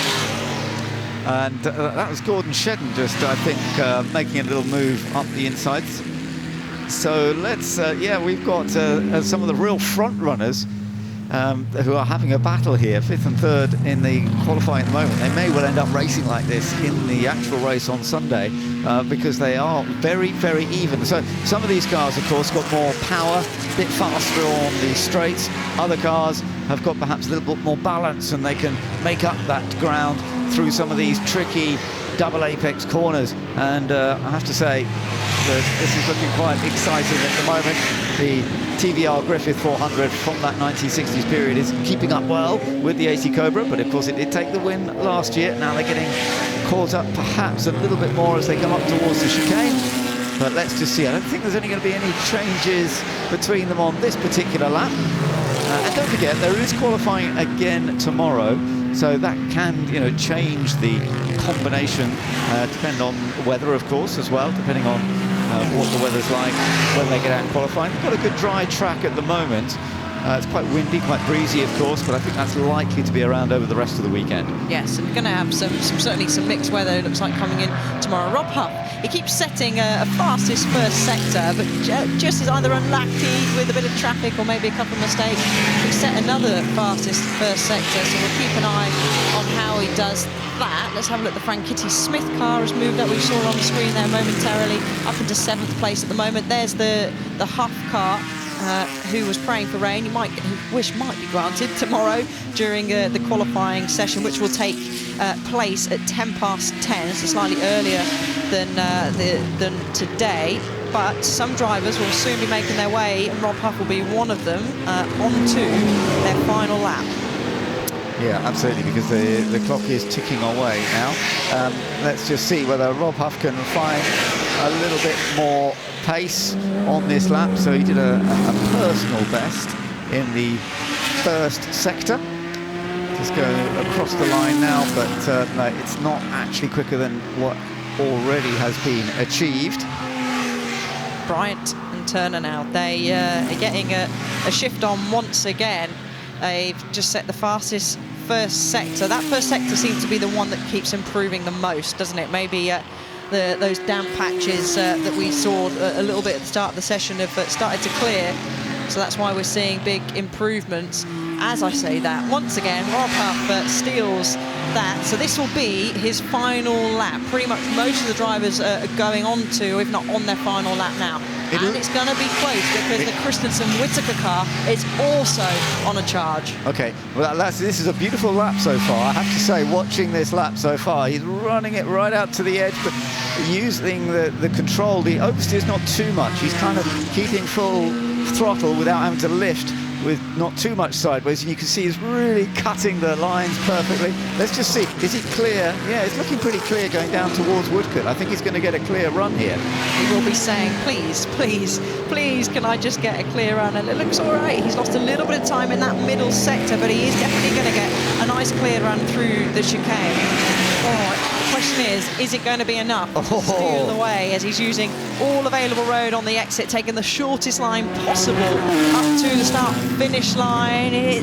And that was Gordon Shedden just, I think, making a little move up the insides. So let's, yeah, we've got some of the real front runners who are having a battle here, 5th and 3rd in the qualifying at the moment. They may well end up racing like this in the actual race on Sunday because they are very, very even. So some of these cars, of course, got more power, a bit faster on the straights. Other cars have got perhaps a little bit more balance, and they can make up that ground through some of these tricky double apex corners. And I have to say that this is looking quite exciting at the moment. The TVR Griffith 400 from that 1960s period is keeping up well with the AC Cobra, but of course it did take the win last year. Now they're getting caught up perhaps a little bit more as they come up towards the chicane. But let's just see. I don't think there's only going to be any changes between them on this particular lap. And don't forget, there is qualifying again tomorrow, so that can, you know, change the combination, depending on weather, of course, as well, depending on what the weather's like when they get out qualifying. They've got a good dry track at the moment. It's quite windy, quite breezy, of course, but I think that's likely to be around over the rest of the weekend. Yes, and we're going to have certainly some mixed weather, it looks like, coming in tomorrow. Rob Huff, he keeps setting a fastest first sector, but just is either unlucky with a bit of traffic or maybe a couple of mistakes. He set another fastest first sector, so we'll keep an eye on how he does that. Let's have a look. The Franchitti Smith car has moved up. We saw on the screen there momentarily, up into 7th place at the moment. There's the Huff car. Who was praying for rain, who wish might be granted tomorrow during the qualifying session, which will take place at 10:10, so slightly earlier than today. But some drivers will soon be making their way, and Rob Huff will be one of them, onto their final lap. Yeah, absolutely, because the clock is ticking away now. Let's just see whether Rob Huff can find a little bit more pace on this lap. So he did a personal best in the first sector. Just go across the line now, but no, it's not actually quicker than what already has been achieved. Bryant and Turner now, they are getting a shift on once again. They've just set the fastest first sector. That first sector seems to be the one that keeps improving the most, doesn't it? Maybe those damp patches that we saw a little bit at the start of the session have started to clear. So that's why we're seeing big improvements. As I say that, once again, Rob Huff steals that. So this will be his final lap. Pretty much most of the drivers are going on to, if not on their final lap now. And it's going to be close because the Christensen-Whittaker car is also on a charge. Okay, well, this is a beautiful lap so far. I have to say, watching this lap so far, he's running it right out to the edge, but using the control. The oversteer is not too much. He's kind of keeping full throttle without having to lift, with not too much sideways, and you can see he's really cutting the lines perfectly. Let's just see, is he clear? Yeah, it's looking pretty clear going down towards Woodcote. I think he's going to get a clear run here. He will be saying, please, please, please, can I just get a clear run? And it looks all right. He's lost a little bit of time in that middle sector, but he is definitely going to get a nice clear run through the chicane. Oh, the question is it going to be enough to steal the way as he's using all available road on the exit, taking the shortest line possible up to the start-finish line? It's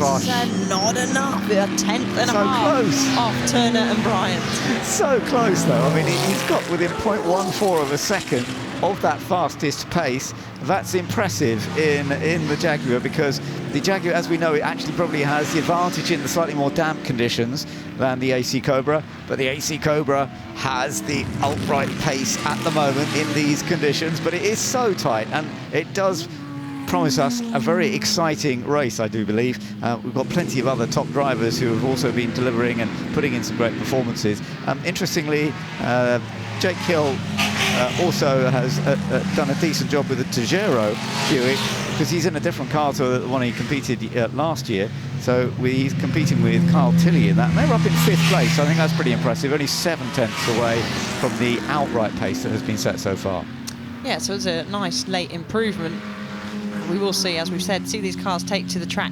not enough. A tenth and a half off Turner and Bryant. So close, though. I mean, he's got within 0.14 of a second of that fastest pace. That's impressive in the Jaguar, because the Jaguar, as we know, it actually probably has the advantage in the slightly more damp conditions than the AC Cobra, but the AC Cobra has the upright pace at the moment in these conditions, but it is so tight, and it does promise us a very exciting race, I do believe. We've got plenty of other top drivers who have also been delivering and putting in some great performances. Interestingly, Jake Hill also has done a decent job with the Tejero Buick, because he's in a different car to the one he competed last year. So he's competing with Carl Tilley in that. And they're up in 5th place. I think that's pretty impressive. Only 7/10 away from the outright pace that has been set so far. Yeah, so it's a nice late improvement. We will see, as we've said, see these cars take to the track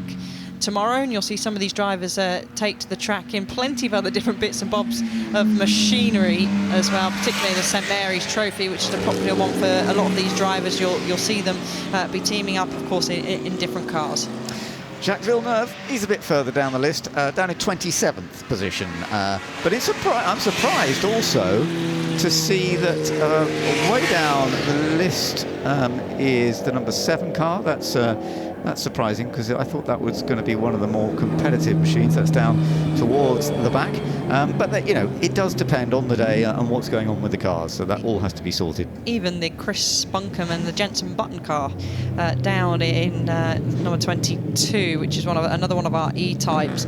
tomorrow, and you'll see some of these drivers take to the track in plenty of other different bits and bobs of machinery as well, particularly the St Mary's Trophy, which is a popular one for a lot of these drivers. You'll see them be teaming up, of course, in different cars. Jacques Villeneuve, he's a bit further down the list, down in 27th position. But I'm surprised also to see that way down the list is the number 7 car. That's surprising, because I thought that was going to be one of the more competitive machines. That's down towards the back. But it does depend on the day and what's going on with the cars, so that all has to be sorted. Even the Chris Bunkum and the Jensen Button car down in number 22, which is another one of our E-types,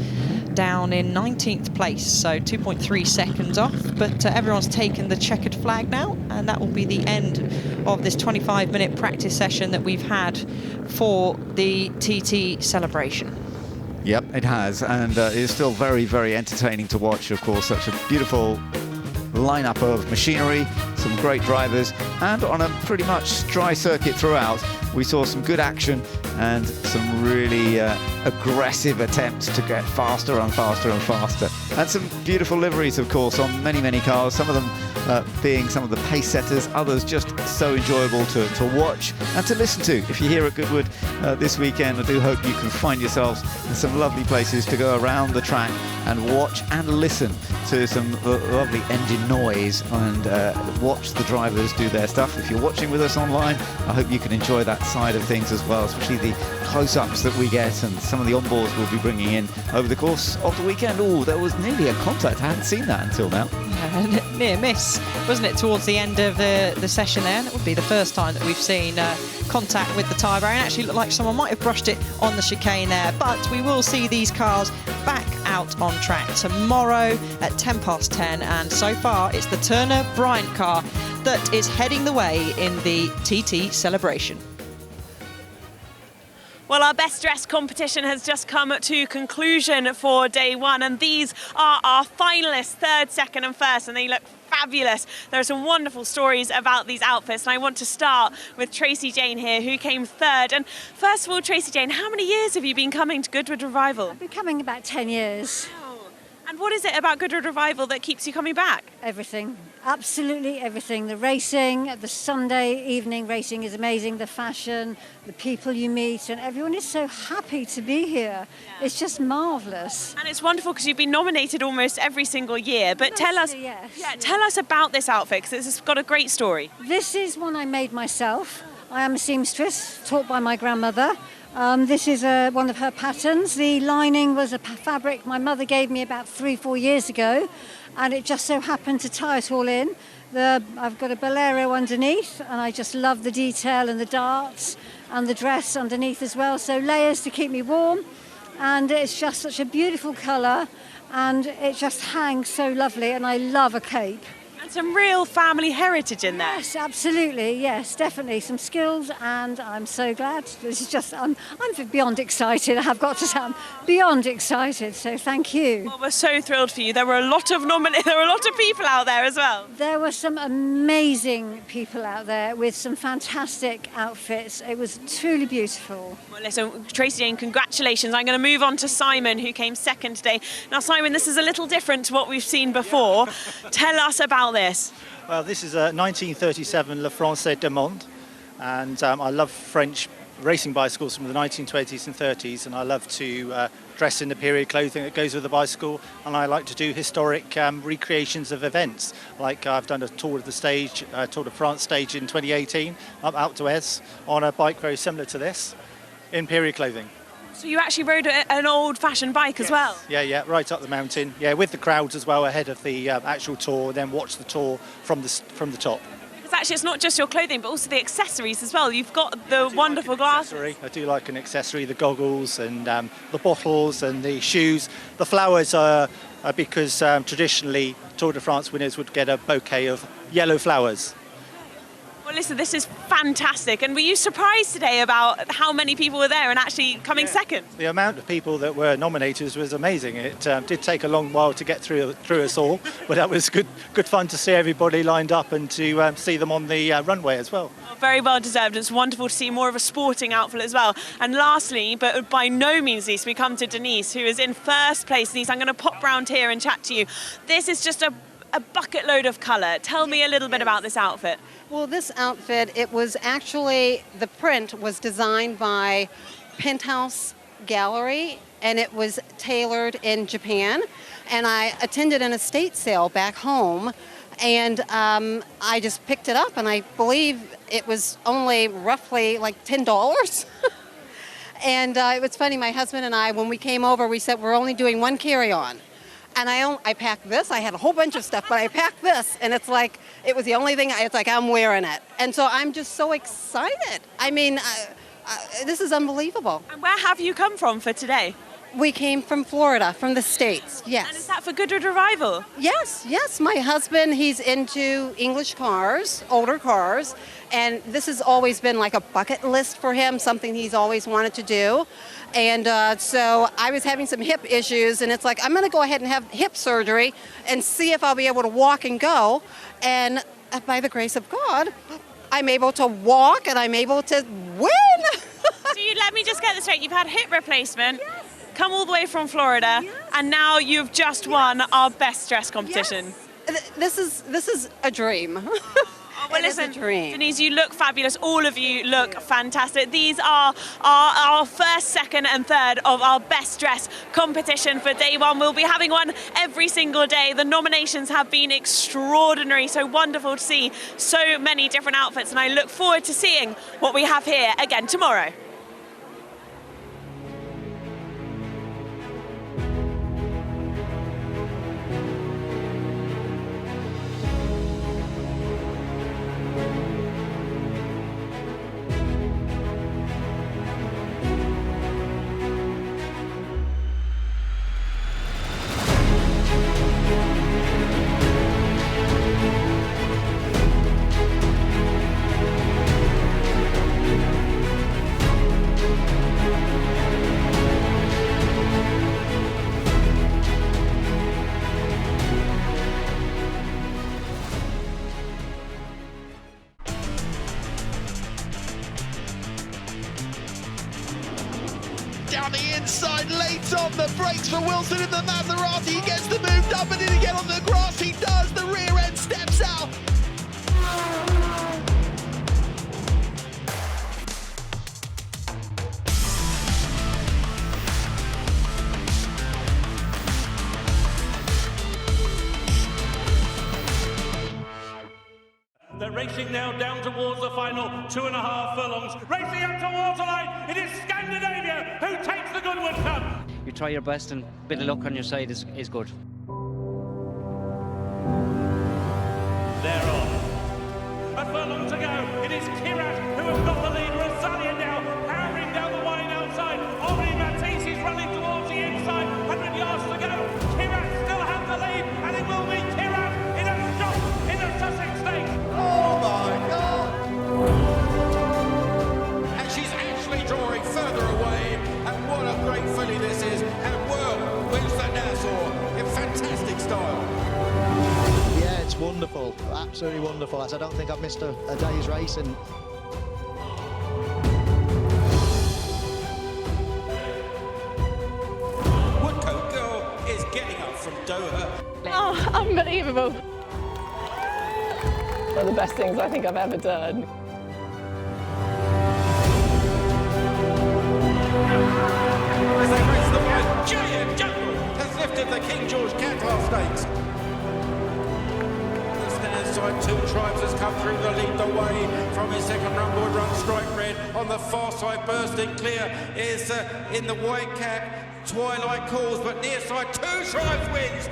down in 19th place, so 2.3 seconds off. But everyone's taken the checkered flag now, and that will be the end of this 25-minute practice session that we've had for the TT celebration. Yep, it has, and it's still very, very entertaining to watch. Of course, such a beautiful lineup of machinery, some great drivers, and on a pretty much dry circuit throughout, we saw some good action and some really aggressive attempts to get faster and faster and faster. And some beautiful liveries, of course, on many, many cars, some of them being some of the pace setters, others just so enjoyable to watch and to listen to. If you're here at Goodwood this weekend, I do hope you can find yourselves in some lovely places to go around the track and watch and listen to some lovely engine noise and watch the drivers do their stuff. If you're watching with us online, I hope you can enjoy that side of things as well, especially the close-ups that we get and some of the onboards we'll be bringing in over the course of the weekend. Oh, there was nearly a contact. I hadn't seen that until now. Near miss, wasn't it, towards the end of the session there? And it would be the first time that we've seen contact with the tyre barrier. It actually looked like someone might have brushed it on the chicane there, but we will see these cars back out on track tomorrow at 10:10, and so far it's the Turner Bryant car that is heading the way in the TT celebration. Well, our best dressed competition has just come to conclusion for day one, and these are our finalists, 3rd, 2nd and 1st, and they look fabulous. There are some wonderful stories about these outfits, and I want to start with Tracy Jane here, who came 3rd. And first of all, Tracy Jane, how many years have you been coming to Goodwood Revival? I've been coming about 10 years. And what is it about Goodwood Revival that keeps you coming back? Everything, absolutely everything. The racing, the Sunday evening racing is amazing. The fashion, the people you meet, and everyone is so happy to be here. Yeah. It's just marvellous. And it's wonderful because you've been nominated almost every single year. But tell us about this outfit, because it's got a great story. This is one I made myself. I am a seamstress, taught by my grandmother. This is one of her patterns. The lining was a fabric my mother gave me about 3-4 years ago, and it just so happened to tie it all in. I've got a bolero underneath, and I just love the detail and the darts and the dress underneath as well. So layers to keep me warm, and it's just such a beautiful colour, and it just hangs so lovely, and I love a cape. And some real family heritage in there. Yes, absolutely. Yes, definitely some skills, and I'm so glad. This is just I'm beyond excited. I've got to say, I'm beyond excited. So thank you. Well, we're so thrilled for you. There were a lot of there were a lot of people out there as well. There were some amazing people out there with some fantastic outfits. It was truly beautiful. Well, listen, Tracy Jane, congratulations. I'm going to move on to Simon, who came second today. Now, Simon, this is a little different to what we've seen before. Tell us about this. Well, this is a 1937 Le Français de Monde, and I love French racing bicycles from the 1920s and 30s, and I love to dress in the period clothing that goes with the bicycle, and I like to do historic recreations of events. Like I've done a tour of the stage, Tour de France stage in 2018, up Alpe d'Huez, on a bike very similar to this, in period clothing. So you actually rode an old-fashioned bike as well? Yeah, right up the mountain. Yeah, with the crowds as well ahead of the actual tour, then watch the tour from the top. Because actually it's not just your clothing, but also the accessories as well. You've got the wonderful glasses. I do like an accessory, the goggles and the bottles and the shoes. The flowers are because traditionally Tour de France winners would get a bouquet of yellow flowers. Well, listen, this is fantastic. And were you surprised today about how many people were there and actually coming second? The amount of people that were nominated was amazing. It did take a long while to get through us all, but that was good fun to see everybody lined up and to see them on the runway as well. Very well deserved. It's wonderful to see more of a sporting outfit as well. And lastly, but by no means least, we come to Denise, who is in first place. Denise, I'm going to pop round here and chat to you. This is just a bucket load of colour. Tell me a little bit about this outfit. Well, this outfit, it was actually, the print was designed by Penthouse Gallery, and it was tailored in Japan. And I attended an estate sale back home, and I just picked it up, and I believe it was only roughly like $10. And it was funny, my husband and I, when we came over, we said we're only doing one carry-on. And I packed this. I had a whole bunch of stuff, but I packed this, and it's like, it was the only thing, it's like I'm wearing it. And so I'm just so excited. I mean, this is unbelievable. And where have you come from for today? We came from Florida, from the States, yes. And is that for Goodwood Revival? Yes. My husband, he's into English cars, older cars, and this has always been like a bucket list for him, something he's always wanted to do. And so I was having some hip issues, and it's like, I'm going to go ahead and have hip surgery and see if I'll be able to walk and go. And by the grace of God, I'm able to walk and I'm able to win. So let me just get this straight. You've had hip replacement, come all the way from Florida, and now you've just won our best dress competition. This is a dream. Well, listen, Denise, you look fabulous. All of you look fantastic. These are our first, second and third of our best dress competition for day one. We'll be having one every single day. The nominations have been extraordinary. So wonderful to see so many different outfits. And I look forward to seeing what we have here again tomorrow. Down the inside, late on the brakes for Wilson in the Maserati. He gets the move done, but did he get on the grass? He does. The rear end steps out. They're racing now down towards the final 2.5 furlongs. Racing up towards the line, it is Scandinavia who takes the Goodwood Cup. You try your best, and a bit of luck on your side is good. They're on. A furlong to go. It is Kirat who has got the lead. Rosalia now powering down the line outside. Henri Matisse is running towards the inside. 100 yards to go. Kirat still has the lead, and it will be Kirat in a shot in absolutely wonderful. As I don't think I've missed a day's racing. Woodcote Girl is getting up from Doha. Oh, unbelievable. One of the best things I think I've ever done. As they race the line, Giant Jungle has lifted the King George Cattler Stakes. The stand side, Two Tribes has come through the lead away from his second run. Would run strike red on the far side, bursting clear is in the white cap. Twilight calls, but near side, Two Tribes wins.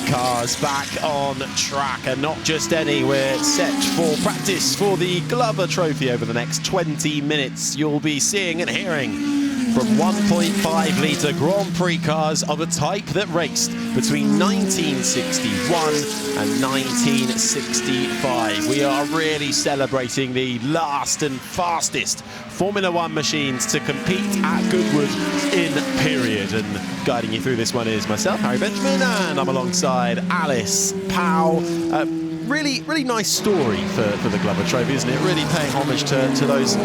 Cars back on track, and not just any. We're set for practice for the Glover Trophy over the next 20 minutes. You'll be seeing and hearing from 1.5 litre Grand Prix cars of a type that raced between 1961 and 1965. We are really celebrating the last and fastest Formula One machines to compete at Goodwood in period. And guiding you through this one is myself, Harry Benjamin, and I'm alongside Alice Powell. Really nice story for the Glover Trophy, isn't it? Really paying homage to those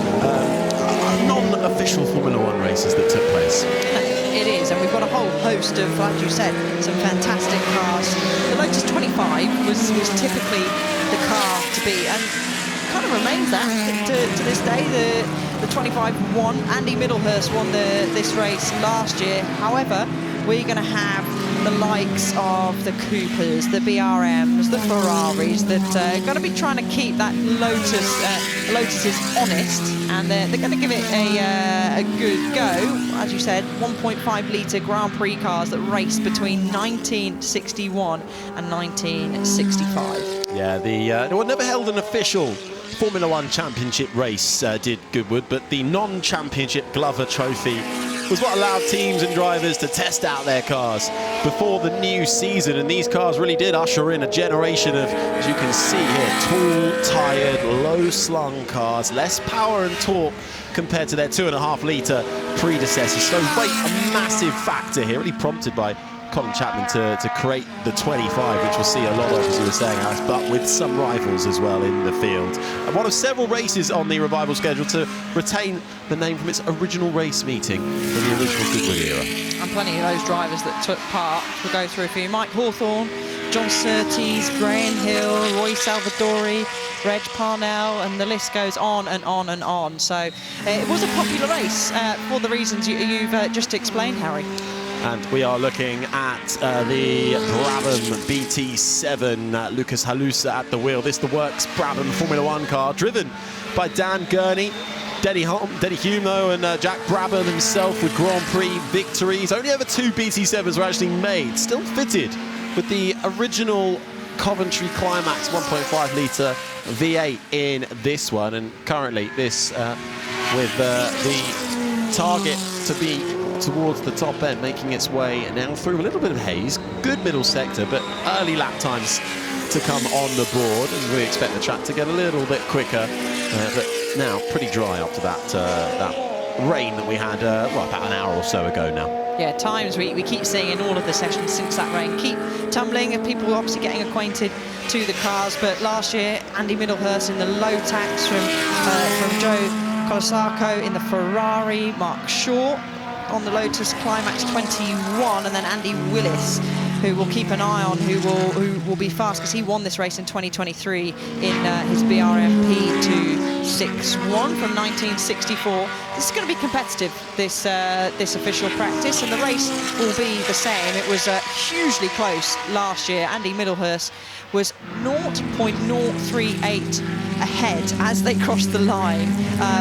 non-official Formula One races that took place. It is, and we've got a whole host of, like you said, some fantastic cars. The Lotus 25 was typically the car to beat, and kind of remains that to this day. The 25 won. Andy Middlehurst won this race last year. However, we're going to have the likes of the Coopers, the BRMs, the Ferraris that are going to be trying to keep that Lotuses honest, and they're going to give it a good go. As you said, 1.5 litre Grand Prix cars that raced between 1961 and 1965. Yeah, it never held an official Formula One championship race, did Goodwood, but the non-championship Glover Trophy was what allowed teams and drivers to test out their cars before the new season, and these cars really did usher in a generation of, as you can see here, tall, tired, low-slung cars, less power and torque compared to their 2.5 litre predecessors. So weight, a massive factor here, really prompted by Colin Chapman to create the 25, which we'll see a lot of, as you were saying, Alice, but with some rivals as well in the field. And one of several races on the Revival schedule to retain the name from its original race meeting in the original Goodwood era. And plenty of those drivers that took part. We'll go through a few. Mike Hawthorne, John Surtees, Graham Hill, Roy Salvadori, Reg Parnell, and the list goes on and on and on. So it was a popular race for the reasons you've just explained, Harry. And we are looking at the Brabham BT7, Lucas Halusa at the wheel. This the Works Brabham Formula One car, driven by Dan Gurney, Denny Hume, though, and Jack Brabham himself with Grand Prix victories. Only ever 2 BT7s were actually made, still fitted with the original Coventry Climax 1.5 litre V8 in this one. And currently this with the target to be towards the top end, making its way now through a little bit of haze. Good middle sector, but early lap times to come on the board, and we expect the track to get a little bit quicker. But now pretty dry after that rain that we had about an hour or so ago now. Yeah, times we keep seeing in all of the sessions since that rain keep tumbling, and people obviously getting acquainted to the cars. But last year, Andy Middlehurst in the low tax from Joe Colasaco in the Ferrari, Mark Shaw on the Lotus Climax 21, and then Andy Willis, who we'll keep an eye on, who will be fast, because he won this race in 2023 in his BRM P261 from 1964. This is going to be competitive, this official practice, and the race will be the same. It was hugely close last year. Andy Middlehurst was 0.038 ahead as they crossed the line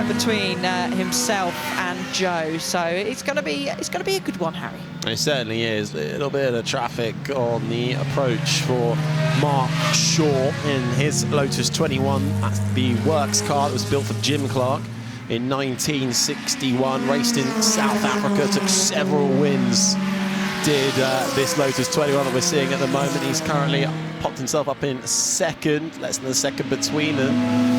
between himself and Joe. So it's going to be a good one, Harry. It certainly is. A little bit of traffic on the approach for Mark Shaw in his Lotus 21. That's the Works car that was built for Jim Clark. in 1961, raced in South Africa, took several wins. Did this Lotus 21 that we're seeing at the moment. He's currently popped himself up in second, less than a second between them.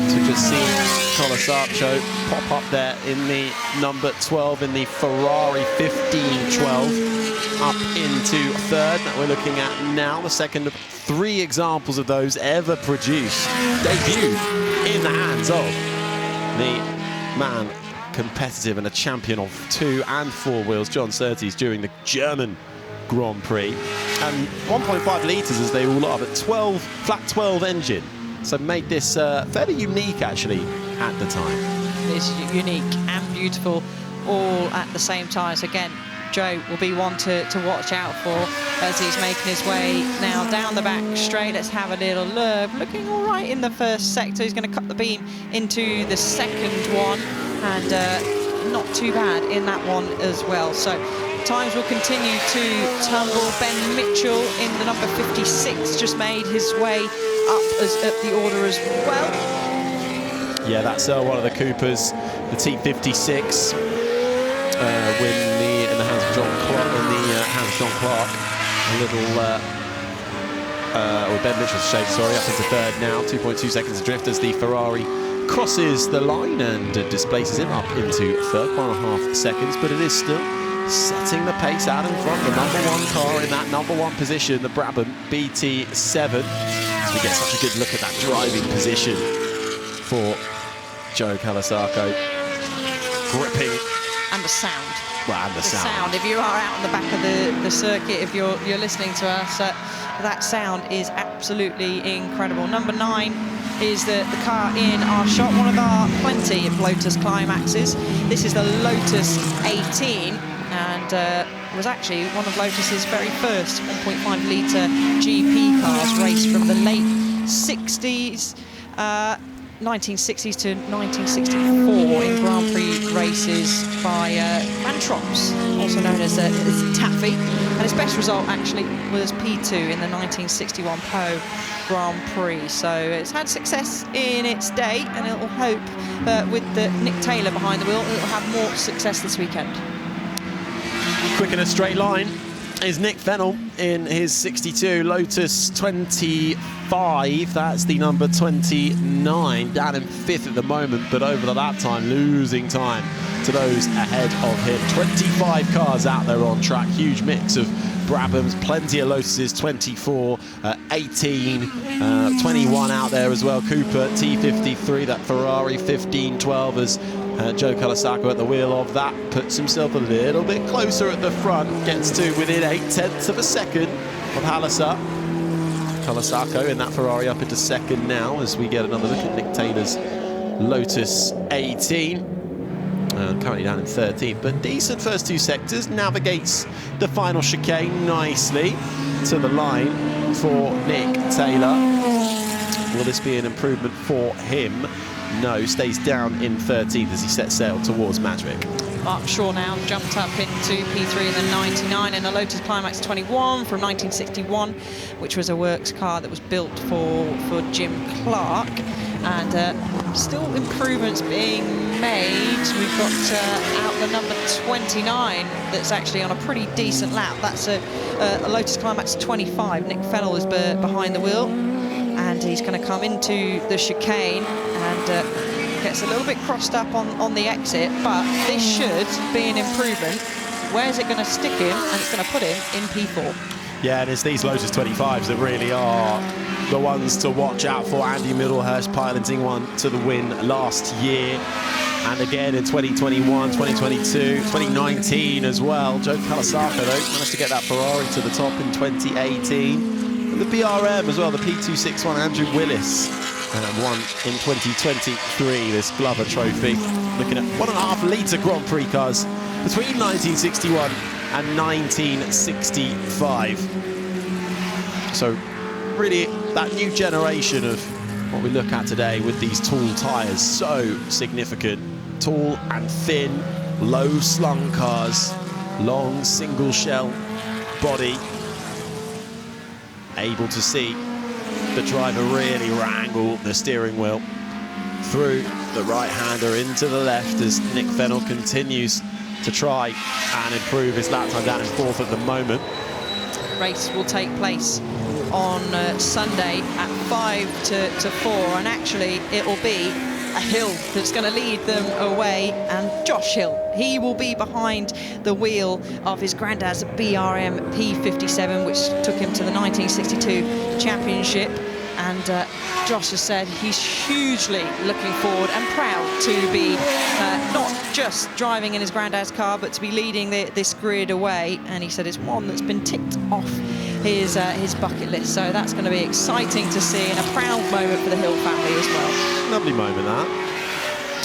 So we've just seen Colasaccio pop up there in the number 12 in the Ferrari 1512, up into third. That we're looking at now, the second of 3 examples of those ever produced, debuted in the hands of the man competitive and a champion of 2 and 4 wheels, John Surtees, during the German Grand Prix. And 1.5 litres as they all are, but flat 12 engine. So made this fairly unique actually at the time. It's unique and beautiful all at the same time. So again, Joe will be one to watch out for as he's making his way now down the back straight. Let's have a little look. Looking all right in the first sector. He's going to cut the beam into the second one, and not too bad in that one as well. So times will continue to tumble. Ben Mitchell in the number 56 just made his way up the order as well. Yeah, that's one of the Coopers, the T56, in the hands of John Clark. A little, Ben Mitchell's shade, sorry, up into third now. 2.2 seconds adrift as the Ferrari crosses the line and displaces him up into third, 1.5 seconds, but it is still setting the pace out in front. The number 1 car in that number 1 position, the Brabham BT7. So we get such a good look at that driving position for Joe Colasaccio. Gripping. And the sound. Well, and the sound. If you are out on the back of the circuit, if you're listening to us, that sound is absolutely incredible. Number 9 is the car in our shot, one of our plenty of Lotus Climaxes. This is the Lotus 18, and was actually one of Lotus's very first 1.5 litre GP cars, raced from the late 60s, 1960s to 1964 in Grand Prix races by Mantrops, also known as Taffy, and his best result actually was P2 in the 1961 Po Grand Prix. So it's had success in its day, and it'll hope that with Nick Taylor behind the wheel, it'll have more success this weekend. Quick in a straight line is Nick Fennell in his 62 Lotus 25. That's the number 29, down in 5th at the moment, but over the lap time losing time to those ahead of him. 25 cars out there on track, huge mix of Brabhams, plenty of Lotuses, 24, 18, 21 out there as well. Cooper T53, that Ferrari 1512 as Joe Colasaccio at the wheel of that puts himself a little bit closer at the front, gets to within 0.8 of a second of Hallersat. Colasaccio in that Ferrari up into second now as we get another look at Nick Taylor's Lotus 18. Currently down in 13th, but decent first 2 sectors, navigates the final chicane nicely to the line for Nick Taylor. Will this be an improvement for him? No, stays down in 13th as he sets sail towards Madrid. Mark Shaw now jumped up into P3 in the 99 in a Lotus Climax 21 from 1961, which was a works car that was built for Jim Clark. And still improvements being made. We've got out the number 29 that's actually on a pretty decent lap. That's a Lotus Climax 25. Nick Fennell is behind the wheel, and he's going to come into the chicane and gets a little bit crossed up on the exit, but this should be an improvement. Where's it going to stick him? And it's going to put him in P4. Yeah, and it's these Lotus 25s that really are the ones to watch out for. Andy Middlehurst piloting one to the win last year, and again in 2021, 2022, 2019 as well. Joe Colasaccio, though, managed to get that Ferrari to the top in 2018. And the BRM as well, the P261, Andrew Willis, won in 2023 this Glover Trophy. Looking at 1.5 litre Grand Prix cars between 1961 and 1965. So really that new generation of what we look at today with these tall tyres, so significant. Tall and thin, low slung cars, long single shell body, able to see the driver really wrangle the steering wheel through the right-hander into the left as Nick Fennell continues to try and improve his lap time, down in 4th at the moment. Race will take place on Sunday at 5 to 4, and actually it will be a Hill that's going to lead them away, and Josh Hill, he will be behind the wheel of his granddad's BRM P57, which took him to the 1962 championship. And Josh has said he's hugely looking forward and proud to be not just driving in his granddad's car, but to be leading this grid away. And he said it's one that's been ticked off his bucket list. So that's going to be exciting to see, and a proud moment for the Hill family as well. Lovely moment, that.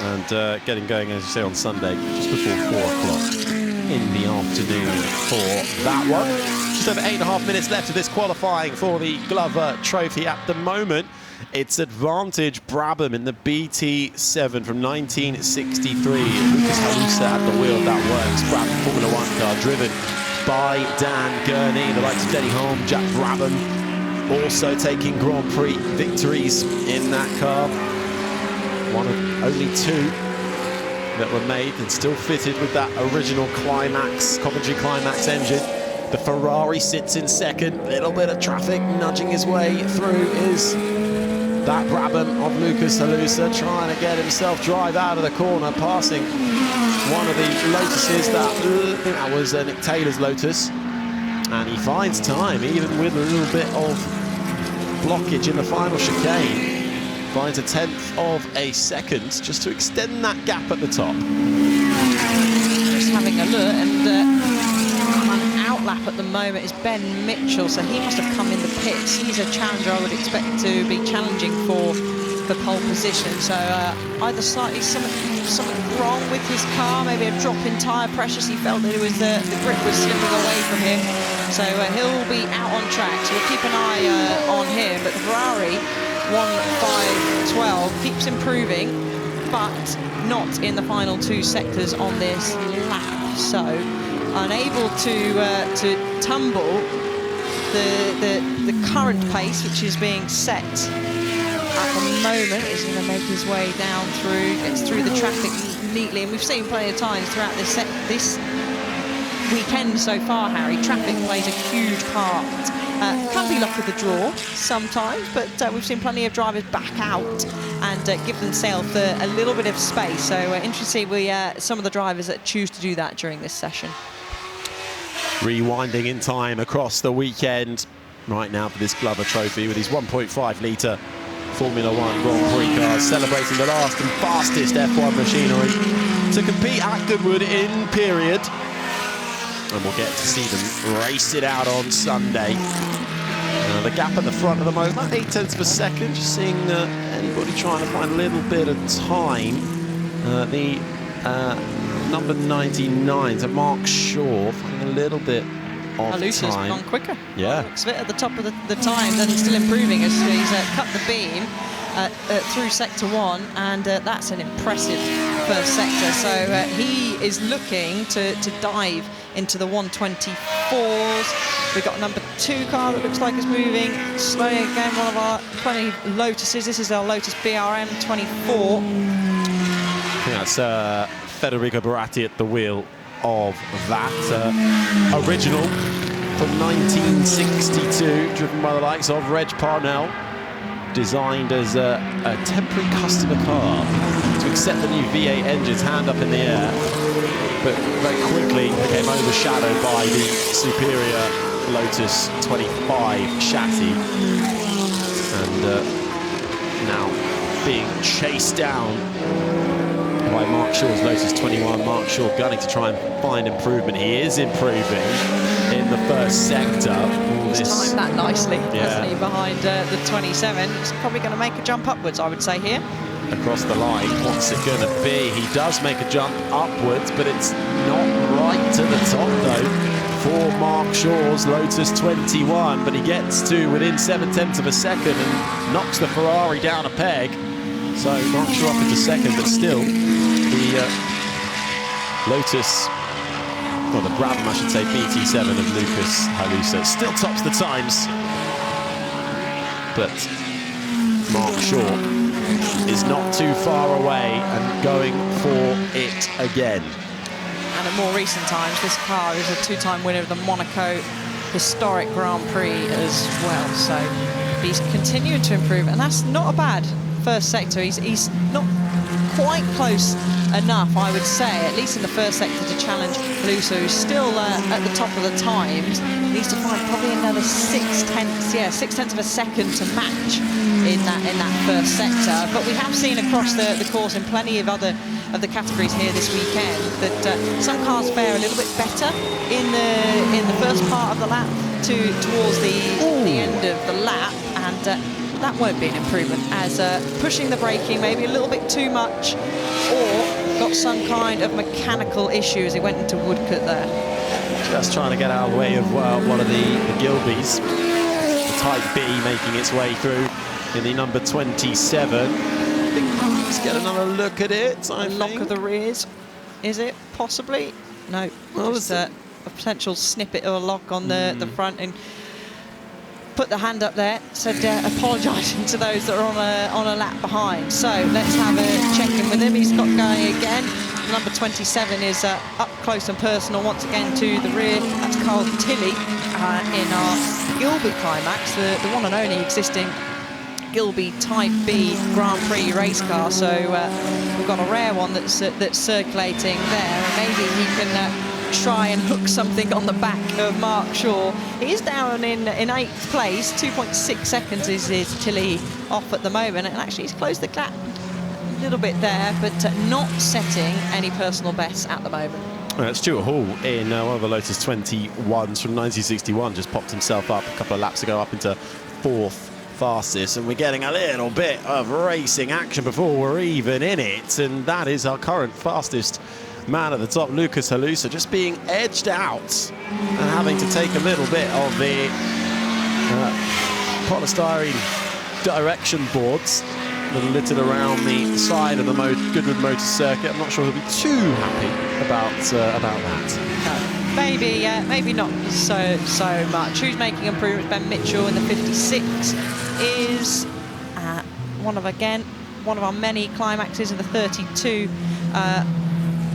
And getting going, as you say, on Sunday, just before 4 o'clock in the afternoon for that one. Just over 8.5 minutes left of this qualifying for the Glover Trophy. At the moment, it's Advantage Brabham in the BT7 from 1963. Lucas Halusa at the wheel of that works. Brabham Formula 1 car driven by Dan Gurney. The likes of Denny Holm, Jack Brabham also taking Grand Prix victories in that car. One of only 2 that were made and still fitted with that original Climax, Coventry Climax engine. The Ferrari sits in second. A little bit of traffic nudging his way through is that Brabham of Lucas Halusa, trying to get himself drive out of the corner, passing one of the Lotuses. I think that was Nick Taylor's Lotus. And he finds time, even with a little bit of blockage in the final chicane. Finds a 1/10 of a second just to extend that gap at the top. Just having a look, and on outlap at the moment is Ben Mitchell, so he must have come in the pits. He's a challenger I would expect to be challenging for the pole position. So either slightly something wrong with his car, maybe a drop in tyre pressures. He felt that it was the grip was slipping away from him. So he'll be out on track. So we'll keep an eye on him. But Ferrari 1.5.12 keeps improving, but not in the final 2 sectors on this lap. So unable to tumble the current pace, which is being set at the moment. Is going to make his way down through, gets through the traffic neatly, and we've seen plenty of times throughout this weekend so far, Harry, traffic plays a huge part. Can be luck of the draw sometimes, but we've seen plenty of drivers back out and give themselves a little bit of space. So interesting to see some of the drivers that choose to do that during this session. Rewinding in time across the weekend right now for this Glover Trophy with his 1.5 litre Formula 1 Grand Prix cars, celebrating the last and fastest F1 machinery to compete at Goodwood in period. And we'll get to see them race it out on Sunday. The gap at the front at the moment, about 0.8 of a second. Just seeing anybody trying to find a little bit of time. The number 99, so Mark Shaw, finding a little bit of Halusa's time. gone quicker. Yeah. Looks a bit at the top of the times, and still improving as he's cut the beam through sector 1, and that's an impressive first sector. So he is looking to dive into the 124s. We've got number 2 car that looks like it's moving slowly again. One of our 20 Lotuses. This is our Lotus BRM 24. I think that's Federico Baratti at the wheel of that original from 1962, driven by the likes of Reg Parnell, designed as a temporary customer car to accept the new V8 engines, hand up in the air, but very quickly became overshadowed by the superior Lotus 25 chassis, and now being chased down by Mark Shaw's Lotus 21. Mark Shaw gunning to try and find improvement. He is improving in the first sector. He's timed that nicely, Yeah. hasn't he, behind the 27. He's probably going to make a jump upwards, I would say, here. Across the line, what's it going to be? He does make a jump upwards, but it's not right to the top, though, for Mark Shaw's Lotus 21. But he gets to within 0.7 of a second and knocks the Ferrari down a peg. So Mark Shaw up into second, but still the Lotus, or the Brabham, I should say, BT7 of Lucas Halusa still tops the times. But Mark Shaw is not too far away and going for it again. And in more recent times, this car is a two-time winner of the Monaco Historic Grand Prix as well. So he's continued to improve, and that's not a bad first sector. He's not quite close enough, I would say, at least in the first sector, to challenge Haluso, who's still at the top of the times. Needs to find probably another 6/10 of a second to match in that first sector. But we have seen across the course in plenty of other of the categories here this weekend that some cars fare a little bit better in the first part of the lap towards the end of the lap, and that won't be an improvement, as pushing the braking maybe a little bit too much, or got some kind of mechanical issue as he went into Woodcote there. Just trying to get out of the way of one of the Gilbeys. The Type B making its way through in the number 27. Let's get another look at it. Lock of the rears, is it possibly? No, well, just a potential snippet of a lock on the front, and put the hand up there, said apologising to those that are on a lap behind. So let's have a check-in with him. He's got going again. Number 27 is up close and personal once again to the rear. That's Carl Tilley in our Gilbey climax, the one and only existing Gilbey Type B Grand Prix race car. So we've got a rare one that's circulating there, and maybe he can try and hook something on the back of Mark Shaw. He is down in 8th place, 2.6 seconds is Tilley off at the moment, and actually he's closed the gap a little bit there, but not setting any personal bests at the moment. Stuart Hall in one of the Lotus 21s from 1961 just popped himself up a couple of laps ago up into 4th fastest, and we're getting a little bit of racing action before we're even in it, and that is our current fastest man at the top, Lucas Haluso, just being edged out and having to take a little bit of the polystyrene direction boards that are littered around the side of the Goodwood Motor Circuit. I'm not sure he'll be too happy about that. No, maybe not so much. Who's making improvements? Ben Mitchell in the 56 is one of our many climaxes in the 32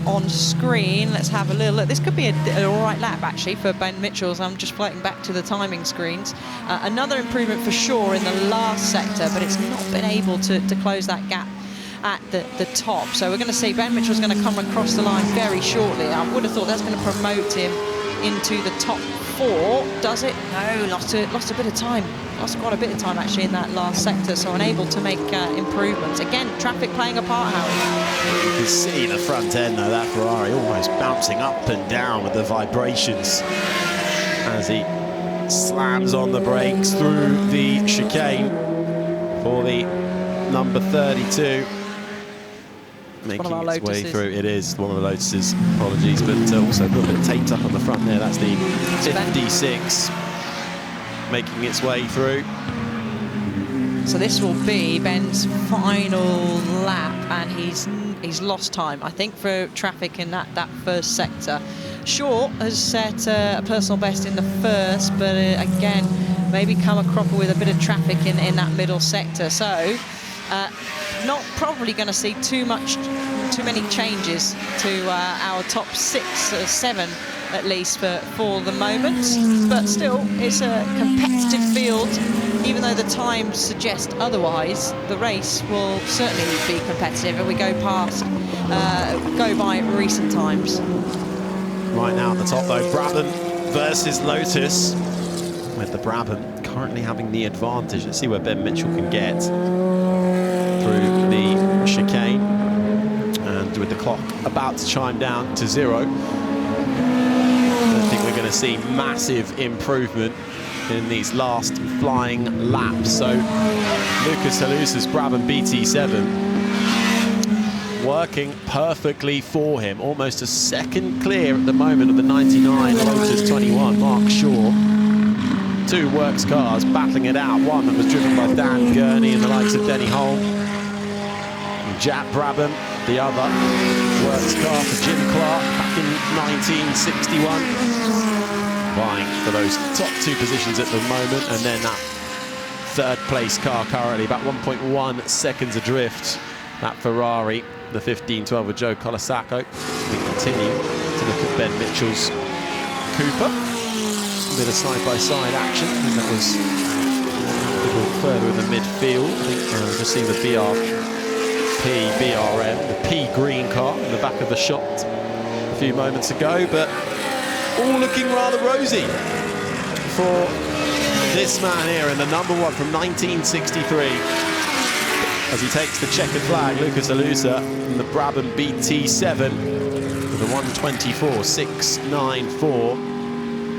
on screen. Let's have a little look. This could be an all right lap actually for Ben Mitchell's. I'm just floating back to the timing screens. Another improvement for Shaw in the last sector, but it's not been able to close that gap at the top. So we're going to see Ben Mitchell's going to come across the line very shortly. I would have thought that's going to promote him into the top 4. Does it? No, lost a bit of time. Lost quite a bit of time actually in that last sector, so unable to make improvements. Again, traffic playing a part, Harry. You can see the front end though, that Ferrari almost bouncing up and down with the vibrations as he slams on the brakes through the chicane for the number 32. Making its way through. It is one of the Lotuses, apologies, but also a little bit taped up on the front there. That's the 56 making its way through. So this will be Ben's final lap, and he's lost time, I think, for traffic in that first sector. Shaw has set a personal best in the first, but again, maybe come a cropper with a bit of traffic in that middle sector. So not probably going to see too many changes to our top 6 or 7 at least for the moment, but still it's a competitive field. Even though the times suggest otherwise, the race will certainly be competitive, and we go by recent times. Right now at the top though, Brabham versus Lotus, with the Brabham currently having the advantage. Let's see where Ben Mitchell can get through the chicane, and with the clock about to chime down to 0, I think we're going to see massive improvement in these last flying laps. So Lucas Haluso's Brabham BT7 working perfectly for him, almost a second clear at the moment of the 99 Lotus 21, Mark Shaw. 2 works cars battling it out, one that was driven by Dan Gurney and the likes of Denny Holm, and Jack Brabham, the other works car for Jim Clark back in 1961, vying for those top 2 positions at the moment. And then that third place car currently, about 1.1 seconds adrift. That Ferrari, the 15-12 with Joe Colasacco. We continue to look at Ben Mitchell's Cooper. A bit of side-by-side action. I think that was a little further in the midfield. I think we've just seen the BRM, the P green car in the back of the shot a few moments ago, but all looking rather rosy for this man here in the number one from 1963. As he takes the checkered flag, Lucas Alusa in the Brabham BT7 with a 1:24.694.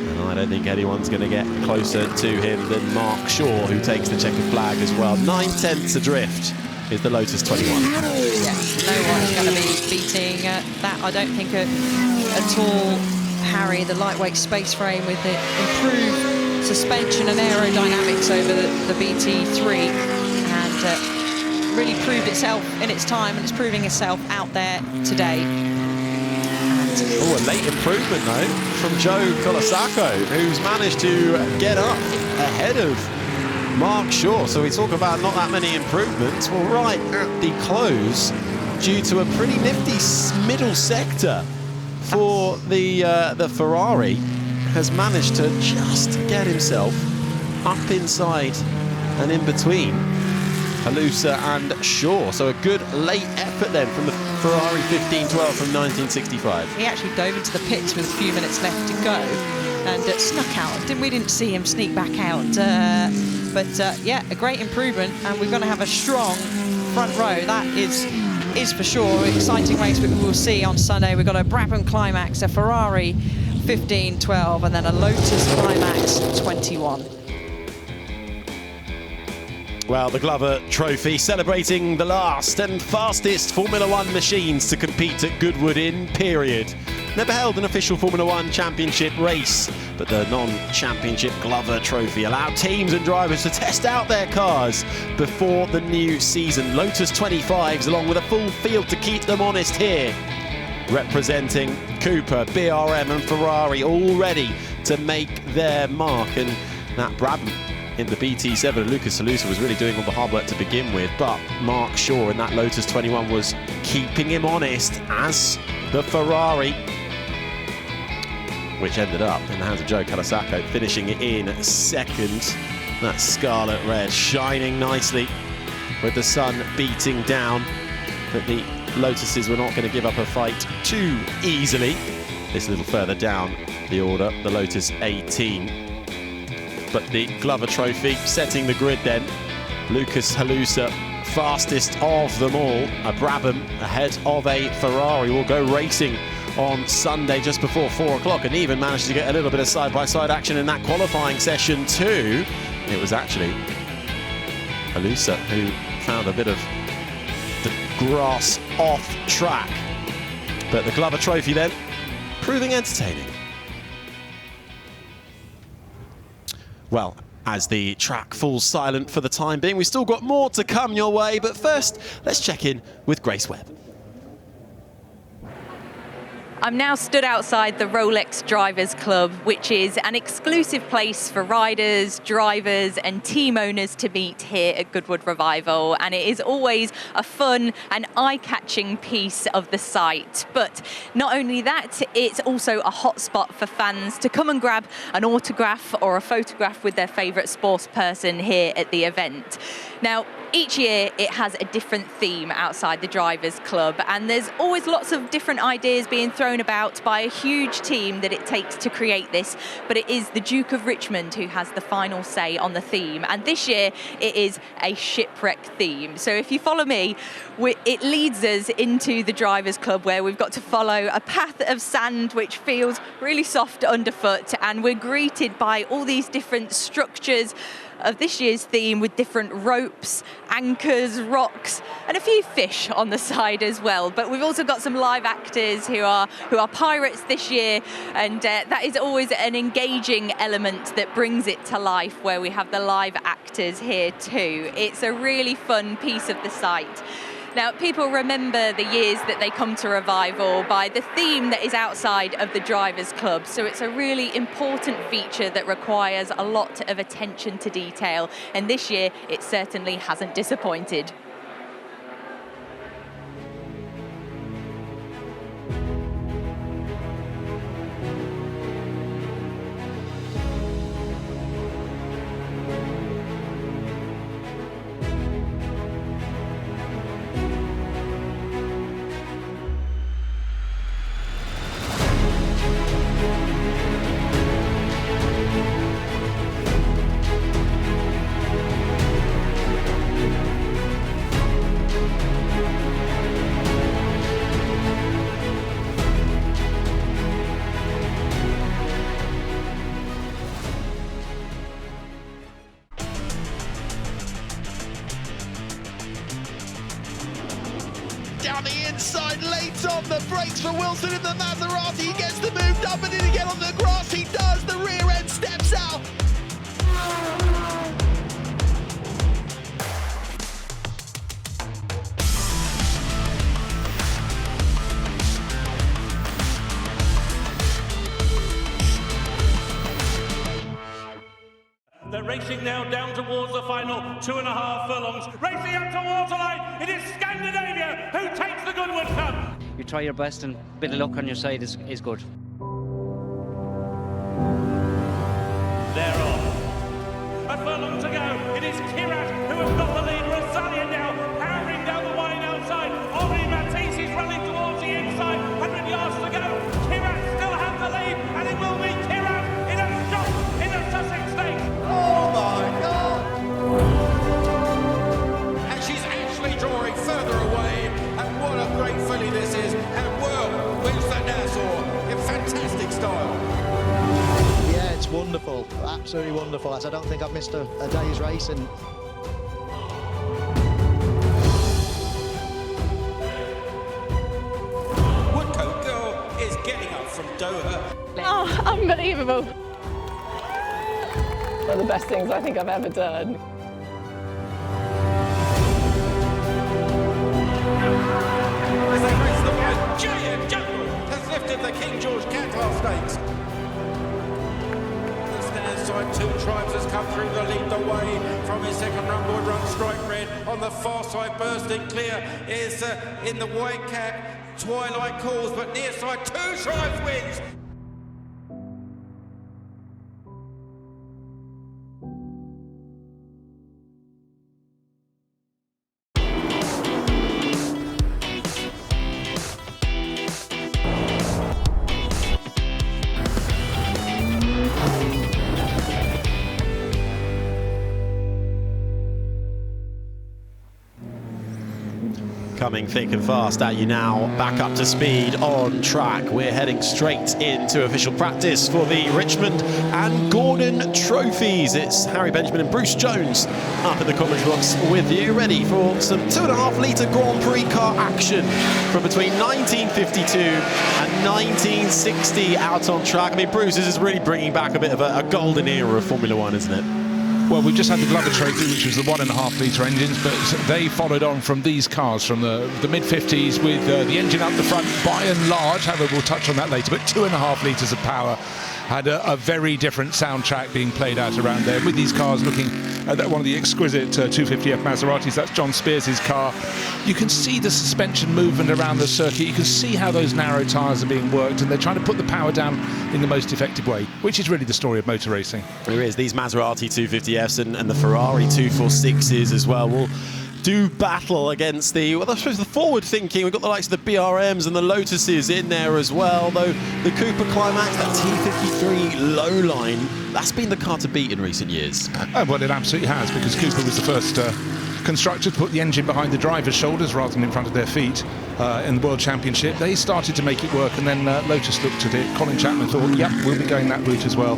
And I don't think anyone's going to get closer to him than Mark Shaw, who takes the checkered flag as well. 9/10 adrift is the Lotus 21. Yeah, no one's going to be beating that, I don't think, at all. Harry, the lightweight space frame with the improved suspension and aerodynamics over the BT3, and really proved itself in its time, and it's proving itself out there today. Oh, a late improvement though from Joe Colasacco, who's managed to get up ahead of Mark Shaw. So we talk about not that many improvements. Well, right at the close, due to a pretty nifty middle sector for the Ferrari, has managed to just get himself up inside and in between Alusa and Shaw. So a good late effort then from the Ferrari 15-12 from 1965. He actually dove into the pits with a few minutes left to go and snuck out. We didn't see him sneak back out. But yeah, a great improvement, and we're going to have a strong front row. That is for sure. Exciting race we will see on Sunday. We've got a Brabham Climax, a Ferrari 15-12, and then a Lotus Climax 21. Well, the Glover Trophy celebrating the last and fastest Formula One machines to compete at Goodwood in period. Never held an official Formula One championship race, but the non-championship Glover Trophy allowed teams and drivers to test out their cars before the new season. Lotus 25s along with a full field to keep them honest here, representing Cooper, BRM and Ferrari, all ready to make their mark. And that Brabham in the BT7, Lucas Alusa was really doing all the hard work to begin with, but Mark Shaw in that Lotus 21 was keeping him honest as the Ferrari, which ended up in the hands of Joe Colasacco, finishing it in second. That scarlet red shining nicely with the sun beating down, but the Lotuses were not going to give up a fight too easily. This a little further down the order, the Lotus 18. But the Glover Trophy setting the grid then. Lucas Alusa, fastest of them all. A Brabham ahead of a Ferrari will go racing on Sunday just before 4 o'clock, and even managed to get a little bit of side-by-side action in that qualifying session too. It was actually Alusa who found a bit of the grass off track. But the Glover Trophy then proving entertaining. Well, as the track falls silent for the time being, we've still got more to come your way, but first, let's check in with Grace Webb. I'm now stood outside the Rolex Drivers Club, which is an exclusive place for riders, drivers and team owners to meet here at Goodwood Revival. And it is always a fun and eye-catching piece of the site. But not only that, it's also a hotspot for fans to come and grab an autograph or a photograph with their favourite sports person here at the event. Now, each year it has a different theme outside the Drivers Club, and there's always lots of different ideas being thrown about by a huge team that it takes to create this, but it is the Duke of Richmond who has the final say on the theme, and this year it is a shipwreck theme. So if you follow me, it leads us into the Drivers Club, where we've got to follow a path of sand which feels really soft underfoot, and we're greeted by all these different structures of this year's theme with different ropes, anchors, rocks, and a few fish on the side as well. But we've also got some live actors who are pirates this year, and that is always an engaging element that brings it to life, where we have the live actors here too. It's a really fun piece of the site. Now, people remember the years that they come to Revival by the theme that is outside of the Drivers' Club. So it's a really important feature that requires a lot of attention to detail. And this year, it certainly hasn't disappointed. Down the inside, late on the brakes for Wilson in the Maserati. He gets the move done, but did he get on the grass? He does. The rear end steps out. They're racing now down towards the final 2.5 furlongs. Racing up towards the line, it is Scandinavia who takes the Goodwood Cup. You try your best, and a bit of luck on your side is good. They're on. A furlong to go. It is Kirat who has got the lead. Rosalia now powering down the line outside. Henri Matisse is running towards the inside. 100 yards to go. Kirat still has the lead, and it will be Kirat in a shot in the Sussex Stakes. Oh my God! And she's actually drawing further away, and what a great filly this is, and World wins the Nassau in fantastic style. Yeah, it's wonderful, absolutely wonderful. As I don't think I've missed a day's racing. Woodcote Girl is getting up from Doha. Oh, unbelievable. One of the best things I think I've ever done. As they race the line, Giant Jungle has lifted the King George Qatar Stakes. The stand side, Two Tribes has come through the lead away from his second run. Would run Strike Red on the far side, bursting clear is in the white cap. Twilight Calls, but near side, Two Tribes wins. Coming thick and fast at you now, back up to speed on track. We're heading straight into official practice for the Richmond and Gordon trophies. It's Harry Benjamin and Bruce Jones up in the commentary box with you, ready for some 2.5 litre Grand Prix car action from between 1952 and 1960 out on track. I mean, Bruce, this is really bringing back a bit of a golden era of Formula One, isn't it? Well, we've just had the Glover Trophy, which was the 1.5 litre engines, but they followed on from these cars from the mid-50s with the engine up the front by and large. However, we'll touch on that later, but 2.5 litres of power. Had a very different soundtrack being played out around there with these cars looking at one of the exquisite 250F Maseratis. That's John Spears' car. You can see the suspension movement around the circuit. You can see how those narrow tyres are being worked, and they're trying to put the power down in the most effective way, which is really the story of motor racing. There is. These Maserati 250Fs and the Ferrari 246s as well will do battle against I suppose the forward thinking. We've got the likes of the BRMs and the Lotuses in there as well, though the Cooper Climax, that T53 low line, that's been the car to beat in recent years. Well, it absolutely has, because Cooper was the first constructor to put the engine behind the driver's shoulders rather than in front of their feet in the World Championship. They started to make it work, and then Lotus looked at it. Colin Chapman thought, yep, we'll be going that route as well.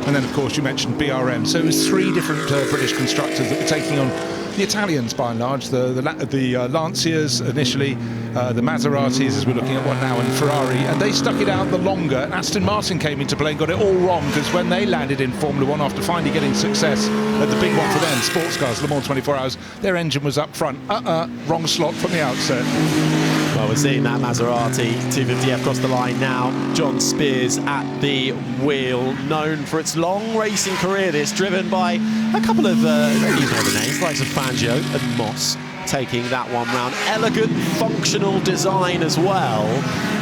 And then, of course, you mentioned BRM. So it was 3 different British constructors that were taking on the Italians, by and large, the Lancias initially, the Maseratis, as we're looking at one now, and Ferrari, and they stuck it out the longer. Aston Martin came into play and got it all wrong, because when they landed in Formula 1 after finally getting success at the big one for them, sports cars, Le Mans 24 Hours, their engine was up front. Wrong slot from the outset. Well, we're seeing that Maserati 250F cross the line now. John Spears at the wheel, known for its long racing career. This driven by a couple of, you know the names, likes of Fangio and Moss, taking that one round. Elegant, functional design as well.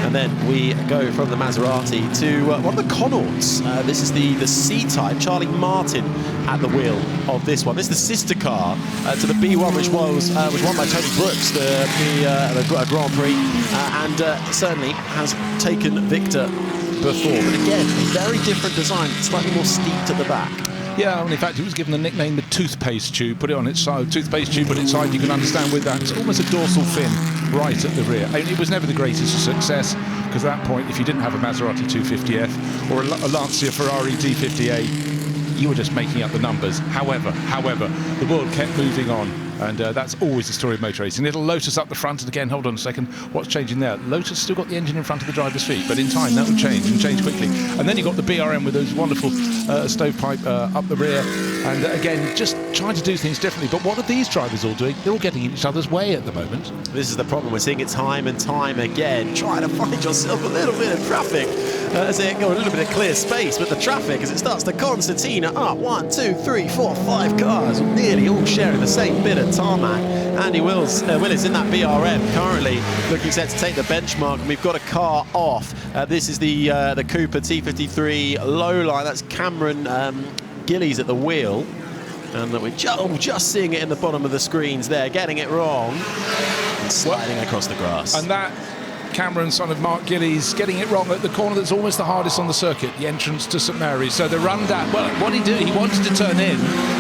And then we go from the Maserati to one of the Connaughts. This is the C-Type, Charlie Martin at the wheel of this one. This is the sister car to the B1, which was won by Tony Brooks, the Grand Prix, and certainly has taken Victor before. But again, a very different design, slightly more steeped at the back. Yeah, and in fact, it was given the nickname the toothpaste tube. Put it on its side, toothpaste tube on its side, you can understand with that. It's almost a dorsal fin right at the rear. I mean, it was never the greatest of success, because at that point, if you didn't have a Maserati 250F or a Lancia Ferrari D50A, you were just making up the numbers. However, the world kept moving on. And that's always the story of motor racing. Little Lotus up the front, and again, hold on a second, what's changing there? Lotus still got the engine in front of the driver's feet, but in time that will change, and change quickly. And then you've got the BRM with those wonderful stovepipe up the rear, and again, just trying to do things differently. But what are these drivers all doing? They're all getting in each other's way at the moment. This is the problem. We're seeing it time and time again. Trying to find yourself a little bit of traffic as it got a little bit of clear space, but the traffic, as it starts to concertina up, 1, 2, 3, 4, 5 cars, nearly all sharing the same bit of tarmac. Andy Willis in that BRM, currently looking set to take the benchmark, and we've got a car off. This is the Cooper T53 low line. That's Cameron Gillies at the wheel, and we're just seeing it in the bottom of the screens there, getting it wrong and sliding across the grass. And that Cameron, son of Mark Gillies, getting it wrong at the corner that's almost the hardest on the circuit, the entrance to St Mary's. So the run down, well, what did he do? He wanted to turn in,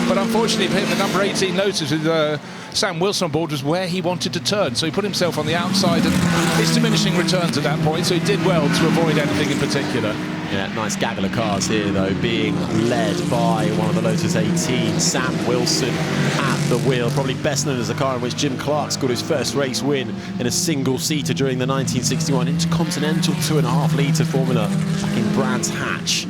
but unfortunately for him, the number 18 Lotus with Sam Wilson on board was where he wanted to turn. So he put himself on the outside, and it's diminishing returns at that point, so he did well to avoid anything in particular. Yeah, nice gaggle of cars here, though, being led by one of the Lotus 18, Sam Wilson at the wheel. Probably best known as the car in which Jim Clark scored his first race win in a single-seater during the 1961 Intercontinental 2.5-litre Formula back in Brands Hatch.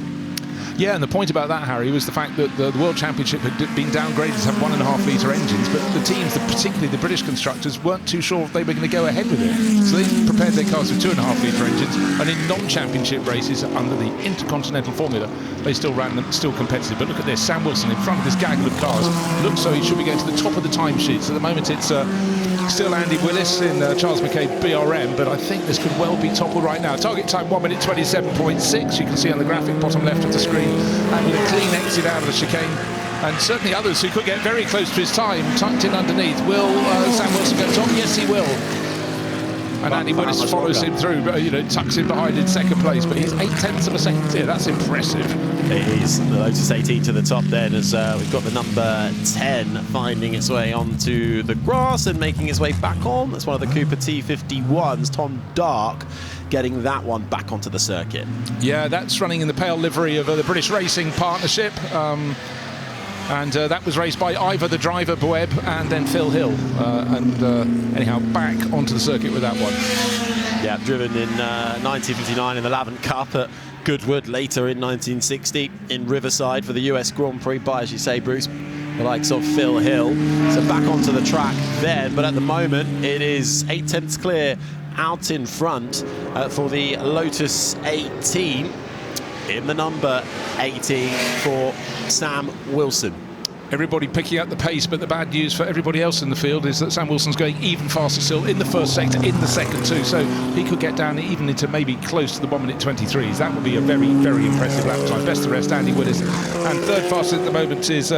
Yeah, and the point about that, Harry, was the fact that the World Championship had been downgraded to have 1.5-litre engines, but the teams, particularly the British constructors, weren't too sure if they were going to go ahead with it. So they prepared their cars with 2.5-litre engines, and in non-championship races under the Intercontinental Formula, they still ran them, still competitive. But look at this, Sam Wilson in front of this gaggle of cars. Looks so he should be going to the top of the timesheets. At the moment, it's still Andy Willis in Charles Mackay BRM, but I think this could well be toppled right now. Target time 1 minute 27.6. You can see on the graphic bottom left of the screen, and with a clean exit out of the chicane. And certainly others who could get very close to his time, tucked in underneath. Will Sam Wilson go top? Yes, he will. And Andy Willis follows him through, tucks him behind in second place, but he's 0.8 of a second here. That's impressive. It is the Lotus 18 to the top then, as we've got the number 10 finding its way onto the grass and making its way back on. That's one of the Cooper T51s, Tom Dark, getting that one back onto the circuit. Yeah, that's running in the pale livery of the British Racing Partnership. And that was raced by Ivor the driver, Boeb, and then Phil Hill. Anyhow, back onto the circuit with that one. Yeah, driven in 1959 in the Lavant Cup at Goodwood, later in 1960 in Riverside for the US Grand Prix by, as you say, Bruce, the likes of Phil Hill. So back onto the track then, but at the moment it is 0.8 clear out in front for the Lotus 18 in the number 18 for Sam Wilson. Everybody picking up the pace, but the bad news for everybody else in the field is that Sam Wilson's going even faster still in the first sector, in the second too, so he could get down even into maybe close to the 1 minute 23s. That would be a very, very impressive lap time. Best of the rest, Andy Willis. And third fastest at the moment is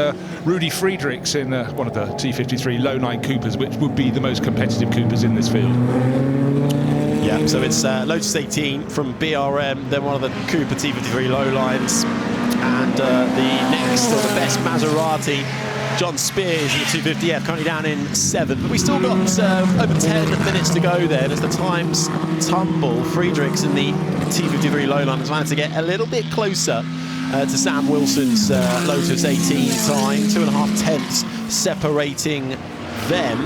Rudy Friedrichs in one of the T53 low-line Coopers, which would be the most competitive Coopers in this field. Yeah, so it's Lotus 18 from BRM, then one of the Cooper T53 low lines, and the next, or the best Maserati, John Spears in the 250F, currently down in 7th. But we still got over 10 minutes to go then as the times tumble. Friedrichs in the T53 low line has managed to get a little bit closer to Sam Wilson's Lotus 18 time. 2.5 tenths separating them.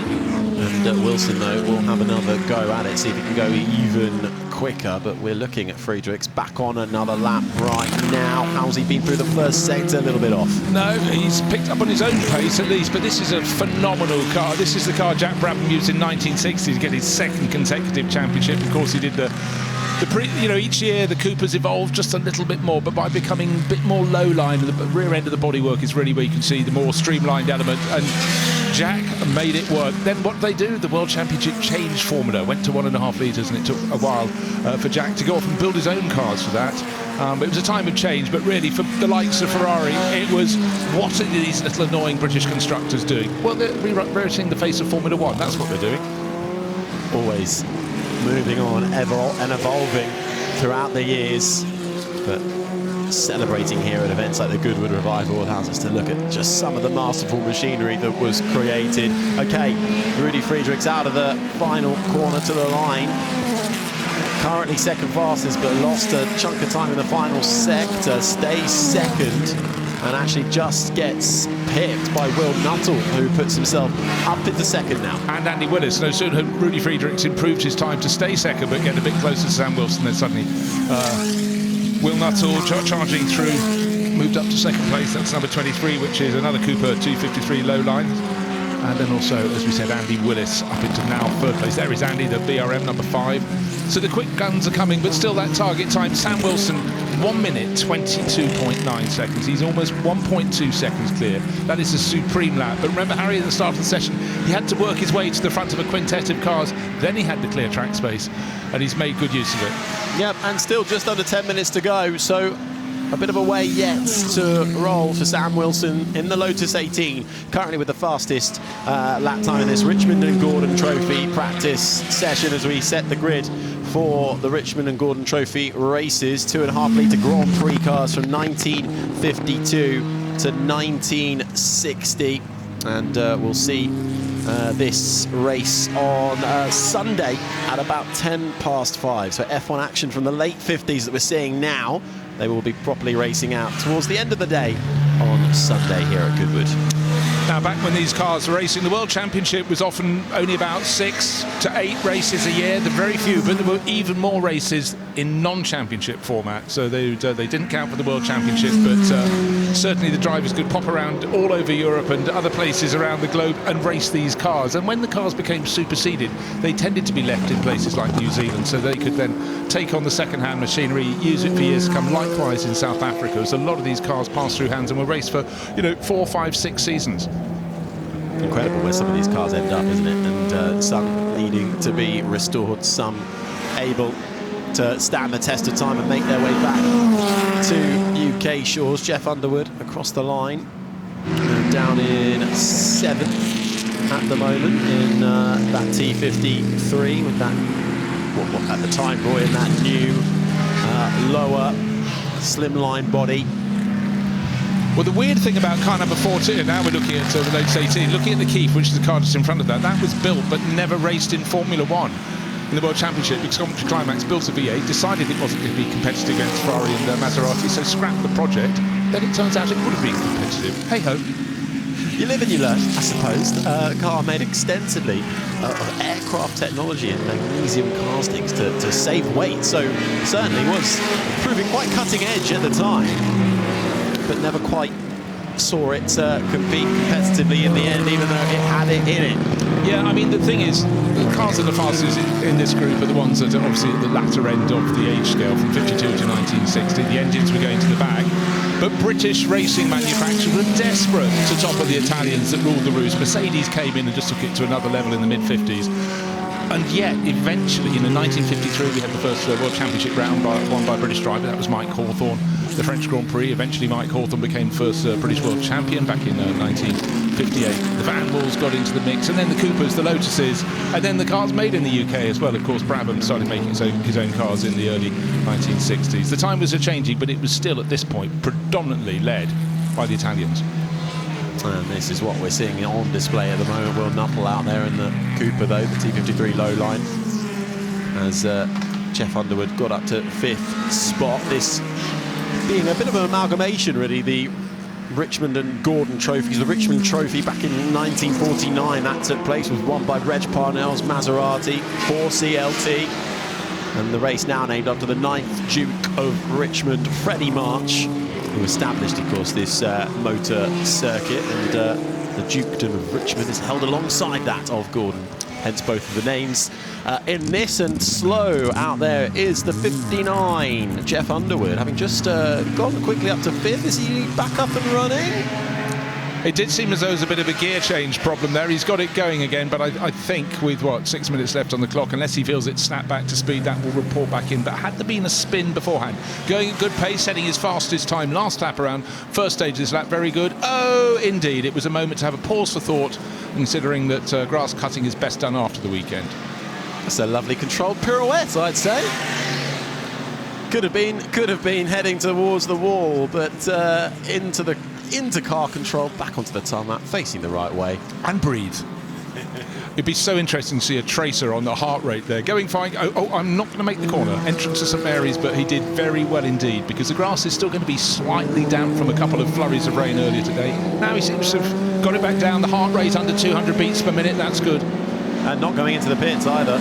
And Wilson, though, will have another go at it, see if he can go even quicker. But we're looking at Friedrichs back on another lap right now. How's he been through the first sector? A little bit off. No, he's picked up on his own pace at least, but this is a phenomenal car. This is the car Jack Brabham used in 1960 to get his second consecutive championship. Of course, he did each year the Coopers evolved just a little bit more, but by becoming a bit more low-line, the rear end of the bodywork is really where you can see the more streamlined element, and Jack made it work. Then what did they do? The World Championship changed formula, went to 1.5 litres, and it took a while for Jack to go off and build his own cars for that. It was a time of change, but really for the likes of Ferrari, it was, what are these little annoying British constructors doing? Well, they're rewriting the face of Formula One. That's what they're doing. Always moving on, ever and evolving throughout the years, but celebrating here at events like the Goodwood Revival allows us to look at just some of the masterful machinery that was created. Okay, Rudy Friedrichs out of the final corner to the line. Currently second fastest, but lost a chunk of time in the final sector. Stays second and actually just gets pipped by Will Nuttall, who puts himself up into second now. And Andy Willis. No sooner had Rudy Friedrichs improved his time to stay second, but get a bit closer to Sam Wilson, then suddenly Will Nuttall charging through, moved up to second place. That's number 23, which is another Cooper 253 low line. And then also, as we said, Andy Willis up into now third place. There is Andy, the BRM number 5. So the quick guns are coming, but still that target time. Sam Wilson, 1 minute 22.9 seconds. He's almost 1.2 seconds clear. That is a supreme lap. But remember, Harry, at the start of the session, he had to work his way to the front of a quintet of cars. Then he had the clear track space, and he's made good use of it. Yep, and still just under 10 minutes to go. So a bit of a way yet to roll for Sam Wilson in the Lotus 18, currently with the fastest lap time in this Richmond and Gordon Trophy practice session as we set the grid for the Richmond and Gordon Trophy races. 2.5 litre Grand Prix cars from 1952 to 1960. And we'll see this race on Sunday at about 5:10. So F1 action from the late 50s that we're seeing now. They will be properly racing out towards the end of the day on Sunday here at Goodwood. Now, back when these cars were racing, the World Championship was often only about 6 to 8 races a year. There were very few, but there were even more races in non-championship format. So they didn't count for the World Championship, but certainly the drivers could pop around all over Europe and other places around the globe and race these cars. And when the cars became superseded, they tended to be left in places like New Zealand, so they could then take on the second-hand machinery, use it for years to come. Likewise in South Africa, so a lot of these cars passed through hands and were raced for 4, 5, 6 seasons. Incredible where some of these cars end up, isn't it? And some needing to be restored, some able to stand the test of time and make their way back to UK shores. Jeff Underwood across the line, down in 7th at the moment in that T53 with that, what at the time, Roy, in that new lower slimline body. Well, the weird thing about car number 14, now we're looking at the Lotus 18, looking at the Keith, which is the car just in front of that was built but never raced in Formula One in the World Championship, because Commentary Climax built a V8, decided it wasn't going to be competitive against Ferrari and Maserati, so scrapped the project. Then it turns out it would have been competitive. Hey-ho. You live and you learn, I suppose. A car made extensively of aircraft technology and magnesium castings to save weight, so certainly was proving quite cutting edge at the time, but never quite saw it compete competitively in the end, even though it had it in it. Yeah, I mean, the thing is, the cars that are fastest in this group are the ones that are obviously at the latter end of the age scale, from 52 to 1960. The engines were going to the back. But British racing manufacturers were desperate to topple the Italians that ruled the roost. Mercedes came in and just took it to another level in the mid-50s. And yet, eventually, in 1953, we had the first World Championship round won by a British driver. That was Mike Hawthorn. The French Grand Prix. Eventually, Mike Hawthorn became first British World Champion back in 1958. The Van Walls got into the mix, and then the Coopers, the Lotuses, and then the cars made in the UK as well. Of course, Brabham started making his own cars in the early 1960s. The time was changing, but it was still, at this point, predominantly led by the Italians. And this is what we're seeing on display at the moment. Will Nuttall out there in the Cooper, though, the T53 low line, as Jeff Underwood got up to 5th spot. This being a bit of an amalgamation, really, the Richmond and Gordon trophies. The Richmond Trophy back in 1949, that took place, was won by Reg Parnell's Maserati 4CLT. And the race now named after the 9th Duke of Richmond, Freddie March, who established, of course, this motor circuit. And the Dukedom of Richmond is held alongside that of Gordon, hence both of the names in this. And slow out there is the 59, Jeff Underwood, having just gone quickly up to 5th. Is he back up and running? It did seem as though there was a bit of a gear change problem there. He's got it going again, but I think with, 6 minutes left on the clock, unless he feels it's snapped back to speed, that will report back in. But had there been a spin beforehand, going at good pace, setting his fastest time last lap around, first stage of this lap, very good. Oh, indeed, it was a moment to have a pause for thought, considering that grass cutting is best done after the weekend. That's a lovely controlled pirouette, I'd say. Could have been heading towards the wall, but into car control, back onto the tarmac, facing the right way. And breathe. It'd be so interesting to see a tracer on the heart rate there. Going fine. Oh, I'm not going to make the corner. Entrance to St Mary's, but he did very well indeed, because the grass is still going to be slightly damp from a couple of flurries of rain earlier today. Now he seems to have got it back down. The heart rate under 200 beats per minute. That's good. And not going into the pits either.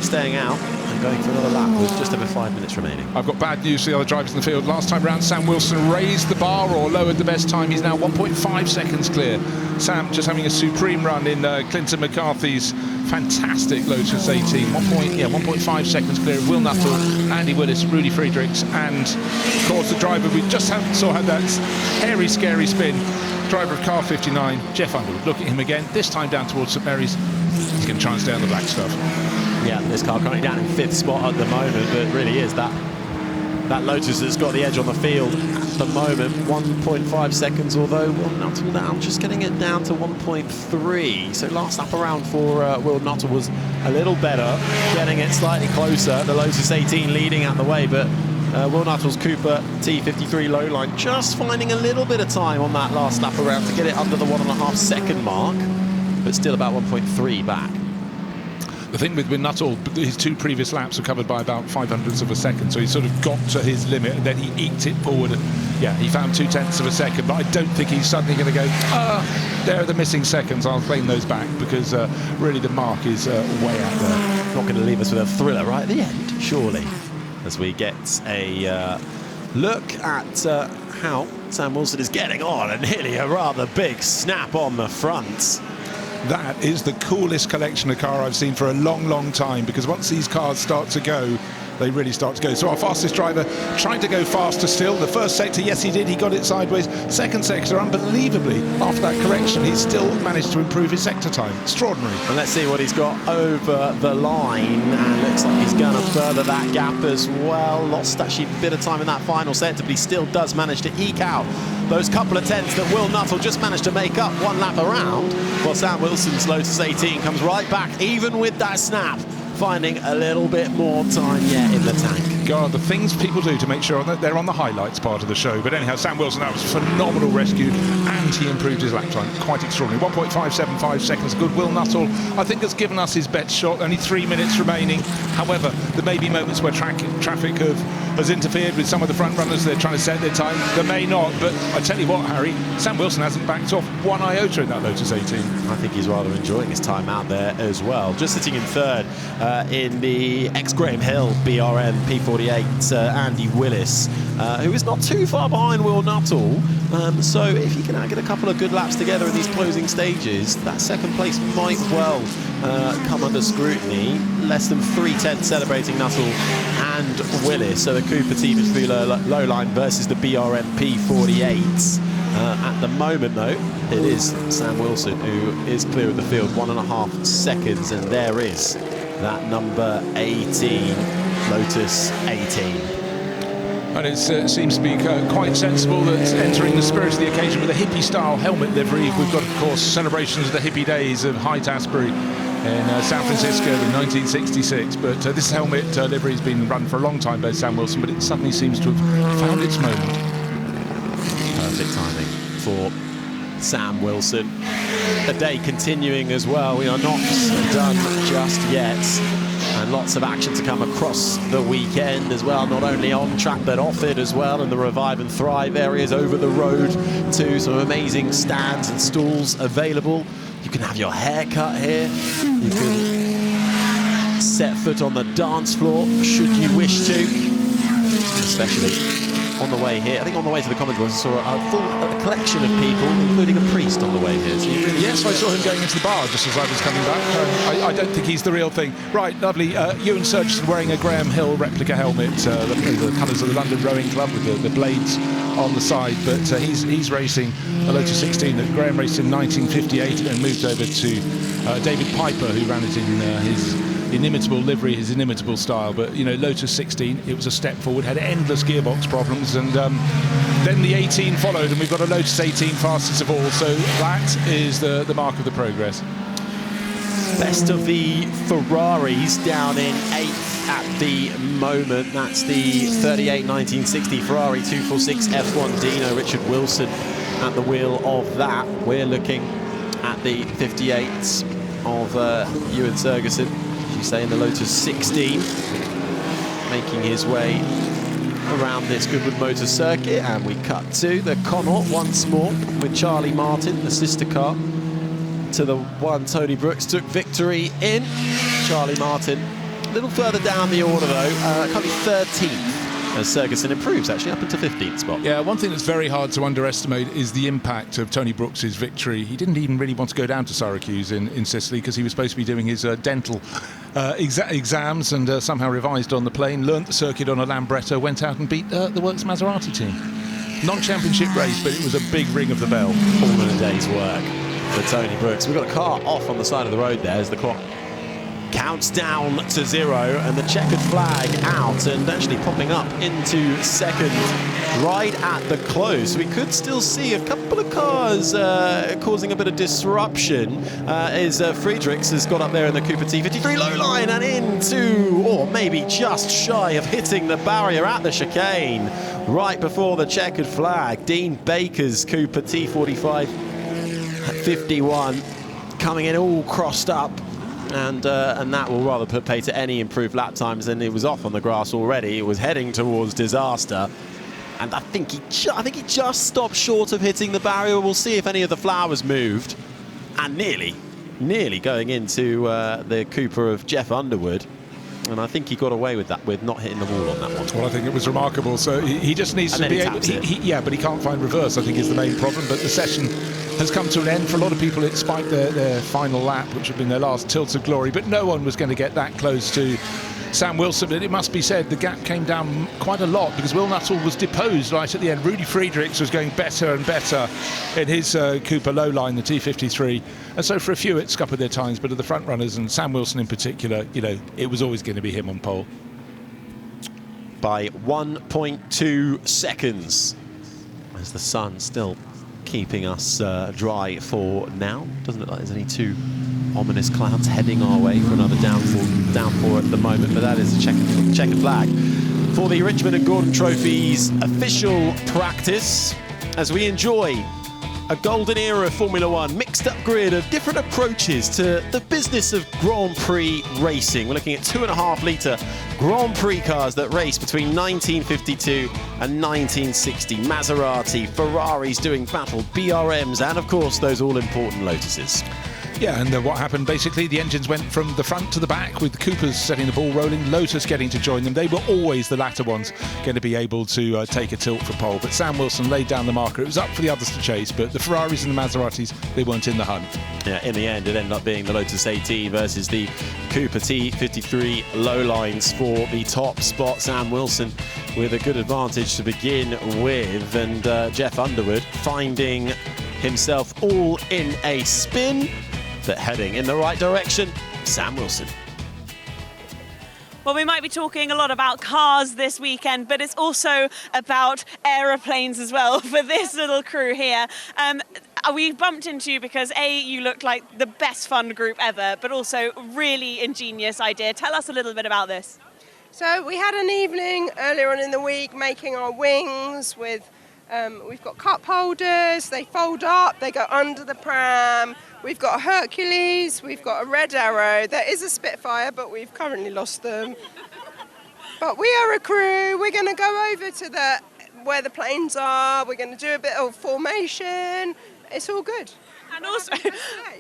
Staying out and going for another lap with just over 5 minutes remaining. I've got bad news for the other drivers in the field. Last time round, Sam Wilson raised the bar or lowered the best time. He's now 1.5 seconds clear. Sam just having a supreme run in Clinton McCarthy's fantastic Lotus 18. 1.5 seconds clear of Will Nuttall, Andy Willis, Rudy Friedrichs, and of course the driver we just had that hairy, scary spin. Driver of car 59, Jeff Underwood. Look at him again, this time down towards St Mary's. He's going to try and stay on the black stuff. Yeah, this car currently down in 5th spot at the moment, but it really is that Lotus that's got the edge on the field at the moment. 1.5 seconds, although Will Nuttall now just getting it down to 1.3. So last lap around for Will Nuttall was a little better, getting it slightly closer. The Lotus 18 leading out the way, but Will Nuttall's Cooper T53 low line just finding a little bit of time on that last lap around to get it under the 1.5 second mark, but still about 1.3 back. The thing with Nuttall, his 2 previous laps were covered by about 0.05 of a second, so he sort of got to his limit and then he eked it forward. And, yeah, he found 0.2 of a second, but I don't think he's suddenly going to go, there are the missing seconds, I'll claim those back, because really the mark is way out there. Not going to leave us with a thriller right at the end, surely, as we get a look at how Sam Wilson is getting on, and nearly a rather big snap on the front. That is the coolest collection of car I've seen for a long, long time, because once these cars start to go, they really start to go. So our fastest driver trying to go faster still. The first sector, yes, he did. He got it sideways. Second sector, unbelievably, after that correction, he's still managed to improve his sector time. Extraordinary. And let's see what he's got over the line. And looks like he's going to further that gap as well. Lost actually a bit of time in that final sector, but he still does manage to eke out those couple of tenths that Will Nuttall just managed to make up one lap around. Well, Sam Wilson's Lotus 18 comes right back, even with that snap, finding a little bit more time yet in the tank. God, the things people do to make sure that they're on the highlights part of the show. But anyhow, Sam Wilson, that was a phenomenal rescue, and he improved his lap time. Quite extraordinary. 1.575 seconds. Good. Will Nuttall, I think, has given us his best shot. Only 3 minutes remaining. However, there may be moments where traffic has interfered with some of the front runners. They're trying to set their time. They may not, but I tell you what, Harry, Sam Wilson hasn't backed off one iota in that Lotus 18. I think he's rather enjoying his time out there as well. Just sitting in third in the ex-Graham Hill BRM P48, Andy Willis, who is not too far behind Will Nuttall. So if he can get a couple of good laps together in these closing stages, that second place might well come under scrutiny. Less than 3/10 celebrating Nuttall and Willis. So the Cooper T53 low line versus the BRM P48. At the moment, though, it is Sam Wilson who is clear of the field, 1.5 seconds, and there is that number 18, Lotus 18. And it seems to be quite sensible that entering the spirit of the occasion with a hippie-style helmet livery. We've got, of course, celebrations of the hippie days of Haight-Ashbury in San Francisco in 1966. But this helmet livery has been run for a long time by Sam Wilson, but it suddenly seems to have found its moment. Perfect timing for Sam Wilson. The day continuing as well. We are not done just yet. And lots of action to come across the weekend as well, not only on track but off it as well, in the Revive and Thrive areas over the road too. Some amazing stands and stalls available. You can have your hair cut here. You can set foot on the dance floor should you wish to, especially on the way here. I think on the way to the Commons, I saw a full collection of people, including a priest on the way here. So yes, I saw him going into the bar just as I was coming back. I don't think he's the real thing. Right, lovely. Ewan Surgeson wearing a Graham Hill replica helmet, the colours of the London Rowing Club with the blades on the side. But he's racing a Lotus 16 that Graham raced in 1958 and moved over to David Piper, who ran it in his inimitable livery, his inimitable style. But, you know, Lotus 16, it was a step forward, had endless gearbox problems, and then the 18 followed, and we've got a Lotus 18 fastest of all, so that is the mark of the progress. Best of the Ferraris down in 8th at the moment. That's the 38 1960 Ferrari 246 F1 Dino, Richard Wilson at the wheel of that. We're looking at the 58 of Ewan Surgeson, as you say, in the Lotus 16, making his way around this Goodwood Motor Circuit. And we cut to the Connaught once more with Charlie Martin, the sister car to the one Tony Brooks took victory in. Charlie Martin a little further down the order though, currently 13th, as Surgeson improves actually up into 15th spot. Yeah, one thing that's very hard to underestimate is the impact of Tony Brooks's victory. He didn't even really want to go down to Syracuse in Sicily because he was supposed to be doing his dental exams, and somehow revised on the plane, learnt the circuit on a Lambretta, went out and beat the Works Maserati team. Non-championship race, but it was a big ring of the bell. All in a day's work for Tony Brooks. We've got a car off on the side of the road there as the clock counts down to 0, and the checkered flag out and actually popping up into second right at the close. We could still see a couple of cars causing a bit of disruption as Friedrichs has got up there in the Cooper T53 low line and into, or maybe just shy of hitting the barrier at the chicane right before the checkered flag. Dean Baker's Cooper T45 at 51 coming in all crossed up. And that will rather put pay to any improved lap times, and it was off on the grass already. It was heading towards disaster, and I think he just stopped short of hitting the barrier. We'll see if any of the flowers moved, and nearly going into the Cooper of Jeff Underwood. And I think he got away with that, with not hitting the wall on that one. Well, I think it was remarkable. So he just needs to be able. Yeah, but he can't find reverse, I think, is the main problem. But the session has come to an end. For a lot of people, it spiked their final lap, which had been their last tilt of glory. But no one was going to get that close to Sam Wilson. But it must be said, the gap came down quite a lot because Will Nuttall was deposed right at the end. Rudy Friedrichs was going better and better in his Cooper low line, the T53. And so for a few, it scuppered their times. But of the front runners, and Sam Wilson in particular, you know, it was always going to be him on pole. By 1.2 seconds, as the sun still keeping us dry for now. Doesn't look like there's any too ominous clouds heading our way for another downpour at the moment, but that is a checkered flag for the Richmond and Gordon Trophies official practice as we enjoy a golden era of Formula One, mixed up grid of different approaches to the business of Grand Prix racing. We're looking at 2.5 litre Grand Prix cars that race between 1952 and 1960. Maserati, Ferraris doing battle, BRMs, and of course those all-important Lotuses. Yeah, and what happened, basically, the engines went from the front to the back with Coopers setting the ball rolling, Lotus getting to join them. They were always the latter ones going to be able to take a tilt for pole. But Sam Wilson laid down the marker. It was up for the others to chase, but the Ferraris and the Maseratis, they weren't in the hunt. Yeah, in the end, it ended up being the Lotus 18 versus the Cooper T53 low lines for the top spot. Sam Wilson with a good advantage to begin with, and Jeff Underwood finding himself all in a spin, but heading in the right direction. Sam Wilson. Well, we might be talking a lot about cars this weekend, but it's also about aeroplanes as well for this little crew here. We bumped into you because, A, you look like the best fun group ever, but also really ingenious idea. Tell us a little bit about this. So we had an evening earlier on in the week making our wings with We've got cup holders, they fold up, they go under the pram. We've got a Hercules, we've got a Red Arrow. There is a Spitfire, but we've currently lost them. But we are a crew. We're going to go over to where the planes are. We're going to do a bit of formation. It's all good. And also,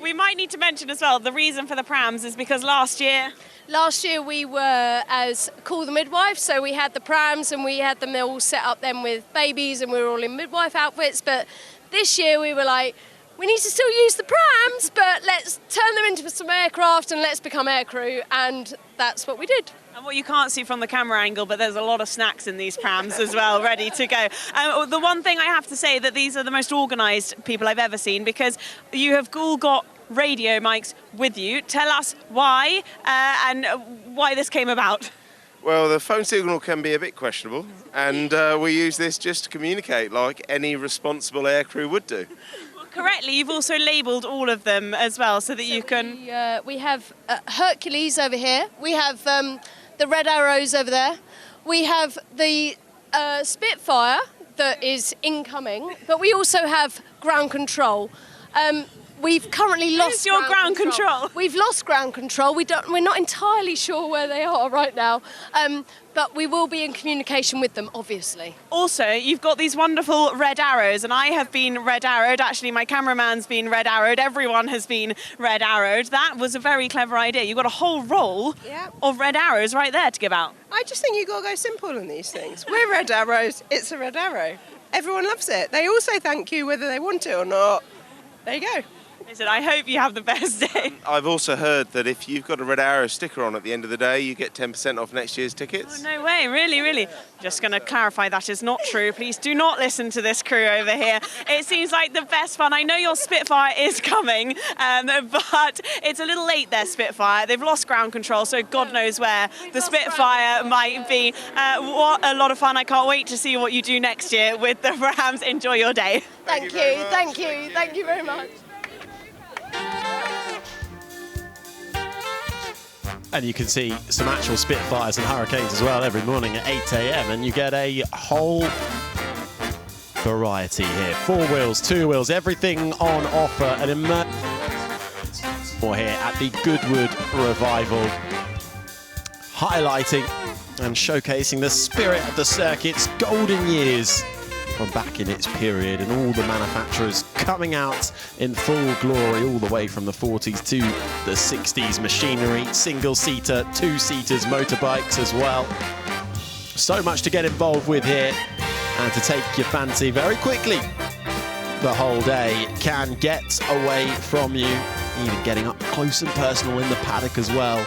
we might need to mention as well, the reason for the prams is because last year we were as Call the Midwife, so we had the prams and we had them all set up then with babies and we were all in midwife outfits. But this year we were like, we need to still use the prams, but let's turn them into some aircraft and let's become aircrew, and that's what we did. And what you can't see from the camera angle, but there's a lot of snacks in these prams as well, ready to go. The one thing I have to say that these are the most organised people I've ever seen, because you have all got radio mics with you. Tell us why and why this came about. Well, the phone signal can be a bit questionable, and we use this just to communicate like any responsible aircrew would do. Correctly, you've also labelled all of them as well, so that you can... We have Hercules over here. We have the Red Arrows over there. We have the Spitfire that is incoming, but we also have ground control. We've currently lost Where's your ground control? We've lost ground control. We're not entirely sure where they are right now, but we will be in communication with them, obviously. Also, you've got these wonderful red arrows, and I have been red arrowed. Actually, my cameraman's been red arrowed. Everyone has been red arrowed. That was a very clever idea. You've got a whole roll of red arrows right there to give out. I just think you've got to go simple on these things. We're Red Arrows, it's a red arrow. Everyone loves it. They all say thank you whether they want it or not. There you go. Listen, I hope you have the best day. I've also heard that if you've got a Red Arrow sticker on at the end of the day, you get 10% off next year's tickets. Oh, no way, really? Just going to clarify that is not true. Please do not listen to this crew over here. It seems like the best fun. I know your Spitfire is coming, but it's a little late there, Spitfire. They've lost ground control, so God knows where the Spitfire might be. What a lot of fun. I can't wait to see what you do next year with the Rams. Enjoy your day. Thank you very much. And you can see some actual Spitfires and Hurricanes as well every morning at 8 a.m. and you get a whole variety here. 4 wheels, 2 wheels, everything on offer. And more here at the Goodwood Revival, highlighting and showcasing the spirit of the circuit's golden years from back in its period, and all the manufacturers coming out in full glory all the way from the 40s to the 60s. Machinery, single-seater, 2-seaters, motorbikes as well. So much to get involved with here and to take your fancy very quickly. The whole day can get away from you, even getting up close and personal in the paddock as well,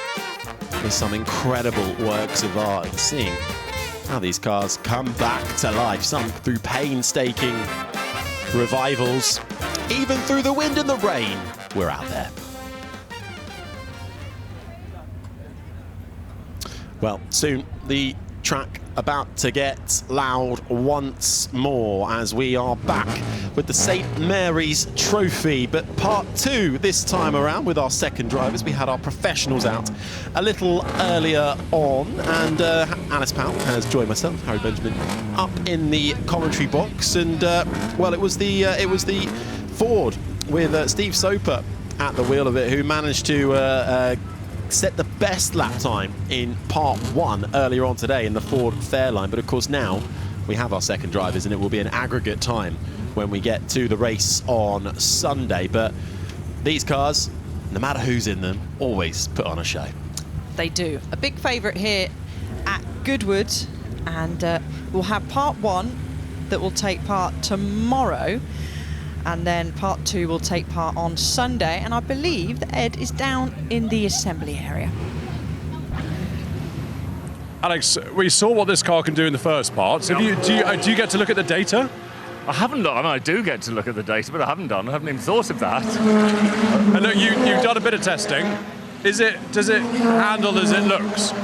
with some incredible works of art, and seeing how these cars come back to life, some through painstaking revivals, even through the wind and the rain. We're out there. Well, soon the track about to get loud once more as we are back with the St Mary's Trophy, but part 2 this time around with our second drivers. We had our professionals out a little earlier on, and Alice Powell has joined myself, Harry Benjamin, up in the commentary box, and well, it was the Ford with Steve Soper at the wheel of it who managed to set the best lap time in part 1 earlier on today in the Ford Fairline. But of course now we have our second drivers, and it will be an aggregate time when we get to the race on Sunday. But these cars, no matter who's in them, always put on a show. They do. A big favourite here at Goodwood, and we'll have part 1 that will take part tomorrow, and then part 2 will take part on Sunday, and I believe that Ed is down in the assembly area. Alex, we saw what this car can do in the first part. So do you get to look at the data? I haven't done. I do get to look at the data, but I haven't even thought of that. And look, you've done a bit of testing. Does it handle as it looks?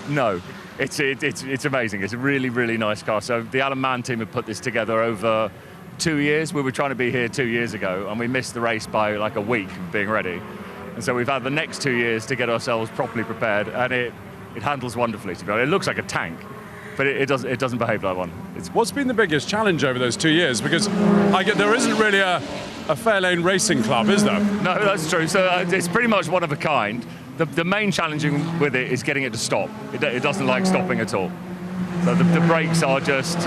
No. It's amazing. It's a really, really nice car. So the Alan Mann team have put this together over 2 years. We were trying to be here 2 years ago, and we missed the race by like a week of being ready. And so we've had the next 2 years to get ourselves properly prepared, and it handles wonderfully, to be honest. It looks like a tank. but it doesn't behave like one. What's been the biggest challenge over those 2 years? Because there isn't really a Fairlane racing club, is there? No, that's true. So it's pretty much one of a kind. The main challenging with it is getting it to stop. It doesn't like stopping at all. So the brakes are just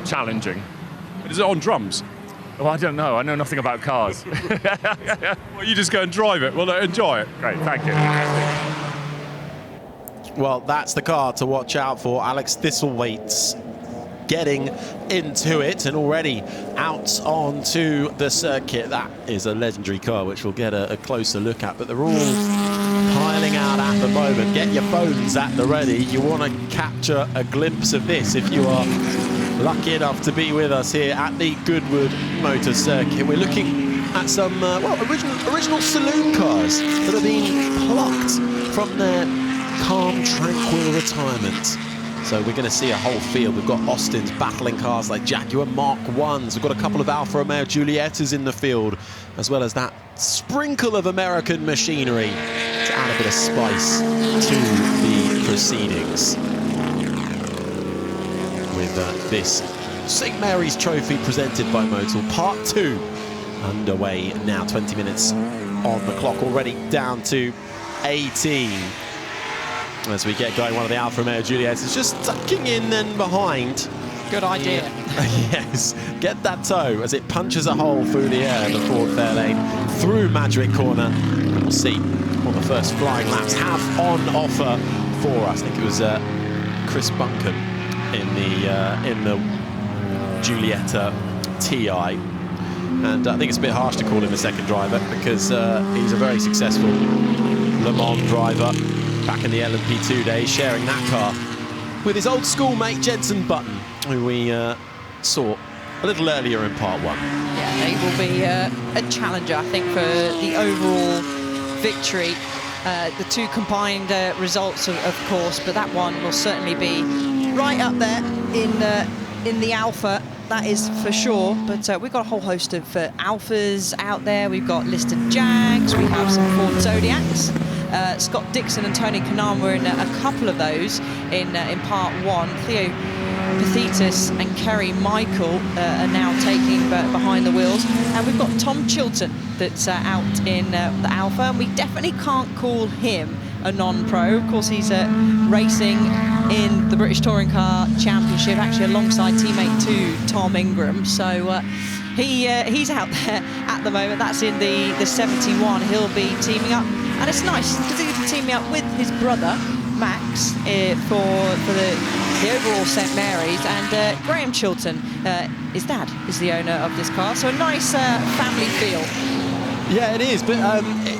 challenging. Is it on drums? Oh, I don't know. I know nothing about cars. Well, you just go and drive it. Well, enjoy it. Great, thank you. Well, that's the car to watch out for. Alex Thistlethwaite's getting into it and already out onto the circuit. That is a legendary car, which we'll get a closer look at. But they're all piling out at the moment. Get your phones at the ready. You want to capture a glimpse of this if you are lucky enough to be with us here at the Goodwood Motor Circuit. We're looking at some original saloon cars that have been plucked from their calm, tranquil retirement. So we're going to see a whole field. We've got Austin's battling cars like Jaguar Mark 1s. We've got a couple of Alfa Romeo Giuliettas in the field, as well as that sprinkle of American machinery to add a bit of spice to the proceedings. With this St Mary's Trophy presented by Motul, Part 2 underway now. 20 minutes on the clock, already down to 18. As we get going, one of the Alfa Romeo Giuliettas is just tucking in and behind. Good idea. Yes, get that toe as it punches a hole through the air in the Ford Fairlane through Madrick Corner. And we'll see what the first flying laps have on offer for us. I think it was Chris Buncombe in the Giulietta TI. And I think it's a bit harsh to call him a second driver because he's a very successful Le Mans driver back in the LMP2 days, sharing that car with his old schoolmate Jenson Button, who we saw a little earlier in Part 1. Yeah, they will be a challenger, I think, for the overall victory. The two combined results, of course, but that one will certainly be right up there in the Alpha. That is for sure, but we've got a whole host of Alphas out there. We've got listed Jags, we have some Ford Zodiacs. Scott Dixon and Tony Kanaan were in a couple of those in Part 1. Theo Pathetis and Kerry Michael are now taking behind the wheels. And we've got Tom Chilton that's out in the Alpha, and we definitely can't call him a non-pro. Of course, he's racing in the British Touring Car Championship, actually alongside teammate 2 Tom Ingram. So he's out there at the moment. That's in the 71. He'll be teaming up, and it's nice because he'll be teaming up with his brother Max for the overall St Mary's, and Graham Chilton, his dad, is the owner of this car. So a nice family feel. Yeah, it is, but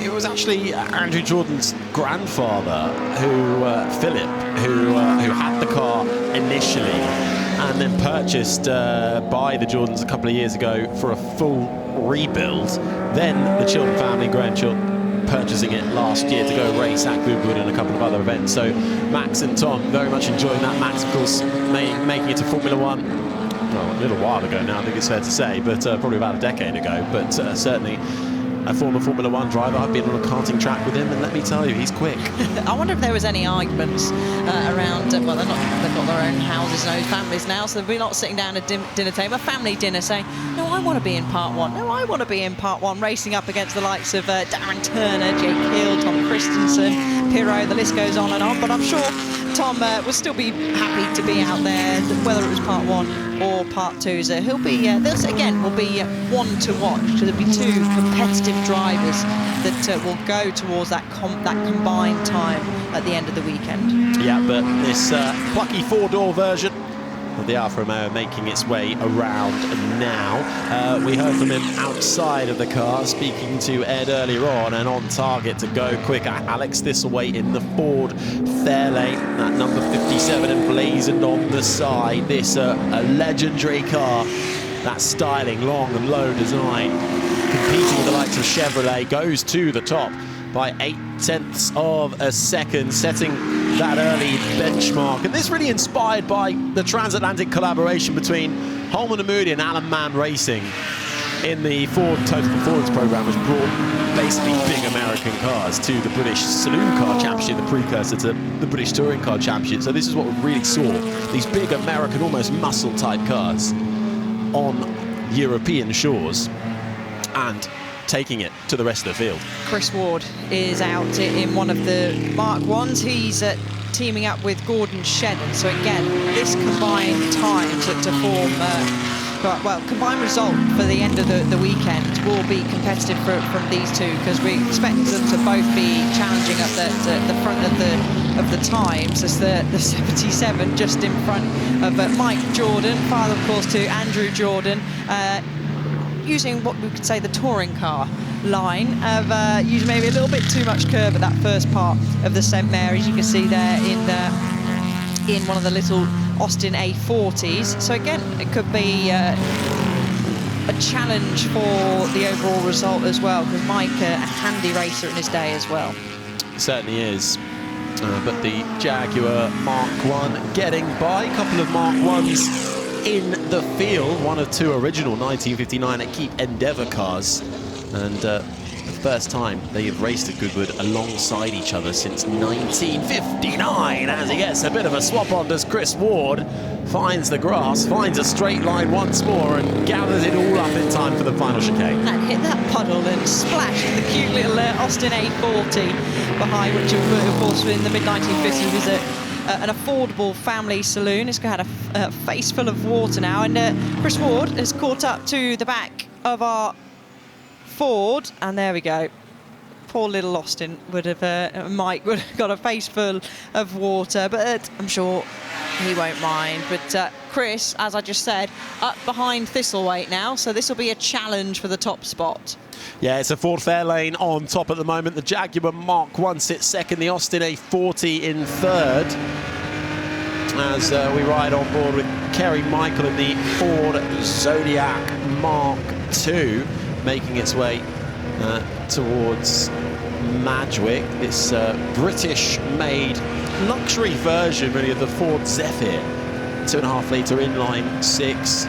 it was actually Andrew Jordan's grandfather, Philip, who had the car initially and then purchased by the Jordans a couple of years ago for a full rebuild. Then the Chilton family, Graham Chilton, purchasing it last year to go race at Goodwood and a couple of other events. So Max and Tom very much enjoying that. Max, of course, making it to Formula One. Well, a little while ago now, I think it's fair to say, but probably about a decade ago. But certainly a former Formula One driver. I've been on a karting track with him, and let me tell you, he's quick. I wonder if there was any arguments around, well, they've got their own houses and own families now, so we're not sitting down at dinner table, a family dinner, saying, no, I want to be in Part 1, no, I want to be in Part 1, racing up against the likes of Darren Turner, Jake Hill, Tom Christensen, Pirro, the list goes on, but I'm sure Tom will still be happy to be out there, whether it was Part 1 or Part 2. So he'll be, this again will be one to watch. So there'll be two competitive drivers that will go towards that combined time at the end of the weekend. Yeah, but this plucky four-door version of the Alfa Romeo making its way around now. We heard from him outside of the car, speaking to Ed earlier on, and on target to go quick. Alex Thistlethwaite in the Ford Fairlane, that number 57 emblazoned on the side. This a legendary car, that styling, long and low design, competing with the likes of Chevrolet, goes to the top by 0.8 of a second, setting that early benchmark. And this really inspired by the transatlantic collaboration between Holman and Moody and Alan Mann Racing. in the Ford Total Performance program has brought basically big American cars to the British Saloon Car Championship, the precursor to the British Touring Car Championship. So this is what we really saw, these big American, almost muscle-type cars on European shores and taking it to the rest of the field. Chris Ward is out in one of the Mark 1s. He's teaming up with Gordon Shedden. So again, this combined time to form, combined result for the end of the weekend will be competitive from these two, because we expect them to both be challenging up the front of the times, as the 77 just in front of Mike Jordan, father of course to Andrew Jordan, using what we could say the touring car line of using maybe a little bit too much curve at that first part of the St Mary's. You can see there in one of the little Austin A40s. So again, it could be a challenge for the overall result as well, because Mike, a handy racer in his day as well. Certainly is. But the Jaguar Mark 1 getting by. A couple of Mark 1s in the field. One of two original 1959 at Keep Endeavour cars. And the first time they have raced at Goodwood alongside each other since 1959. As he gets a bit of a swap on, does Chris Ward. Finds the grass, finds a straight line once more, and gathers it all up in time for the final chicane. And hit that puddle and splashed the cute little Austin A40 behind, which of course in the mid-1950s was an affordable family saloon. It's got a face full of water now, and Chris Ward has caught up to the back of our Ford, and there we go. Poor little Austin Mike would have got a face full of water, but I'm sure he won't mind. But Chris, as I just said, up behind Thistlethwaite now, so this will be a challenge for the top spot. Yeah, it's a Ford Fairlane on top at the moment. The Jaguar Mark 1 sits second, the Austin A40 in third. As we ride on board with Kerry Michael in the Ford Zodiac Mark 2, making its way towards Madgwick, this British-made luxury version really of the Ford Zephyr, 2.5 litre inline 6.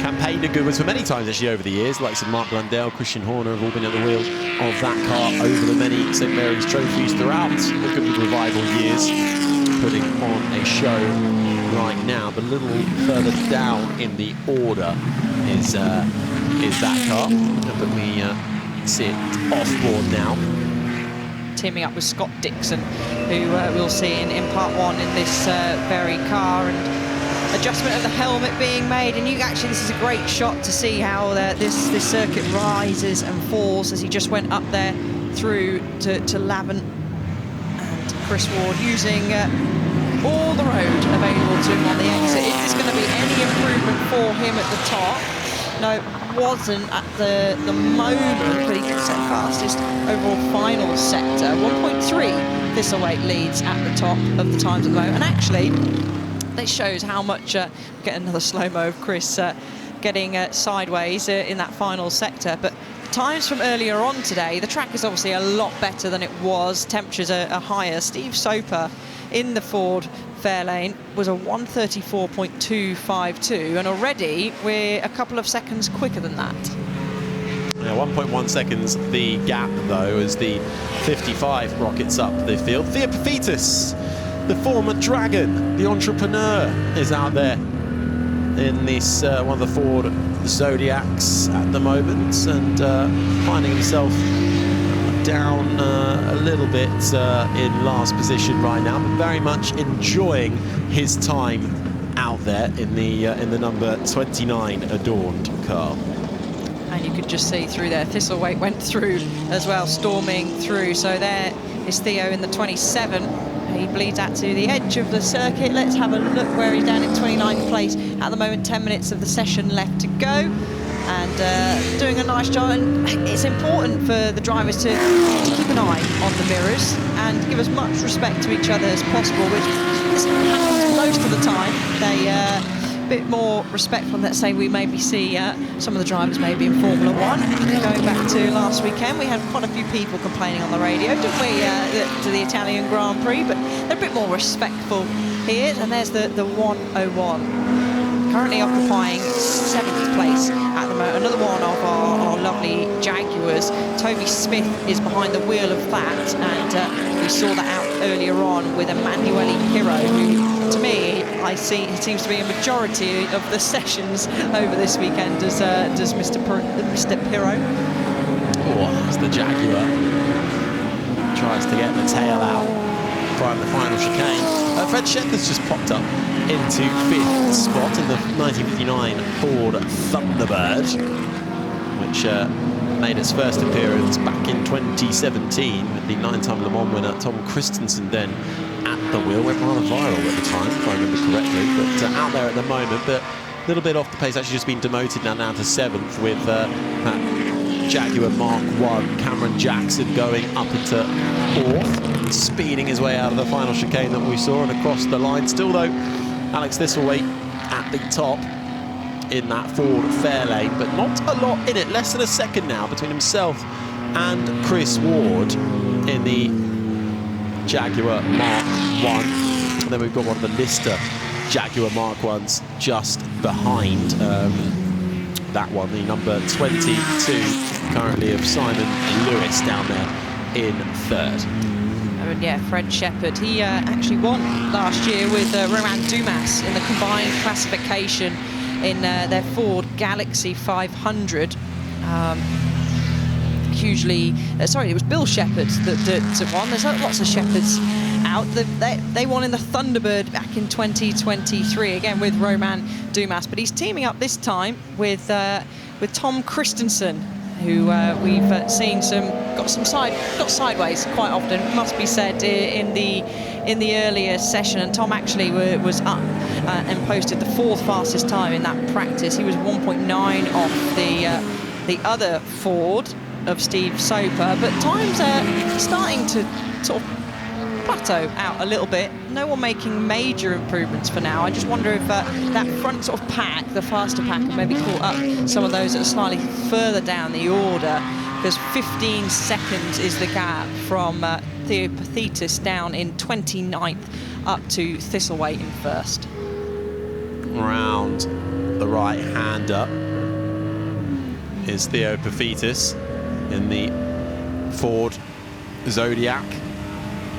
Campaigned at Goodwood for many times actually over the years. Like some Mark Blundell, Christian Horner have all been at the wheel of that car over the many St Mary's trophies throughout the Goodwood Revival years, putting on a show right now. But a little further down in the order is that car, but we see it off board now. Teaming up with Scott Dixon, who we'll see in part 1 in this very car, and adjustment of the helmet being made. And this is a great shot to see how this circuit rises and falls as he just went up there through to Lavant. And Chris Ward using all the road available to him on the exit. Is this going to be any improvement for him at the top? No, it wasn't at the moment, but he gets set fastest overall final sector. 1.3 Thistlethwaite leads at the top of the times at the moment. And actually, this shows how much, get another slow-mo of Chris getting sideways in that final sector. But times from earlier on today, the track is obviously a lot better than it was. Temperatures are higher. Steve Soper in the Ford Fairlane was a 134.252, and already we're a couple of seconds quicker than that. Yeah, 1.1 seconds the gap though as the 55 rockets up the field. Thea Paphitis, the former Dragon, the entrepreneur, is out there in this one of the Ford Zodiacs at the moment, and finding himself down a little bit in last position right now, but very much enjoying his time out there in the number 29 adorned car. And you could just see through there, Thistlethwaite went through as well, storming through. So there is Theo in the 27. He bleeds out to the edge of the circuit. Let's have a look where he's down in 29th place. At the moment, 10 minutes of the session left to go. And doing a nice job. And it's important for the drivers to keep an eye on the mirrors and give as much respect to each other as possible, which happens most of the time. They a bit more respectful. Let's say we maybe see some of the drivers maybe in Formula 1. Going back to last weekend, we had quite a few people complaining on the radio, didn't we, to the Italian Grand Prix, but they're a bit more respectful here. And there's the 101. Currently occupying 7th place at the another one of our lovely Jaguars. Toby Smith is behind the wheel of that, and we saw that out earlier on with Emanuele Pirro, who, to me, I see it seems to be a majority of the sessions over this weekend. Does Mr. Pirro? Oh, as the Jaguar tries to get the tail out from the final chicane. Fred Shepherd's just popped up into 5th spot in the 1959 Ford Thunderbird, which made its first appearance back in 2017 with the 9-time Le Mans winner Tom Christensen then at the wheel. Went rather viral at the time, if I remember correctly, but out there at the moment, but a little bit off the pace, actually just been demoted now down to 7th with that Jaguar Mark 1, Cameron Jackson going up into 4th, speeding his way out of the final chicane that we saw and across the line. Still though, Alex Thistlethwaite at the top in that Ford Fairlane, but not a lot in it. Less than a second now between himself and Chris Ward in the Jaguar Mark 1. And then we've got one of the Lister Jaguar Mark 1s just behind that one, the number 22, currently of Simon Lewis down there in 3rd. And yeah, Fred Shepherd, he actually won last year with Romain Dumas in the combined classification in their Ford Galaxy 500. Hugely, sorry, it was Bill Shepherd that won. There's lots of Shepherds out. They won in the Thunderbird back in 2023, again with Romain Dumas, but he's teaming up this time with Tom Christensen, who we've seen got sideways quite often, must be said, in the earlier session. And Tom actually was up and posted the 4th fastest time in that practice. He was 1.9 off the other Ford of Steve Soper, but times are starting to sort of plateau out a little bit. No one making major improvements for now. I just wonder if that front sort of pack, the faster pack, have maybe caught up some of those that are slightly further down the order, because 15 seconds is the gap from Theo Pathetis down in 29th up to Thistlethwaite in 1st. Round the right hander is Theo Pathetis in the Ford Zodiac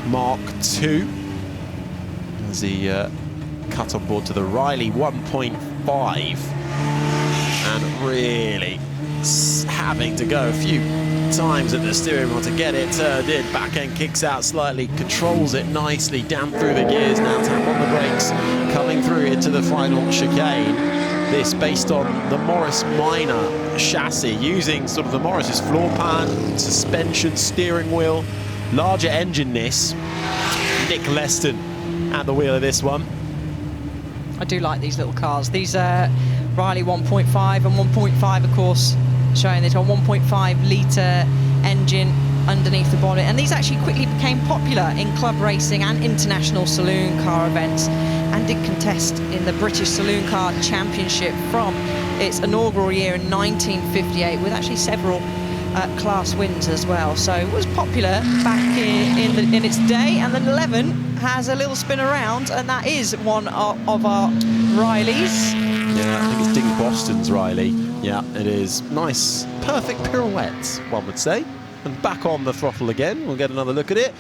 Mark II as he cut on board to the Riley 1.5 and really having to go a few times at the steering wheel to get it turned in. Back end kicks out slightly, controls it nicely down through the gears, now tap on the brakes, coming through into the final chicane. This based on the Morris Minor chassis, using sort of the Morris's floor pan, suspension, steering wheel, larger engine this. Nick Leston at the wheel of this one. I do like these little cars. These Riley 1.5 and 1.5, of course, showing it on 1.5 litre engine underneath the bonnet. And these actually quickly became popular in club racing and international saloon car events, and did contest in the British Saloon Car Championship from its inaugural year in 1958, with actually several class wins as well. So it was popular back in its day, and the 11 has a little spin around, and that is one of our Rileys. Yeah, I think it's Ding Boston's Riley. Yeah, it is. Nice, perfect pirouettes, one would say. And back on the throttle again. We'll get another look at it.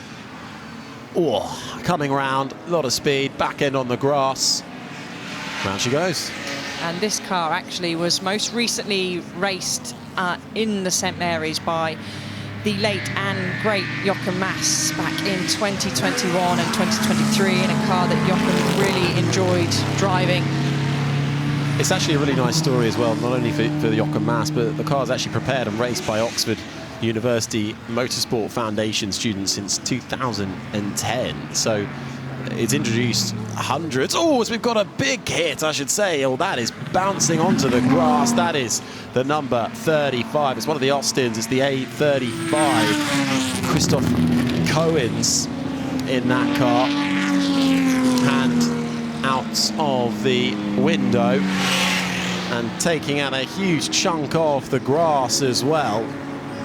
Oh, coming round, a lot of speed, back end on the grass. Round she goes. And this car actually was most recently raced in the St Mary's by the late and great Jochen Mass back in 2021 and 2023 in a car that Jochen really enjoyed driving. It's actually a really nice story as well, not only for the Jochen Mass, but the car's actually prepared and raced by Oxford University Motorsport Foundation students since 2010. So it's introduced hundreds. Oh, so we've got a big hit, I should say. Oh, that is bouncing onto the grass. That is the number 35. It's one of the Austins. It's the A35. Christoph Cohen's in that car. And out of the window and taking out a huge chunk of the grass as well.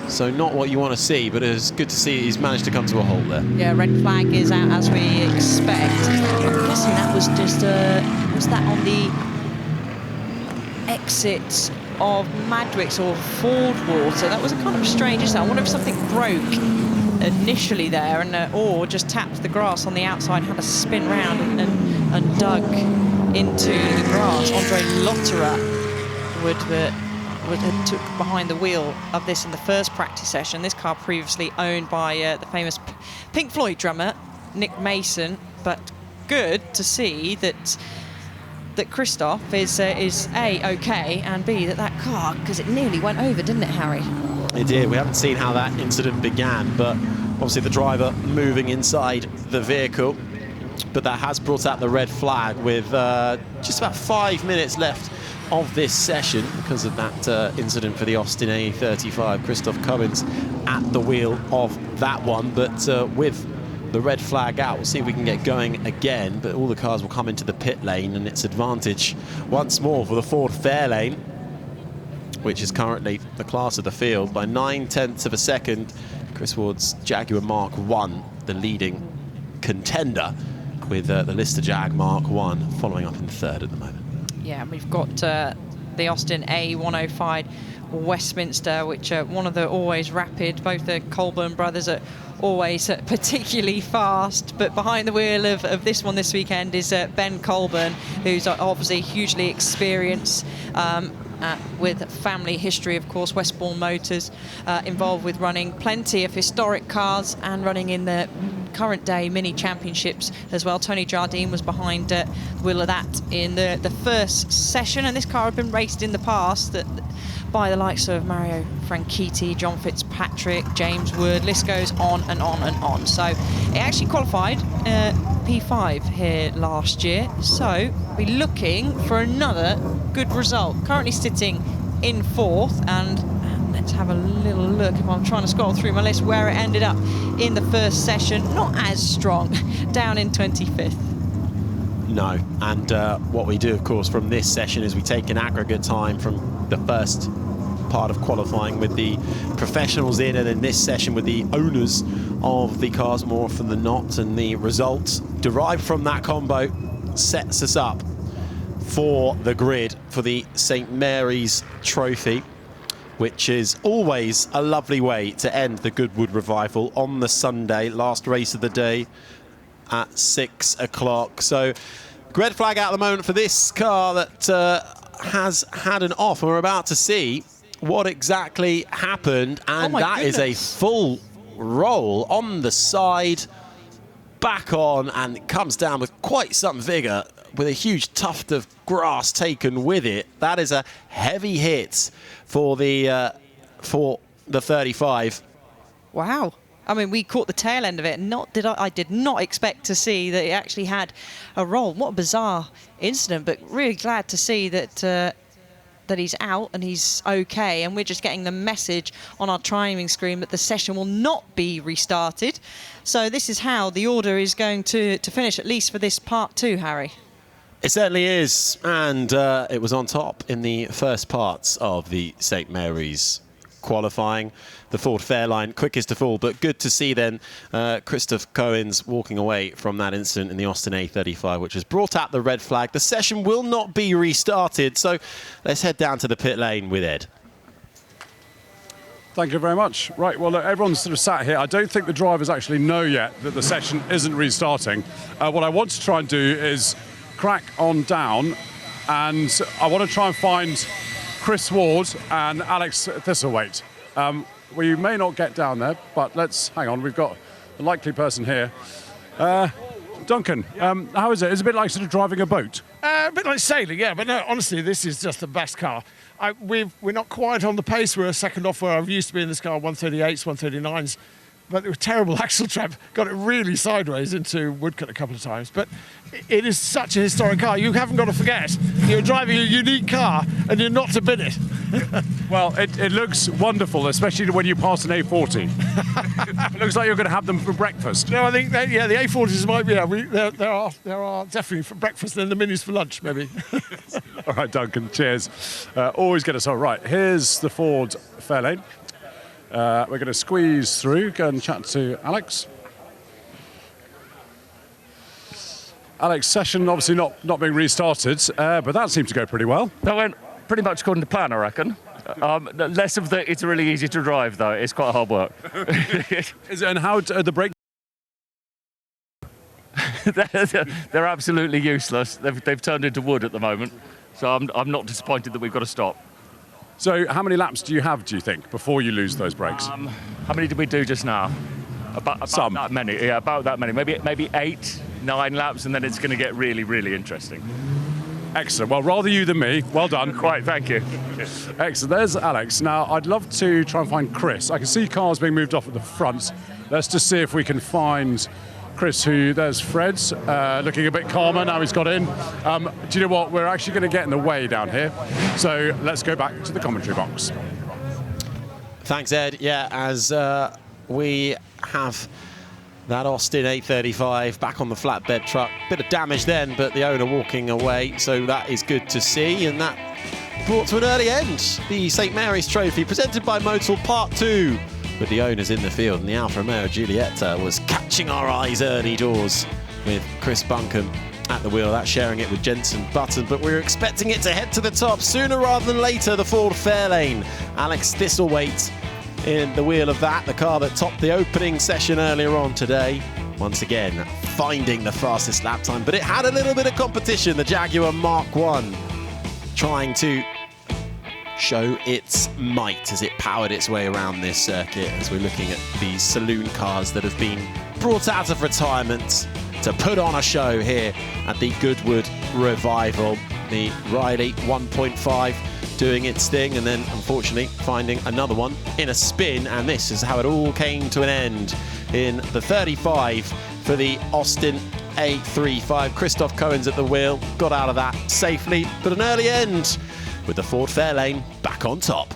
So not what you want to see, but it's good to see he's managed to come to a halt there. Yeah, red flag is out as we expect. I'm guessing that was just, was that on the exit of Madwick's or Fordwater. That was a kind of strange, isn't it? I wonder if something broke initially there or just tapped the grass on the outside, had a spin round and dug into the grass. Andre Lotterer took behind the wheel of this in the first practice session. This car previously owned by the famous Pink Floyd drummer Nick Mason, but good to see that Christoph is A, okay, and B, that car, because it nearly went over, didn't it, Harry? It did. We haven't seen how that incident began, but obviously the driver moving inside the vehicle. But that has brought out the red flag with just about 5 minutes left of this session because of that incident for the Austin A35. Christoph Cohen's at the wheel of that one, but with the red flag out, we'll see if we can get going again, but all the cars will come into the pit lane, and it's advantage once more for the Ford Fairlane, which is currently the class of the field by 9/10 of a second. Chris Ward's Jaguar Mark 1, the leading contender, with the Lister Jag Mark 1 following up in third at the moment. Yeah, we've got the Austin A105 Westminster, which one of the always rapid, both the Colburn brothers are always particularly fast, but behind the wheel of this one this weekend is Ben Colburn, who's obviously hugely experienced with family history, of course, Westbourne Motors, involved with running plenty of historic cars and running in the current day mini championships as well. Tony Jardine was behind the wheel of that in the first session, and this car had been raced in the past by the likes of Mario Franchitti, John Fitzpatrick, James Wood, list goes on and on and on. So it actually qualified P5 here last year, so we're looking for another good result. Currently sitting in fourth, and let's have a little look, if I'm trying to scroll through my list, where it ended up in the first session. Not as strong, down in 25th. No, and what we do, of course, from this session is we take an aggregate time from the first part of qualifying with the professionals in, and in this session with the owners of the cars more often than not, and the results derived from that combo sets us up for the grid for the St Mary's Trophy, which is always a lovely way to end the Goodwood Revival on the Sunday, last race of the day at 6 o'clock. So red flag out at the moment for this car that has had an off, and we're about to see what exactly happened, and that is a full roll on the side, back on, and it comes down with quite some vigour, with a huge tuft of grass taken with it. That is a heavy hit for the 35. Wow. I mean, we caught the tail end of it. I did not expect to see that it actually had a roll. What a bizarre incident, but really glad to see that that he's out and he's okay, and we're just getting the message on our timing screen that the session will not be restarted. So this is how the order is going to finish, at least for this part 2, Harry. It certainly is, and it was on top in the first parts of the St Mary's qualifying. The Ford Fairline quickest of all, but good to see then Christoph Cohen's walking away from that incident in the Austin A35, which has brought out the red flag. The session will not be restarted, so let's head down to the pit lane with Ed. Thank you very much. Right, well, look, everyone's sort of sat here. I don't think the drivers actually know yet that the session isn't restarting. What I want to try and do is crack on down, and I want to try and find Chris Ward and Alex Thistlethwaite. We may not get down there, but let's hang on. We've got a likely person here. Duncan, how is it? It's a bit like sort of driving a boat. A bit like sailing, yeah. But no, honestly, this is just the best car. We're not quite on the pace. We're a second off where I've used to be in this car, 138s, 139s. But it was terrible axle trap. Got it really sideways into Woodcut a couple of times. But it is such a historic car. You haven't got to forget, you're driving a unique car and you're not to bid it. Well, it looks wonderful, especially when you pass an A40. It looks like you're going to have them for breakfast. No, I think, the A40s might be, there are definitely for breakfast, and the minis for lunch, maybe. All right, Duncan, cheers. Always get us all right. Here's the Ford Fairlane. We're going to squeeze through, go and chat to Alex. Alex, session obviously not being restarted, but that seemed to go pretty well. That went Pretty much according to plan, I reckon. Less of the, it's really easy to drive, though. It's quite hard work. Is it, and how the brake? They're absolutely useless. They've turned into wood at the moment. So I'm not disappointed that we've got to stop. So how many laps do you have, do you think, before you lose those brakes? How many did we do just now? About Some. that many. Yeah, about that many. Maybe 8, 9 laps, and then it's going to get really, really interesting. Excellent. Well, rather you than me. Well done. Quite, thank you. Excellent. There's Alex. Now, I'd love to try and find Chris. I can see cars being moved off at the front. Let's just see if we can find Chris, there's Fred, looking a bit calmer now he's got in. Do you know what? We're actually going to get in the way down here. So let's go back to the commentary box. Thanks, Ed. Yeah, as we have that Austin 835 back on the flatbed truck. Bit of damage then, but the owner walking away, so that is good to see. And that brought to an early end the St Mary's Trophy, presented by Motul Part 2. With the owners in the field, and the Alfa Romeo Giulietta was catching our eyes early doors with Chris Buncombe at the wheel. That's sharing it with Jenson Button, but we're expecting it to head to the top sooner rather than later. The Ford Fairlane, Alex Thistlethwaite in the wheel of that, the car that topped the opening session earlier on today. Once again, finding the fastest lap time, but it had a little bit of competition. The Jaguar Mark 1 trying to show its might as it powered its way around this circuit, as we're looking at these saloon cars that have been brought out of retirement to put on a show here at the Goodwood Revival. The Riley 1.5 doing its thing, and then unfortunately finding another one in a spin, and this is how it all came to an end in the 35 for the Austin A35. Christoph Cohen's at the wheel, got out of that safely, but an early end with the Ford Fairlane back on top.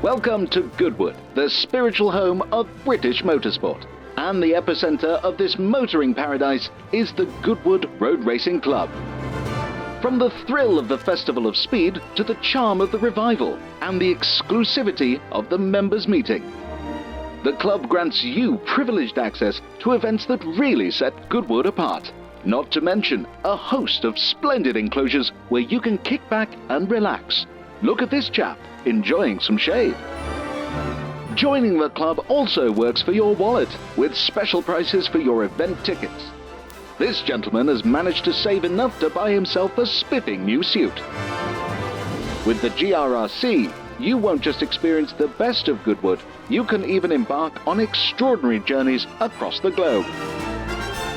Welcome to Goodwood, the spiritual home of British motorsport. And the epicentre of this motoring paradise is the Goodwood Road Racing Club. From the thrill of the Festival of Speed to the charm of the revival and the exclusivity of the members' meeting, the club grants you privileged access to events that really set Goodwood apart. Not to mention a host of splendid enclosures where you can kick back and relax. Look at this chap, enjoying some shade. Joining the club also works for your wallet, with special prices for your event tickets. This gentleman has managed to save enough to buy himself a spiffing new suit. With the GRRC, you won't just experience the best of Goodwood, you can even embark on extraordinary journeys across the globe.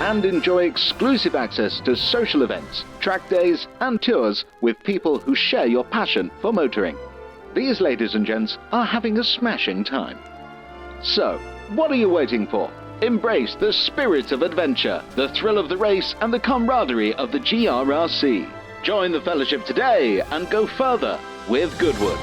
And enjoy exclusive access to social events, track days and tours with people who share your passion for motoring. These ladies and gents are having a smashing time. So, what are you waiting for? Embrace the spirit of adventure, the thrill of the race and the camaraderie of the GRRC. Join the fellowship today and go further with Goodwood.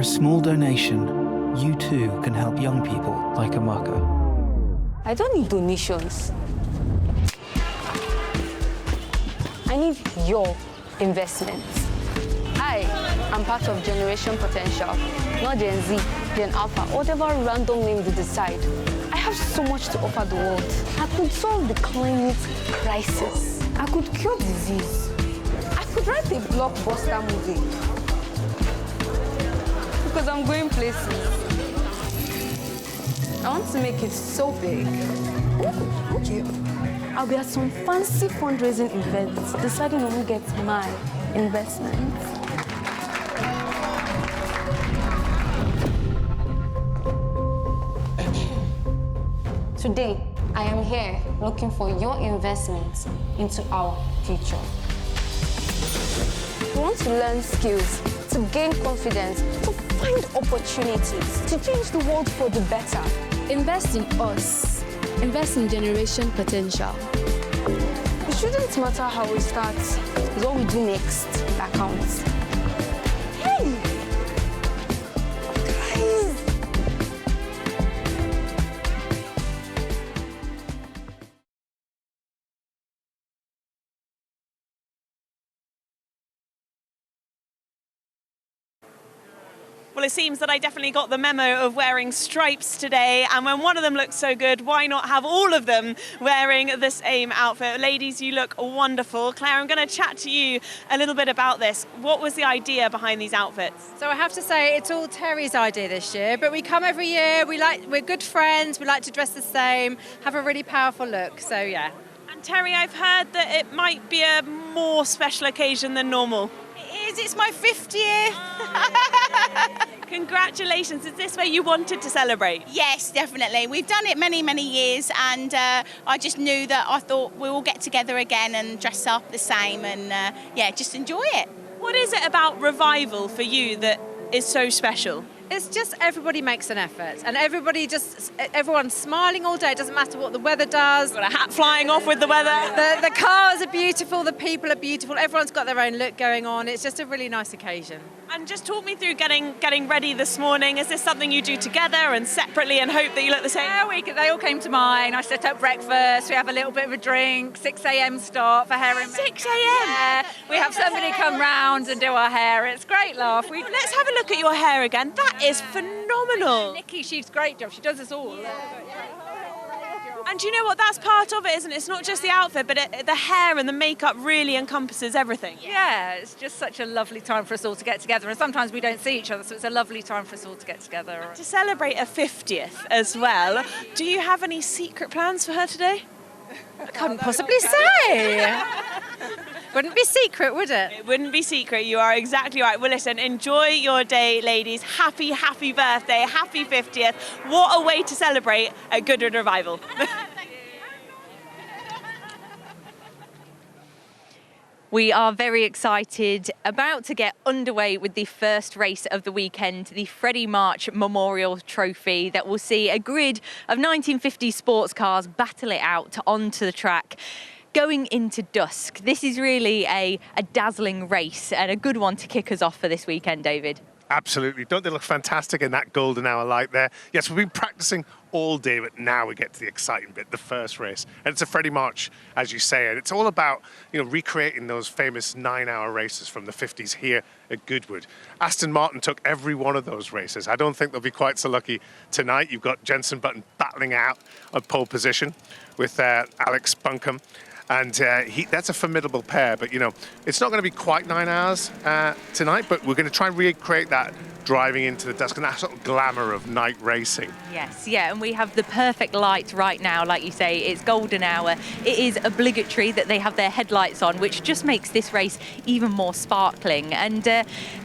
For a small donation, you too can help young people like Amaka. I don't need donations. I need your investment. I am part of Generation Potential, not Gen Z, Gen Alpha, whatever random name they decide. I have so much to offer the world. I could solve the climate crisis. I could cure disease. I could write a blockbuster movie. Because I'm going places. I want to make it so big. Ooh, okay. I'll be at some fancy fundraising events, deciding on who gets my investment. Today, I am here looking for your investment into our future. We want to learn skills, to gain confidence, to find opportunities, to change the world for the better. Invest in us. Invest in Generation Potential. It shouldn't matter how we start, it's what we do next that counts. Hey! Guys! Well, it seems that I definitely got the memo of wearing stripes today, and when one of them looks so good, why not have all of them wearing the same outfit? Ladies, you look wonderful. Claire, I'm going to chat to you a little bit about this. What was the idea behind these outfits? So I have to say it's all Terry's idea this year, but we come every year, we're good friends, we like to dress the same, have a really powerful look, so yeah. And Terry, I've heard that it might be a more special occasion than normal. It is, it's my 50th. Congratulations. Is this where you wanted to celebrate? Yes, definitely. We've done it many, many years, and I just knew that I thought we'll all get together again and dress up the same and, yeah, just enjoy it. What is it about Revival for you that is so special? It's just everybody makes an effort, and everyone's smiling all day. It doesn't matter what the weather does. Got a hat flying off with the weather. The cars are beautiful, the people are beautiful, everyone's got their own look going on. It's just a really nice occasion. And just talk me through getting ready this morning. Is this something you do together and separately and hope that you look the same? Yeah, they all came to mine. I set up breakfast, we have a little bit of a drink, 6 a.m. start for hair and makeup. 6 a.m? Yeah, we have somebody come round and do our hair. It's great laugh. Let's have a look at your hair again. That is phenomenal. Nikki, she's a great job. She does us all. And you know what? That's part of it, isn't it? It's not just the outfit, but the hair and the makeup really encompasses everything. Yeah, it's just such a lovely time for us all to get together. And sometimes we don't see each other, so it's a lovely time for us all to get together. To celebrate a 50th as well, do you have any secret plans for her today? I couldn't possibly say. Wouldn't be secret, would it? It wouldn't be secret. You are exactly right. Well, listen, enjoy your day, ladies. Happy, happy birthday. Happy 50th. What a way to celebrate at Goodwood Revival. We are very excited, about to get underway with the first race of the weekend, the Freddie March Memorial Trophy, that will see a grid of 1950s sports cars battle it out onto the track. Going into dusk. This is really a dazzling race and a good one to kick us off for this weekend, David. Absolutely. Don't they look fantastic in that golden hour light there? Yes, we've been practicing all day, but now we get to the exciting bit, the first race. And it's a Freddie March, as you say, and it's all about, recreating those famous 9-hour races from the 50s here at Goodwood. Aston Martin took every one of those races. I don't think they'll be quite so lucky tonight. You've got Jenson Button battling out on pole position with Alex Buncombe. And that's a formidable pair, but it's not going to be quite 9 hours tonight, but we're going to try and recreate that driving into the dusk and that sort of glamour of night racing. Yes, yeah, and we have the perfect light right now, like you say, it's golden hour. It is obligatory that they have their headlights on, which just makes this race even more sparkling. And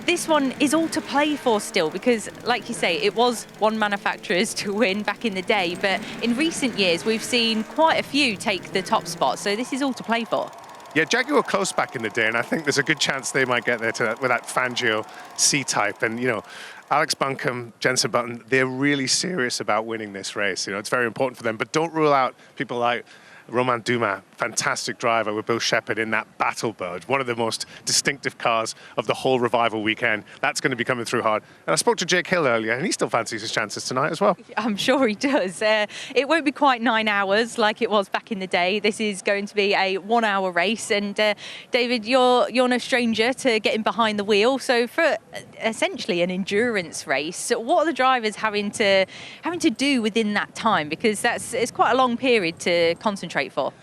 this one is all to play for still, because like you say, it was one manufacturer's to win back in the day, but in recent years, we've seen quite a few take the top spot, so this is all to play for. Yeah, Jaguar were close back in the day, and I think there's a good chance they might get there with that Fangio C-type. And, Alex Buncombe, Jenson Button, they're really serious about winning this race. It's very important for them. But don't rule out people like Romain Dumas fantastic driver with Bill Shepherd in that Battle Bird, one of the most distinctive cars of the whole Revival weekend. That's going to be coming through hard. And I spoke to Jake Hill earlier, and he still fancies his chances tonight as well. I'm sure he does. It won't be quite 9 hours like it was back in the day. This is going to be a 1 hour race. And David, you're no stranger to getting behind the wheel. So for essentially an endurance race, what are the drivers having to do within that time? Because it's quite a long period to concentrate for.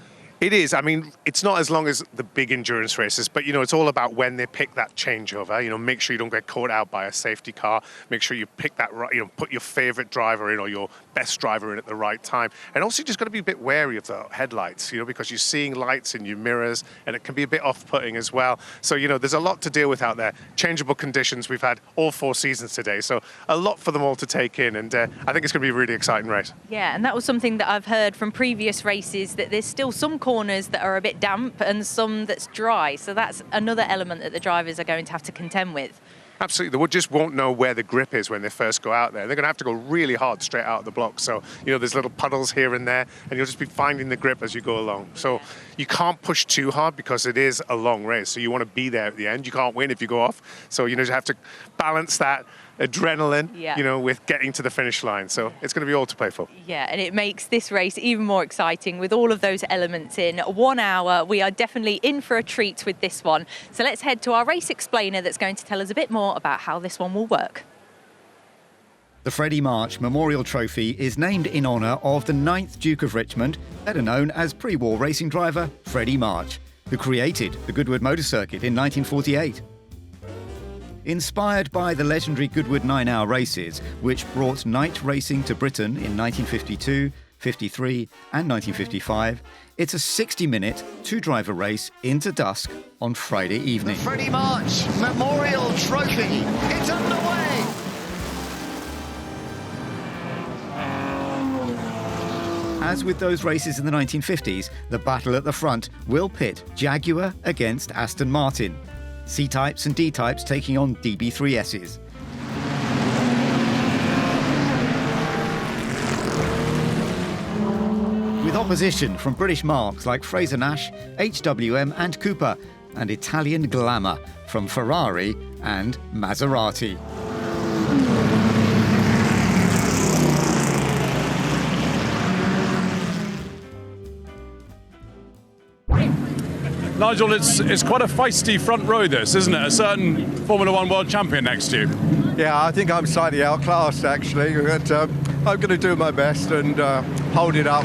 It is. I mean, it's not as long as the big endurance races, but, you know, it's all about when they pick that changeover. You know, make sure you don't get caught out by a safety car. Make sure you pick that right, you know, put your favorite driver in or your best driver in at the right time. And also, you just got to be a bit wary of the headlights, you know, because you're seeing lights in your mirrors and it can be a bit off-putting as well. So, you know, there's a lot to deal with out there. Changeable conditions. We've had all 4 seasons today, so a lot for them all to take in. And I think it's going to be a really exciting race. Yeah, and that was something that I've heard from previous races, that there's still some corners that are a bit damp and some that's dry. So that's another element that the drivers are going to have to contend with. Absolutely. They just won't know where the grip is when they first go out there. They're going to have to go really hard straight out of the block. So, you know, there's little puddles here and there, and you'll just be finding the grip as you go along. So you can't push too hard because it is a long race. So you want to be there at the end. You can't win if you go off. So, you know, you have to balance that adrenaline, you know, with getting to the finish line. So it's going to be all to play for. Yeah, and it makes this race even more exciting with all of those elements in 1 hour. We are definitely in for a treat with this one. So let's head to our race explainer that's going to tell us a bit more about how this one will work. The Freddie March Memorial Trophy is named in honour of the 9th Duke of Richmond, better known as pre-war racing driver Freddie March, who created the Goodwood Motor Circuit in 1948. Inspired by the legendary Goodwood 9-hour races, which brought night racing to Britain in 1952, 53 and 1955, it's a 60-minute, 2-driver race into dusk on Friday evening. The Freddie March Memorial Trophy, it's underway! As with those races in the 1950s, the battle at the front will pit Jaguar against Aston Martin, C-types and D-types taking on DB3Ss. With opposition from British marques like Fraser Nash, HWM and Cooper, and Italian glamour from Ferrari and Maserati. Nigel, it's quite a feisty front row, this, isn't it? A certain Formula One world champion next to you. Yeah, I think I'm slightly outclassed, actually. But I'm going to do my best and hold it up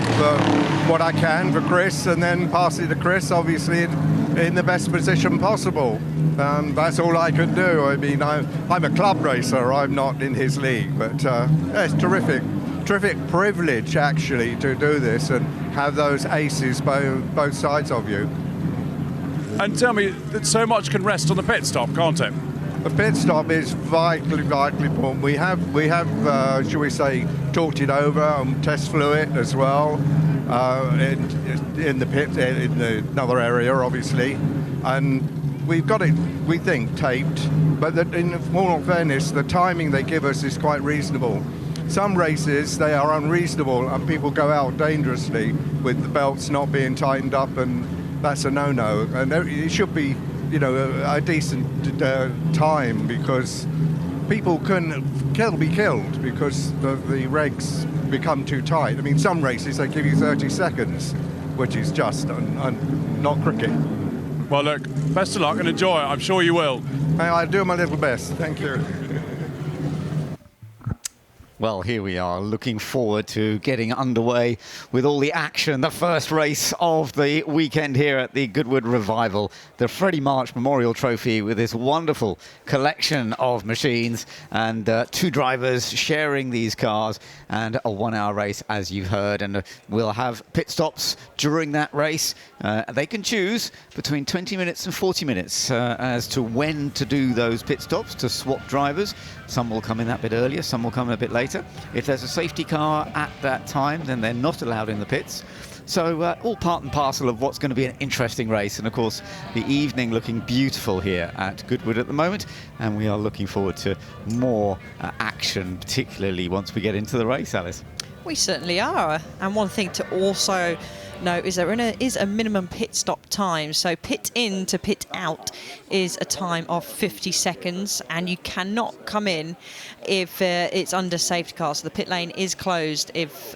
what I can for Chris, and then pass it to Chris, obviously, in the best position possible. That's all I can do. I mean, I'm a club racer. I'm not in his league. But yeah, it's terrific. Terrific privilege, actually, to do this and have those aces both sides of you. And tell me, that so much can rest on the pit stop, can't it? The pit stop is vitally important. We have, shall we say, talked it over on test fluid as well in the pit, in another area, obviously, and we've got it, we think, taped. But in all fairness, the timing they give us is quite reasonable. Some races, they are unreasonable, and people go out dangerously with the belts not being tightened up, and that's a no-no. And it should be, you know, a decent time, because people can be killed because the regs become too tight. I mean, some races, they give you 30 seconds, which is just not cricket. Well, look, best of luck and enjoy it. I'm sure you will. I'll do my little best. Thank you. Well, here we are, looking forward to getting underway with all the action. The first race of the weekend here at the Goodwood Revival, the Freddie March Memorial Trophy, with this wonderful collection of machines and 2 drivers sharing these cars, and a 1-hour race, as you've heard. And we'll have pit stops during that race. They can choose between 20 minutes and 40 minutes as to when to do those pit stops to swap drivers. Some will come in that bit earlier, some will come a bit later. If there's a safety car at that time, then they're not allowed in the pits. So all part and parcel of what's going to be an interesting race. And of course, the evening looking beautiful here at Goodwood at the moment. And we are looking forward to more action, particularly once we get into the race, Alice. We certainly are. And one thing to also note is there is a minimum pit stop time. So pit in to pit out is a time of 50 seconds, and you cannot come in if it's under safety car. So the pit lane is closed if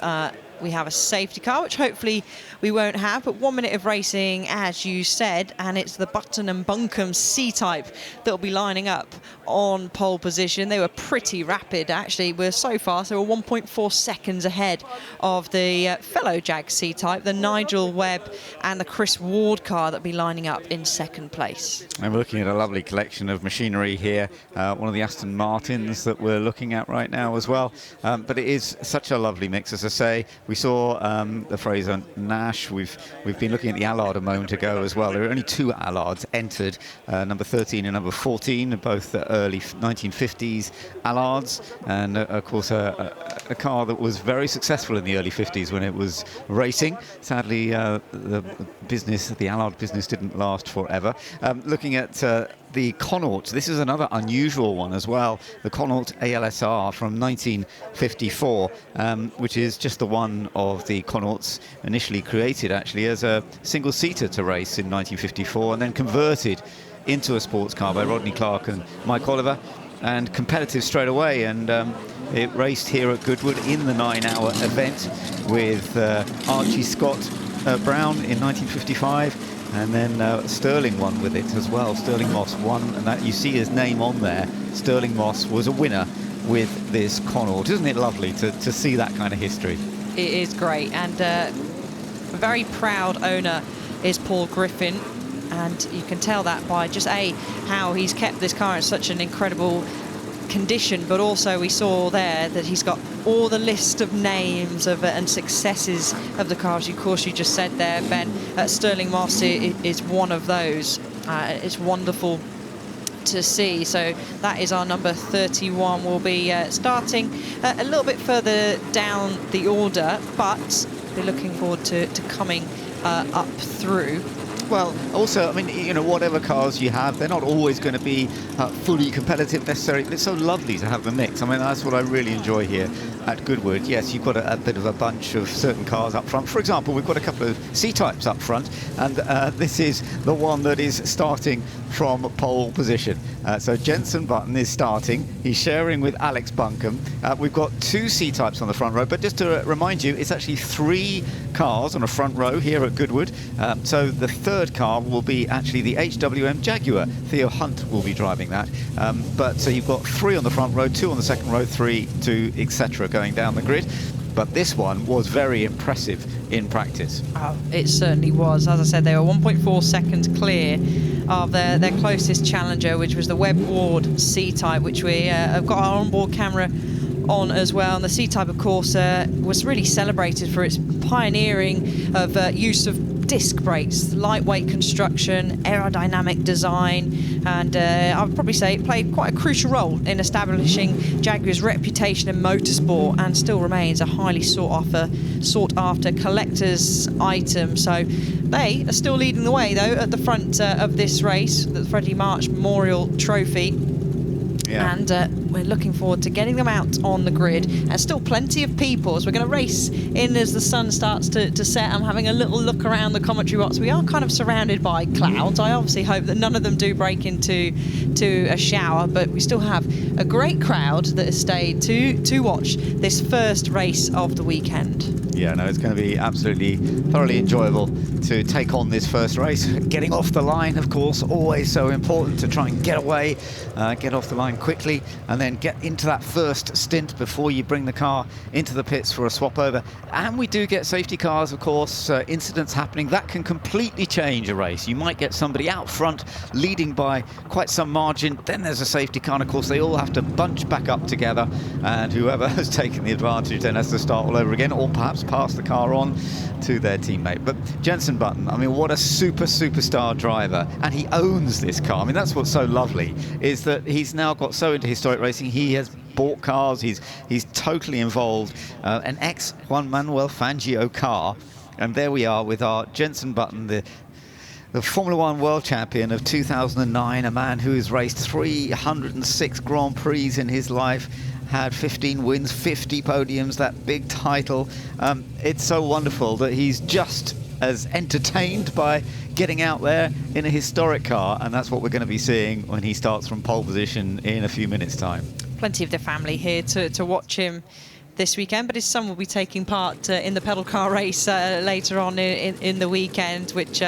we have a safety car, which hopefully we won't have. But 1 minute of racing, as you said, and it's the Button and Buncombe C-Type that will be lining up on pole position. They were pretty rapid, actually. We're so fast, they were 1.4 seconds ahead of the fellow Jag C-Type, the Nigel Webb and the Chris Ward car that will be lining up in second place. And we're looking at a lovely collection of machinery here. One of the Aston Martins that we're looking at right now as well. But it is such a lovely mix, as I say. We saw the Fraser Nash. We've been looking at the Allard a moment ago as well. There are only 2 Allards entered, number 13 and number 14, both early 1950s Allards, and of course a car that was very successful in the early 50s when it was racing. Sadly, the Allard business didn't last forever. Looking at the Connaught, this is another unusual one as well, the Connaught ALSR from 1954, which is just the one of the Connaughts initially created actually as a single-seater to race in 1954 and then converted into a sports car by Rodney Clark and Mike Oliver, and competitive straight away. And it raced here at Goodwood in the 9-hour event with Archie Scott Brown in 1955. And then Sterling won with it as well. Sterling Moss won, and that you see his name on there. Sterling Moss was a winner with this Connaught. Isn't it lovely to see that kind of history? It is great, and a very proud owner is Paul Griffin, and you can tell that by just how he's kept this car in such an incredible condition, but also we saw there that he's got all the list of names of and successes of the cars. Of course, you just said there, Ben, Sterling Moss is one of those. It's wonderful to see. So that is our number 31. We'll be starting a little bit further down the order, but we're looking forward to coming up through. Well, also, I mean, you know, whatever cars you have, they're not always going to be fully competitive necessarily, but it's so lovely to have the mix. I mean, that's what I really enjoy here at Goodwood. Yes, you've got a bit of a bunch of certain cars up front. For example, we've got a couple of C-Types up front, and this is the one that is starting from pole position. So Jenson Button is starting. He's sharing with Alex Buncombe. We've got 2 C-Types on the front row, but just to remind you, it's actually 3 cars on a front row here at Goodwood. So the third car will be actually the HWM Jaguar. Theo Hunt will be driving that. But so you've got 3 on the front row, 2 on the second row, 3, 2, etc. going down the grid. But this one was very impressive in practice. Oh, it certainly was. As I said, they were 1.4 seconds clear of their closest challenger, which was the Webb Ward C-Type, which we have got our onboard camera on as well. And the C-Type, of course, was really celebrated for its pioneering of use of disc brakes, lightweight construction, aerodynamic design, and I would probably say it played quite a crucial role in establishing Jaguar's reputation in motorsport, and still remains a highly sought after collector's item. So they are still leading the way, though, at the front of this race, the Freddie March Memorial Trophy. Yeah. And we're looking forward to getting them out on the grid. And still plenty of people as we're going to race in as the sun starts to set. I'm having a little look around the commentary box. We are kind of surrounded by clouds. I obviously hope that none of them do break into a shower, but we still have a great crowd that has stayed to watch this first race of the weekend. Yeah, no, it's going to be absolutely thoroughly enjoyable to take on this first race. Getting off the line, of course, always so important to try and get away, get off the line quickly, and then get into that first stint before you bring the car into the pits for a swap over. And we do get safety cars, of course, incidents happening. That can completely change a race. You might get somebody out front leading by quite some margin, then there's a safety car, and of course they all have to bunch back up together, and whoever has taken the advantage then has to start all over again, or perhaps pass the car on to their teammate. But Jenson Button, I mean, what a superstar driver, and he owns this car. I mean, that's what's so lovely, is that he's now got so into historic racing. He has bought cars, he's totally involved. An ex-Juan Manuel Fangio car, and there we are with our Jenson Button, the Formula One world champion of 2009, a man who has raced 306 Grand Prix in his life, had 15 wins, 50 podiums, that big title. It's so wonderful that he's just as entertained by getting out there in a historic car, and that's what we're going to be seeing when he starts from pole position in a few minutes' time. Plenty of the family here to watch him this weekend, but his son will be taking part in the pedal car race later on in the weekend, which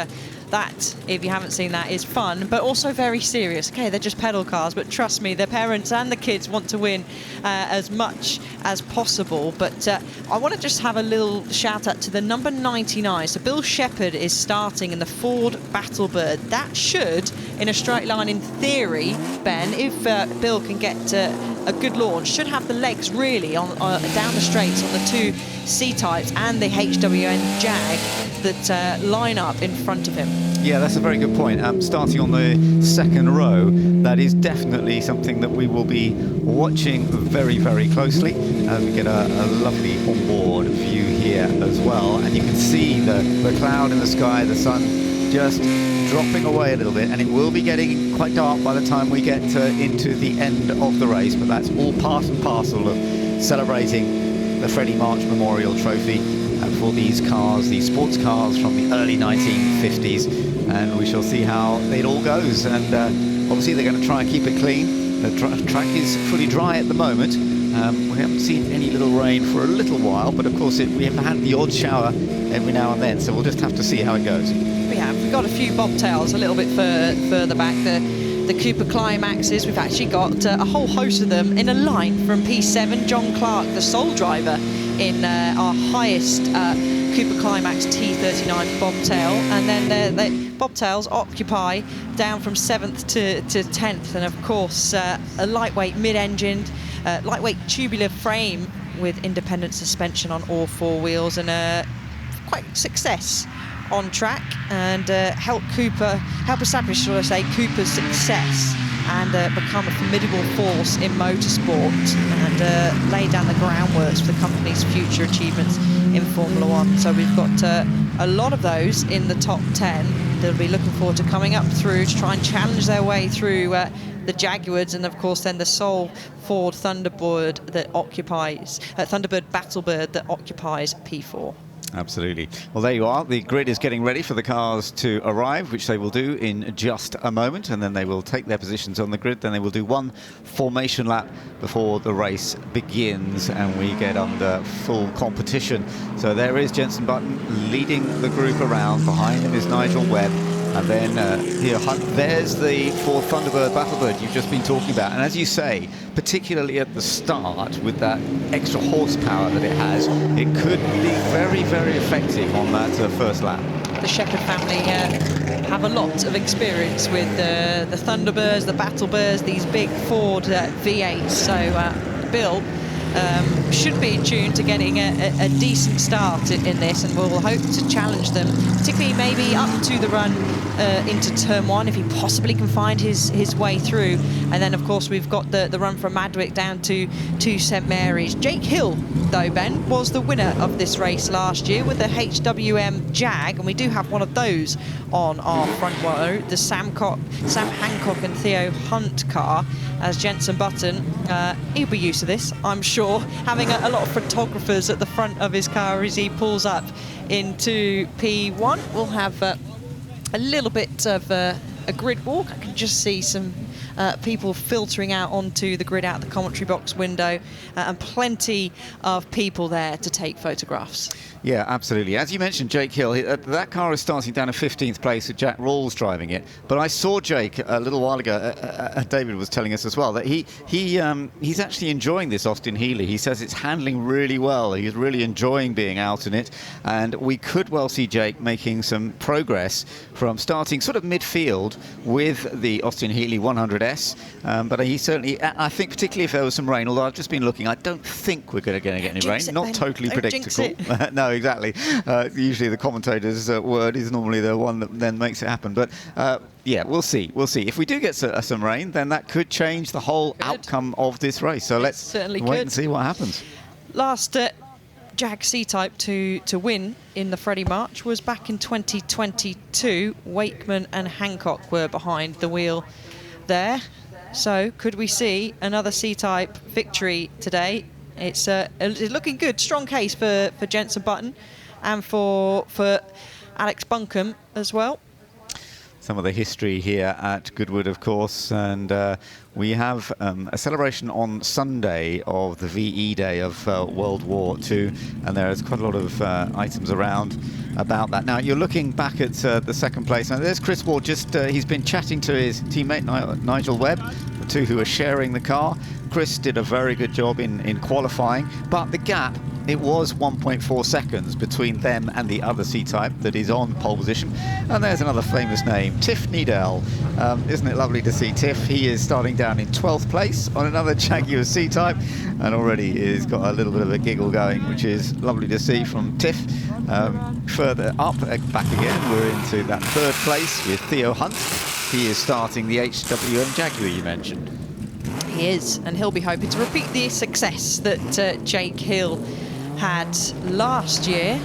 that, if you haven't seen that, is fun, but also very serious. Okay, they're just pedal cars, but trust me, the parents and the kids want to win as much as possible. But I want to just have a little shout out to the number 99. So Bill Shepherd is starting in the Ford Battlebird. That should, in a straight line in theory, Ben, if Bill can get a good launch, should have the legs really on down the straights on the two C-types and the HWN Jag that line up in front of him. Yeah, that's a very good point. Starting on the second row, that is definitely something that we will be watching very, very closely. We get a lovely onboard view here as well, and you can see the cloud in the sky, the sun just dropping away a little bit, and it will be getting quite dark by the time we get into the end of the race, but that's all part and parcel of celebrating the Freddie March Memorial Trophy for these cars, these sports cars from the early 1950s, and we shall see how it all goes. And obviously they're going to try and keep it clean. The track is fully dry at the moment. We haven't seen any little rain for a little while, but of course we have had the odd shower every now and then, so we'll just have to see how it goes. We've got a few bobtails a little bit further back. The Cooper Climaxes, we've actually got a whole host of them in a line from P7. John Clark, the sole driver in our highest Cooper Climax T39 bobtail, and then the bobtails occupy down from 7th to 10th, and of course a lightweight mid-engined, lightweight tubular frame with independent suspension on all four wheels, and quite success on track, and help establish, shall I say, Cooper's success and become a formidable force in motorsport, and lay down the groundwork for the company's future achievements in Formula One. So we've got a lot of those in the top 10. They'll be looking forward to coming up through to try and challenge their way through the Jaguars, and of course then the sole Ford Thunderbird that occupies Thunderbird Battlebird that occupies P4. Absolutely. Well, there you are. The grid is getting ready for the cars to arrive, which they will do in just a moment, and then they will take their positions on the grid. Then they will do one formation lap before the race begins, and we get under full competition. So there is Jenson Button leading the group around. Behind him is Nigel Webb. And then here, there's the Ford Thunderbird Battlebird you've just been talking about. And as you say, particularly at the start, with that extra horsepower that it has, it could be very, very effective on that first lap. The Shepherd family have a lot of experience with the Thunderbirds, the Battlebirds, these big Ford V8s. So Bill should be in tune to getting a decent start in this, and we'll hope to challenge them, particularly maybe up to the run into turn one, if he possibly can find his way through. And then of course we've got the run from Madwick down to St Mary's. Jake Hill, though, Ben, was the winner of this race last year with the HWM Jag, and we do have one of those on our front row, the Sam Hancock and Theo Hunt car. As Jenson Button, he'll be used to this, I'm sure, having a lot of photographers at the front of his car as he pulls up into P1. We'll have a little bit of a grid walk. I can just see some people filtering out onto the grid out the commentary box window, and plenty of people there to take photographs. Yeah, absolutely. As you mentioned, Jake Hill, that car is starting down in 15th place with Jack Rawls driving it. But I saw Jake a little while ago, David was telling us as well, that he's actually enjoying this Austin Healey. He says it's handling really well. He's really enjoying being out in it. And we could well see Jake making some progress from starting sort of midfield with the Austin Healey 100S. But he certainly, I think particularly if there was some rain, although I've just been looking, I don't think we're going to get any rain. Not totally predictable. No, exactly. Usually the commentator's word is normally the one that then makes it happen. But yeah, we'll see. We'll see. If we do get some rain, then that could change the whole outcome of this race. So let's wait and see what happens. Last Jag C-Type to win in the Freddie March was back in 2022. Wakeman and Hancock were behind the wheel there. So could we see another C-Type victory today? It's looking good. Strong case for Jenson Button and for Alex Buncombe as well. Some of the history here at Goodwood, of course, and we have a celebration on Sunday of the VE Day of World War II, and there's quite a lot of items around about that. Now, you're looking back at the second place. Now, there's Chris Ward, he's been chatting to his teammate Nigel Webb, the two who are sharing the car. Chris did a very good job in qualifying, but the gap, it was 1.4 seconds between them and the other C-Type that is on pole position. And there's another famous name, Tiff Needell. Isn't it lovely to see Tiff? He is starting down in 12th place on another Jaguar C-Type, and already he's got a little bit of a giggle going, which is lovely to see from Tiff. Further up, back again, we're into that third place with Theo Hunt. He is starting the HWM Jaguar you mentioned. He is, and he'll be hoping to repeat the success that Jake Hill had last year,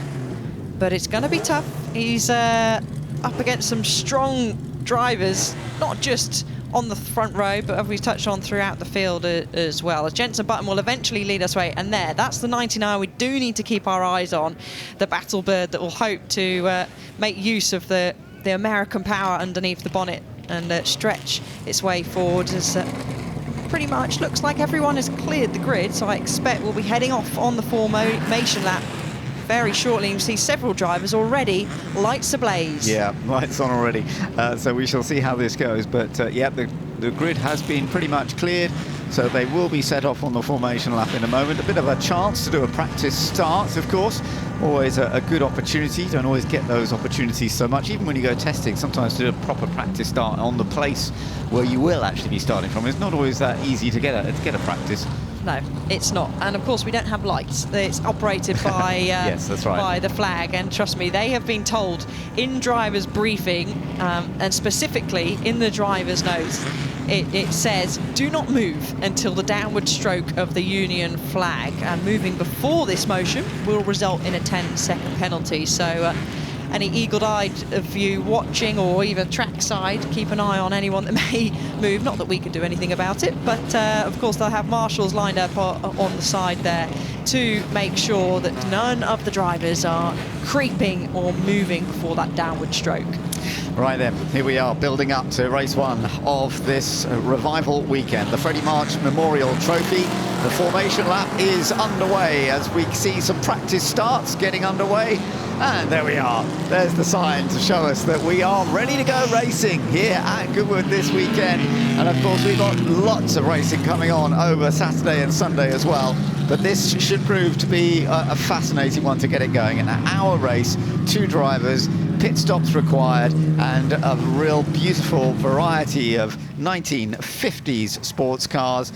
but it's going to be tough. He's up against some strong drivers, not just on the front row, but as we touched on throughout the field as well. As Jenson Button will eventually lead us away, and that's the 99 we do need to keep our eyes on, the battle bird that will hope to make use of the American power underneath the bonnet and stretch its way forward as pretty much looks like everyone has cleared the grid, so I expect we'll be heading off on the formation lap very shortly. You see several drivers already, lights ablaze. Yeah, lights on already. So we shall see how this goes. But yeah, the grid has been pretty much cleared, so they will be set off on the formation lap in a moment. A bit of a chance to do a practice start, of course. Always a good opportunity. You don't always get those opportunities so much, even when you go testing. Sometimes to do a proper practice start on the place where you will actually be starting from. It's not always that easy to get a practice. No, it's not. And of course, we don't have lights. It's operated by yes, that's right, by the flag. And trust me, they have been told in driver's briefing, and specifically in the driver's notes, it says, do not move until the downward stroke of the Union flag. And moving before this motion will result in a 10-second penalty. So any eagle-eyed of you watching, or even trackside, keep an eye on anyone that may move. Not that we can do anything about it, but of course they'll have marshals lined up on the side there to make sure that none of the drivers are creeping or moving before that downward stroke. Right then, here we are building up to race one of this Revival weekend, the Freddie March Memorial Trophy. The formation lap is underway as we see some practice starts getting underway. And there we are. There's the sign to show us that we are ready to go racing here at Goodwood this weekend. And of course, we've got lots of racing coming on over Saturday and Sunday as well. But this should prove to be a fascinating one to get it going. An hour race, 2 drivers, pit stops required, and a real beautiful variety of 1950s sports cars,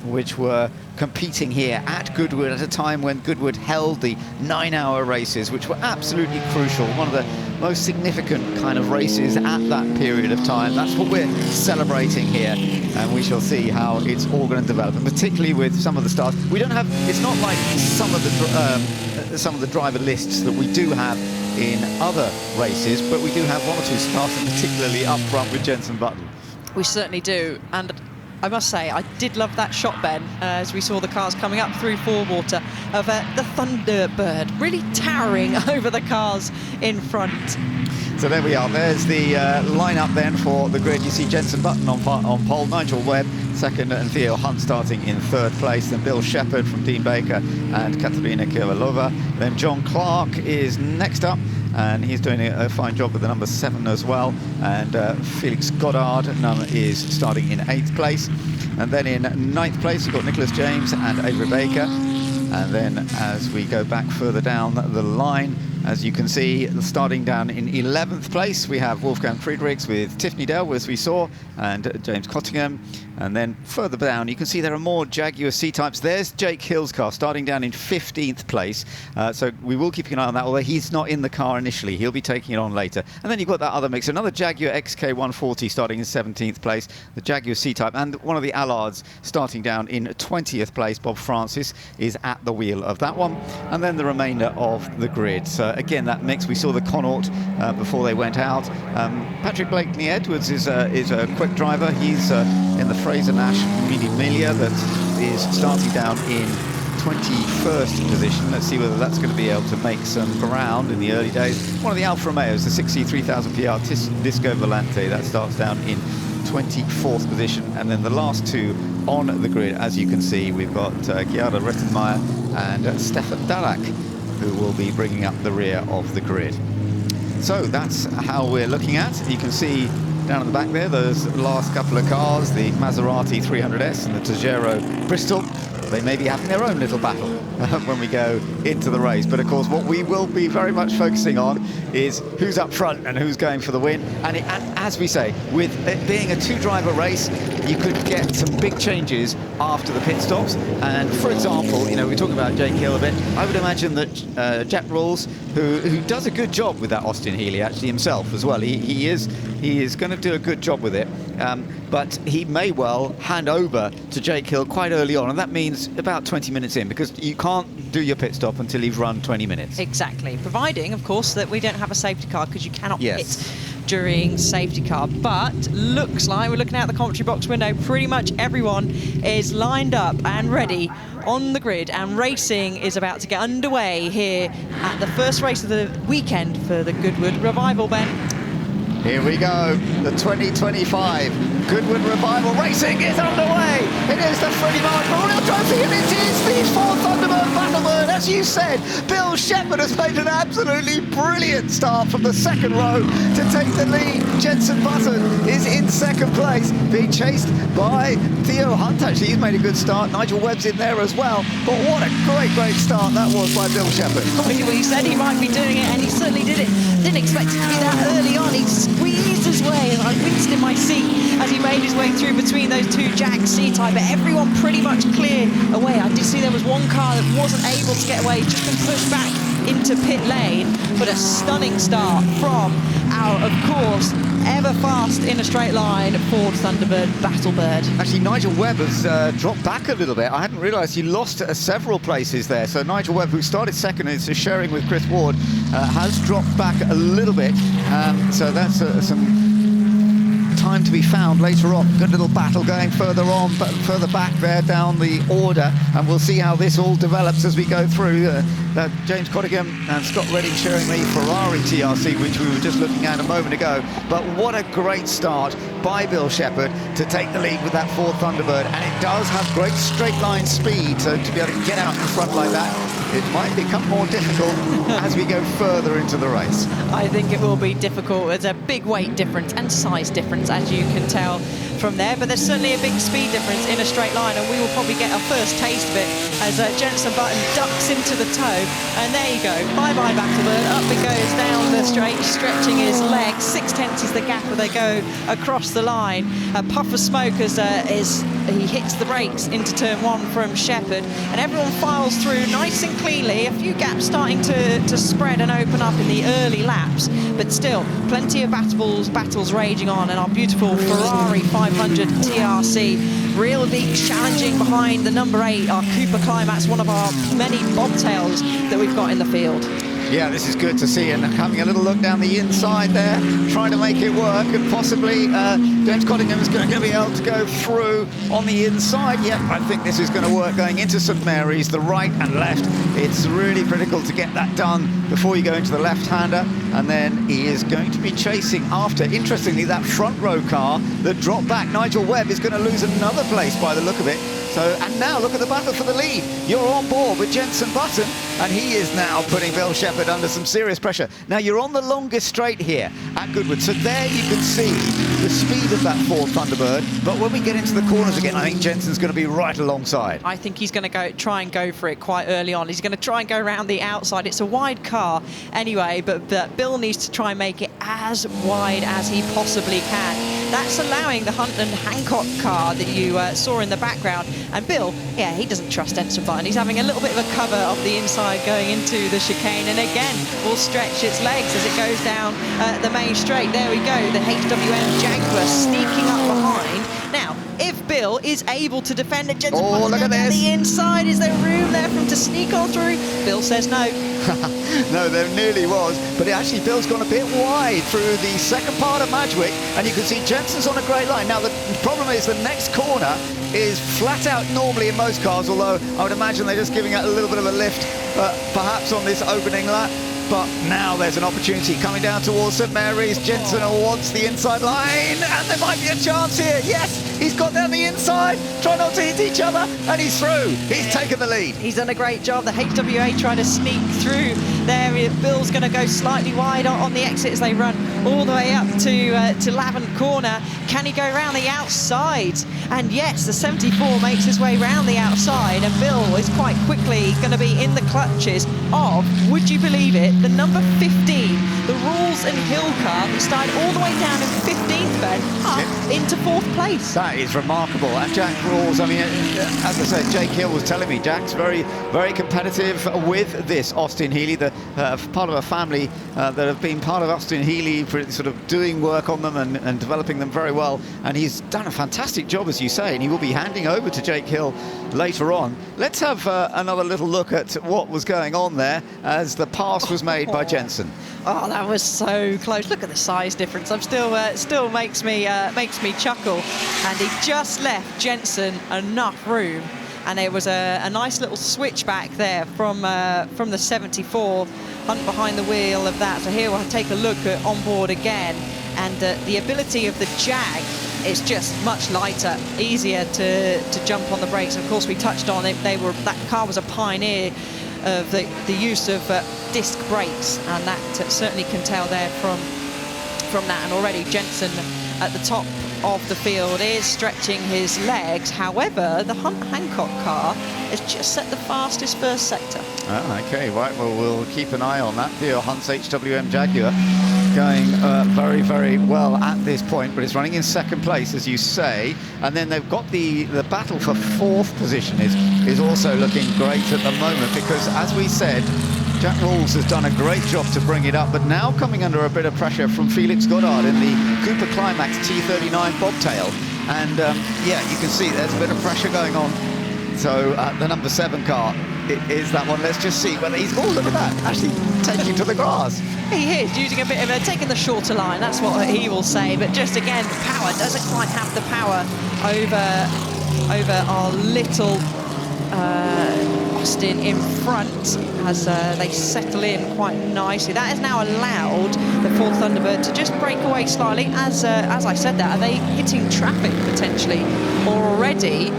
which were competing here at Goodwood at a time when Goodwood held the 9-hour races, which were absolutely crucial. One of the most significant kind of races at that period of time. That's what we're celebrating here, and we shall see how it's all going to develop, and particularly with some of the stars. We don't have, it's not like some of the driver lists that we do have in other races, but we do have 1 or 2 stars, particularly up front with Jenson Button. We certainly do, and I must say, I did love that shot, Ben, as we saw the cars coming up through Forewater of the Thunderbird, really towering over the cars in front. So there we are. There's the lineup then for the grid. You see Jenson Button on pole, Nigel Webb second, and Theo Hunt starting in 3rd place. Then Bill Shepherd from Dean Baker and Katarina Kirilova. Then John Clark is next up, and he's doing a fine job with the number 7 as well. And Felix Goddard is starting in 8th place. And then in 9th place, you've got Nicholas James and Avery Baker. And then as we go back further down the line, as you can see, starting down in 11th place, we have Wolfgang Friedrichs with Tiffany Dell, as we saw, and James Cottingham. And then further down, you can see there are more Jaguar C-Types. There's Jake Hill's car, starting down in 15th place. So we will keep an eye on that, although he's not in the car initially. He'll be taking it on later. And then you've got that other mix, another Jaguar XK140 starting in 17th place, the Jaguar C-Type, and one of the Allards starting down in 20th place. Bob Francis is at the wheel of that one. And then the remainder of the grid. So again, that mix, we saw the Connaught before they went out. Patrick Blakeney-Edwards is a quick driver. He's in the Fraser Nash Mini Amelia that is starting down in 21st position. Let's see whether that's going to be able to make some ground in the early days. One of the Alfa Romeos, the 63,000 PR Disco Volante, that starts down in 24th position. And then the last two on the grid, as you can see, we've got Gerda Rettenmeier and Stefan Dalak, who will be bringing up the rear of the grid. So that's how we're looking at. You can see down at the back there, those last couple of cars, the Maserati 300S and the Togero Bristol. They may be having their own little battle when we go into the race. But of course, what we will be very much focusing on is who's up front and who's going for the win. And as we say, with it being a two-driver race, you could get some big changes after the pit stops. And for example, you know, we're talking about Jake Hill a bit. I would imagine that Jack Rawls, who does a good job with that Austin Healey actually himself as well. He is going to do a good job with it. But he may well hand over to Jake Hill quite early on, and that means about 20 minutes in, because you can't do your pit stop until you've run 20 minutes. Exactly, providing, of course, that we don't have a safety car, because you cannot pit during safety car. But looks like we're looking out the commentary box window, pretty much everyone is lined up and ready on the grid, and racing is about to get underway here at the first race of the weekend for the Goodwood Revival, Ben. Here we go, the 2025 Goodwood Revival racing is underway. It is the Freddie March Memorial Trophy, and it is the 4th Thunderbird Battlebird. As you said, Bill Shepherd has made an absolutely brilliant start from the second row to take the lead. Jenson Button is in second place, being chased by Theo Hunt. Actually, he's made a good start. Nigel Webb's in there as well. But what a great start that was by Bill Shepherd. Well, he said he might be doing it, and he certainly did it. Didn't expect it to be that early on. He squeezed his way, and I winced in my seat as he made his way through between those two Jag C-Type, but everyone pretty much clear away. I did see there was one car that wasn't able to get away, just been pushed back into pit lane, but a stunning start from our, of course, ever fast in a straight line Ford Thunderbird Battlebird. Actually, Nigel Webb has dropped back a little bit. I hadn't realised he lost several places there. So Nigel Webb, who started second and is sharing with Chris Ward, has dropped back a little bit. So that's some time to be found later on. Good little battle going further on, but further back there down the order, and we'll see how this all develops as we go through. James Cottingham and Scott Redding sharing the Ferrari TRC, which we were just looking at a moment ago. But what a great start by Bill Shepherd to take the lead with that Ford Thunderbird, and it does have great straight line speed, so to be able to get out in front like that, it might become more difficult as we go further into the race. I think it will be difficult. There's a big weight difference and size difference, as you can tell from there, but there's certainly a big speed difference in a straight line, and we will probably get our first taste of it as Jenson Button ducks into the toe, and there you go, bye-bye Battlebird, up it goes down the straight, stretching his legs, 6/10 is the gap where they go across the line. A puff of smoke as he hits the brakes into turn one from Shepherd, and everyone files through nice and cleanly, a few gaps starting to spread and open up in the early laps, but still plenty of battles raging on, and our beautiful Ferrari 500 TRC really challenging behind the number 8, our Cooper Climax, one of our many bobtails that we've got in the field. Yeah, this is good to see, and having a little look down the inside there, trying to make it work, and possibly James Cottingham is going to be able to go through on the inside. Yep, I think this is going to work going into St Mary's, the right and left. It's really critical to get that done before you go into the left-hander, and then he is going to be chasing after. Interestingly, that front row car that dropped back, Nigel Webb, is going to lose another place by the look of it. So, and now look at the battle for the lead. You're on board with Jenson Button, and he is now putting Bill Shepherd under some serious pressure. Now, you're on the longest straight here at Goodwood, so there you can see the speed of that Ford Thunderbird, but when we get into the corners again, I think Jenson's going to be right alongside. I think he's going to try and go for it quite early on. He's going to try and go around the outside. It's a wide car anyway, but Bill needs to try and make it as wide as he possibly can. That's allowing the Hunt and Hancock car that you saw in the background. And Bill, yeah, he doesn't trust Jenson Button. He's having a little bit of a cover of the inside going into the chicane, and again will stretch its legs as it goes down the main straight. There we go, the HWM Jaguar sneaking up behind. Now, if Bill is able to defend it, Jenson Button on the inside, is there room there for him to sneak on through? Bill says no. No, there nearly was, but actually Bill's gone a bit wide through the second part of Madgwick, and you can see Jenson's on a great line. Now, the problem is the next corner is flat out normally in most cars, although I would imagine they're just giving it a little bit of a lift, perhaps on this opening lap. But now there's an opportunity coming down towards St Mary's. Jensen wants the inside line, and there might be a chance here. Yes, he's got down the inside. Try not to hit each other, and he's through. He's taken the lead. He's done a great job. The HWA trying to sneak through there. Bill's going to go slightly wide on the exit as they run all the way up to Lavant Corner. Can he go around the outside? And yes, the 74 makes his way round the outside, and Bill is quite quickly going to be in the clutches of, would you believe it, the number 15, the Rules and Hill car that started all the way down in 15th, Ben, up into 4th place. That is remarkable. And Jack Rules, I mean, as I said, Jake Hill was telling me, Jack's very, very competitive with this Austin Healey, the part of a family that have been part of Austin Healey, sort of doing work on them and developing them very well. And he's done a fantastic job, as you say, and he will be handing over to Jake Hill later on. Let's have another little look at what was going on there as the pass was made by Jensen. Oh, that was so close. Look at the size difference. I'm still makes me chuckle. And he just left Jensen enough room, and there was a nice little switchback there from the 74. Hunt behind the wheel of that. So here we'll take a look at onboard again, and the ability of the Jag is just much lighter, easier to jump on the brakes. Of course, we touched on it. That car was a pioneer of the use of disc brakes, and that certainly can tell there from that. And already Jensen at the top of the field is stretching his legs. However, the Hunt Hancock car has just set the fastest first sector. Okay, right, well, we'll keep an eye on that. Theo Hunt's HWM Jaguar going very, very well at this point, but it's running in 2nd place, as you say. And then they've got the battle for 4th position is also looking great at the moment, because, as we said, Jack Rawls has done a great job to bring it up, but now coming under a bit of pressure from Felix Goddard in the Cooper Climax T39 bobtail. And yeah, you can see there's a bit of pressure going on. So the number 7 car is that one. Let's just see whether he's, oh, look at that, actually taking to the grass. He is using a bit of taking the shorter line, that's what he will say, but just again, the power doesn't quite have the power over our little Austin in front as they settle in quite nicely. That has now allowed the Ford Thunderbird to just break away slightly. As I said that, are they hitting traffic potentially already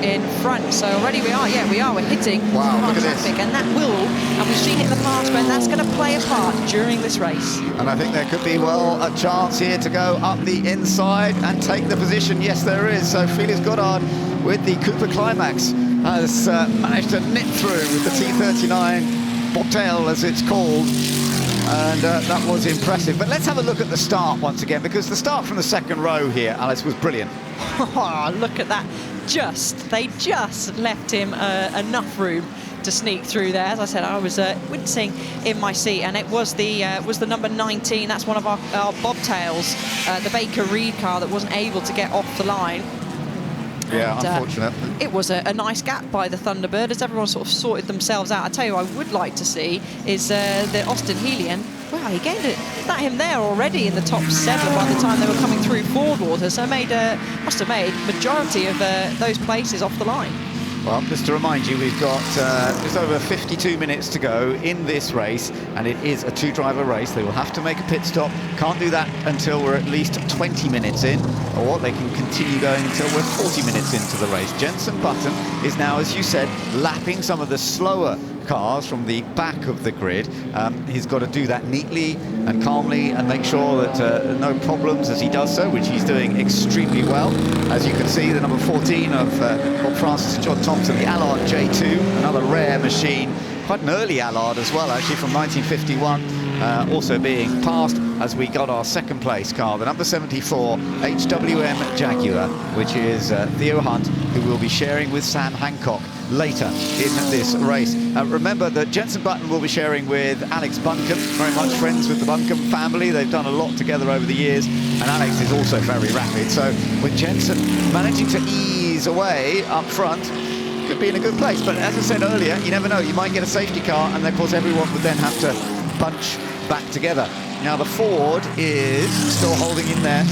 in front? So already we're hitting traffic, and that will, and we've seen it in the past, but that's going to play a part during this race. And I think there could be, well, a chance here to go up the inside and take the position. Yes, there is. So Felix Goddard with the Cooper Climax has managed to knit through with the T39 bobtail, as it's called, and that was impressive. But let's have a look at the start once again, because the start from the 2nd row here, Alice, was brilliant. Oh, look at that. They just left him enough room to sneak through there. As I said, I was wincing in my seat, and it was the number 19. That's one of our bobtails, the Baker Reed car that wasn't able to get off the line. Yeah, and, unfortunate. It was a nice gap by the Thunderbird as everyone sort of sorted themselves out. I tell you, I would like to see is the Austin Healey. Wow, he gained it. Got him there already in the top 7 by the time they were coming through Ford Water. So must have made majority of those places off the line. Well, just to remind you, we've got just over 52 minutes to go in this race, and it is a 2-driver race. They will have to make a pit stop. Can't do that until we're at least 20 minutes in, or they can continue going until we're 40 minutes into the race. Jensen Button is now, as you said, lapping some of the slower cars from the back of the grid. He's got to do that neatly and calmly and make sure that no problems as he does so, which he's doing extremely well. As you can see, the number 14 of Bob Francis and John Thompson, the Allard J2, another rare machine, quite an early Allard as well, actually, from 1951, also being passed as we got our 2nd place car, the number 74 HWM Jaguar, which is Theo Hunt, who will be sharing with Sam Hancock later in this race. Remember that Jensen Button will be sharing with Alex Buncombe, very much friends with the Buncombe family. They've done a lot together over the years, and Alex is also very rapid. So with Jensen managing to ease away up front, could be in a good place. But as I said earlier, you never know, you might get a safety car, and of course everyone would then have to bunch back together. Now the Ford is still holding in there.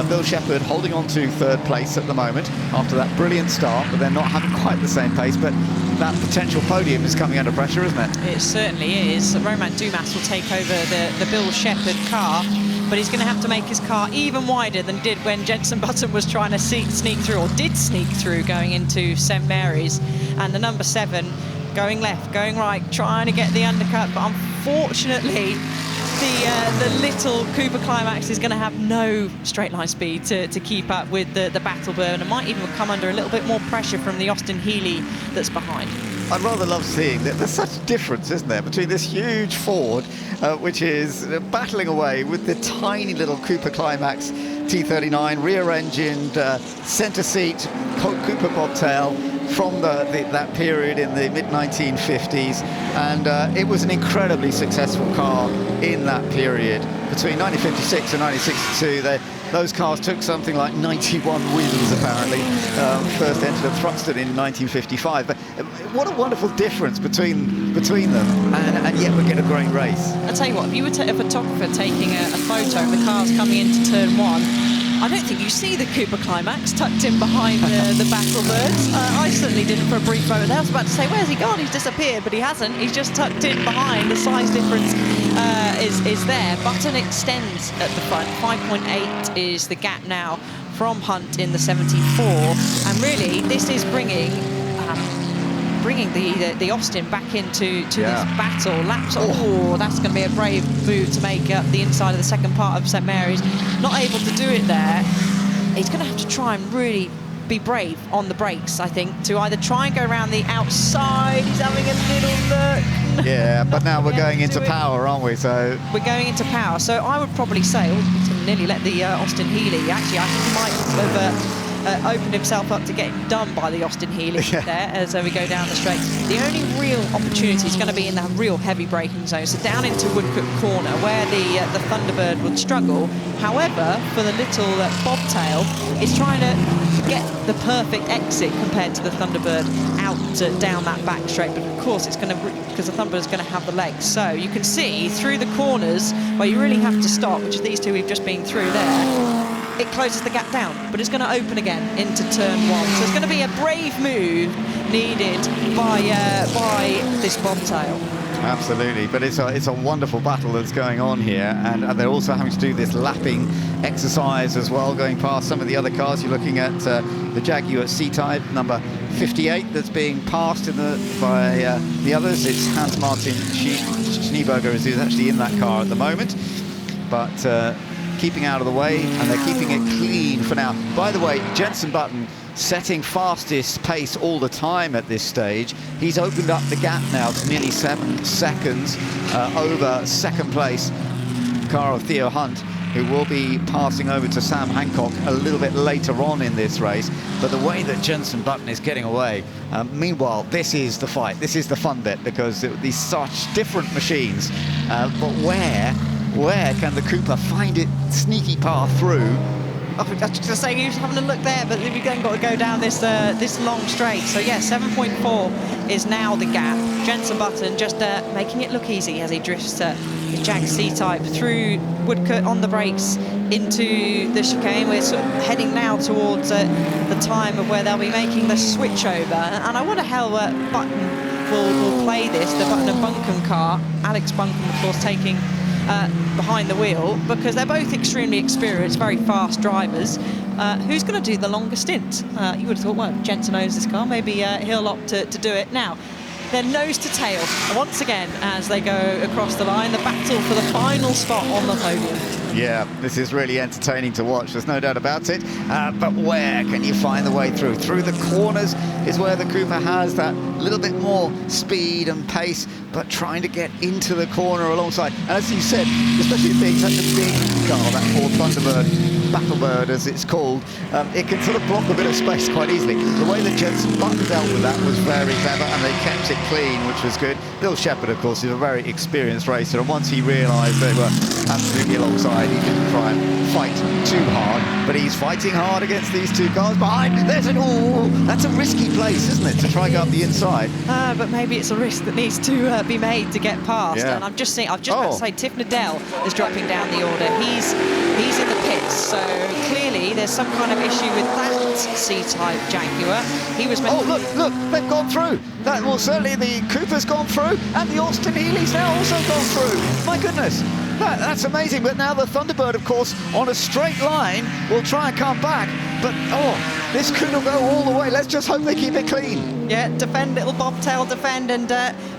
Bill Shepherd holding on to third place at the moment after that brilliant start, but they're not having quite the same pace. But that potential podium is coming under pressure, isn't it? It certainly is. Romain Dumas will take over the Bill Shepherd car, but he's going to have to make his car even wider than he did when Jenson Button was trying to sneak through, or did sneak through, going into St Mary's. And the number 7 going left, going right, trying to get the undercut, but unfortunately the little Cooper Climax is going to have no straight line speed to keep up with the Battlebird, and might even come under a little bit more pressure from the Austin Healey that's behind. I rather love seeing that there's such a difference, isn't there, between this huge Ford, which is battling away with the tiny little Cooper Climax T39, rear-engined, centre seat Cooper bobtail from that period in the mid-1950s, and it was an incredibly successful car in that period. Between 1956 and 1962, those cars took something like 91 wins, apparently. First entered at Thruxton in 1955. But what a wonderful difference between them, and yet we get a great race. I'll tell you what, if you were a photographer taking a photo of the cars coming into turn 1, I don't think you see the Cooper Climax tucked in behind the Battlebirds. I certainly didn't for a brief moment. I was about to say, where's he gone? He's disappeared, but he hasn't. He's just tucked in behind. The size difference is there. Button extends at the front. 5.8 is the gap now from Hunt in the 74. And really, this is bringing the Austin back into this battle. Laps, that's going to be a brave move to make up the inside of the second part of St Mary's. Not able to do it there. He's going to have to try and really be brave on the brakes, I think, to either try and go around the outside. He's having a little look. Yeah, but now we're going into power, aren't we? So we're going into power. So I would probably say, nearly let the Austin Healey. Actually, I think he might have opened himself up to getting done by the Austin Healey there as we go down the straight. The only real opportunity is going to be in the real heavy braking zone, so down into Woodcote Corner, where the Thunderbird would struggle. However, for the little bobtail, it's trying to get the perfect exit compared to the Thunderbird out down that back straight. But of course, it's going to, because the Thunderbird's going to have the legs. So you can see through the corners where you really have to stop, which is these two we've just been through there. It closes the gap down, but it's going to open again into turn 1. So it's going to be a brave move needed by this bobtail. Absolutely, but it's a wonderful battle that's going on here, and they're also having to do this lapping exercise as well, going past some of the other cars. You're looking at the Jaguar C-Type number 58 that's being passed by the others. It's Hans-Martin Schneeberger who's actually in that car at the moment, but keeping out of the way, and they're keeping it clean for now. By the way, Jenson Button setting fastest pace all the time at this stage. He's opened up the gap now to nearly 7 seconds over second place car of Theo Hunt, who will be passing over to Sam Hancock a little bit later on in this race. But the way that Jenson Button is getting away, meanwhile, this is the fight, this is the fun bit, because these such different machines, but where can the Cooper find it sneaky path through? I was just saying, he was having a look there, but we've then got to go down this long straight. So yeah, 7.4 is now the gap. Jenson Button just making it look easy as he drifts his Jag C-Type through Woodcote on the brakes into the chicane. We're sort of heading now towards the time of where they'll be making the switch over. And I wonder how Button will play this. The Button and Buncombe car. Alex Buncombe, of course, taking behind the wheel, because they're both extremely experienced, very fast drivers. Who's going to do the longer stint? You would have thought, well, Jenson owns this car, maybe he'll opt to do it. Now, they're nose to tail once again as they go across the line, the battle for the final spot on the podium. Yeah, this is really entertaining to watch, there's no doubt about it. But where can you find the way through? Through the corners is where the Cooper has that little bit more speed and pace, but trying to get into the corner alongside. And as you said, especially being such a big car, that Ford Thunderbird, Battlebird as it's called, it can sort of block a bit of space quite easily. The way that Jenson Button dealt with that was very clever, and they kept it clean, which was good. Bill Shepherd, of course, is a very experienced racer, and once he realised they were absolutely alongside, maybe didn't try and fight too hard, but he's fighting hard against these two cars behind. There's an that's a risky place, isn't it, to try and go up the inside? But maybe it's a risk that needs to be made to get past. Yeah. And I've just about to say Tiff Nadell is dropping down the order. He's in the pits, so clearly there's some kind of issue with that C-type Jaguar. He was meant look, they've gone through. That will certainly, the Cooper's gone through, and the Austin Healey's now also gone through. My goodness. That's amazing, but now the Thunderbird, of course, on a straight line, will try and come back. But, this couldn't go all the way. Let's just hope they keep it clean. Yeah, defend, little bobtail defend, and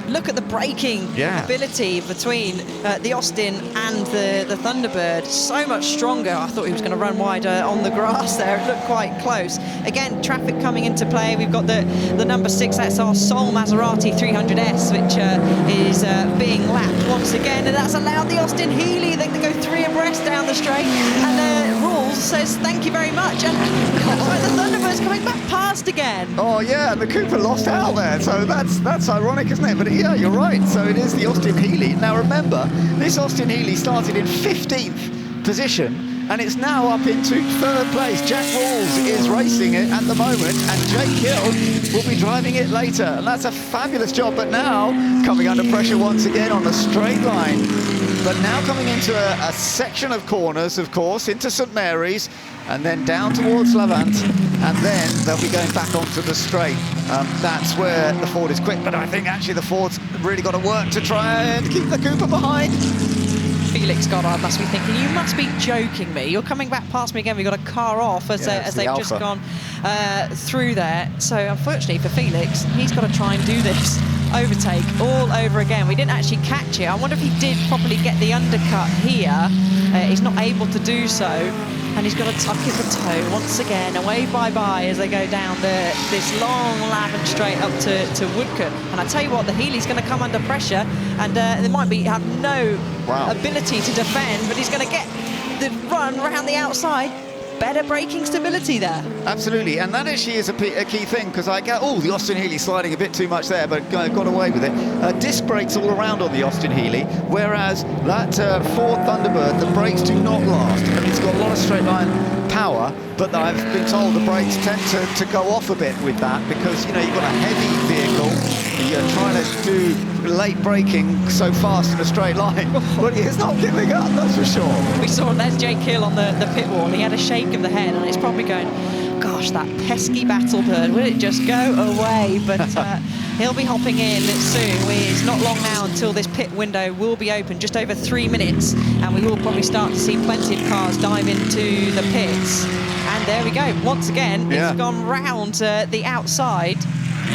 look at the braking ability between the Austin and the Thunderbird. So much stronger. I thought he was going to run wide on the grass there. It looked quite close. Again, traffic coming into play. We've got the number 6, that's our Sol Maserati 300S, which is being lapped once again, and that's allowed the Austin Healey. They go 3 abreast down the straight, and Rules says thank you very much, and the Thunderbird's coming back past again. Oh yeah, and the Cooper lost out there, so that's ironic, isn't it? But yeah, you're right. So it is the Austin Healey. Now remember, this Austin Healey started in 15th position, and it's now up into 3rd place. Jack Rawls is racing it at the moment, and Jake Hill will be driving it later. And that's a fabulous job, but now coming under pressure once again on the straight line. But now coming into a section of corners, of course, into St Mary's, and then down towards Lavant, and then they'll be going back onto the straight. That's where the Ford is quick, but I think actually the Ford's really got to work to try and keep the Cooper behind. Felix Goddard must be thinking, you must be joking me. You're coming back past me again. We've got a car off as they've just gone through there. So unfortunately for Felix, he's got to try and do this overtake all over again. We didn't actually catch it. I wonder if he did properly get the undercut here. He's not able to do so, and he's got to tuck in the toe once again, and wave bye-bye as they go down this long Lavant straight up to Woodcote. And I tell you what, the Healey's going to come under pressure, and they might have no ability to defend, but he's going to get the run around the outside. Better braking stability there. Absolutely, and that actually is a key thing, because I get, the Austin Healey sliding a bit too much there, but got away with it. Disc brakes all around on the Austin Healey, whereas that Ford Thunderbird, the brakes do not last. I mean, it's got a lot of straight line power, but I've been told the brakes tend to go off a bit with that, because, you've got a heavy vehicle, you're trying to do late braking so fast in a straight line, but he's not giving up, that's for sure. We saw there's Jake Hill on the pit wall. He had a shake of the head, and it's probably going, gosh, that pesky Battlebird, will it just go away? But he'll be hopping in soon. It's not long now until this pit window will be open, just over 3 minutes, and we will probably start to see plenty of cars dive into the pits. And there we go. Once again, it's gone round the outside,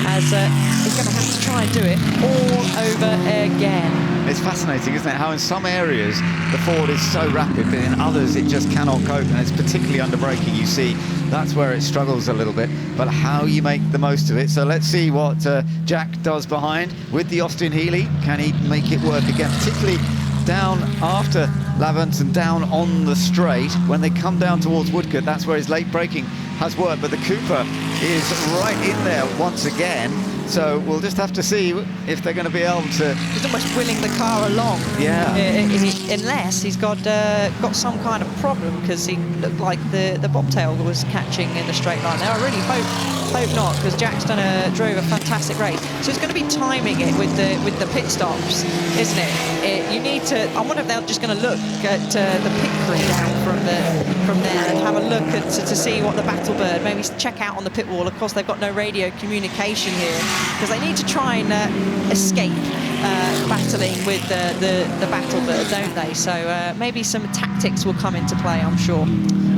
as he's going to have to try and do it all over again. It's fascinating, isn't it, how in some areas the Ford is so rapid, but in others it just cannot cope, and it's particularly under braking. You see, that's where it struggles a little bit, but how you make the most of it. So let's see what Jack does behind with the Austin Healey. Can he make it work again, particularly down after Lavant and down on the straight when they come down towards Woodcote? That's where his late braking has worked, but the Cooper is right in there once again. So we'll just have to see if they're going to be able to... He's almost wheeling the car along. Yeah. Unless he's got some kind of problem, because he looked like the bobtail was catching in the straight line there. I really hope not, because Jack's drove a fantastic race. So it's going to be timing it with the pit stops, isn't it? You need to... I wonder if they're just going to look at the pit crew down from there and have a look to see what the Battlebird, maybe check out on the pit wall. Of course, they've got no radio communication here, because they need to try and escape battling with the Battlebird, don't they? So maybe some tactics will come into play, I'm sure.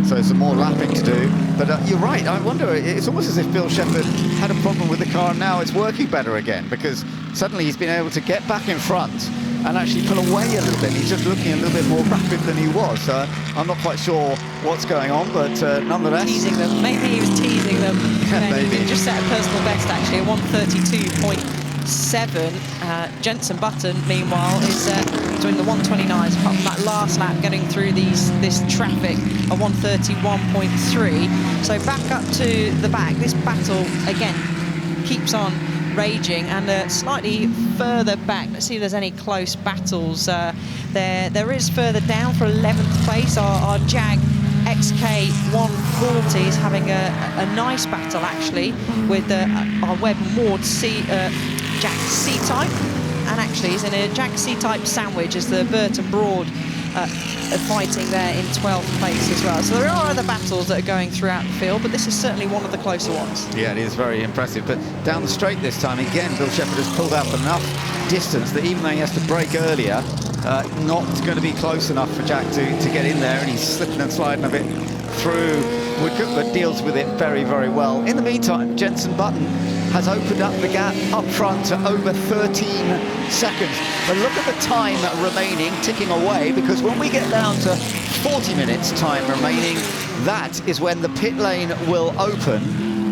So some more lapping to do. But you're right, I wonder, it's almost as if Bill Shepherd had a problem with the car, and now it's working better again, because suddenly he's been able to get back in front and actually pull away a little bit. He's just looking a little bit more rapid than he was. I'm not quite sure what's going on, but nonetheless... Teasing them. Maybe he was teasing them. Maybe. He just set a personal best, actually, a 132.7. Jenson Button, meanwhile, is doing the 129s, apart from that last lap, getting through this traffic, a 131.3. So back up to the back. This battle, again, keeps on raging, and slightly further back, let's see if there's any close battles. There is further down for 11th place, our Jag XK 140 is having a nice battle actually with our Webb Maud Jag C-Type, and actually he's in a Jag C-Type sandwich as the Burton Broad fighting there in 12th place as well. So there are other battles that are going throughout the field, but this is certainly one of the closer ones. Yeah, it is very impressive. But down the straight this time, again, Bill Shepherd has pulled out enough distance that even though he has to brake earlier, not going to be close enough for Jack to get in there, and he's slipping and sliding a bit through Woodcock, but deals with it very, very well. In the meantime, Jenson Button has opened up the gap up front to over 13 seconds. But look at the time remaining, ticking away, because when we get down to 40 minutes time remaining, that is when the pit lane will open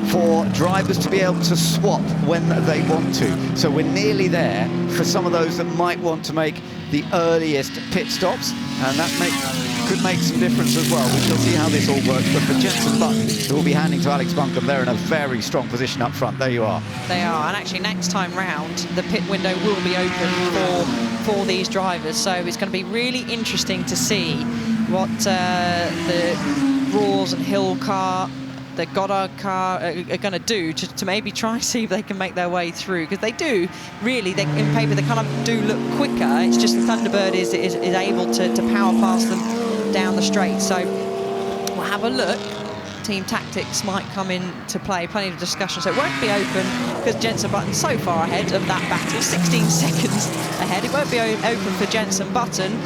for drivers to be able to swap when they want to. So we're nearly there for some of those that might want to make the earliest pit stops, and that could make some difference as well. We shall see how this all works, but for Jenson Button, who will be handing to Alex Buncombe, they're in a very strong position up front. There you are. They are, and actually next time round, the pit window will be open for these drivers, so it's going to be really interesting to see what the Rawls and Hill car, the Goddard car are going to do to maybe try and see if they can make their way through, because they do really, in paper they kind of do look quicker. It's just the Thunderbird is able to power past them down the straight. So we'll have a look. Team tactics might come into play, plenty of discussion, so it won't be open because Jenson Button's so far ahead of that battle, 16 seconds ahead. It won't be open for Jenson Button,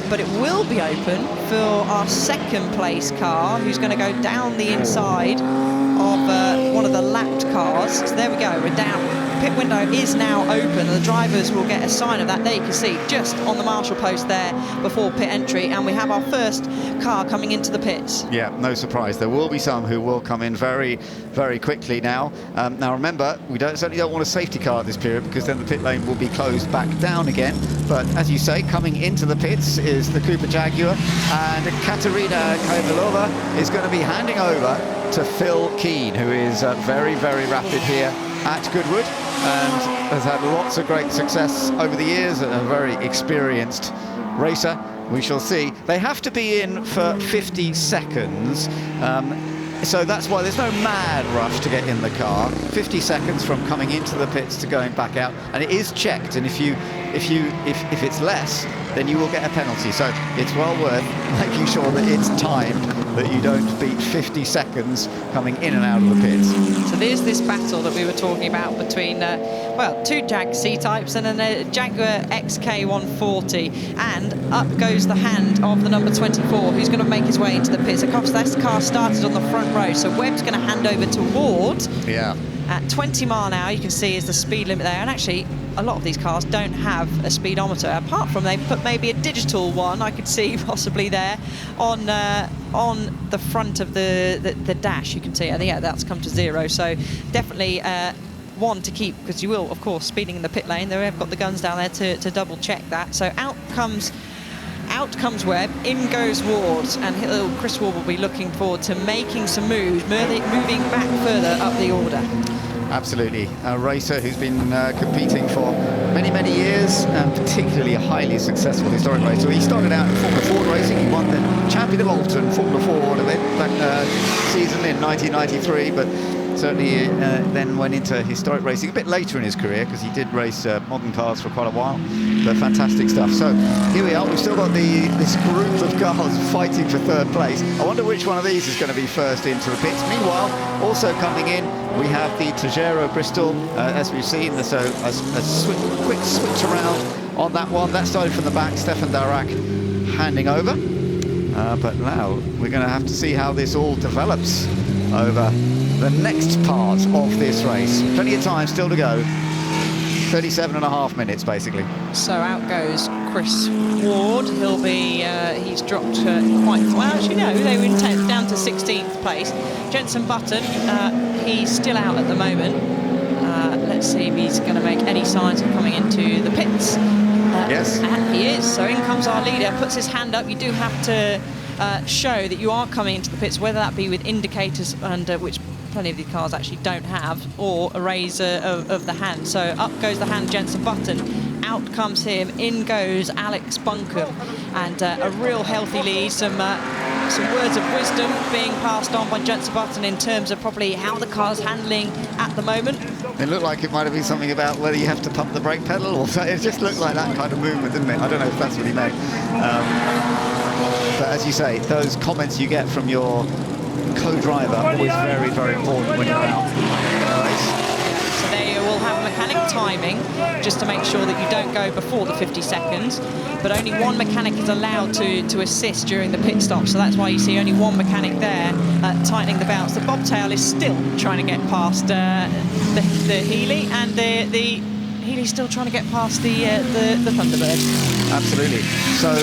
but it will be open for our second place car, who's going to go down the inside of one of the lapped cars. So there we go, we're down. Pit window is now open, and the drivers will get a sign of that. There you can see, just on the marshal post there before pit entry, and we have our first car coming into the pits. Yeah, no surprise. There will be some who will come in very, very quickly now. Now remember, we certainly don't want a safety car at this period, because then the pit lane will be closed back down again. But as you say, coming into the pits is the Cooper Jaguar, and Katerina Kaivalova is going to be handing over to Phil Keane, who is very, very rapid here at Goodwood and has had lots of great success over the years, and a very experienced racer. We shall see. They have to be in for 50 seconds, so that's why there's no mad rush to get in the car. 50 seconds from coming into the pits to going back out, and it is checked, and if it's less, then you will get a penalty. So it's well worth making sure that it's timed, that you don't beat 50 seconds coming in and out of the pits. So there's this battle that we were talking about between, well, two Jag C-types and then a Jaguar XK 140, and up goes the hand of the number 24, who's going to make his way into the pits. Of course, that car started on the front row, so Webb's going to hand over to Ward. Yeah. At 20 mile an hour, you can see is the speed limit there, and actually a lot of these cars don't have a speedometer, apart from they put maybe a digital one, I could see possibly there on the front of the dash. You can see, yeah, that's come to 0, so definitely one to keep, because you will, of course, speeding in the pit lane. They have got the guns down there to double check that. So out comes Webb, in goes Ward, and Chris Ward will be looking forward to making some moves, moving back further up the order. Absolutely. A racer who's been competing for many, many years, and particularly a highly successful historic racer. He started out in Formula Ford racing. He won the Champion of Alton Formula Ford event that season in 1993, but certainly then went into historic racing a bit later in his career, because he did race modern cars for quite a while. But fantastic stuff. So here we are. We've still got this group of cars fighting for third place. I wonder which one of these is going to be first into the pits. Meanwhile, also coming in, we have the Tejero Bristol, as we've seen. So a quick switch around on that one. That started from the back. Stefan Darak handing over. But now we're going to have to see how this all develops over the next part of this race. Plenty of time still to go. 37.5 minutes, basically. So out goes Chris Ward. He'll be, he's dropped quite well. Actually, no, they were down to 16th place. Jenson Button, he's still out at the moment. Let's see if he's going to make any signs of coming into the pits. Yes. And he is. So in comes our leader, puts his hand up. You do have to show that you are coming into the pits, whether that be with indicators, and which plenty of these cars actually don't have, or a raise of the hand. So up goes the hand, Jenson Button. Out comes him, in goes Alex Buncombe, and a real healthy lead. Some words of wisdom being passed on by Jenson Button in terms of probably how the car's handling at the moment. It looked like it might have been something about whether you have to pump the brake pedal, or it just looked like that kind of movement, didn't it? I don't know if that's what he meant. But as you say, those comments you get from your co-driver are always very, very important when you're out in a race. So they will have mechanic timing just to make sure that you don't go before the 50 seconds, but only one mechanic is allowed to assist during the pit stop, so that's why you see only one mechanic there tightening the belts. The bobtail is still trying to get past the Healy, and the Healy's still trying to get past the Thunderbird. Absolutely. So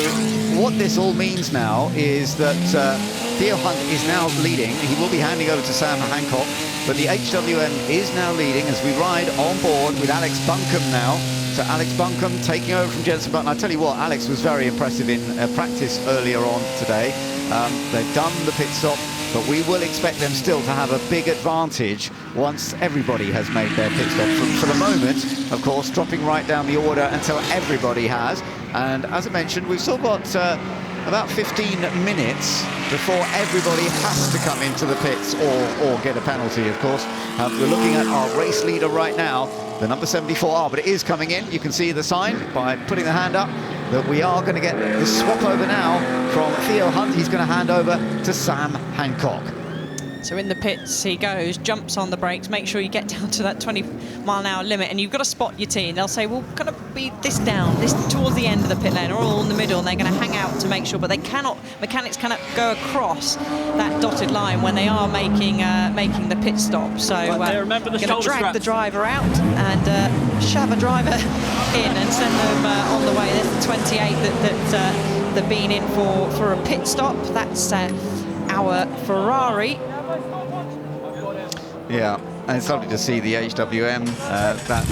what this all means now is that Theo Hunt is now leading. He will be handing over to Sam Hancock, but the HWM is now leading as we ride on board with Alex Buncombe now. So Alex Buncombe taking over from Jenson Button. I tell you what, Alex was very impressive in practice earlier on today. They've done the pit stop, but we will expect them still to have a big advantage once everybody has made their pit stop. For the moment, of course, dropping right down the order until everybody has. And as I mentioned, we've still got about 15 minutes before everybody has to come into the pits or get a penalty, of course. We're looking at our race leader right now, the number 74R, but it is coming in. You can see the sign by putting the hand up that we are going to get the swap over now from Theo Hunt. He's going to hand over to Sam Hancock. So in the pits he goes, jumps on the brakes, make sure you get down to that 20-mile-an-hour limit, and you've got to spot your team. They'll say, well, kind of be this down, this towards the end of the pit lane, or all in the middle, and they're going to hang out to make sure, but they cannot, mechanics cannot go across that dotted line when they are making the pit stop. So remember the going to drag straps. the driver out and shove a driver in and send them on the way. There's the 28 that they've been in for a pit stop. That's our Ferrari. Yeah, and it's lovely to see the HWM, that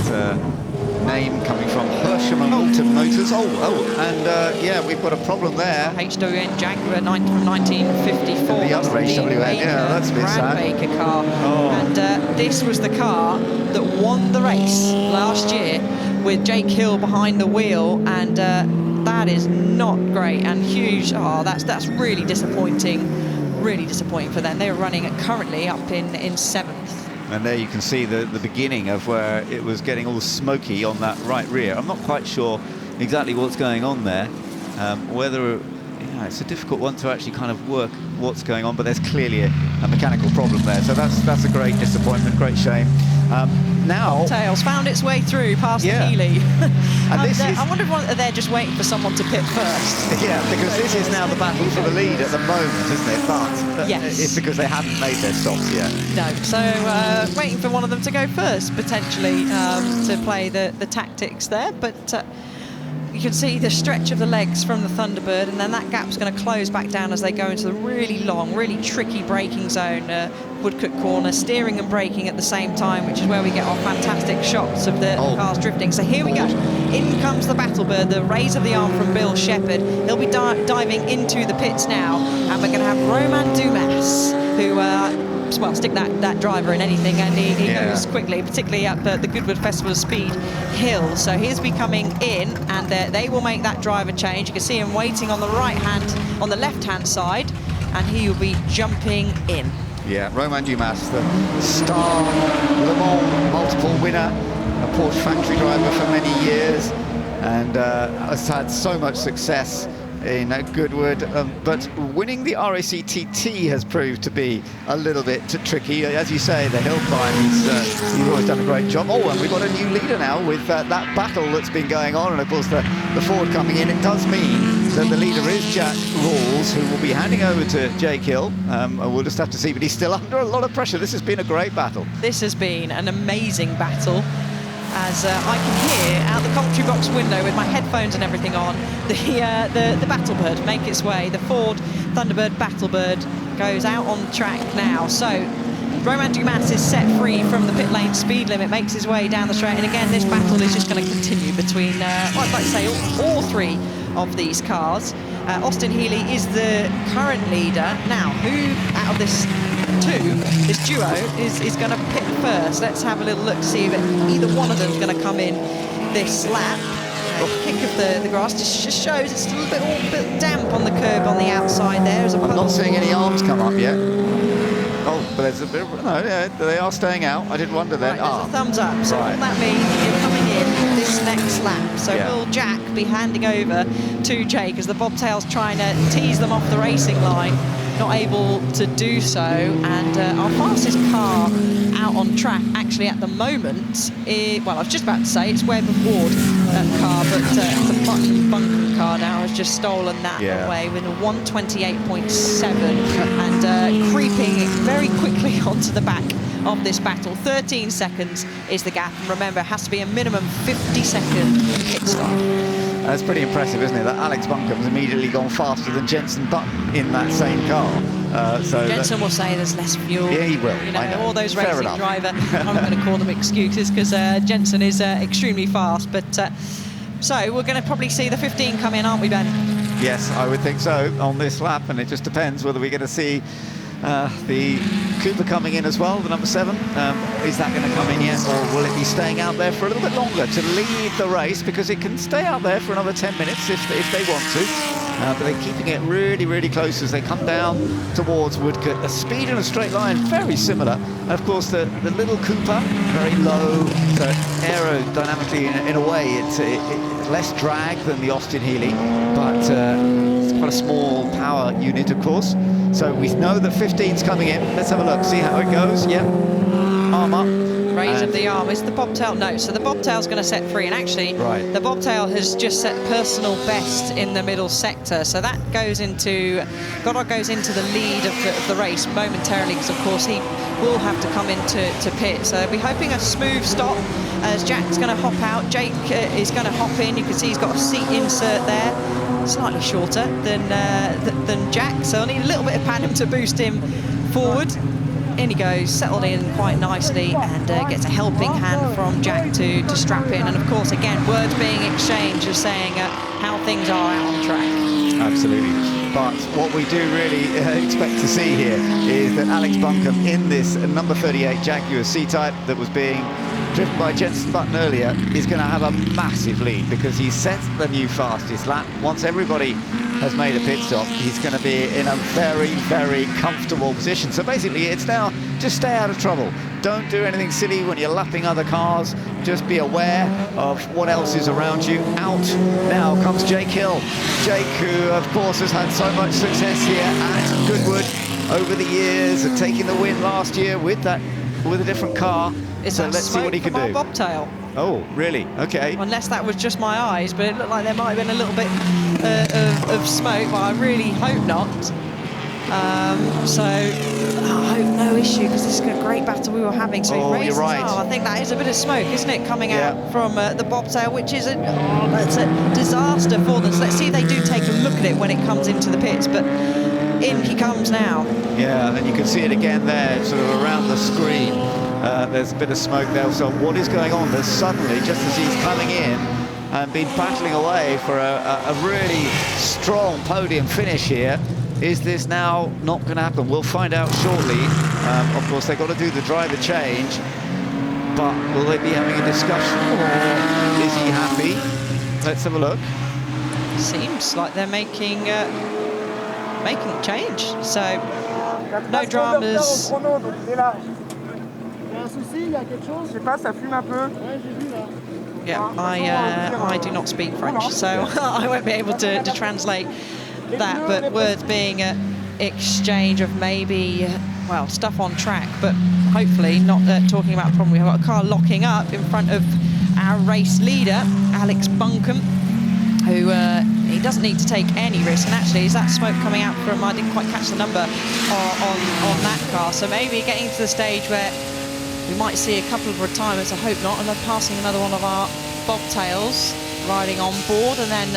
name coming from Hersham and Alton Motors. And yeah, we've got a problem there. HWM Jaguar from 1954. The other HWM, yeah, that's a bit sad. Baker car. And this was the car that won the race last year with Jake Hill behind the wheel, and that is not great and huge. Oh, that's really disappointing. Really disappointing for them. They're running currently up in 7th. And there you can see the beginning of where it was getting all smoky on that right rear. I'm not quite sure exactly what's going on there. Whether, it's a difficult one to actually kind of work what's going on, but there's clearly a mechanical problem there. So that's a great disappointment, great shame. Now Tails found its way through past the Healy. And I wonder if they're just waiting for someone to pit first. Yeah, because this is now the battle for the lead at the moment, isn't it? But yes, it's because they haven't made their stops yet. No, so waiting for one of them to go first, potentially, to play the tactics there. But you can see the stretch of the legs from the Thunderbird, and then that gap's going to close back down as they go into the really long, really tricky braking zone, Woodcote corner, steering and braking at the same time, which is where we get our fantastic shots of the cars drifting. So here we go. In comes the Battlebird, the raise of the arm from Bill Shepherd. He'll be diving into the pits now, and we're going to have Romain Dumas, who well, stick that driver in anything, and he goes quickly, particularly up the Goodwood Festival of Speed hill. So he's be coming in, and they will make that driver change. You can see him waiting on the the left-hand side, and he will be jumping in. Yeah, Romain Dumas, the star Le Mans multiple winner, a Porsche factory driver for many years, and has had so much success in Goodwood, but winning the RACTT has proved to be a little bit tricky. As you say, the hill climb, he's always done a great job. And we've got a new leader now with that battle that's been going on, and of course the Ford coming in. It does mean that the leader is Jack Rawls, who will be handing over to Jake Hill. We'll just have to see, but he's still under a lot of pressure. This has been a great battle. This has been an amazing battle, as I can hear out the commentary box window with my headphones and everything on, the Battlebird make its way. The Ford Thunderbird Battlebird goes out on track now. So Romain Dumas is set free from the pit lane speed limit, makes his way down the straight, and again this battle is just going to continue between, I'd like to say, all three of these cars. Austin Healy is the current leader. Now, who out of this this duo is going to pit first. Let's have a little look to see if either one of them is going to come in this lap. Kick of the grass just shows it's still a bit damp on the curb on the outside there. I'm not seeing any arms come up yet. Oh, but there's a bit of, no, yeah, they are staying out. I did wonder then. Right, there's a thumbs up. So all that means you're coming in this next lap. So Yeah. will Jack be handing over to Jake as the bobtail's trying to tease them off the racing line, not able to do so. And our fastest car out on track actually at the moment well, I was just about to say it's Webb of Ward car, but the Button Bunkum car now has just stolen that away with a 128.7 and creeping very quickly onto the back of this battle. 13 seconds is the gap, and remember, it has to be a minimum 50-second pit stop. That's pretty impressive, isn't it? That Alex Bunkum's immediately gone faster than Jenson Button in that same car. Jenson will say there's less fuel. Yeah, he will. You know, I know. all those Fair racing enough. driver, I'm not going to call them excuses because Jenson is extremely fast. But so we're going to probably see the 15 come in, aren't we, Ben? Yes, I would think so on this lap, and it just depends whether we're going to see the Cooper coming in as well, the number 7. Is that going to come in yet, or will it be staying out there for a little bit longer to lead the race, because it can stay out there for another 10 minutes if they want to. But they're keeping it really, really close as they come down towards Woodcote. The speed in a straight line, very similar. And of course, the little Cooper, very low, so aerodynamically in a way, it's less drag than the Austin Healey, but it's quite a small power unit, of course. So we know that 15's coming in. Let's have a look, see how it goes. Yeah, arm up. Raise of the arm. Is the bobtail? No. So the bobtail's going to set free, and actually, the bobtail has just set personal best in the middle sector. So that goes into Goddard goes into the lead of the race momentarily, because of course he will have to come into pit. So they'll be hoping a smooth stop as Jack's going to hop out. Jake is going to hop in. You can see he's got a seat insert there, slightly shorter than Jack. So I need a little bit of padding to boost him forward. In he goes, settled in quite nicely, and gets a helping hand from Jack to strap in. And of course, again, words being exchanged of saying how things are out on track. Absolutely. But what we do really expect to see here is that Alex Bunkum in this number 38 Jaguar C-Type that was being driven by Jenson Button earlier is going to have a massive lead, because he set the new fastest lap. Once everybody has made a pit stop, he's going to be in a very, very comfortable position. So basically, it's now just stay out of trouble. Don't do anything silly when you're lapping other cars. Just be aware of what else is around you. Out now comes Jake Hill. Jake, who of course has had so much success here at Goodwood over the years, and taking the win last year with a different car. So let's see what he can do. Bobtail. Oh, really? Okay. Unless that was just my eyes, but it looked like there might have been a little bit of smoke, but I really hope not. So I hope no issue, because this is a great battle we were having. So you're right. I think that is a bit of smoke, isn't it, coming out from the bobtail, which is that's a disaster for them. So let's see if they do take a look at it when it comes into the pits. But in he comes now. Yeah, and you can see it again there, sort of around the screen. There's a bit of smoke there. So what is going on? There's suddenly, just as he's coming in and been battling away for a really strong podium finish here, is this now not going to happen? We'll find out shortly. Of course, they've got to do the driver change, but will they be having a discussion, or is he happy? Let's have a look. Seems like they're making a change. So no dramas. Yeah, I do not speak French, so I won't be able to translate that. But words being exchange of maybe, well, stuff on track, but hopefully not talking about a problem. We've got a car locking up in front of our race leader, Alex Bunkum, who he doesn't need to take any risk. And actually, is that smoke coming out from, I didn't quite catch the number on that car. So maybe getting to the stage where we might see a couple of retirements, I hope not, and then passing another one of our bobtails riding on board, and then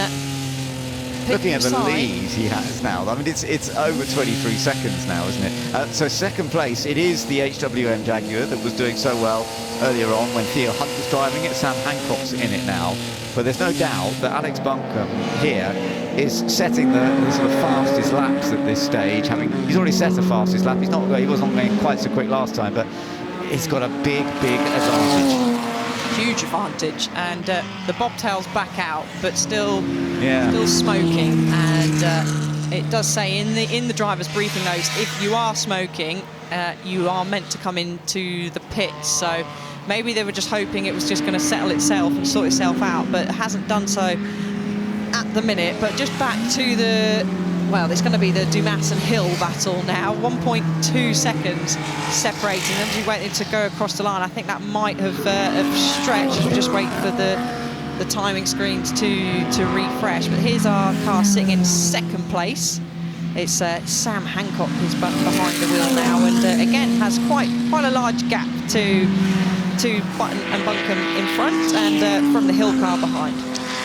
looking at the side. lead he has now. I mean, it's over 23 seconds now, isn't it? So second place, it is the HWM Jaguar that was doing so well earlier on when Theo Hunt was driving it. Sam Hancock's in it now. But there's no doubt that Alex Buncombe here is setting the sort of fastest laps at this stage. He's already set the fastest lap. He wasn't going quite so quick last time, but he's got a big advantage. Huge advantage, and the bobtail's back out, but still smoking. And it does say in the driver's briefing notes, if you are smoking, you are meant to come into the pits. So maybe they were just hoping it was just going to settle itself and sort itself out, but it hasn't done so at the minute. But just back to well, it's going to be the Dumas and Hill battle now. 1.2 seconds separating them. She waited to go across the line. I think that might have stretched. We'll just wait for the timing screens to refresh. But here's our car sitting in second place. It's Sam Hancock who's behind the wheel now, and again has quite a large gap to Button and Buncombe in front, and from the Hill car behind.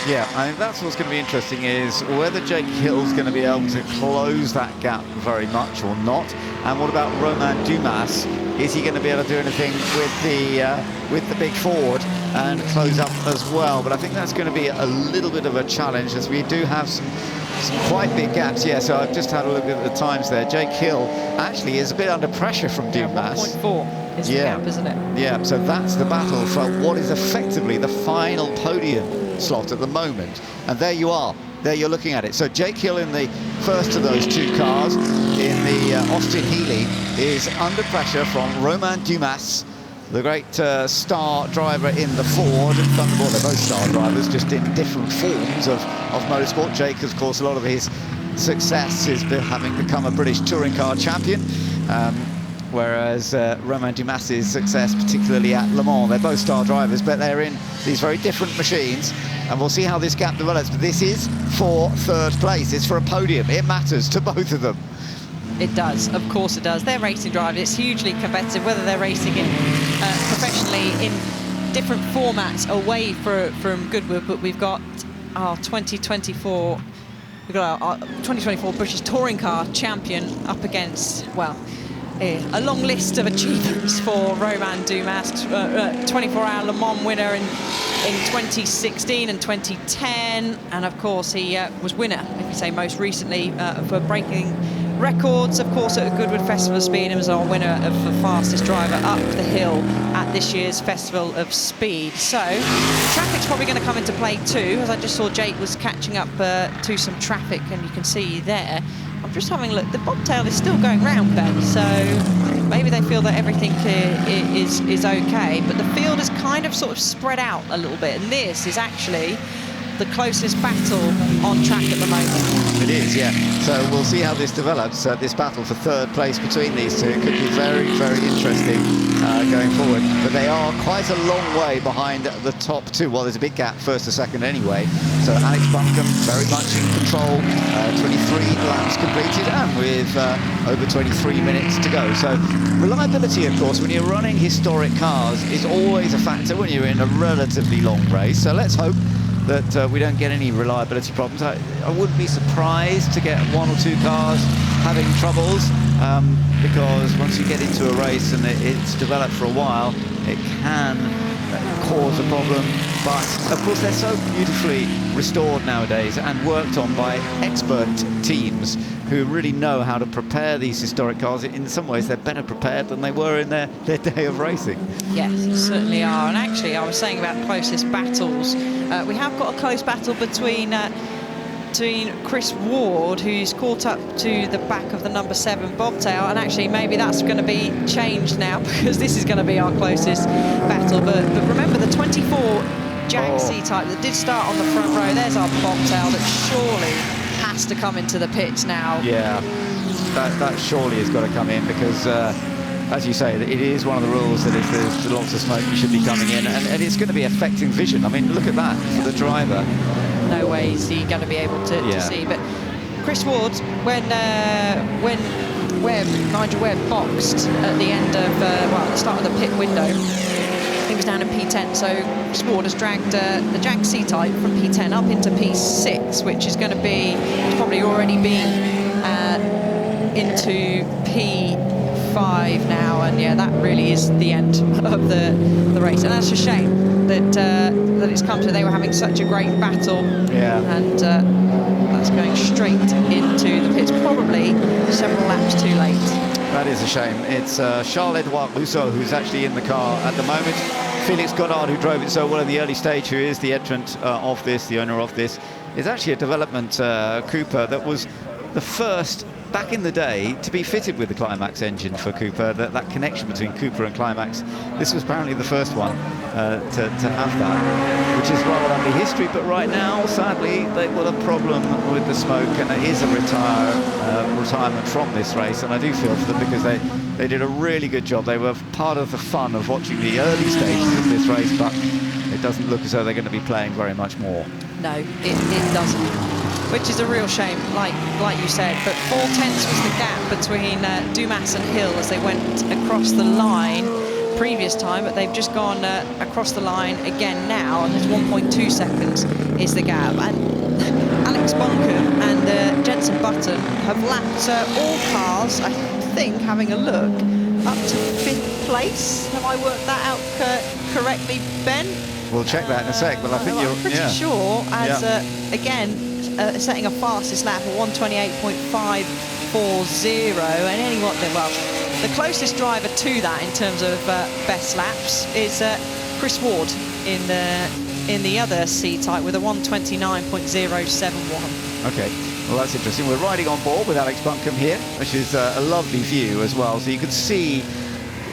Yeah, I think that's what's going to be interesting, is whether Jake Hill's going to be able to close that gap very much or not. And what about Romain Dumas? Is he going to be able to do anything with the big Ford and close up as well? But I think that's going to be a little bit of a challenge, as we do have some quite big gaps. Yeah, so I've just had a look at the times there. Jake Hill actually is a bit under pressure from Dumas. 1.4 is the gap, isn't it? Yeah, so that's the battle for what is effectively the final podium slot at the moment. And there you are. There you're looking at it. So Jake Hill in the first of those two cars in the Austin Healey is under pressure from Romain Dumas, the great star driver in the Ford and Thunderbolt. They're both star drivers, just in different forms of motorsport. Jake, of course, a lot of his success is having become a British touring car champion, whereas Romain Dumas's success, particularly at Le Mans. They're both star drivers, but they're in these very different machines, and we'll see how this gap develops. But this is for third place. It's for a podium. It matters to both of them. It does, of course it does. They're racing drivers. It's hugely competitive, whether they're racing in professionally in different formats away from Goodwood. But we've got our 2024. We've got our 2024 British Touring Car champion up against, well, a long list of achievements for Romain Dumas. 24-hour Le Mans winner in 2016 and 2010, and of course he was winner, if you say most recently, for breaking records, of course, at the Goodwood Festival of Speed, and was our winner of the fastest driver up the hill at this year's Festival of Speed. So traffic's probably going to come into play too, as I just saw Jake was catching up to some traffic, and you can see there. I'm just having a look. The bobtail is still going round, Ben, so maybe they feel that everything is okay. But the field is kind of sort of spread out a little bit, and this is actually the closest battle on track at the moment. It is, yeah. So we'll see how this develops. This battle for third place between these two could be very, very interesting going forward. But they are quite a long way behind the top two. Well, there's a big gap, first to second anyway. So Alex Buncombe very much in control. 23 laps completed, and with over 23 minutes to go. So reliability, of course, when you're running historic cars, is always a factor when you're in a relatively long race. So let's hope that we don't get any reliability problems. I wouldn't be surprised to get one or two cars having troubles, because once you get into a race and it's developed for a while, it can cause a problem. But of course they're so beautifully restored nowadays and worked on by expert teams who really know how to prepare these historic cars. In some ways they're better prepared than they were in their day of racing. Yes, certainly are. And actually I was saying about closest battles, we have got a close battle between Chris Ward, who's caught up to the back of the number 7 bobtail, and actually maybe that's going to be changed now, because this is going to be our closest battle. But remember the 24 Jag C-Type that did start on the front row. There's our bobtail that surely has to come into the pits now. Yeah, that surely has got to come in, because as you say, it is one of the rules that if there's lots of smoke, you should be coming in, and it's going to be affecting vision. I mean, look at that for the driver. No way is he going to be able to see. But Chris Ward, when Nigel Webb boxed at the end of, well, at the start of the pit window, he he was down in P10, so Chris Ward has dragged the Jag C-Type from P10 up into P6, which is going to be, it's probably already been into P5 now, and yeah, that really is the end of the race, and that's a shame that it's come to. They were having such a great battle, and that's going straight into the pits, probably several laps too late. That is a shame. It's Charles-Edouard Rousseau who's actually in the car at the moment. Felix Goddard, who drove it so well in the early stage, who is the entrant of this, the owner of this, is actually a development Cooper that was the first back in the day to be fitted with the Climax engine for Cooper, that connection between Cooper and Climax. This was apparently the first one to have that, which is rather lovely history, but right now, sadly, they've got a problem with the smoke, and it is a retirement from this race, and I do feel for them because they did a really good job. They were part of the fun of watching the early stages of this race, but it doesn't look as though they're going to be playing very much more. No, it doesn't. Which is a real shame, like you said. But 4/10 was the gap between Dumas and Hill as they went across the line previous time, but they've just gone across the line again now, and there's 1.2 seconds is the gap. And Alex Bonkum and Jenson Button have lapped all cars, I think, having a look, up to 5th place. Have I worked that out correctly, Ben? We'll check that in a sec, but I think you're pretty sure, as again, setting a fastest lap of 128.540, and anyone, well, the closest driver to that in terms of best laps is Chris Ward in the other C-Type with a 129.071. Okay, well that's interesting. We're riding on board with Alex Buncombe here, which is a lovely view as well. So you can see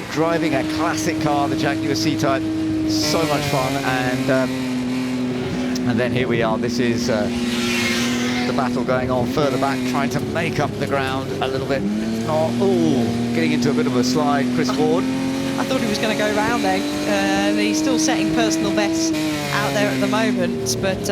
driving a classic car, the Jaguar C-Type, so much fun, and then here we are. This is the battle going on further back, trying to make up the ground a little bit. It's not, getting into a bit of a slide. Chris Ward. I thought he was going to go round there. He's still setting personal bests out there at the moment, but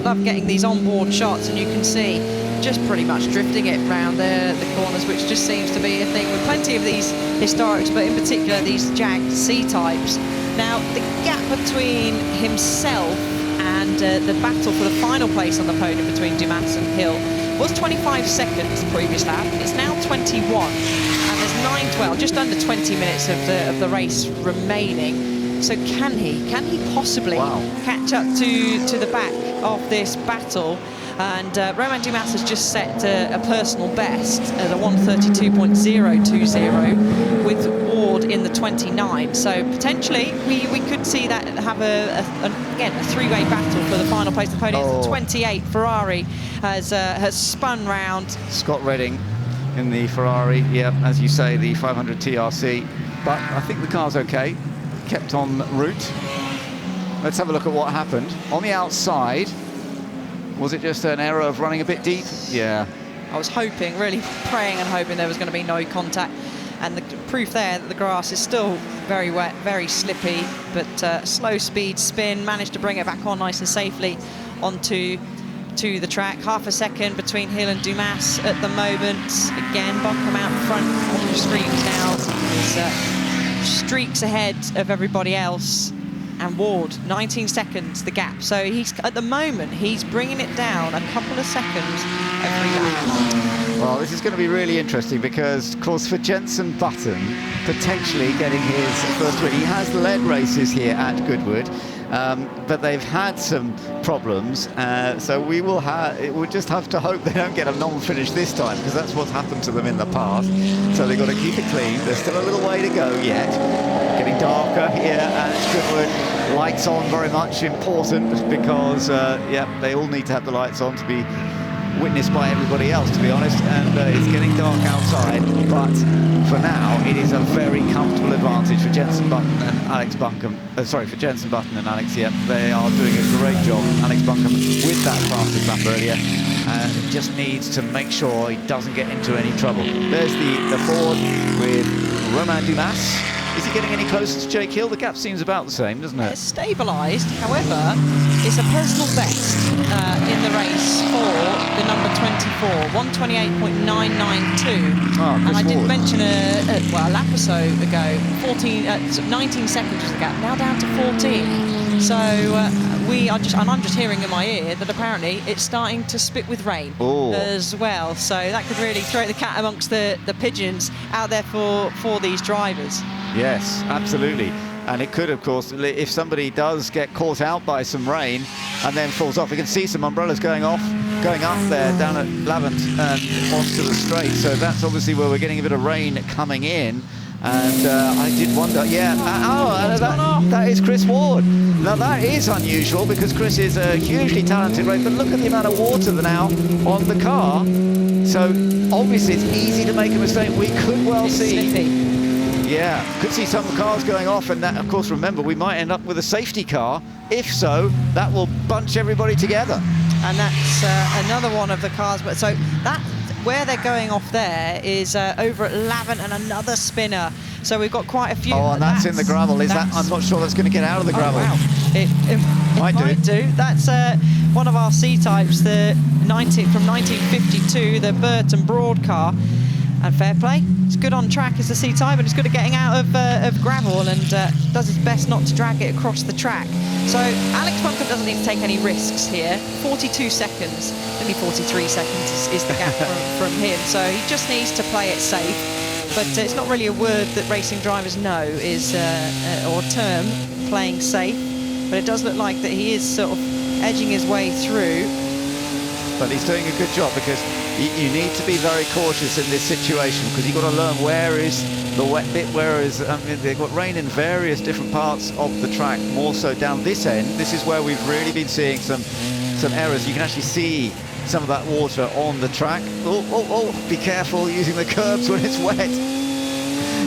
love getting these onboard shots, and you can see just pretty much drifting it round the corners, which just seems to be a thing with plenty of these historics, but in particular these Jag C-Types. Now, the gap between himself and the battle for the final place on the podium between Dumas and Hill was 25 seconds the previous lap. It's now 21, and there's 9:12, just under 20 minutes of the race remaining. So can he possibly catch up to the back of this battle? And Romain Dumas has just set a personal best at a 132.020 with Ward in the 29. So potentially we could see that have again a three-way battle for the final place. The podium, 28 Ferrari has spun round. Scott Redding in the Ferrari, as you say, the 500 TRC. But I think the car's okay, kept en route. Let's have a look at what happened on the outside. Was it just an error of running a bit deep? Yeah. I was hoping, really praying and hoping there was going to be no contact. And the proof there that the grass is still very wet, very slippy, but slow speed spin, managed to bring it back on nice and safely onto the track. Half a second between Hill and Dumas at the moment. Again, Buncombe out in front on the screens now. He's streaks ahead of everybody else. And Ward, 19 seconds, the gap. So he's at the moment, he's bringing it down a couple of seconds every lap. Well, this is going to be really interesting because, of course, for Jenson Button, potentially getting his first win. He has led races here at Goodwood, but they've had some problems. So we'll just have to hope they don't get a non-finish this time, because that's what's happened to them in the past. So they've got to keep it clean. There's still a little way to go yet. Getting darker here at Goodwood. Lights on, very much important, because they all need to have the lights on to be witnessed by everybody else, to be honest, and it's getting dark outside, but for now it is a very comfortable advantage for Jenson Button and Alex Buncombe. For Jenson Button and Alex, they are doing a great job. Alex Buncombe with that fastest lap earlier, and just needs to make sure he doesn't get into any trouble. There's the Ford with Romain Dumas Is he getting any closer to Jake Hill? The gap seems about the same, doesn't it? It's stabilised. However, it's a personal best in the race for the number 24, 128.992. And I did mention a lap or so ago, 19 seconds was the gap, now down to 14. So I'm just hearing in my ear that apparently it's starting to spit with rain as well. So that could really throw the cat amongst the pigeons out there for these drivers. Yes, absolutely. And it could, of course, if somebody does get caught out by some rain and then falls off, we can see some umbrellas going up there down at Lavant and onto the straight. So that's obviously where we're getting a bit of rain coming in. And I did wonder, that is Chris Ward. Now that is unusual because Chris is a hugely talented racer, but look at the amount of water now on the car. So obviously it's easy to make a mistake. We could well see. Yeah, could see some cars going off, and that, of course, remember, we might end up with a safety car. If so, that will bunch everybody together. And that's another one of the cars. But so that where they're going off there is over at Lavant and another spinner. So we've got quite a few. Oh, and that's in the gravel. I'm not sure that's going to get out of the gravel. Wow. It might do. That's one of our C-types, the from 1952, the Burton Broad car. And fair play, it's good on track as a C-type, but it's good at getting out of gravel and does his best not to drag it across the track. So Alex Buncombe doesn't need to take any risks here. 42 seconds, only 43 seconds is the gap from him. So he just needs to play it safe. But it's not really a word that racing drivers know is, or a term, playing safe. But it does look like that he is sort of edging his way through. But he's doing a good job because you need to be very cautious in this situation because you've got to learn where is the wet bit, they've got rain in various different parts of the track, more so down this end. This is where we've really been seeing some errors. You can actually see some of that water on the track. Oh, be careful using the curbs when it's wet.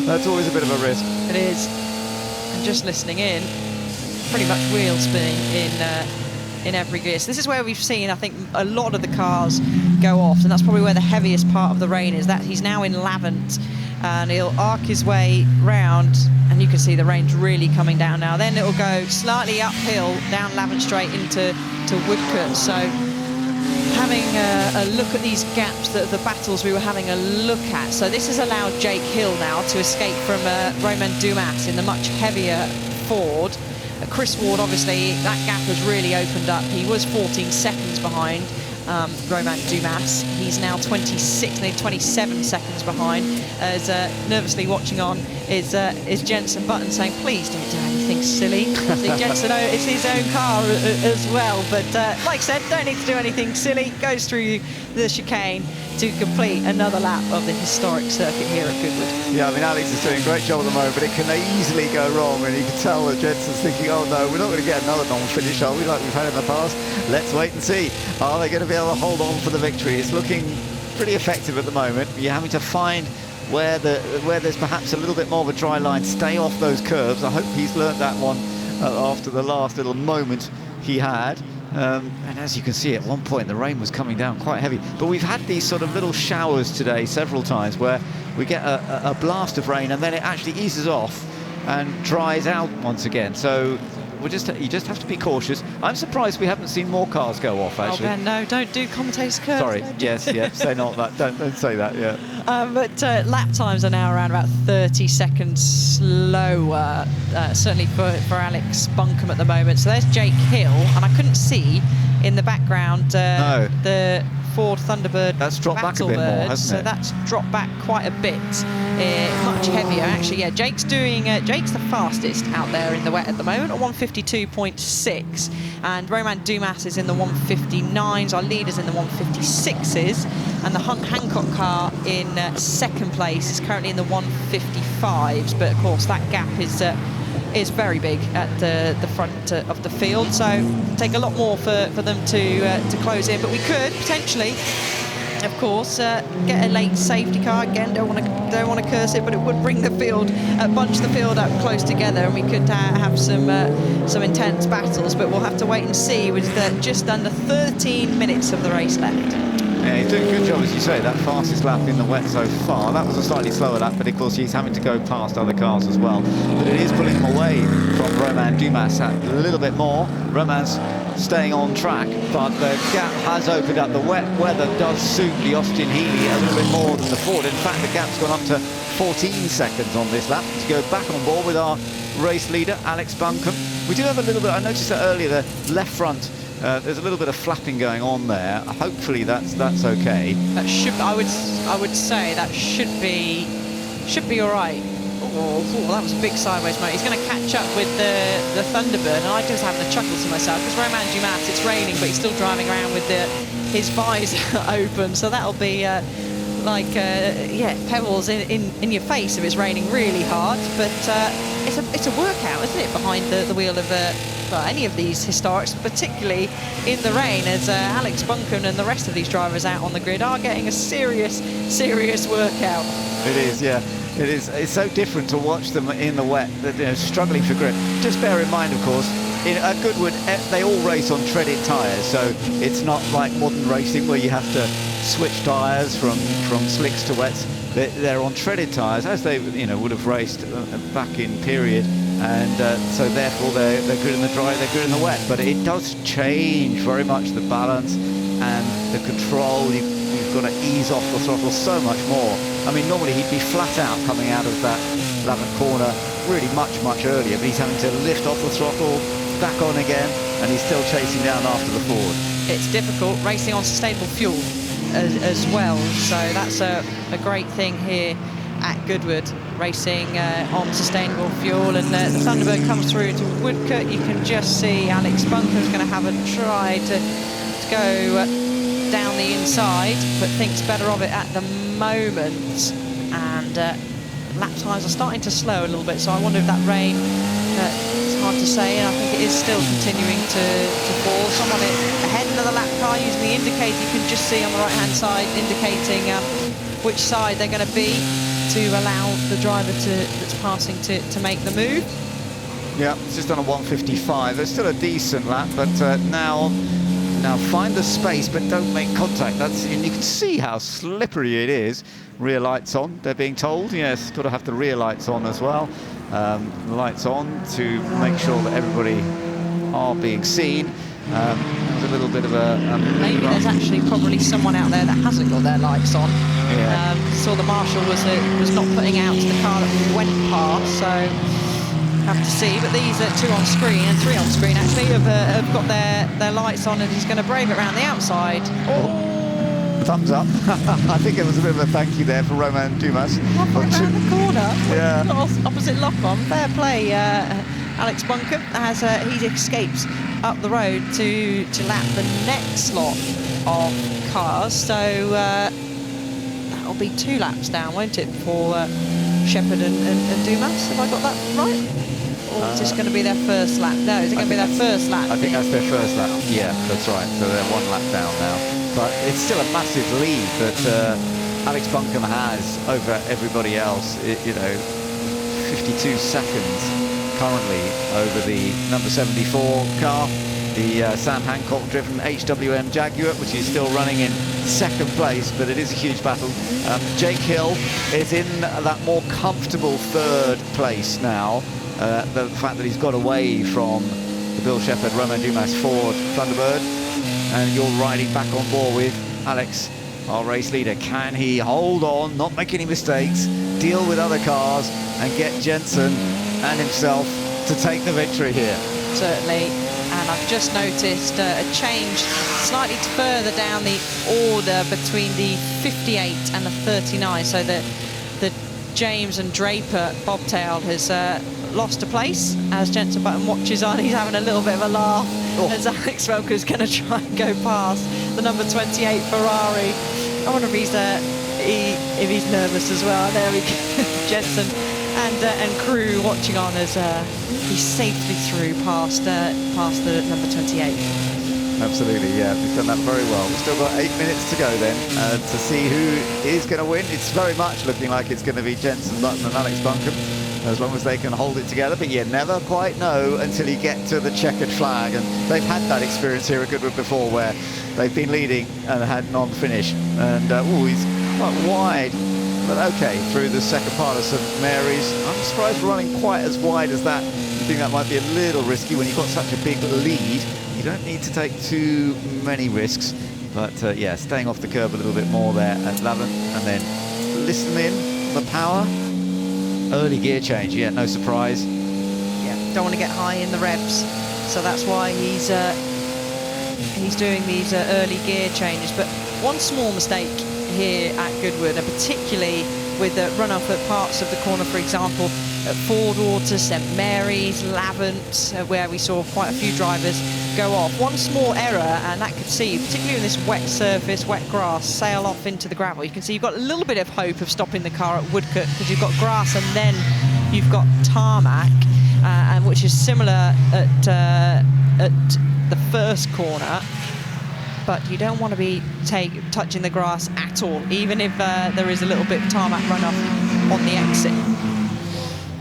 That's always a bit of a risk. It is. And just listening in, pretty much wheel spin in every gear. So this is where we've seen, I think, a lot of the cars go off, and that's probably where the heaviest part of the rain is. That he's now in Lavant, and he'll arc his way round, and you can see the rain's really coming down now. Then it'll go slightly uphill down Lavant Straight into Woodcote. So having a look at these gaps, the battles we were having a look at. So this has allowed Jake Hill now to escape from Romain Dumas in the much heavier Ford. Chris Ward, obviously, that gap has really opened up. He was 14 seconds behind Romain Dumas. He's now 26, nearly 27 seconds behind. As nervously watching on is Jenson Button saying, please don't do anything silly. I think Jenson, it's his own car as well. But like I said, don't need to do anything silly. Goes through the chicane to complete another lap of the historic circuit here at Goodwood. Yeah, I mean, Alex is doing a great job at the moment, but it can easily go wrong, and you can tell that Jenson's thinking, oh no, we're not going to get another non-finish, are we, like we've had in the past? Let's wait and see. Are they going to be able to hold on for the victory? It's looking pretty effective at the moment. You're having to find where there's perhaps a little bit more of a dry line, stay off those curves. I hope he's learnt that one after the last little moment he had. And as you can see, at one point the rain was coming down quite heavy, but we've had these sort of little showers today several times where we get a blast of rain and then it actually eases off and dries out once again. So you just have to be cautious. I'm surprised we haven't seen more cars go off, actually. Oh, Ben, no, don't do commentator's curves. Sorry, yes, say not that. Don't say that, yeah. But lap times are now around about 30 seconds slower, certainly for Alex Buncombe at the moment. So there's Jake Hill, and I couldn't see in the background the Ford Thunderbird. That's dropped back a bit more, hasn't so it? That's dropped back quite a bit, much heavier actually. Yeah, Jake's the fastest out there in the wet at the moment at 152.6, and Romain Dumas is in the 159s. Our leaders in the 156s, and the Hunt Hancock car in second place is currently in the 155s. But of course that gap is very big at the front of the field, so take a lot more for them to close in. But we could potentially, of course, get a late safety car. Again, don't want to curse it, but it would bring the field, bunch the field up close together, and we could have some intense battles. But we'll have to wait and see. With just under 13 minutes of the race left. Yeah, he's doing a good job, as you say, that fastest lap in the wet so far. That was a slightly slower lap, but of course he's having to go past other cars as well. But it is pulling him away from Romain Dumas a little bit more. Romain's staying on track, but the gap has opened up. The wet weather does suit the Austin Healey a little bit more than the Ford. In fact, the gap's gone up to 14 seconds on this lap. To go back on board with our race leader, Alex Buncombe. We do have a little bit, I noticed that earlier, the left front, there's a little bit of flapping going on there. Hopefully that's okay. That should, I would say that should be all right. Oh, that was a big sideways motor. He's going to catch up with the Thunderbird, and I just having a chuckle to myself because Romain Dumas, it's raining, but he's still driving around with his visor open, so that'll be pebbles in your face if it's raining really hard. But it's a workout, isn't it, behind the wheel of any of these historics, particularly in the rain, as Alex Buncombe and the rest of these drivers out on the grid are getting a serious workout. It is, yeah. It is. It's so different to watch them in the wet, struggling for grip. Just bear in mind, of course, at Goodwood, they all race on treaded tyres, so it's not like modern racing where you have to switch tyres from slicks to wets. They're on treaded tyres, as they would have raced back in period, and so therefore they're good in the dry, they're good in the wet. But it does change very much the balance and the control. You've got to ease off the throttle so much more. I mean, normally he'd be flat out coming out of that 11th corner really much earlier, but he's having to lift off the throttle, back on again, and he's still chasing down after the Ford. It's difficult racing on sustainable fuel as well, so that's a great thing here at Goodwood, racing on sustainable fuel. And the Thunderbird comes through to Woodcote. You can just see Alex Buncombe's going to have a try to go down the inside, but thinks better of it at the moment, and lap times are starting to slow a little bit, so I wonder if that rain, it's hard to say, and I think it is still continuing to fall. Someone ahead of the lap car using the indicator, you can just see on the right hand side indicating which side they're going to be to allow the driver that's passing to make the move. Yeah, it's just on a 1:55. It's still a decent lap, but now find the space, but don't make contact. And you can see how slippery it is. Rear lights on, they're being told. Yes, got to have the rear lights on as well. Lights on to make sure that everybody are being seen. There's a little bit of maybe there's actually probably someone out there that hasn't got their lights on. Yeah. Saw the marshal was not putting out to the car that went past, so have to see. But these are 2 on screen and 3 on screen actually have got their lights on, and he's going to brave it around the outside. Oh. Thumbs up. I think it was a bit of a thank you there for Romain Dumas. Around the corner. Yeah. Opposite lock on. Fair play, Alex Buncombe, as he escapes up the road to lap the next lot of cars. So that'll be 2 laps down, won't it, for Shepherd and Dumas? Have I got that right? Or is this going to be their first lap? No, is it going to be their first lap? I think that's their first lap. Yeah, that's right. So they're 1 lap down now. But it's still a massive lead that Alex Buncombe has over everybody else. 52 seconds currently over the number 74 car, the Sam Hancock-driven HWM Jaguar, which is still running in 2nd place, but it is a huge battle. Jake Hill is in that more comfortable 3rd place now. The fact that he's got away from the Bill Shepherd, Romain Dumas Ford Thunderbird, and you're riding back on board with Alex, our race leader. Can he hold on, not make any mistakes, deal with other cars, and get Jensen and himself to take the victory here? Certainly, and I've just noticed a change slightly further down the order between the 58 and the 39, so the James and Draper bobtail has lost a place as Jensen Button watches on. He's having a little bit of a laugh as Alex Welker's going to try and go past the number 28 Ferrari. I wonder if he's nervous as well. There we go. Jensen and crew watching on as he's safely through past the number 28. Absolutely, yeah, we've done that very well. We've still got 8 minutes to go then to see who is going to win. It's very much looking like it's going to be Jensen Button and Alex Buncombe. as long as they can hold it together, but you never quite know until you get to the checkered flag, and they've had that experience here at Goodwood before where they've been leading and had non-finish, and he's quite wide, but okay, through the second part of St Mary's. I'm surprised we're running quite as wide as that. I think that might be a little risky when you've got such a big lead. You don't need to take too many risks, but yeah, staying off the curb a little bit more there at Lavant, and then listen in the power. Early gear change, yeah, no surprise. Yeah, don't want to get high in the revs, so that's why he's doing these early gear changes. But one small mistake here at Goodwood, and particularly with the run-off at parts of the corner, for example, at Fordwater, St Mary's, Lavant, where we saw quite a few drivers go off. One small error, and that could see, particularly in this wet surface, wet grass, sail off into the gravel. You can see you've got a little bit of hope of stopping the car at Woodcote because you've got grass and then you've got tarmac, and which is similar at the first corner. But you don't want to be touching the grass at all, even if there is a little bit of tarmac runoff on the exit.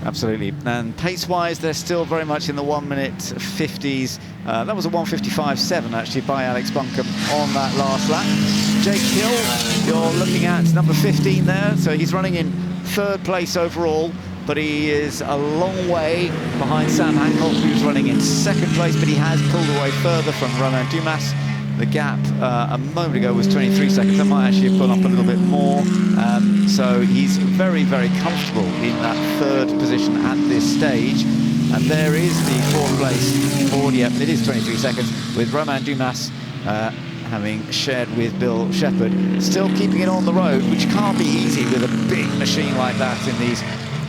Absolutely. And pace-wise, they're still very much in the 1 minute 50s. That was a 1:55.7 actually by Alex Buncombe on that last lap. Jake Hill, you're looking at number 15 there, so he's running in 3rd place overall, but he is a long way behind Sam Hancock, who's running in 2nd place, but he has pulled away further from Romain Dumas. The gap a moment ago was 23 seconds. That might actually have gone up a little bit more. So he's very, very comfortable in that 3rd position at this stage. And there is the 4th place board. Yep, it is 23 seconds with Romain Dumas having shared with Bill Shepherd. Still keeping it on the road, which can't be easy with a big machine like that in these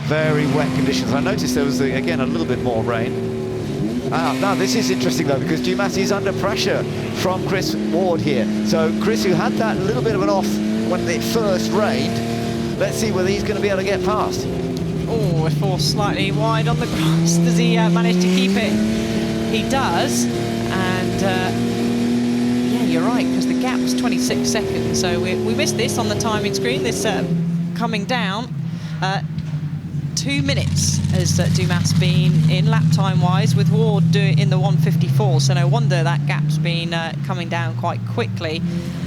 very wet conditions. I noticed there was, again, a little bit more rain. Now this is interesting though, because Dumas is under pressure from Chris Ward here. So Chris, who had that little bit of an off when it first rained, let's see whether he's going to be able to get past. Oh, it falls slightly wide on the grass. Does he manage to keep it? He does, and yeah, you're right, because the gap's 26 seconds. So we missed this on the timing screen. This coming down. 2 minutes has Dumas been in lap time wise, with Ward doing in the 1:54, so no wonder that gap's been coming down quite quickly.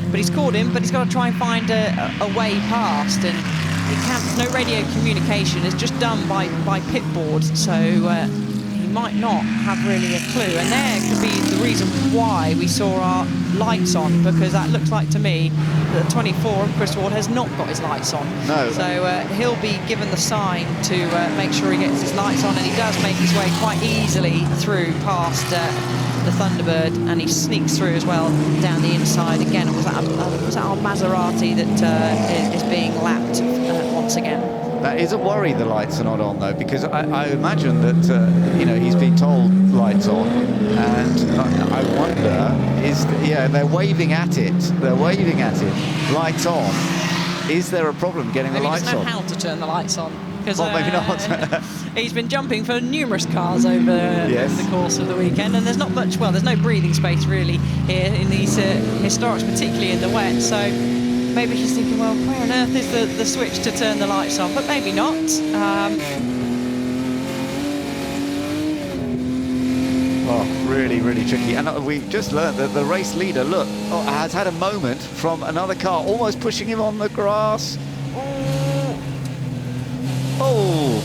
But he's caught him, but he's got to try and find a way past, and he can't. No radio communication. It's just done by pit board, so he might not have really a clue. And there could be the reason why we saw our lights on, because that looks like to me that 24 and Chris Ward has not got his lights on. No. So he'll be given the sign to make sure he gets his lights on, and he does make his way quite easily through past the Thunderbird, and he sneaks through as well down the inside again. And was that our Maserati that is being lapped once again? That is a worry the lights are not on though, because I imagine that you know, he's been told lights on, and I wonder yeah, they're waving at it. They're waving at it. Lights on. Is there a problem getting Maybe the lights he doesn't on? know how to turn the lights on. Well, maybe not. He's been jumping for numerous cars over the course of the weekend, and there's not much. Well, there's no breathing space really here in these historics, particularly in the wet. So maybe he's thinking, well, where on earth is the switch to turn the lights on? But maybe not. Oh, really, really tricky. And we just learned that the race leader, look, has had a moment from another car, almost pushing him on the grass. Oh,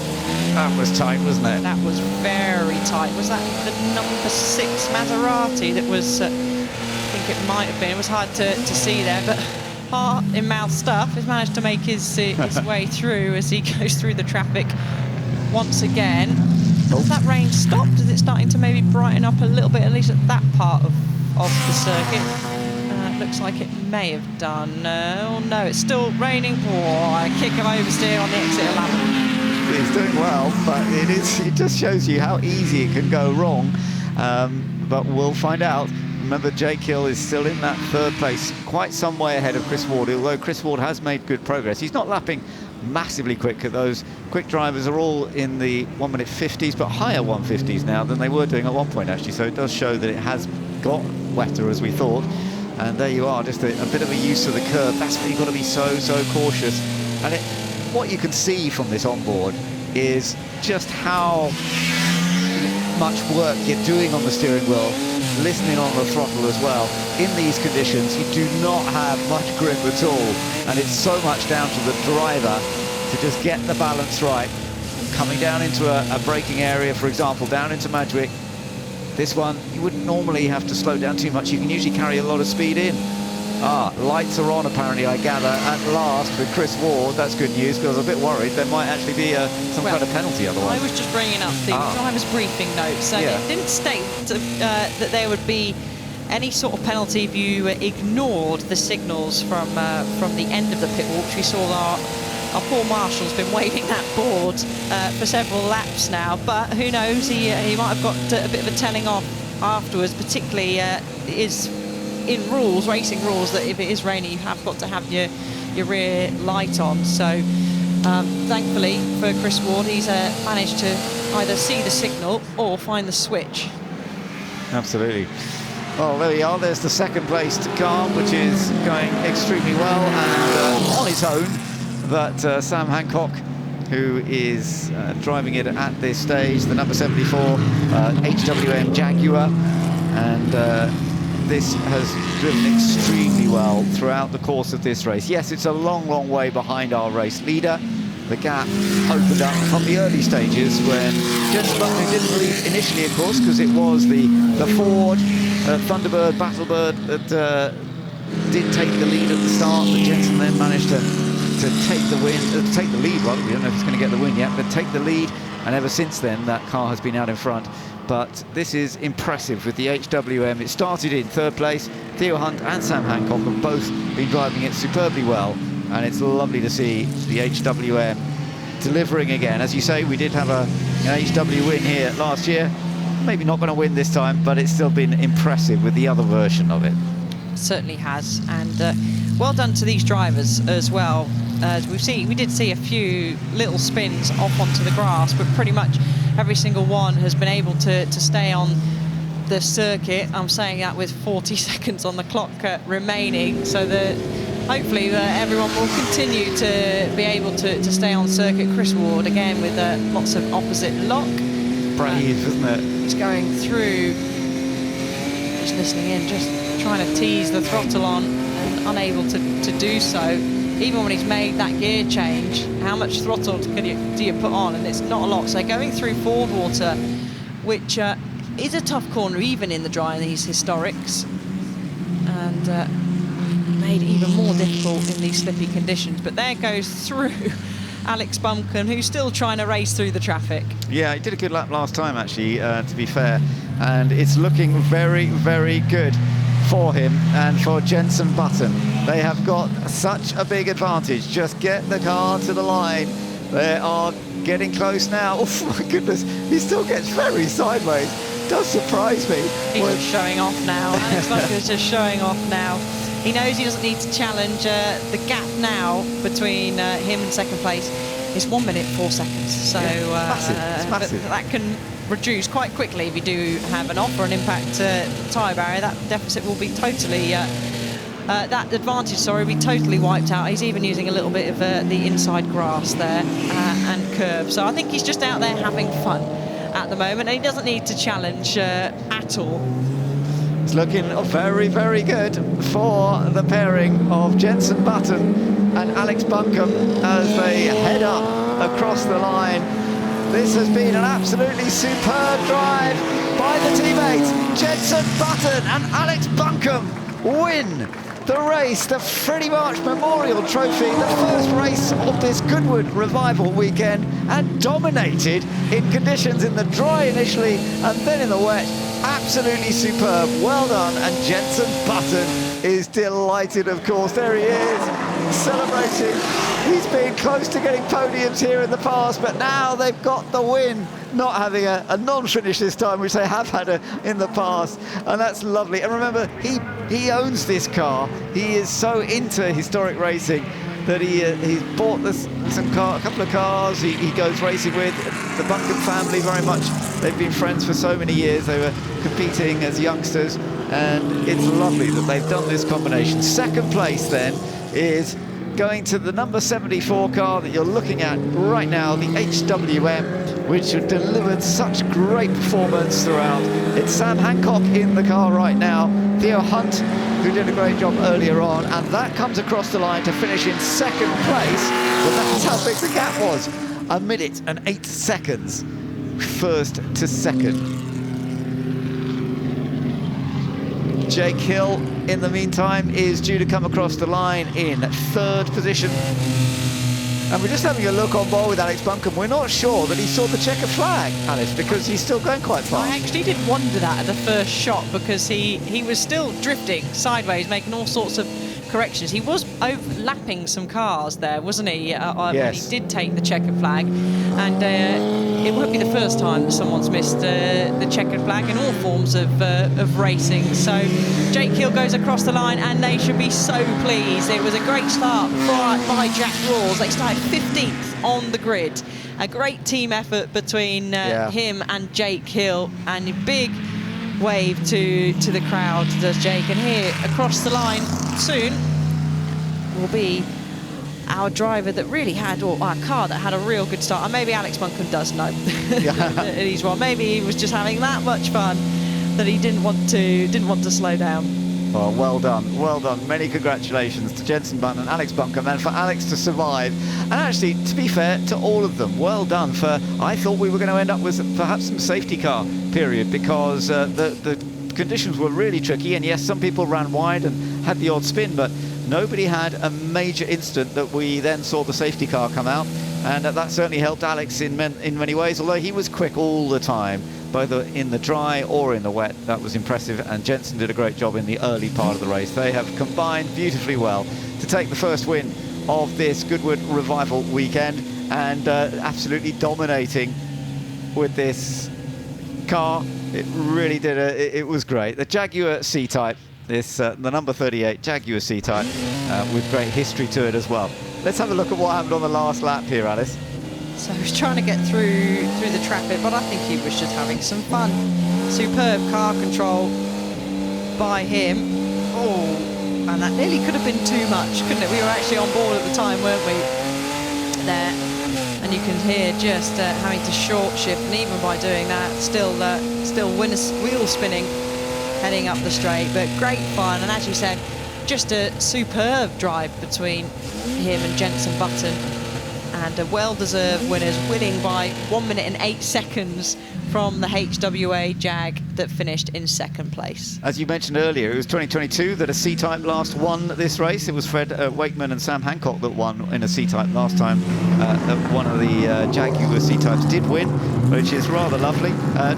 that was tight, wasn't it? That was very tight. Was that the number 6 Maserati that was, I think it might have been. It was hard to see there, but heart-in-mouth stuff has managed to make his way through as he goes through the traffic once again. Has that rain stopped? Is it starting to maybe brighten up a little bit, at least at that part of the circuit? Looks like it may have done. Oh no, it's still raining. A kick of oversteer on the exit 11. He's doing well, but it just shows you how easy it can go wrong. But we'll find out. Remember, Jake Hill is still in that 3rd place, quite some way ahead of Chris Ward, although Chris Ward has made good progress. He's not lapping massively quick. Those quick drivers are all in the 1 minute 50s, but higher 150s now than they were doing at one point, actually. So it does show that it has got wetter as we thought. And there you are, just a bit of a use of the curb. That's where you've got to be so cautious. And what you can see from this onboard is just how much work you're doing on the steering wheel, listening on the throttle as well. In these conditions, you do not have much grip at all, and it's so much down to the driver to just get the balance right. Coming down into a braking area, for example, down into Madgwick, this one, you wouldn't normally have to slow down too much. You can usually carry a lot of speed in. Lights are on, apparently, I gather, at last with Chris Ward. That's good news, because I was a bit worried there might actually be some kind of penalty otherwise. I was just bringing up the driver's briefing notes, and it didn't state that there would be any sort of penalty if you ignored the signals from the end of the pit wall, which we saw our poor Marshall's been waving that board for several laps now, but who knows, he might have got a bit of a telling off afterwards, particularly is in rules, racing rules, that if it is raining you have got to have your rear light on. So thankfully for Chris Ward, he's managed to either see the signal or find the switch. Absolutely. Well, there we are. There's the second place car, which is going extremely well, and on its own. But Sam Hancock, who is driving it at this stage, the number 74 HWM Jaguar, and this has driven extremely well throughout the course of this race. Yes, it's a long, long way behind our race leader. The gap opened up from the early stages when Jensen Button didn't lead initially, of course, because it was the Ford Thunderbird, Battlebird that did take the lead at the start, but Jensen then managed to take the win, take the lead, rather. We don't know if it's going to get the win yet, but take the lead, and ever since then that car has been out in front. But this is impressive with the HWM. It started in third place. Theo Hunt and Sam Hancock have both been driving it superbly well, and it's lovely to see the HWM delivering again. As you say, we did have an HW win here last year. Maybe not going to win this time, but it's still been impressive with the other version of it. Certainly has, and well done to these drivers as well. As we did see a few little spins off onto the grass, but pretty much every single one has been able to stay on the circuit. I'm saying that with 40 seconds on the clock remaining, so that hopefully everyone will continue to be able to stay on circuit. Chris Ward again with lots of opposite lock. Brave, isn't it? He's going through, just listening in, just trying to tease the throttle on, and unable to do so. Even when he's made that gear change, how much throttle do you put on? And it's not a lot. So going through Ford water, which is a tough corner even in the dry in these historics, and made even more difficult in these slippy conditions. But there goes through Alex Bumpkin, who's still trying to race through the traffic. Yeah, he did a good lap last time, actually, to be fair. And it's looking very, very good for him and for Jensen Button. They have got such a big advantage. Just get the car to the line. They are getting close now. Oh my goodness, he still gets very sideways. Does surprise me. He's just showing off now. Alex Bumpkin's just showing off now. He knows he doesn't need to challenge. The gap now between him and second place is 1 minute 4 seconds. So massive. It's massive. That can reduce quite quickly if you do have an off or an impact tyre barrier. That deficit will be totally, that advantage, sorry, will be totally wiped out. He's even using a little bit of the inside grass there and curb. So I think he's just out there having fun at the moment, and he doesn't need to challenge at all. It's looking very, very good for the pairing of Jensen Button and Alex Buncombe as they head up across the line. This has been an absolutely superb drive by the teammates. Jensen Button and Alex Buncombe win the race, the Freddie March Memorial Trophy, the first race of this Goodwood Revival weekend, and dominated in conditions in the dry initially and then in the wet. Absolutely superb. Well done. And Jensen Button is delighted, of course. There he is, celebrating. He's been close to getting podiums here in the past, but now they've got the win, not having a non-finish this time, which they have had in the past, and that's lovely. And remember, he owns this car. He is so into historic racing that he's bought a couple of cars he goes racing with. The Buncombe family very much, they've been friends for so many years. They were competing as youngsters, and it's lovely that they've done this combination. Second place then is going to the number 74 car that you're looking at right now, the HWM, which have delivered such great performance throughout. It's Sam Hancock in the car right now, Theo Hunt, who did a great job earlier on, and that comes across the line to finish in second place. But that's how big the gap was. 1 minute and 8 seconds, first to second. Jake Hill, in the meantime, is due to come across the line in third position. And we're just having a look on board with Alex Buncombe. We're not sure that he saw the checkered flag, Alice, because he's still going quite fast. I actually did wonder that at the first shot, because he was still drifting sideways, making all sorts of corrections. He was overlapping some cars there, wasn't he? When he did take the checkered flag. And it won't be the first time that someone's missed the checkered flag in all forms of racing. So Jake Hill goes across the line, and they should be so pleased. It was a great start by Jack Rawls. They started 15th on the grid. A great team effort between him and Jake Hill, and a big wave to the crowd does Jake. And here across the line soon will be our driver that really had, or our car that had a real good start. And maybe Alex Buncombe does know that he's wrong. Maybe he was just having that much fun that he didn't want to slow down. Well done, well done. Many congratulations to Jenson Button and Alex Buncombe, and for Alex to survive. And actually, to be fair to all of them, well done. For I thought we were going to end up with perhaps some safety car period, because the conditions were really tricky. And yes, some people ran wide and had the odd spin, but nobody had a major incident that we then saw the safety car come out. And that certainly helped Alex in many ways, although he was quick all the time, both in the dry or in the wet. That was impressive, and Jenson did a great job in the early part of the race. They have combined beautifully well to take the first win of this Goodwood Revival weekend, and absolutely dominating with this car. It really did, it was great. The Jaguar C-Type, the number 38 Jaguar C-Type, with great history to it as well. Let's have a look at what happened on the last lap here, Alice. So he was trying to get through the traffic, but I think he was just having some fun. Superb car control by him. Oh, and that nearly could have been too much, couldn't it? We were actually on board at the time, weren't we? There, and you can hear just having to short shift, and even by doing that, still wheel spinning, heading up the straight. But great fun, and as you said, just a superb drive between him and Jenson Button. And a well-deserved winners, winning by 1 minute and 8 seconds from the HWA Jag that finished in second place. As you mentioned earlier, it was 2022 that a C-Type last won this race. It was Fred Wakeman and Sam Hancock that won in a C-Type last time. One of the Jaguar C-Types did win, which is rather lovely.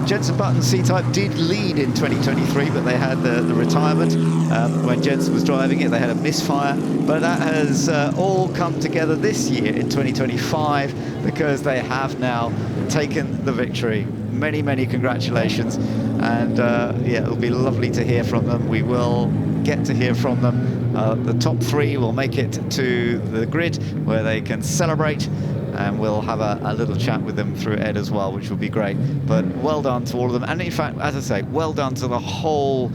Jenson Button's C-Type did lead in 2023, but they had the retirement when Jenson was driving it. They had a misfire, but that has all come together this year in 2025, because they have now taken the victory. Many, many congratulations, and yeah, it'll be lovely to hear from them. We will get to hear from them. The top three will make it to the grid where they can celebrate, and we'll have a little chat with them through Ed as well, which will be great. But well done to all of them, and in fact, as I say, well done to the whole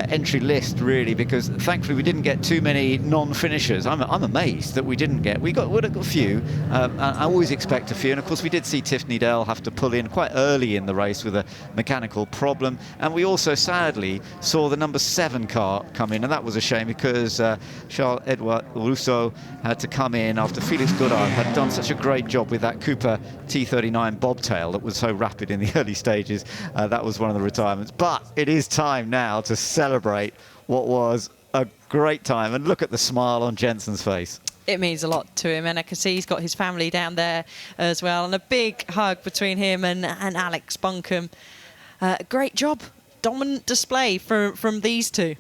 entry list, really, because thankfully we didn't get too many non-finishers. I'm amazed that we didn't get. We'd have got a few. I always expect a few, and of course we did see Tiffany Dell have to pull in quite early in the race with a mechanical problem, and we also sadly saw the number 7 car come in, and that was a shame, because Charles-Edouard Rousseau had to come in after Felix Goddard had done such a great job with that Cooper T39 bobtail that was so rapid in the early stages. That was one of the retirements, but it is time now to celebrate what was a great time, and look at the smile on Jenson's face. It means a lot to him, and I can see he's got his family down there as well, and a big hug between him and Alex Buncombe. Great job, dominant display from these two.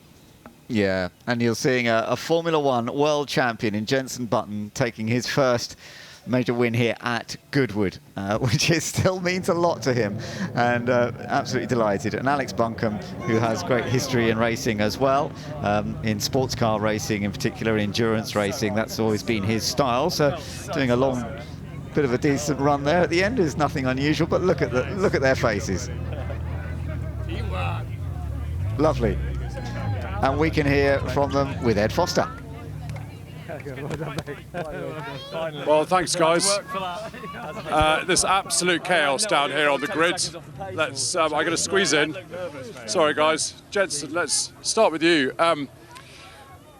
Yeah, and you're seeing a Formula One world champion in Jenson Button taking his first major win here at Goodwood, which still means a lot to him, and absolutely delighted. And Alex Buncombe, who has great history in racing as well, in sports car racing in particular, endurance racing, that's always been his style. So doing a long bit of a decent run there at the end is nothing unusual, but look at their faces. Lovely. And we can hear from them with Ed Foster. Well, thanks, guys. This absolute chaos down here on the grid. Let's. I'm going to squeeze in. Sorry, guys. Jensen, let's start with you.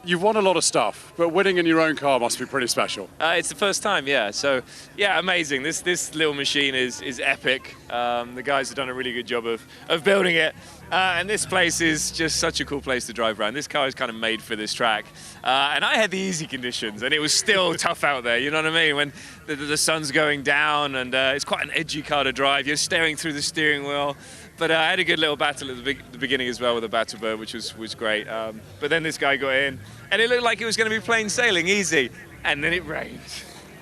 You've won a lot of stuff, but winning in your own car must be pretty special. It's the first time, yeah. So, yeah, amazing. This little machine is epic. The guys have done a really good job of building it. And this place is just such a cool place to drive around. This car is kind of made for this track. And I had the easy conditions, and it was still tough out there, you know what I mean? When the sun's going down, and it's quite an edgy car to drive. You're staring through the steering wheel. But I had a good little battle at the beginning as well with the battle bird, which was great. But then this guy got in, and it looked like it was going to be plain sailing, easy. And then it rained.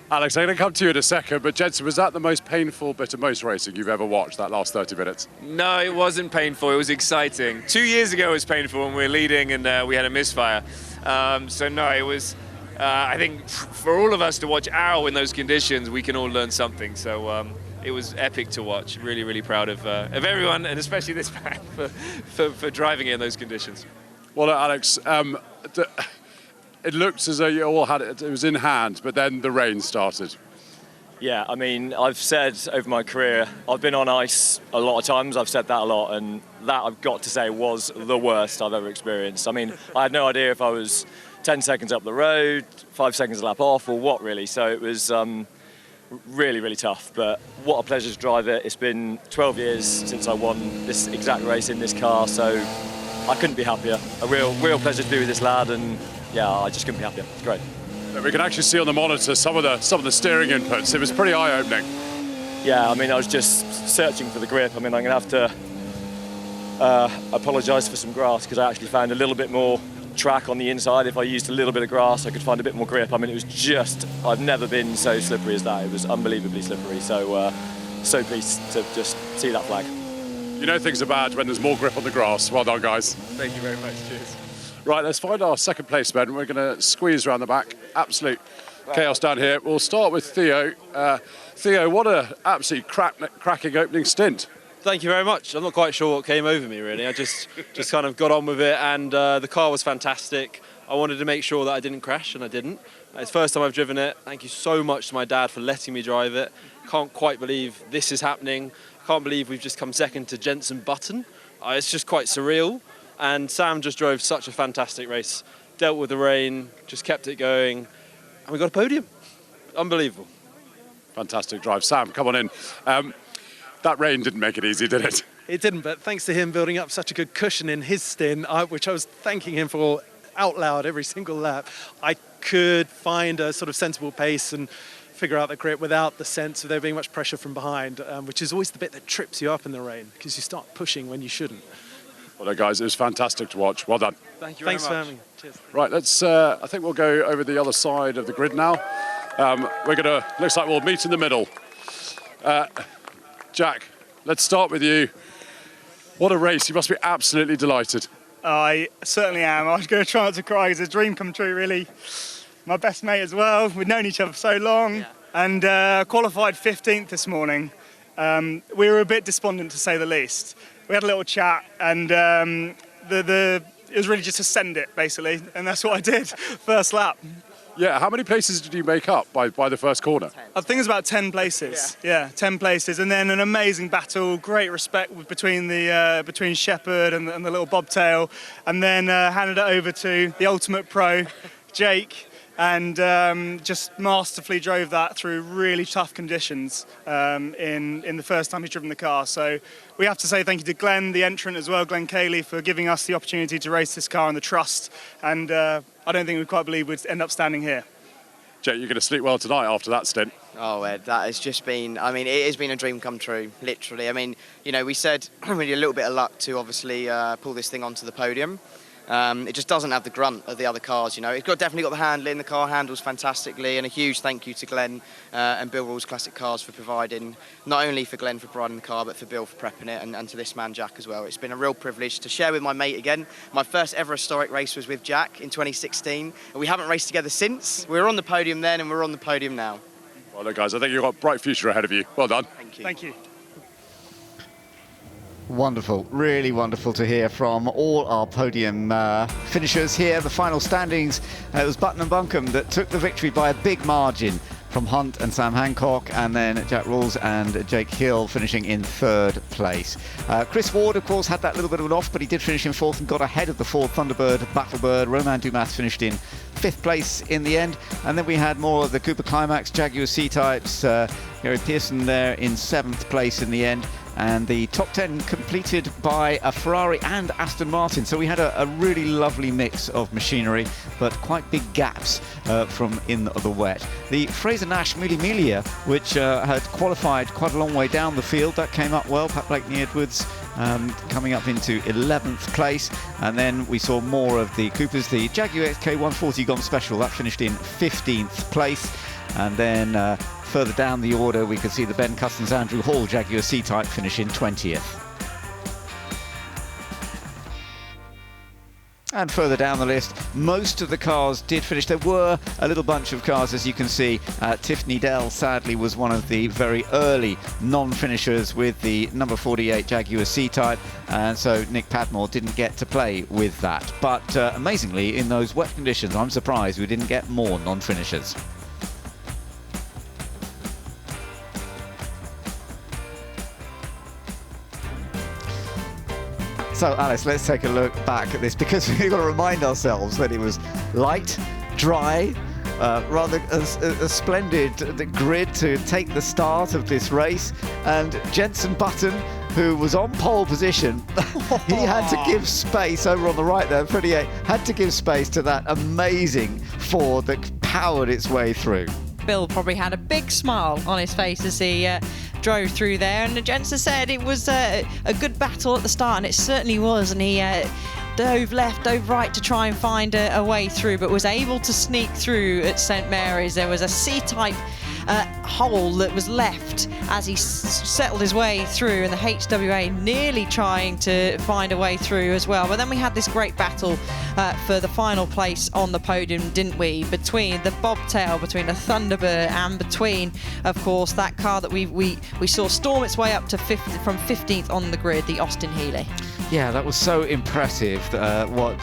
Alex, I'm going to come to you in a second, but Jensen, was that the most painful bit of motor racing you've ever watched, that last 30 minutes? No, it wasn't painful. It was exciting. 2 years ago it was painful when we were leading and we had a misfire. So no, it was, I think, for all of us to watch Al in those conditions, we can all learn something. So it was epic to watch. Really, really proud of everyone, and especially this man for driving it in those conditions. Well, Alex, it looks as though you all had it was in hand, but then the rain started. Yeah, I mean, I've said over my career, I've been on ice a lot of times, I've said that a lot, and that, I've got to say, was the worst I've ever experienced. I mean, I had no idea if I was 10 seconds up the road, 5 seconds a lap off, or what really, so it was really, really tough, but what a pleasure to drive it. It's been 12 years since I won this exact race in this car, so I couldn't be happier. A real pleasure to be with this lad, and yeah, I just couldn't be happier. It's great. We can actually see on the monitor some of the steering inputs. It was pretty eye-opening. Yeah, I mean, I was just searching for the grip. I mean, I'm going to have to apologise for some grass, because I actually found a little bit more track on the inside. If I used a little bit of grass, I could find a bit more grip. I mean, it was just, I've never been so slippery as that. It was unbelievably slippery. So, so pleased to just see that flag. You know things are bad when there's more grip on the grass. Well done, guys. Thank you very much. Cheers. Right, let's find our second place men. We're going to squeeze around the back. Absolute chaos down here. We'll start with Theo. Theo, what an absolute cracking opening stint. Thank you very much. I'm not quite sure what came over me, really. I just kind of got on with it, and the car was fantastic. I wanted to make sure that I didn't crash, and I didn't. It's the first time I've driven it. Thank you so much to my dad for letting me drive it. Can't quite believe this is happening. Can't believe we've just come second to Jensen Button. It's just quite surreal. And Sam just drove such a fantastic race. Dealt with the rain, just kept it going, and we got a podium. Unbelievable. Fantastic drive. Sam, come on in. That rain didn't make it easy, did it? It didn't, but thanks to him building up such a good cushion in his stint, which I was thanking him for out loud every single lap, I could find a sort of sensible pace and figure out the grip without the sense of there being much pressure from behind, which is always the bit that trips you up in the rain, because you start pushing when you shouldn't. Well, guys, it was fantastic to watch. Well done. Thank you very much. Thanks for having me. Cheers. Right, let's. I think we'll go over the other side of the grid now. Looks like we'll meet in the middle. Jack, let's start with you. What a race. You must be absolutely delighted. I certainly am. I was going to try not to cry. It's a dream come true, really. My best mate as well. We've known each other for so long. And qualified 15th this morning. We were a bit despondent, to say the least. We had a little chat, and it was really just to send it, basically, and that's what I did, first lap. Yeah, how many places did you make up by the first corner? I think it was about 10 places. Yeah, 10 places, and then an amazing battle, great respect between Shepherd and the little bobtail, and then handed it over to the ultimate pro, Jake, and just masterfully drove that through really tough conditions in the first time he's driven the car. So we have to say thank you to Glenn, the entrant as well, Glenn Cayley, for giving us the opportunity to race this car and the trust. And I don't think we quite believe we'd end up standing here. Jake, you're going to sleep well tonight after that stint. Oh, Ed, that has just been, I mean, it has been a dream come true, literally. I mean, you know, we said we need a little bit of luck to obviously pull this thing onto the podium. It just doesn't have the grunt of the other cars, you know. It's definitely got the handling, the car handles fantastically, and a huge thank you to Glenn and Bill Rules Classic Cars for providing, not only for Glenn for providing the car, but for Bill for prepping it, and to this man Jack as well. It's been a real privilege to share with my mate again. My first ever historic race was with Jack in 2016, and we haven't raced together since. We were on the podium then, and we're on the podium now. Well, look, guys, I think you've got a bright future ahead of you. Well done. Thank you. Thank you. Wonderful, really wonderful to hear from all our podium finishers here. The final standings, it was Button and Buncombe that took the victory by a big margin from Hunt and Sam Hancock, and then Jack Rawls and Jake Hill finishing in 3rd place. Chris Ward, of course, had that little bit of an off, but he did finish in 4th and got ahead of the Ford Thunderbird Battlebird. Roman Dumas finished in 5th place in the end, and then we had more of the Cooper Climax Jaguar C-Types. Gary Pearson there in 7th place in the end. And the top 10 completed by a Ferrari and Aston Martin. So we had a really lovely mix of machinery, but quite big gaps from in the wet. The Fraser Nash Mille Miglia, which had qualified quite a long way down the field, that came up well. Pat Blakeney Edwards coming up into 11th place. And then we saw more of the Coopers. The Jaguar XK 140 Gone Special, that finished in 15th place. And then further down the order, we could see the Ben Cussons Andrew Hall Jaguar C-Type finish in 20th. And further down the list, most of the cars did finish. There were a little bunch of cars, as you can see. Tiffany Dell, sadly, was one of the very early non-finishers with the number 48 Jaguar C-Type, and so Nick Padmore didn't get to play with that. But amazingly, in those wet conditions, I'm surprised we didn't get more non-finishers. So, Alice, let's take a look back at this, because we've got to remind ourselves that it was light, dry, rather a splendid grid to take the start of this race. And Jenson Button, who was on pole position, he had to give space over on the right there, 38, had to give space to that amazing Ford that powered its way through. Bill probably had a big smile on his face as he drove through there, and Jensen said it was a good battle at the start, and it certainly was, and he dove left, dove right to try and find a way through, but was able to sneak through at St Mary's. There was a C-type hole that was left as he settled his way through, and the HWA nearly trying to find a way through as well. But then we had this great battle for the final place on the podium, didn't we? Between the bobtail, between the Thunderbird, and between, of course, that car that we saw storm its way up to from 15th on the grid, the Austin Healey. Yeah, that was so impressive what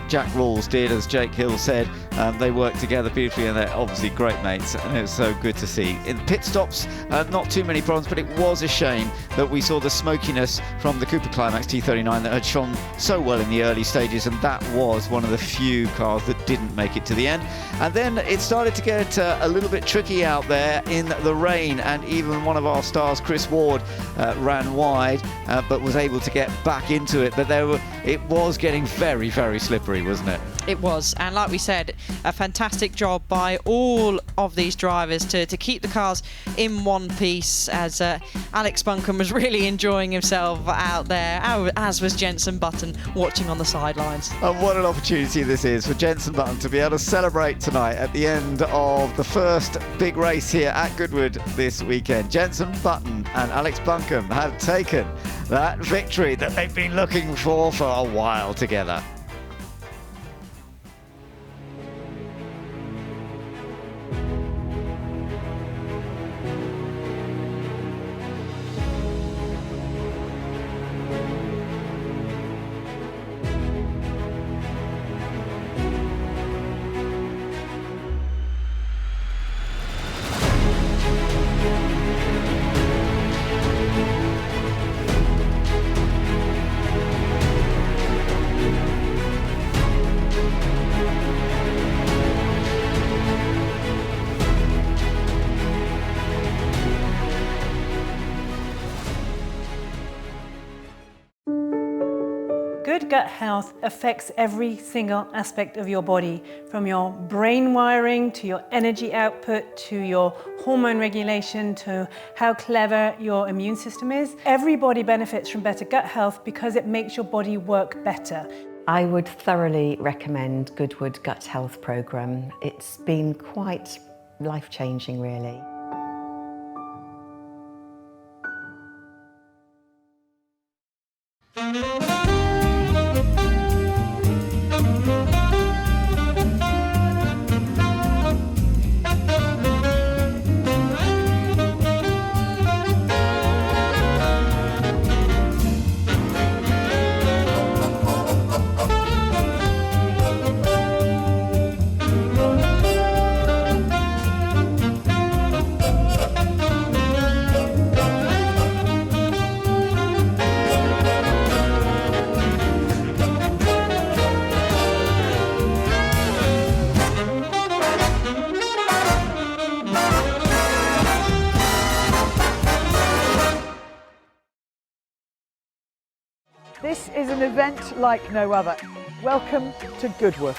Jack Rawls did. As Jake Hill said, they worked together beautifully, and they're obviously great mates, and it was so good to see. In pit stops, not too many problems, but it was a shame that we saw the smokiness from the Cooper Climax T39 that had shone so well in the early stages, and that was one of the few cars that didn't make it to the end. And then it started to get a little bit tricky out there in the rain, and even one of our stars, Chris Ward, ran wide, but was able to get back into it. But it was getting very, very slippery, wasn't it? It was, and like we said, a fantastic job by all of these drivers to keep the cars in one piece, as Alex Buncombe was really enjoying himself out there, as was Jenson Button watching on the sidelines. And what an opportunity this is for Jenson Button to be able to celebrate tonight at the end of the first big race here at Goodwood this weekend. Jenson Button and Alex Buncombe have taken that victory that they've been looking for a while together. Good gut health affects every single aspect of your body, from your brain wiring to your energy output to your hormone regulation to how clever your immune system is. Everybody benefits from better gut health because it makes your body work better. I would thoroughly recommend Goodwood Gut Health Programme. It's been quite life-changing, really. This is an event like no other. Welcome to Goodwood.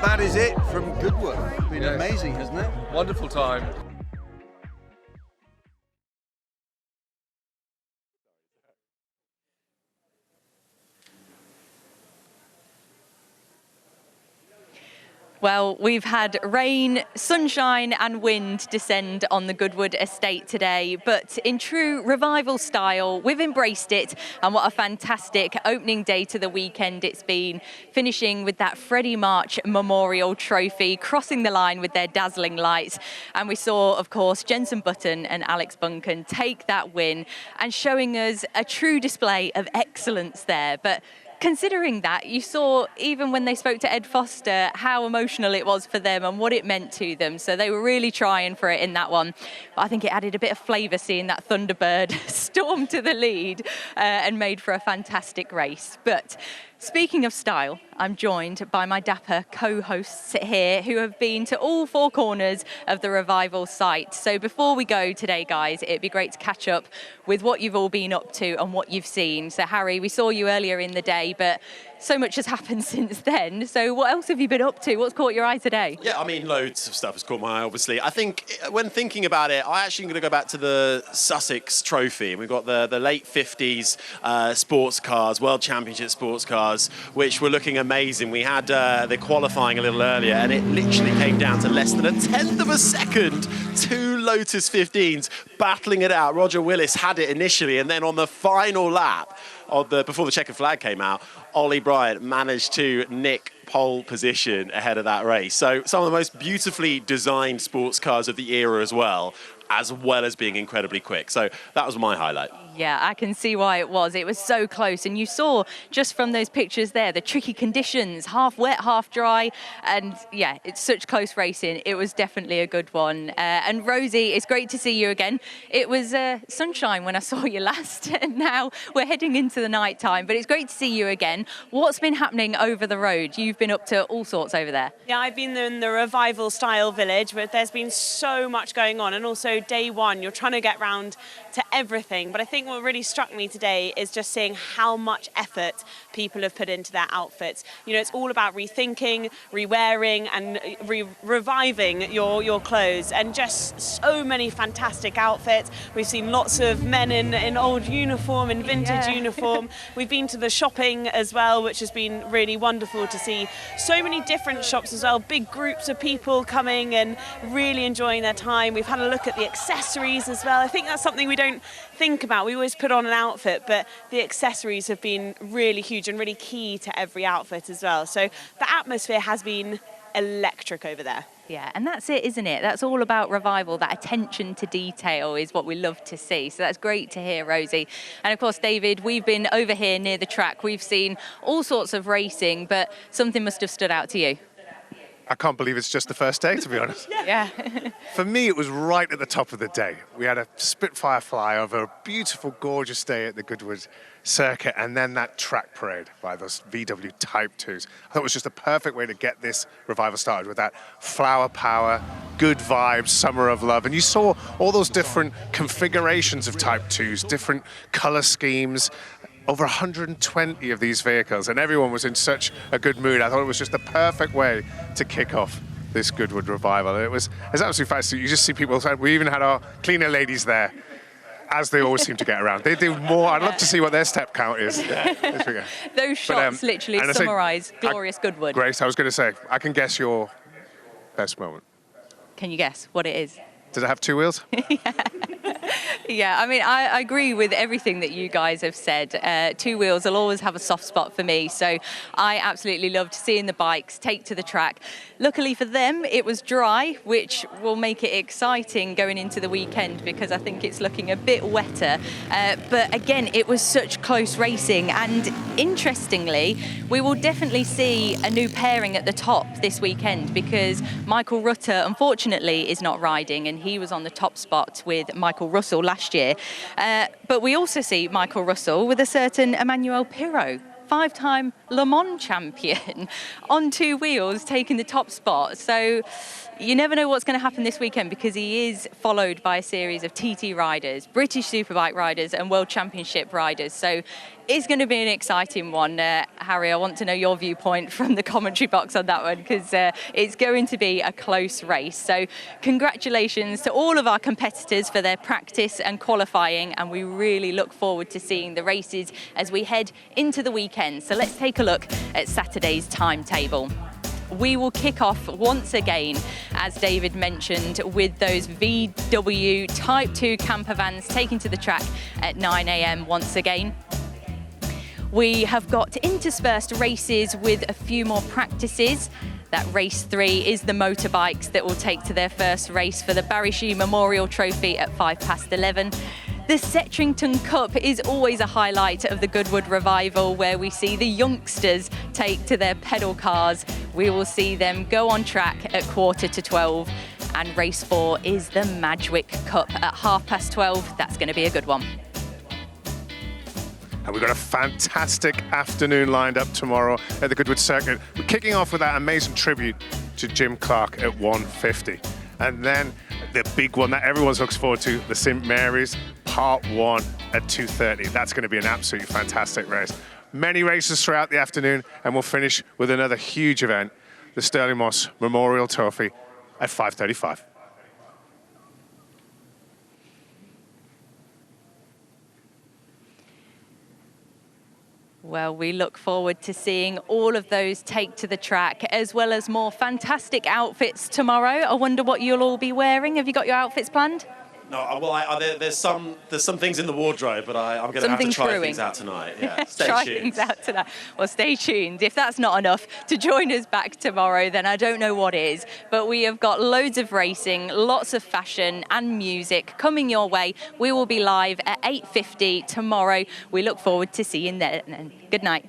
That is it from Goodwood. It's been amazing, hasn't it? Wonderful time. Well, we've had rain, sunshine and wind descend on the Goodwood estate today, but in true revival style, we've embraced it, and what a fantastic opening day to the weekend it's been, finishing with that Freddie March Memorial Trophy, crossing the line with their dazzling lights. And we saw, of course, Jenson Button and Alex Buncan take that win and showing us a true display of excellence there. But considering that, you saw even when they spoke to Ed Foster how emotional it was for them and what it meant to them. So they were really trying for it in that one. But I think it added a bit of flavour seeing that Thunderbird storm to the lead and made for a fantastic race. But speaking of style, I'm joined by my dapper co-hosts here who have been to all four corners of the Revival site. So before we go today, guys, it'd be great to catch up with what you've all been up to and what you've seen. So Harry, we saw you earlier in the day, but so much has happened since then. So what else have you been up to? What's caught your eye today? Yeah, I mean, loads of stuff has caught my eye, obviously. I think when thinking about it, I actually am going to go back to the Sussex Trophy. We've got the late 50s sports cars, World Championship sports cars, which were looking amazing. We had the qualifying a little earlier, and it literally came down to less than a tenth of a second. Two Lotus 15s battling it out. Roger Willis had it initially, and then on the final lap, before the checkered flag came out, Ollie Bryant managed to nick pole position ahead of that race. So some of the most beautifully designed sports cars of the era as well as being incredibly quick. So that was my highlight. Yeah, I can see why it was. It was so close. And you saw just from those pictures there, the tricky conditions, half wet, half dry. And yeah, it's such close racing. It was definitely a good one. And Rosie, it's great to see you again. It was sunshine when I saw you last. And now we're heading into the night time. But it's great to see you again. What's been happening over the road? You've been up to all sorts over there. Yeah, I've been in the Revival style village, but there's been so much going on. And also day one, you're trying to get round to everything. But I think what really struck me today is just seeing how much effort people have put into their outfits. You know, it's all about rethinking, re-wearing and reviving your clothes, and just so many fantastic outfits. We've seen lots of men in old uniform, in vintage uniform. We've been to the shopping as well, which has been really wonderful to see so many different shops as well, big groups of people coming and really enjoying their time. We've had a look at the accessories as well. I think that's something we don't think about. We always put on an outfit, but the accessories have been really huge and really key to every outfit as well. So the atmosphere has been electric over there. Yeah, and that's it, isn't it? That's all about Revival. That attention to detail is what we love to see. So that's great to hear, Rosie. And of course, David, we've been over here near the track. We've seen all sorts of racing, but something must have stood out to you. I can't believe it's just the first day, to be honest. Yeah. For me, it was right at the top of the day. We had a Spitfire flyover, a beautiful, gorgeous day at the Goodwood circuit, and then that track parade by those VW Type 2s. I thought it was just a perfect way to get this Revival started with that flower power, good vibes, summer of love. And you saw all those different configurations of Type 2s, different color schemes, over 120 of these vehicles, and everyone was in such a good mood. I thought it was just the perfect way to kick off this Goodwood Revival. It was absolutely fascinating. You just see people, we even had our cleaner ladies there, as they always seem to get around. They do more. I'd love to see what their step count is. Those shots literally summarise glorious Goodwood. Grace, I was going to say, I can guess your best moment. Can you guess what it is? Does it have two wheels? Yeah, I mean, I agree with everything that you guys have said. Two wheels will always have a soft spot for me, so I absolutely loved seeing the bikes take to the track. Luckily for them, it was dry, which will make it exciting going into the weekend because I think it's looking a bit wetter. But again, it was such close racing, and interestingly, we will definitely see a new pairing at the top this weekend because Michael Rutter, unfortunately, is not riding, and he was on the top spot with Michael Russell last year. But we also see Michael Russell with a certain Emmanuel Pirot, 5-time Le Mans champion, on two wheels taking the top spot. So you never know what's going to happen this weekend because he is followed by a series of TT riders, British Superbike riders and World Championship riders. So it's going to be an exciting one. Harry, I want to know your viewpoint from the commentary box on that one because it's going to be a close race. So congratulations to all of our competitors for their practice and qualifying, and we really look forward to seeing the races as we head into the weekend. So let's take a look at Saturday's timetable. We will kick off once again, as David mentioned, with those VW Type 2 camper vans taking to the track at 9 a.m. once again. We have got interspersed races with a few more practices. That race 3 is the motorbikes that will take to their first race for the Barry Sheehy Memorial Trophy at 11:05. The Setrington Cup is always a highlight of the Goodwood Revival, where we see the youngsters take to their pedal cars. We will see them go on track at 11:45. And race 4 is the Madgwick Cup at 12:30. That's going to be a good one. And we've got a fantastic afternoon lined up tomorrow at the Goodwood Circuit. We're kicking off with that amazing tribute to Jim Clark at 1:50. And then the big one that everyone looks forward to, the St. Mary's Part 1 at 2:30. That's going to be an absolutely fantastic race. Many races throughout the afternoon, and we'll finish with another huge event, the Sterling Moss Memorial Trophy at 5:35. Well, we look forward to seeing all of those take to the track, as well as more fantastic outfits tomorrow. I wonder what you'll all be wearing. Have you got your outfits planned? No, well, there's some things in the wardrobe, but I'm going to have to try things out tonight. Yeah, stay Try tuned. things out tonight. Well, stay tuned. If that's not enough to join us back tomorrow, then I don't know what is. But we have got loads of racing, lots of fashion and music coming your way. We will be live at 8:50 tomorrow. We look forward to seeing you then. Good night.